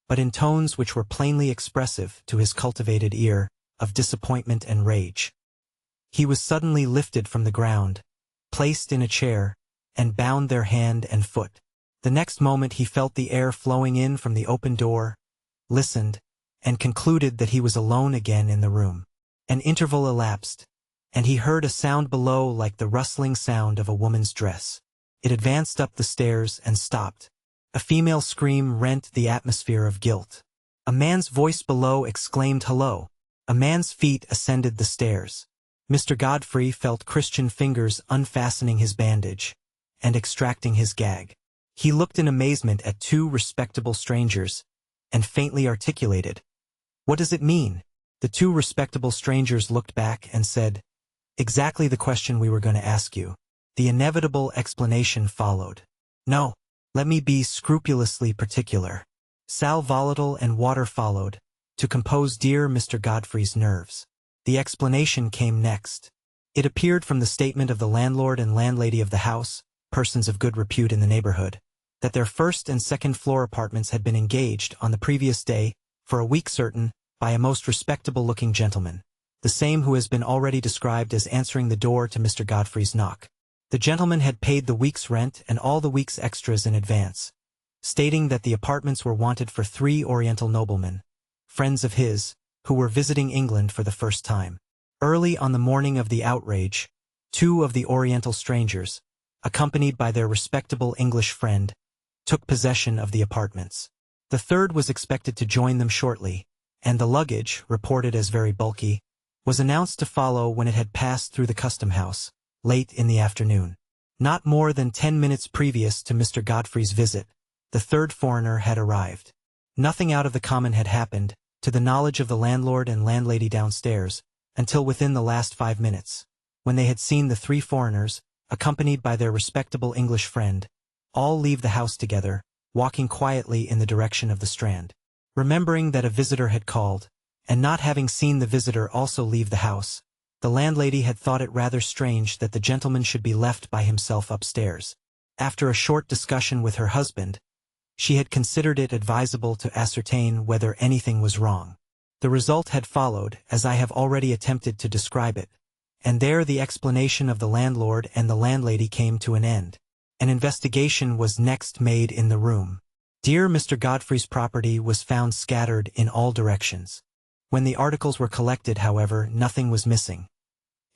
but in tones which were plainly expressive, to his cultivated ear, of disappointment and rage. He was suddenly lifted from the ground, placed in a chair, and bound their hand and foot. The next moment he felt the air flowing in from the open door, listened, and concluded that he was alone again in the room. An interval elapsed, and he heard a sound below like the rustling sound of a woman's dress. It advanced up the stairs and stopped. A female scream rent the atmosphere of guilt. A man's voice below exclaimed hello. A man's feet ascended the stairs. Mr. Godfrey felt Christian fingers unfastening his bandage and extracting his gag. He looked in amazement at two respectable strangers, and faintly articulated, "What does it mean?" The two respectable strangers looked back and said, "Exactly the question we were going to ask you." The inevitable explanation followed. "No, let me be scrupulously particular." Sal volatile and water followed, to compose dear Mr. Godfrey's nerves. The explanation came next. It appeared from the statement of the landlord and landlady of the house, persons of good repute in the neighborhood, that their first and second floor apartments had been engaged on the previous day, for a week certain, by a most respectable-looking gentleman, the same who has been already described as answering the door to Mr. Godfrey's knock. The gentleman had paid the week's rent and all the week's extras in advance, stating that the apartments were wanted for 3 Oriental noblemen, friends of his, who were visiting England for the first time. Early on the morning of the outrage, 2 of the Oriental strangers, accompanied by their respectable English friend, took possession of the apartments. The third was expected to join them shortly, and the luggage, reported as very bulky, was announced to follow when it had passed through the custom house, late in the afternoon. Not more than 10 minutes previous to Mr. Godfrey's visit, the third foreigner had arrived. Nothing out of the common had happened, to the knowledge of the landlord and landlady downstairs, until within the last 5 minutes, when they had seen the 3 foreigners, accompanied by their respectable English friend, all leave the house together, walking quietly in the direction of the Strand. Remembering that a visitor had called, and not having seen the visitor also leave the house, the landlady had thought it rather strange that the gentleman should be left by himself upstairs. After a short discussion with her husband, she had considered it advisable to ascertain whether anything was wrong. The result had followed, as I have already attempted to describe it, and there the explanation of the landlord and the landlady came to an end. An investigation was next made in the room. Dear Mr. Godfrey's property was found scattered in all directions. When the articles were collected, however, nothing was missing,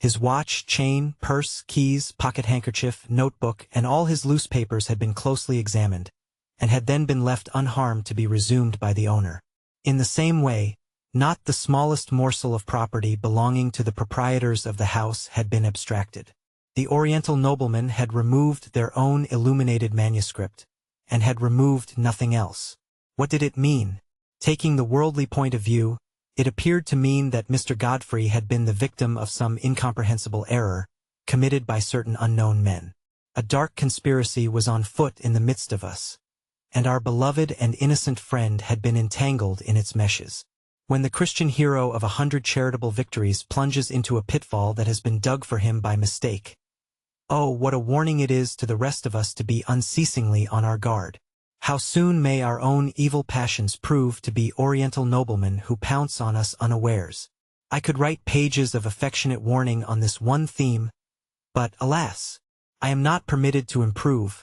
His watch, chain, purse, keys, pocket handkerchief, notebook, and all his loose papers had been closely examined, and had then been left unharmed to be resumed by the owner. In the same way, not the smallest morsel of property belonging to the proprietors of the house had been abstracted. The Oriental noblemen had removed their own illuminated manuscript, and had removed nothing else. What did it mean? Taking the worldly point of view, it appeared to mean that Mr. Godfrey had been the victim of some incomprehensible error, committed by certain unknown men. A dark conspiracy was on foot in the midst of us, and our beloved and innocent friend had been entangled in its meshes. When the Christian hero of 100 charitable victories plunges into a pitfall that has been dug for him by mistake, oh, what a warning it is to the rest of us to be unceasingly on our guard. How soon may our own evil passions prove to be Oriental noblemen who pounce on us unawares. I could write pages of affectionate warning on this one theme, but, alas, I am not permitted to improve.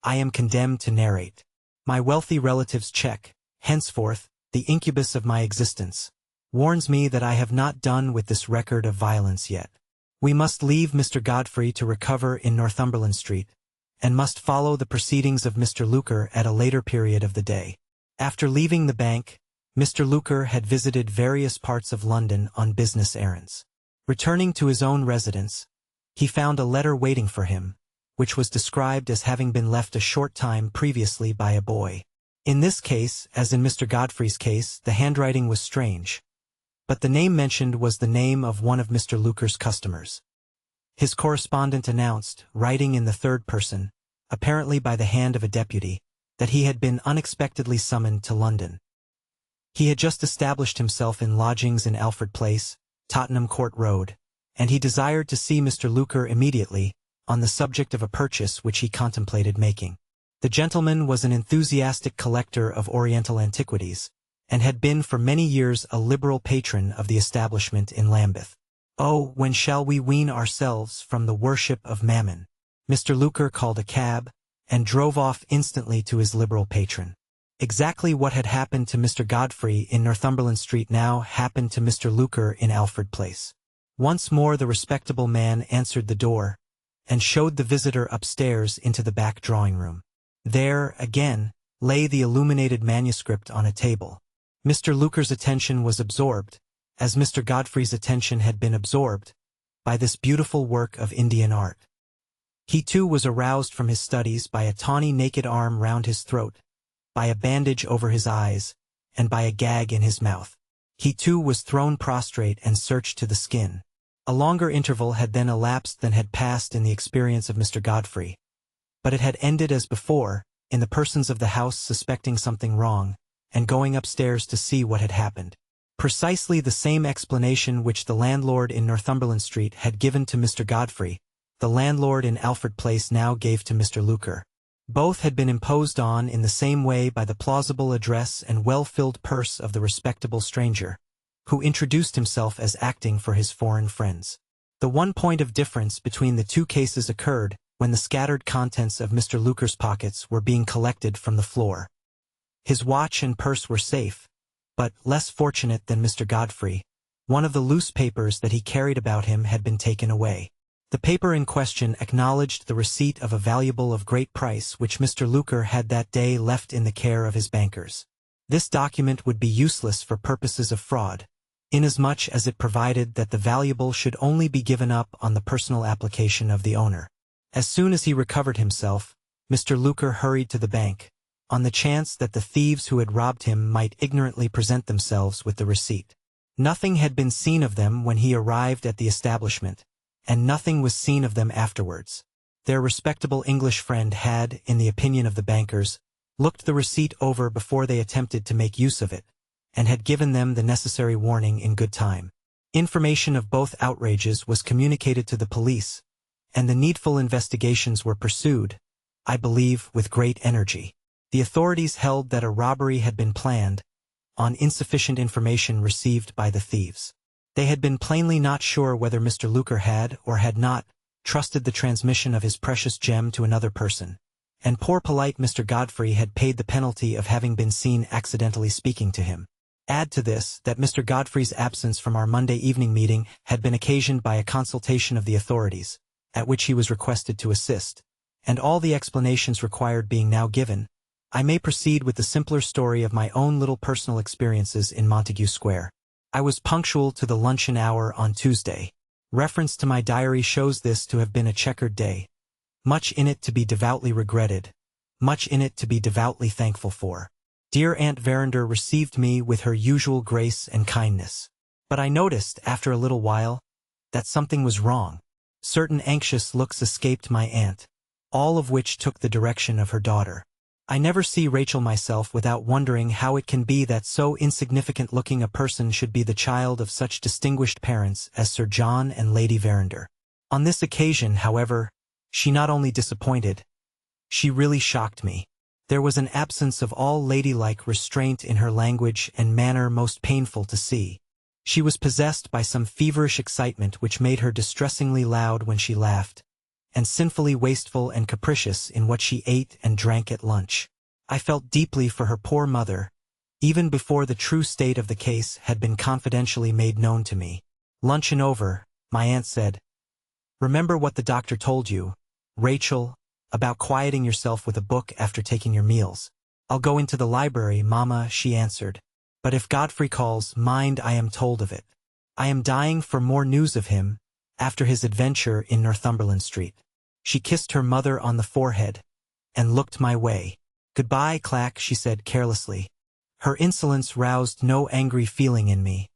I am condemned to narrate. My wealthy relatives check, henceforth, the incubus of my existence, warns me that I have not done with this record of violence yet. We must leave Mr. Godfrey to recover in Northumberland Street, and must follow the proceedings of Mr. Luker at a later period of the day. After leaving the bank, Mr. Luker had visited various parts of London on business errands. Returning to his own residence, he found a letter waiting for him, which was described as having been left a short time previously by a boy. In this case, as in Mr. Godfrey's case, the handwriting was strange, but the name mentioned was the name of one of Mr. Luker's customers. His correspondent announced, writing in the third person, apparently by the hand of a deputy, that he had been unexpectedly summoned to London. He had just established himself in lodgings in Alfred Place, Tottenham Court Road, and he desired to see Mr. Luker immediately, on the subject of a purchase which he contemplated making. The gentleman was an enthusiastic collector of Oriental antiquities, and had been for many years a liberal patron of the establishment in Lambeth. Oh, when shall we wean ourselves from the worship of Mammon? Mr. Luker called a cab, and drove off instantly to his liberal patron. Exactly what had happened to Mr. Godfrey in Northumberland Street now happened to Mr. Luker in Alfred Place. Once more the respectable man answered the door, and showed the visitor upstairs into the back drawing-room. There, again, lay the illuminated manuscript on a table. Mr. Luker's attention was absorbed, as Mr. Godfrey's attention had been absorbed, by this beautiful work of Indian art. He too was aroused from his studies by a tawny naked arm round his throat, by a bandage over his eyes, and by a gag in his mouth. He too was thrown prostrate and searched to the skin. A longer interval had then elapsed than had passed in the experience of Mr. Godfrey, but it had ended as before, in the persons of the house suspecting something wrong, and going upstairs to see what had happened. Precisely the same explanation which the landlord in Northumberland Street had given to Mr. Godfrey, the landlord in Alfred Place now gave to Mr. Luker. Both had been imposed on in the same way by the plausible address and well-filled purse of the respectable stranger, who introduced himself as acting for his foreign friends. The one point of difference between the two cases occurred when the scattered contents of Mr. Luker's pockets were being collected from the floor. His watch and purse were safe, but, less fortunate than Mr. Godfrey, one of the loose papers that he carried about him had been taken away. The paper in question acknowledged the receipt of a valuable of great price which Mr. Luker had that day left in the care of his bankers. This document would be useless for purposes of fraud, inasmuch as it provided that the valuable should only be given up on the personal application of the owner. As soon as he recovered himself, Mr. Luker hurried to the bank, on the chance that the thieves who had robbed him might ignorantly present themselves with the receipt. Nothing had been seen of them when he arrived at the establishment, and nothing was seen of them afterwards. Their respectable English friend had, in the opinion of the bankers, looked the receipt over before they attempted to make use of it, and had given them the necessary warning in good time. Information of both outrages was communicated to the police, and the needful investigations were pursued, I believe, with great energy. The authorities held that a robbery had been planned, on insufficient information received by the thieves. They had been plainly not sure whether Mr. Luker had, or had not, trusted the transmission of his precious gem to another person, and poor polite Mr. Godfrey had paid the penalty of having been seen accidentally speaking to him. Add to this that Mr. Godfrey's absence from our Monday evening meeting had been occasioned by a consultation of the authorities, at which he was requested to assist, and all the explanations required being now given, I may proceed with the simpler story of my own little personal experiences in Montague Square. I was punctual to the luncheon hour on Tuesday. Reference to my diary shows this to have been a checkered day. Much in it to be devoutly regretted, much in it to be devoutly thankful for. Dear Aunt Verinder received me with her usual grace and kindness. But I noticed, after a little while, that something was wrong. Certain anxious looks escaped my aunt, all of which took the direction of her daughter. I never see Rachel myself without wondering how it can be that so insignificant-looking a person should be the child of such distinguished parents as Sir John and Lady Verinder. On this occasion, however, she not only disappointed, she really shocked me. There was an absence of all ladylike restraint in her language and manner most painful to see. She was possessed by some feverish excitement which made her distressingly loud when she laughed, and sinfully wasteful and capricious in what she ate and drank at lunch. I felt deeply for her poor mother, even before the true state of the case had been confidentially made known to me. Luncheon over, my aunt said, "Remember what the doctor told you, Rachel, about quieting yourself with a book after taking your meals." "I'll go into the library, Mamma," she answered. "But if Godfrey calls, mind I am told of it. I am dying for more news of him, after his adventure in Northumberland Street." She kissed her mother on the forehead, and looked my way. "Goodbye, Clack," she said carelessly. Her insolence roused no angry feeling in me.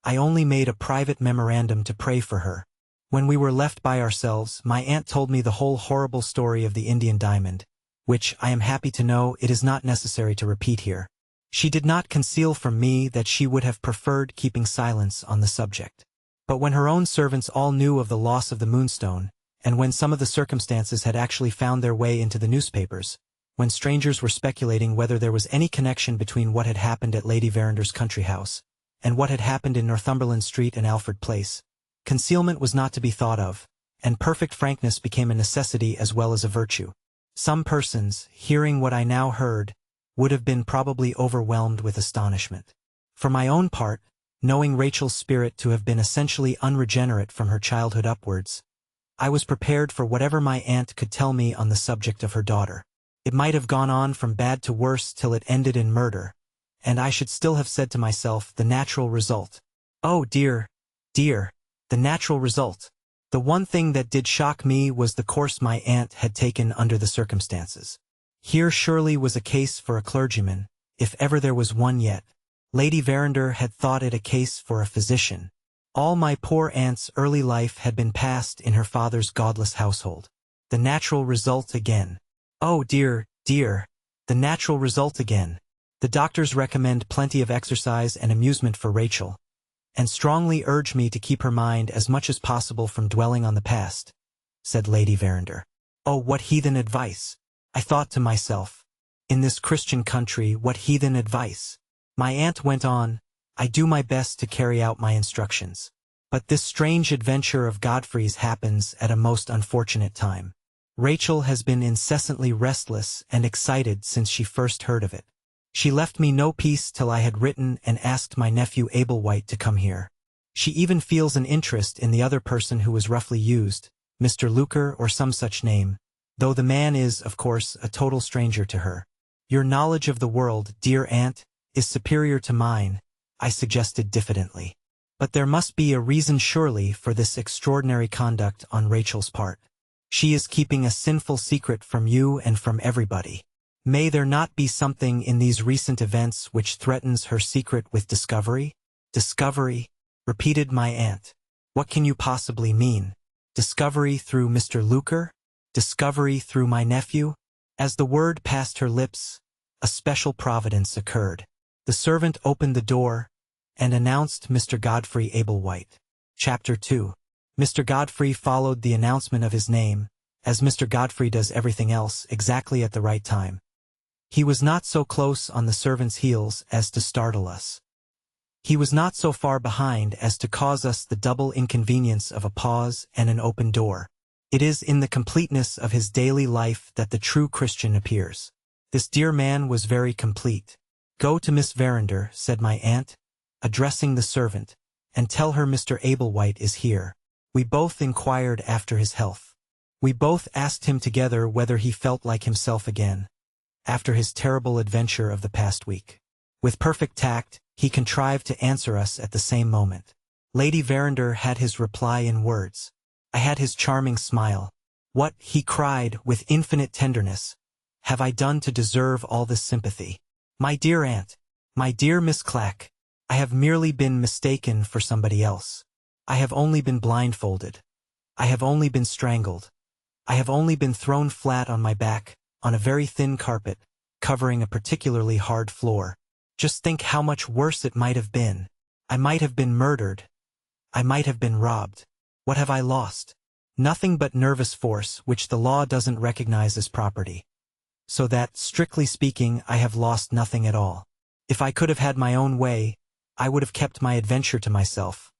I only made a private memorandum to pray for her. When we were left by ourselves, my aunt told me the whole horrible story of the Indian diamond, which, I am happy to know, it is not necessary to repeat here. She did not conceal from me that she would have preferred keeping silence on the subject. But when her own servants all knew of the loss of the Moonstone, and when some of the circumstances had actually found their way into the newspapers, when strangers were speculating whether there was any connection between what had happened at Lady Verinder's country house, and what had happened in Northumberland Street and Alfred Place, concealment was not to be thought of, and perfect frankness became a necessity as well as a virtue. Some persons, hearing what I now heard, would have been probably overwhelmed with astonishment. For my own part, knowing Rachel's spirit to have been essentially unregenerate from her childhood upwards, I was prepared for whatever my aunt could tell me on the subject of her daughter. It might have gone on from bad to worse till it ended in murder, and I should still have said to myself, the natural result. Oh dear, dear, the natural result. The one thing that did shock me was the course my aunt had taken under the circumstances. Here surely was a case for a clergyman, if ever there was one yet. Lady Verinder had thought it a case for a physician. All my poor aunt's early life had been passed in her father's godless household. The natural result again. Oh dear, dear, the natural result again. The doctors recommend plenty of exercise and amusement for Rachel, and strongly urge me to keep her mind as much as possible from dwelling on the past, said Lady Verinder. Oh, what heathen advice! I thought to myself. In this Christian country, what heathen advice! My aunt went on, I do my best to carry out my instructions. But this strange adventure of Godfrey's happens at a most unfortunate time. Rachel has been incessantly restless and excited since she first heard of it. She left me no peace till I had written and asked my nephew Ablewhite to come here. She even feels an interest in the other person who was roughly used, Mr. Luker or some such name, though the man is, of course, a total stranger to her. Your knowledge of the world, dear aunt, is superior to mine, I suggested diffidently. But there must be a reason surely for this extraordinary conduct on Rachel's part. She is keeping a sinful secret from you and from everybody. May there not be something in these recent events which threatens her secret with discovery? Discovery, repeated my aunt. What can you possibly mean? Discovery through Mr. Luker? Discovery through my nephew? As the word passed her lips, a special providence occurred. The servant opened the door and announced Mr. Godfrey Ablewhite. Chapter 2. Mr. Godfrey followed the announcement of his name, as Mr. Godfrey does everything else, exactly at the right time. He was not so close on the servant's heels as to startle us. He was not so far behind as to cause us the double inconvenience of a pause and an open door. It is in the completeness of his daily life that the true Christian appears. This dear man was very complete. "Go to Miss Verinder," said my aunt, addressing the servant, "and tell her Mr. Ablewhite is here." We both inquired after his health. We both asked him together whether he felt like himself again, after his terrible adventure of the past week. With perfect tact, he contrived to answer us at the same moment. Lady Verinder had his reply in words. I had his charming smile. "What," he cried with infinite tenderness, "have I done to deserve all this sympathy? My dear aunt, my dear Miss Clack, I have merely been mistaken for somebody else. I have only been blindfolded. I have only been strangled. I have only been thrown flat on my back, on a very thin carpet, covering a particularly hard floor. Just think how much worse it might have been. I might have been murdered. I might have been robbed. What have I lost? Nothing but nervous force, which the law doesn't recognize as property. So that, strictly speaking, I have lost nothing at all. If I could have had my own way, I would have kept my adventure to myself.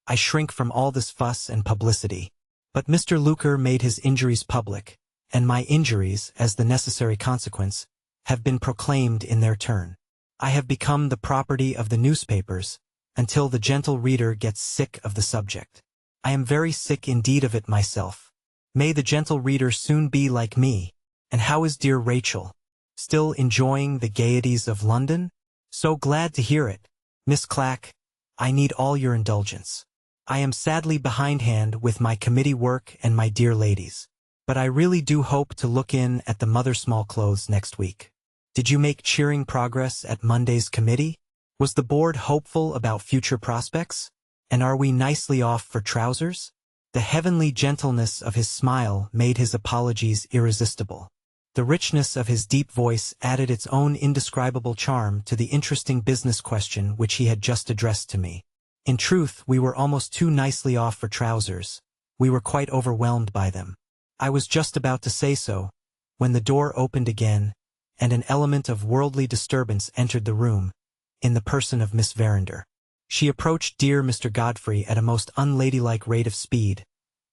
I shrink from all this fuss and publicity. But Mr. Luker made his injuries public, and my injuries, as the necessary consequence, have been proclaimed in their turn. I have become the property of the newspapers, until the gentle reader gets sick of the subject. I am very sick indeed of it myself. May the gentle reader soon be like me. And how is dear Rachel? Still enjoying the gaieties of London? So glad to hear it. Miss Clack, I need all your indulgence. I am sadly behindhand with my committee work and my dear ladies. But I really do hope to look in at the Mother Smallclothes next week. Did you make cheering progress at Monday's committee? Was the board hopeful about future prospects? And are we nicely off for trousers? The heavenly gentleness of his smile made his apologies irresistible. The richness of his deep voice added its own indescribable charm to the interesting business question which he had just addressed to me. In truth, we were almost too nicely off for trousers. We were quite overwhelmed by them. I was just about to say so, when the door opened again, and an element of worldly disturbance entered the room, in the person of Miss Verinder. She approached dear Mr. Godfrey at a most unladylike rate of speed,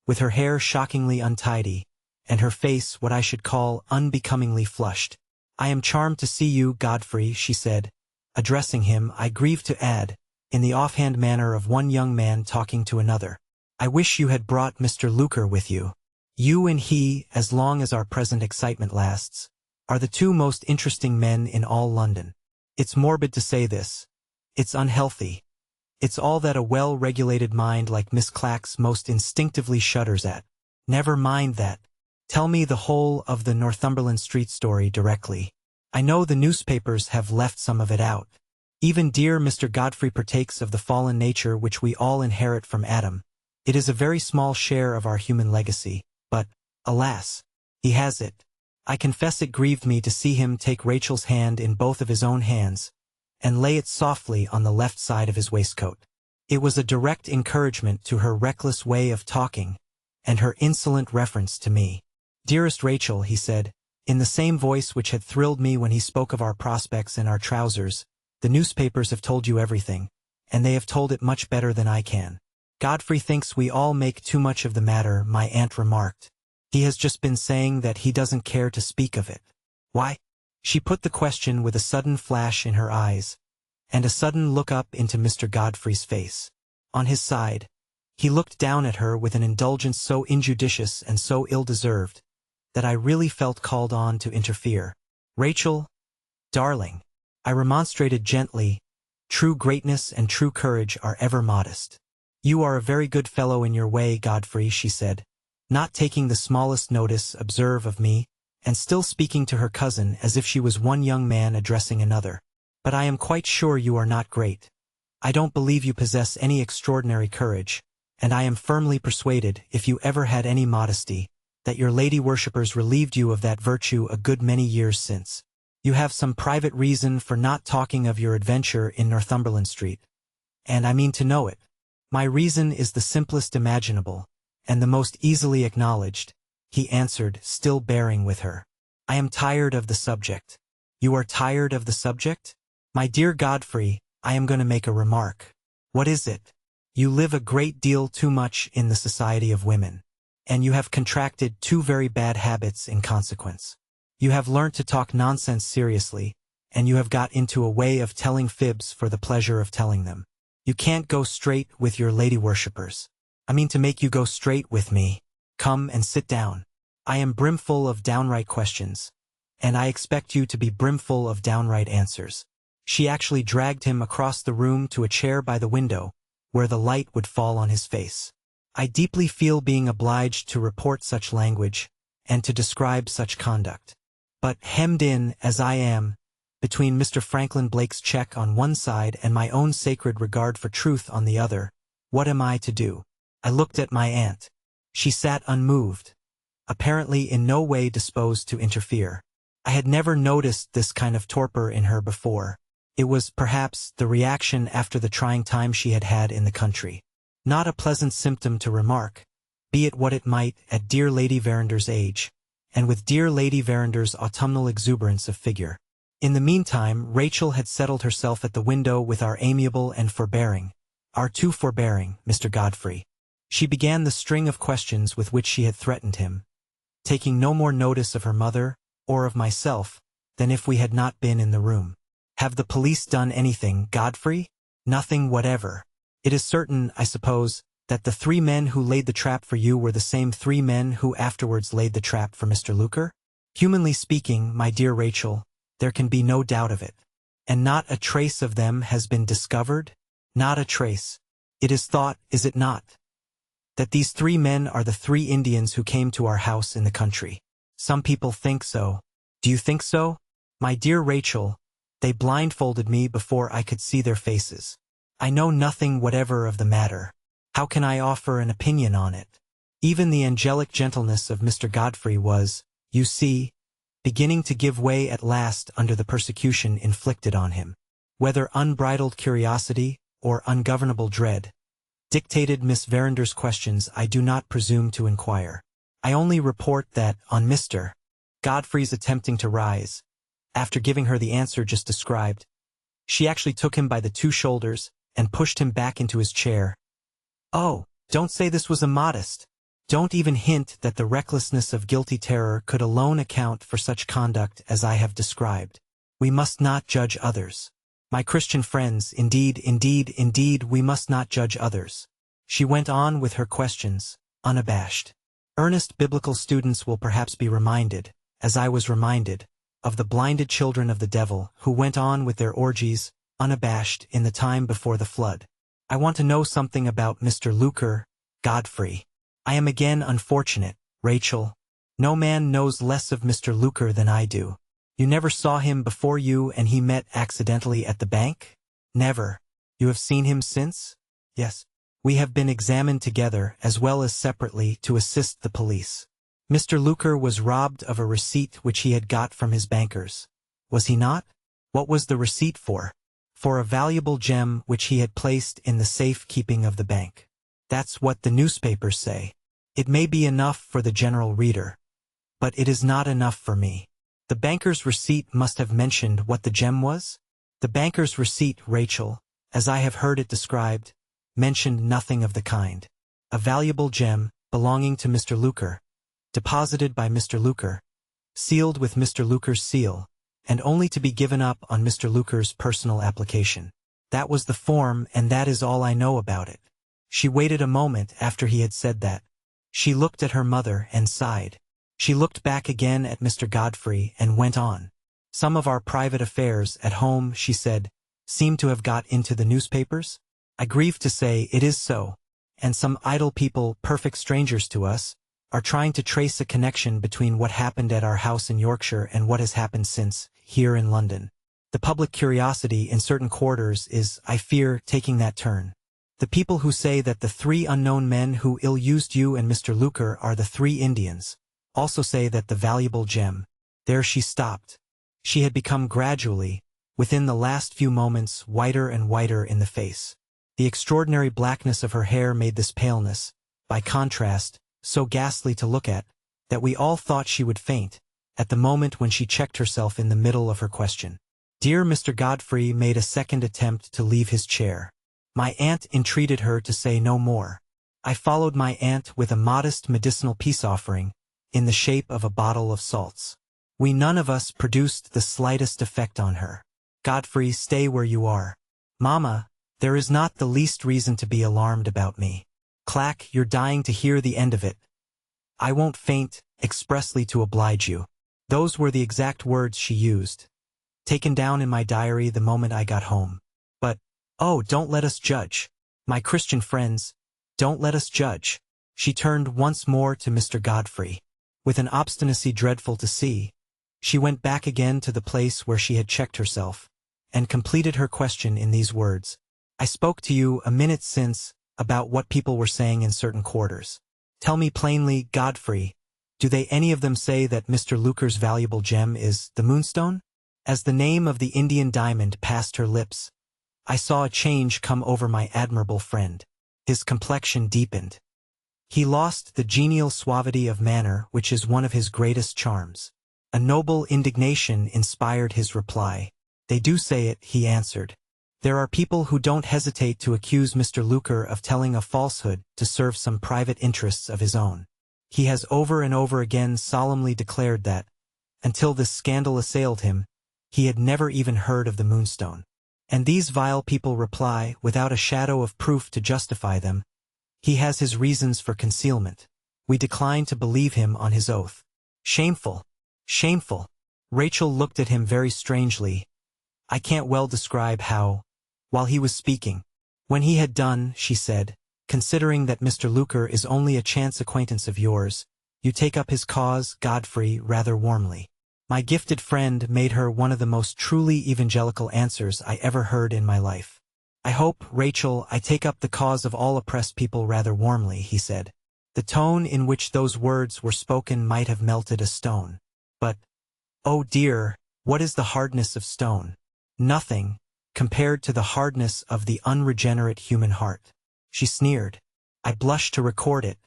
with her hair shockingly untidy, and her face what I should call unbecomingly flushed. "I am charmed to see you, Godfrey," she said, addressing him, I grieve to add, in the offhand manner of one young man talking to another. "I wish you had brought Mr. Luker with you. You and he, as long as our present excitement lasts, are the two most interesting men in all London. It's morbid to say this. It's unhealthy. It's all that a well-regulated mind like Miss Clack's most instinctively shudders at. Never mind that. Tell me the whole of the Northumberland Street story directly. I know the newspapers have left some of it out. Even dear Mr. Godfrey partakes of the fallen nature which we all inherit from Adam. It is a very small share of our human legacy, but, alas, he has it. I confess it grieved me to see him take Rachel's hand in both of his own hands, and lay it softly on the left side of his waistcoat. It was a direct encouragement to her reckless way of talking, and her insolent reference to me. "Dearest Rachel," he said, in the same voice which had thrilled me when he spoke of our prospects and our trousers, "the newspapers have told you everything, and they have told it much better than I can. Godfrey thinks we all make too much of the matter," my aunt remarked. "He has just been saying that he doesn't care to speak of it." "Why?" She put the question with a sudden flash in her eyes, and a sudden look up into Mr. Godfrey's face. On his side, he looked down at her with an indulgence so injudicious and so ill-deserved, that I really felt called on to interfere. "Rachel, darling," I remonstrated gently, "true greatness and true courage are ever modest." "You are a very good fellow in your way, Godfrey," she said, not taking the smallest notice, observe, of me, and still speaking to her cousin as if she was one young man addressing another. "But I am quite sure you are not great. I don't believe you possess any extraordinary courage, and I am firmly persuaded, if you ever had any modesty, that your lady worshippers relieved you of that virtue a good many years since. You have some private reason for not talking of your adventure in Northumberland Street, and I mean to know it. My reason is the simplest imaginable, and the most easily acknowledged," he answered, still bearing with her. "I am tired of the subject." "You are tired of the subject? My dear Godfrey, I am going to make a remark." "What is it?" "You live a great deal too much in the society of women, and you have contracted two very bad habits in consequence. You have learnt to talk nonsense seriously, and you have got into a way of telling fibs for the pleasure of telling them. You can't go straight with your lady worshippers. I mean to make you go straight with me. Come and sit down. I am brimful of downright questions, and I expect you to be brimful of downright answers. She actually dragged him across the room to a chair by the window, where the light would fall on his face. I deeply feel being obliged to report such language, and to describe such conduct. But hemmed in, as I am, between Mr. Franklin Blake's check on one side and my own sacred regard for truth on the other, what am I to do? I looked at my aunt. She sat unmoved, apparently in no way disposed to interfere. I had never noticed this kind of torpor in her before. It was, perhaps, the reaction after the trying time she had had in the country. Not a pleasant symptom to remark, be it what it might, at dear Lady Verander's age, and with dear Lady Verander's autumnal exuberance of figure. In the meantime, Rachel had settled herself at the window with our amiable and forbearing, our too forbearing, Mr. Godfrey. She began the string of questions with which she had threatened him, taking no more notice of her mother, or of myself, than if we had not been in the room. Have the police done anything, Godfrey? Nothing whatever. It is certain, I suppose, that the 3 men who laid the trap for you were the same 3 men who afterwards laid the trap for Mr. Luker? Humanly speaking, my dear Rachel, there can be no doubt of it. And not a trace of them has been discovered? Not a trace. It is thought, is it not, that these 3 men are the 3 Indians who came to our house in the country. Some people think so. Do you think so? My dear Rachel, they blindfolded me before I could see their faces. I know nothing whatever of the matter. How can I offer an opinion on it? Even the angelic gentleness of Mr. Godfrey was, you see, beginning to give way at last under the persecution inflicted on him. Whether unbridled curiosity, or ungovernable dread, dictated Miss Verander's questions I do not presume to inquire. I only report that, on Mr. Godfrey's attempting to rise, after giving her the answer just described, she actually took him by the 2 shoulders, and pushed him back into his chair. Oh, don't say this was immodest. Don't even hint that the recklessness of guilty terror could alone account for such conduct as I have described. We must not judge others. My Christian friends, indeed, we must not judge others. She went on with her questions, unabashed. Earnest biblical students will perhaps be reminded, as I was reminded, of the blinded children of the devil who went on with their orgies, unabashed, in the time before the flood. I want to know something about Mr. Luker, Godfrey. I am again unfortunate, Rachel. No man knows less of Mr. Luker than I do. You never saw him before you and he met accidentally at the bank? Never. You have seen him since? Yes. We have been examined together, as well as separately, to assist the police. Mr. Luker was robbed of a receipt which he had got from his bankers. Was he not? What was the receipt for? For a valuable gem which he had placed in the safe keeping of the bank. That's what the newspapers say. It may be enough for the general reader, but it is not enough for me. The banker's receipt must have mentioned what the gem was? The banker's receipt, Rachel, as I have heard it described, mentioned nothing of the kind. A valuable gem, belonging to Mr. Luker, deposited by Mr. Luker, sealed with Mr. Luker's seal, and only to be given up on Mr. Luker's personal application. That was the form, and that is all I know about it. She waited a moment after he had said that. She looked at her mother and sighed. She looked back again at Mr. Godfrey and went on. Some of our private affairs at home, she said, seem to have got into the newspapers. I grieve to say it is so, and some idle people, perfect strangers to us, are trying to trace a connection between what happened at our house in Yorkshire and what has happened since, here in London. The public curiosity in certain quarters is, I fear, taking that turn. The people who say that the 3 unknown men who ill-used you and Mr. Luker are the 3 Indians, also say that the valuable gem. There she stopped. She had become gradually, within the last few moments, whiter and whiter in the face. The extraordinary blackness of her hair made this paleness, by contrast, so ghastly to look at, that we all thought she would faint, at the moment when she checked herself in the middle of her question. Dear Mr. Godfrey made a second attempt to leave his chair. My aunt entreated her to say no more. I followed my aunt with a modest medicinal peace offering, in the shape of a bottle of salts. We none of us produced the slightest effect on her. Godfrey, stay where you are. Mama, there is not the least reason to be alarmed about me. Clack, you're dying to hear the end of it. I won't faint, expressly to oblige you. Those were the exact words she used, taken down in my diary the moment I got home. But, oh, don't let us judge. My Christian friends, don't let us judge. She turned once more to Mr. Godfrey. With an obstinacy dreadful to see, she went back again to the place where she had checked herself, and completed her question in these words. I spoke to you a minute since about what people were saying in certain quarters. Tell me plainly, Godfrey, do they any of them say that Mr. Luker's valuable gem is the Moonstone? As the name of the Indian diamond passed her lips, I saw a change come over my admirable friend. His complexion deepened. He lost the genial suavity of manner which is one of his greatest charms. A noble indignation inspired his reply. They do say it, he answered. There are people who don't hesitate to accuse Mr. Luker of telling a falsehood to serve some private interests of his own. He has over and over again solemnly declared that, until this scandal assailed him, he had never even heard of the Moonstone. And these vile people reply, without a shadow of proof to justify them, he has his reasons for concealment. We decline to believe him on his oath. Shameful! Shameful! Rachel looked at him very strangely. I can't well describe how, while he was speaking. When he had done, she said, considering that Mr. Luker is only a chance acquaintance of yours, you take up his cause, Godfrey, rather warmly. My gifted friend made her one of the most truly evangelical answers I ever heard in my life. I hope, Rachel, I take up the cause of all oppressed people rather warmly, he said. The tone in which those words were spoken might have melted a stone. But, oh dear, what is the hardness of stone? Nothing, compared to the hardness of the unregenerate human heart. She sneered. I blush to record it.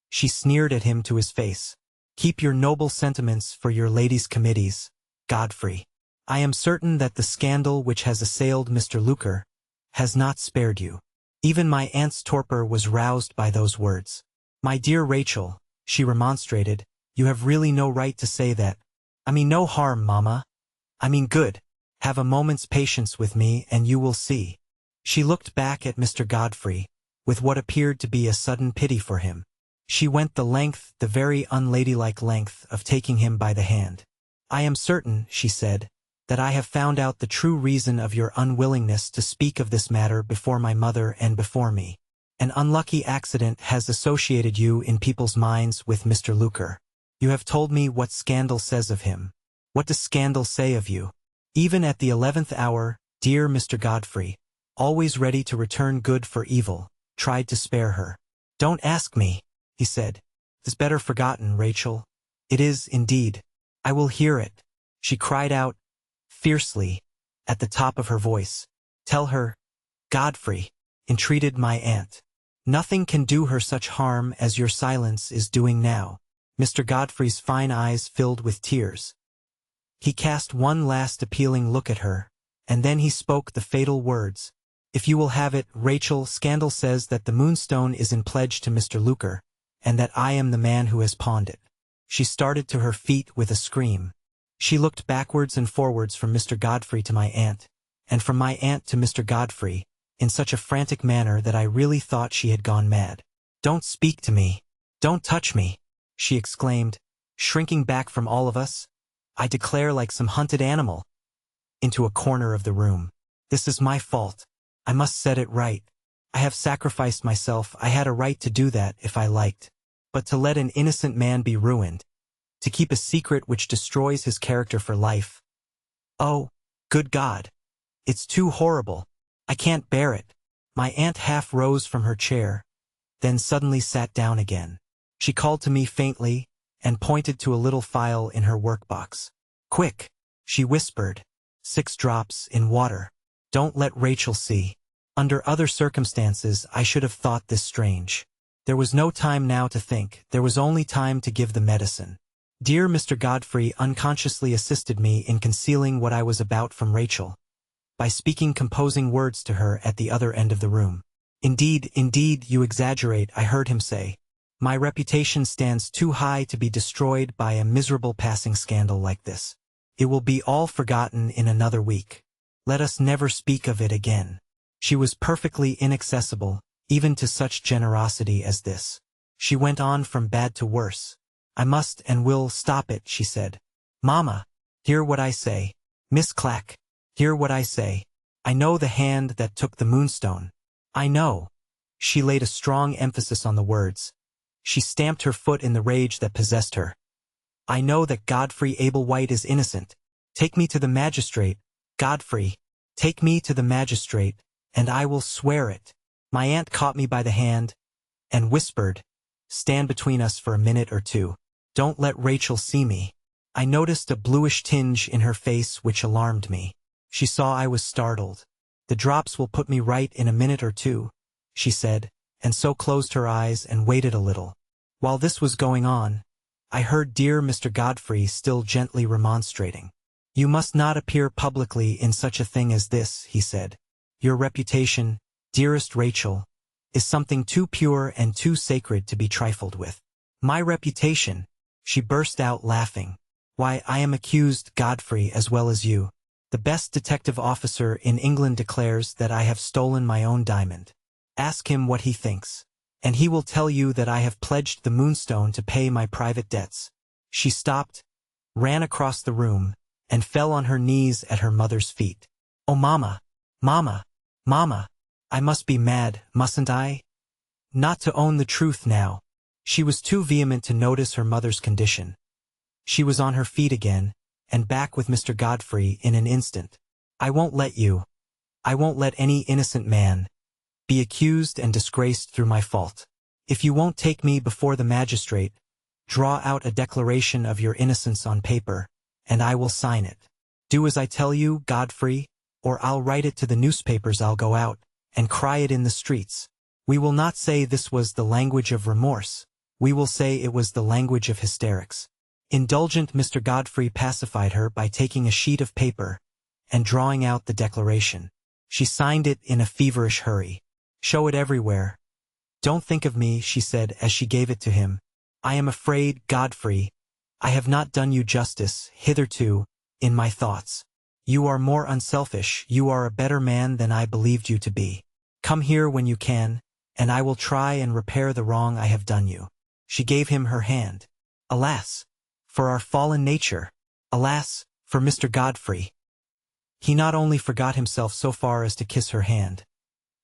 She sneered at him to his face. Keep your noble sentiments for your ladies' committees, Godfrey. I am certain that the scandal which has assailed Mr. Luker has not spared you. Even my aunt's torpor was roused by those words. My dear Rachel, she remonstrated, you have really no right to say that. I mean no harm, Mamma. I mean good. Have a moment's patience with me and you will see. She looked back at Mr. Godfrey, with what appeared to be a sudden pity for him. She went the length, the very unladylike length, of taking him by the hand. I am certain, she said, that I have found out the true reason of your unwillingness to speak of this matter before my mother and before me. An unlucky accident has associated you in people's minds with Mr. Luker. You have told me what scandal says of him. What does scandal say of you? Even at the 11th hour, dear Mr. Godfrey, always ready to return good for evil, tried to spare her. Don't ask me, he said. It is better forgotten, Rachel. It is, indeed. I will hear it. She cried out, fiercely, at the top of her voice. Tell her, Godfrey, entreated my aunt. Nothing can do her such harm as your silence is doing now. Mr. Godfrey's fine eyes filled with tears. He cast one last appealing look at her, and then he spoke the fatal words. If you will have it, Rachel, scandal says that the Moonstone is in pledge to Mr. Luker, and that I am the man who has pawned it. She started to her feet with a scream. She looked backwards and forwards from Mr. Godfrey to my aunt, and from my aunt to Mr. Godfrey, in such a frantic manner that I really thought she had gone mad. Don't speak to me. Don't touch me, she exclaimed, shrinking back from all of us, I declare like some hunted animal, into a corner of the room. This is my fault. I must set it right. I have sacrificed myself. I had a right to do that if I liked. But to let an innocent man be ruined, to keep a secret which destroys his character for life. Oh, good God. It's too horrible. I can't bear it. My aunt half rose from her chair, then suddenly sat down again. She called to me faintly, and pointed to a little phial in her workbox. Quick, she whispered. 6 drops in water. Don't let Rachel see. Under other circumstances I should have thought this strange. There was no time now to think, there was only time to give the medicine. Dear Mr. Godfrey unconsciously assisted me in concealing what I was about from Rachel, by speaking composing words to her at the other end of the room. Indeed, you exaggerate, I heard him say. My reputation stands too high to be destroyed by a miserable passing scandal like this. It will be all forgotten in another week. Let us never speak of it again." She was perfectly inaccessible, even to such generosity as this. She went on from bad to worse. "I must and will stop it," she said. "Mama, hear what I say. Miss Clack, hear what I say. I know the hand that took the moonstone. I know." She laid a strong emphasis on the words. She stamped her foot in the rage that possessed her. "I know that Godfrey Ablewhite is innocent. Take me to the magistrate, Godfrey. Take me to the magistrate, and I will swear it." My aunt caught me by the hand and whispered, "Stand between us for a minute or two. Don't let Rachel see me." I noticed a bluish tinge in her face which alarmed me. She saw I was startled. "The drops will put me right in a minute or two," she said, and so closed her eyes and waited a little. While this was going on, I heard dear Mr. Godfrey still gently remonstrating. "You must not appear publicly in such a thing as this," he said. "Your reputation, dearest Rachel, is something too pure and too sacred to be trifled with." "My reputation!" She burst out laughing. "Why, I am accused, Godfrey, as well as you. The best detective officer in England declares that I have stolen my own diamond. Ask him what he thinks, and he will tell you that I have pledged the Moonstone to pay my private debts." She stopped, ran across the room, and fell on her knees at her mother's feet. "Oh, Mama! Mama! Mama! I must be mad, mustn't I? Not to own the truth now." She was too vehement to notice her mother's condition. She was on her feet again, and back with Mr. Godfrey in an instant. "I won't let you. I won't let any innocent man be accused and disgraced through my fault. If you won't take me before the magistrate, draw out a declaration of your innocence on paper, and I will sign it. Do as I tell you, Godfrey, or I'll write it to the newspapers. I'll go out and cry it in the streets. We will not say this was the language of remorse. We will say it was the language of hysterics." Indulgent Mr. Godfrey pacified her by taking a sheet of paper and drawing out the declaration. She signed it in a feverish hurry. "Show it everywhere. Don't think of me," she said as she gave it to him. "I am afraid, Godfrey, I have not done you justice, hitherto, in my thoughts. You are more unselfish, you are a better man than I believed you to be. Come here when you can, and I will try and repair the wrong I have done you." She gave him her hand. Alas, for our fallen nature! Alas, for Mr. Godfrey! He not only forgot himself so far as to kiss her hand.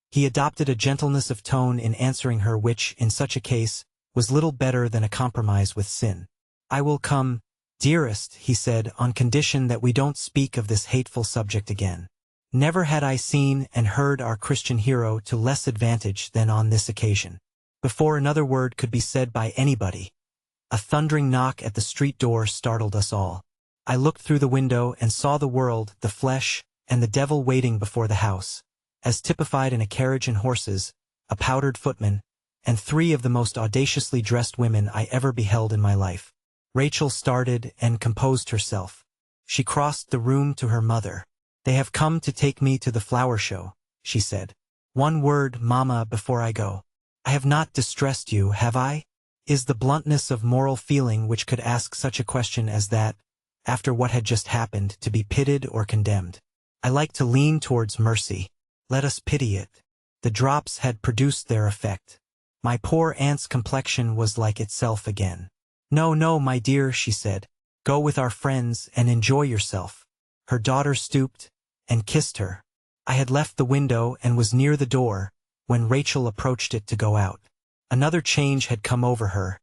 He adopted a gentleness of tone in answering her which, in such a case, was little better than a compromise with sin. "I will come, dearest," he said, "on condition that we don't speak of this hateful subject again." Never had I seen and heard our Christian hero to less advantage than on this occasion. Before another word could be said by anybody, a thundering knock at the street door startled us all. I looked through the window and saw the world, the flesh, and the devil waiting before the house, as typified in a carriage and horses, a powdered footman, and 3 of the most audaciously dressed women I ever beheld in my life. Rachel started and composed herself. She crossed the room to her mother. "They have come to take me to the flower show," she said. "One word, Mama, before I go. I have not distressed you, have I? Is the bluntness of moral feeling which could ask such a question as that, after what had just happened, to be pitied or condemned? I like to lean towards mercy. Let us pity it." The drops had produced their effect. My poor aunt's complexion was like itself again. "No, no, my dear," she said. "Go with our friends and enjoy yourself." Her daughter stooped and kissed her. I had left the window and was near the door when Rachel approached it to go out. Another change had come over her.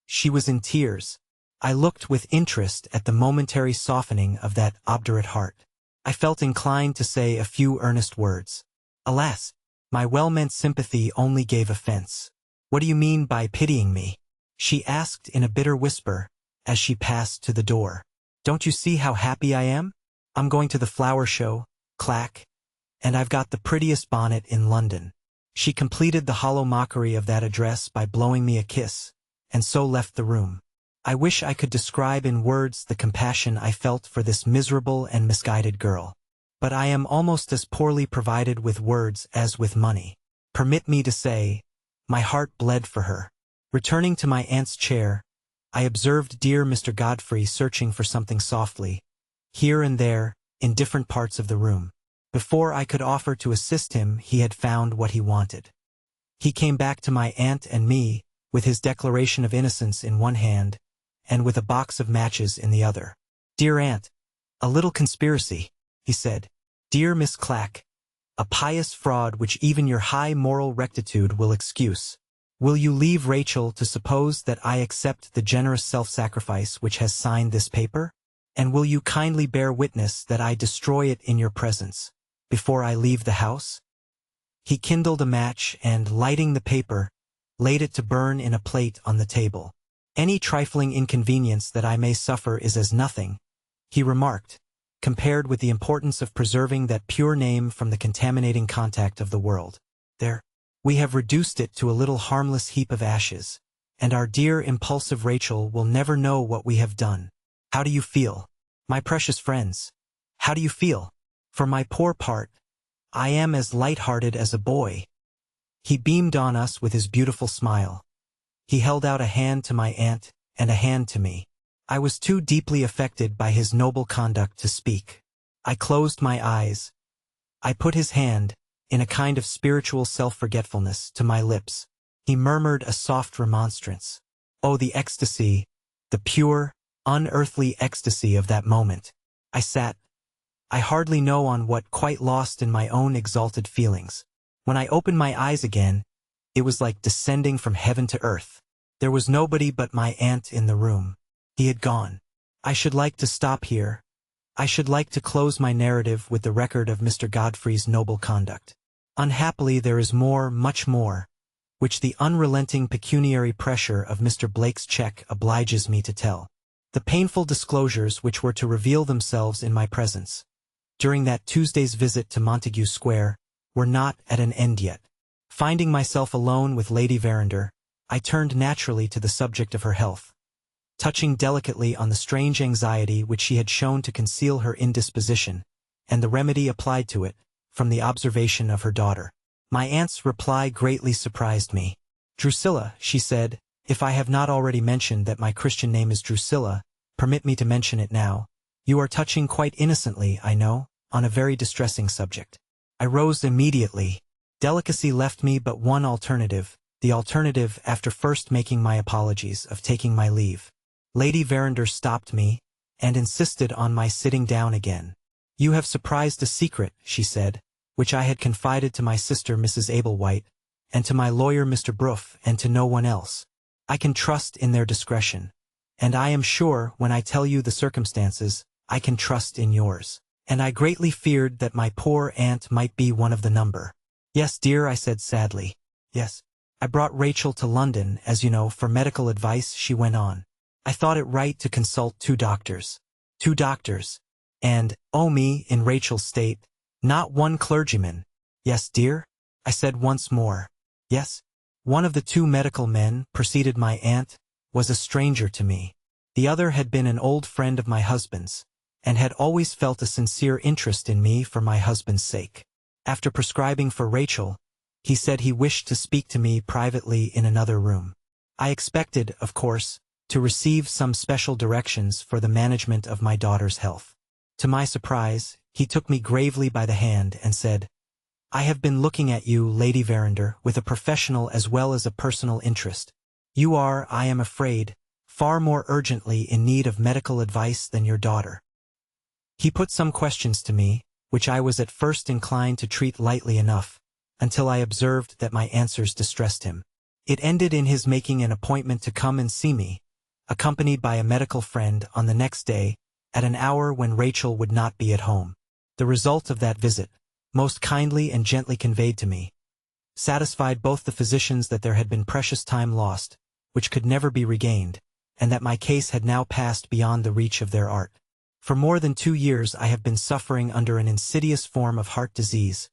She was in tears. I looked with interest at the momentary softening of that obdurate heart. I felt inclined to say a few earnest words. Alas, my well-meant sympathy only gave offense. "What do you mean by pitying me?" she asked in a bitter whisper as she passed to the door. "Don't you see how happy I am? I'm going to the flower show, Clack, and I've got the prettiest bonnet in London." She completed the hollow mockery of that address by blowing me a kiss, and so left the room. I wish I could describe in words the compassion I felt for this miserable and misguided girl. But I am almost as poorly provided with words as with money. Permit me to say, my heart bled for her. Returning to my aunt's chair, I observed dear Mr. Godfrey searching for something softly, here and there, in different parts of the room. Before I could offer to assist him, he had found what he wanted. He came back to my aunt and me, with his declaration of innocence in one hand, and with a box of matches in the other. "Dear Aunt, a little conspiracy," he said. "Dear Miss Clack, a pious fraud which even your high moral rectitude will excuse. Will you leave Rachel to suppose that I accept the generous self-sacrifice which has signed this paper? And will you kindly bear witness that I destroy it in your presence, before I leave the house?" He kindled a match and, lighting the paper, laid it to burn in a plate on the table. "Any trifling inconvenience that I may suffer is as nothing," he remarked, "compared with the importance of preserving that pure name from the contaminating contact of the world. There, we have reduced it to a little harmless heap of ashes, and our dear impulsive Rachel will never know what we have done. How do you feel, my precious friends? How do you feel? For my poor part, I am as light-hearted as a boy." He beamed on us with his beautiful smile. He held out a hand to my aunt and a hand to me. I was too deeply affected by his noble conduct to speak. I closed my eyes. I put his hand, in a kind of spiritual self-forgetfulness, to my lips. He murmured a soft remonstrance. Oh, the ecstasy, the pure, unearthly ecstasy of that moment. I sat, I hardly know on what, quite lost in my own exalted feelings. When I opened my eyes again, it was like descending from heaven to earth. There was nobody but my aunt in the room. He had gone. I should like to stop here. I should like to close my narrative with the record of Mr. Godfrey's noble conduct. Unhappily there is more, much more, which the unrelenting pecuniary pressure of Mr. Blake's check obliges me to tell. The painful disclosures which were to reveal themselves in my presence, during that Tuesday's visit to Montague Square, were not at an end yet. Finding myself alone with Lady Verinder, I turned naturally to the subject of her health, touching delicately on the strange anxiety which she had shown to conceal her indisposition, and the remedy applied to it, from the observation of her daughter. My aunt's reply greatly surprised me. "Drusilla," she said, "if I have not already mentioned that my Christian name is Drusilla, permit me to mention it now. You are touching quite innocently, I know, on a very distressing subject." I rose immediately. Delicacy left me but one alternative, the alternative, after first making my apologies, of taking my leave. Lady Verinder stopped me, and insisted on my sitting down again. "You have surprised a secret," she said, "which I had confided to my sister Mrs. Ablewhite, and to my lawyer Mr. Bruff, and to no one else. I can trust in their discretion, and I am sure, when I tell you the circumstances, I can trust in yours. And I greatly feared that my poor aunt might be one of the number." "Yes, dear," I said sadly. "Yes. I brought Rachel to London, as you know, for medical advice," she went on. "I thought it right to consult two doctors. Two doctors. And, oh me, in Rachel's state, not one clergyman." "Yes, dear?" I said once more. "Yes." "One of the two medical men," proceeded my aunt, "was a stranger to me. The other had been an old friend of my husband's, and had always felt a sincere interest in me for my husband's sake. After prescribing for Rachel, he said he wished to speak to me privately in another room. I expected, of course, to receive some special directions for the management of my daughter's health. To my surprise, he took me gravely by the hand and said, "I have been looking at you, Lady Verinder, with a professional as well as a personal interest. You are, I am afraid, far more urgently in need of medical advice than your daughter." He put some questions to me, which I was at first inclined to treat lightly enough, until I observed that my answers distressed him. It ended in his making an appointment to come and see me, accompanied by a medical friend, on the next day, at an hour when Rachel would not be at home. The result of that visit, most kindly and gently conveyed to me, satisfied both the physicians that there had been precious time lost, which could never be regained, and that my case had now passed beyond the reach of their art. For more than 2 years I have been suffering under an insidious form of heart disease,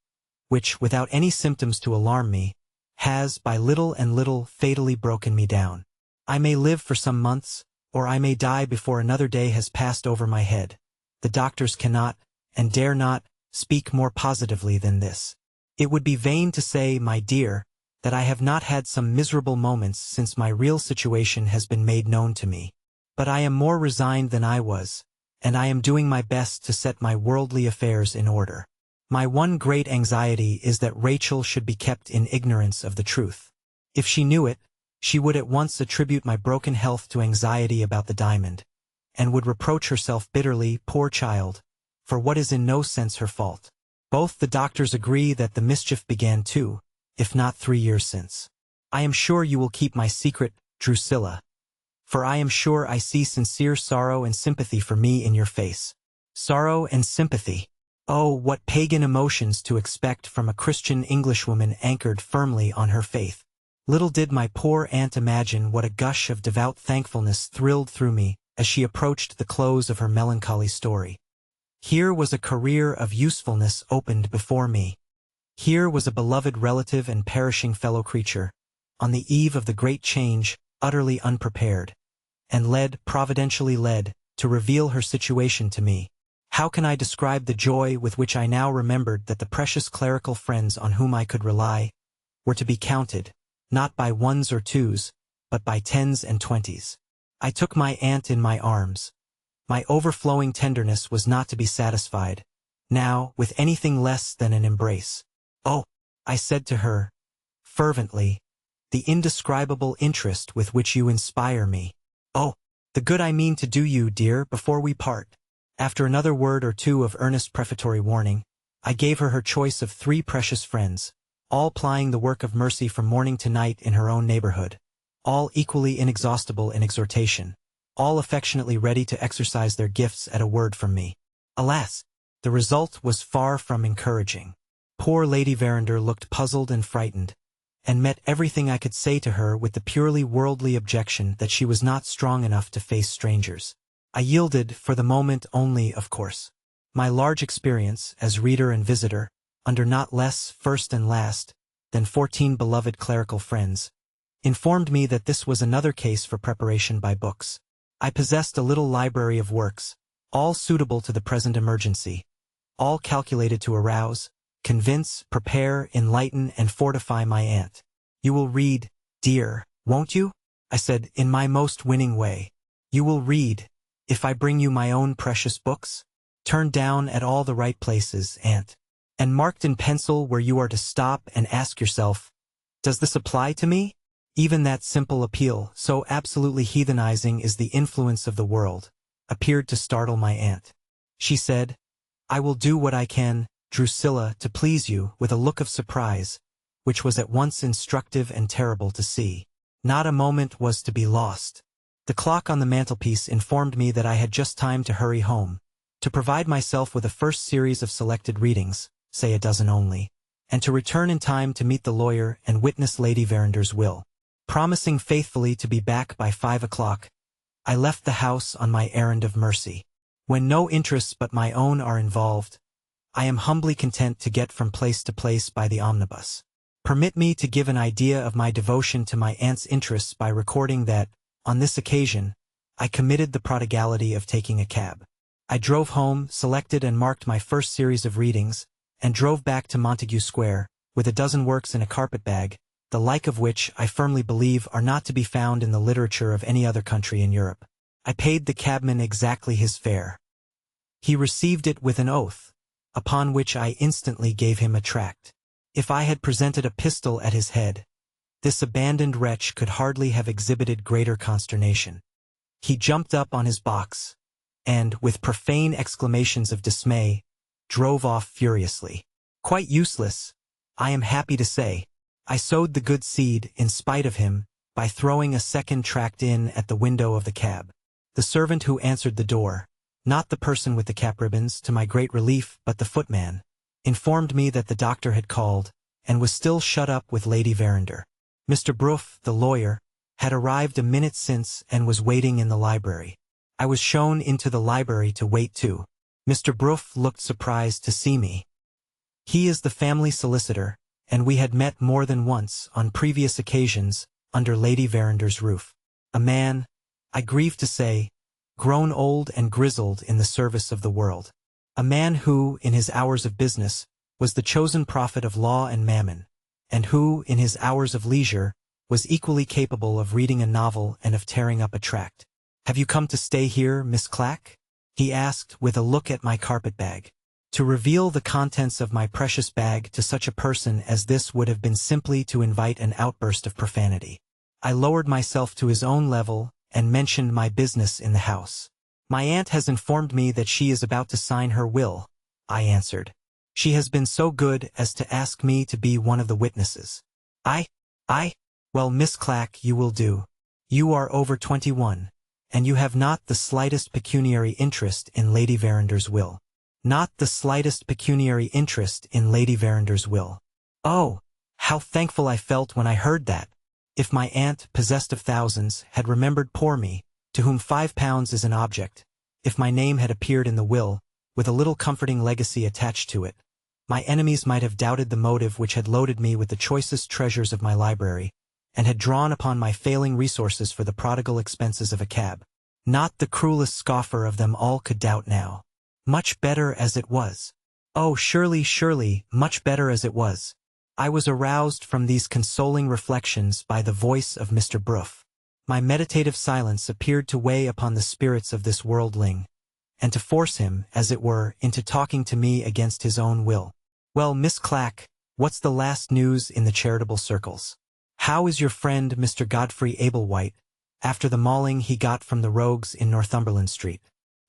which, without any symptoms to alarm me, has, by little and little, fatally broken me down. I may live for some months, or I may die before another day has passed over my head. The doctors cannot, and dare not, speak more positively than this. It would be vain to say, my dear, that I have not had some miserable moments since my real situation has been made known to me. But I am more resigned than I was, and I am doing my best to set my worldly affairs in order. My one great anxiety is that Rachel should be kept in ignorance of the truth. If she knew it, she would at once attribute my broken health to anxiety about the diamond, and would reproach herself bitterly, poor child, for what is in no sense her fault. Both the doctors agree that the mischief began 2, if not 3 years since. I am sure you will keep my secret, Drusilla, for I am sure I see sincere sorrow and sympathy for me in your face. Sorrow and sympathy. Oh, what pagan emotions to expect from a Christian Englishwoman anchored firmly on her faith. Little did my poor aunt imagine what a gush of devout thankfulness thrilled through me as she approached the close of her melancholy story. Here was a career of usefulness opened before me. Here was a beloved relative and perishing fellow creature, on the eve of the great change, utterly unprepared, and providentially led, to reveal her situation to me. How can I describe the joy with which I now remembered that the precious clerical friends on whom I could rely were to be counted, not by 1s or 2s, but by 10s and 20s. I took my aunt in my arms. My overflowing tenderness was not to be satisfied, now, with anything less than an embrace. Oh, I said to her, fervently, the indescribable interest with which you inspire me. Oh, the good I mean to do you, dear, before we part. After another word or 2 of earnest prefatory warning, I gave her choice of 3 precious friends, all plying the work of mercy from morning to night in her own neighborhood, all equally inexhaustible in exhortation, all affectionately ready to exercise their gifts at a word from me. Alas, the result was far from encouraging. Poor Lady Verinder looked puzzled and frightened, and met everything I could say to her with the purely worldly objection that she was not strong enough to face strangers. I yielded, for the moment only, of course. My large experience, as reader and visitor, under not less, first and last, than 14 beloved clerical friends, informed me that this was another case for preparation by books. I possessed a little library of works, all suitable to the present emergency, all calculated to arouse, convince, prepare, enlighten, and fortify my aunt. You will read, dear, won't you? I said, in my most winning way. You will read, if I bring you my own precious books? Turned down at all the right places, aunt, and marked in pencil where you are to stop and ask yourself, does this apply to me? Even that simple appeal, so absolutely heathenizing is the influence of the world, appeared to startle my aunt. She said, I will do what I can, Drusilla, to please you, with a look of surprise, which was at once instructive and terrible to see. Not a moment was to be lost. The clock on the mantelpiece informed me that I had just time to hurry home, to provide myself with a first series of selected readings, say a dozen only, and to return in time to meet the lawyer and witness Lady Verinder's will. Promising faithfully to be back by 5 o'clock, I left the house on my errand of mercy. When no interests but my own are involved, I am humbly content to get from place to place by the omnibus. Permit me to give an idea of my devotion to my aunt's interests by recording that, on this occasion, I committed the prodigality of taking a cab. I drove home, selected and marked my first series of readings, and drove back to Montague Square, with a dozen works in a carpet-bag, the like of which I firmly believe are not to be found in the literature of any other country in Europe. I paid the cabman exactly his fare. He received it with an oath, upon which I instantly gave him a tract. If I had presented a pistol at his head, this abandoned wretch could hardly have exhibited greater consternation. He jumped up on his box, and, with profane exclamations of dismay, drove off furiously. Quite useless, I am happy to say. I sowed the good seed, in spite of him, by throwing a second tract in at the window of the cab. The servant who answered the door, not the person with the cap ribbons, to my great relief, but the footman, informed me that the doctor had called, and was still shut up with Lady Verinder. Mr. Bruff, the lawyer, had arrived a minute since and was waiting in the library. I was shown into the library to wait too. Mr. Bruff looked surprised to see me. He is the family solicitor, and we had met more than once, on previous occasions, under Lady Verinder's roof. A man, I grieve to say, grown old and grizzled in the service of the world. A man who, in his hours of business, was the chosen prophet of law and mammon, and who, in his hours of leisure, was equally capable of reading a novel and of tearing up a tract. "Have you come to stay here, Miss Clack?" he asked, with a look at my carpet-bag. To reveal the contents of my precious bag to such a person as this would have been simply to invite an outburst of profanity. I lowered myself to his own level and mentioned my business in the house. "My aunt has informed me that she is about to sign her will," I answered. "She has been so good as to ask me to be one of the witnesses." I? Well, Miss Clack, you will do. You are over 21, and you have not the slightest pecuniary interest in Lady Verander's will. Not the slightest pecuniary interest in Lady Verander's will. Oh, how thankful I felt when I heard that! If my aunt, possessed of thousands, had remembered poor me, to whom £5 is an object, if my name had appeared in the will, with a little comforting legacy attached to it, my enemies might have doubted the motive which had loaded me with the choicest treasures of my library, and had drawn upon my failing resources for the prodigal expenses of a cab. Not the cruelest scoffer of them all could doubt now. Much better as it was. Oh, surely, much better as it was. I was aroused from these consoling reflections by the voice of Mr. Bruff. My meditative silence appeared to weigh upon the spirits of this worldling, and to force him, as it were, into talking to me against his own will. "Well, Miss Clack, what's the last news in the charitable circles? How is your friend Mr. Godfrey Ablewhite, after the mauling he got from the rogues in Northumberland Street?"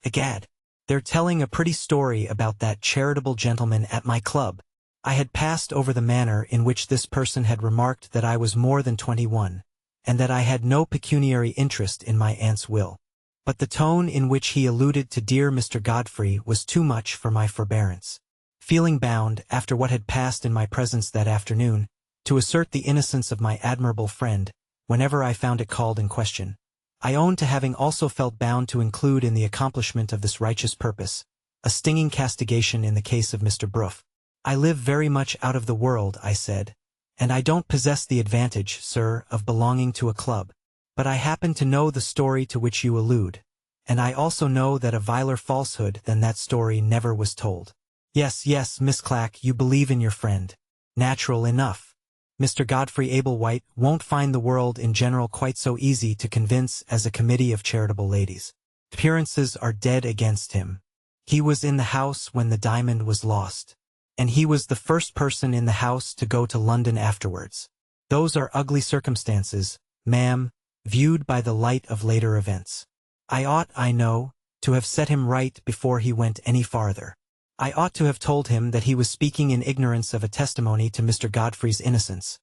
"Egad, they're telling a pretty story about that charitable gentleman at my club." I had passed over the manner in which this person had remarked that I was more than 21, and that I had no pecuniary interest in my aunt's will. But the tone in which he alluded to dear Mr. Godfrey was too much for my forbearance. Feeling bound, after what had passed in my presence that afternoon, to assert the innocence of my admirable friend, whenever I found it called in question, I own to having also felt bound to include in the accomplishment of this righteous purpose a stinging castigation in the case of Mr. Bruff. "I live very much out of the world," I said, "and I don't possess the advantage, sir, of belonging to a club. But I happen to know the story to which you allude, and I also know that a viler falsehood than that story never was told." Yes, Miss Clack, you believe in your friend. Natural enough. Mr. Godfrey Ablewhite won't find the world in general quite so easy to convince as a committee of charitable ladies. Appearances are dead against him. He was in the house when the diamond was lost, and he was the first person in the house to go to London afterwards. Those are ugly circumstances, ma'am, viewed by the light of later events. I ought, I know, to have set him right before he went any farther. I ought to have told him that he was speaking in ignorance of a testimony to Mr. Godfrey's innocence,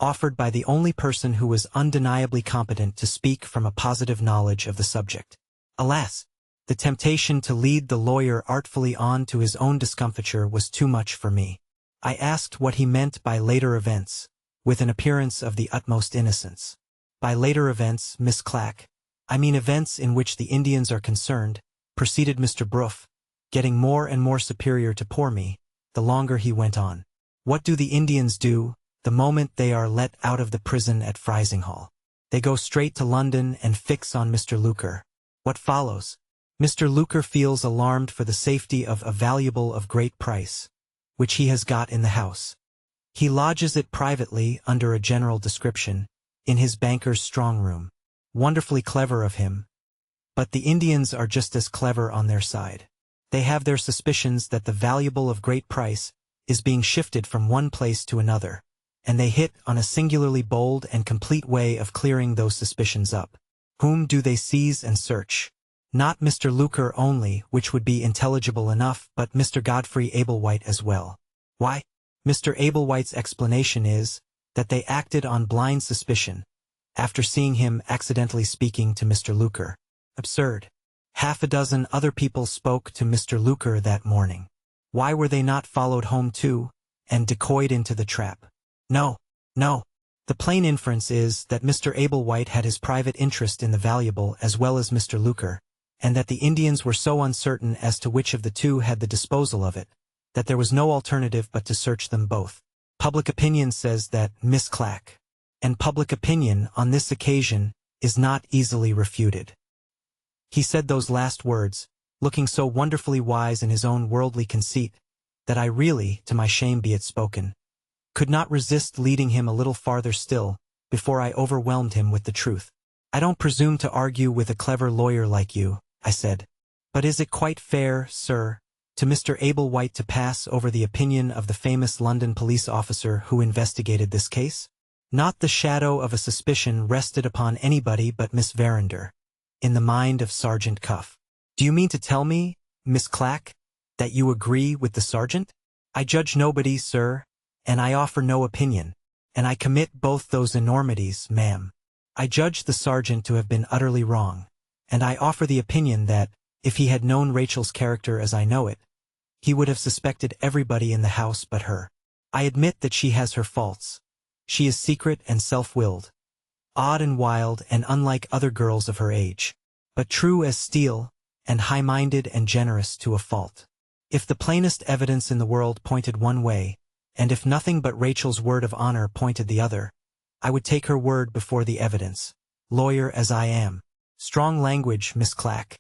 offered by the only person who was undeniably competent to speak from a positive knowledge of the subject. Alas! The temptation to lead the lawyer artfully on to his own discomfiture was too much for me. I asked what he meant by later events, with an appearance of the utmost innocence. "By later events, Miss Clack, I mean events in which the Indians are concerned," proceeded Mr. Bruff, getting more and more superior to poor me, the longer he went on. "What do the Indians do the moment they are let out of the prison at Frizinghall? They go straight to London and fix on Mr. Luker. What follows? Mr. Luker feels alarmed for the safety of a valuable of great price, which he has got in the house. He lodges it privately under a general description, in his banker's strong room. Wonderfully clever of him. But the Indians are just as clever on their side. They have their suspicions that the valuable of great price is being shifted from one place to another, and they hit on a singularly bold and complete way of clearing those suspicions up. Whom do they seize and search? Not Mr. Luker only, which would be intelligible enough, but Mr. Godfrey Ablewhite as well. Why? Mr. Ablewhite's explanation is that they acted on blind suspicion, after seeing him accidentally speaking to Mr. Luker. Absurd. Half a dozen other people spoke to Mr. Luker that morning. Why were they not followed home too, and decoyed into the trap? No. The plain inference is that Mr. Ablewhite had his private interest in the valuable as well as Mr. Luker, and that the Indians were so uncertain as to which of the two had the disposal of it, that there was no alternative but to search them both. Public opinion says that, Miss Clack, and public opinion on this occasion is not easily refuted. He said those last words, looking so wonderfully wise in his own worldly conceit, that I really, to my shame be it spoken, could not resist leading him a little farther still, before I overwhelmed him with the truth. "I don't presume to argue with a clever lawyer like you," I said. "But is it quite fair, sir, to Mr. Abel White to pass over the opinion of the famous London police officer who investigated this case? Not the shadow of a suspicion rested upon anybody but Miss Verinder, in the mind of Sergeant Cuff. Do you mean to tell me, Miss Clack, that you agree with the sergeant?" "I judge nobody, sir, and I offer no opinion, and I commit both those enormities, ma'am. I judge the sergeant to have been utterly wrong, and I offer the opinion that, if he had known Rachel's character as I know it, he would have suspected everybody in the house but her. I admit that she has her faults. She is secret and self-willed, odd and wild and unlike other girls of her age, but true as steel, and high-minded and generous to a fault. If the plainest evidence in the world pointed one way, and if nothing but Rachel's word of honor pointed the other, I would take her word before the evidence, lawyer as I am. Strong language, Miss Clack.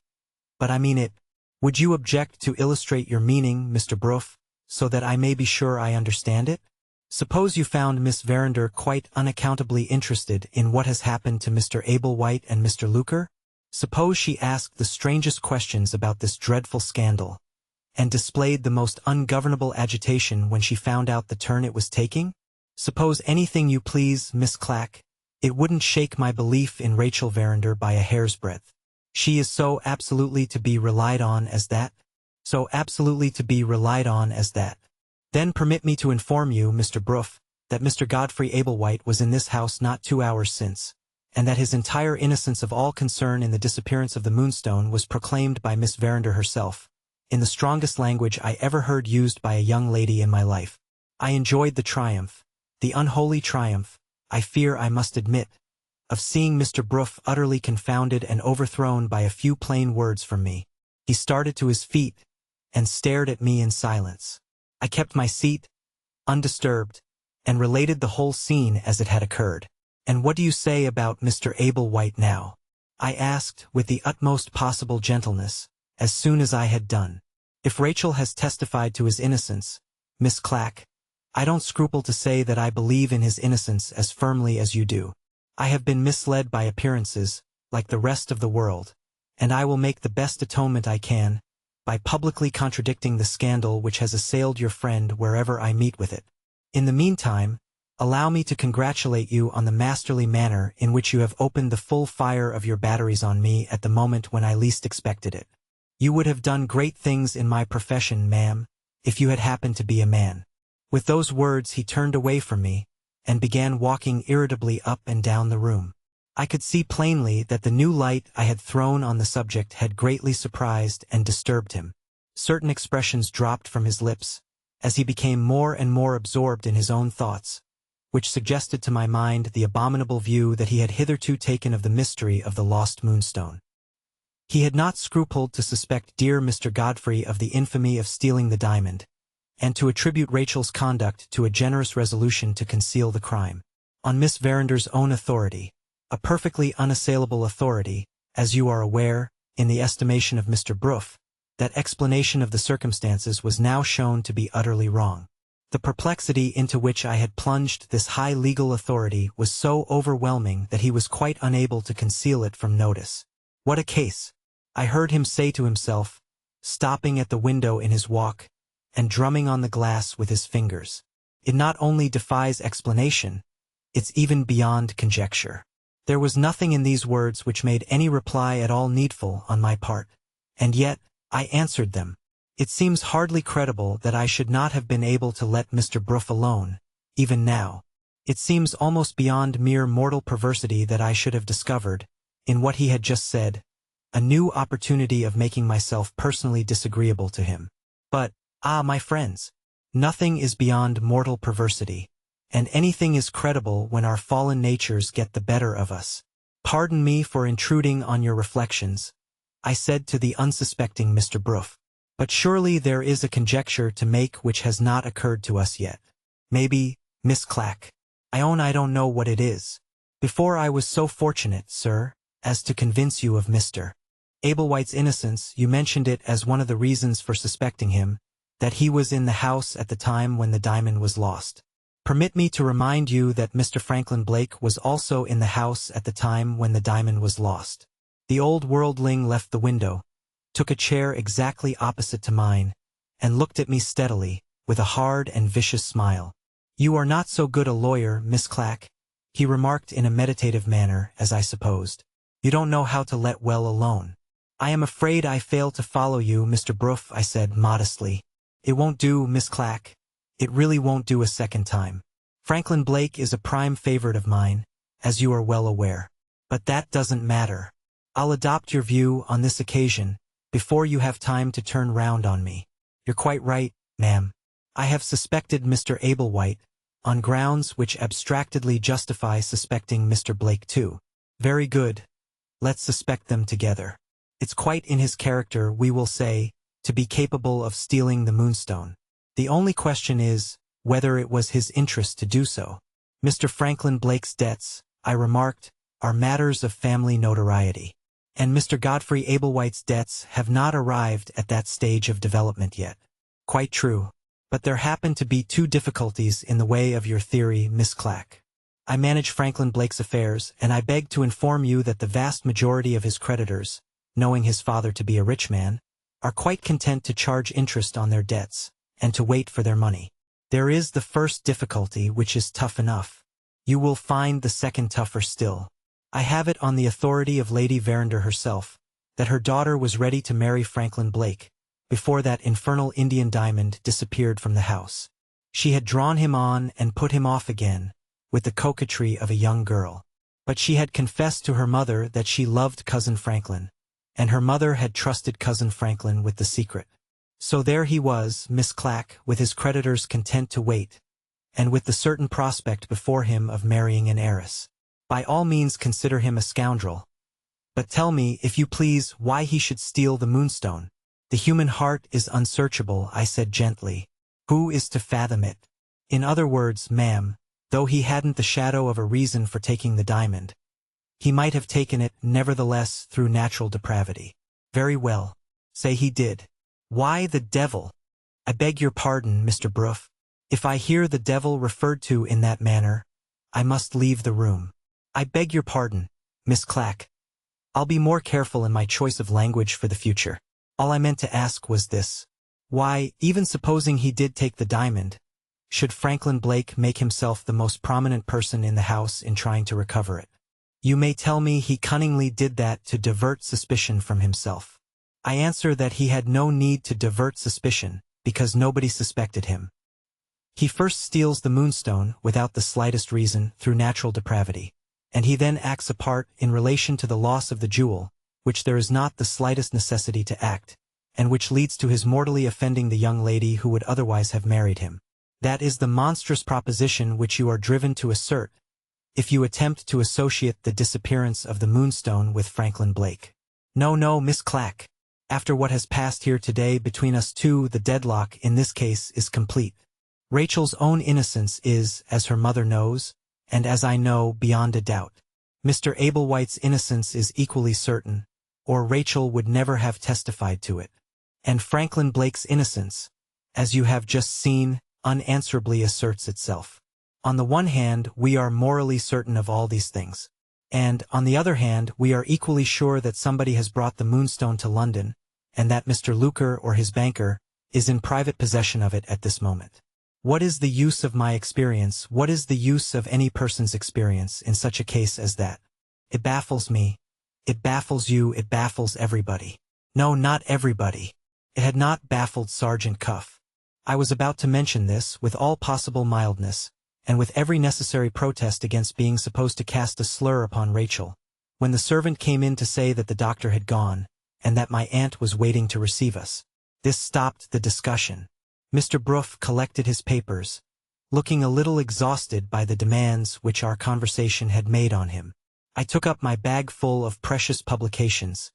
But I mean it. Would you object to illustrate your meaning, Mr. Bruff, so that I may be sure I understand it? Suppose you found Miss Verinder quite unaccountably interested in what has happened to Mr. Abel White and Mr. Luker? Suppose she asked the strangest questions about this dreadful scandal, and displayed the most ungovernable agitation when she found out the turn it was taking? Suppose anything you please, Miss Clack, it wouldn't shake my belief in Rachel Verinder by a hair's breadth. She is so absolutely to be relied on as that? So absolutely to be relied on as that. Then permit me to inform you, Mr. Bruff, that Mr. Godfrey Ablewhite was in this house not 2 hours since, and that his entire innocence of all concern in the disappearance of the Moonstone was proclaimed by Miss Verinder herself, in the strongest language I ever heard used by a young lady in my life. I enjoyed the triumph, the unholy triumph, I fear I must admit, of seeing Mr. Bruff utterly confounded and overthrown by a few plain words from me. He started to his feet, and stared at me in silence. I kept my seat, undisturbed, and related the whole scene as it had occurred. "And what do you say about Mr. Abel White now?" I asked with the utmost possible gentleness, as soon as I had done. "If Rachel has testified to his innocence, Miss Clack, I don't scruple to say that I believe in his innocence as firmly as you do. I have been misled by appearances, like the rest of the world, and I will make the best atonement I can, by publicly contradicting the scandal which has assailed your friend wherever I meet with it. In the meantime, allow me to congratulate you on the masterly manner in which you have opened the full fire of your batteries on me at the moment when I least expected it. You would have done great things in my profession, ma'am, if you had happened to be a man." With those words he turned away from me, and began walking irritably up and down the room. I could see plainly that the new light I had thrown on the subject had greatly surprised and disturbed him. Certain expressions dropped from his lips, as he became more and more absorbed in his own thoughts, which suggested to my mind the abominable view that he had hitherto taken of the mystery of the lost Moonstone. He had not scrupled to suspect dear Mr. Godfrey of the infamy of stealing the diamond, and to attribute Rachel's conduct to a generous resolution to conceal the crime. On Miss Verinder's own authority, a perfectly unassailable authority, as you are aware, in the estimation of Mr. Bruff, that explanation of the circumstances was now shown to be utterly wrong. The perplexity into which I had plunged this high legal authority was so overwhelming that he was quite unable to conceal it from notice. "What a case!" I heard him say to himself, stopping at the window in his walk, and drumming on the glass with his fingers. "It not only defies explanation, it's even beyond conjecture." There was nothing in these words which made any reply at all needful on my part, and yet I answered them. It seems hardly credible that I should not have been able to let Mr. Bruff alone, even now. It seems almost beyond mere mortal perversity that I should have discovered, in what he had just said, a new opportunity of making myself personally disagreeable to him. But, my friends, nothing is beyond mortal perversity, and anything is credible when our fallen natures get the better of us. "Pardon me for intruding on your reflections," I said to the unsuspecting Mr. Bruff, "but surely there is a conjecture to make which has not occurred to us yet. Maybe, Miss Clack, I own I don't know what it is. Before I was so fortunate, sir, as to convince you of Mr. Ablewhite's innocence, you mentioned it as one of the reasons for suspecting him, that he was in the house at the time when the diamond was lost. Permit me to remind you that Mr. Franklin Blake was also in the house at the time when the diamond was lost. The old worldling left the window, took a chair exactly opposite to mine, and looked at me steadily, with a hard and vicious smile. "You are not so good a lawyer, Miss Clack," he remarked in a meditative manner, as I supposed. "You don't know how to let well alone." "I am afraid I fail to follow you, Mr. Bruff," I said modestly. "It won't do, Miss Clack. It really won't do a second time. Franklin Blake is a prime favorite of mine, as you are well aware. But that doesn't matter. I'll adopt your view on this occasion, before you have time to turn round on me. You're quite right, ma'am. I have suspected Mr. Ablewhite, on grounds which abstractedly justify suspecting Mr. Blake too. Very good. Let's suspect them together. It's quite in his character, we will say, to be capable of stealing the Moonstone. The only question is, whether it was his interest to do so. Mr. Franklin Blake's debts, I remarked, are matters of family notoriety. And Mr. Godfrey Ablewhite's debts have not arrived at that stage of development yet. Quite true. But there happen to be two difficulties in the way of your theory, Miss Clack. I manage Franklin Blake's affairs, and I beg to inform you that the vast majority of his creditors, knowing his father to be a rich man, are quite content to charge interest on their debts, and to wait for their money. There is the first difficulty, which is tough enough. You will find the second tougher still. I have it on the authority of Lady Verinder herself, that her daughter was ready to marry Franklin Blake, before that infernal Indian diamond disappeared from the house. She had drawn him on and put him off again, with the coquetry of a young girl. But she had confessed to her mother that she loved Cousin Franklin, and her mother had trusted Cousin Franklin with the secret. So there he was, Miss Clack, with his creditors content to wait, and with the certain prospect before him of marrying an heiress. By all means consider him a scoundrel. But tell me, if you please, why he should steal the Moonstone. The human heart is unsearchable, I said gently. Who is to fathom it? In other words, ma'am, though he hadn't the shadow of a reason for taking the diamond, he might have taken it, nevertheless, through natural depravity. Very well. Say he did. Why the devil? I beg your pardon, Mr. Bruff. If I hear the devil referred to in that manner, I must leave the room. I beg your pardon, Miss Clack. I'll be more careful in my choice of language for the future. All I meant to ask was this. Why, even supposing he did take the diamond, should Franklin Blake make himself the most prominent person in the house in trying to recover it? You may tell me he cunningly did that to divert suspicion from himself. I answer that he had no need to divert suspicion, because nobody suspected him. He first steals the Moonstone, without the slightest reason, through natural depravity, and he then acts a part in relation to the loss of the jewel, which there is not the slightest necessity to act, and which leads to his mortally offending the young lady who would otherwise have married him. That is the monstrous proposition which you are driven to assert, if you attempt to associate the disappearance of the Moonstone with Franklin Blake. No, no, Miss Clack. After what has passed here today between us two, the deadlock in this case is complete. Rachel's own innocence is, as her mother knows, and as I know, beyond a doubt. Mr. Ablewhite's innocence is equally certain, or Rachel would never have testified to it. And Franklin Blake's innocence, as you have just seen, unanswerably asserts itself. On the one hand, we are morally certain of all these things. And, on the other hand, we are equally sure that somebody has brought the Moonstone to London, and that Mr. Luker or his banker is in private possession of it at this moment. What is the use of my experience, what is the use of any person's experience in such a case as that? It baffles me. It baffles you, it baffles everybody. No, not everybody. It had not baffled Sergeant Cuff. I was about to mention this with all possible mildness, and with every necessary protest against being supposed to cast a slur upon Rachel, when the servant came in to say that the doctor had gone, and that my aunt was waiting to receive us. This stopped the discussion. Mr. Bruff collected his papers, looking a little exhausted by the demands which our conversation had made on him. I took up my bag full of precious publications,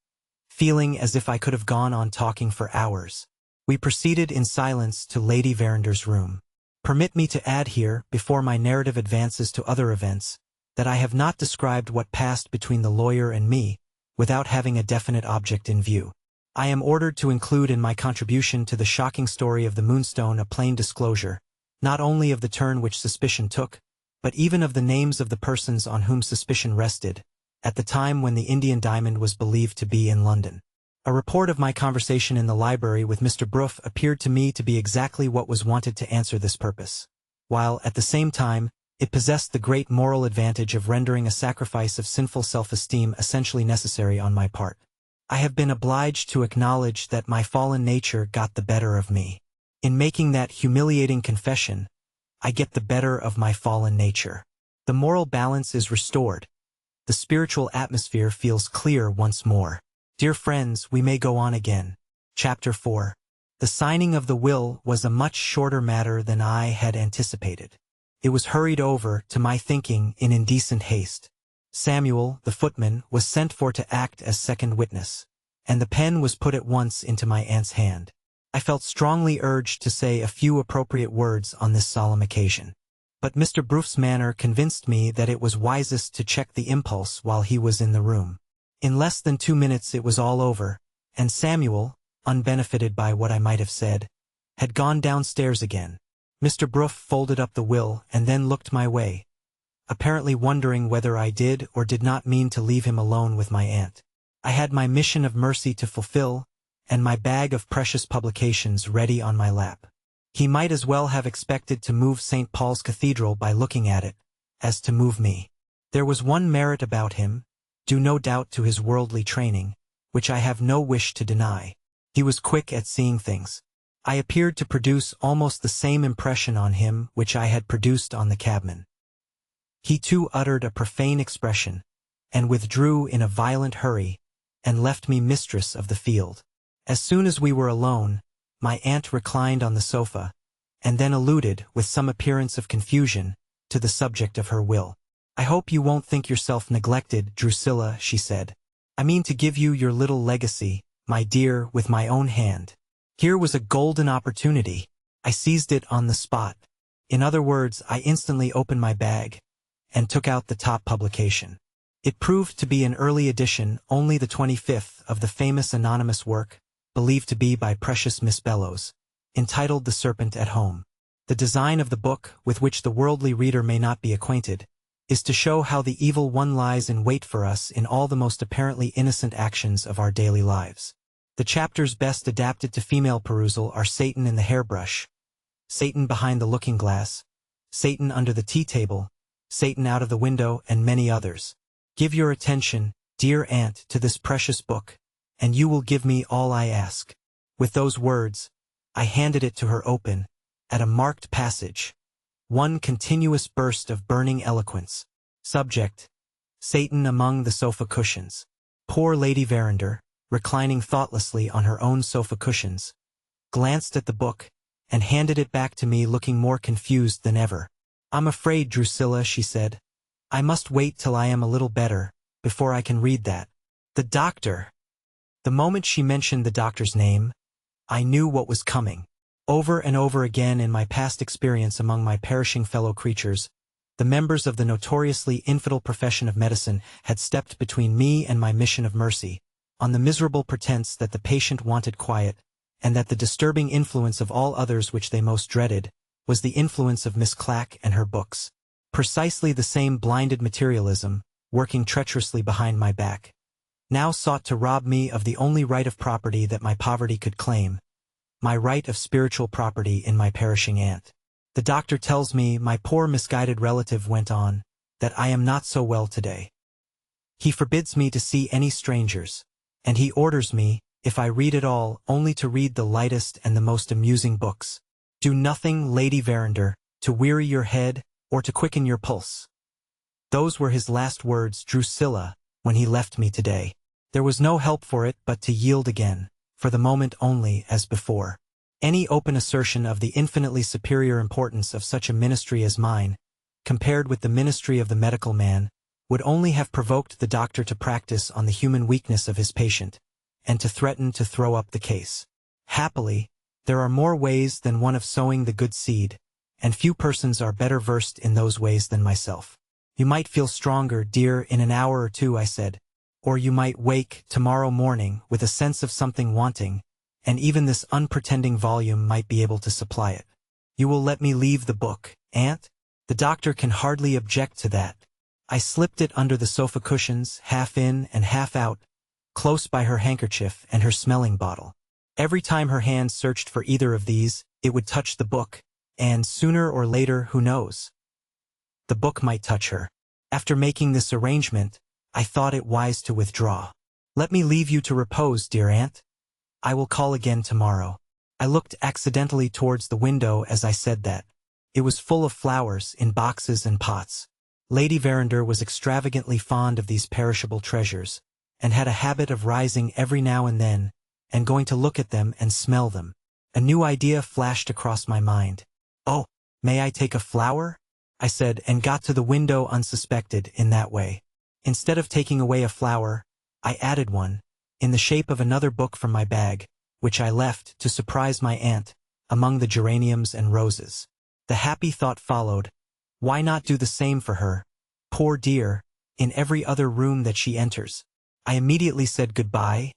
feeling as if I could have gone on talking for hours. We proceeded in silence to Lady Verinder's room. Permit me to add here, before my narrative advances to other events, that I have not described what passed between the lawyer and me, without having a definite object in view. I am ordered to include in my contribution to the shocking story of the Moonstone a plain disclosure, not only of the turn which suspicion took, but even of the names of the persons on whom suspicion rested, at the time when the Indian diamond was believed to be in London. A report of my conversation in the library with Mr. Bruff appeared to me to be exactly what was wanted to answer this purpose, while, at the same time, it possessed the great moral advantage of rendering a sacrifice of sinful self-esteem essentially necessary on my part. I have been obliged to acknowledge that my fallen nature got the better of me. In making that humiliating confession, I get the better of my fallen nature. The moral balance is restored. The spiritual atmosphere feels clear once more. Dear friends, we may go on again. Chapter 4. The signing of the will was a much shorter matter than I had anticipated. It was hurried over, to my thinking, in indecent haste. Samuel, the footman, was sent for to act as second witness, and the pen was put at once into my aunt's hand. I felt strongly urged to say a few appropriate words on this solemn occasion. But Mr. Bruff's manner convinced me that it was wisest to check the impulse while he was in the room. In less than 2 minutes it was all over, and Samuel, unbenefited by what I might have said, had gone downstairs again. Mr. Bruff folded up the will and then looked my way, apparently wondering whether I did or did not mean to leave him alone with my aunt. I had my mission of mercy to fulfill, and my bag of precious publications ready on my lap. He might as well have expected to move St. Paul's Cathedral by looking at it, as to move me. There was one merit about him, due no doubt to his worldly training, which I have no wish to deny. He was quick at seeing things. I appeared to produce almost the same impression on him which I had produced on the cabman. He too uttered a profane expression, and withdrew in a violent hurry, and left me mistress of the field. As soon as we were alone, my aunt reclined on the sofa, and then alluded, with some appearance of confusion, to the subject of her will. "I hope you won't think yourself neglected, Drusilla," she said. "I mean to give you your little legacy, my dear, with my own hand." Here was a golden opportunity. I seized it on the spot. In other words, I instantly opened my bag, and took out the top publication. It proved to be an early edition, only the 25th, of the famous anonymous work, believed to be by precious Miss Bellows, entitled The Serpent at Home. The design of the book, with which the worldly reader may not be acquainted, is to show how the evil one lies in wait for us in all the most apparently innocent actions of our daily lives. The chapters best adapted to female perusal are Satan in the hairbrush, Satan behind the looking-glass, Satan under the tea-table, Satan out of the window, and many others. Give your attention, dear aunt, to this precious book, and you will give me all I ask. With those words, I handed it to her open, at a marked passage. One continuous burst of burning eloquence. Subject: Satan among the sofa cushions. Poor Lady Verinder, reclining thoughtlessly on her own sofa cushions, glanced at the book, and handed it back to me looking more confused than ever. "I'm afraid, Drusilla," she said, "I must wait till I am a little better, before I can read that. The doctor." The moment she mentioned the doctor's name, I knew what was coming. Over and over again in my past experience among my perishing fellow creatures, the members of the notoriously infidel profession of medicine had stepped between me and my mission of mercy, on the miserable pretense that the patient wanted quiet, and that the disturbing influence of all others which they most dreaded was the influence of Miss Clack and her books. Precisely the same blinded materialism, working treacherously behind my back, now sought to rob me of the only right of property that my poverty could claim, my right of spiritual property in my perishing aunt. "The doctor tells me," my poor misguided relative went on, "that I am not so well today. He forbids me to see any strangers, and he orders me, if I read at all, only to read the lightest and the most amusing books. Do nothing, Lady Verinder, to weary your head or to quicken your pulse." Those were his last words, Drusilla, when he left me today. There was no help for it but to yield again, for the moment only, as before. Any open assertion of the infinitely superior importance of such a ministry as mine, compared with the ministry of the medical man, would only have provoked the doctor to practice on the human weakness of his patient, and to threaten to throw up the case. Happily, there are more ways than one of sowing the good seed, and few persons are better versed in those ways than myself. "You might feel stronger, dear, in an hour or two," I said, "or you might wake, tomorrow morning, with a sense of something wanting, and even this unpretending volume might be able to supply it." You will let me leave the book, aunt? The doctor can hardly object to that. I slipped it under the sofa cushions, half in and half out, close by her handkerchief and her smelling bottle. Every time her hand searched for either of these, it would touch the book, and sooner or later, who knows? The book might touch her. After making this arrangement, I thought it wise to withdraw. Let me leave you to repose, dear aunt. I will call again tomorrow. I looked accidentally towards the window as I said that. It was full of flowers in boxes and pots. Lady Verinder was extravagantly fond of these perishable treasures, and had a habit of rising every now and then, and going to look at them and smell them. A new idea flashed across my mind. Oh, may I take a flower? I said, and got to the window unsuspected in that way. Instead of taking away a flower, I added one, in the shape of another book from my bag, which I left, to surprise my aunt, among the geraniums and roses. The happy thought followed, why not do the same for her, poor dear, in every other room that she enters? I immediately said goodbye,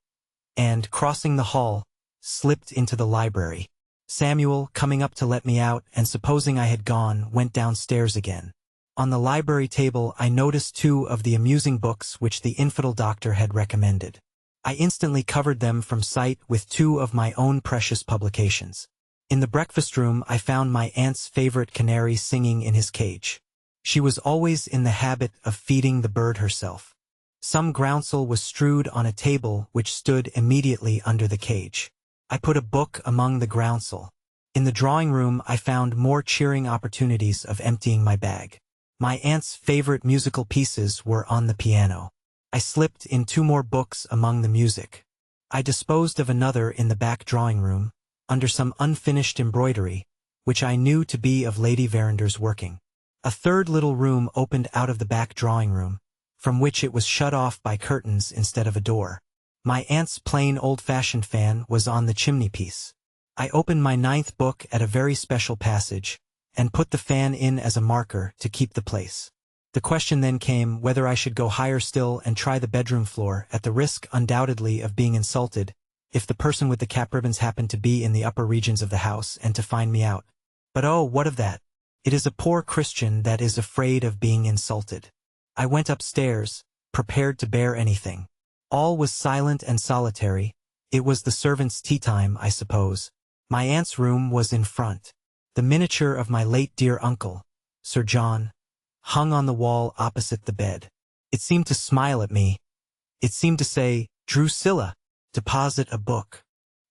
and, crossing the hall, slipped into the library. Samuel, coming up to let me out, and supposing I had gone, went downstairs again. On the library table I noticed 2 of the amusing books which the infidel doctor had recommended. I instantly covered them from sight with 2 of my own precious publications. In the breakfast room I found my aunt's favorite canary singing in his cage. She was always in the habit of feeding the bird herself. Some groundsel was strewed on a table which stood immediately under the cage. I put a book among the groundsel. In the drawing-room I found more cheering opportunities of emptying my bag. My aunt's favorite musical pieces were on the piano. I slipped in 2 more books among the music. I disposed of another in the back drawing-room, under some unfinished embroidery, which I knew to be of Lady Verinder's working. A third little room opened out of the back drawing-room, from which it was shut off by curtains instead of a door. My aunt's plain old-fashioned fan was on the chimney-piece. I opened my 9th book at a very special passage, and put the fan in as a marker to keep the place. The question then came whether I should go higher still and try the bedroom floor, at the risk undoubtedly of being insulted, if the person with the cap ribbons happened to be in the upper regions of the house and to find me out. But oh, what of that? It is a poor Christian that is afraid of being insulted. I went upstairs, prepared to bear anything. All was silent and solitary. It was the servants' tea time, I suppose. My aunt's room was in front. The miniature of my late dear uncle, Sir John, hung on the wall opposite the bed. It seemed to smile at me. It seemed to say, Drusilla, deposit a book.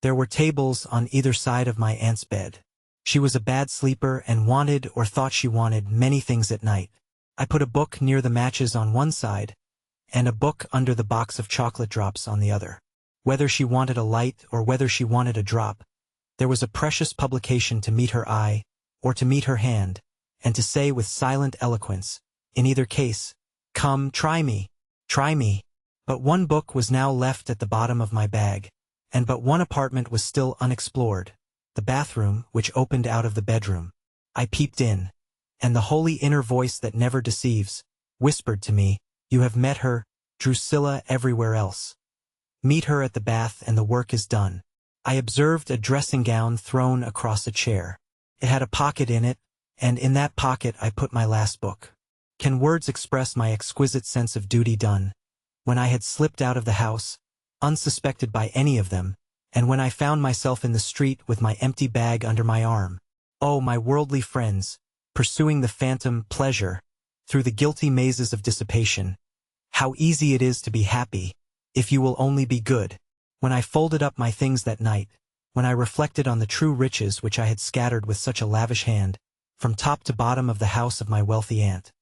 There were tables on either side of my aunt's bed. She was a bad sleeper and wanted or thought she wanted many things at night. I put a book near the matches on one side, and a book under the box of chocolate drops on the other. Whether she wanted a light or whether she wanted a drop, there was a precious publication to meet her eye, or to meet her hand, and to say with silent eloquence, in either case, come, try me, try me. But one book was now left at the bottom of my bag, and but one apartment was still unexplored, the bathroom, which opened out of the bedroom. I peeped in, and the holy inner voice that never deceives, whispered to me, you have met her, Drusilla, everywhere else. Meet her at the bath and the work is done. I observed a dressing gown thrown across a chair. It had a pocket in it, and in that pocket I put my last book. Can words express my exquisite sense of duty done? When I had slipped out of the house, unsuspected by any of them, and when I found myself in the street with my empty bag under my arm. Oh, my worldly friends, pursuing the phantom pleasure, through the guilty mazes of dissipation. How easy it is to be happy, if you will only be good. When I folded up my things that night, when I reflected on the true riches which I had scattered with such a lavish hand, from top to bottom of the house of my wealthy aunt,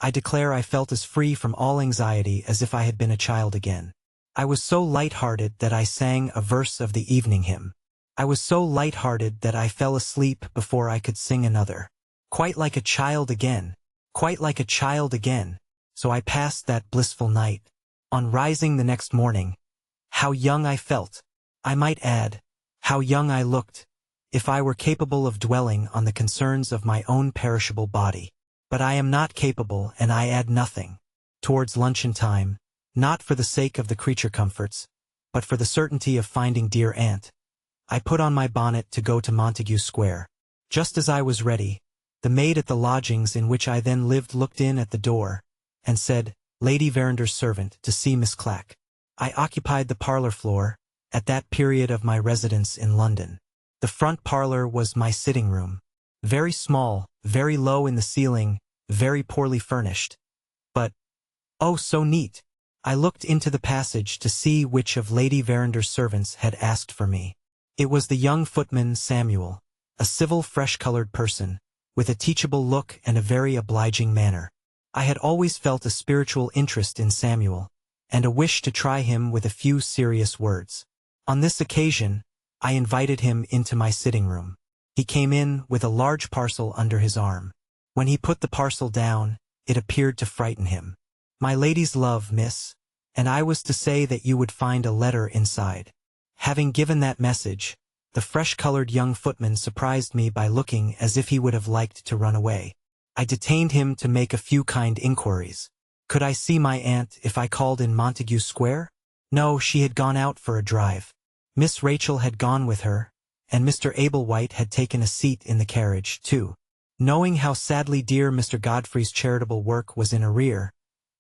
I declare I felt as free from all anxiety as if I had been a child again. I was so light-hearted that I sang a verse of the evening hymn. I was so light-hearted that I fell asleep before I could sing another. Quite like a child again, quite like a child again. So I passed that blissful night. On rising the next morning, how young I felt! I might add, how young I looked, if I were capable of dwelling on the concerns of my own perishable body. But I am not capable, and I add nothing. Towards luncheon time, not for the sake of the creature comforts, but for the certainty of finding dear aunt, I put on my bonnet to go to Montague Square. Just as I was ready, the maid at the lodgings in which I then lived looked in at the door, and said, "Lady Verander's servant, to see Miss Clack." I occupied the parlor floor, at that period of my residence in London. The front parlor was my sitting room. Very small, very low in the ceiling, very poorly furnished. But, oh, so neat! I looked into the passage to see which of Lady Verander's servants had asked for me. It was the young footman Samuel, a civil, fresh-colored person, with a teachable look and a very obliging manner. I had always felt a spiritual interest in Samuel, and a wish to try him with a few serious words. On this occasion, I invited him into my sitting room. He came in with a large parcel under his arm. When he put the parcel down, it appeared to frighten him. "My lady's love, miss, and I was to say that you would find a letter inside." Having given that message, the fresh-colored young footman surprised me by looking as if he would have liked to run away. I detained him to make a few kind inquiries. Could I see my aunt if I called in Montague Square? No, she had gone out for a drive. Miss Rachel had gone with her, and Mr. Ablewhite had taken a seat in the carriage, too. Knowing how sadly dear Mr. Godfrey's charitable work was in arrear,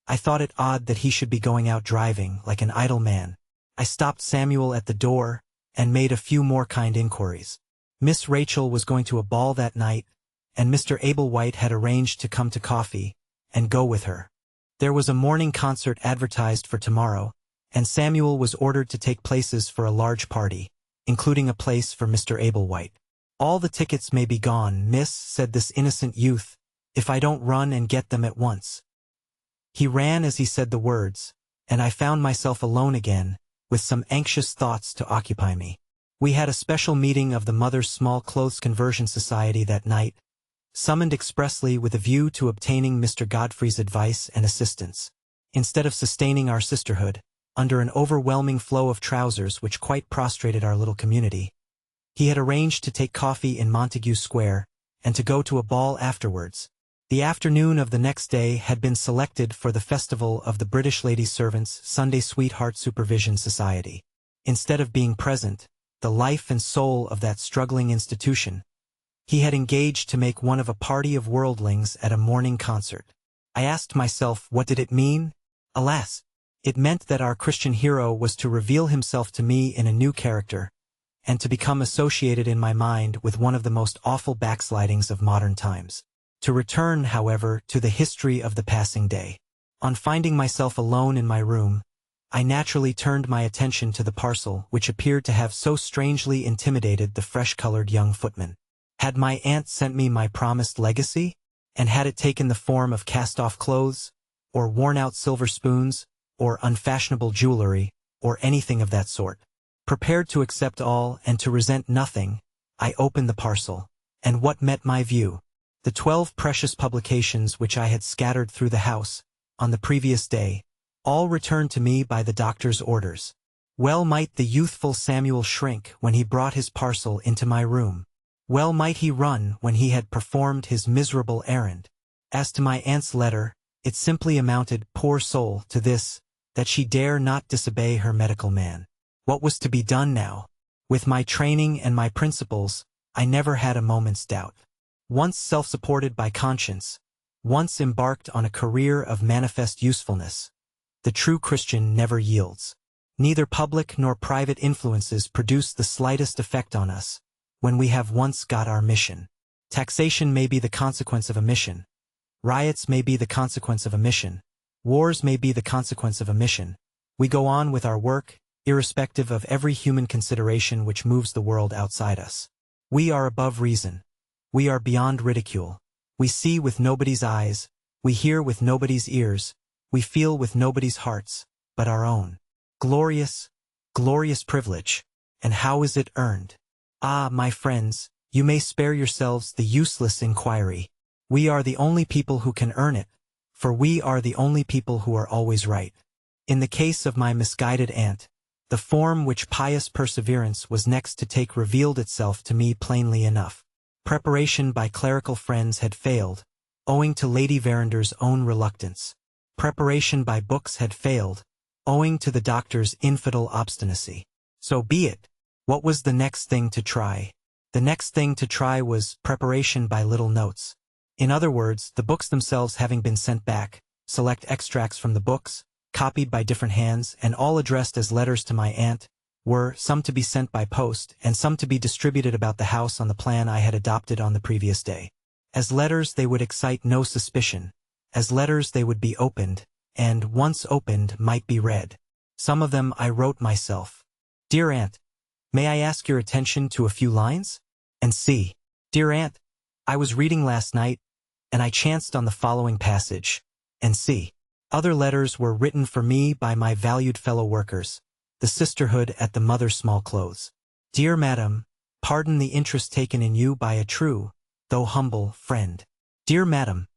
I thought it odd that he should be going out driving like an idle man. I stopped Samuel at the door, and made a few more kind inquiries. Miss Rachel was going to a ball that night, and Mr. Ablewhite had arranged to come to coffee, and go with her. There was a morning concert advertised for tomorrow, and Samuel was ordered to take places for a large party, including a place for Mr. Ablewhite. "All the tickets may be gone, miss," said this innocent youth, "if I don't run and get them at once." He ran as he said the words, and I found myself alone again, with some anxious thoughts to occupy me. We had a special meeting of the Mothers' Small Clothes Conversion Society that night, summoned expressly with a view to obtaining Mr. Godfrey's advice and assistance. Instead of sustaining our sisterhood, under an overwhelming flow of trousers which quite prostrated our little community, he had arranged to take coffee in Montague Square, and to go to a ball afterwards. The afternoon of the next day had been selected for the festival of the British Ladies' Servants' Sunday Sweetheart Supervision Society. Instead of being present, the life and soul of that struggling institution, he had engaged to make one of a party of worldlings at a morning concert. I asked myself, what did it mean? Alas! It meant that our Christian hero was to reveal himself to me in a new character, and to become associated in my mind with one of the most awful backslidings of modern times. To return, however, to the history of the passing day. On finding myself alone in my room, I naturally turned my attention to the parcel which appeared to have so strangely intimidated the fresh-colored young footman. Had my aunt sent me my promised legacy? And had it taken the form of cast-off clothes, or worn-out silver spoons, or unfashionable jewelry, or anything of that sort? Prepared to accept all and to resent nothing, I opened the parcel, and what met my view? The 12 precious publications which I had scattered through the house, on the previous day, all returned to me by the doctor's orders. Well might the youthful Samuel shrink when he brought his parcel into my room. Well might he run when he had performed his miserable errand. As to my aunt's letter, it simply amounted, poor soul, to this, that she dare not disobey her medical man. What was to be done now? With my training and my principles, I never had a moment's doubt. Once self-supported by conscience, once embarked on a career of manifest usefulness, the true Christian never yields. Neither public nor private influences produce the slightest effect on us, when we have once got our mission. Taxation may be the consequence of a mission. Riots may be the consequence of a mission. Wars may be the consequence of a mission. We go on with our work, irrespective of every human consideration which moves the world outside us. We are above reason. We are beyond ridicule. We see with nobody's eyes, we hear with nobody's ears, we feel with nobody's hearts, but our own. Glorious, glorious privilege, and how is it earned? Ah, my friends, you may spare yourselves the useless inquiry. We are the only people who can earn it, for we are the only people who are always right. In the case of my misguided aunt, the form which pious perseverance was next to take revealed itself to me plainly enough. Preparation by clerical friends had failed, owing to Lady Verander's own reluctance. Preparation by books had failed, owing to the doctor's infidel obstinacy. So be it. What was the next thing to try? The next thing to try was preparation by little notes. In other words, the books themselves having been sent back, select extracts from the books, copied by different hands and all addressed as letters to my aunt, were some to be sent by post and some to be distributed about the house on the plan I had adopted on the previous day. As letters they would excite no suspicion. As letters they would be opened, and, once opened, might be read. Some of them I wrote myself. Dear Aunt, may I ask your attention to a few lines? And C. Dear Aunt, I was reading last night, and I chanced on the following passage. And C. Other letters were written for me by my valued fellow workers, the sisterhood at the Mother's Small Clothes. Dear Madam, pardon the interest taken in you by a true, though humble, friend. Dear Madam,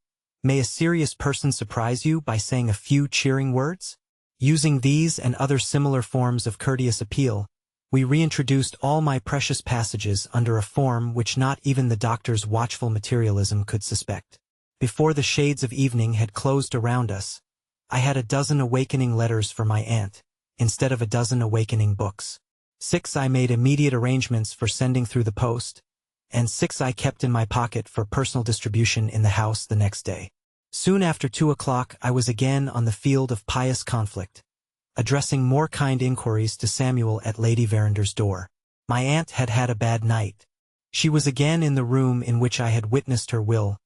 may a serious person surprise you by saying a few cheering words? Using these and other similar forms of courteous appeal, we reintroduced all my precious passages under a form which not even the doctor's watchful materialism could suspect. Before the shades of evening had closed around us, I had a dozen awakening letters for my aunt, instead of a dozen awakening books. 6 I made immediate arrangements for sending through the post, and 6 I kept in my pocket for personal distribution in the house the next day. Soon after 2 o'clock I was again on the field of pious conflict, addressing more kind inquiries to Samuel at Lady Verander's door. My aunt had had a bad night. She was again in the room in which I had witnessed her will,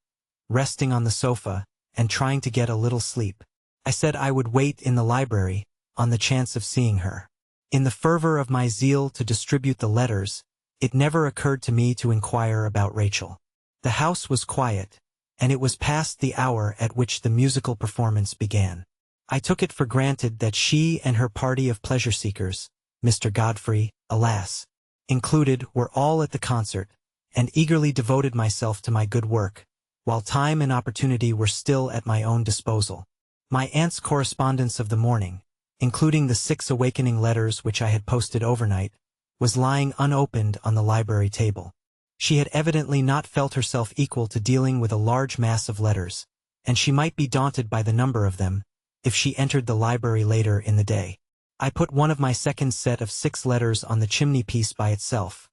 resting on the sofa, and trying to get a little sleep. I said I would wait in the library, on the chance of seeing her. In the fervor of my zeal to distribute the letters, it never occurred to me to inquire about Rachel. The house was quiet, and it was past the hour at which the musical performance began. I took it for granted that she and her party of pleasure-seekers, Mr. Godfrey, alas, included, were all at the concert, and eagerly devoted myself to my good work, while time and opportunity were still at my own disposal. My aunt's correspondence of the morning, including the 6 awakening letters which I had posted overnight, was lying unopened on the library table. She had evidently not felt herself equal to dealing with a large mass of letters, and she might be daunted by the number of them, if she entered the library later in the day. I put one of my second set of 6 letters on the chimney-piece by itself,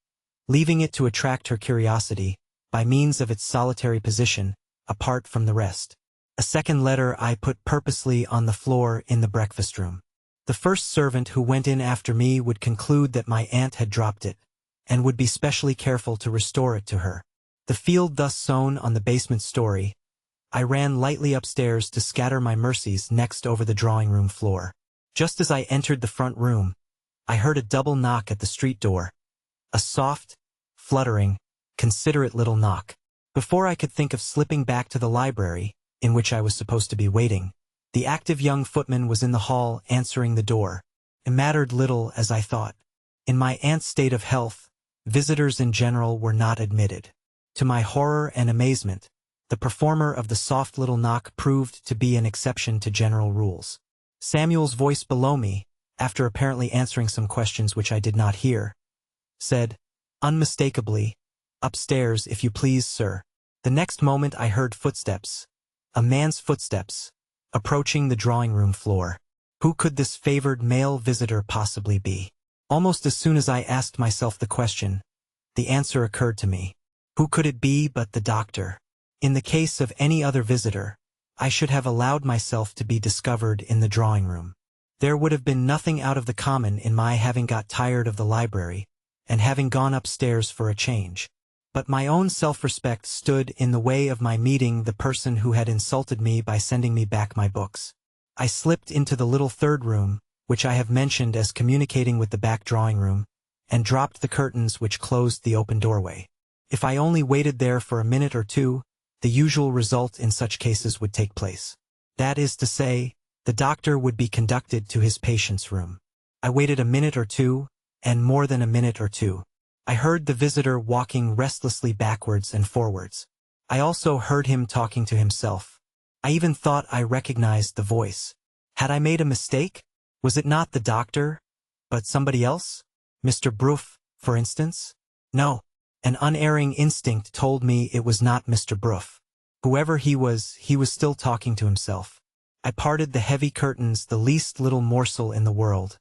leaving it to attract her curiosity, by means of its solitary position, apart from the rest. A second letter I put purposely on the floor in the breakfast-room. The first servant who went in after me would conclude that my aunt had dropped it, and would be specially careful to restore it to her. The field thus sown on the basement story, I ran lightly upstairs to scatter my mercies next over the drawing-room floor. Just as I entered the front room, I heard a double knock at the street door. A soft, fluttering, considerate little knock. Before I could think of slipping back to the library, in which I was supposed to be waiting, the active young footman was in the hall answering the door. It mattered little, as I thought. In my aunt's state of health, visitors in general were not admitted. To my horror and amazement, the performer of the soft little knock proved to be an exception to general rules. Samuel's voice below me, after apparently answering some questions which I did not hear, said, unmistakably, "Upstairs, if you please, sir." The next moment I heard footsteps, a man's footsteps, approaching the drawing-room floor. Who could this favored male visitor possibly be? Almost as soon as I asked myself the question, the answer occurred to me. Who could it be but the doctor? In the case of any other visitor, I should have allowed myself to be discovered in the drawing-room. There would have been nothing out of the common in my having got tired of the library, and having gone upstairs for a change. But my own self-respect stood in the way of my meeting the person who had insulted me by sending me back my books. I slipped into the little third room, which I have mentioned as communicating with the back drawing-room, and dropped the curtains which closed the open doorway. If I only waited there for a minute or two, the usual result in such cases would take place. That is to say, the doctor would be conducted to his patient's room. I waited a minute or two, and more than a minute or two. I heard the visitor walking restlessly backwards and forwards. I also heard him talking to himself. I even thought I recognized the voice. Had I made a mistake? Was it not the doctor, but somebody else? Mr. Bruff, for instance? No. An unerring instinct told me it was not Mr. Bruff. Whoever he was still talking to himself. I parted the heavy curtains the least little morsel in the world,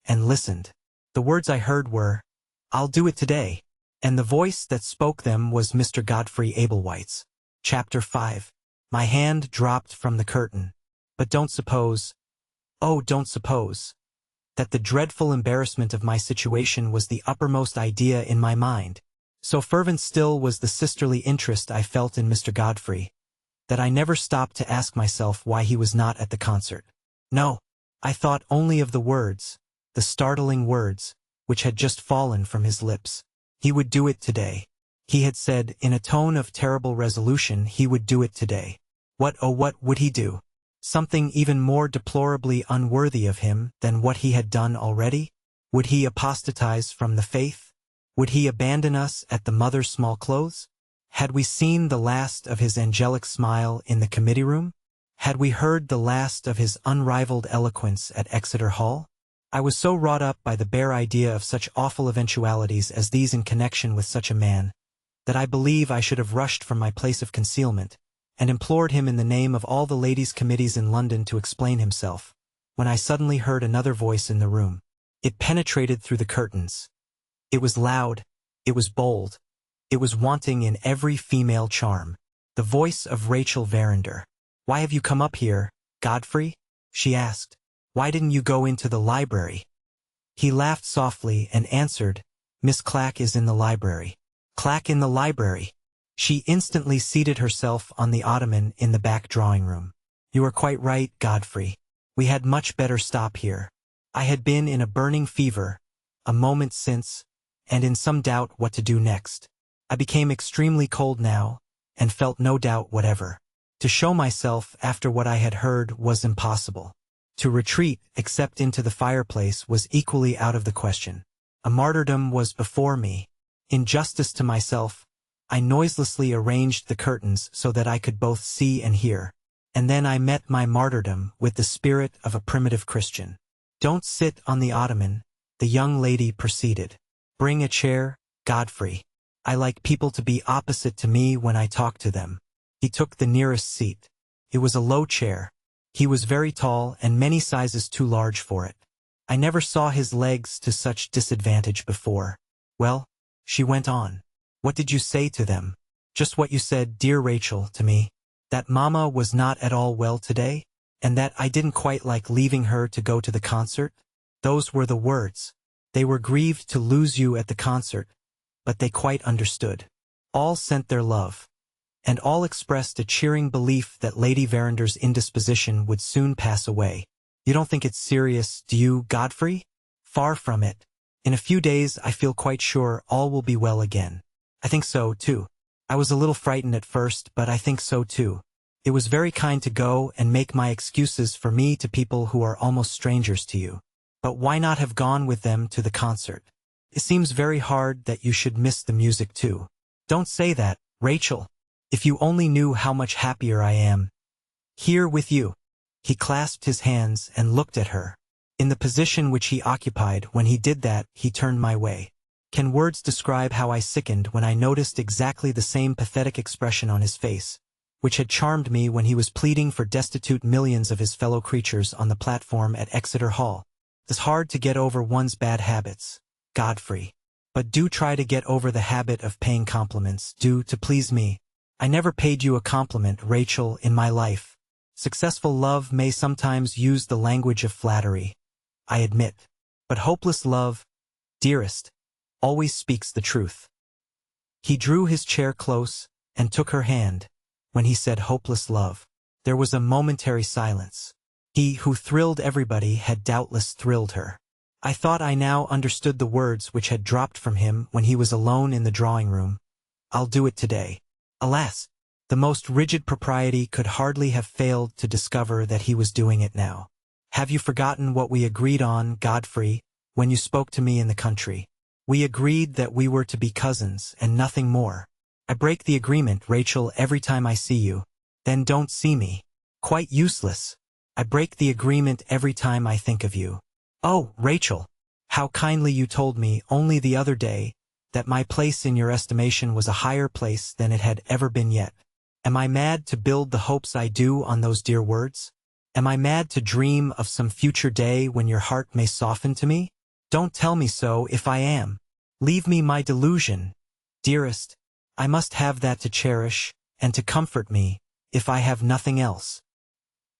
and listened. The words I heard were, "I'll do it today." and the voice that spoke them was Mr. Godfrey Ablewhite's. Chapter 5. My hand dropped from the curtain. But don't suppose, oh, don't suppose, that the dreadful embarrassment of my situation was the uppermost idea in my mind. So fervent still was the sisterly interest I felt in Mr. Godfrey, that I never stopped to ask myself why he was not at the concert. No, I thought only of the words, the startling words, which had just fallen from his lips. He would do it today. He had said, in a tone of terrible resolution, he would do it today. What, oh, what would he do? Something even more deplorably unworthy of him than what he had done already? Would he apostatize from the faith? Would he abandon us at the Mother's Small Clothes? Had we seen the last of his angelic smile in the committee room? Had we heard the last of his unrivaled eloquence at Exeter Hall? I was so wrought up by the bare idea of such awful eventualities as these in connection with such a man, that I believe I should have rushed from my place of concealment, and implored him in the name of all the ladies' committees in London to explain himself, when I suddenly heard another voice in the room. It penetrated through the curtains. It was loud, it was bold, it was wanting in every female charm. The voice of Rachel Verinder. "Why have you come up here, Godfrey?" she asked. "Why didn't you go into the library?" He laughed softly and answered, "Miss Clack is in the library." Clack in the library! She instantly seated herself on the ottoman in the back drawing-room. "You are quite right, Godfrey. We had much better stop here." I had been in a burning fever, a moment since, and in some doubt what to do next. I became extremely cold now, and felt no doubt whatever. To show myself after what I had heard was impossible. To retreat, except into the fireplace, was equally out of the question. A martyrdom was before me. In justice to myself, I noiselessly arranged the curtains so that I could both see and hear. And then I met my martyrdom with the spirit of a primitive Christian. "Don't sit on the ottoman," the young lady proceeded. "Bring a chair, Godfrey. I like people to be opposite to me when I talk to them." He took the nearest seat. It was a low chair. He was very tall and many sizes too large for it. I never saw his legs to such disadvantage before. "Well," she went on, "what did you say to them?" "Just what you said, dear Rachel, to me. That Mama was not at all well today, and that I didn't quite like leaving her to go to the concert. Those were the words. They were grieved to lose you at the concert, but they quite understood. All sent their love, and all expressed a cheering belief that Lady Verinder's indisposition would soon pass away. You don't think it's serious, do you, Godfrey?" "Far from it. In a few days I feel quite sure all will be well again." "I think so, too. I was a little frightened at first, but I think so, too. It was very kind to go and make my excuses for me to people who are almost strangers to you. But why not have gone with them to the concert? It seems very hard that you should miss the music, too." "Don't say that, Rachel. If you only knew how much happier I am here with you." He clasped his hands and looked at her. In the position which he occupied when he did that, he turned my way. Can words describe how I sickened when I noticed exactly the same pathetic expression on his face, which had charmed me when he was pleading for destitute millions of his fellow creatures on the platform at Exeter Hall? It's hard to get over one's bad habits, Godfrey. But do try to get over the habit of paying compliments, do, to please me. I never paid you a compliment, Rachel, in my life. Successful love may sometimes use the language of flattery, I admit. But hopeless love, dearest, always speaks the truth. He drew his chair close and took her hand. When he said hopeless love, there was a momentary silence. He who thrilled everybody had doubtless thrilled her. I thought I now understood the words which had dropped from him when he was alone in the drawing-room. "I'll do it today." Alas! The most rigid propriety could hardly have failed to discover that he was doing it now. "Have you forgotten what we agreed on, Godfrey, when you spoke to me in the country? We agreed that we were to be cousins and nothing more. I break the agreement, Rachel, every time I see you. Then don't see me. Quite useless. I break the agreement every time I think of you. Oh, Rachel, how kindly you told me only the other day that my place in your estimation was a higher place than it had ever been yet. Am I mad to build the hopes I do on those dear words? Am I mad to dream of some future day when your heart may soften to me? Don't tell me so if I am. Leave me my delusion, Dearest, I must have that to cherish, and to comfort me, if I have nothing else.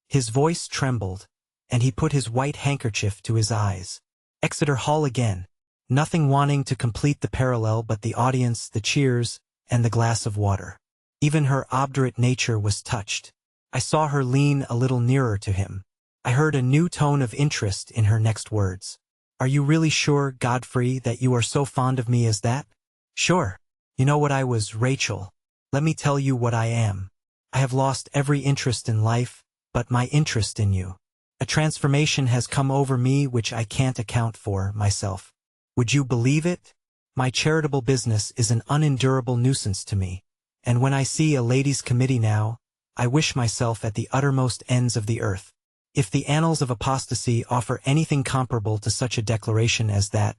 His voice trembled, and he put his white handkerchief to his eyes. Exeter Hall again, nothing wanting to complete the parallel but the audience, the cheers, and the glass of water. Even her obdurate nature was touched. I saw her lean a little nearer to him. I heard a new tone of interest in her next words. Are you really sure, Godfrey, that you are so fond of me as that? Sure. You know what I was, Rachel. Let me tell you what I am. I have lost every interest in life, but my interest in you. A transformation has come over me which I can't account for myself. Would you believe it? My charitable business is an unendurable nuisance to me, and when I see a ladies' committee now, I wish myself at the uttermost ends of the earth. If the annals of apostasy offer anything comparable to such a declaration as that,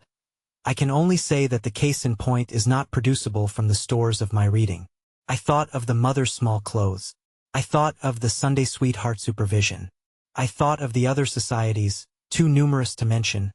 I can only say that the case in point is not producible from the stores of my reading. I thought of the mother's small clothes. I thought of the Sunday sweetheart supervision. I thought of the other societies, too numerous to mention,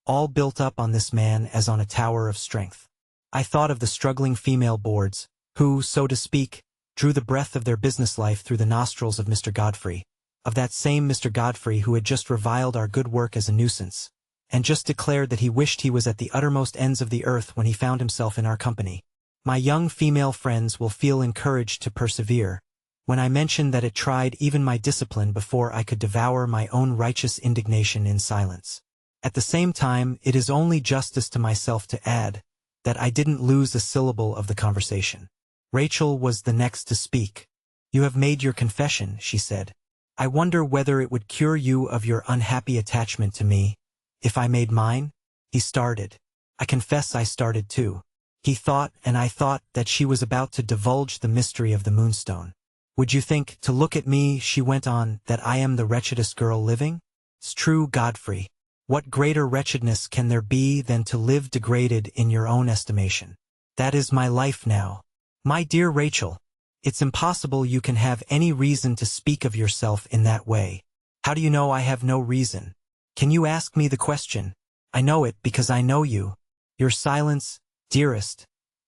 all built up on this man as on a tower of strength. I thought of the struggling female boards, who, so to speak, drew the breath of their business life through the nostrils of Mr. Godfrey, of that same Mr. Godfrey who had just reviled our good work as a nuisance, and just declared that he wished he was at the uttermost ends of the earth when he found himself in our company. My young female friends will feel encouraged to persevere, when I mention that it tried even my discipline before I could devour my own righteous indignation in silence. At the same time, it is only justice to myself to add that I didn't lose a syllable of the conversation. Rachel was the next to speak. You have made your confession, she said. I wonder whether it would cure you of your unhappy attachment to me, if I made mine? He started. I confess I started too. He thought, and I thought, that she was about to divulge the mystery of the Moonstone. Would you think, to look at me, she went on, that I am the wretchedest girl living? 'S true, Godfrey. What greater wretchedness can there be than to live degraded in your own estimation? That is my life now. My dear Rachel, it's impossible you can have any reason to speak of yourself in that way. How do you know I have no reason? Can you ask me the question? I know it because I know you. Your silence, dearest,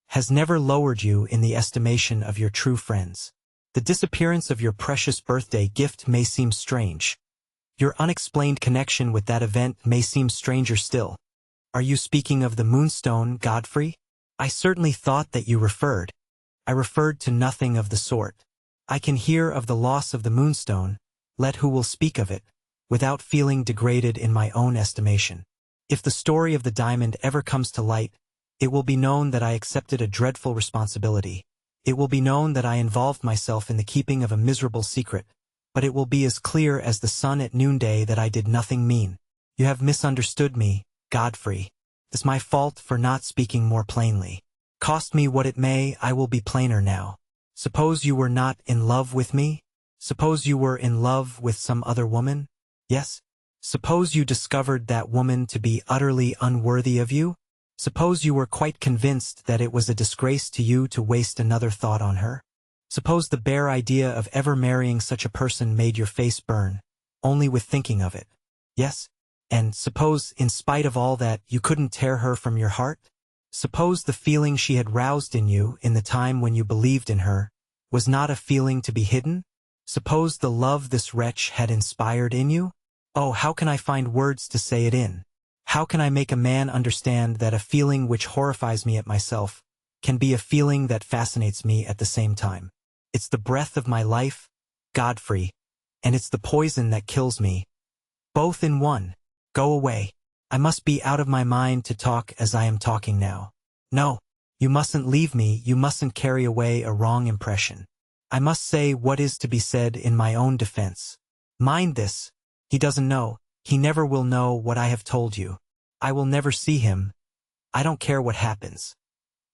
has never lowered you in the estimation of your true friends. The disappearance of your precious birthday gift may seem strange. Your unexplained connection with that event may seem stranger still. Are you speaking of the Moonstone, Godfrey? I certainly thought that you referred. I referred to nothing of the sort. I can hear of the loss of the Moonstone, let who will speak of it, without feeling degraded in my own estimation. If the story of the diamond ever comes to light, it will be known that I accepted a dreadful responsibility. It will be known that I involved myself in the keeping of a miserable secret, but it will be as clear as the sun at noonday that I did nothing mean. You have misunderstood me, Godfrey. It's my fault for not speaking more plainly. Cost me what it may, I will be plainer now. Suppose you were not in love with me? Suppose you were in love with some other woman? Yes? Suppose you discovered that woman to be utterly unworthy of you? Suppose you were quite convinced that it was a disgrace to you to waste another thought on her? Suppose the bare idea of ever marrying such a person made your face burn, only with thinking of it? Yes? And suppose, in spite of all that, you couldn't tear her from your heart? Suppose the feeling she had roused in you in the time when you believed in her was not a feeling to be hidden? Suppose the love this wretch had inspired in you? Oh, how can I find words to say it in? How can I make a man understand that a feeling which horrifies me at myself can be a feeling that fascinates me at the same time? It's the breath of my life, Godfrey, and it's the poison that kills me. Both in one. Go away. I must be out of my mind to talk as I am talking now. No, you mustn't leave me, you mustn't carry away a wrong impression. I must say what is to be said in my own defense. Mind this. He doesn't know, he never will know what I have told you. I will never see him. I don't care what happens.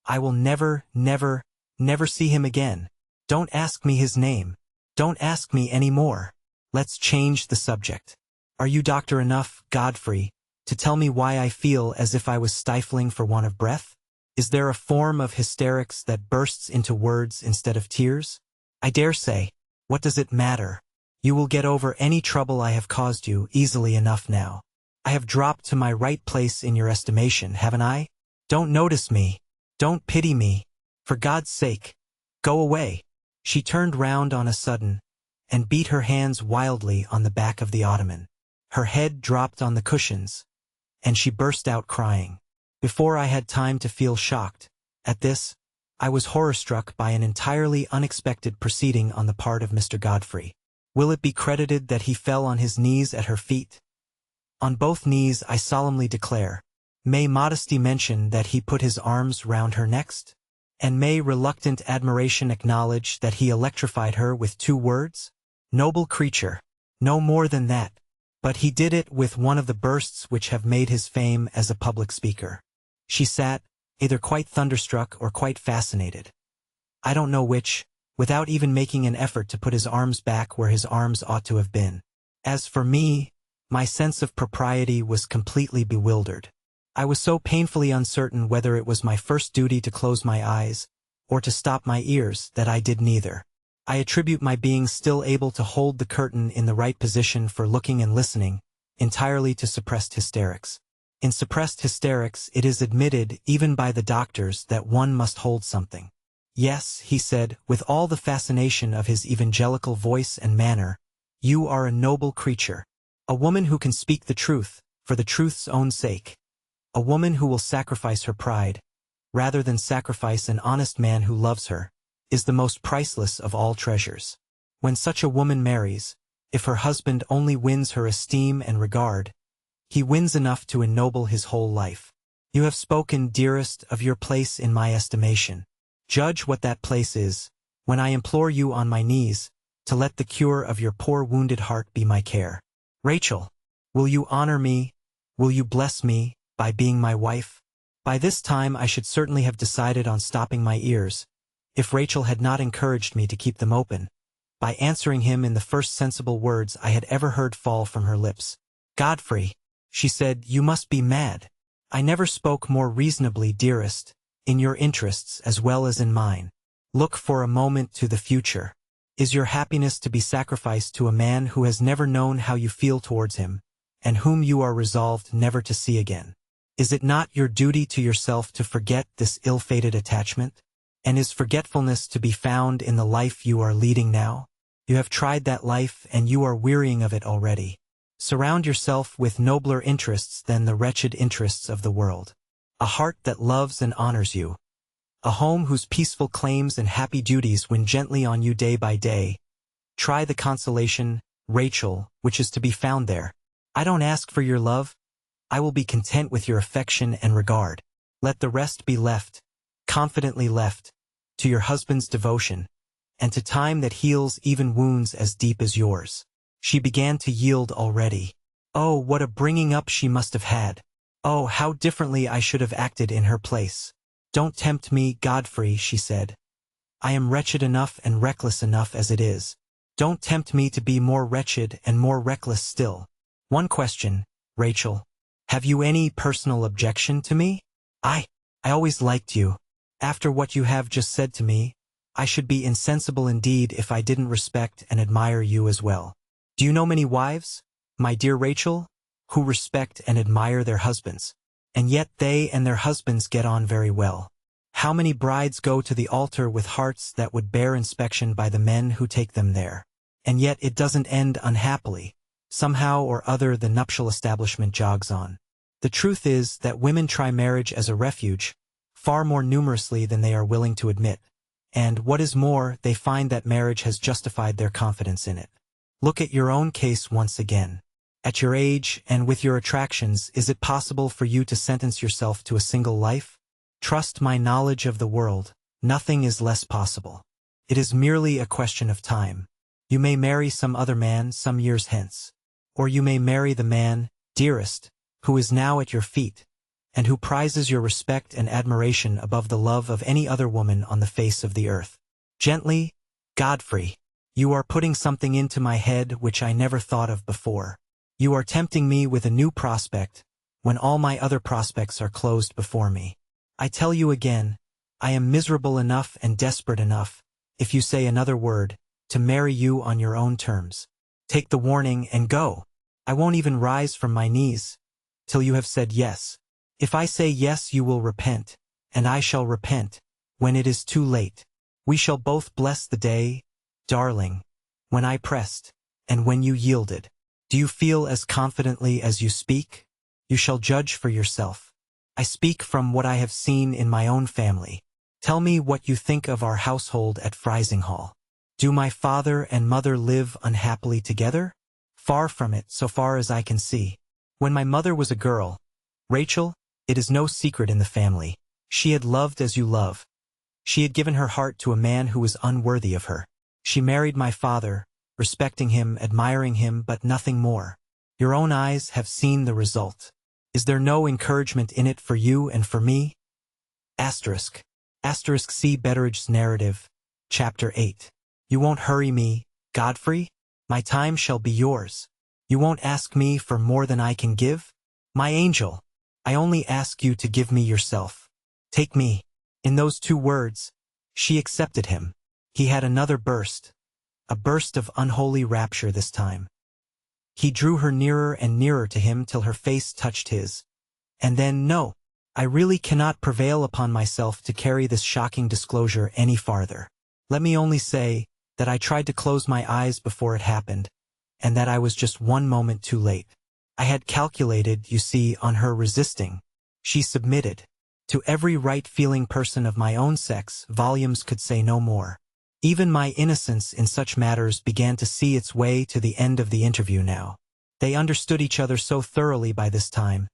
I will never, never, never see him again. Don't ask me his name. Don't ask me any more. Let's change the subject. Are you doctor enough, Godfrey, to tell me why I feel as if I was stifling for want of breath? Is there a form of hysterics that bursts into words instead of tears? I dare say. What does it matter? You will get over any trouble I have caused you easily enough now. I have dropped to my right place in your estimation, haven't I? Don't notice me. Don't pity me. For God's sake, go away. She turned round on a sudden, and beat her hands wildly on the back of the ottoman. Her head dropped on the cushions, and she burst out crying. Before I had time to feel shocked at this, I was horror-struck by an entirely unexpected proceeding on the part of Mr. Godfrey. Will it be credited that he fell on his knees at her feet? On both knees, I solemnly declare. May modesty mention that he put his arms round her next? And may reluctant admiration acknowledge that he electrified her with 2 words? Noble creature! No more than that. But he did it with one of the bursts which have made his fame as a public speaker. She sat, either quite thunderstruck or quite fascinated. I don't know which, without even making an effort to put his arms back where his arms ought to have been. As for me, my sense of propriety was completely bewildered. I was so painfully uncertain whether it was my first duty to close my eyes, or to stop my ears, that I did neither. I attribute my being still able to hold the curtain in the right position for looking and listening, entirely to suppressed hysterics. In suppressed hysterics it is admitted, even by the doctors, that one must hold something. Yes, he said, with all the fascination of his evangelical voice and manner, you are a noble creature. A woman who can speak the truth, for the truth's own sake. A woman who will sacrifice her pride, rather than sacrifice an honest man who loves her, is the most priceless of all treasures. When such a woman marries, if her husband only wins her esteem and regard, he wins enough to ennoble his whole life. You have spoken, dearest, of your place in my estimation. Judge what that place is, when I implore you on my knees, to let the cure of your poor wounded heart be my care. Rachel, will you honor me, will you bless me, by being my wife? By this time I should certainly have decided on stopping my ears, if Rachel had not encouraged me to keep them open, by answering him in the first sensible words I had ever heard fall from her lips. Godfrey, she said, you must be mad. I never spoke more reasonably, dearest, in your interests as well as in mine. Look for a moment to the future. Is your happiness to be sacrificed to a man who has never known how you feel towards him, and whom you are resolved never to see again? Is it not your duty to yourself to forget this ill-fated attachment? And is forgetfulness to be found in the life you are leading now? You have tried that life and you are wearying of it already. Surround yourself with nobler interests than the wretched interests of the world. A heart that loves and honors you. A home whose peaceful claims and happy duties win gently on you day by day. Try the consolation, Rachel, which is to be found there. I don't ask for your love. I will be content with your affection and regard. Let the rest be left, confidently left, to your husband's devotion, and to time that heals even wounds as deep as yours. She began to yield already. Oh, what a bringing up she must have had. Oh, how differently I should have acted in her place. Don't tempt me, Godfrey, she said. I am wretched enough and reckless enough as it is. Don't tempt me to be more wretched and more reckless still. One question, Rachel. Have you any personal objection to me? I always liked you. After what you have just said to me, I should be insensible indeed if I didn't respect and admire you as well. Do you know many wives, my dear Rachel, who respect and admire their husbands, and yet they and their husbands get on very well? How many brides go to the altar with hearts that would bear inspection by the men who take them there, and yet it doesn't end unhappily? Somehow or other the nuptial establishment jogs on. The truth is that women try marriage as a refuge, far more numerously than they are willing to admit, and, what is more, they find that marriage has justified their confidence in it. Look at your own case once again. At your age, and with your attractions, is it possible for you to sentence yourself to a single life? Trust my knowledge of the world, nothing is less possible. It is merely a question of time. You may marry some other man some years hence. Or you may marry the man, dearest, who is now at your feet, and who prizes your respect and admiration above the love of any other woman on the face of the earth. Gently, Godfrey, you are putting something into my head which I never thought of before. You are tempting me with a new prospect, when all my other prospects are closed before me. I tell you again, I am miserable enough and desperate enough, if you say another word, to marry you on your own terms. Take the warning and go. I won't even rise from my knees, till you have said yes. If I say yes you will repent, and I shall repent, when it is too late. We shall both bless the day, darling, when I pressed, and when you yielded. Do you feel as confidently as you speak? You shall judge for yourself. I speak from what I have seen in my own family. Tell me what you think of our household at Frizinghall. Do my father and mother live unhappily together? Far from it, so far as I can see. When my mother was a girl, Rachel, it is no secret in the family, she had loved as you love. She had given her heart to a man who was unworthy of her. She married my father, respecting him, admiring him, but nothing more. Your own eyes have seen the result. Is there no encouragement in it for you and for me? Asterisk. Asterisk see Betteridge's narrative, Chapter 8. You won't hurry me, Godfrey? My time shall be yours. You won't ask me for more than I can give? My angel, I only ask you to give me yourself. Take me. In those 2 words, she accepted him. He had another burst, a burst of unholy rapture this time. He drew her nearer and nearer to him till her face touched his. And then, no, I really cannot prevail upon myself to carry this shocking disclosure any farther. Let me only say that I tried to close my eyes before it happened, and that I was just one moment too late. I had calculated, you see, on her resisting. She submitted. To every right-feeling person of my own sex, volumes could say no more. Even my innocence in such matters began to see its way to the end of the interview now. They understood each other so thoroughly by this time,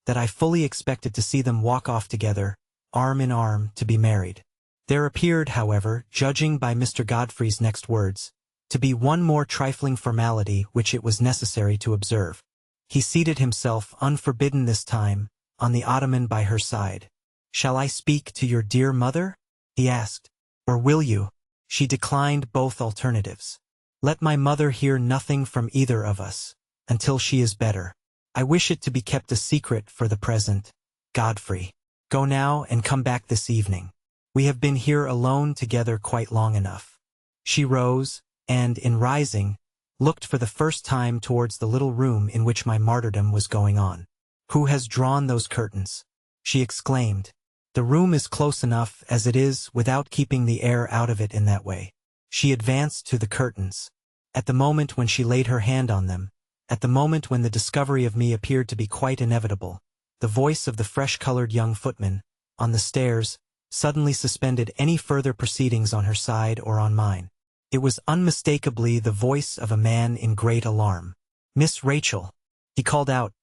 that I fully expected to see them walk off together, arm in arm, to be married. There appeared, however, judging by Mr. Godfrey's next words, to be one more trifling formality which it was necessary to observe. He seated himself, unforbidden this time, on the ottoman by her side. "Shall I speak to your dear mother?" he asked. "Or will you?" She declined both alternatives. "Let my mother hear nothing from either of us, until she is better. I wish it to be kept a secret for the present, Godfrey. Go now and come back this evening. We have been here alone together quite long enough." She rose, and, in rising, looked for the first time towards the little room in which my martyrdom was going on. "Who has drawn those curtains?" she exclaimed. "The room is close enough as it is without keeping the air out of it in that way." She advanced to the curtains. At the moment when she laid her hand on them, at the moment when the discovery of me appeared to be quite inevitable, the voice of the fresh-colored young footman, on the stairs, suddenly suspended any further proceedings on her side or on mine. It was unmistakably the voice of a man in great alarm. "Miss Rachel!" he called out.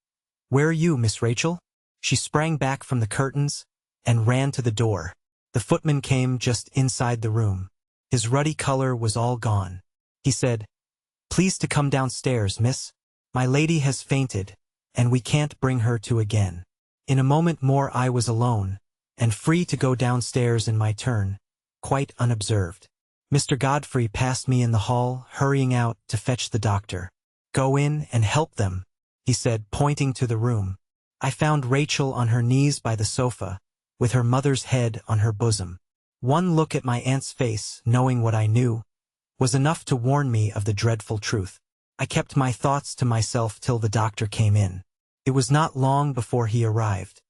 "Where are you, Miss Rachel?" She sprang back from the curtains and ran to the door. The footman came just inside the room. His ruddy color was all gone. He said, "Please to come downstairs, miss. My lady has fainted, and we can't bring her to again." In a moment more I was alone, and free to go downstairs in my turn, quite unobserved. Mr. Godfrey passed me in the hall, hurrying out to fetch the doctor. "Go in and help them," he said, pointing to the room. I found Rachel on her knees by the sofa, with her mother's head on her bosom. One look at my aunt's face, knowing what I knew, was enough to warn me of the dreadful truth. I kept my thoughts to myself till the doctor came in. It was not long before he arrived.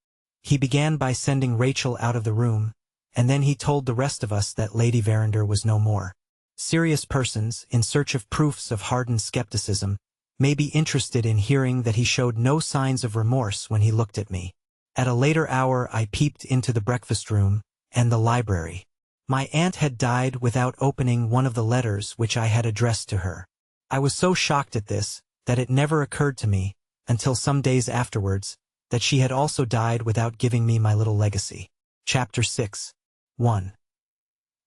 He began by sending Rachel out of the room, and then he told the rest of us that Lady Verinder was no more. Serious persons, in search of proofs of hardened skepticism, may be interested in hearing that he showed no signs of remorse when he looked at me. At a later hour I peeped into the breakfast room and the library. My aunt had died without opening one of the letters which I had addressed to her. I was so shocked at this that it never occurred to me, until some days afterwards, that she had also died without giving me my little legacy. Chapter 6. 1.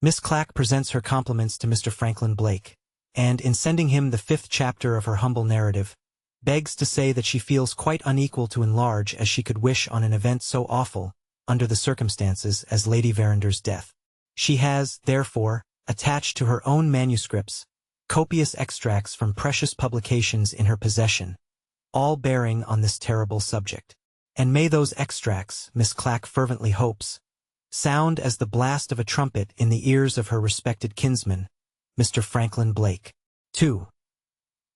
Miss Clack presents her compliments to Mr. Franklin Blake, and, in sending him the 5th chapter of her humble narrative, begs to say that she feels quite unequal to enlarge as she could wish on an event so awful, under the circumstances, as Lady Verinder's death. She has, therefore, attached to her own manuscripts copious extracts from precious publications in her possession, all bearing on this terrible subject. And may those extracts, Miss Clack fervently hopes, sound as the blast of a trumpet in the ears of her respected kinsman, Mr. Franklin Blake. 2.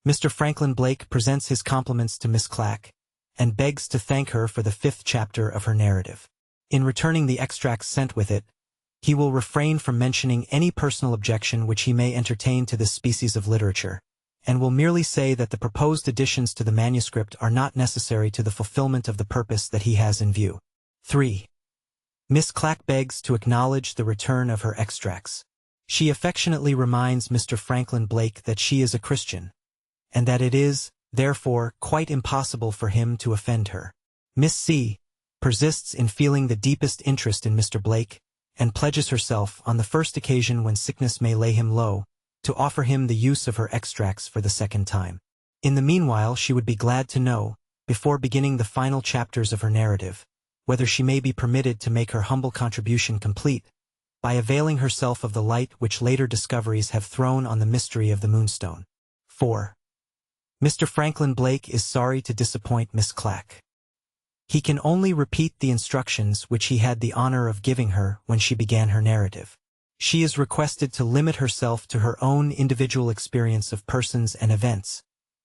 Mr. Franklin Blake presents his compliments to Miss Clack, and begs to thank her for the 5th chapter of her narrative. In returning the extracts sent with it, He will refrain from mentioning any personal objection which he may entertain to this species of literature, and will merely say that the proposed additions to the manuscript are not necessary to the fulfillment of the purpose that he has in view. 3. Miss Clack begs to acknowledge the return of her extracts. She affectionately reminds Mr. Franklin Blake that she is a Christian, and that it is, therefore, quite impossible for him to offend her. Miss C. persists in feeling the deepest interest in Mr. Blake, and pledges herself, on the first occasion when sickness may lay him low, to offer him the use of her extracts for the second time. In the meanwhile she would be glad to know, before beginning the final chapters of her narrative, whether she may be permitted to make her humble contribution complete, by availing herself of the light which later discoveries have thrown on the mystery of the Moonstone. 4. Mr. Franklin Blake is sorry to disappoint Miss Clack. He can only repeat the instructions which he had the honor of giving her when she began her narrative. She is requested to limit herself to her own individual experience of persons and events,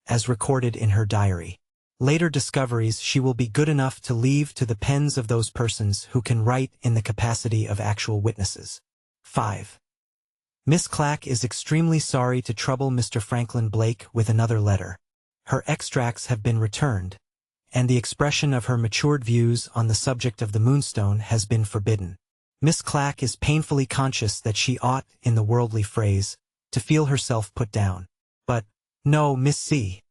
as recorded in her diary. Later discoveries she will be good enough to leave to the pens of those persons who can write in the capacity of actual witnesses. 5. Miss Clack is extremely sorry to trouble Mr. Franklin Blake with another letter. Her extracts have been returned, and the expression of her matured views on the subject of the Moonstone has been forbidden. Miss Clack is painfully conscious that she ought, in the worldly phrase, to feel herself put down. But, no, Miss C.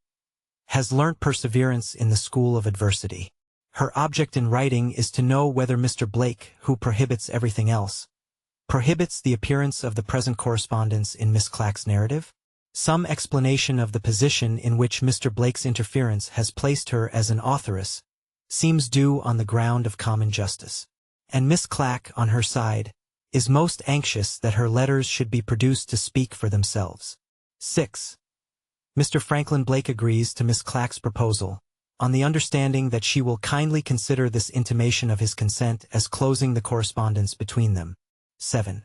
has learnt perseverance in the school of adversity. Her object in writing is to know whether Mr. Blake, who prohibits everything else, prohibits the appearance of the present correspondence in Miss Clack's narrative. Some explanation of the position in which Mr. Blake's interference has placed her as an authoress seems due on the ground of common justice. And Miss Clack, on her side, is most anxious that her letters should be produced to speak for themselves. 6. Mr. Franklin Blake agrees to Miss Clack's proposal, on the understanding that she will kindly consider this intimation of his consent as closing the correspondence between them. 7.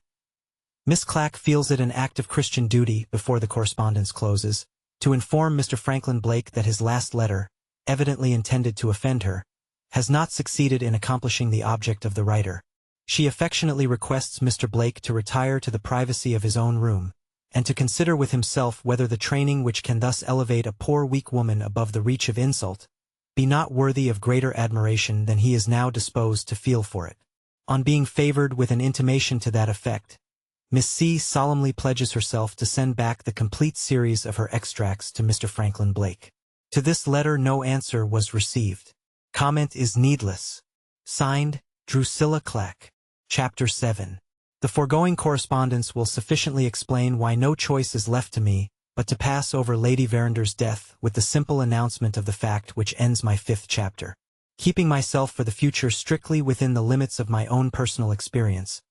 Miss Clack feels it an act of Christian duty, before the correspondence closes, to inform Mr. Franklin Blake that his last letter, evidently intended to offend her, has not succeeded in accomplishing the object of the writer. She affectionately requests Mr. Blake to retire to the privacy of his own room, and to consider with himself whether the training which can thus elevate a poor weak woman above the reach of insult be not worthy of greater admiration than he is now disposed to feel for it. On being favored with an intimation to that effect, Miss C. solemnly pledges herself to send back the complete series of her extracts to Mr. Franklin Blake. To this letter no answer was received. Comment is needless. Signed, Drusilla Clack. Chapter 7. The foregoing correspondence will sufficiently explain why no choice is left to me but to pass over Lady Verander's death with the simple announcement of the fact which ends my 5th chapter. Keeping myself for the future strictly within the limits of my own personal experience,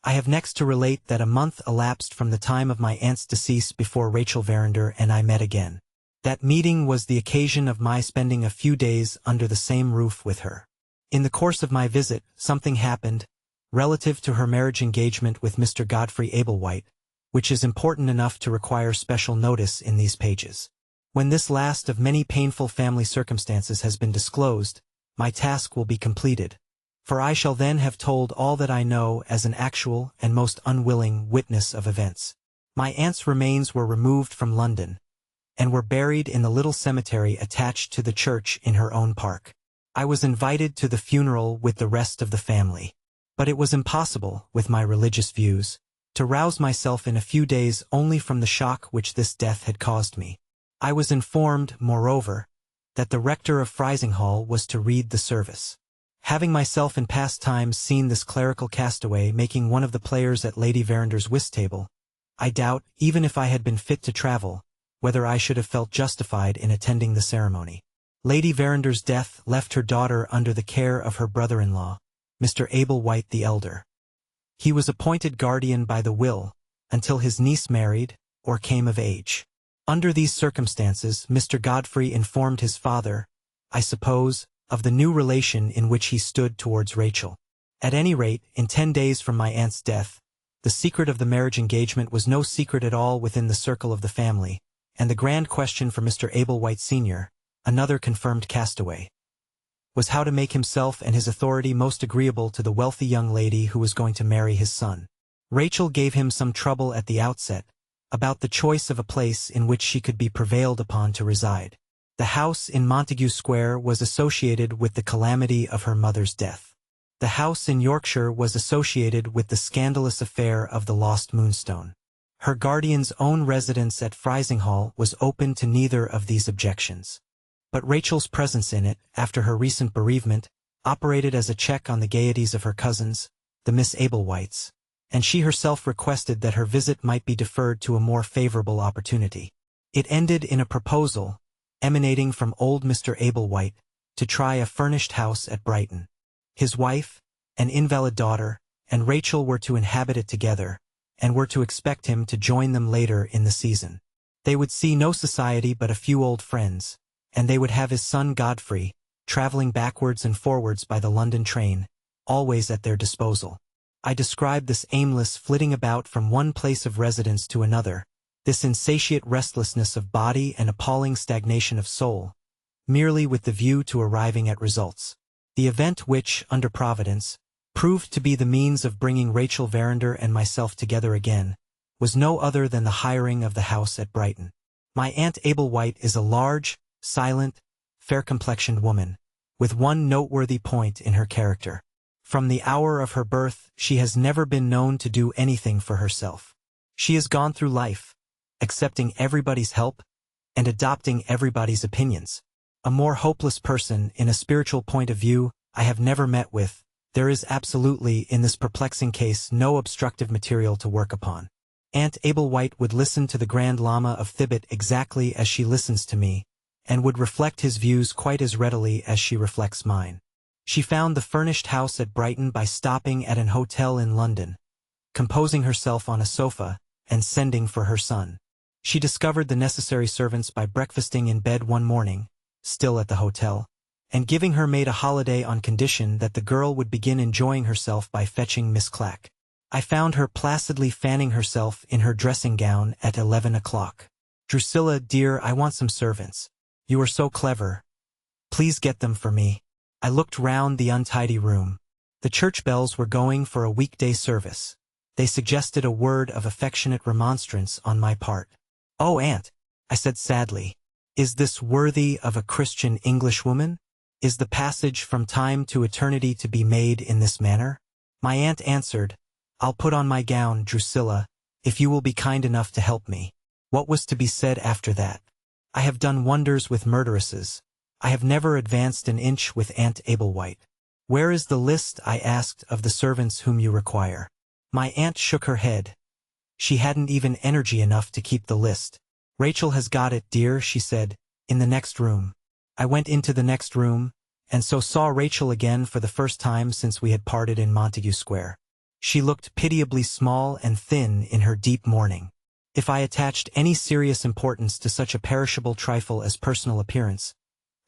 I have next to relate that a month elapsed from the time of my aunt's decease before Rachel Verander and I met again. That meeting was the occasion of my spending a few days under the same roof with her. In the course of my visit, something happened, relative to her marriage engagement with Mr. Godfrey Ablewhite, which is important enough to require special notice in these pages. When this last of many painful family circumstances has been disclosed, my task will be completed, for I shall then have told all that I know as an actual and most unwilling witness of events. My aunt's remains were removed from London, and were buried in the little cemetery attached to the church in her own park. I was invited to the funeral with the rest of the family, but it was impossible, with my religious views, to rouse myself in a few days only from the shock which this death had caused me. I was informed, moreover, that the rector of Frizinghall was to read the service. Having myself in past times seen this clerical castaway making one of the players at Lady Verander's whist table, I doubt, even if I had been fit to travel, whether I should have felt justified in attending the ceremony. Lady Verander's death left her daughter under the care of her brother-in-law, Mr. Ablewhite the elder. He was appointed guardian by the will, until his niece married, or came of age. Under these circumstances Mr. Godfrey informed his father, I suppose, of the new relation in which he stood towards Rachel. At any rate, in 10 days from my aunt's death, the secret of the marriage engagement was no secret at all within the circle of the family, and the grand question for Mr. Ablewhite Sr., another confirmed castaway, was how to make himself and his authority most agreeable to the wealthy young lady who was going to marry his son. Rachel gave him some trouble at the outset, about the choice of a place in which she could be prevailed upon to reside. The house in Montague Square was associated with the calamity of her mother's death. The house in Yorkshire was associated with the scandalous affair of the lost Moonstone. Her guardian's own residence at Frizinghall was open to neither of these objections. But Rachel's presence in it, after her recent bereavement, operated as a check on the gaieties of her cousins, the Miss Ablewhites, and she herself requested that her visit might be deferred to a more favorable opportunity. It ended in a proposal, emanating from old Mr. Ablewhite, to try a furnished house at Brighton. His wife, an invalid daughter, and Rachel were to inhabit it together, and were to expect him to join them later in the season. They would see no society but a few old friends, and they would have his son Godfrey, traveling backwards and forwards by the London train, always at their disposal. I described this aimless flitting about from one place of residence to another, this insatiate restlessness of body and appalling stagnation of soul, merely with the view to arriving at results. The event which, under Providence, proved to be the means of bringing Rachel Verinder and myself together again, was no other than the hiring of the house at Brighton. My Aunt Ablewhite is a large, silent, fair-complexioned woman, with one noteworthy point in her character. From the hour of her birth, she has never been known to do anything for herself. She has gone through life, accepting everybody's help, and adopting everybody's opinions. A more hopeless person, in a spiritual point of view, I have never met with. There is absolutely, in this perplexing case, no obstructive material to work upon. Aunt Ablewhite would listen to the Grand Lama of Thibet exactly as she listens to me, and would reflect his views quite as readily as she reflects mine. She found the furnished house at Brighton by stopping at an hotel in London, composing herself on a sofa, and sending for her son. She discovered the necessary servants by breakfasting in bed one morning, still at the hotel, and giving her maid a holiday on condition that the girl would begin enjoying herself by fetching Miss Clack. I found her placidly fanning herself in her dressing gown at 11 o'clock. "Drusilla, dear, I want some servants. You are so clever. Please get them for me." I looked round the untidy room. The church bells were going for a weekday service. They suggested a word of affectionate remonstrance on my part. "Oh, Aunt," I said sadly, "is this worthy of a Christian Englishwoman? Is the passage from time to eternity to be made in this manner?" My aunt answered, "I'll put on my gown, Drusilla, if you will be kind enough to help me." What was to be said after that? I have done wonders with murderesses. I have never advanced an inch with Aunt Ablewhite. "Where is the list," I asked, "of the servants whom you require?" My aunt shook her head. She hadn't even energy enough to keep the list. "Rachel has got it, dear," she said, "in the next room." I went into the next room, and so saw Rachel again for the first time since we had parted in Montague Square. She looked pitiably small and thin in her deep mourning. If I attached any serious importance to such a perishable trifle as personal appearance,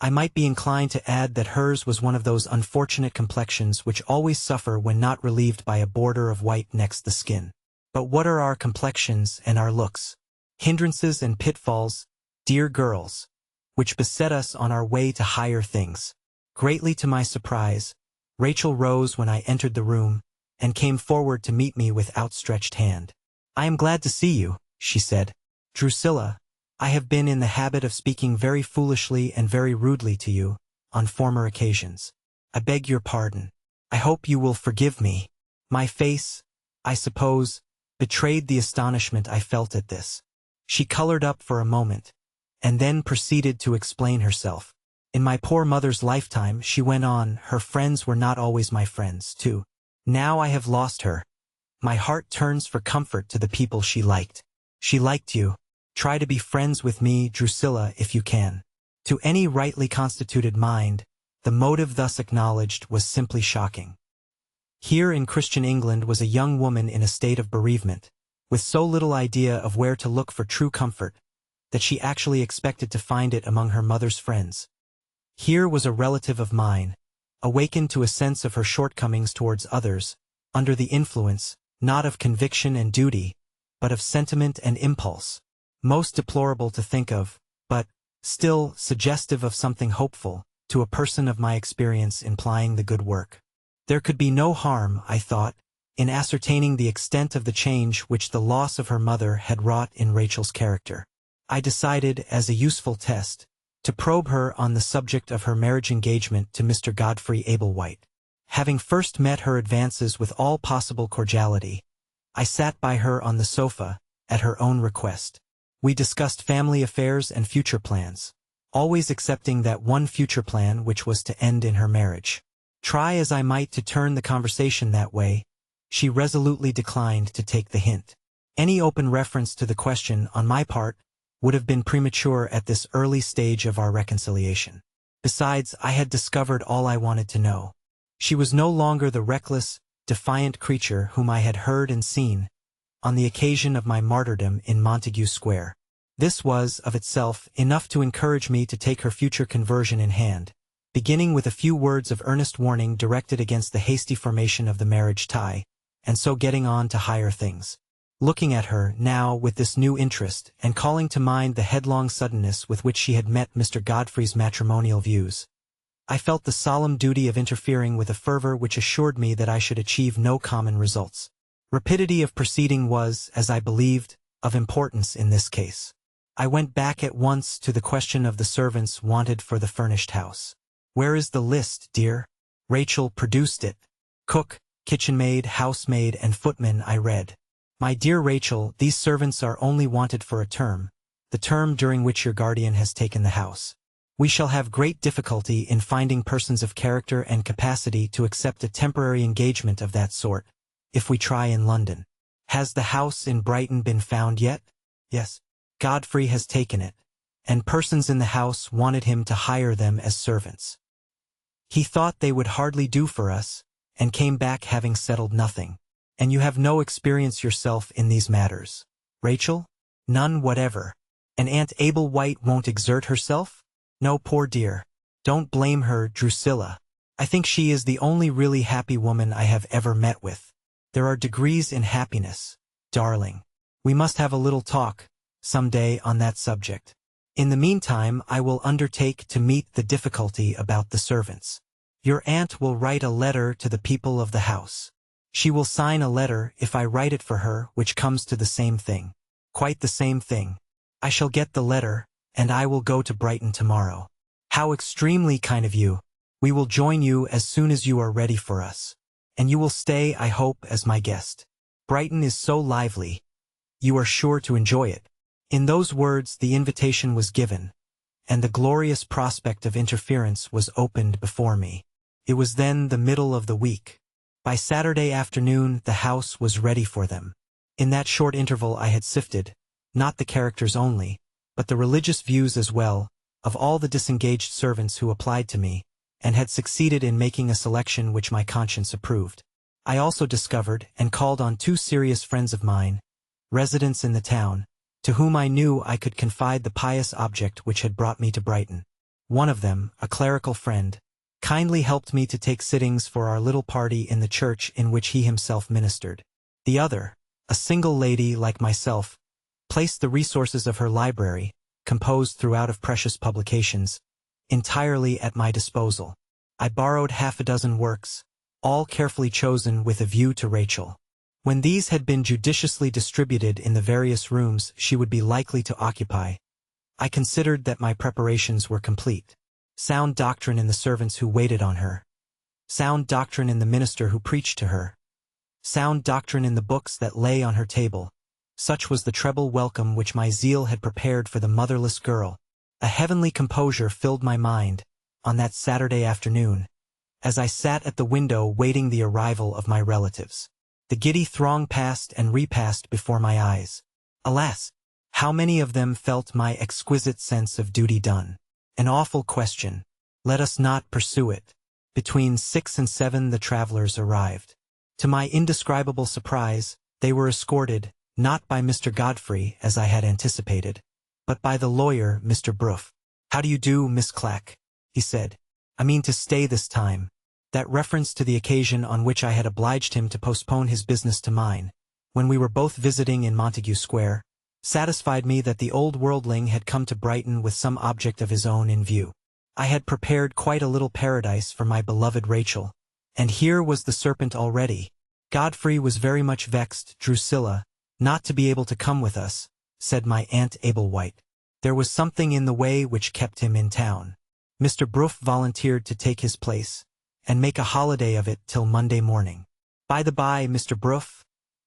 I might be inclined to add that hers was one of those unfortunate complexions which always suffer when not relieved by a border of white next the skin. But what are our complexions and our looks? Hindrances and pitfalls, dear girls, which beset us on our way to higher things. Greatly to my surprise, Rachel rose when I entered the room, and came forward to meet me with outstretched hand. "I am glad to see you," she said. "Drusilla, I have been in the habit of speaking very foolishly and very rudely to you, on former occasions. I beg your pardon. I hope you will forgive me." My face, I suppose, betrayed the astonishment I felt at this. She colored up for a moment, and then proceeded to explain herself. "In my poor mother's lifetime," she went on, "her friends were not always my friends, too. Now I have lost her. My heart turns for comfort to the people she liked. She liked you. Try to be friends with me, Drusilla, if you can." To any rightly constituted mind, the motive thus acknowledged was simply shocking. Here in Christian England was a young woman in a state of bereavement, with so little idea of where to look for true comfort, that she actually expected to find it among her mother's friends. Here was a relative of mine, awakened to a sense of her shortcomings towards others, under the influence, not of conviction and duty, but of sentiment and impulse. Most deplorable to think of, but, still, suggestive of something hopeful, to a person of my experience in plying the good work. There could be no harm, I thought, in ascertaining the extent of the change which the loss of her mother had wrought in Rachel's character. I decided, as a useful test, to probe her on the subject of her marriage engagement to Mr. Godfrey Ablewhite. Having first met her advances with all possible cordiality, I sat by her on the sofa, at her own request. We discussed family affairs and future plans, always excepting that one future plan which was to end in her marriage. Try as I might to turn the conversation that way, she resolutely declined to take the hint. Any open reference to the question on my part would have been premature at this early stage of our reconciliation. Besides, I had discovered all I wanted to know. She was no longer the reckless, defiant creature whom I had heard and seen on the occasion of my martyrdom in Montague Square. This was, of itself, enough to encourage me to take her future conversion in hand, beginning with a few words of earnest warning directed against the hasty formation of the marriage tie, and so getting on to higher things. Looking at her, now, with this new interest, and calling to mind the headlong suddenness with which she had met Mr. Godfrey's matrimonial views, I felt the solemn duty of interfering with a fervor which assured me that I should achieve no common results. Rapidity of proceeding was, as I believed, of importance in this case. I went back at once to the question of the servants wanted for the furnished house. "Where is the list, dear?" Rachel produced it. "Cook, kitchenmaid, housemaid, and footman," I read. "My dear Rachel, these servants are only wanted for a term, the term during which your guardian has taken the house. We shall have great difficulty in finding persons of character and capacity to accept a temporary engagement of that sort, if we try in London. Has the house in Brighton been found yet?" "Yes. Godfrey has taken it, and persons in the house wanted him to hire them as servants. He thought they would hardly do for us, and came back having settled nothing. And you have no experience yourself in these matters, Rachel?" "None whatever." "And Aunt Ablewhite won't exert herself?" "No, poor dear. Don't blame her, Drusilla. I think she is the only really happy woman I have ever met with." "There are degrees in happiness, darling. We must have a little talk, some day, on that subject. In the meantime, I will undertake to meet the difficulty about the servants. Your aunt will write a letter to the people of the house. She will sign a letter if I write it for her, which comes to the same thing. Quite the same thing. I shall get the letter, and I will go to Brighton tomorrow." "How extremely kind of you. We will join you as soon as you are ready for us. And you will stay, I hope, as my guest. Brighton is so lively. You are sure to enjoy it." In those words the invitation was given, and the glorious prospect of interference was opened before me. It was then the middle of the week. By Saturday afternoon the house was ready for them. In that short interval I had sifted, not the characters only, but the religious views as well, of all the disengaged servants who applied to me, and had succeeded in making a selection which my conscience approved. I also discovered and called on 2 serious friends of mine, residents in the town, to whom I knew I could confide the pious object which had brought me to Brighton. One of them, a clerical friend, kindly helped me to take sittings for our little party in the church in which he himself ministered. The other, a single lady like myself, placed the resources of her library, composed throughout of precious publications, entirely at my disposal. I borrowed 6 works, all carefully chosen with a view to Rachel. When these had been judiciously distributed in the various rooms she would be likely to occupy, I considered that my preparations were complete. Sound doctrine in the servants who waited on her. Sound doctrine in the minister who preached to her. Sound doctrine in the books that lay on her table. Such was the treble welcome which my zeal had prepared for the motherless girl. A heavenly composure filled my mind, on that Saturday afternoon, as I sat at the window waiting the arrival of my relatives. The giddy throng passed and repassed before my eyes. Alas! How many of them felt my exquisite sense of duty done? An awful question. Let us not pursue it. Between 6 and 7 the travelers arrived. To my indescribable surprise, they were escorted, not by Mr. Godfrey, as I had anticipated, but by the lawyer, Mr. Bruff. "How do you do, Miss Clack?" he said. "I mean to stay this time." That reference to the occasion on which I had obliged him to postpone his business to mine, when we were both visiting in Montague Square, satisfied me that the old worldling had come to Brighton with some object of his own in view. I had prepared quite a little paradise for my beloved Rachel, and here was the serpent already, Godfrey was very much vexed, Drusilla, not to be able to come with us, said my Aunt Ablewhite. There was something in the way which kept him in town. Mr. Bruff volunteered to take his place, and make a holiday of it till Monday morning. By the by, Mr. Bruff,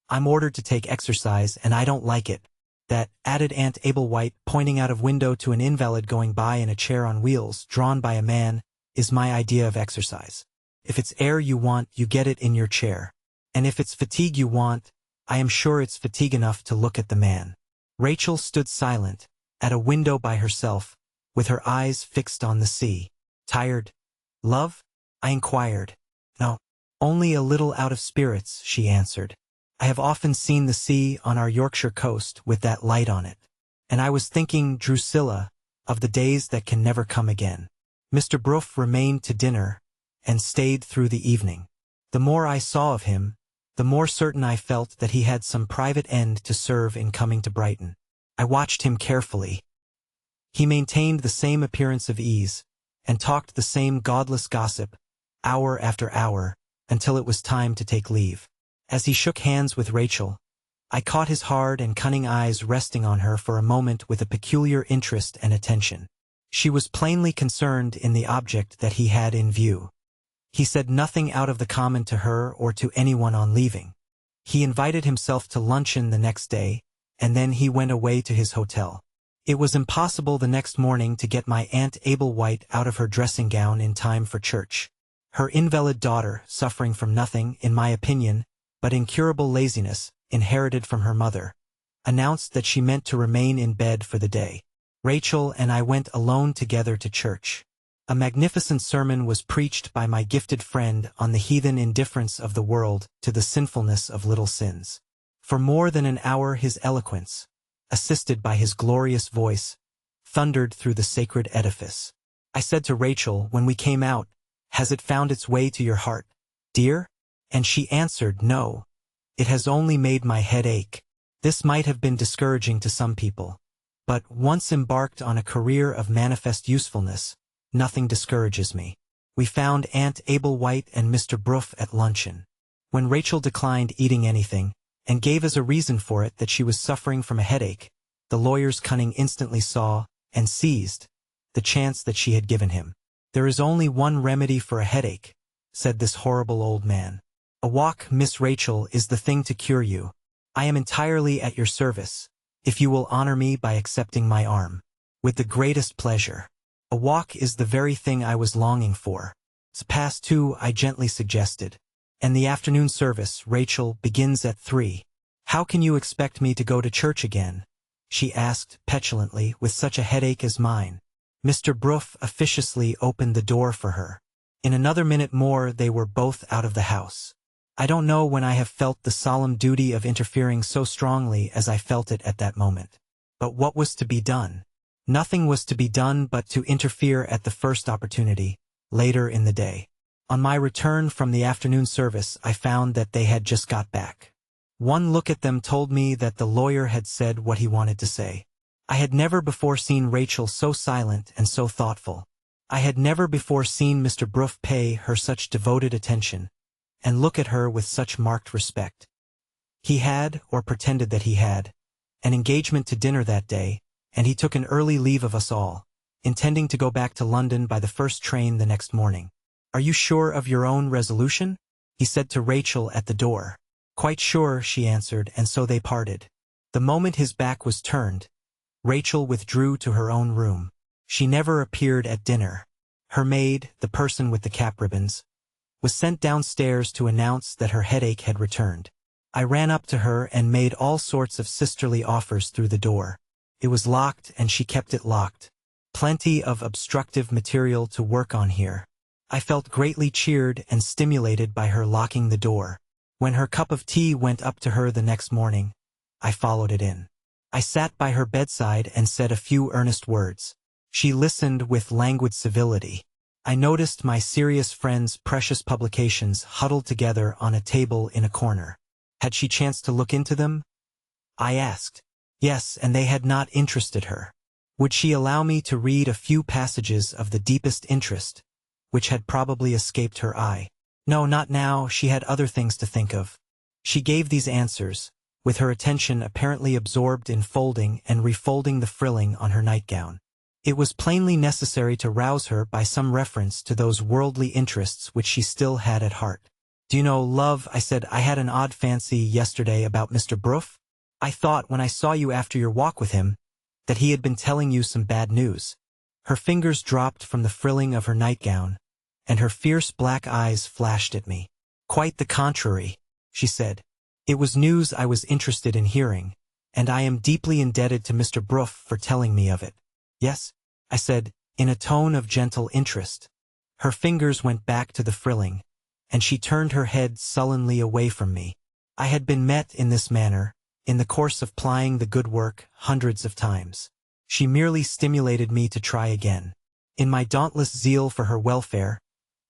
I'm ordered to take exercise, and I don't like it. That, added Aunt Ablewhite, pointing out of window to an invalid going by in a chair on wheels, drawn by a man, is my idea of exercise. If it's air you want, you get it in your chair. And if it's fatigue you want, I am sure it's fatigue enough to look at the man. Rachel stood silent, at a window by herself, with her eyes fixed on the sea. Tired? Love? I inquired. No, only a little out of spirits, she answered. I have often seen the sea on our Yorkshire coast with that light on it. And I was thinking, Drusilla, of the days that can never come again. Mr. Bruff remained to dinner, and stayed through the evening. The more I saw of him, the more certain I felt that he had some private end to serve in coming to Brighton. I watched him carefully. He maintained the same appearance of ease, and talked the same godless gossip, hour after hour, until it was time to take leave. As he shook hands with Rachel, I caught his hard and cunning eyes resting on her for a moment with a peculiar interest and attention. She was plainly concerned in the object that he had in view. He said nothing out of the common to her or to anyone on leaving. He invited himself to luncheon the next day, and then he went away to his hotel. It was impossible the next morning to get my Aunt Ablewhite out of her dressing gown in time for church. Her invalid daughter, suffering from nothing, in my opinion, but incurable laziness, inherited from her mother, announced that she meant to remain in bed for the day. Rachel and I went alone together to church. A magnificent sermon was preached by my gifted friend on the heathen indifference of the world to the sinfulness of little sins. For more than an hour his eloquence, assisted by his glorious voice, thundered through the sacred edifice. I said to Rachel when we came out, "Has it found its way to your heart, dear?" And she answered, "No. It has only made my head ache." This might have been discouraging to some people, but once embarked on a career of manifest usefulness, nothing discourages me. We found Aunt Ablewhite and Mr. Bruff at luncheon. When Rachel declined eating anything, and gave as a reason for it that she was suffering from a headache, the lawyer's cunning instantly saw, and seized, the chance that she had given him. "There is only one remedy for a headache," said this horrible old man. "A walk, Miss Rachel, is the thing to cure you. I am entirely at your service, if you will honor me by accepting my arm." "With the greatest pleasure. A walk is the very thing I was longing for." "It's past 2, I gently suggested. "And the afternoon service, Rachel, begins at 3. "How can you expect me to go to church again?" she asked petulantly, "with such a headache as mine?" Mr. Bruff officiously opened the door for her. In another minute more they were both out of the house. I don't know when I have felt the solemn duty of interfering so strongly as I felt it at that moment. But what was to be done? Nothing was to be done but to interfere at the first opportunity, later in the day. On my return from the afternoon service I found that they had just got back. One look at them told me that the lawyer had said what he wanted to say. I had never before seen Rachel so silent and so thoughtful. I had never before seen Mr. Bruff pay her such devoted attention, and look at her with such marked respect. He had, or pretended that he had, an engagement to dinner that day, and he took an early leave of us all, intending to go back to London by the first train the next morning. "Are you sure of your own resolution?" he said to Rachel at the door. "Quite sure," she answered, and so they parted. The moment his back was turned, Rachel withdrew to her own room. She never appeared at dinner. Her maid, the person with the cap ribbons, was sent downstairs to announce that her headache had returned. I ran up to her and made all sorts of sisterly offers through the door. It was locked and she kept it locked. Plenty of obstructive material to work on here. I felt greatly cheered and stimulated by her locking the door. When her cup of tea went up to her the next morning, I followed it in. I sat by her bedside and said a few earnest words. She listened with languid civility. I noticed my serious friend's precious publications huddled together on a table in a corner. Had she chanced to look into them? I asked. Yes, and they had not interested her. Would she allow me to read a few passages of the deepest interest, which had probably escaped her eye? No, not now, she had other things to think of. She gave these answers, with her attention apparently absorbed in folding and refolding the frilling on her nightgown. It was plainly necessary to rouse her by some reference to those worldly interests which she still had at heart. "Do you know, love," I said, "I had an odd fancy yesterday about Mr. Bruff. I thought, when I saw you after your walk with him, that he had been telling you some bad news." Her fingers dropped from the frilling of her nightgown, and her fierce black eyes flashed at me. "Quite the contrary," she said. "It was news I was interested in hearing, and I am deeply indebted to Mr. Bruff for telling me of it." "Yes," I said, in a tone of gentle interest. Her fingers went back to the frilling, and she turned her head sullenly away from me. I had been met in this manner, in the course of plying the good work, hundreds of times. She merely stimulated me to try again. In my dauntless zeal for her welfare,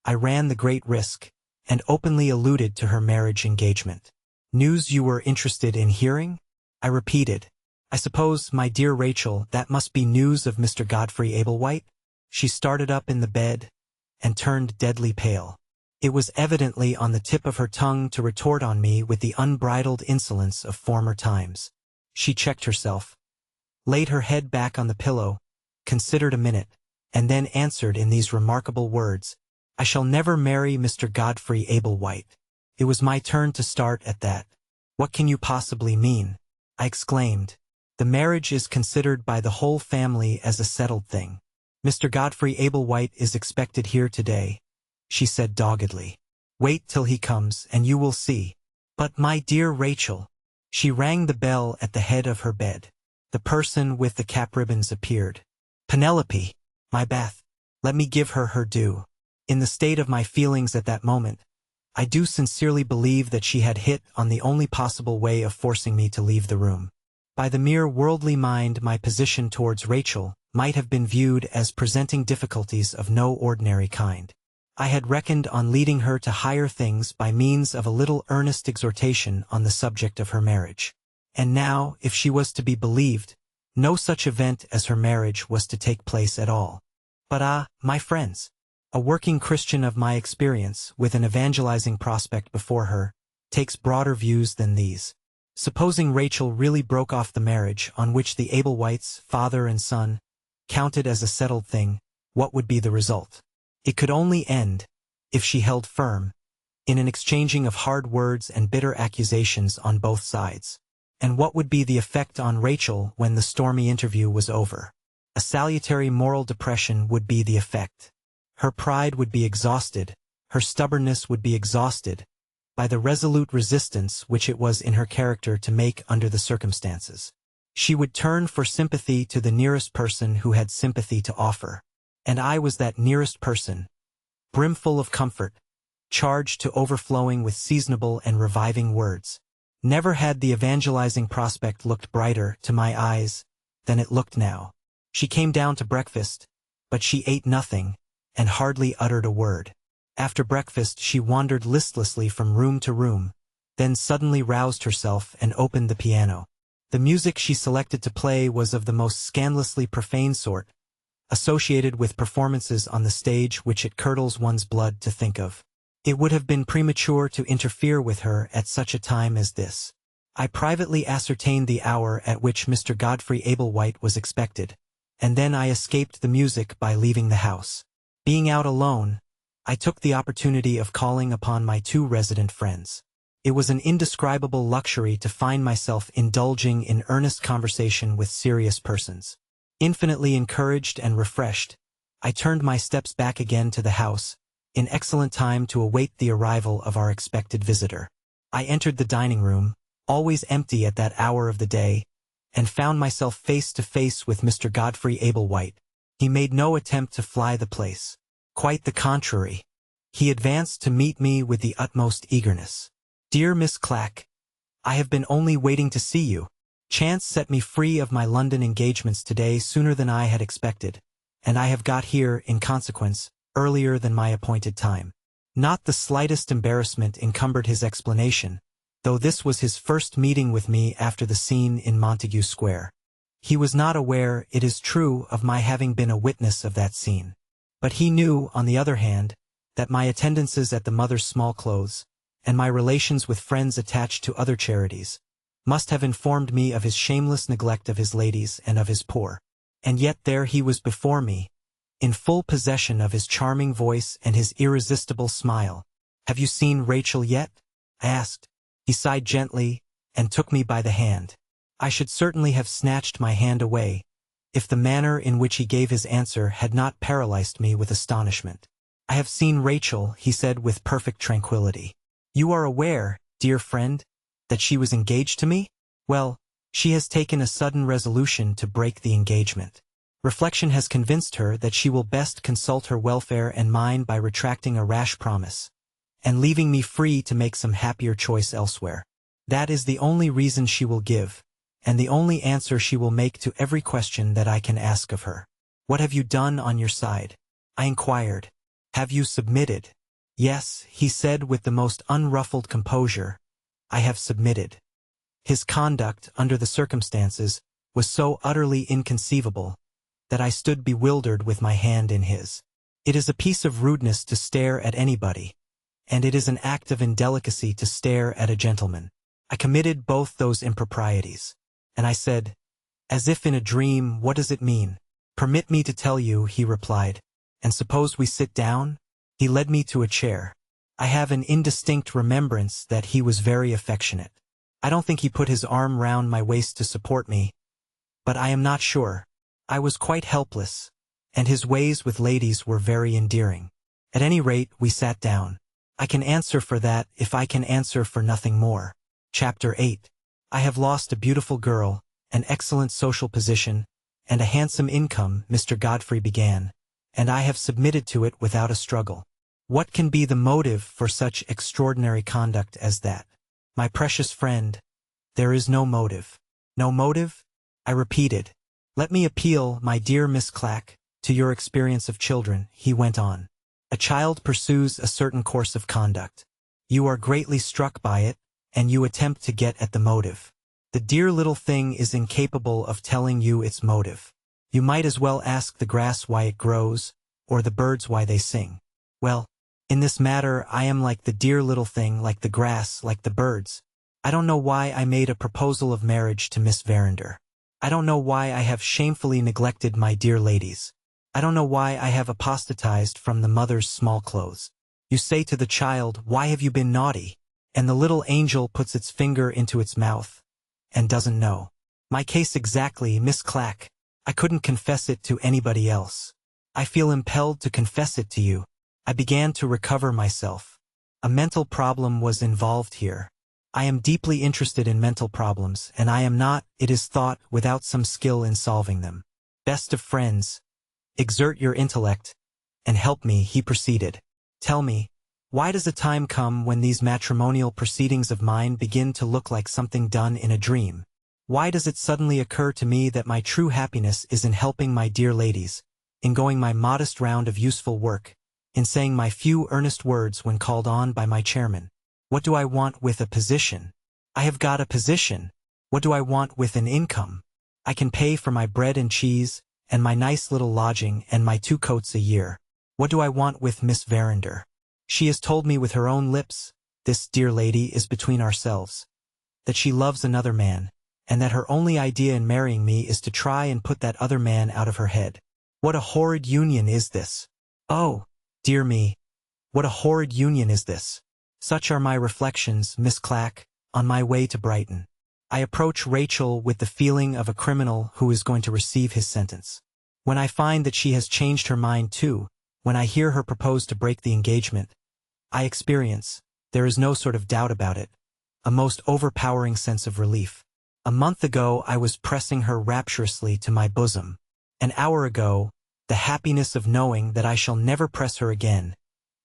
I ran the great risk, and openly alluded to her marriage engagement. "News you were interested in hearing?" I repeated. "I suppose, my dear Rachel, that must be news of Mr. Godfrey Ablewhite?" She started up in the bed, and turned deadly pale. It was evidently on the tip of her tongue to retort on me with the unbridled insolence of former times. She checked herself, laid her head back on the pillow, considered a minute, and then answered in these remarkable words, "I shall never marry Mr. Godfrey Ablewhite." It was my turn to start at that. "What can you possibly mean?" I exclaimed. "The marriage is considered by the whole family as a settled thing. Mr. Godfrey Ablewhite is expected here today," she said doggedly. "Wait till he comes and you will see." "But my dear Rachel," she rang the bell at the head of her bed. The person with the cap ribbons appeared. "Penelope, my Beth, let me give her her due." In the state of my feelings at that moment, I do sincerely believe that she had hit on the only possible way of forcing me to leave the room. By the mere worldly mind, my position towards Rachel might have been viewed as presenting difficulties of no ordinary kind. I had reckoned on leading her to higher things by means of a little earnest exhortation on the subject of her marriage. And now, if she was to be believed, no such event as her marriage was to take place at all. But my friends, a working Christian of my experience, with an evangelizing prospect before her, takes broader views than these. Supposing Rachel really broke off the marriage on which the Ablewhites, father and son, counted as a settled thing, what would be the result? It could only end, if she held firm, in an exchanging of hard words and bitter accusations on both sides. And what would be the effect on Rachel when the stormy interview was over? A salutary moral depression would be the effect. Her pride would be exhausted, her stubbornness would be exhausted, by the resolute resistance which it was in her character to make under the circumstances. She would turn for sympathy to the nearest person who had sympathy to offer. And I was that nearest person, brimful of comfort, charged to overflowing with seasonable and reviving words. Never had the evangelizing prospect looked brighter to my eyes than it looked now. She came down to breakfast, but she ate nothing, and hardly uttered a word. After breakfast she wandered listlessly from room to room, then suddenly roused herself and opened the piano. The music she selected to play was of the most scandalously profane sort, associated with performances on the stage which it curdles one's blood to think of. It would have been premature to interfere with her at such a time as this. I privately ascertained the hour at which Mr. Godfrey Ablewhite was expected, and then I escaped the music by leaving the house. Being out alone, I took the opportunity of calling upon my two resident friends. It was an indescribable luxury to find myself indulging in earnest conversation with serious persons. Infinitely encouraged and refreshed, I turned my steps back again to the house, in excellent time to await the arrival of our expected visitor. I entered the dining room, always empty at that hour of the day, and found myself face to face with Mr. Godfrey Ablewhite. He made no attempt to fly the place. Quite the contrary. He advanced to meet me with the utmost eagerness. "Dear Miss Clack, I have been only waiting to see you. Chance set me free of my London engagements today sooner than I had expected, and I have got here, in consequence, earlier than my appointed time." Not the slightest embarrassment encumbered his explanation, though this was his first meeting with me after the scene in Montague Square. He was not aware, it is true, of my having been a witness of that scene. But he knew, on the other hand, that my attendances at the Mother's Small Clothes, and my relations with friends attached to other charities, must have informed me of his shameless neglect of his ladies and of his poor. And yet there he was before me, in full possession of his charming voice and his irresistible smile. "Have you seen Rachel yet?" I asked. He sighed gently and took me by the hand. I should certainly have snatched my hand away, if the manner in which he gave his answer had not paralyzed me with astonishment. "I have seen Rachel," he said with perfect tranquility. "You are aware, dear friend, that she was engaged to me? Well, she has taken a sudden resolution to break the engagement. Reflection has convinced her that she will best consult her welfare and mine by retracting a rash promise, and leaving me free to make some happier choice elsewhere. That is the only reason she will give, and the only answer she will make to every question that I can ask of her." "What have you done on your side?" I inquired. "Have you submitted?" "Yes," he said with the most unruffled composure, "I have submitted." His conduct, under the circumstances, was so utterly inconceivable that I stood bewildered with my hand in his. It is a piece of rudeness to stare at anybody, and it is an act of indelicacy to stare at a gentleman. I committed both those improprieties, and I said, as if in a dream, "What does it mean?" "Permit me to tell you," he replied. "And suppose we sit down?" He led me to a chair. I have an indistinct remembrance that he was very affectionate. I don't think he put his arm round my waist to support me, but I am not sure. I was quite helpless, and his ways with ladies were very endearing. At any rate, we sat down. I can answer for that if I can answer for nothing more. Chapter 8. I have lost a beautiful girl, an excellent social position, and a handsome income, Mr. Godfrey began, and I have submitted to it without a struggle. What can be the motive for such extraordinary conduct as that? My precious friend, there is no motive. No motive? I repeated. "Let me appeal, my dear Miss Clack, to your experience of children," he went on. "A child pursues a certain course of conduct. You are greatly struck by it, and you attempt to get at the motive. The dear little thing is incapable of telling you its motive. You might as well ask the grass why it grows, or the birds why they sing. Well, in this matter I am like the dear little thing, like the grass, like the birds. I don't know why I made a proposal of marriage to Miss Verinder. I don't know why I have shamefully neglected my dear ladies. I don't know why I have apostatized from the mother's small clothes. You say to the child, 'Why have you been naughty?' And the little angel puts its finger into its mouth, and doesn't know. My case exactly, Miss Clack. I couldn't confess it to anybody else. I feel impelled to confess it to you." I began to recover myself. A mental problem was involved here. I am deeply interested in mental problems, and I am not, it is thought, without some skill in solving them. "Best of friends, exert your intellect, and help me," he proceeded. "Tell me, why does a time come when these matrimonial proceedings of mine begin to look like something done in a dream? Why does it suddenly occur to me that my true happiness is in helping my dear ladies, in going my modest round of useful work, in saying my few earnest words when called on by my chairman? What do I want with a position? I have got a position. What do I want with an income? I can pay for my bread and cheese, and my nice little lodging, and my 2 coats a year. What do I want with Miss Verinder? She has told me with her own lips, this dear lady is between ourselves, that she loves another man, and that her only idea in marrying me is to try and put that other man out of her head. What a horrid union is this! Oh, dear me, what a horrid union is this! Such are my reflections, Miss Clack, on my way to Brighton. I approach Rachel with the feeling of a criminal who is going to receive his sentence. When I find that she has changed her mind too, when I hear her propose to break the engagement, I experience, there is no sort of doubt about it, a most overpowering sense of relief. A month ago I was pressing her rapturously to my bosom. An hour ago, the happiness of knowing that I shall never press her again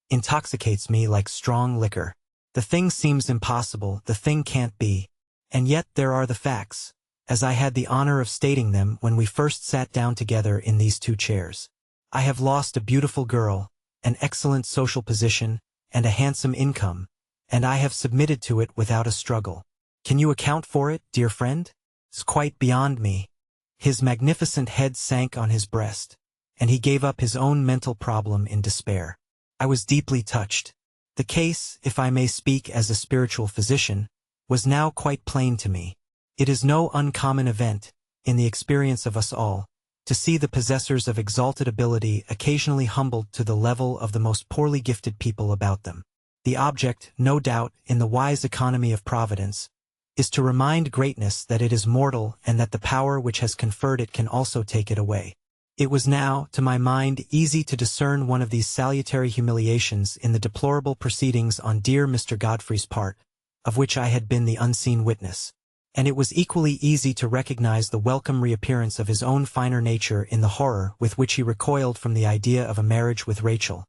intoxicates me like strong liquor. The thing seems impossible, the thing can't be. And yet there are the facts, as I had the honor of stating them when we first sat down together in these 2 chairs. I have lost a beautiful girl, an excellent social position, and a handsome income, and I have submitted to it without a struggle. Can you account for it, dear friend? It's quite beyond me. His magnificent head sank on his breast, and he gave up his own mental problem in despair. I was deeply touched. The case, if I may speak as a spiritual physician, was now quite plain to me. It is no uncommon event, in the experience of us all, to see the possessors of exalted ability occasionally humbled to the level of the most poorly gifted people about them. The object, no doubt, in the wise economy of Providence, is to remind greatness that it is mortal and that the power which has conferred it can also take it away. It was now, to my mind, easy to discern one of these salutary humiliations in the deplorable proceedings on dear Mr. Godfrey's part, of which I had been the unseen witness. And it was equally easy to recognize the welcome reappearance of his own finer nature in the horror with which he recoiled from the idea of a marriage with Rachel,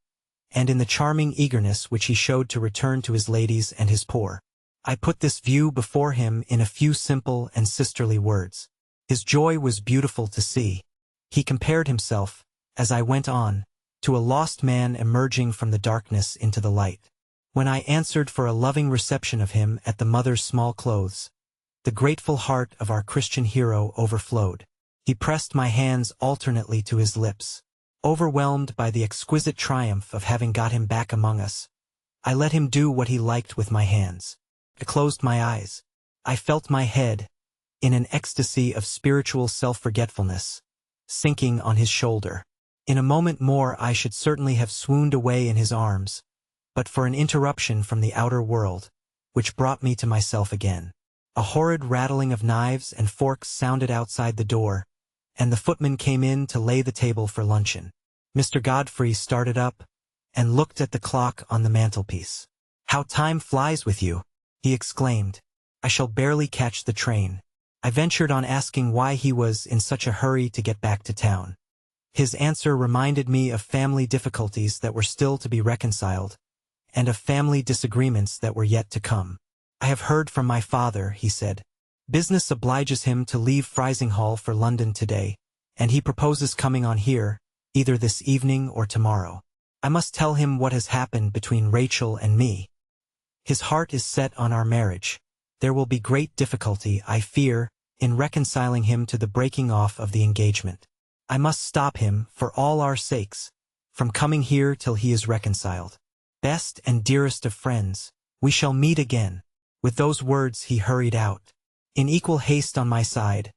and in the charming eagerness which he showed to return to his ladies and his poor. I put this view before him in a few simple and sisterly words. His joy was beautiful to see. He compared himself, as I went on, to a lost man emerging from the darkness into the light. When I answered for a loving reception of him at the mother's small clothes, the grateful heart of our Christian hero overflowed. He pressed my hands alternately to his lips. Overwhelmed by the exquisite triumph of having got him back among us, I let him do what he liked with my hands. I closed my eyes. I felt my head, in an ecstasy of spiritual self-forgetfulness, sinking on his shoulder. In a moment more I should certainly have swooned away in his arms, but for an interruption from the outer world, which brought me to myself again. A horrid rattling of knives and forks sounded outside the door, and the footman came in to lay the table for luncheon. Mr. Godfrey started up, and looked at the clock on the mantelpiece. "How time flies with you!" he exclaimed. "I shall barely catch the train." I ventured on asking why he was in such a hurry to get back to town. His answer reminded me of family difficulties that were still to be reconciled, and of family disagreements that were yet to come. "I have heard from my father," he said. "Business obliges him to leave Frizinghall for London today, and he proposes coming on here, either this evening or tomorrow. I must tell him what has happened between Rachel and me. His heart is set on our marriage. There will be great difficulty, I fear, in reconciling him to the breaking off of the engagement. I must stop him, for all our sakes, from coming here till he is reconciled. Best and dearest of friends, we shall meet again." With those words he hurried out. In equal haste on my side,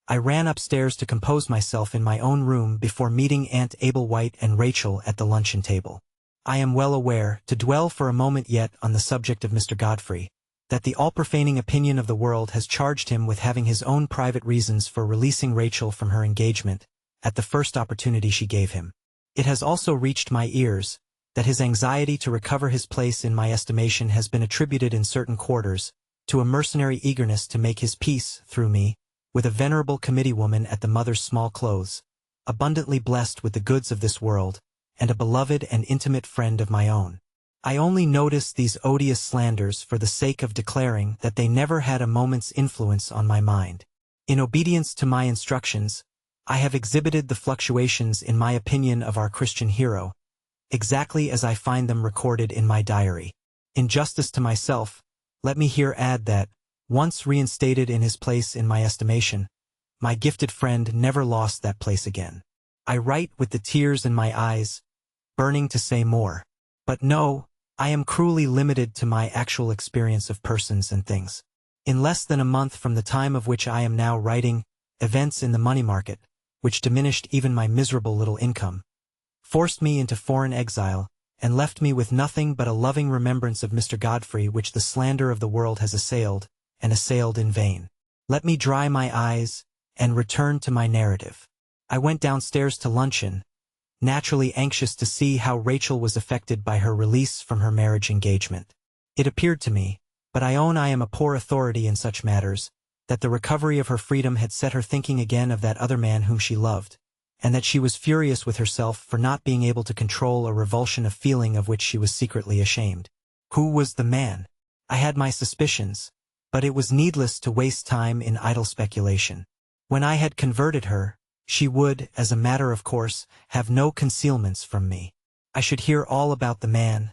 I ran upstairs to compose myself in my own room before meeting Aunt Ablewhite and Rachel at the luncheon table. I am well aware, to dwell for a moment yet on the subject of Mr. Godfrey, that the all-profaning opinion of the world has charged him with having his own private reasons for releasing Rachel from her engagement at the first opportunity she gave him. It has also reached my ears that his anxiety to recover his place in my estimation has been attributed in certain quarters to a mercenary eagerness to make his peace, through me, with a venerable committee woman at the mother's small clothes, abundantly blessed with the goods of this world, and a beloved and intimate friend of my own. I only notice these odious slanders for the sake of declaring that they never had a moment's influence on my mind. In obedience to my instructions, I have exhibited the fluctuations in my opinion of our Christian hero, exactly as I find them recorded in my diary. In justice to myself, let me here add that, once reinstated in his place in my estimation, my gifted friend never lost that place again. I write with the tears in my eyes, burning to say more. But no, I am cruelly limited to my actual experience of persons and things. In less than a month from the time of which I am now writing, events in the money market, which diminished even my miserable little income, forced me into foreign exile, and left me with nothing but a loving remembrance of Mr. Godfrey which the slander of the world has assailed, and assailed in vain. Let me dry my eyes, and return to my narrative. I went downstairs to luncheon, naturally anxious to see how Rachel was affected by her release from her marriage engagement. It appeared to me, but I own I am a poor authority in such matters, that the recovery of her freedom had set her thinking again of that other man whom she loved, and that she was furious with herself for not being able to control a revulsion of feeling of which she was secretly ashamed. Who was the man? I had my suspicions, but it was needless to waste time in idle speculation. When I had converted her, she would, as a matter of course, have no concealments from me. I should hear all about the man.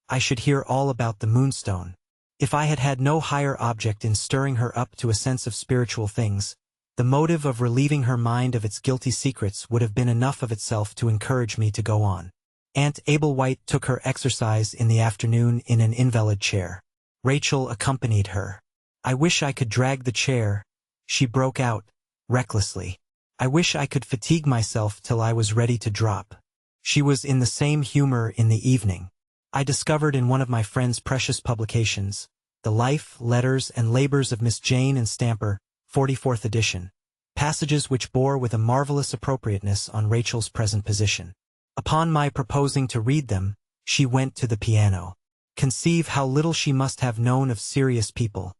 I should hear all about the Moonstone. If I had had no higher object in stirring her up to a sense of spiritual things, the motive of relieving her mind of its guilty secrets would have been enough of itself to encourage me to go on. Aunt Ablewhite took her exercise in the afternoon in an invalid chair. Rachel accompanied her. "I wish I could drag the chair," she broke out, recklessly. "I wish I could fatigue myself till I was ready to drop." She was in the same humor in the evening. I discovered in one of my friend's precious publications, The Life, Letters, and Labors of Miss Jane and Stamper, 44th edition, passages which bore with a marvelous appropriateness on Rachel's present position. Upon my proposing to read them, she went to the piano. Conceive how little she must have known of serious people,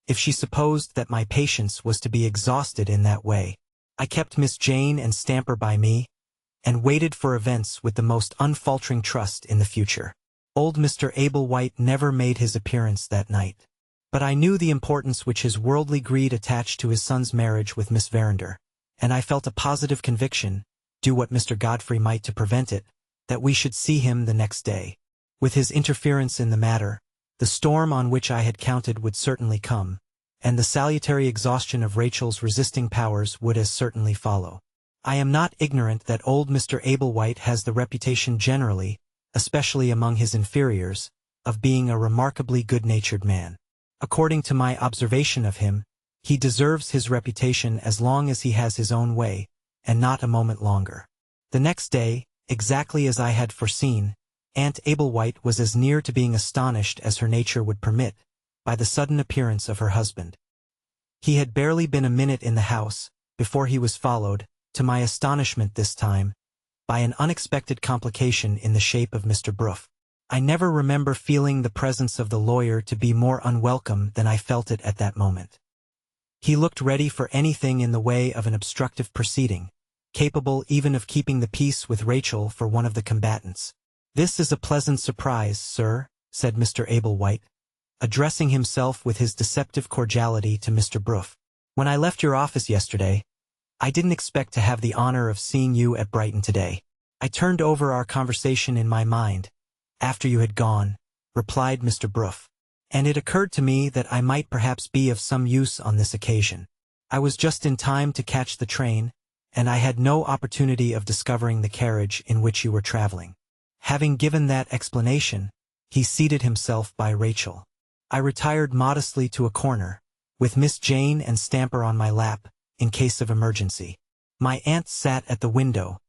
if she supposed that my patience was to be exhausted in that way. I kept Miss Jane and Stamper by me, and waited for events with the most unfaltering trust in the future. Old Mr. Ablewhite never made his appearance that night. But I knew the importance which his worldly greed attached to his son's marriage with Miss Verinder, and I felt a positive conviction, do what Mr. Godfrey might to prevent it, that we should see him the next day. With his interference in the matter, the storm on which I had counted would certainly come, and the salutary exhaustion of Rachel's resisting powers would as certainly follow. I am not ignorant that old Mr. Ablewhite has the reputation generally, especially among his inferiors, of being a remarkably good-natured man. According to my observation of him, he deserves his reputation as long as he has his own way, and not a moment longer. The next day, exactly as I had foreseen, Aunt Ablewhite was as near to being astonished as her nature would permit, by the sudden appearance of her husband. He had barely been a minute in the house, before he was followed, to my astonishment this time, by an unexpected complication in the shape of Mr. Bruff. I never remember feeling the presence of the lawyer to be more unwelcome than I felt it at that moment. He looked ready for anything in the way of an obstructive proceeding, capable even of keeping the peace with Rachel for one of the combatants. "This is a pleasant surprise, sir," said Mr. Ablewhite, addressing himself with his deceptive cordiality to Mr. Bruff. "When I left your office yesterday, I didn't expect to have the honor of seeing you at Brighton today. I turned over our conversation in my mind, after you had gone," replied Mr. Bruff, "and it occurred to me that I might perhaps be of some use on this occasion. I was just in time to catch the train, and I had no opportunity of discovering the carriage in which you were traveling." Having given that explanation, he seated himself by Rachel. I retired modestly to a corner, with Miss Jane and Stamper on my lap, in case of emergency. My aunt sat at the window,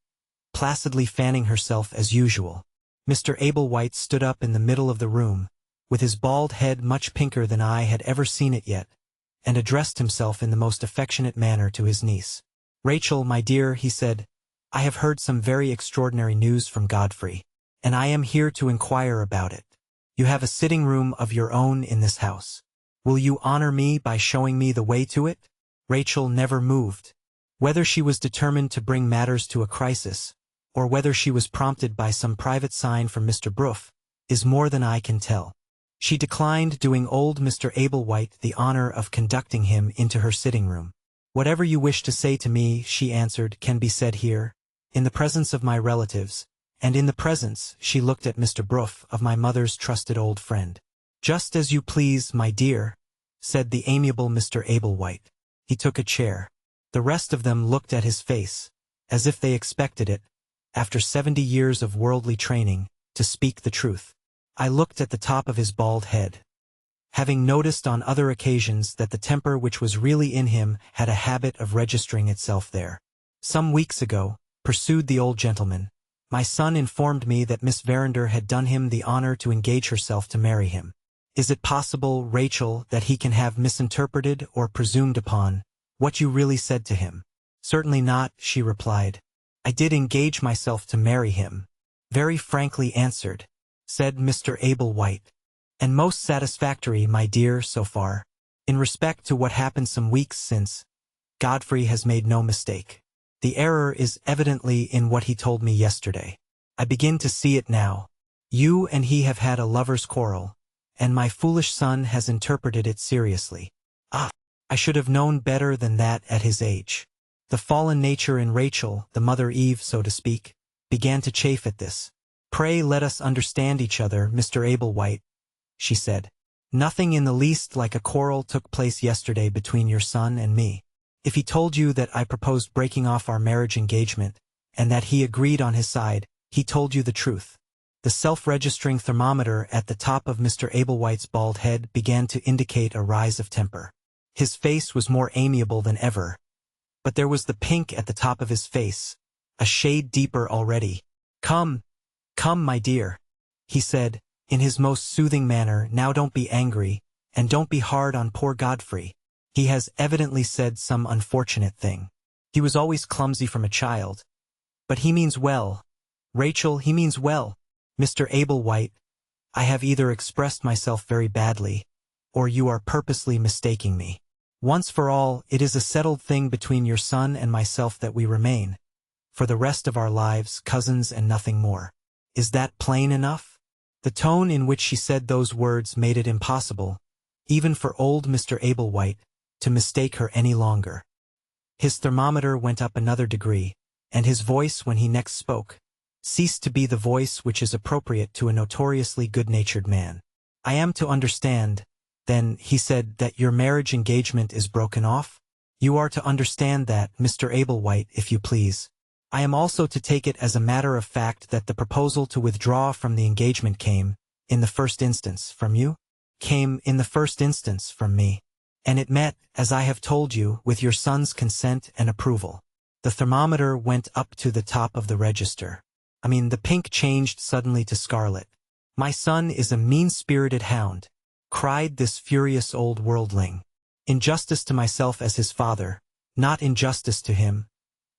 placidly fanning herself as usual. Mr. Ablewhite stood up in the middle of the room, with his bald head much pinker than I had ever seen it yet, and addressed himself in the most affectionate manner to his niece. "Rachel, my dear," he said, "I have heard some very extraordinary news from Godfrey, and I am here to inquire about it. You have a sitting room of your own in this house. Will you honor me by showing me the way to it?" Rachel never moved. Whether she was determined to bring matters to a crisis, or whether she was prompted by some private sign from Mr. Bruff, is more than I can tell. She declined doing old Mr. Ablewhite the honor of conducting him into her sitting room. "Whatever you wish to say to me," she answered, "can be said here, in the presence of my relatives, and in the presence," she looked at Mr. Bruff, "of my mother's trusted old friend." "Just as you please, my dear," said the amiable Mr. Ablewhite. He took a chair. The rest of them looked at his face, as if they expected it, after 70 years of worldly training, to speak the truth. I looked at the top of his bald head. Having noticed on other occasions that the temper which was really in him had a habit of registering itself there. "Some weeks ago," pursued the old gentleman, "my son informed me that Miss Verinder had done him the honor to engage herself to marry him. Is it possible, Rachel, that he can have misinterpreted or presumed upon what you really said to him?" "Certainly not," she replied. "I did engage myself to marry him," very frankly answered, said Mr. Ablewhite, "and most satisfactory, my dear, so far. In respect to what happened some weeks since, Godfrey has made no mistake. The error is evidently in what he told me yesterday. I begin to see it now. You and he have had a lover's quarrel, and my foolish son has interpreted it seriously. Ah, I should have known better than that at his age." The fallen nature in Rachel, the mother Eve, so to speak, began to chafe at this. "Pray let us understand each other, Mr. Ablewhite," she said. "Nothing in the least like a quarrel took place yesterday between your son and me. If he told you that I proposed breaking off our marriage engagement, and that he agreed on his side, He told you the truth. The self-registering thermometer at the top of Mr. Ablewhite's bald head began to indicate a rise of temper. His face was more amiable than ever, but there was the pink at the top of his face, a shade deeper already. Come, my dear, he said, in his most soothing manner. Now don't be angry, and don't be hard on poor Godfrey. He has evidently said some unfortunate thing. He was always clumsy from a child. But he means well. Rachel, he means well. Mr. Ablewhite, I have either expressed myself very badly, or you are purposely mistaking me. Once for all, it is a settled thing between your son and myself that we remain, for the rest of our lives, cousins and nothing more. Is that plain enough? The tone in which she said those words made it impossible, even for old Mr. Ablewhite, to mistake her any longer. His thermometer went up another degree, and his voice, when he next spoke, ceased to be the voice which is appropriate to a notoriously good-natured man. I am to understand, then, he said, that your marriage engagement is broken off? You are to understand that, Mr. Ablewhite, if you please. I am also to take it as a matter of fact that the proposal to withdraw from the engagement came, in the first instance, from you? Came, in the first instance, from me. And it met, as I have told you, with your son's consent and approval. The thermometer went up to the top of the register. The pink changed suddenly to scarlet. My son is a mean-spirited hound, cried this furious old worldling. Injustice to myself as his father, not injustice to him.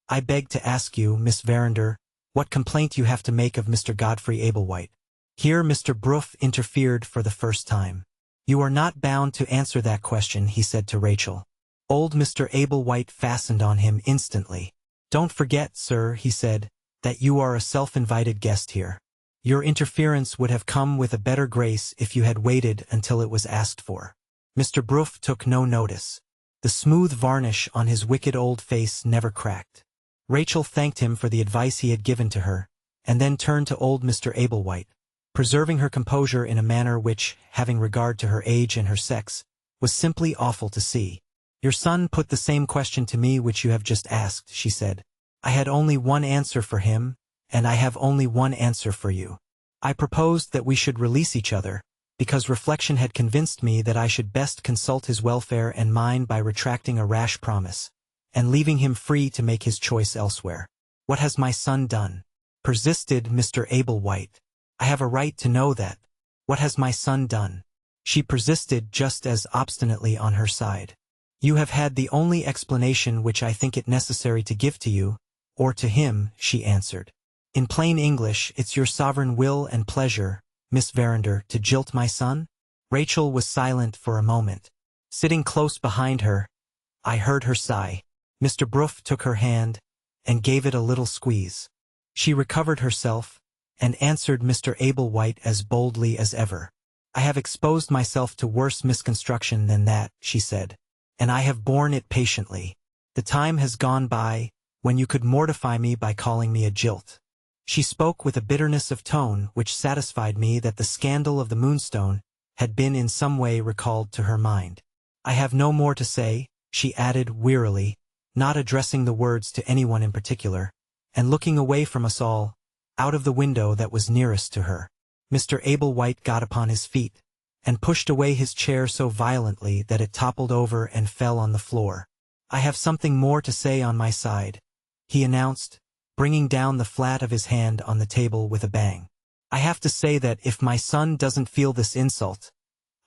I beg to ask you, Miss Verinder, what complaint you have to make of Mr. Godfrey Ablewhite. Here Mr. Bruff interfered for the first time. You are not bound to answer that question, he said to Rachel. Old Mr. Ablewhite fastened on him instantly. Don't forget, sir, he said, that you are a self-invited guest here. Your interference would have come with a better grace if you had waited until it was asked for. Mr. Bruff took no notice. The smooth varnish on his wicked old face never cracked. Rachel thanked him for the advice he had given to her, and then turned to old Mr. Ablewhite, preserving her composure in a manner which, having regard to her age and her sex, was simply awful to see. Your son put the same question to me which you have just asked, she said. I had only one answer for him, and I have only one answer for you. I proposed that we should release each other, because reflection had convinced me that I should best consult his welfare and mine by retracting a rash promise, and leaving him free to make his choice elsewhere. What has my son done? Persisted Mr. Ablewhite. I have a right to know that. What has my son done? She persisted just as obstinately on her side. You have had the only explanation which I think it necessary to give to you, or to him, she answered. In plain English, it's your sovereign will and pleasure, Miss Verinder, to jilt my son? Rachel was silent for a moment. Sitting close behind her, I heard her sigh. Mr. Bruff took her hand, and gave it a little squeeze. She recovered herself, and answered Mr. Ablewhite as boldly as ever. I have exposed myself to worse misconstruction than that, she said, and I have borne it patiently. The time has gone by, when you could mortify me by calling me a jilt. She spoke with a bitterness of tone which satisfied me that the scandal of the Moonstone had been in some way recalled to her mind. I have no more to say, she added wearily, not addressing the words to anyone in particular, and looking away from us all, out of the window that was nearest to her. Mr. Ablewhite got upon his feet, and pushed away his chair so violently that it toppled over and fell on the floor. I have something more to say on my side, he announced, bringing down the flat of his hand on the table with a bang. I have to say that if my son doesn't feel this insult,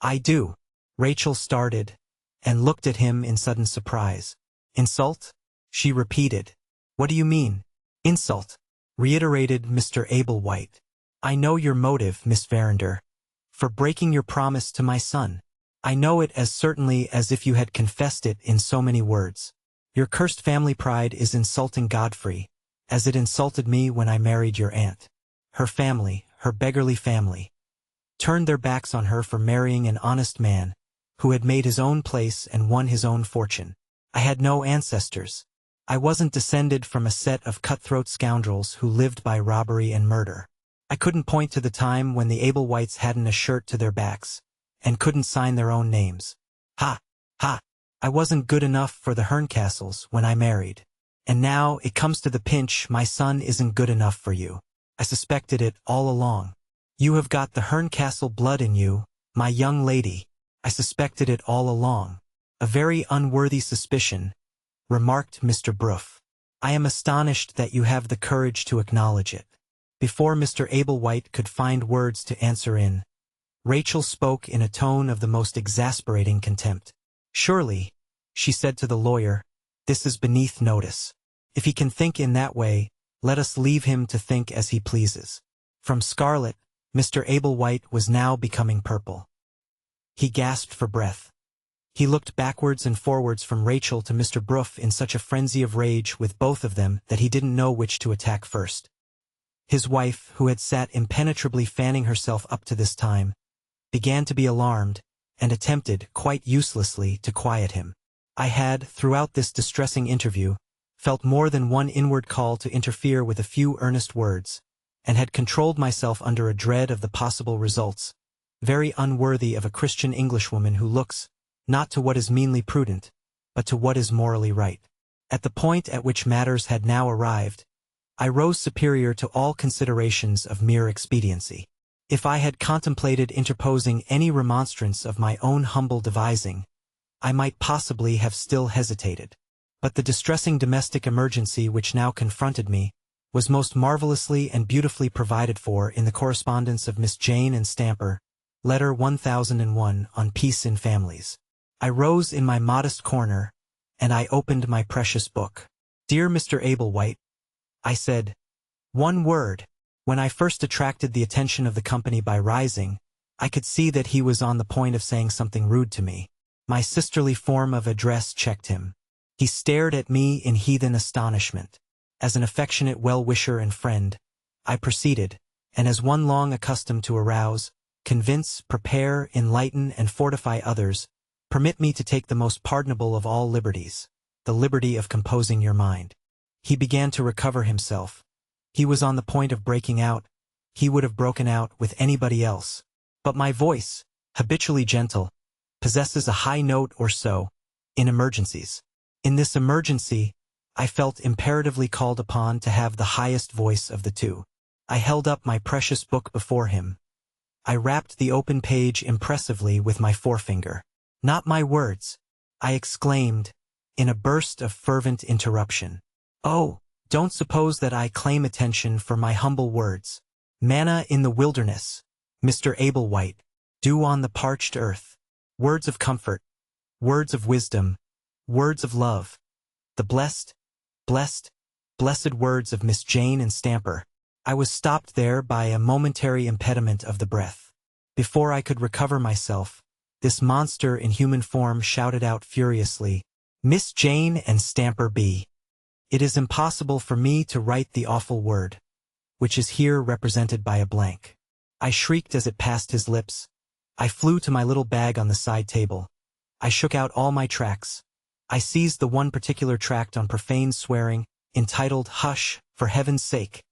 I do. Rachel started, and looked at him in sudden surprise. Insult? She repeated. What do you mean? Insult, reiterated Mr. Ablewhite. I know your motive, Miss Verinder, for breaking your promise to my son. I know it as certainly as if you had confessed it in so many words. Your cursed family pride is insulting Godfrey, as it insulted me when I married your aunt. Her family, her beggarly family, turned their backs on her for marrying an honest man, who had made his own place and won his own fortune. I had no ancestors. I wasn't descended from a set of cutthroat scoundrels who lived by robbery and murder. I couldn't point to the time when the Ablewhites hadn't a shirt to their backs, and couldn't sign their own names. Ha! Ha! I wasn't good enough for the Herncastles when I married. And now, it comes to the pinch, my son isn't good enough for you. I suspected it all along. You have got the Herncastle blood in you, my young lady. I suspected it all along. A very unworthy suspicion, remarked Mr. Bruff. I am astonished that you have the courage to acknowledge it. Before Mr. Ablewhite could find words to answer in, Rachel spoke in a tone of the most exasperating contempt. Surely, she said to the lawyer, this is beneath notice. If he can think in that way, let us leave him to think as he pleases. From scarlet, Mr. Ablewhite was now becoming purple. He gasped for breath. He looked backwards and forwards from Rachel to Mr. Bruff in such a frenzy of rage with both of them that he didn't know which to attack first. His wife, who had sat impenetrably fanning herself up to this time, began to be alarmed, and attempted, quite uselessly, to quiet him. I had, throughout this distressing interview, felt more than one inward call to interfere with a few earnest words, and had controlled myself under a dread of the possible results, very unworthy of a Christian Englishwoman who looks, not to what is meanly prudent, but to what is morally right. At the point at which matters had now arrived, I rose superior to all considerations of mere expediency. If I had contemplated interposing any remonstrance of my own humble devising, I might possibly have still hesitated. But the distressing domestic emergency which now confronted me was most marvelously and beautifully provided for in the correspondence of Miss Jane and Stamper, letter 1001 on peace in families. I rose in my modest corner, and I opened my precious book. Dear Mr. Ablewhite, I said, one word. When I first attracted the attention of the company by rising, I could see that he was on the point of saying something rude to me. My sisterly form of address checked him. He stared at me in heathen astonishment. As an affectionate well-wisher and friend, I proceeded, and as one long accustomed to arouse, convince, prepare, enlighten, and fortify others, permit me to take the most pardonable of all liberties, the liberty of composing your mind. He began to recover himself. He was on the point of breaking out. He would have broken out with anybody else. But my voice, habitually gentle, possesses a high note or so, in emergencies. In this emergency, I felt imperatively called upon to have the highest voice of the two. I held up my precious book before him. I rapped the open page impressively with my forefinger. Not my words, I exclaimed, in a burst of fervent interruption. Oh, don't suppose that I claim attention for my humble words. Manna in the wilderness, Mr. Ablewhite, dew on the parched earth, words of comfort, words of wisdom, words of love, the blessed words of Miss Jane and Stamper. I was stopped there by a momentary impediment of the breath. Before I could recover myself, this monster in human form shouted out furiously, Miss Jane and Stamper B. It is impossible for me to write the awful word, which is here represented by a blank. I shrieked as it passed his lips. I flew to my little bag on the side table. I shook out all my tracts. I seized the one particular tract on profane swearing, entitled Hush, for heaven's sake.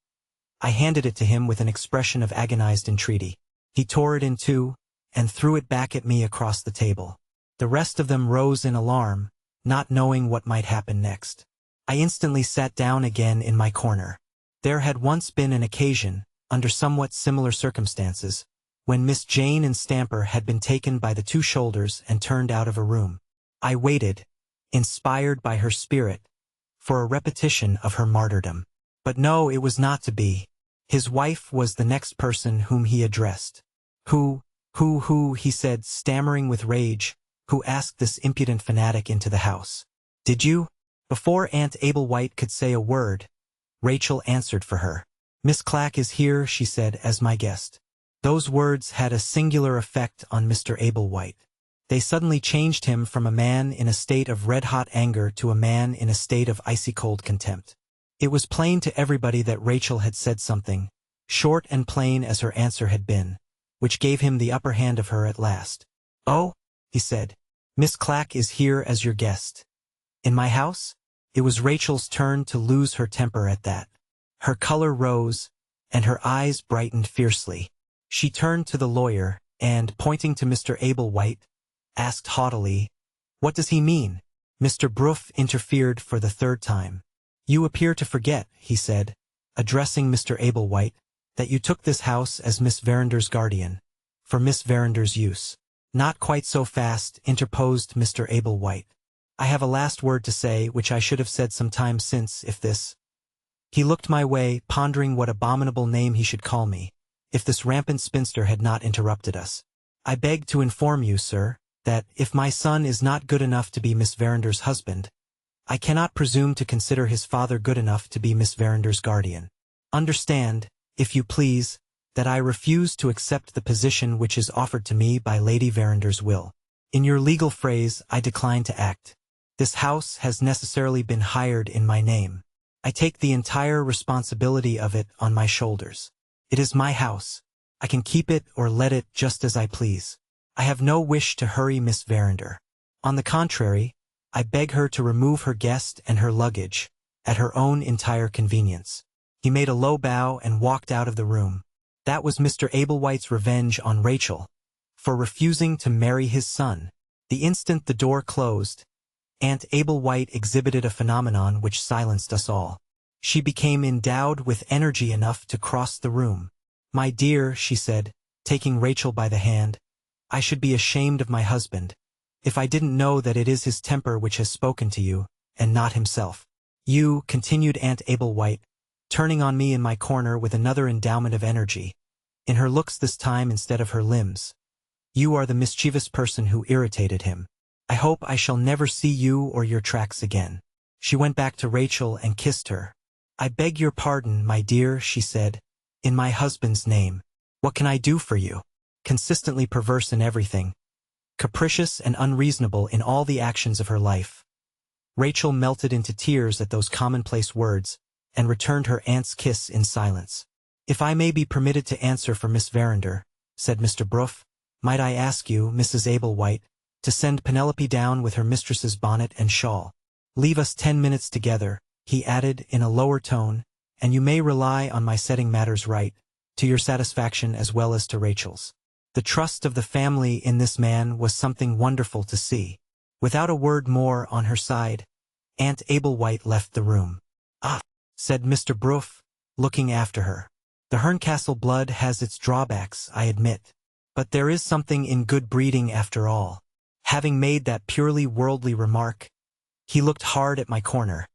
I handed it to him with an expression of agonized entreaty. He tore it in two, and threw it back at me across the table. The rest of them rose in alarm, not knowing what might happen next. I instantly sat down again in my corner. There had once been an occasion, under somewhat similar circumstances, when Miss Jane and Stamper had been taken by the two shoulders and turned out of a room. I waited, inspired by her spirit, for a repetition of her martyrdom. But no, it was not to be. His wife was the next person whom he addressed. Who, he said, stammering with rage, who asked this impudent fanatic into the house? Did you? Before Aunt Ablewhite could say a word, Rachel answered for her. Miss Clack is here, she said, as my guest. Those words had a singular effect on Mr. Ablewhite. They suddenly changed him from a man in a state of red-hot anger to a man in a state of icy-cold contempt. It was plain to everybody that Rachel had said something, short and plain as her answer had been, which gave him the upper hand of her at last. Oh, he said, Miss Clack is here as your guest. In my house? It was Rachel's turn to lose her temper at that. Her color rose, and her eyes brightened fiercely. She turned to the lawyer, and, pointing to Mr. Ablewhite, asked haughtily, What does he mean? Mr. Bruff interfered for the third time. You appear to forget, he said, addressing Mr. Ablewhite, that you took this house as Miss Verander's guardian, for Miss Verander's use. Not quite so fast, interposed Mr. Abel White. I have a last word to say, which I should have said some time since, if this. He looked my way, pondering what abominable name he should call me, if this rampant spinster had not interrupted us. I beg to inform you, sir, that, if my son is not good enough to be Miss Verander's husband, I cannot presume to consider his father good enough to be Miss Verander's guardian. Understand, if you please, that I refuse to accept the position which is offered to me by Lady Verander's will. In your legal phrase, I decline to act. This house has necessarily been hired in my name. I take the entire responsibility of it on my shoulders. It is my house. I can keep it or let it just as I please. I have no wish to hurry Miss Verander. On the contrary, I beg her to remove her guest and her luggage, at her own entire convenience. He made a low bow and walked out of the room. That was Mr. Ablewhite's revenge on Rachel, for refusing to marry his son. The instant the door closed, Aunt Ablewhite exhibited a phenomenon which silenced us all. She became endowed with energy enough to cross the room. "My dear," she said, taking Rachel by the hand, "I should be ashamed of my husband, if I didn't know that it is his temper which has spoken to you, and not himself. You," continued Aunt Ablewhite, turning on me in my corner with another endowment of energy, in her looks this time instead of her limbs, "you are the mischievous person who irritated him. I hope I shall never see you or your tracks again." She went back to Rachel and kissed her. "I beg your pardon, my dear," she said, "in my husband's name. What can I do for you?" Consistently perverse in everything, capricious and unreasonable in all the actions of her life. Rachel melted into tears at those commonplace words, and returned her aunt's kiss in silence. "If I may be permitted to answer for Miss Verander," said Mr. Broof, "might I ask you, Mrs. Ablewhite, to send Penelope down with her mistress's bonnet and shawl. Leave us 10 minutes together," he added in a lower tone, "and you may rely on my setting matters right, to your satisfaction as well as to Rachel's." The trust of the family in this man was something wonderful to see. Without a word more on her side, Aunt Ablewhite left the room. "Ah," said Mr. Broof, looking after her. "The Herncastle blood has its drawbacks, I admit. But there is something in good breeding after all." Having made that purely worldly remark, he looked hard at my corner,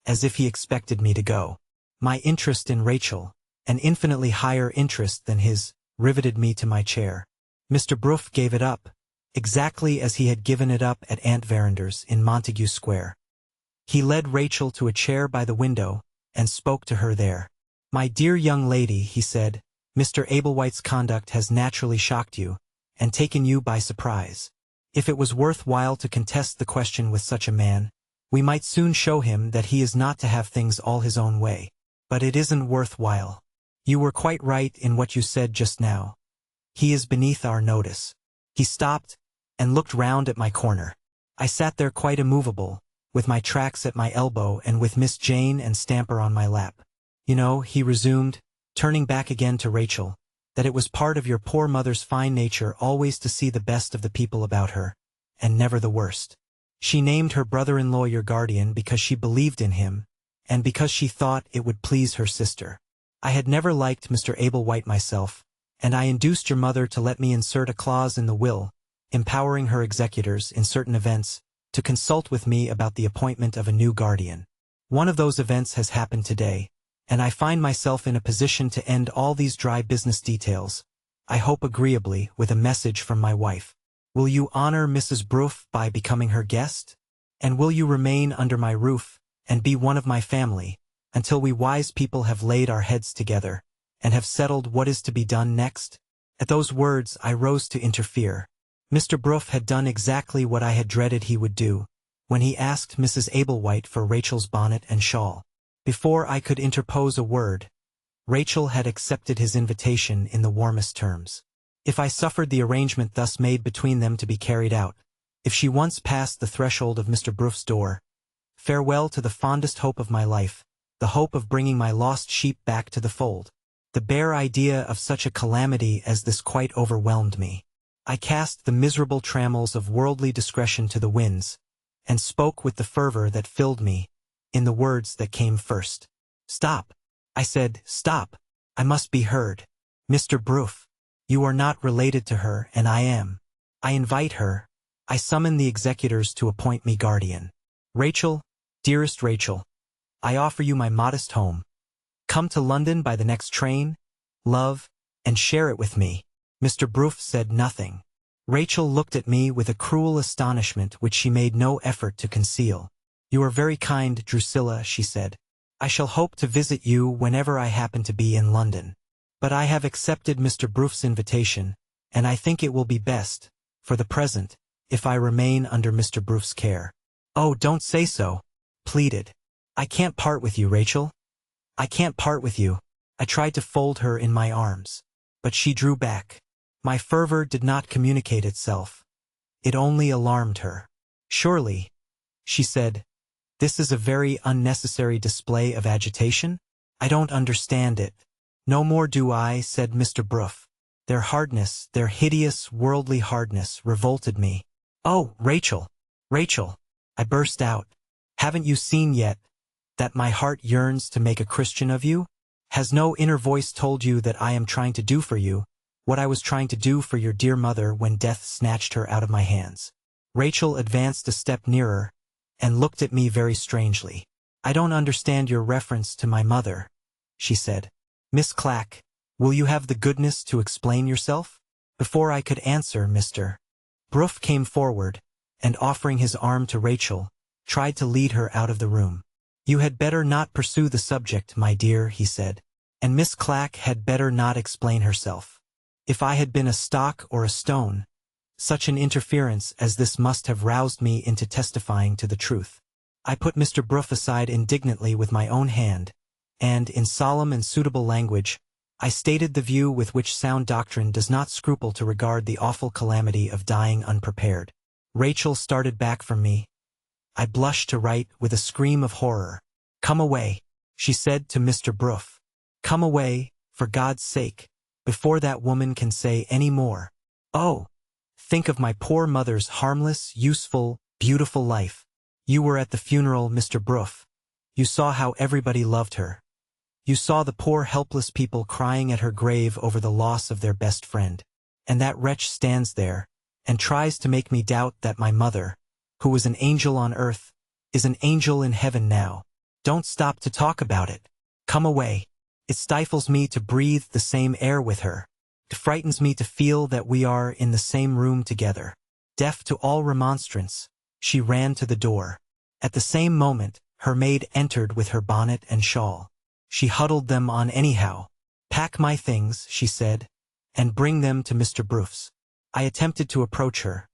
as if he expected me to go. My interest in Rachel, an infinitely higher interest than his, riveted me to my chair. Mr. Broof gave it up, exactly as he had given it up at Aunt Verander's in Montague Square. He led Rachel to a chair by the window, and spoke to her there. "My dear young lady," he said, "Mr. Ablewhite's conduct has naturally shocked you, and taken you by surprise. If it was worth while to contest the question with such a man, we might soon show him that he is not to have things all his own way. But it isn't worth while. You were quite right in what you said just now. He is beneath our notice." He stopped, and looked round at my corner. I sat there quite immovable, with my tracks at my elbow and with Miss Jane and Stamper on my lap. "You know," he resumed, turning back again to Rachel, "that it was part of your poor mother's fine nature always to see the best of the people about her, and never the worst. She named her brother-in-law your guardian because she believed in him, and because she thought it would please her sister. I had never liked Mr. Ablewhite myself, and I induced your mother to let me insert a clause in the will, empowering her executors, in certain events, to consult with me about the appointment of a new guardian. One of those events has happened today, and I find myself in a position to end all these dry business details, I hope agreeably, with a message from my wife. Will you honor Mrs. Broof by becoming her guest? And will you remain under my roof, and be one of my family, until we wise people have laid our heads together, and have settled what is to be done next?" At those words I rose to interfere. Mr. Broof had done exactly what I had dreaded he would do, when he asked Mrs. Ablewhite for Rachel's bonnet and shawl. Before I could interpose a word, Rachel had accepted his invitation in the warmest terms. If I suffered the arrangement thus made between them to be carried out, if she once passed the threshold of Mr. Broof's door, farewell to the fondest hope of my life, the hope of bringing my lost sheep back to the fold. The bare idea of such a calamity as this quite overwhelmed me. I cast the miserable trammels of worldly discretion to the winds, and spoke with the fervor that filled me, in the words that came first. "Stop!" I said, "stop! I must be heard. Mr. Broof, you are not related to her, and I am. I invite her. I summon the executors to appoint me guardian. Rachel, dearest Rachel, I offer you my modest home. Come to London by the next train, love, and share it with me. Mr. Broof said nothing. Rachel looked at me with a cruel astonishment which she made no effort to conceal. You are very kind, Drusilla, she said. I shall hope to visit you whenever I happen to be in London. But I have accepted Mr. Broof's invitation, and I think it will be best, for the present, if I remain under Mr. Broof's care. Oh, don't say so, pleaded. I can't part with you, Rachel. I can't part with you. I tried to fold her in my arms, but she drew back. My fervor did not communicate itself. It only alarmed her. Surely, she said, this is a very unnecessary display of agitation? I don't understand it. No more do I, said Mr. Broof. Their hardness, their hideous, worldly hardness, revolted me. Oh, Rachel, Rachel, I burst out. Haven't you seen yet that my heart yearns to make a Christian of you? Has no inner voice told you that I am trying to do for you what I was trying to do for your dear mother when death snatched her out of my hands? Rachel advanced a step nearer and looked at me very strangely. I don't understand your reference to my mother, she said. Miss Clack, will you have the goodness to explain yourself? Before I could answer, Mr. Broof came forward, and offering his arm to Rachel, tried to lead her out of the room. You had better not pursue the subject, my dear, he said, and Miss Clack had better not explain herself. If I had been a stock or a stone, such an interference as this must have roused me into testifying to the truth. I put Mr. Broof aside indignantly with my own hand, and, in solemn and suitable language, I stated the view with which sound doctrine does not scruple to regard the awful calamity of dying unprepared. Rachel started back from me. I blushed to write with a scream of horror. Come away, she said to Mr. Broof. Come away, for God's sake, before that woman can say any more. Oh, think of my poor mother's harmless, useful, beautiful life. You were at the funeral, Mr. Broof. You saw how everybody loved her. You saw the poor helpless people crying at her grave over the loss of their best friend. And that wretch stands there, and tries to make me doubt that my mother, who was an angel on earth, is an angel in heaven now. Don't stop to talk about it. Come away. It stifles me to breathe the same air with her. It frightens me to feel that we are in the same room together. Deaf to all remonstrance, she ran to the door. At the same moment, her maid entered with her bonnet and shawl. She huddled them on anyhow. Pack my things, she said, and bring them to Mr. Broof's. I attempted to approach her.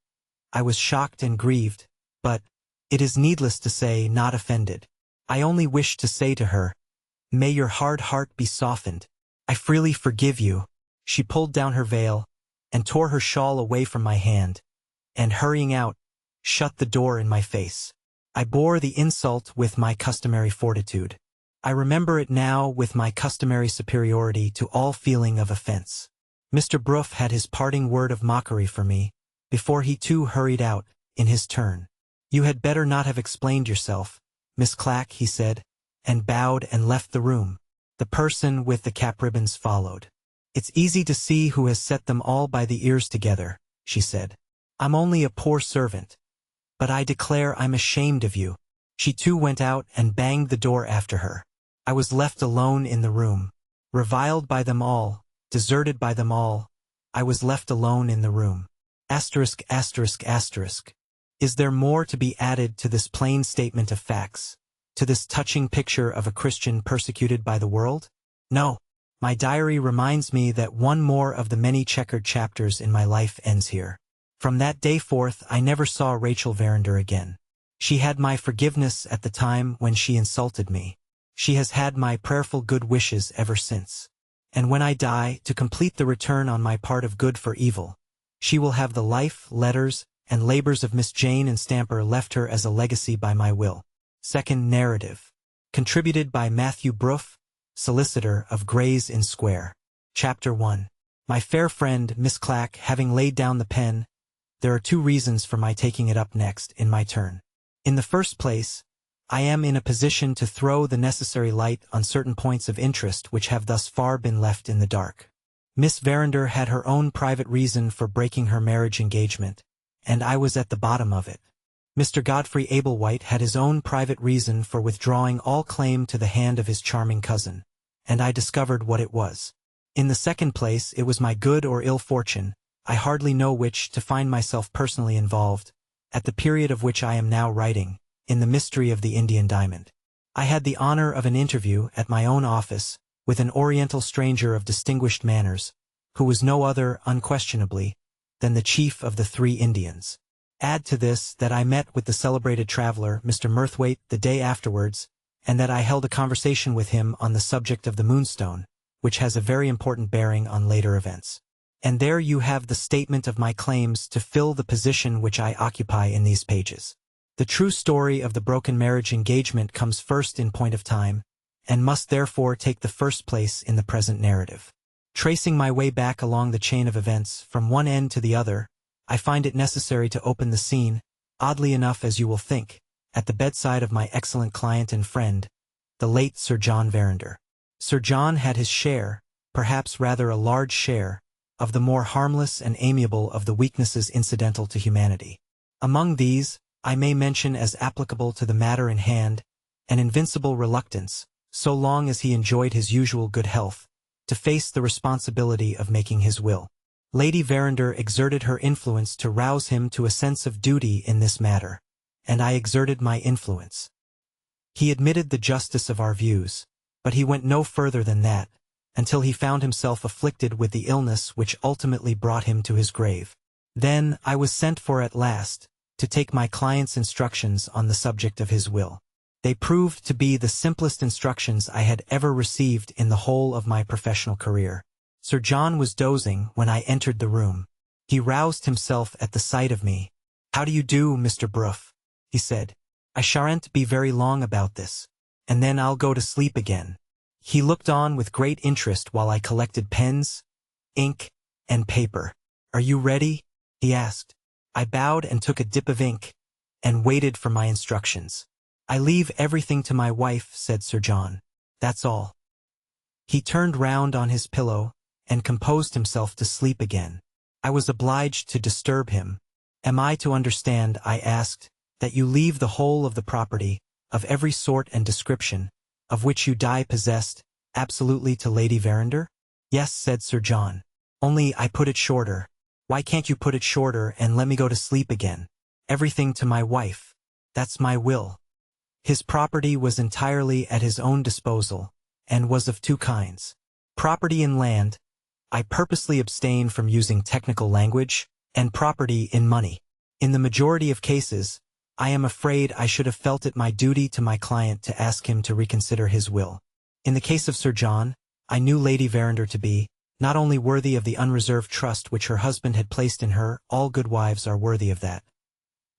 I was shocked and grieved, but, it is needless to say, not offended. I only wished to say to her, may your hard heart be softened. I freely forgive you. She pulled down her veil, and tore her shawl away from my hand, and hurrying out, shut the door in my face. I bore the insult with my customary fortitude. I remember it now with my customary superiority to all feeling of offense. Mr. Broof had his parting word of mockery for me, before he too hurried out, in his turn. You had better not have explained yourself, Miss Clack, he said, and bowed and left the room. The person with the cap ribbons followed. It's easy to see who has set them all by the ears together, she said. I'm only a poor servant, but I declare I'm ashamed of you. She too went out and banged the door after her. I was left alone in the room. Reviled by them all, deserted by them all, I was left alone in the room. Asterisk, asterisk, asterisk. Is there more to be added to this plain statement of facts, to this touching picture of a Christian persecuted by the world? No. My diary reminds me that one more of the many checkered chapters in my life ends here. From that day forth I never saw Rachel Verinder again. She had my forgiveness at the time when she insulted me. She has had my prayerful good wishes ever since. And when I die, to complete the return on my part of good for evil, she will have the life, letters, and labors of Miss Jane and Stamper left her as a legacy by my will. Second narrative. Contributed by Matthew Broof, solicitor of Gray's Inn Square. Chapter 1. My fair friend, Miss Clack, having laid down the pen, there are two reasons for my taking it up next, in my turn. In the first place, I am in a position to throw the necessary light on certain points of interest which have thus far been left in the dark. Miss Verinder had her own private reason for breaking her marriage engagement, and I was at the bottom of it. Mr. Godfrey Ablewhite had his own private reason for withdrawing all claim to the hand of his charming cousin, and I discovered what it was. In the second place, it was my good or ill fortune, I hardly know which, to find myself personally involved, at the period of which I am now writing, in the mystery of the Indian diamond. I had the honor of an interview at my own office with an Oriental stranger of distinguished manners, who was no other, unquestionably, than the chief of the 3 Indians. Add to this that I met with the celebrated traveler, Mr. Murthwaite, the day afterwards, and that I held a conversation with him on the subject of the Moonstone, which has a very important bearing on later events. And there you have the statement of my claims to fill the position which I occupy in these pages. The true story of the broken marriage engagement comes first in point of time, and must therefore take the first place in the present narrative. Tracing my way back along the chain of events, from one end to the other, I find it necessary to open the scene, oddly enough as you will think, at the bedside of my excellent client and friend, the late Sir John Verinder. Sir John had his share, perhaps rather a large share, of the more harmless and amiable of the weaknesses incidental to humanity. Among these, I may mention as applicable to the matter in hand, an invincible reluctance, so long as he enjoyed his usual good health, to face the responsibility of making his will. Lady Verinder exerted her influence to rouse him to a sense of duty in this matter, and I exerted my influence. He admitted the justice of our views, but he went no further than that, until he found himself afflicted with the illness which ultimately brought him to his grave. Then I was sent for at last, to take my client's instructions on the subject of his will. They proved to be the simplest instructions I had ever received in the whole of my professional career. Sir John was dozing when I entered the room. He roused himself at the sight of me. "How do you do, Mr. Bruff?" he said. "I shan't be very long about this, and then I'll go to sleep again." He looked on with great interest while I collected pens, ink, and paper. "Are you ready?" he asked. I bowed and took a dip of ink, and waited for my instructions. "I leave everything to my wife," said Sir John. "That's all." He turned round on his pillow, and composed himself to sleep again. I was obliged to disturb him. "Am I to understand," I asked, "that you leave the whole of the property, of every sort and description, of which you die possessed, absolutely to Lady Verinder?" "Yes," said Sir John. "Only I put it shorter." "Why can't you put it shorter and let me go to sleep again?" "Everything to my wife. That's my will." His property was entirely at his own disposal, and was of 2 kinds. Property in land, I purposely abstain from using technical language, and property in money. In the majority of cases, I am afraid I should have felt it my duty to my client to ask him to reconsider his will. In the case of Sir John, I knew Lady Verinder to be, not only worthy of the unreserved trust which her husband had placed in her, all good wives are worthy of that,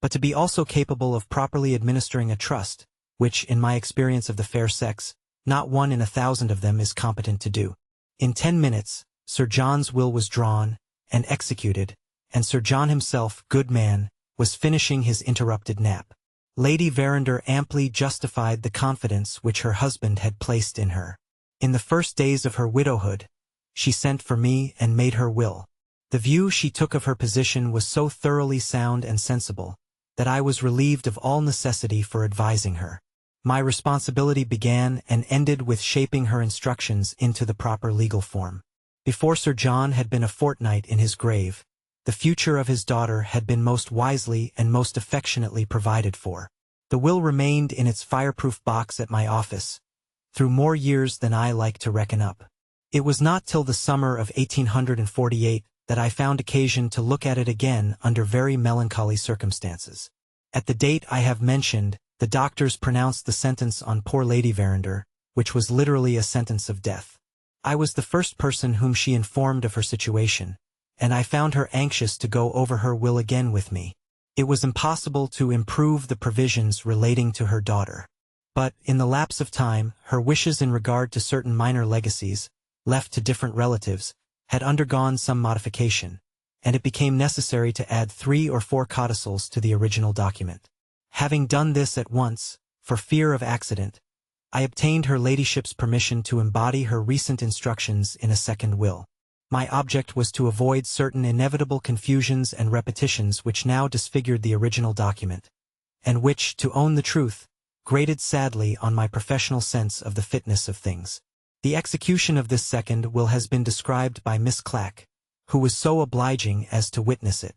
but to be also capable of properly administering a trust, which, in my experience of the fair sex, not 1 in 1,000 of them is competent to do. In 10 minutes, Sir John's will was drawn and executed, and Sir John himself, good man, was finishing his interrupted nap. Lady Verinder amply justified the confidence which her husband had placed in her. In the first days of her widowhood, she sent for me and made her will. The view she took of her position was so thoroughly sound and sensible, that I was relieved of all necessity for advising her. My responsibility began and ended with shaping her instructions into the proper legal form. Before Sir John had been a fortnight in his grave, the future of his daughter had been most wisely and most affectionately provided for. The will remained in its fireproof box at my office, through more years than I like to reckon up. It was not till the summer of 1848 that I found occasion to look at it again under very melancholy circumstances. At the date I have mentioned, the doctors pronounced the sentence on poor Lady Verinder, which was literally a sentence of death. I was the first person whom she informed of her situation, and I found her anxious to go over her will again with me. It was impossible to improve the provisions relating to her daughter. But, in the lapse of time, her wishes in regard to certain minor legacies, left to different relatives, had undergone some modification, and it became necessary to add 3 or 4 codicils to the original document. Having done this at once, for fear of accident, I obtained her ladyship's permission to embody her recent instructions in a second will. My object was to avoid certain inevitable confusions and repetitions which now disfigured the original document, and which, to own the truth, grated sadly on my professional sense of the fitness of things. The execution of this second will has been described by Miss Clack, who was so obliging as to witness it.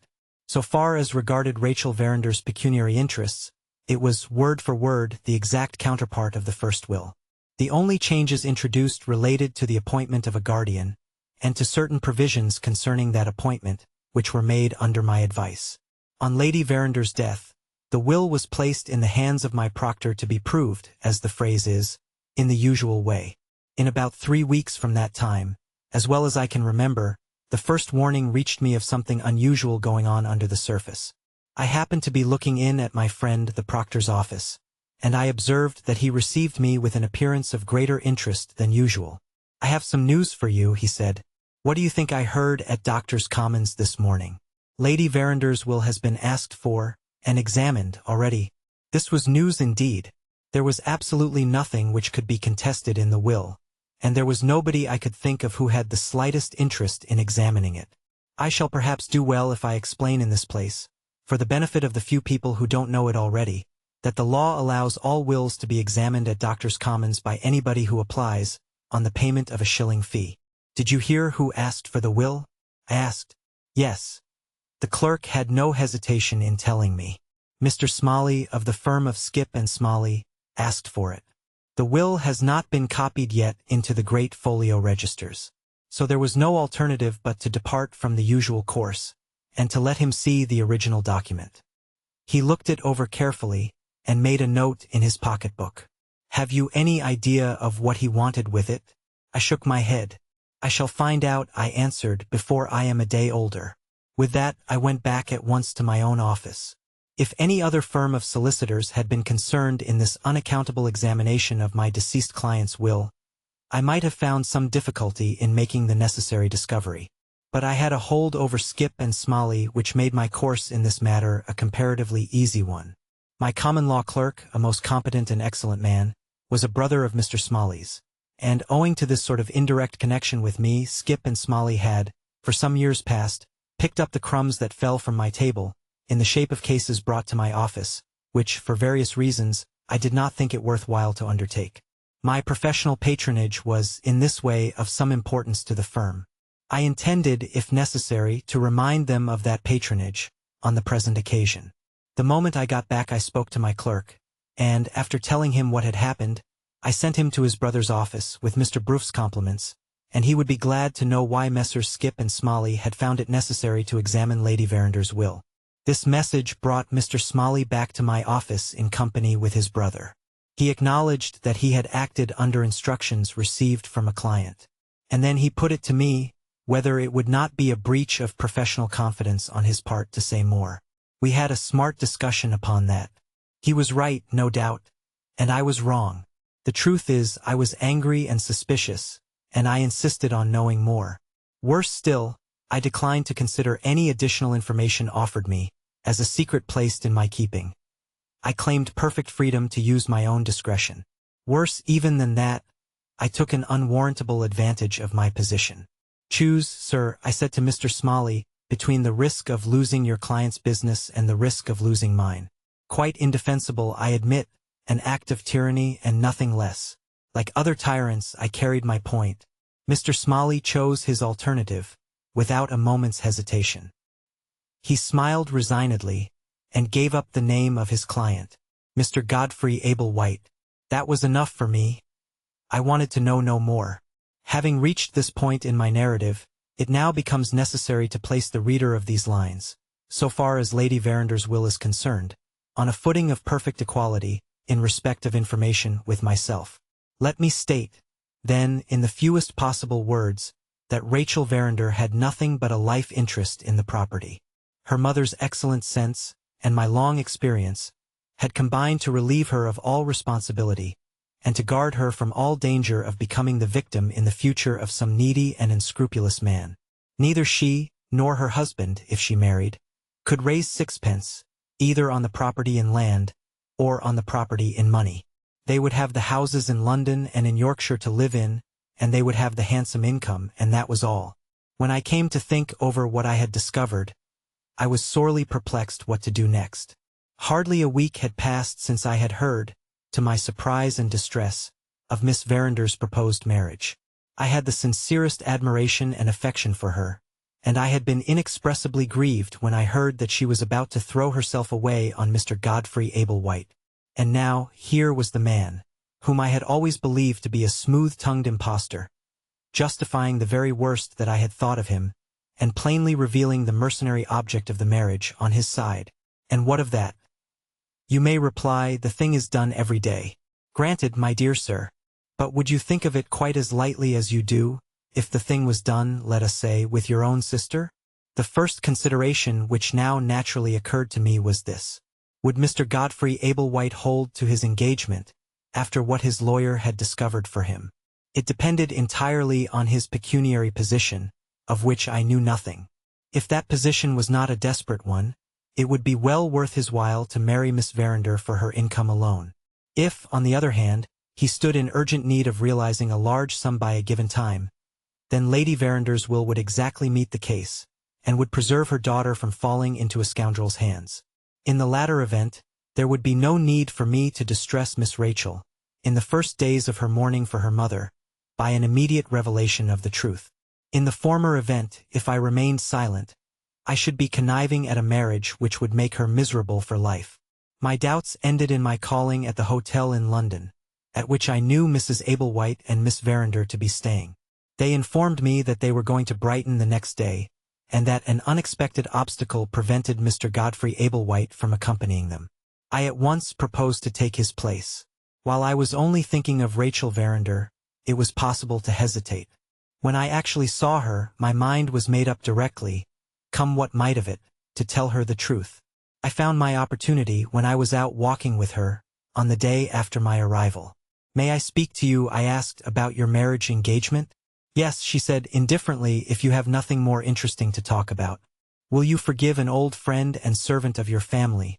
So far as regarded Rachel Verander's pecuniary interests, it was, word for word, the exact counterpart of the first will. The only changes introduced related to the appointment of a guardian, and to certain provisions concerning that appointment, which were made under my advice. On Lady Verander's death, the will was placed in the hands of my proctor to be proved, as the phrase is, in the usual way. In about 3 weeks from that time, as well as I can remember, the first warning reached me of something unusual going on under the surface. I happened to be looking in at my friend the proctor's office, and I observed that he received me with an appearance of greater interest than usual. "I have some news for you," he said. "What do you think I heard at Doctors' Commons this morning? Lady Verander's will has been asked for and examined already." This was news indeed. There was absolutely nothing which could be contested in the will, and there was nobody I could think of who had the slightest interest in examining it. I shall perhaps do well if I explain in this place, for the benefit of the few people who don't know it already, that the law allows all wills to be examined at Doctors' Commons by anybody who applies, on the payment of a shilling fee. "Did you hear who asked for the will?" I asked. "Yes." The clerk had no hesitation in telling me. Mr. Smalley, of the firm of Skip and Smalley, asked for it. The will has not been copied yet into the great folio registers, so there was no alternative but to depart from the usual course, and to let him see the original document. He looked it over carefully, and made a note in his pocketbook. "Have you any idea of what he wanted with it?" I shook my head. "I shall find out," I answered, "before I am a day older." With that, I went back at once to my own office. If any other firm of solicitors had been concerned in this unaccountable examination of my deceased client's will, I might have found some difficulty in making the necessary discovery. But I had a hold over Skip and Smalley which made my course in this matter a comparatively easy one. My common law clerk, a most competent and excellent man, was a brother of Mr. Smalley's, and owing to this sort of indirect connection with me, Skip and Smalley had, for some years past, picked up the crumbs that fell from my table, in the shape of cases brought to my office, which, for various reasons, I did not think it worth while to undertake. My professional patronage was, in this way, of some importance to the firm. I intended, if necessary, to remind them of that patronage, on the present occasion. The moment I got back I spoke to my clerk, and, after telling him what had happened, I sent him to his brother's office with Mr. Broof's compliments, and he would be glad to know why Messrs. Skip and Smalley had found it necessary to examine Lady Verander's will. This message brought Mr. Smalley back to my office in company with his brother. He acknowledged that he had acted under instructions received from a client, and then he put it to me whether it would not be a breach of professional confidence on his part to say more. We had a smart discussion upon that. He was right, no doubt, and I was wrong. The truth is, I was angry and suspicious, and I insisted on knowing more. Worse still, I declined to consider any additional information offered me as a secret placed in my keeping. I claimed perfect freedom to use my own discretion. Worse even than that, I took an unwarrantable advantage of my position. "Choose, sir," I said to Mr. Smalley, "between the risk of losing your client's business and the risk of losing mine." Quite indefensible, I admit, an act of tyranny and nothing less. Like other tyrants, I carried my point. Mr. Smalley chose his alternative, without a moment's hesitation. He smiled resignedly, and gave up the name of his client, Mr. Godfrey Abel White. That was enough for me. I wanted to know no more. Having reached this point in my narrative, it now becomes necessary to place the reader of these lines, so far as Lady Verander's will is concerned, on a footing of perfect equality, in respect of information, with myself. Let me state, then, in the fewest possible words, that Rachel Verander had nothing but a life interest in the property. Her mother's excellent sense, and my long experience, had combined to relieve her of all responsibility, and to guard her from all danger of becoming the victim in the future of some needy and unscrupulous man. Neither she, nor her husband, if she married, could raise sixpence, either on the property in land, or on the property in money. They would have the houses in London and in Yorkshire to live in, and they would have the handsome income, and that was all. When I came to think over what I had discovered, I was sorely perplexed what to do next. Hardly a week had passed since I had heard, to my surprise and distress, of Miss Verander's proposed marriage. I had the sincerest admiration and affection for her, and I had been inexpressibly grieved when I heard that she was about to throw herself away on Mr. Godfrey Ablewhite. And now, here was the man, whom I had always believed to be a smooth-tongued impostor, justifying the very worst that I had thought of him, and plainly revealing the mercenary object of the marriage on his side. And what of that? You may reply, the thing is done every day. Granted, my dear sir. But would you think of it quite as lightly as you do, if the thing was done, let us say, with your own sister? The first consideration which now naturally occurred to me was this. Would Mr. Godfrey Ablewhite hold to his engagement, after what his lawyer had discovered for him? It depended entirely on his pecuniary position, of which I knew nothing. If that position was not a desperate one, it would be well worth his while to marry Miss Verander for her income alone. If, on the other hand, he stood in urgent need of realizing a large sum by a given time, then Lady Verander's will would exactly meet the case, and would preserve her daughter from falling into a scoundrel's hands. In the latter event, there would be no need for me to distress Miss Rachel, in the first days of her mourning for her mother, by an immediate revelation of the truth. In the former event, if I remained silent, I should be conniving at a marriage which would make her miserable for life. My doubts ended in my calling at the hotel in London, at which I knew Mrs. Ablewhite and Miss Verander to be staying. They informed me that they were going to Brighton the next day, and that an unexpected obstacle prevented Mr. Godfrey Ablewhite from accompanying them. I at once proposed to take his place. While I was only thinking of Rachel Verander, it was possible to hesitate. When I actually saw her, my mind was made up directly, come what might of it, to tell her the truth. I found my opportunity when I was out walking with her, on the day after my arrival. May I speak to you, I asked, about your marriage engagement? Yes, she said indifferently, if you have nothing more interesting to talk about. Will you forgive an old friend and servant of your family,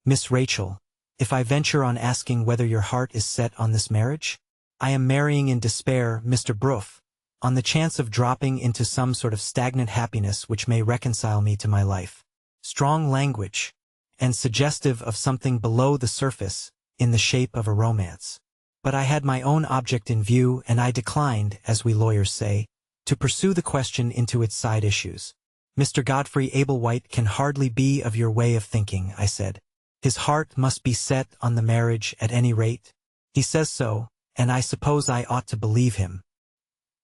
Miss Rachel, if I venture on asking whether your heart is set on this marriage? I am marrying in despair, Mr. Bruff, on the chance of dropping into some sort of stagnant happiness which may reconcile me to my life. Strong language, and suggestive of something below the surface, in the shape of a romance. But I had my own object in view, and I declined, as we lawyers say, to pursue the question into its side issues. Mr. Godfrey Ablewhite can hardly be of your way of thinking, I said. His heart must be set on the marriage at any rate. He says so, and I suppose I ought to believe him.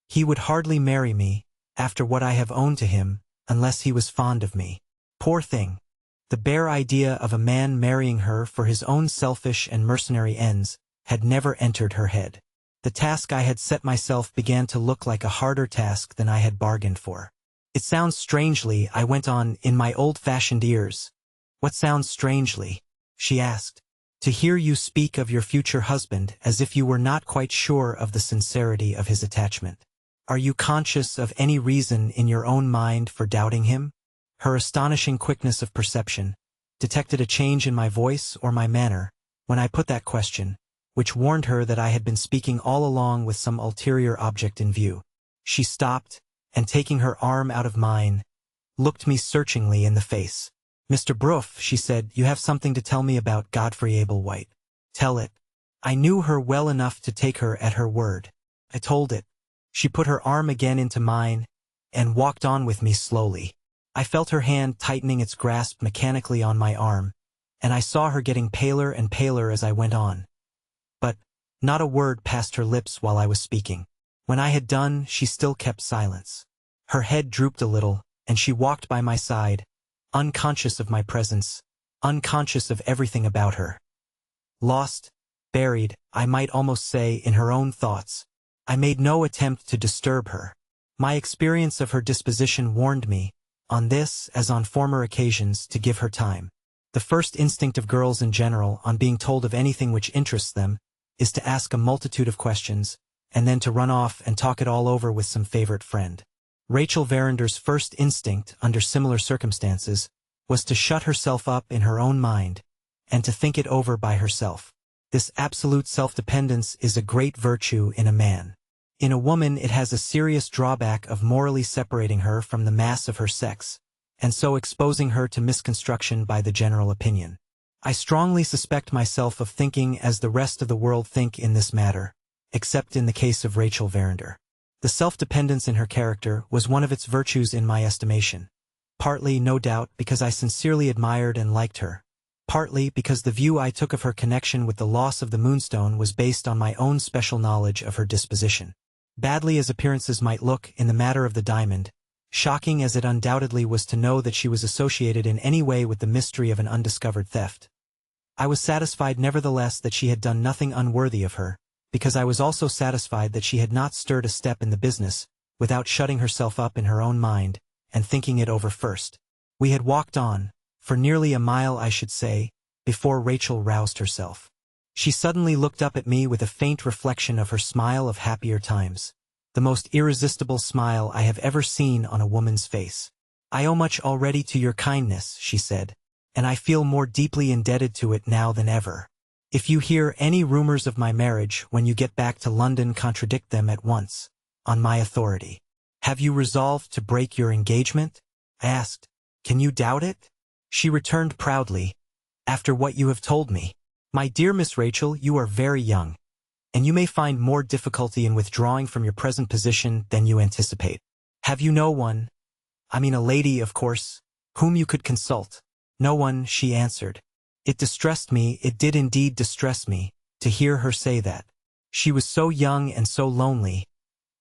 He would hardly marry me, after what I have owned to him, unless he was fond of me. Poor thing! The bare idea of a man marrying her for his own selfish and mercenary ends had never entered her head. The task I had set myself began to look like a harder task than I had bargained for. It sounds strangely, I went on, in my old-fashioned ears. What sounds strangely? She asked. To hear you speak of your future husband as if you were not quite sure of the sincerity of his attachment. Are you conscious of any reason in your own mind for doubting him? Her astonishing quickness of perception detected a change in my voice or my manner when I put that question, which warned her that I had been speaking all along with some ulterior object in view. She stopped, and taking her arm out of mine, looked me searchingly in the face. Mr. Bruff, she said, you have something to tell me about Godfrey Ablewhite. Tell it. I knew her well enough to take her at her word. I told it. She put her arm again into mine, and walked on with me slowly. I felt her hand tightening its grasp mechanically on my arm, and I saw her getting paler and paler as I went on. But not a word passed her lips while I was speaking. When I had done, she still kept silence. Her head drooped a little, and she walked by my side, unconscious of my presence, unconscious of everything about her. Lost, buried, I might almost say, in her own thoughts. I made no attempt to disturb her. My experience of her disposition warned me, on this as on former occasions, to give her time. The first instinct of girls in general, on being told of anything which interests them, is to ask a multitude of questions, and then to run off and talk it all over with some favorite friend. Rachel Verander's first instinct, under similar circumstances, was to shut herself up in her own mind, and to think it over by herself. This absolute self-dependence is a great virtue in a man. In a woman it has a serious drawback of morally separating her from the mass of her sex, and so exposing her to misconstruction by the general opinion. I strongly suspect myself of thinking as the rest of the world think in this matter, except in the case of Rachel Verinder. The self-dependence in her character was one of its virtues in my estimation, partly, no doubt, because I sincerely admired and liked her, partly because the view I took of her connection with the loss of the Moonstone was based on my own special knowledge of her disposition. Badly as appearances might look in the matter of the diamond, shocking as it undoubtedly was to know that she was associated in any way with the mystery of an undiscovered theft, I was satisfied nevertheless that she had done nothing unworthy of her, because I was also satisfied that she had not stirred a step in the business, without shutting herself up in her own mind, and thinking it over first. We had walked on, for nearly a mile I should say, before Rachel roused herself. She suddenly looked up at me with a faint reflection of her smile of happier times, the most irresistible smile I have ever seen on a woman's face. "I owe much already to your kindness," she said, "and I feel more deeply indebted to it now than ever. If you hear any rumors of my marriage when you get back to London, contradict them at once, on my authority." "Have you resolved to break your engagement?" I asked. "Can you doubt it?" She returned proudly, "After what you have told me. My dear Miss Rachel, you are very young, and you may find more difficulty in withdrawing from your present position than you anticipate. Have you no one, I mean a lady, of course, whom you could consult?" "No one," she answered. It distressed me, it did indeed distress me, to hear her say that. She was so young and so lonely,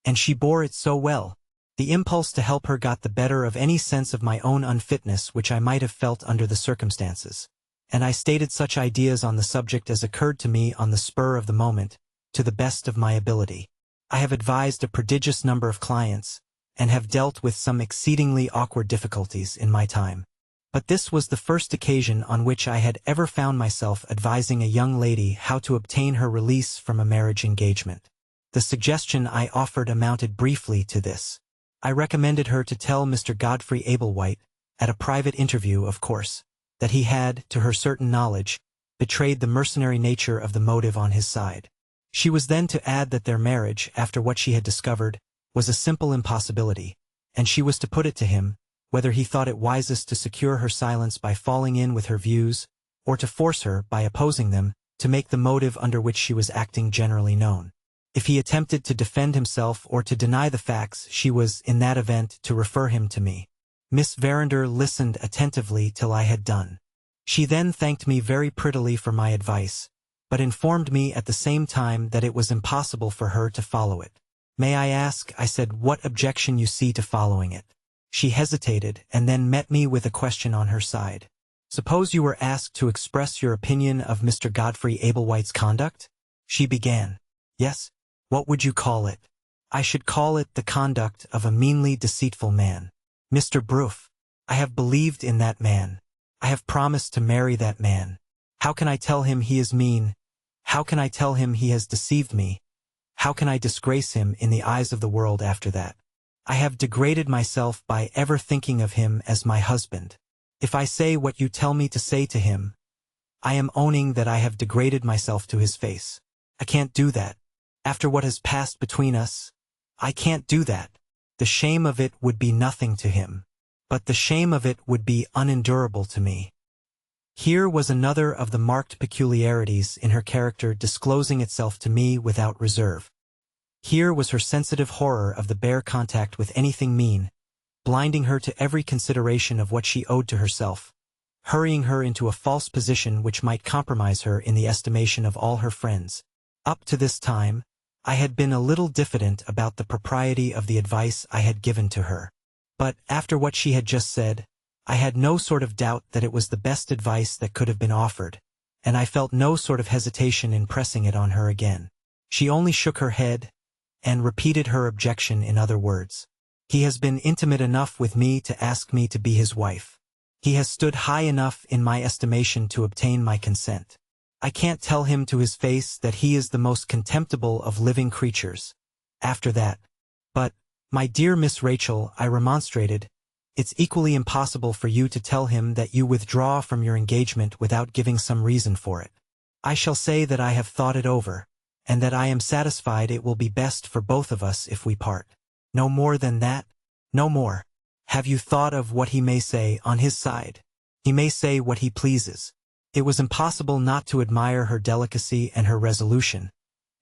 and she bore it so well. The impulse to help her got the better of any sense of my own unfitness which I might have felt under the circumstances, and I stated such ideas on the subject as occurred to me on the spur of the moment, to the best of my ability. I have advised a prodigious number of clients, and have dealt with some exceedingly awkward difficulties in my time. But this was the first occasion on which I had ever found myself advising a young lady how to obtain her release from a marriage engagement. The suggestion I offered amounted briefly to this. I recommended her to tell Mr. Godfrey Ablewhite, at a private interview of course, that he had, to her certain knowledge, betrayed the mercenary nature of the motive on his side. She was then to add that their marriage, after what she had discovered, was a simple impossibility, and she was to put it to him, whether he thought it wisest to secure her silence by falling in with her views, or to force her, by opposing them, to make the motive under which she was acting generally known. If he attempted to defend himself or to deny the facts, she was, in that event, to refer him to me. Miss Verinder listened attentively till I had done. She then thanked me very prettily for my advice, but informed me at the same time that it was impossible for her to follow it. "May I ask," I said, "what objection you see to following it?" She hesitated, and then met me with a question on her side. "Suppose you were asked to express your opinion of Mr. Godfrey Ablewhite's conduct?" she began. "Yes. What would you call it?" "I should call it the conduct of a meanly deceitful man. Mr. Bruff, I have believed in that man. I have promised to marry that man. How can I tell him he is mean? How can I tell him he has deceived me? How can I disgrace him in the eyes of the world after that? I have degraded myself by ever thinking of him as my husband. If I say what you tell me to say to him, I am owning that I have degraded myself to his face. I can't do that. After what has passed between us, I can't do that. The shame of it would be nothing to him, but the shame of it would be unendurable to me." Here was another of the marked peculiarities in her character disclosing itself to me without reserve. Here was her sensitive horror of the bare contact with anything mean, blinding her to every consideration of what she owed to herself, hurrying her into a false position which might compromise her in the estimation of all her friends. Up to this time, I had been a little diffident about the propriety of the advice I had given to her. But, after what she had just said, I had no sort of doubt that it was the best advice that could have been offered, and I felt no sort of hesitation in pressing it on her again. She only shook her head, and repeated her objection in other words. "He has been intimate enough with me to ask me to be his wife. He has stood high enough in my estimation to obtain my consent. I can't tell him to his face that he is the most contemptible of living creatures. After that. But, my dear Miss Rachel," I remonstrated, It's equally impossible for you to tell him that you withdraw from your engagement without giving some reason for it. I shall say that I have thought it over, and that I am satisfied it will be best for both of us if we part. No more than that? No more. Have you thought of what he may say on his side? He may say what he pleases. It was impossible not to admire her delicacy and her resolution,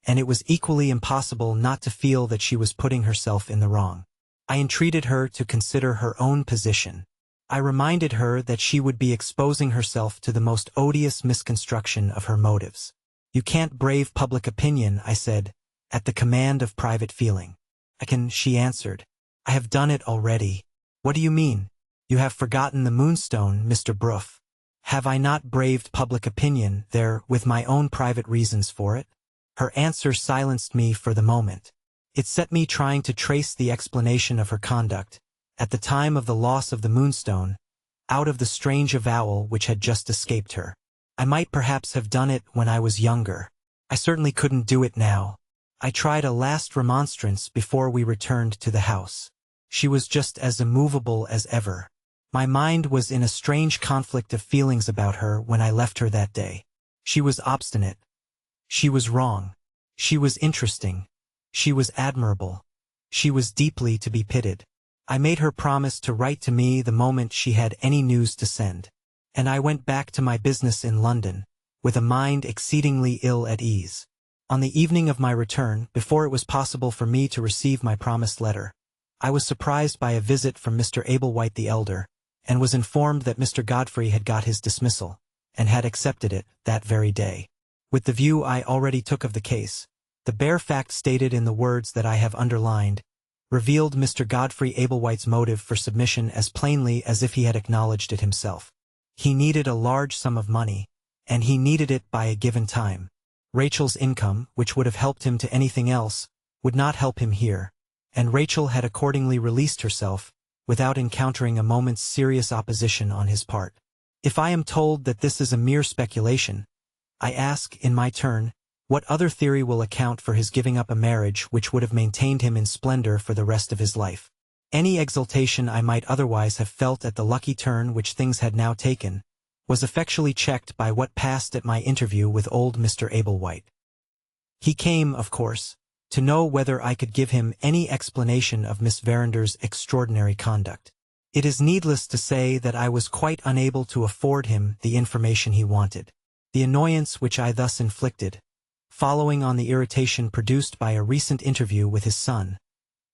and it was equally impossible not to feel that she was putting herself in the wrong. I entreated her to consider her own position. I reminded her that she would be exposing herself to the most odious misconstruction of her motives. You can't brave public opinion, I said, at the command of private feeling. I can, she answered. I have done it already. What do you mean? You have forgotten the Moonstone, Mr. Bruff. Have I not braved public opinion there with my own private reasons for it? Her answer silenced me for the moment. It set me trying to trace the explanation of her conduct, at the time of the loss of the Moonstone, out of the strange avowal which had just escaped her. I might perhaps have done it when I was younger. I certainly couldn't do it now. I tried a last remonstrance before we returned to the house. She was just as immovable as ever. My mind was in a strange conflict of feelings about her when I left her that day. She was obstinate. She was wrong. She was interesting. She was admirable. She was deeply to be pitied. I made her promise to write to me the moment she had any news to send. And I went back to my business in London, with a mind exceedingly ill at ease. On the evening of my return, before it was possible for me to receive my promised letter, I was surprised by a visit from Mr. Ablewhite the elder, and was informed that Mr. Godfrey had got his dismissal, and had accepted it that very day. With the view I already took of the case, the bare fact stated in the words that I have underlined revealed Mr. Godfrey Ablewhite's motive for submission as plainly as if he had acknowledged it himself. He needed a large sum of money, and he needed it by a given time. Rachel's income, which would have helped him to anything else, would not help him here, and Rachel had accordingly released herself, without encountering a moment's serious opposition on his part. If I am told that this is a mere speculation, I ask, in my turn, what other theory will account for his giving up a marriage which would have maintained him in splendor for the rest of his life? Any exultation I might otherwise have felt at the lucky turn which things had now taken, was effectually checked by what passed at my interview with old Mr. Ablewhite. He came, of course, to know whether I could give him any explanation of Miss Verander's extraordinary conduct. It is needless to say that I was quite unable to afford him the information he wanted. The annoyance which I thus inflicted, following on the irritation produced by a recent interview with his son,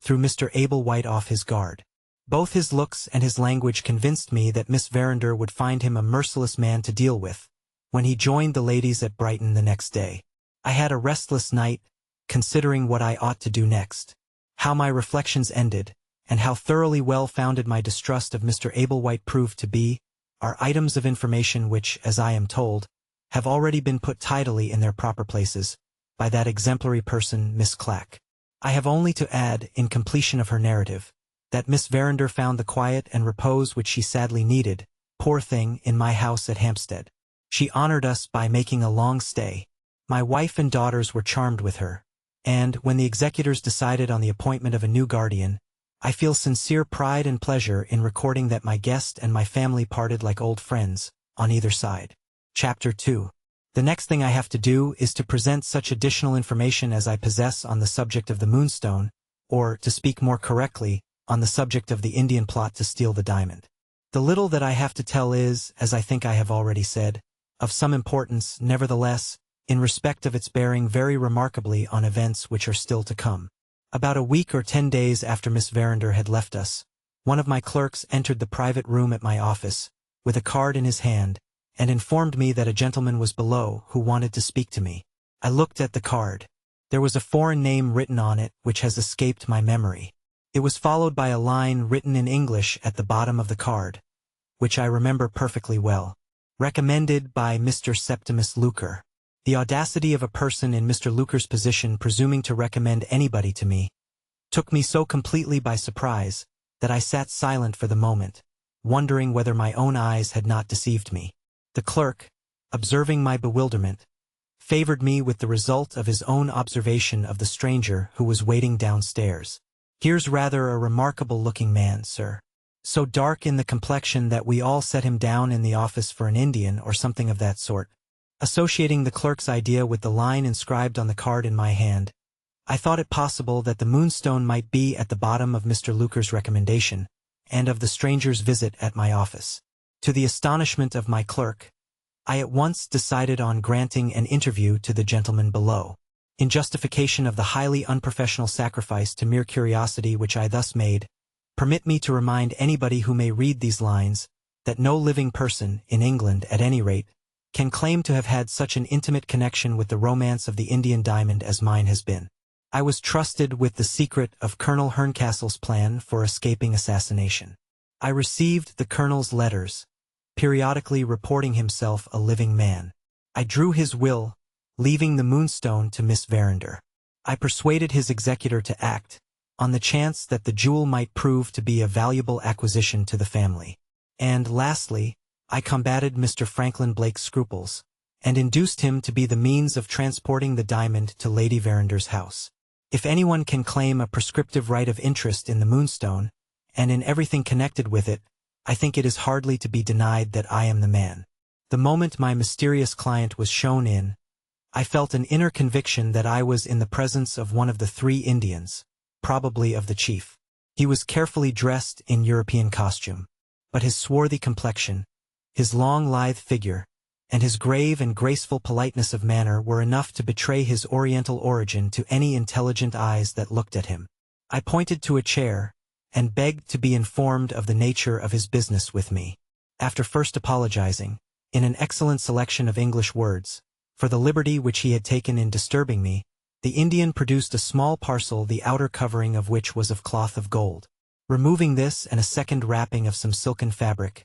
threw Mr. Ablewhite off his guard. Both his looks and his language convinced me that Miss Verander would find him a merciless man to deal with, when he joined the ladies at Brighton the next day. I had a restless night, considering what I ought to do next. How my reflections ended, and how thoroughly well-founded my distrust of Mr. Ablewhite proved to be, are items of information which, as I am told, have already been put tidily in their proper places, by that exemplary person, Miss Clack. I have only to add, in completion of her narrative, that Miss Verander found the quiet and repose which she sadly needed, poor thing, in my house at Hampstead. She honored us by making a long stay. My wife and daughters were charmed with her, and, when the executors decided on the appointment of a new guardian, I feel sincere pride and pleasure in recording that my guest and my family parted like old friends, on either side. Chapter 2. The next thing I have to do is to present such additional information as I possess on the subject of the Moonstone, or, to speak more correctly, on the subject of the Indian plot to steal the diamond. The little that I have to tell is, as I think I have already said, of some importance, nevertheless, in respect of its bearing very remarkably on events which are still to come. About a week or 10 days after Miss Verander had left us, one of my clerks entered the private room at my office, with a card in his hand, and informed me that a gentleman was below who wanted to speak to me. I looked at the card. There was a foreign name written on it which has escaped my memory. It was followed by a line written in English at the bottom of the card, which I remember perfectly well. Recommended by Mr. Septimus Luker. The audacity of a person in Mr. Luker's position presuming to recommend anybody to me took me so completely by surprise that I sat silent for the moment, wondering whether my own eyes had not deceived me. The clerk, observing my bewilderment, favored me with the result of his own observation of the stranger who was waiting downstairs. "Here's rather a remarkable-looking man, sir," so dark in the complexion that we all set him down in the office for an Indian or something of that sort. Associating the clerk's idea with the line inscribed on the card in my hand, I thought it possible that the Moonstone might be at the bottom of Mr. Luker's recommendation, and of the stranger's visit at my office. To the astonishment of my clerk, I at once decided on granting an interview to the gentleman below. In justification of the highly unprofessional sacrifice to mere curiosity which I thus made, permit me to remind anybody who may read these lines that no living person, in England at any rate, can claim to have had such an intimate connection with the romance of the Indian diamond as mine has been. I was trusted with the secret of Colonel Herncastle's plan for escaping assassination. I received the Colonel's letters, periodically reporting himself a living man. I drew his will, leaving the Moonstone to Miss Verinder. I persuaded his executor to act, on the chance that the jewel might prove to be a valuable acquisition to the family. And lastly, I combated Mr. Franklin Blake's scruples, and induced him to be the means of transporting the diamond to Lady Verinder's house. If anyone can claim a prescriptive right of interest in the Moonstone, and in everything connected with it, I think it is hardly to be denied that I am the man. The moment my mysterious client was shown in, I felt an inner conviction that I was in the presence of one of the three Indians, probably of the chief. He was carefully dressed in European costume, but his swarthy complexion, his long lithe figure, and his grave and graceful politeness of manner were enough to betray his Oriental origin to any intelligent eyes that looked at him. I pointed to a chair, and begged to be informed of the nature of his business with me. After first apologizing, in an excellent selection of English words, for the liberty which he had taken in disturbing me, the Indian produced a small parcel the outer covering of which was of cloth of gold. Removing this and a second wrapping of some silken fabric,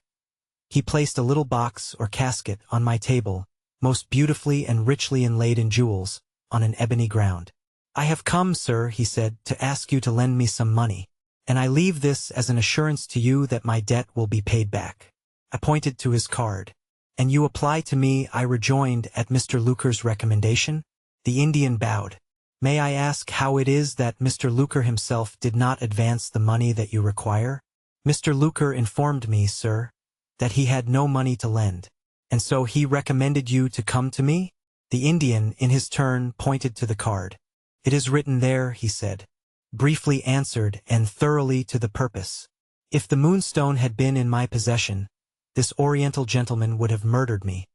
he placed a little box or casket on my table, most beautifully and richly inlaid in jewels, on an ebony ground. "I have come, sir," he said, "to ask you to lend me some money, and I leave this as an assurance to you that my debt will be paid back." I pointed to his card. "And you apply to me," I rejoined, "at Mr. Luker's recommendation?" The Indian bowed. "May I ask how it is that Mr. Luker himself did not advance the money that you require?" "Mr. Luker informed me, sir, that he had no money to lend, and so he recommended you to come to me?" The Indian, in his turn, pointed to the card. "It is written there," he said, briefly answered and thoroughly to the purpose. "If the Moonstone had been in my possession, this Oriental gentleman would have murdered me,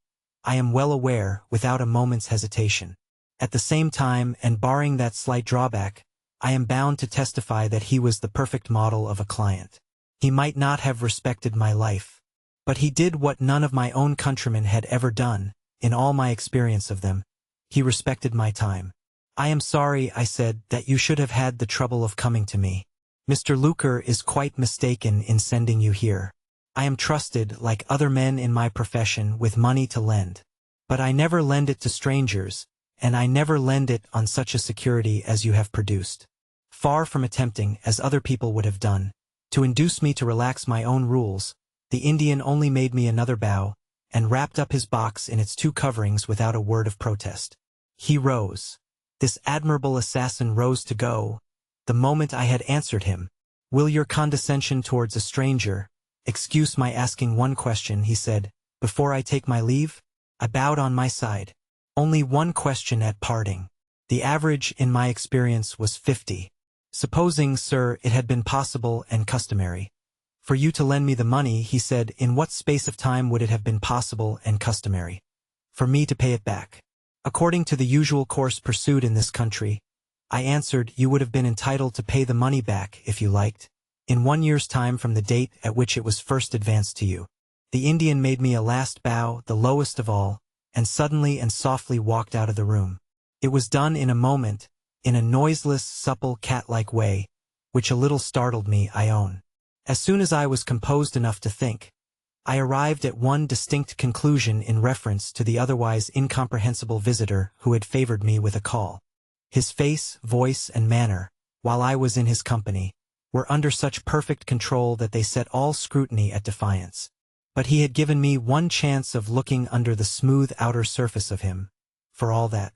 I am well aware, without a moment's hesitation. At the same time, and barring that slight drawback, I am bound to testify that he was the perfect model of a client. He might not have respected my life, but he did what none of my own countrymen had ever done, in all my experience of them. He respected my time. "I am sorry," I said, "that you should have had the trouble of coming to me. Mr. Luker is quite mistaken in sending you here. I am trusted, like other men in my profession, with money to lend. But I never lend it to strangers, and I never lend it on such a security as you have produced. Far from attempting, as other people would have done, to induce me to relax my own rules, the Indian only made me another bow, and wrapped up his box in its two coverings without a word of protest. He rose. This admirable assassin rose to go, the moment I had answered him. "Will your condescension towards a stranger excuse my asking one question," he said, "before I take my leave?" I bowed on my side. "Only one question at parting. The average in my experience was 50. Supposing, sir, it had been possible and customary for you to lend me the money," he said, "in what space of time would it have been possible and customary for me to pay it back?" "According to the usual course pursued in this country," I answered, "you would have been entitled to pay the money back, if you liked, in 1 year's time from the date at which it was first advanced to you." The Indian made me a last bow, the lowest of all, and suddenly and softly walked out of the room. It was done in a moment, in a noiseless, supple, cat-like way, which a little startled me, I own. As soon as I was composed enough to think, I arrived at one distinct conclusion in reference to the otherwise incomprehensible visitor who had favored me with a call. His face, voice, and manner, while I was in his company, were under such perfect control that they set all scrutiny at defiance. But he had given me one chance of looking under the smooth outer surface of him, for all that.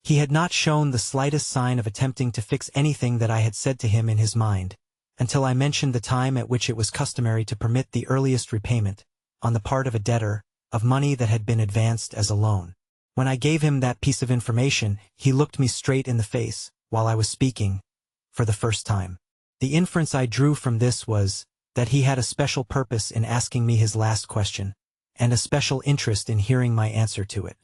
He had not shown the slightest sign of attempting to fix anything that I had said to him in his mind, until I mentioned the time at which it was customary to permit the earliest repayment, on the part of a debtor, of money that had been advanced as a loan. When I gave him that piece of information, he looked me straight in the face, while I was speaking, for the first time. The inference I drew from this was that he had a special purpose in asking me his last question, and a special interest in hearing my answer to it.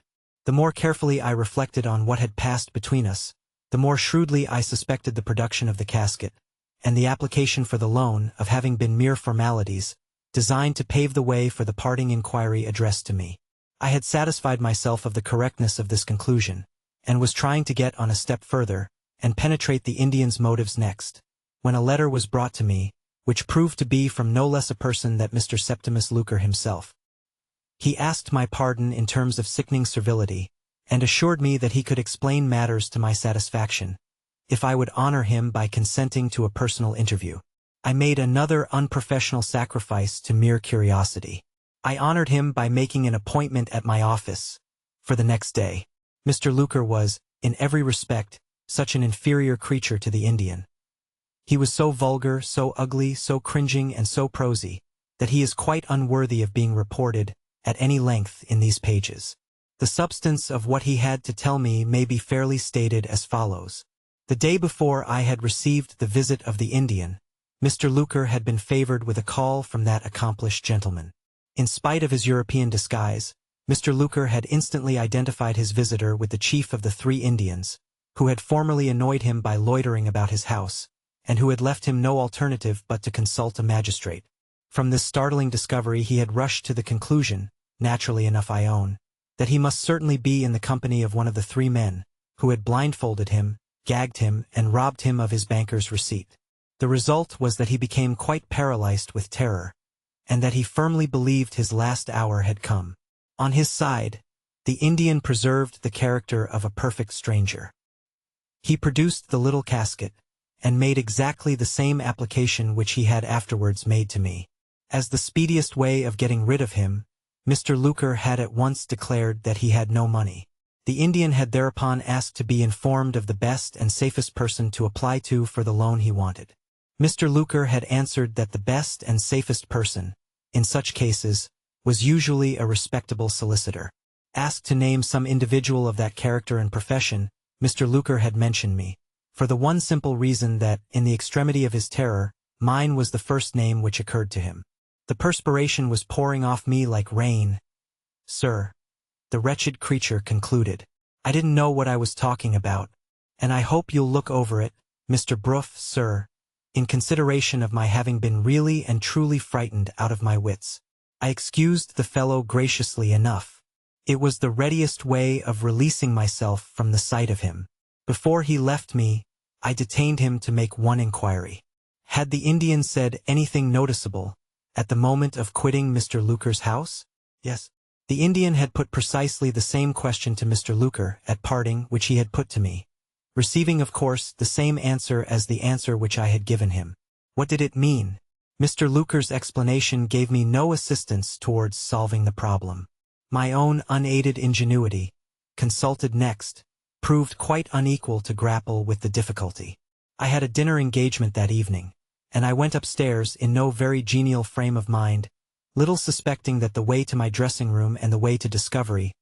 The more carefully I reflected on what had passed between us, the more shrewdly I suspected the production of the casket, and the application for the loan of having been mere formalities, designed to pave the way for the parting inquiry addressed to me. I had satisfied myself of the correctness of this conclusion, and was trying to get on a step further, and penetrate the Indian's motives next, when a letter was brought to me, which proved to be from no less a person than Mr. Septimus Luker himself. He asked my pardon in terms of sickening servility, and assured me that he could explain matters to my satisfaction, if I would honor him by consenting to a personal interview. I made another unprofessional sacrifice to mere curiosity. I honored him by making an appointment at my office for the next day. Mr. Luker was, in every respect, such an inferior creature to the Indian. He was so vulgar, so ugly, so cringing, and so prosy, that he is quite unworthy of being reported at any length in these pages. The substance of what he had to tell me may be fairly stated as follows. The day before I had received the visit of the Indian, Mr. Luker had been favored with a call from that accomplished gentleman. In spite of his European disguise, Mr. Luker had instantly identified his visitor with the chief of the 3 Indians, who had formerly annoyed him by loitering about his house, and who had left him no alternative but to consult a magistrate. From this startling discovery he had rushed to the conclusion, naturally enough I own, that he must certainly be in the company of one of the 3 men, who had blindfolded him, gagged him, and robbed him of his banker's receipt. The result was that he became quite paralyzed with terror, and that he firmly believed his last hour had come. On his side, the Indian preserved the character of a perfect stranger. He produced the little casket, and made exactly the same application which he had afterwards made to me. As the speediest way of getting rid of him, Mr. Luker had at once declared that he had no money. The Indian had thereupon asked to be informed of the best and safest person to apply to for the loan he wanted. Mr. Luker had answered that the best and safest person, in such cases, was usually a respectable solicitor. Asked to name some individual of that character and profession, Mr. Luker had mentioned me, for the one simple reason that, in the extremity of his terror, mine was the first name which occurred to him. The perspiration was pouring off me like rain. Sir, the wretched creature concluded, I didn't know what I was talking about, and I hope you'll look over it, Mr. Bruff, sir, in consideration of my having been really and truly frightened out of my wits. I excused the fellow graciously enough. It was the readiest way of releasing myself from the sight of him. Before he left me, I detained him to make one inquiry. Had the Indian said anything noticeable at the moment of quitting Mr. Luker's house? Yes. The Indian had put precisely the same question to Mr. Luker at parting which he had put to me, receiving of course the same answer as the answer which I had given him. What did it mean? Mr. Luker's explanation gave me no assistance towards solving the problem. My own unaided ingenuity, consulted next, proved quite unequal to grapple with the difficulty. I had a dinner engagement that evening, and I went upstairs in no very genial frame of mind, little suspecting that the way to my dressing room and the way to discovery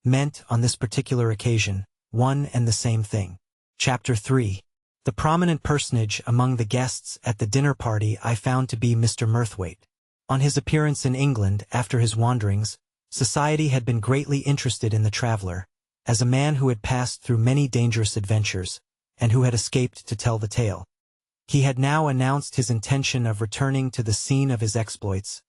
meant, on this particular occasion, one and the same thing. Chapter 3. The prominent personage among the guests at the dinner party I found to be Mr. Murthwaite. On his appearance in England after his wanderings, society had been greatly interested in the traveler, as a man who had passed through many dangerous adventures, and who had escaped to tell the tale. He had now announced his intention of returning to the scene of his exploits,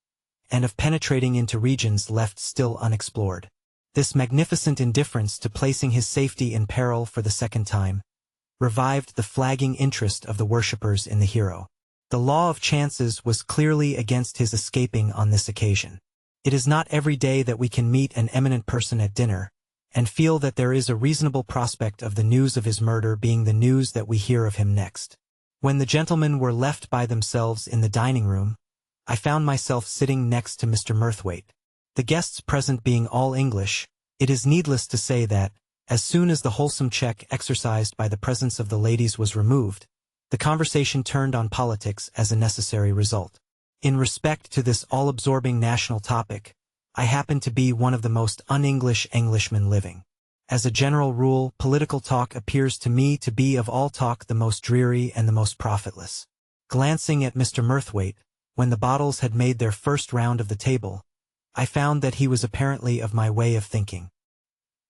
and of penetrating into regions left still unexplored. This magnificent indifference to placing his safety in peril for the second time revived the flagging interest of the worshippers in the hero. The law of chances was clearly against his escaping on this occasion. It is not every day that we can meet an eminent person at dinner, and feel that there is a reasonable prospect of the news of his murder being the news that we hear of him next. When the gentlemen were left by themselves in the dining room, I found myself sitting next to Mr. Murthwaite. The guests present being all English, it is needless to say that, as soon as the wholesome check exercised by the presence of the ladies was removed, The conversation turned on politics as a necessary result. In respect to this all-absorbing national topic, I happen to be one of the most un-English Englishmen living. As a general rule, political talk appears to me to be of all talk the most dreary and the most profitless. Glancing at Mr. Murthwaite, when the bottles had made their first round of the table, I found that he was apparently of my way of thinking.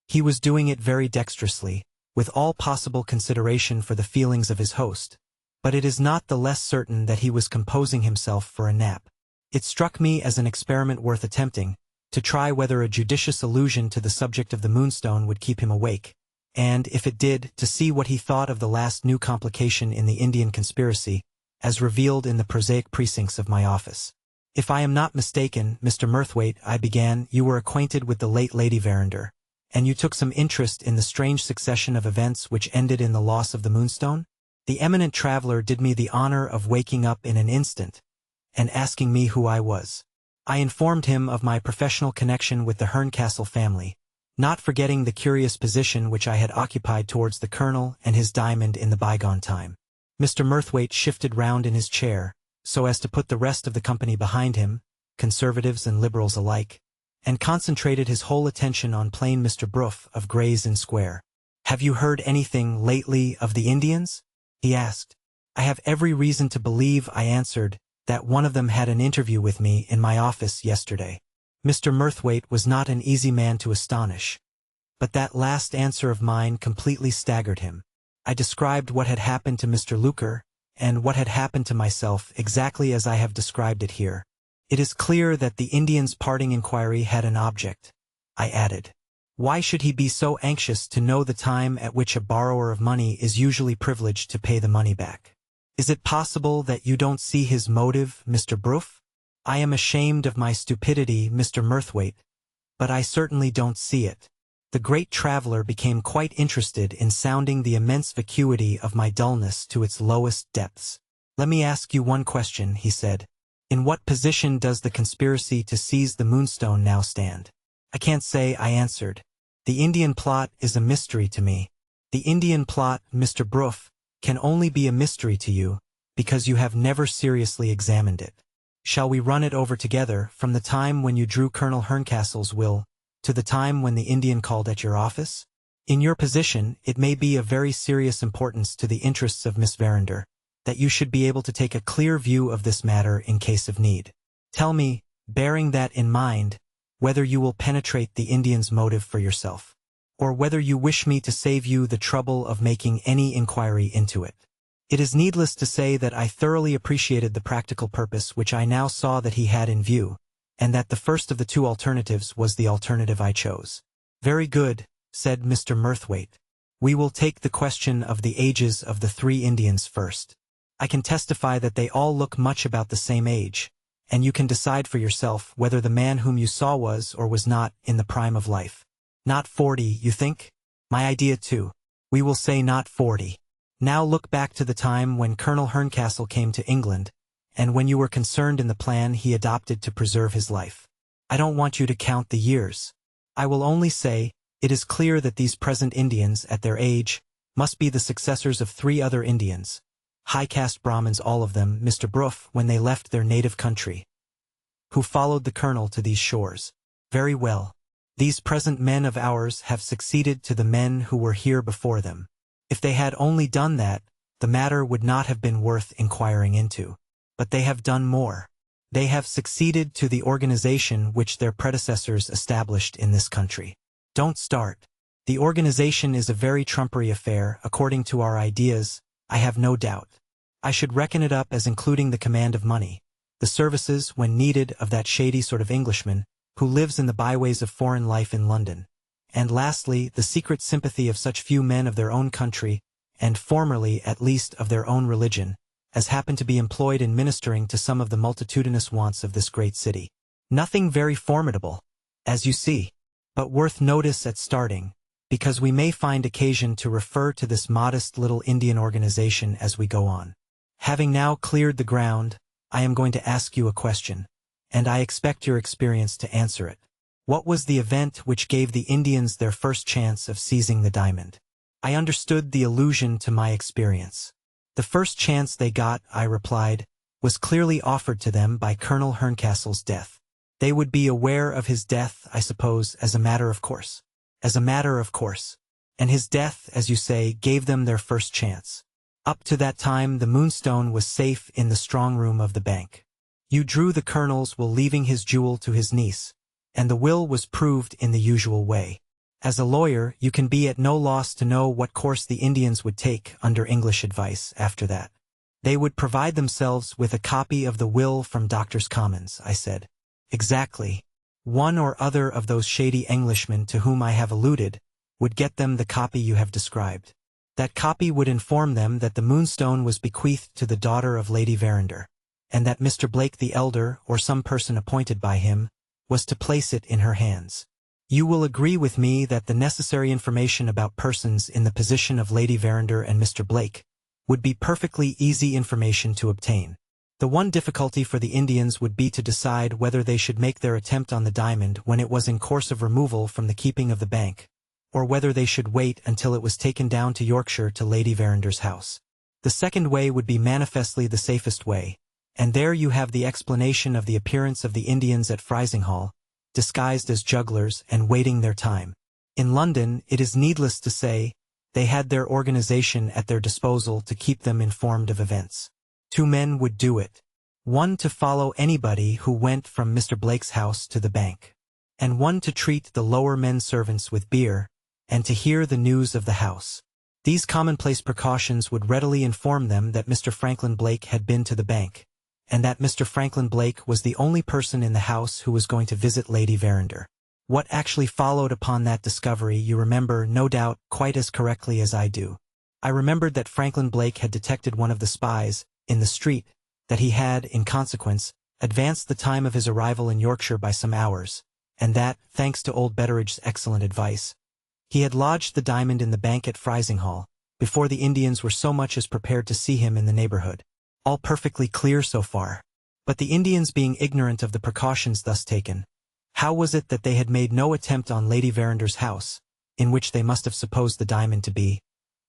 He was doing it very dexterously, with all possible consideration for the feelings of his host, but it is not the less certain that he was composing himself for a nap. It struck me as an experiment worth attempting, to try whether a judicious allusion to the subject of the Moonstone would keep him awake, and, if it did, to see what he thought of the last new complication in the Indian conspiracy, as revealed in the prosaic precincts of my office. If I am not mistaken, Mr. Murthwaite, I began, you were acquainted with the late Lady Verinder, and you took some interest in the strange succession of events which ended in the loss of the Moonstone? The eminent traveler did me the honor of waking up in an instant, and asking me who I was. I informed him of my professional connection with the Herncastle family, not forgetting the curious position which I had occupied towards the Colonel and his diamond in the bygone time. Mr. Murthwaite shifted round in his chair, so as to put the rest of the company behind him, conservatives and liberals alike, and concentrated his whole attention on plain Mr. Bruff of Gray's Inn Square. "Have you heard anything lately of the Indians?" he asked. "I have every reason to believe," I answered, "that one of them had an interview with me in my office yesterday." Mr. Murthwaite was not an easy man to astonish, but that last answer of mine completely staggered him. I described what had happened to Mr. Luker, and what had happened to myself exactly as I have described it here. "It is clear that the Indian's parting inquiry had an object," I added. "Why should he be so anxious to know the time at which a borrower of money is usually privileged to pay the money back? Is it possible that you don't see his motive, Mr. Bruff? I am ashamed of my stupidity, Mr. Murthwaite, but I certainly don't see it." The great traveler became quite interested in sounding the immense vacuity of my dullness to its lowest depths. "Let me ask you one question," he said. "In what position does the conspiracy to seize the Moonstone now stand?" "I can't say," I answered. "The Indian plot is a mystery to me." "The Indian plot, Mr. Bruff, can only be a mystery to you, because you have never seriously examined it. Shall we run it over together, from the time when you drew Colonel Herncastle's will, to the time when the Indian called at your office? In your position, it may be of very serious importance to the interests of Miss Verinder, that you should be able to take a clear view of this matter in case of need. Tell me, bearing that in mind, whether you will penetrate the Indian's motive for yourself, or whether you wish me to save you the trouble of making any inquiry into it." It is needless to say that I thoroughly appreciated the practical purpose which I now saw that he had in view, and that the first of the two alternatives was the alternative I chose. "Very good," said Mr. Murthwaite. "We will take the question of the ages of the three Indians first. I can testify that they all look much about the same age, and you can decide for yourself whether the man whom you saw was or was not in the prime of life. Not 40, you think? My idea too. We will say not 40. Now look back to the time when Colonel Herncastle came to England, and when you were concerned in the plan he adopted to preserve his life. I don't want you to count the years. I will only say, it is clear that these present Indians, at their age, must be the successors of three other Indians, high-caste Brahmins all of them, Mr. Bruff, when they left their native country, who followed the Colonel to these shores. Very well. These present men of ours have succeeded to the men who were here before them. If they had only done that, the matter would not have been worth inquiring into. But they have done more. They have succeeded to the organization which their predecessors established in this country. Don't start. The organization is a very trumpery affair, according to our ideas, I have no doubt. I should reckon it up as including the command of money, the services, when needed, of that shady sort of Englishman, who lives in the byways of foreign life in London, and lastly, the secret sympathy of such few men of their own country, and formerly at least of their own religion, as happen to be employed in ministering to some of the multitudinous wants of this great city. Nothing very formidable, as you see, but worth notice at starting, because we may find occasion to refer to this modest little Indian organization as we go on. Having now cleared the ground, I am going to ask you a question, and I expect your experience to answer it. What was the event which gave the Indians their first chance of seizing the diamond? I understood the allusion to my experience. The first chance they got, I replied, was clearly offered to them by Colonel Herncastle's death. They would be aware of his death, I suppose, as a matter of course. As a matter of course. And his death, as you say, gave them their first chance. Up to that time the Moonstone was safe in the strong room of the bank. You drew the Colonel's will leaving his jewel to his niece, and the will was proved in the usual way. As a lawyer, you can be at no loss to know what course the Indians would take under English advice after that. They would provide themselves with a copy of the will from Doctors' Commons, I said. Exactly. One or other of those shady Englishmen to whom I have alluded would get them the copy you have described. That copy would inform them that the Moonstone was bequeathed to the daughter of Lady Verinder, and that Mr. Blake the elder, or some person appointed by him, was to place it in her hands. You will agree with me that the necessary information about persons in the position of Lady Verinder and Mr. Blake would be perfectly easy information to obtain. The one difficulty for the Indians would be to decide whether they should make their attempt on the diamond when it was in course of removal from the keeping of the bank, or whether they should wait until it was taken down to Yorkshire to Lady Verinder's house. The second way would be manifestly the safest way, and there you have the explanation of the appearance of the Indians at Frizinghall, disguised as jugglers and waiting their time. In London, it is needless to say, they had their organization at their disposal to keep them informed of events. 2 men would do it. One to follow anybody who went from Mr. Blake's house to the bank, and one to treat the lower men servants with beer, and to hear the news of the house. These commonplace precautions would readily inform them that Mr. Franklin Blake had been to the bank, and that Mr. Franklin Blake was the only person in the house who was going to visit Lady Verinder. What actually followed upon that discovery you remember, no doubt, quite as correctly as I do. I remembered that Franklin Blake had detected one of the spies in the street, that he had, in consequence, advanced the time of his arrival in Yorkshire by some hours, and that, thanks to old Betteridge's excellent advice, he had lodged the diamond in the bank at Frizinghall, before the Indians were so much as prepared to see him in the neighborhood. All perfectly clear so far. But the Indians being ignorant of the precautions thus taken, how was it that they had made no attempt on Lady Verinder's house, in which they must have supposed the diamond to be,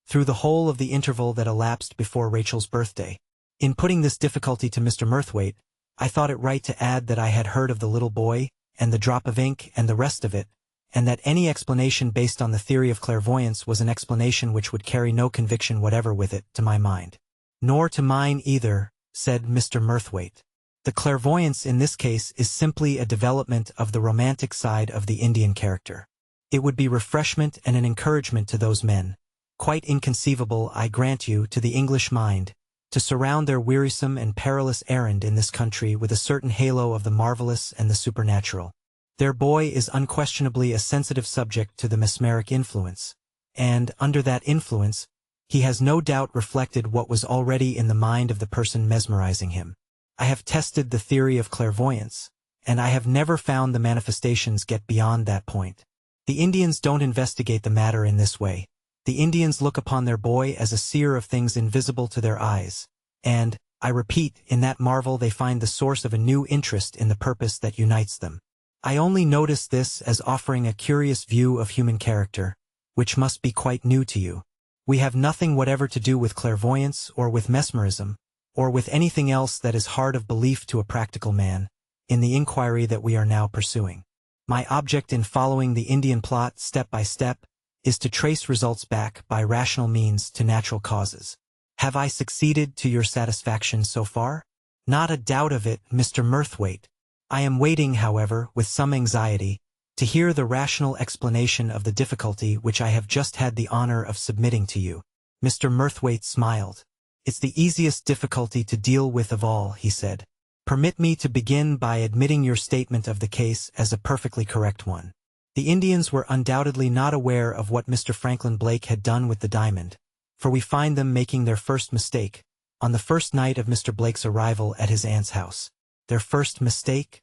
through the whole of the interval that elapsed before Rachel's birthday? In putting this difficulty to Mr. Murthwaite, I thought it right to add that I had heard of the little boy, and the drop of ink, and the rest of it, and that any explanation based on the theory of clairvoyance was an explanation which would carry no conviction whatever with it, to my mind. Nor to mine either, said Mr. Murthwaite. The clairvoyance in this case is simply a development of the romantic side of the Indian character. It would be refreshment and an encouragement to those men, quite inconceivable, I grant you, to the English mind, to surround their wearisome and perilous errand in this country with a certain halo of the marvelous and the supernatural. Their boy is unquestionably a sensitive subject to the mesmeric influence, and, under that influence, he has no doubt reflected what was already in the mind of the person mesmerizing him. I have tested the theory of clairvoyance, and I have never found the manifestations get beyond that point. The Indians don't investigate the matter in this way. The Indians look upon their boy as a seer of things invisible to their eyes, and, I repeat, in that marvel they find the source of a new interest in the purpose that unites them. I only notice this as offering a curious view of human character, which must be quite new to you. We have nothing whatever to do with clairvoyance or with mesmerism, or with anything else that is hard of belief to a practical man, in the inquiry that we are now pursuing. My object in following the Indian plot step by step is to trace results back by rational means to natural causes. Have I succeeded to your satisfaction so far? Not a doubt of it, Mr. Murthwaite. I am waiting, however, with some anxiety, to hear the rational explanation of the difficulty which I have just had the honor of submitting to you. Mr. Murthwaite smiled. It's the easiest difficulty to deal with of all, he said. Permit me to begin by admitting your statement of the case as a perfectly correct one. The Indians were undoubtedly not aware of what Mr. Franklin Blake had done with the diamond, for we find them making their first mistake, on the first night of Mr. Blake's arrival at his aunt's house. Their first mistake?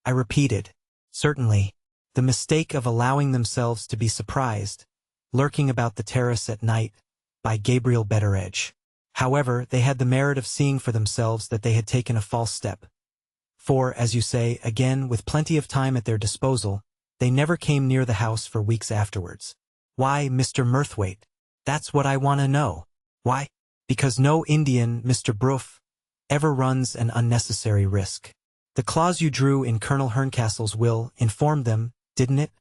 I repeated. Certainly. The mistake of allowing themselves to be surprised, lurking about the terrace at night, by Gabriel Betteredge. However, they had the merit of seeing for themselves that they had taken a false step. For, as you say, again, with plenty of time at their disposal, they never came near the house for weeks afterwards. Why, Mr. Murthwaite? That's what I want to know. Why? Because no Indian, Mr. Bruff, ever runs an unnecessary risk. The clause you drew in Colonel Herncastle's will informed them, didn't it?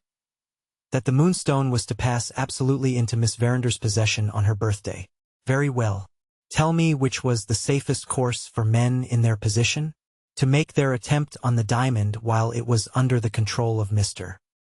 That the Moonstone was to pass absolutely into Miss Verander's possession on her birthday. Very well. Tell me which was the safest course for men in their position? To make their attempt on the diamond while it was under the control of Mr.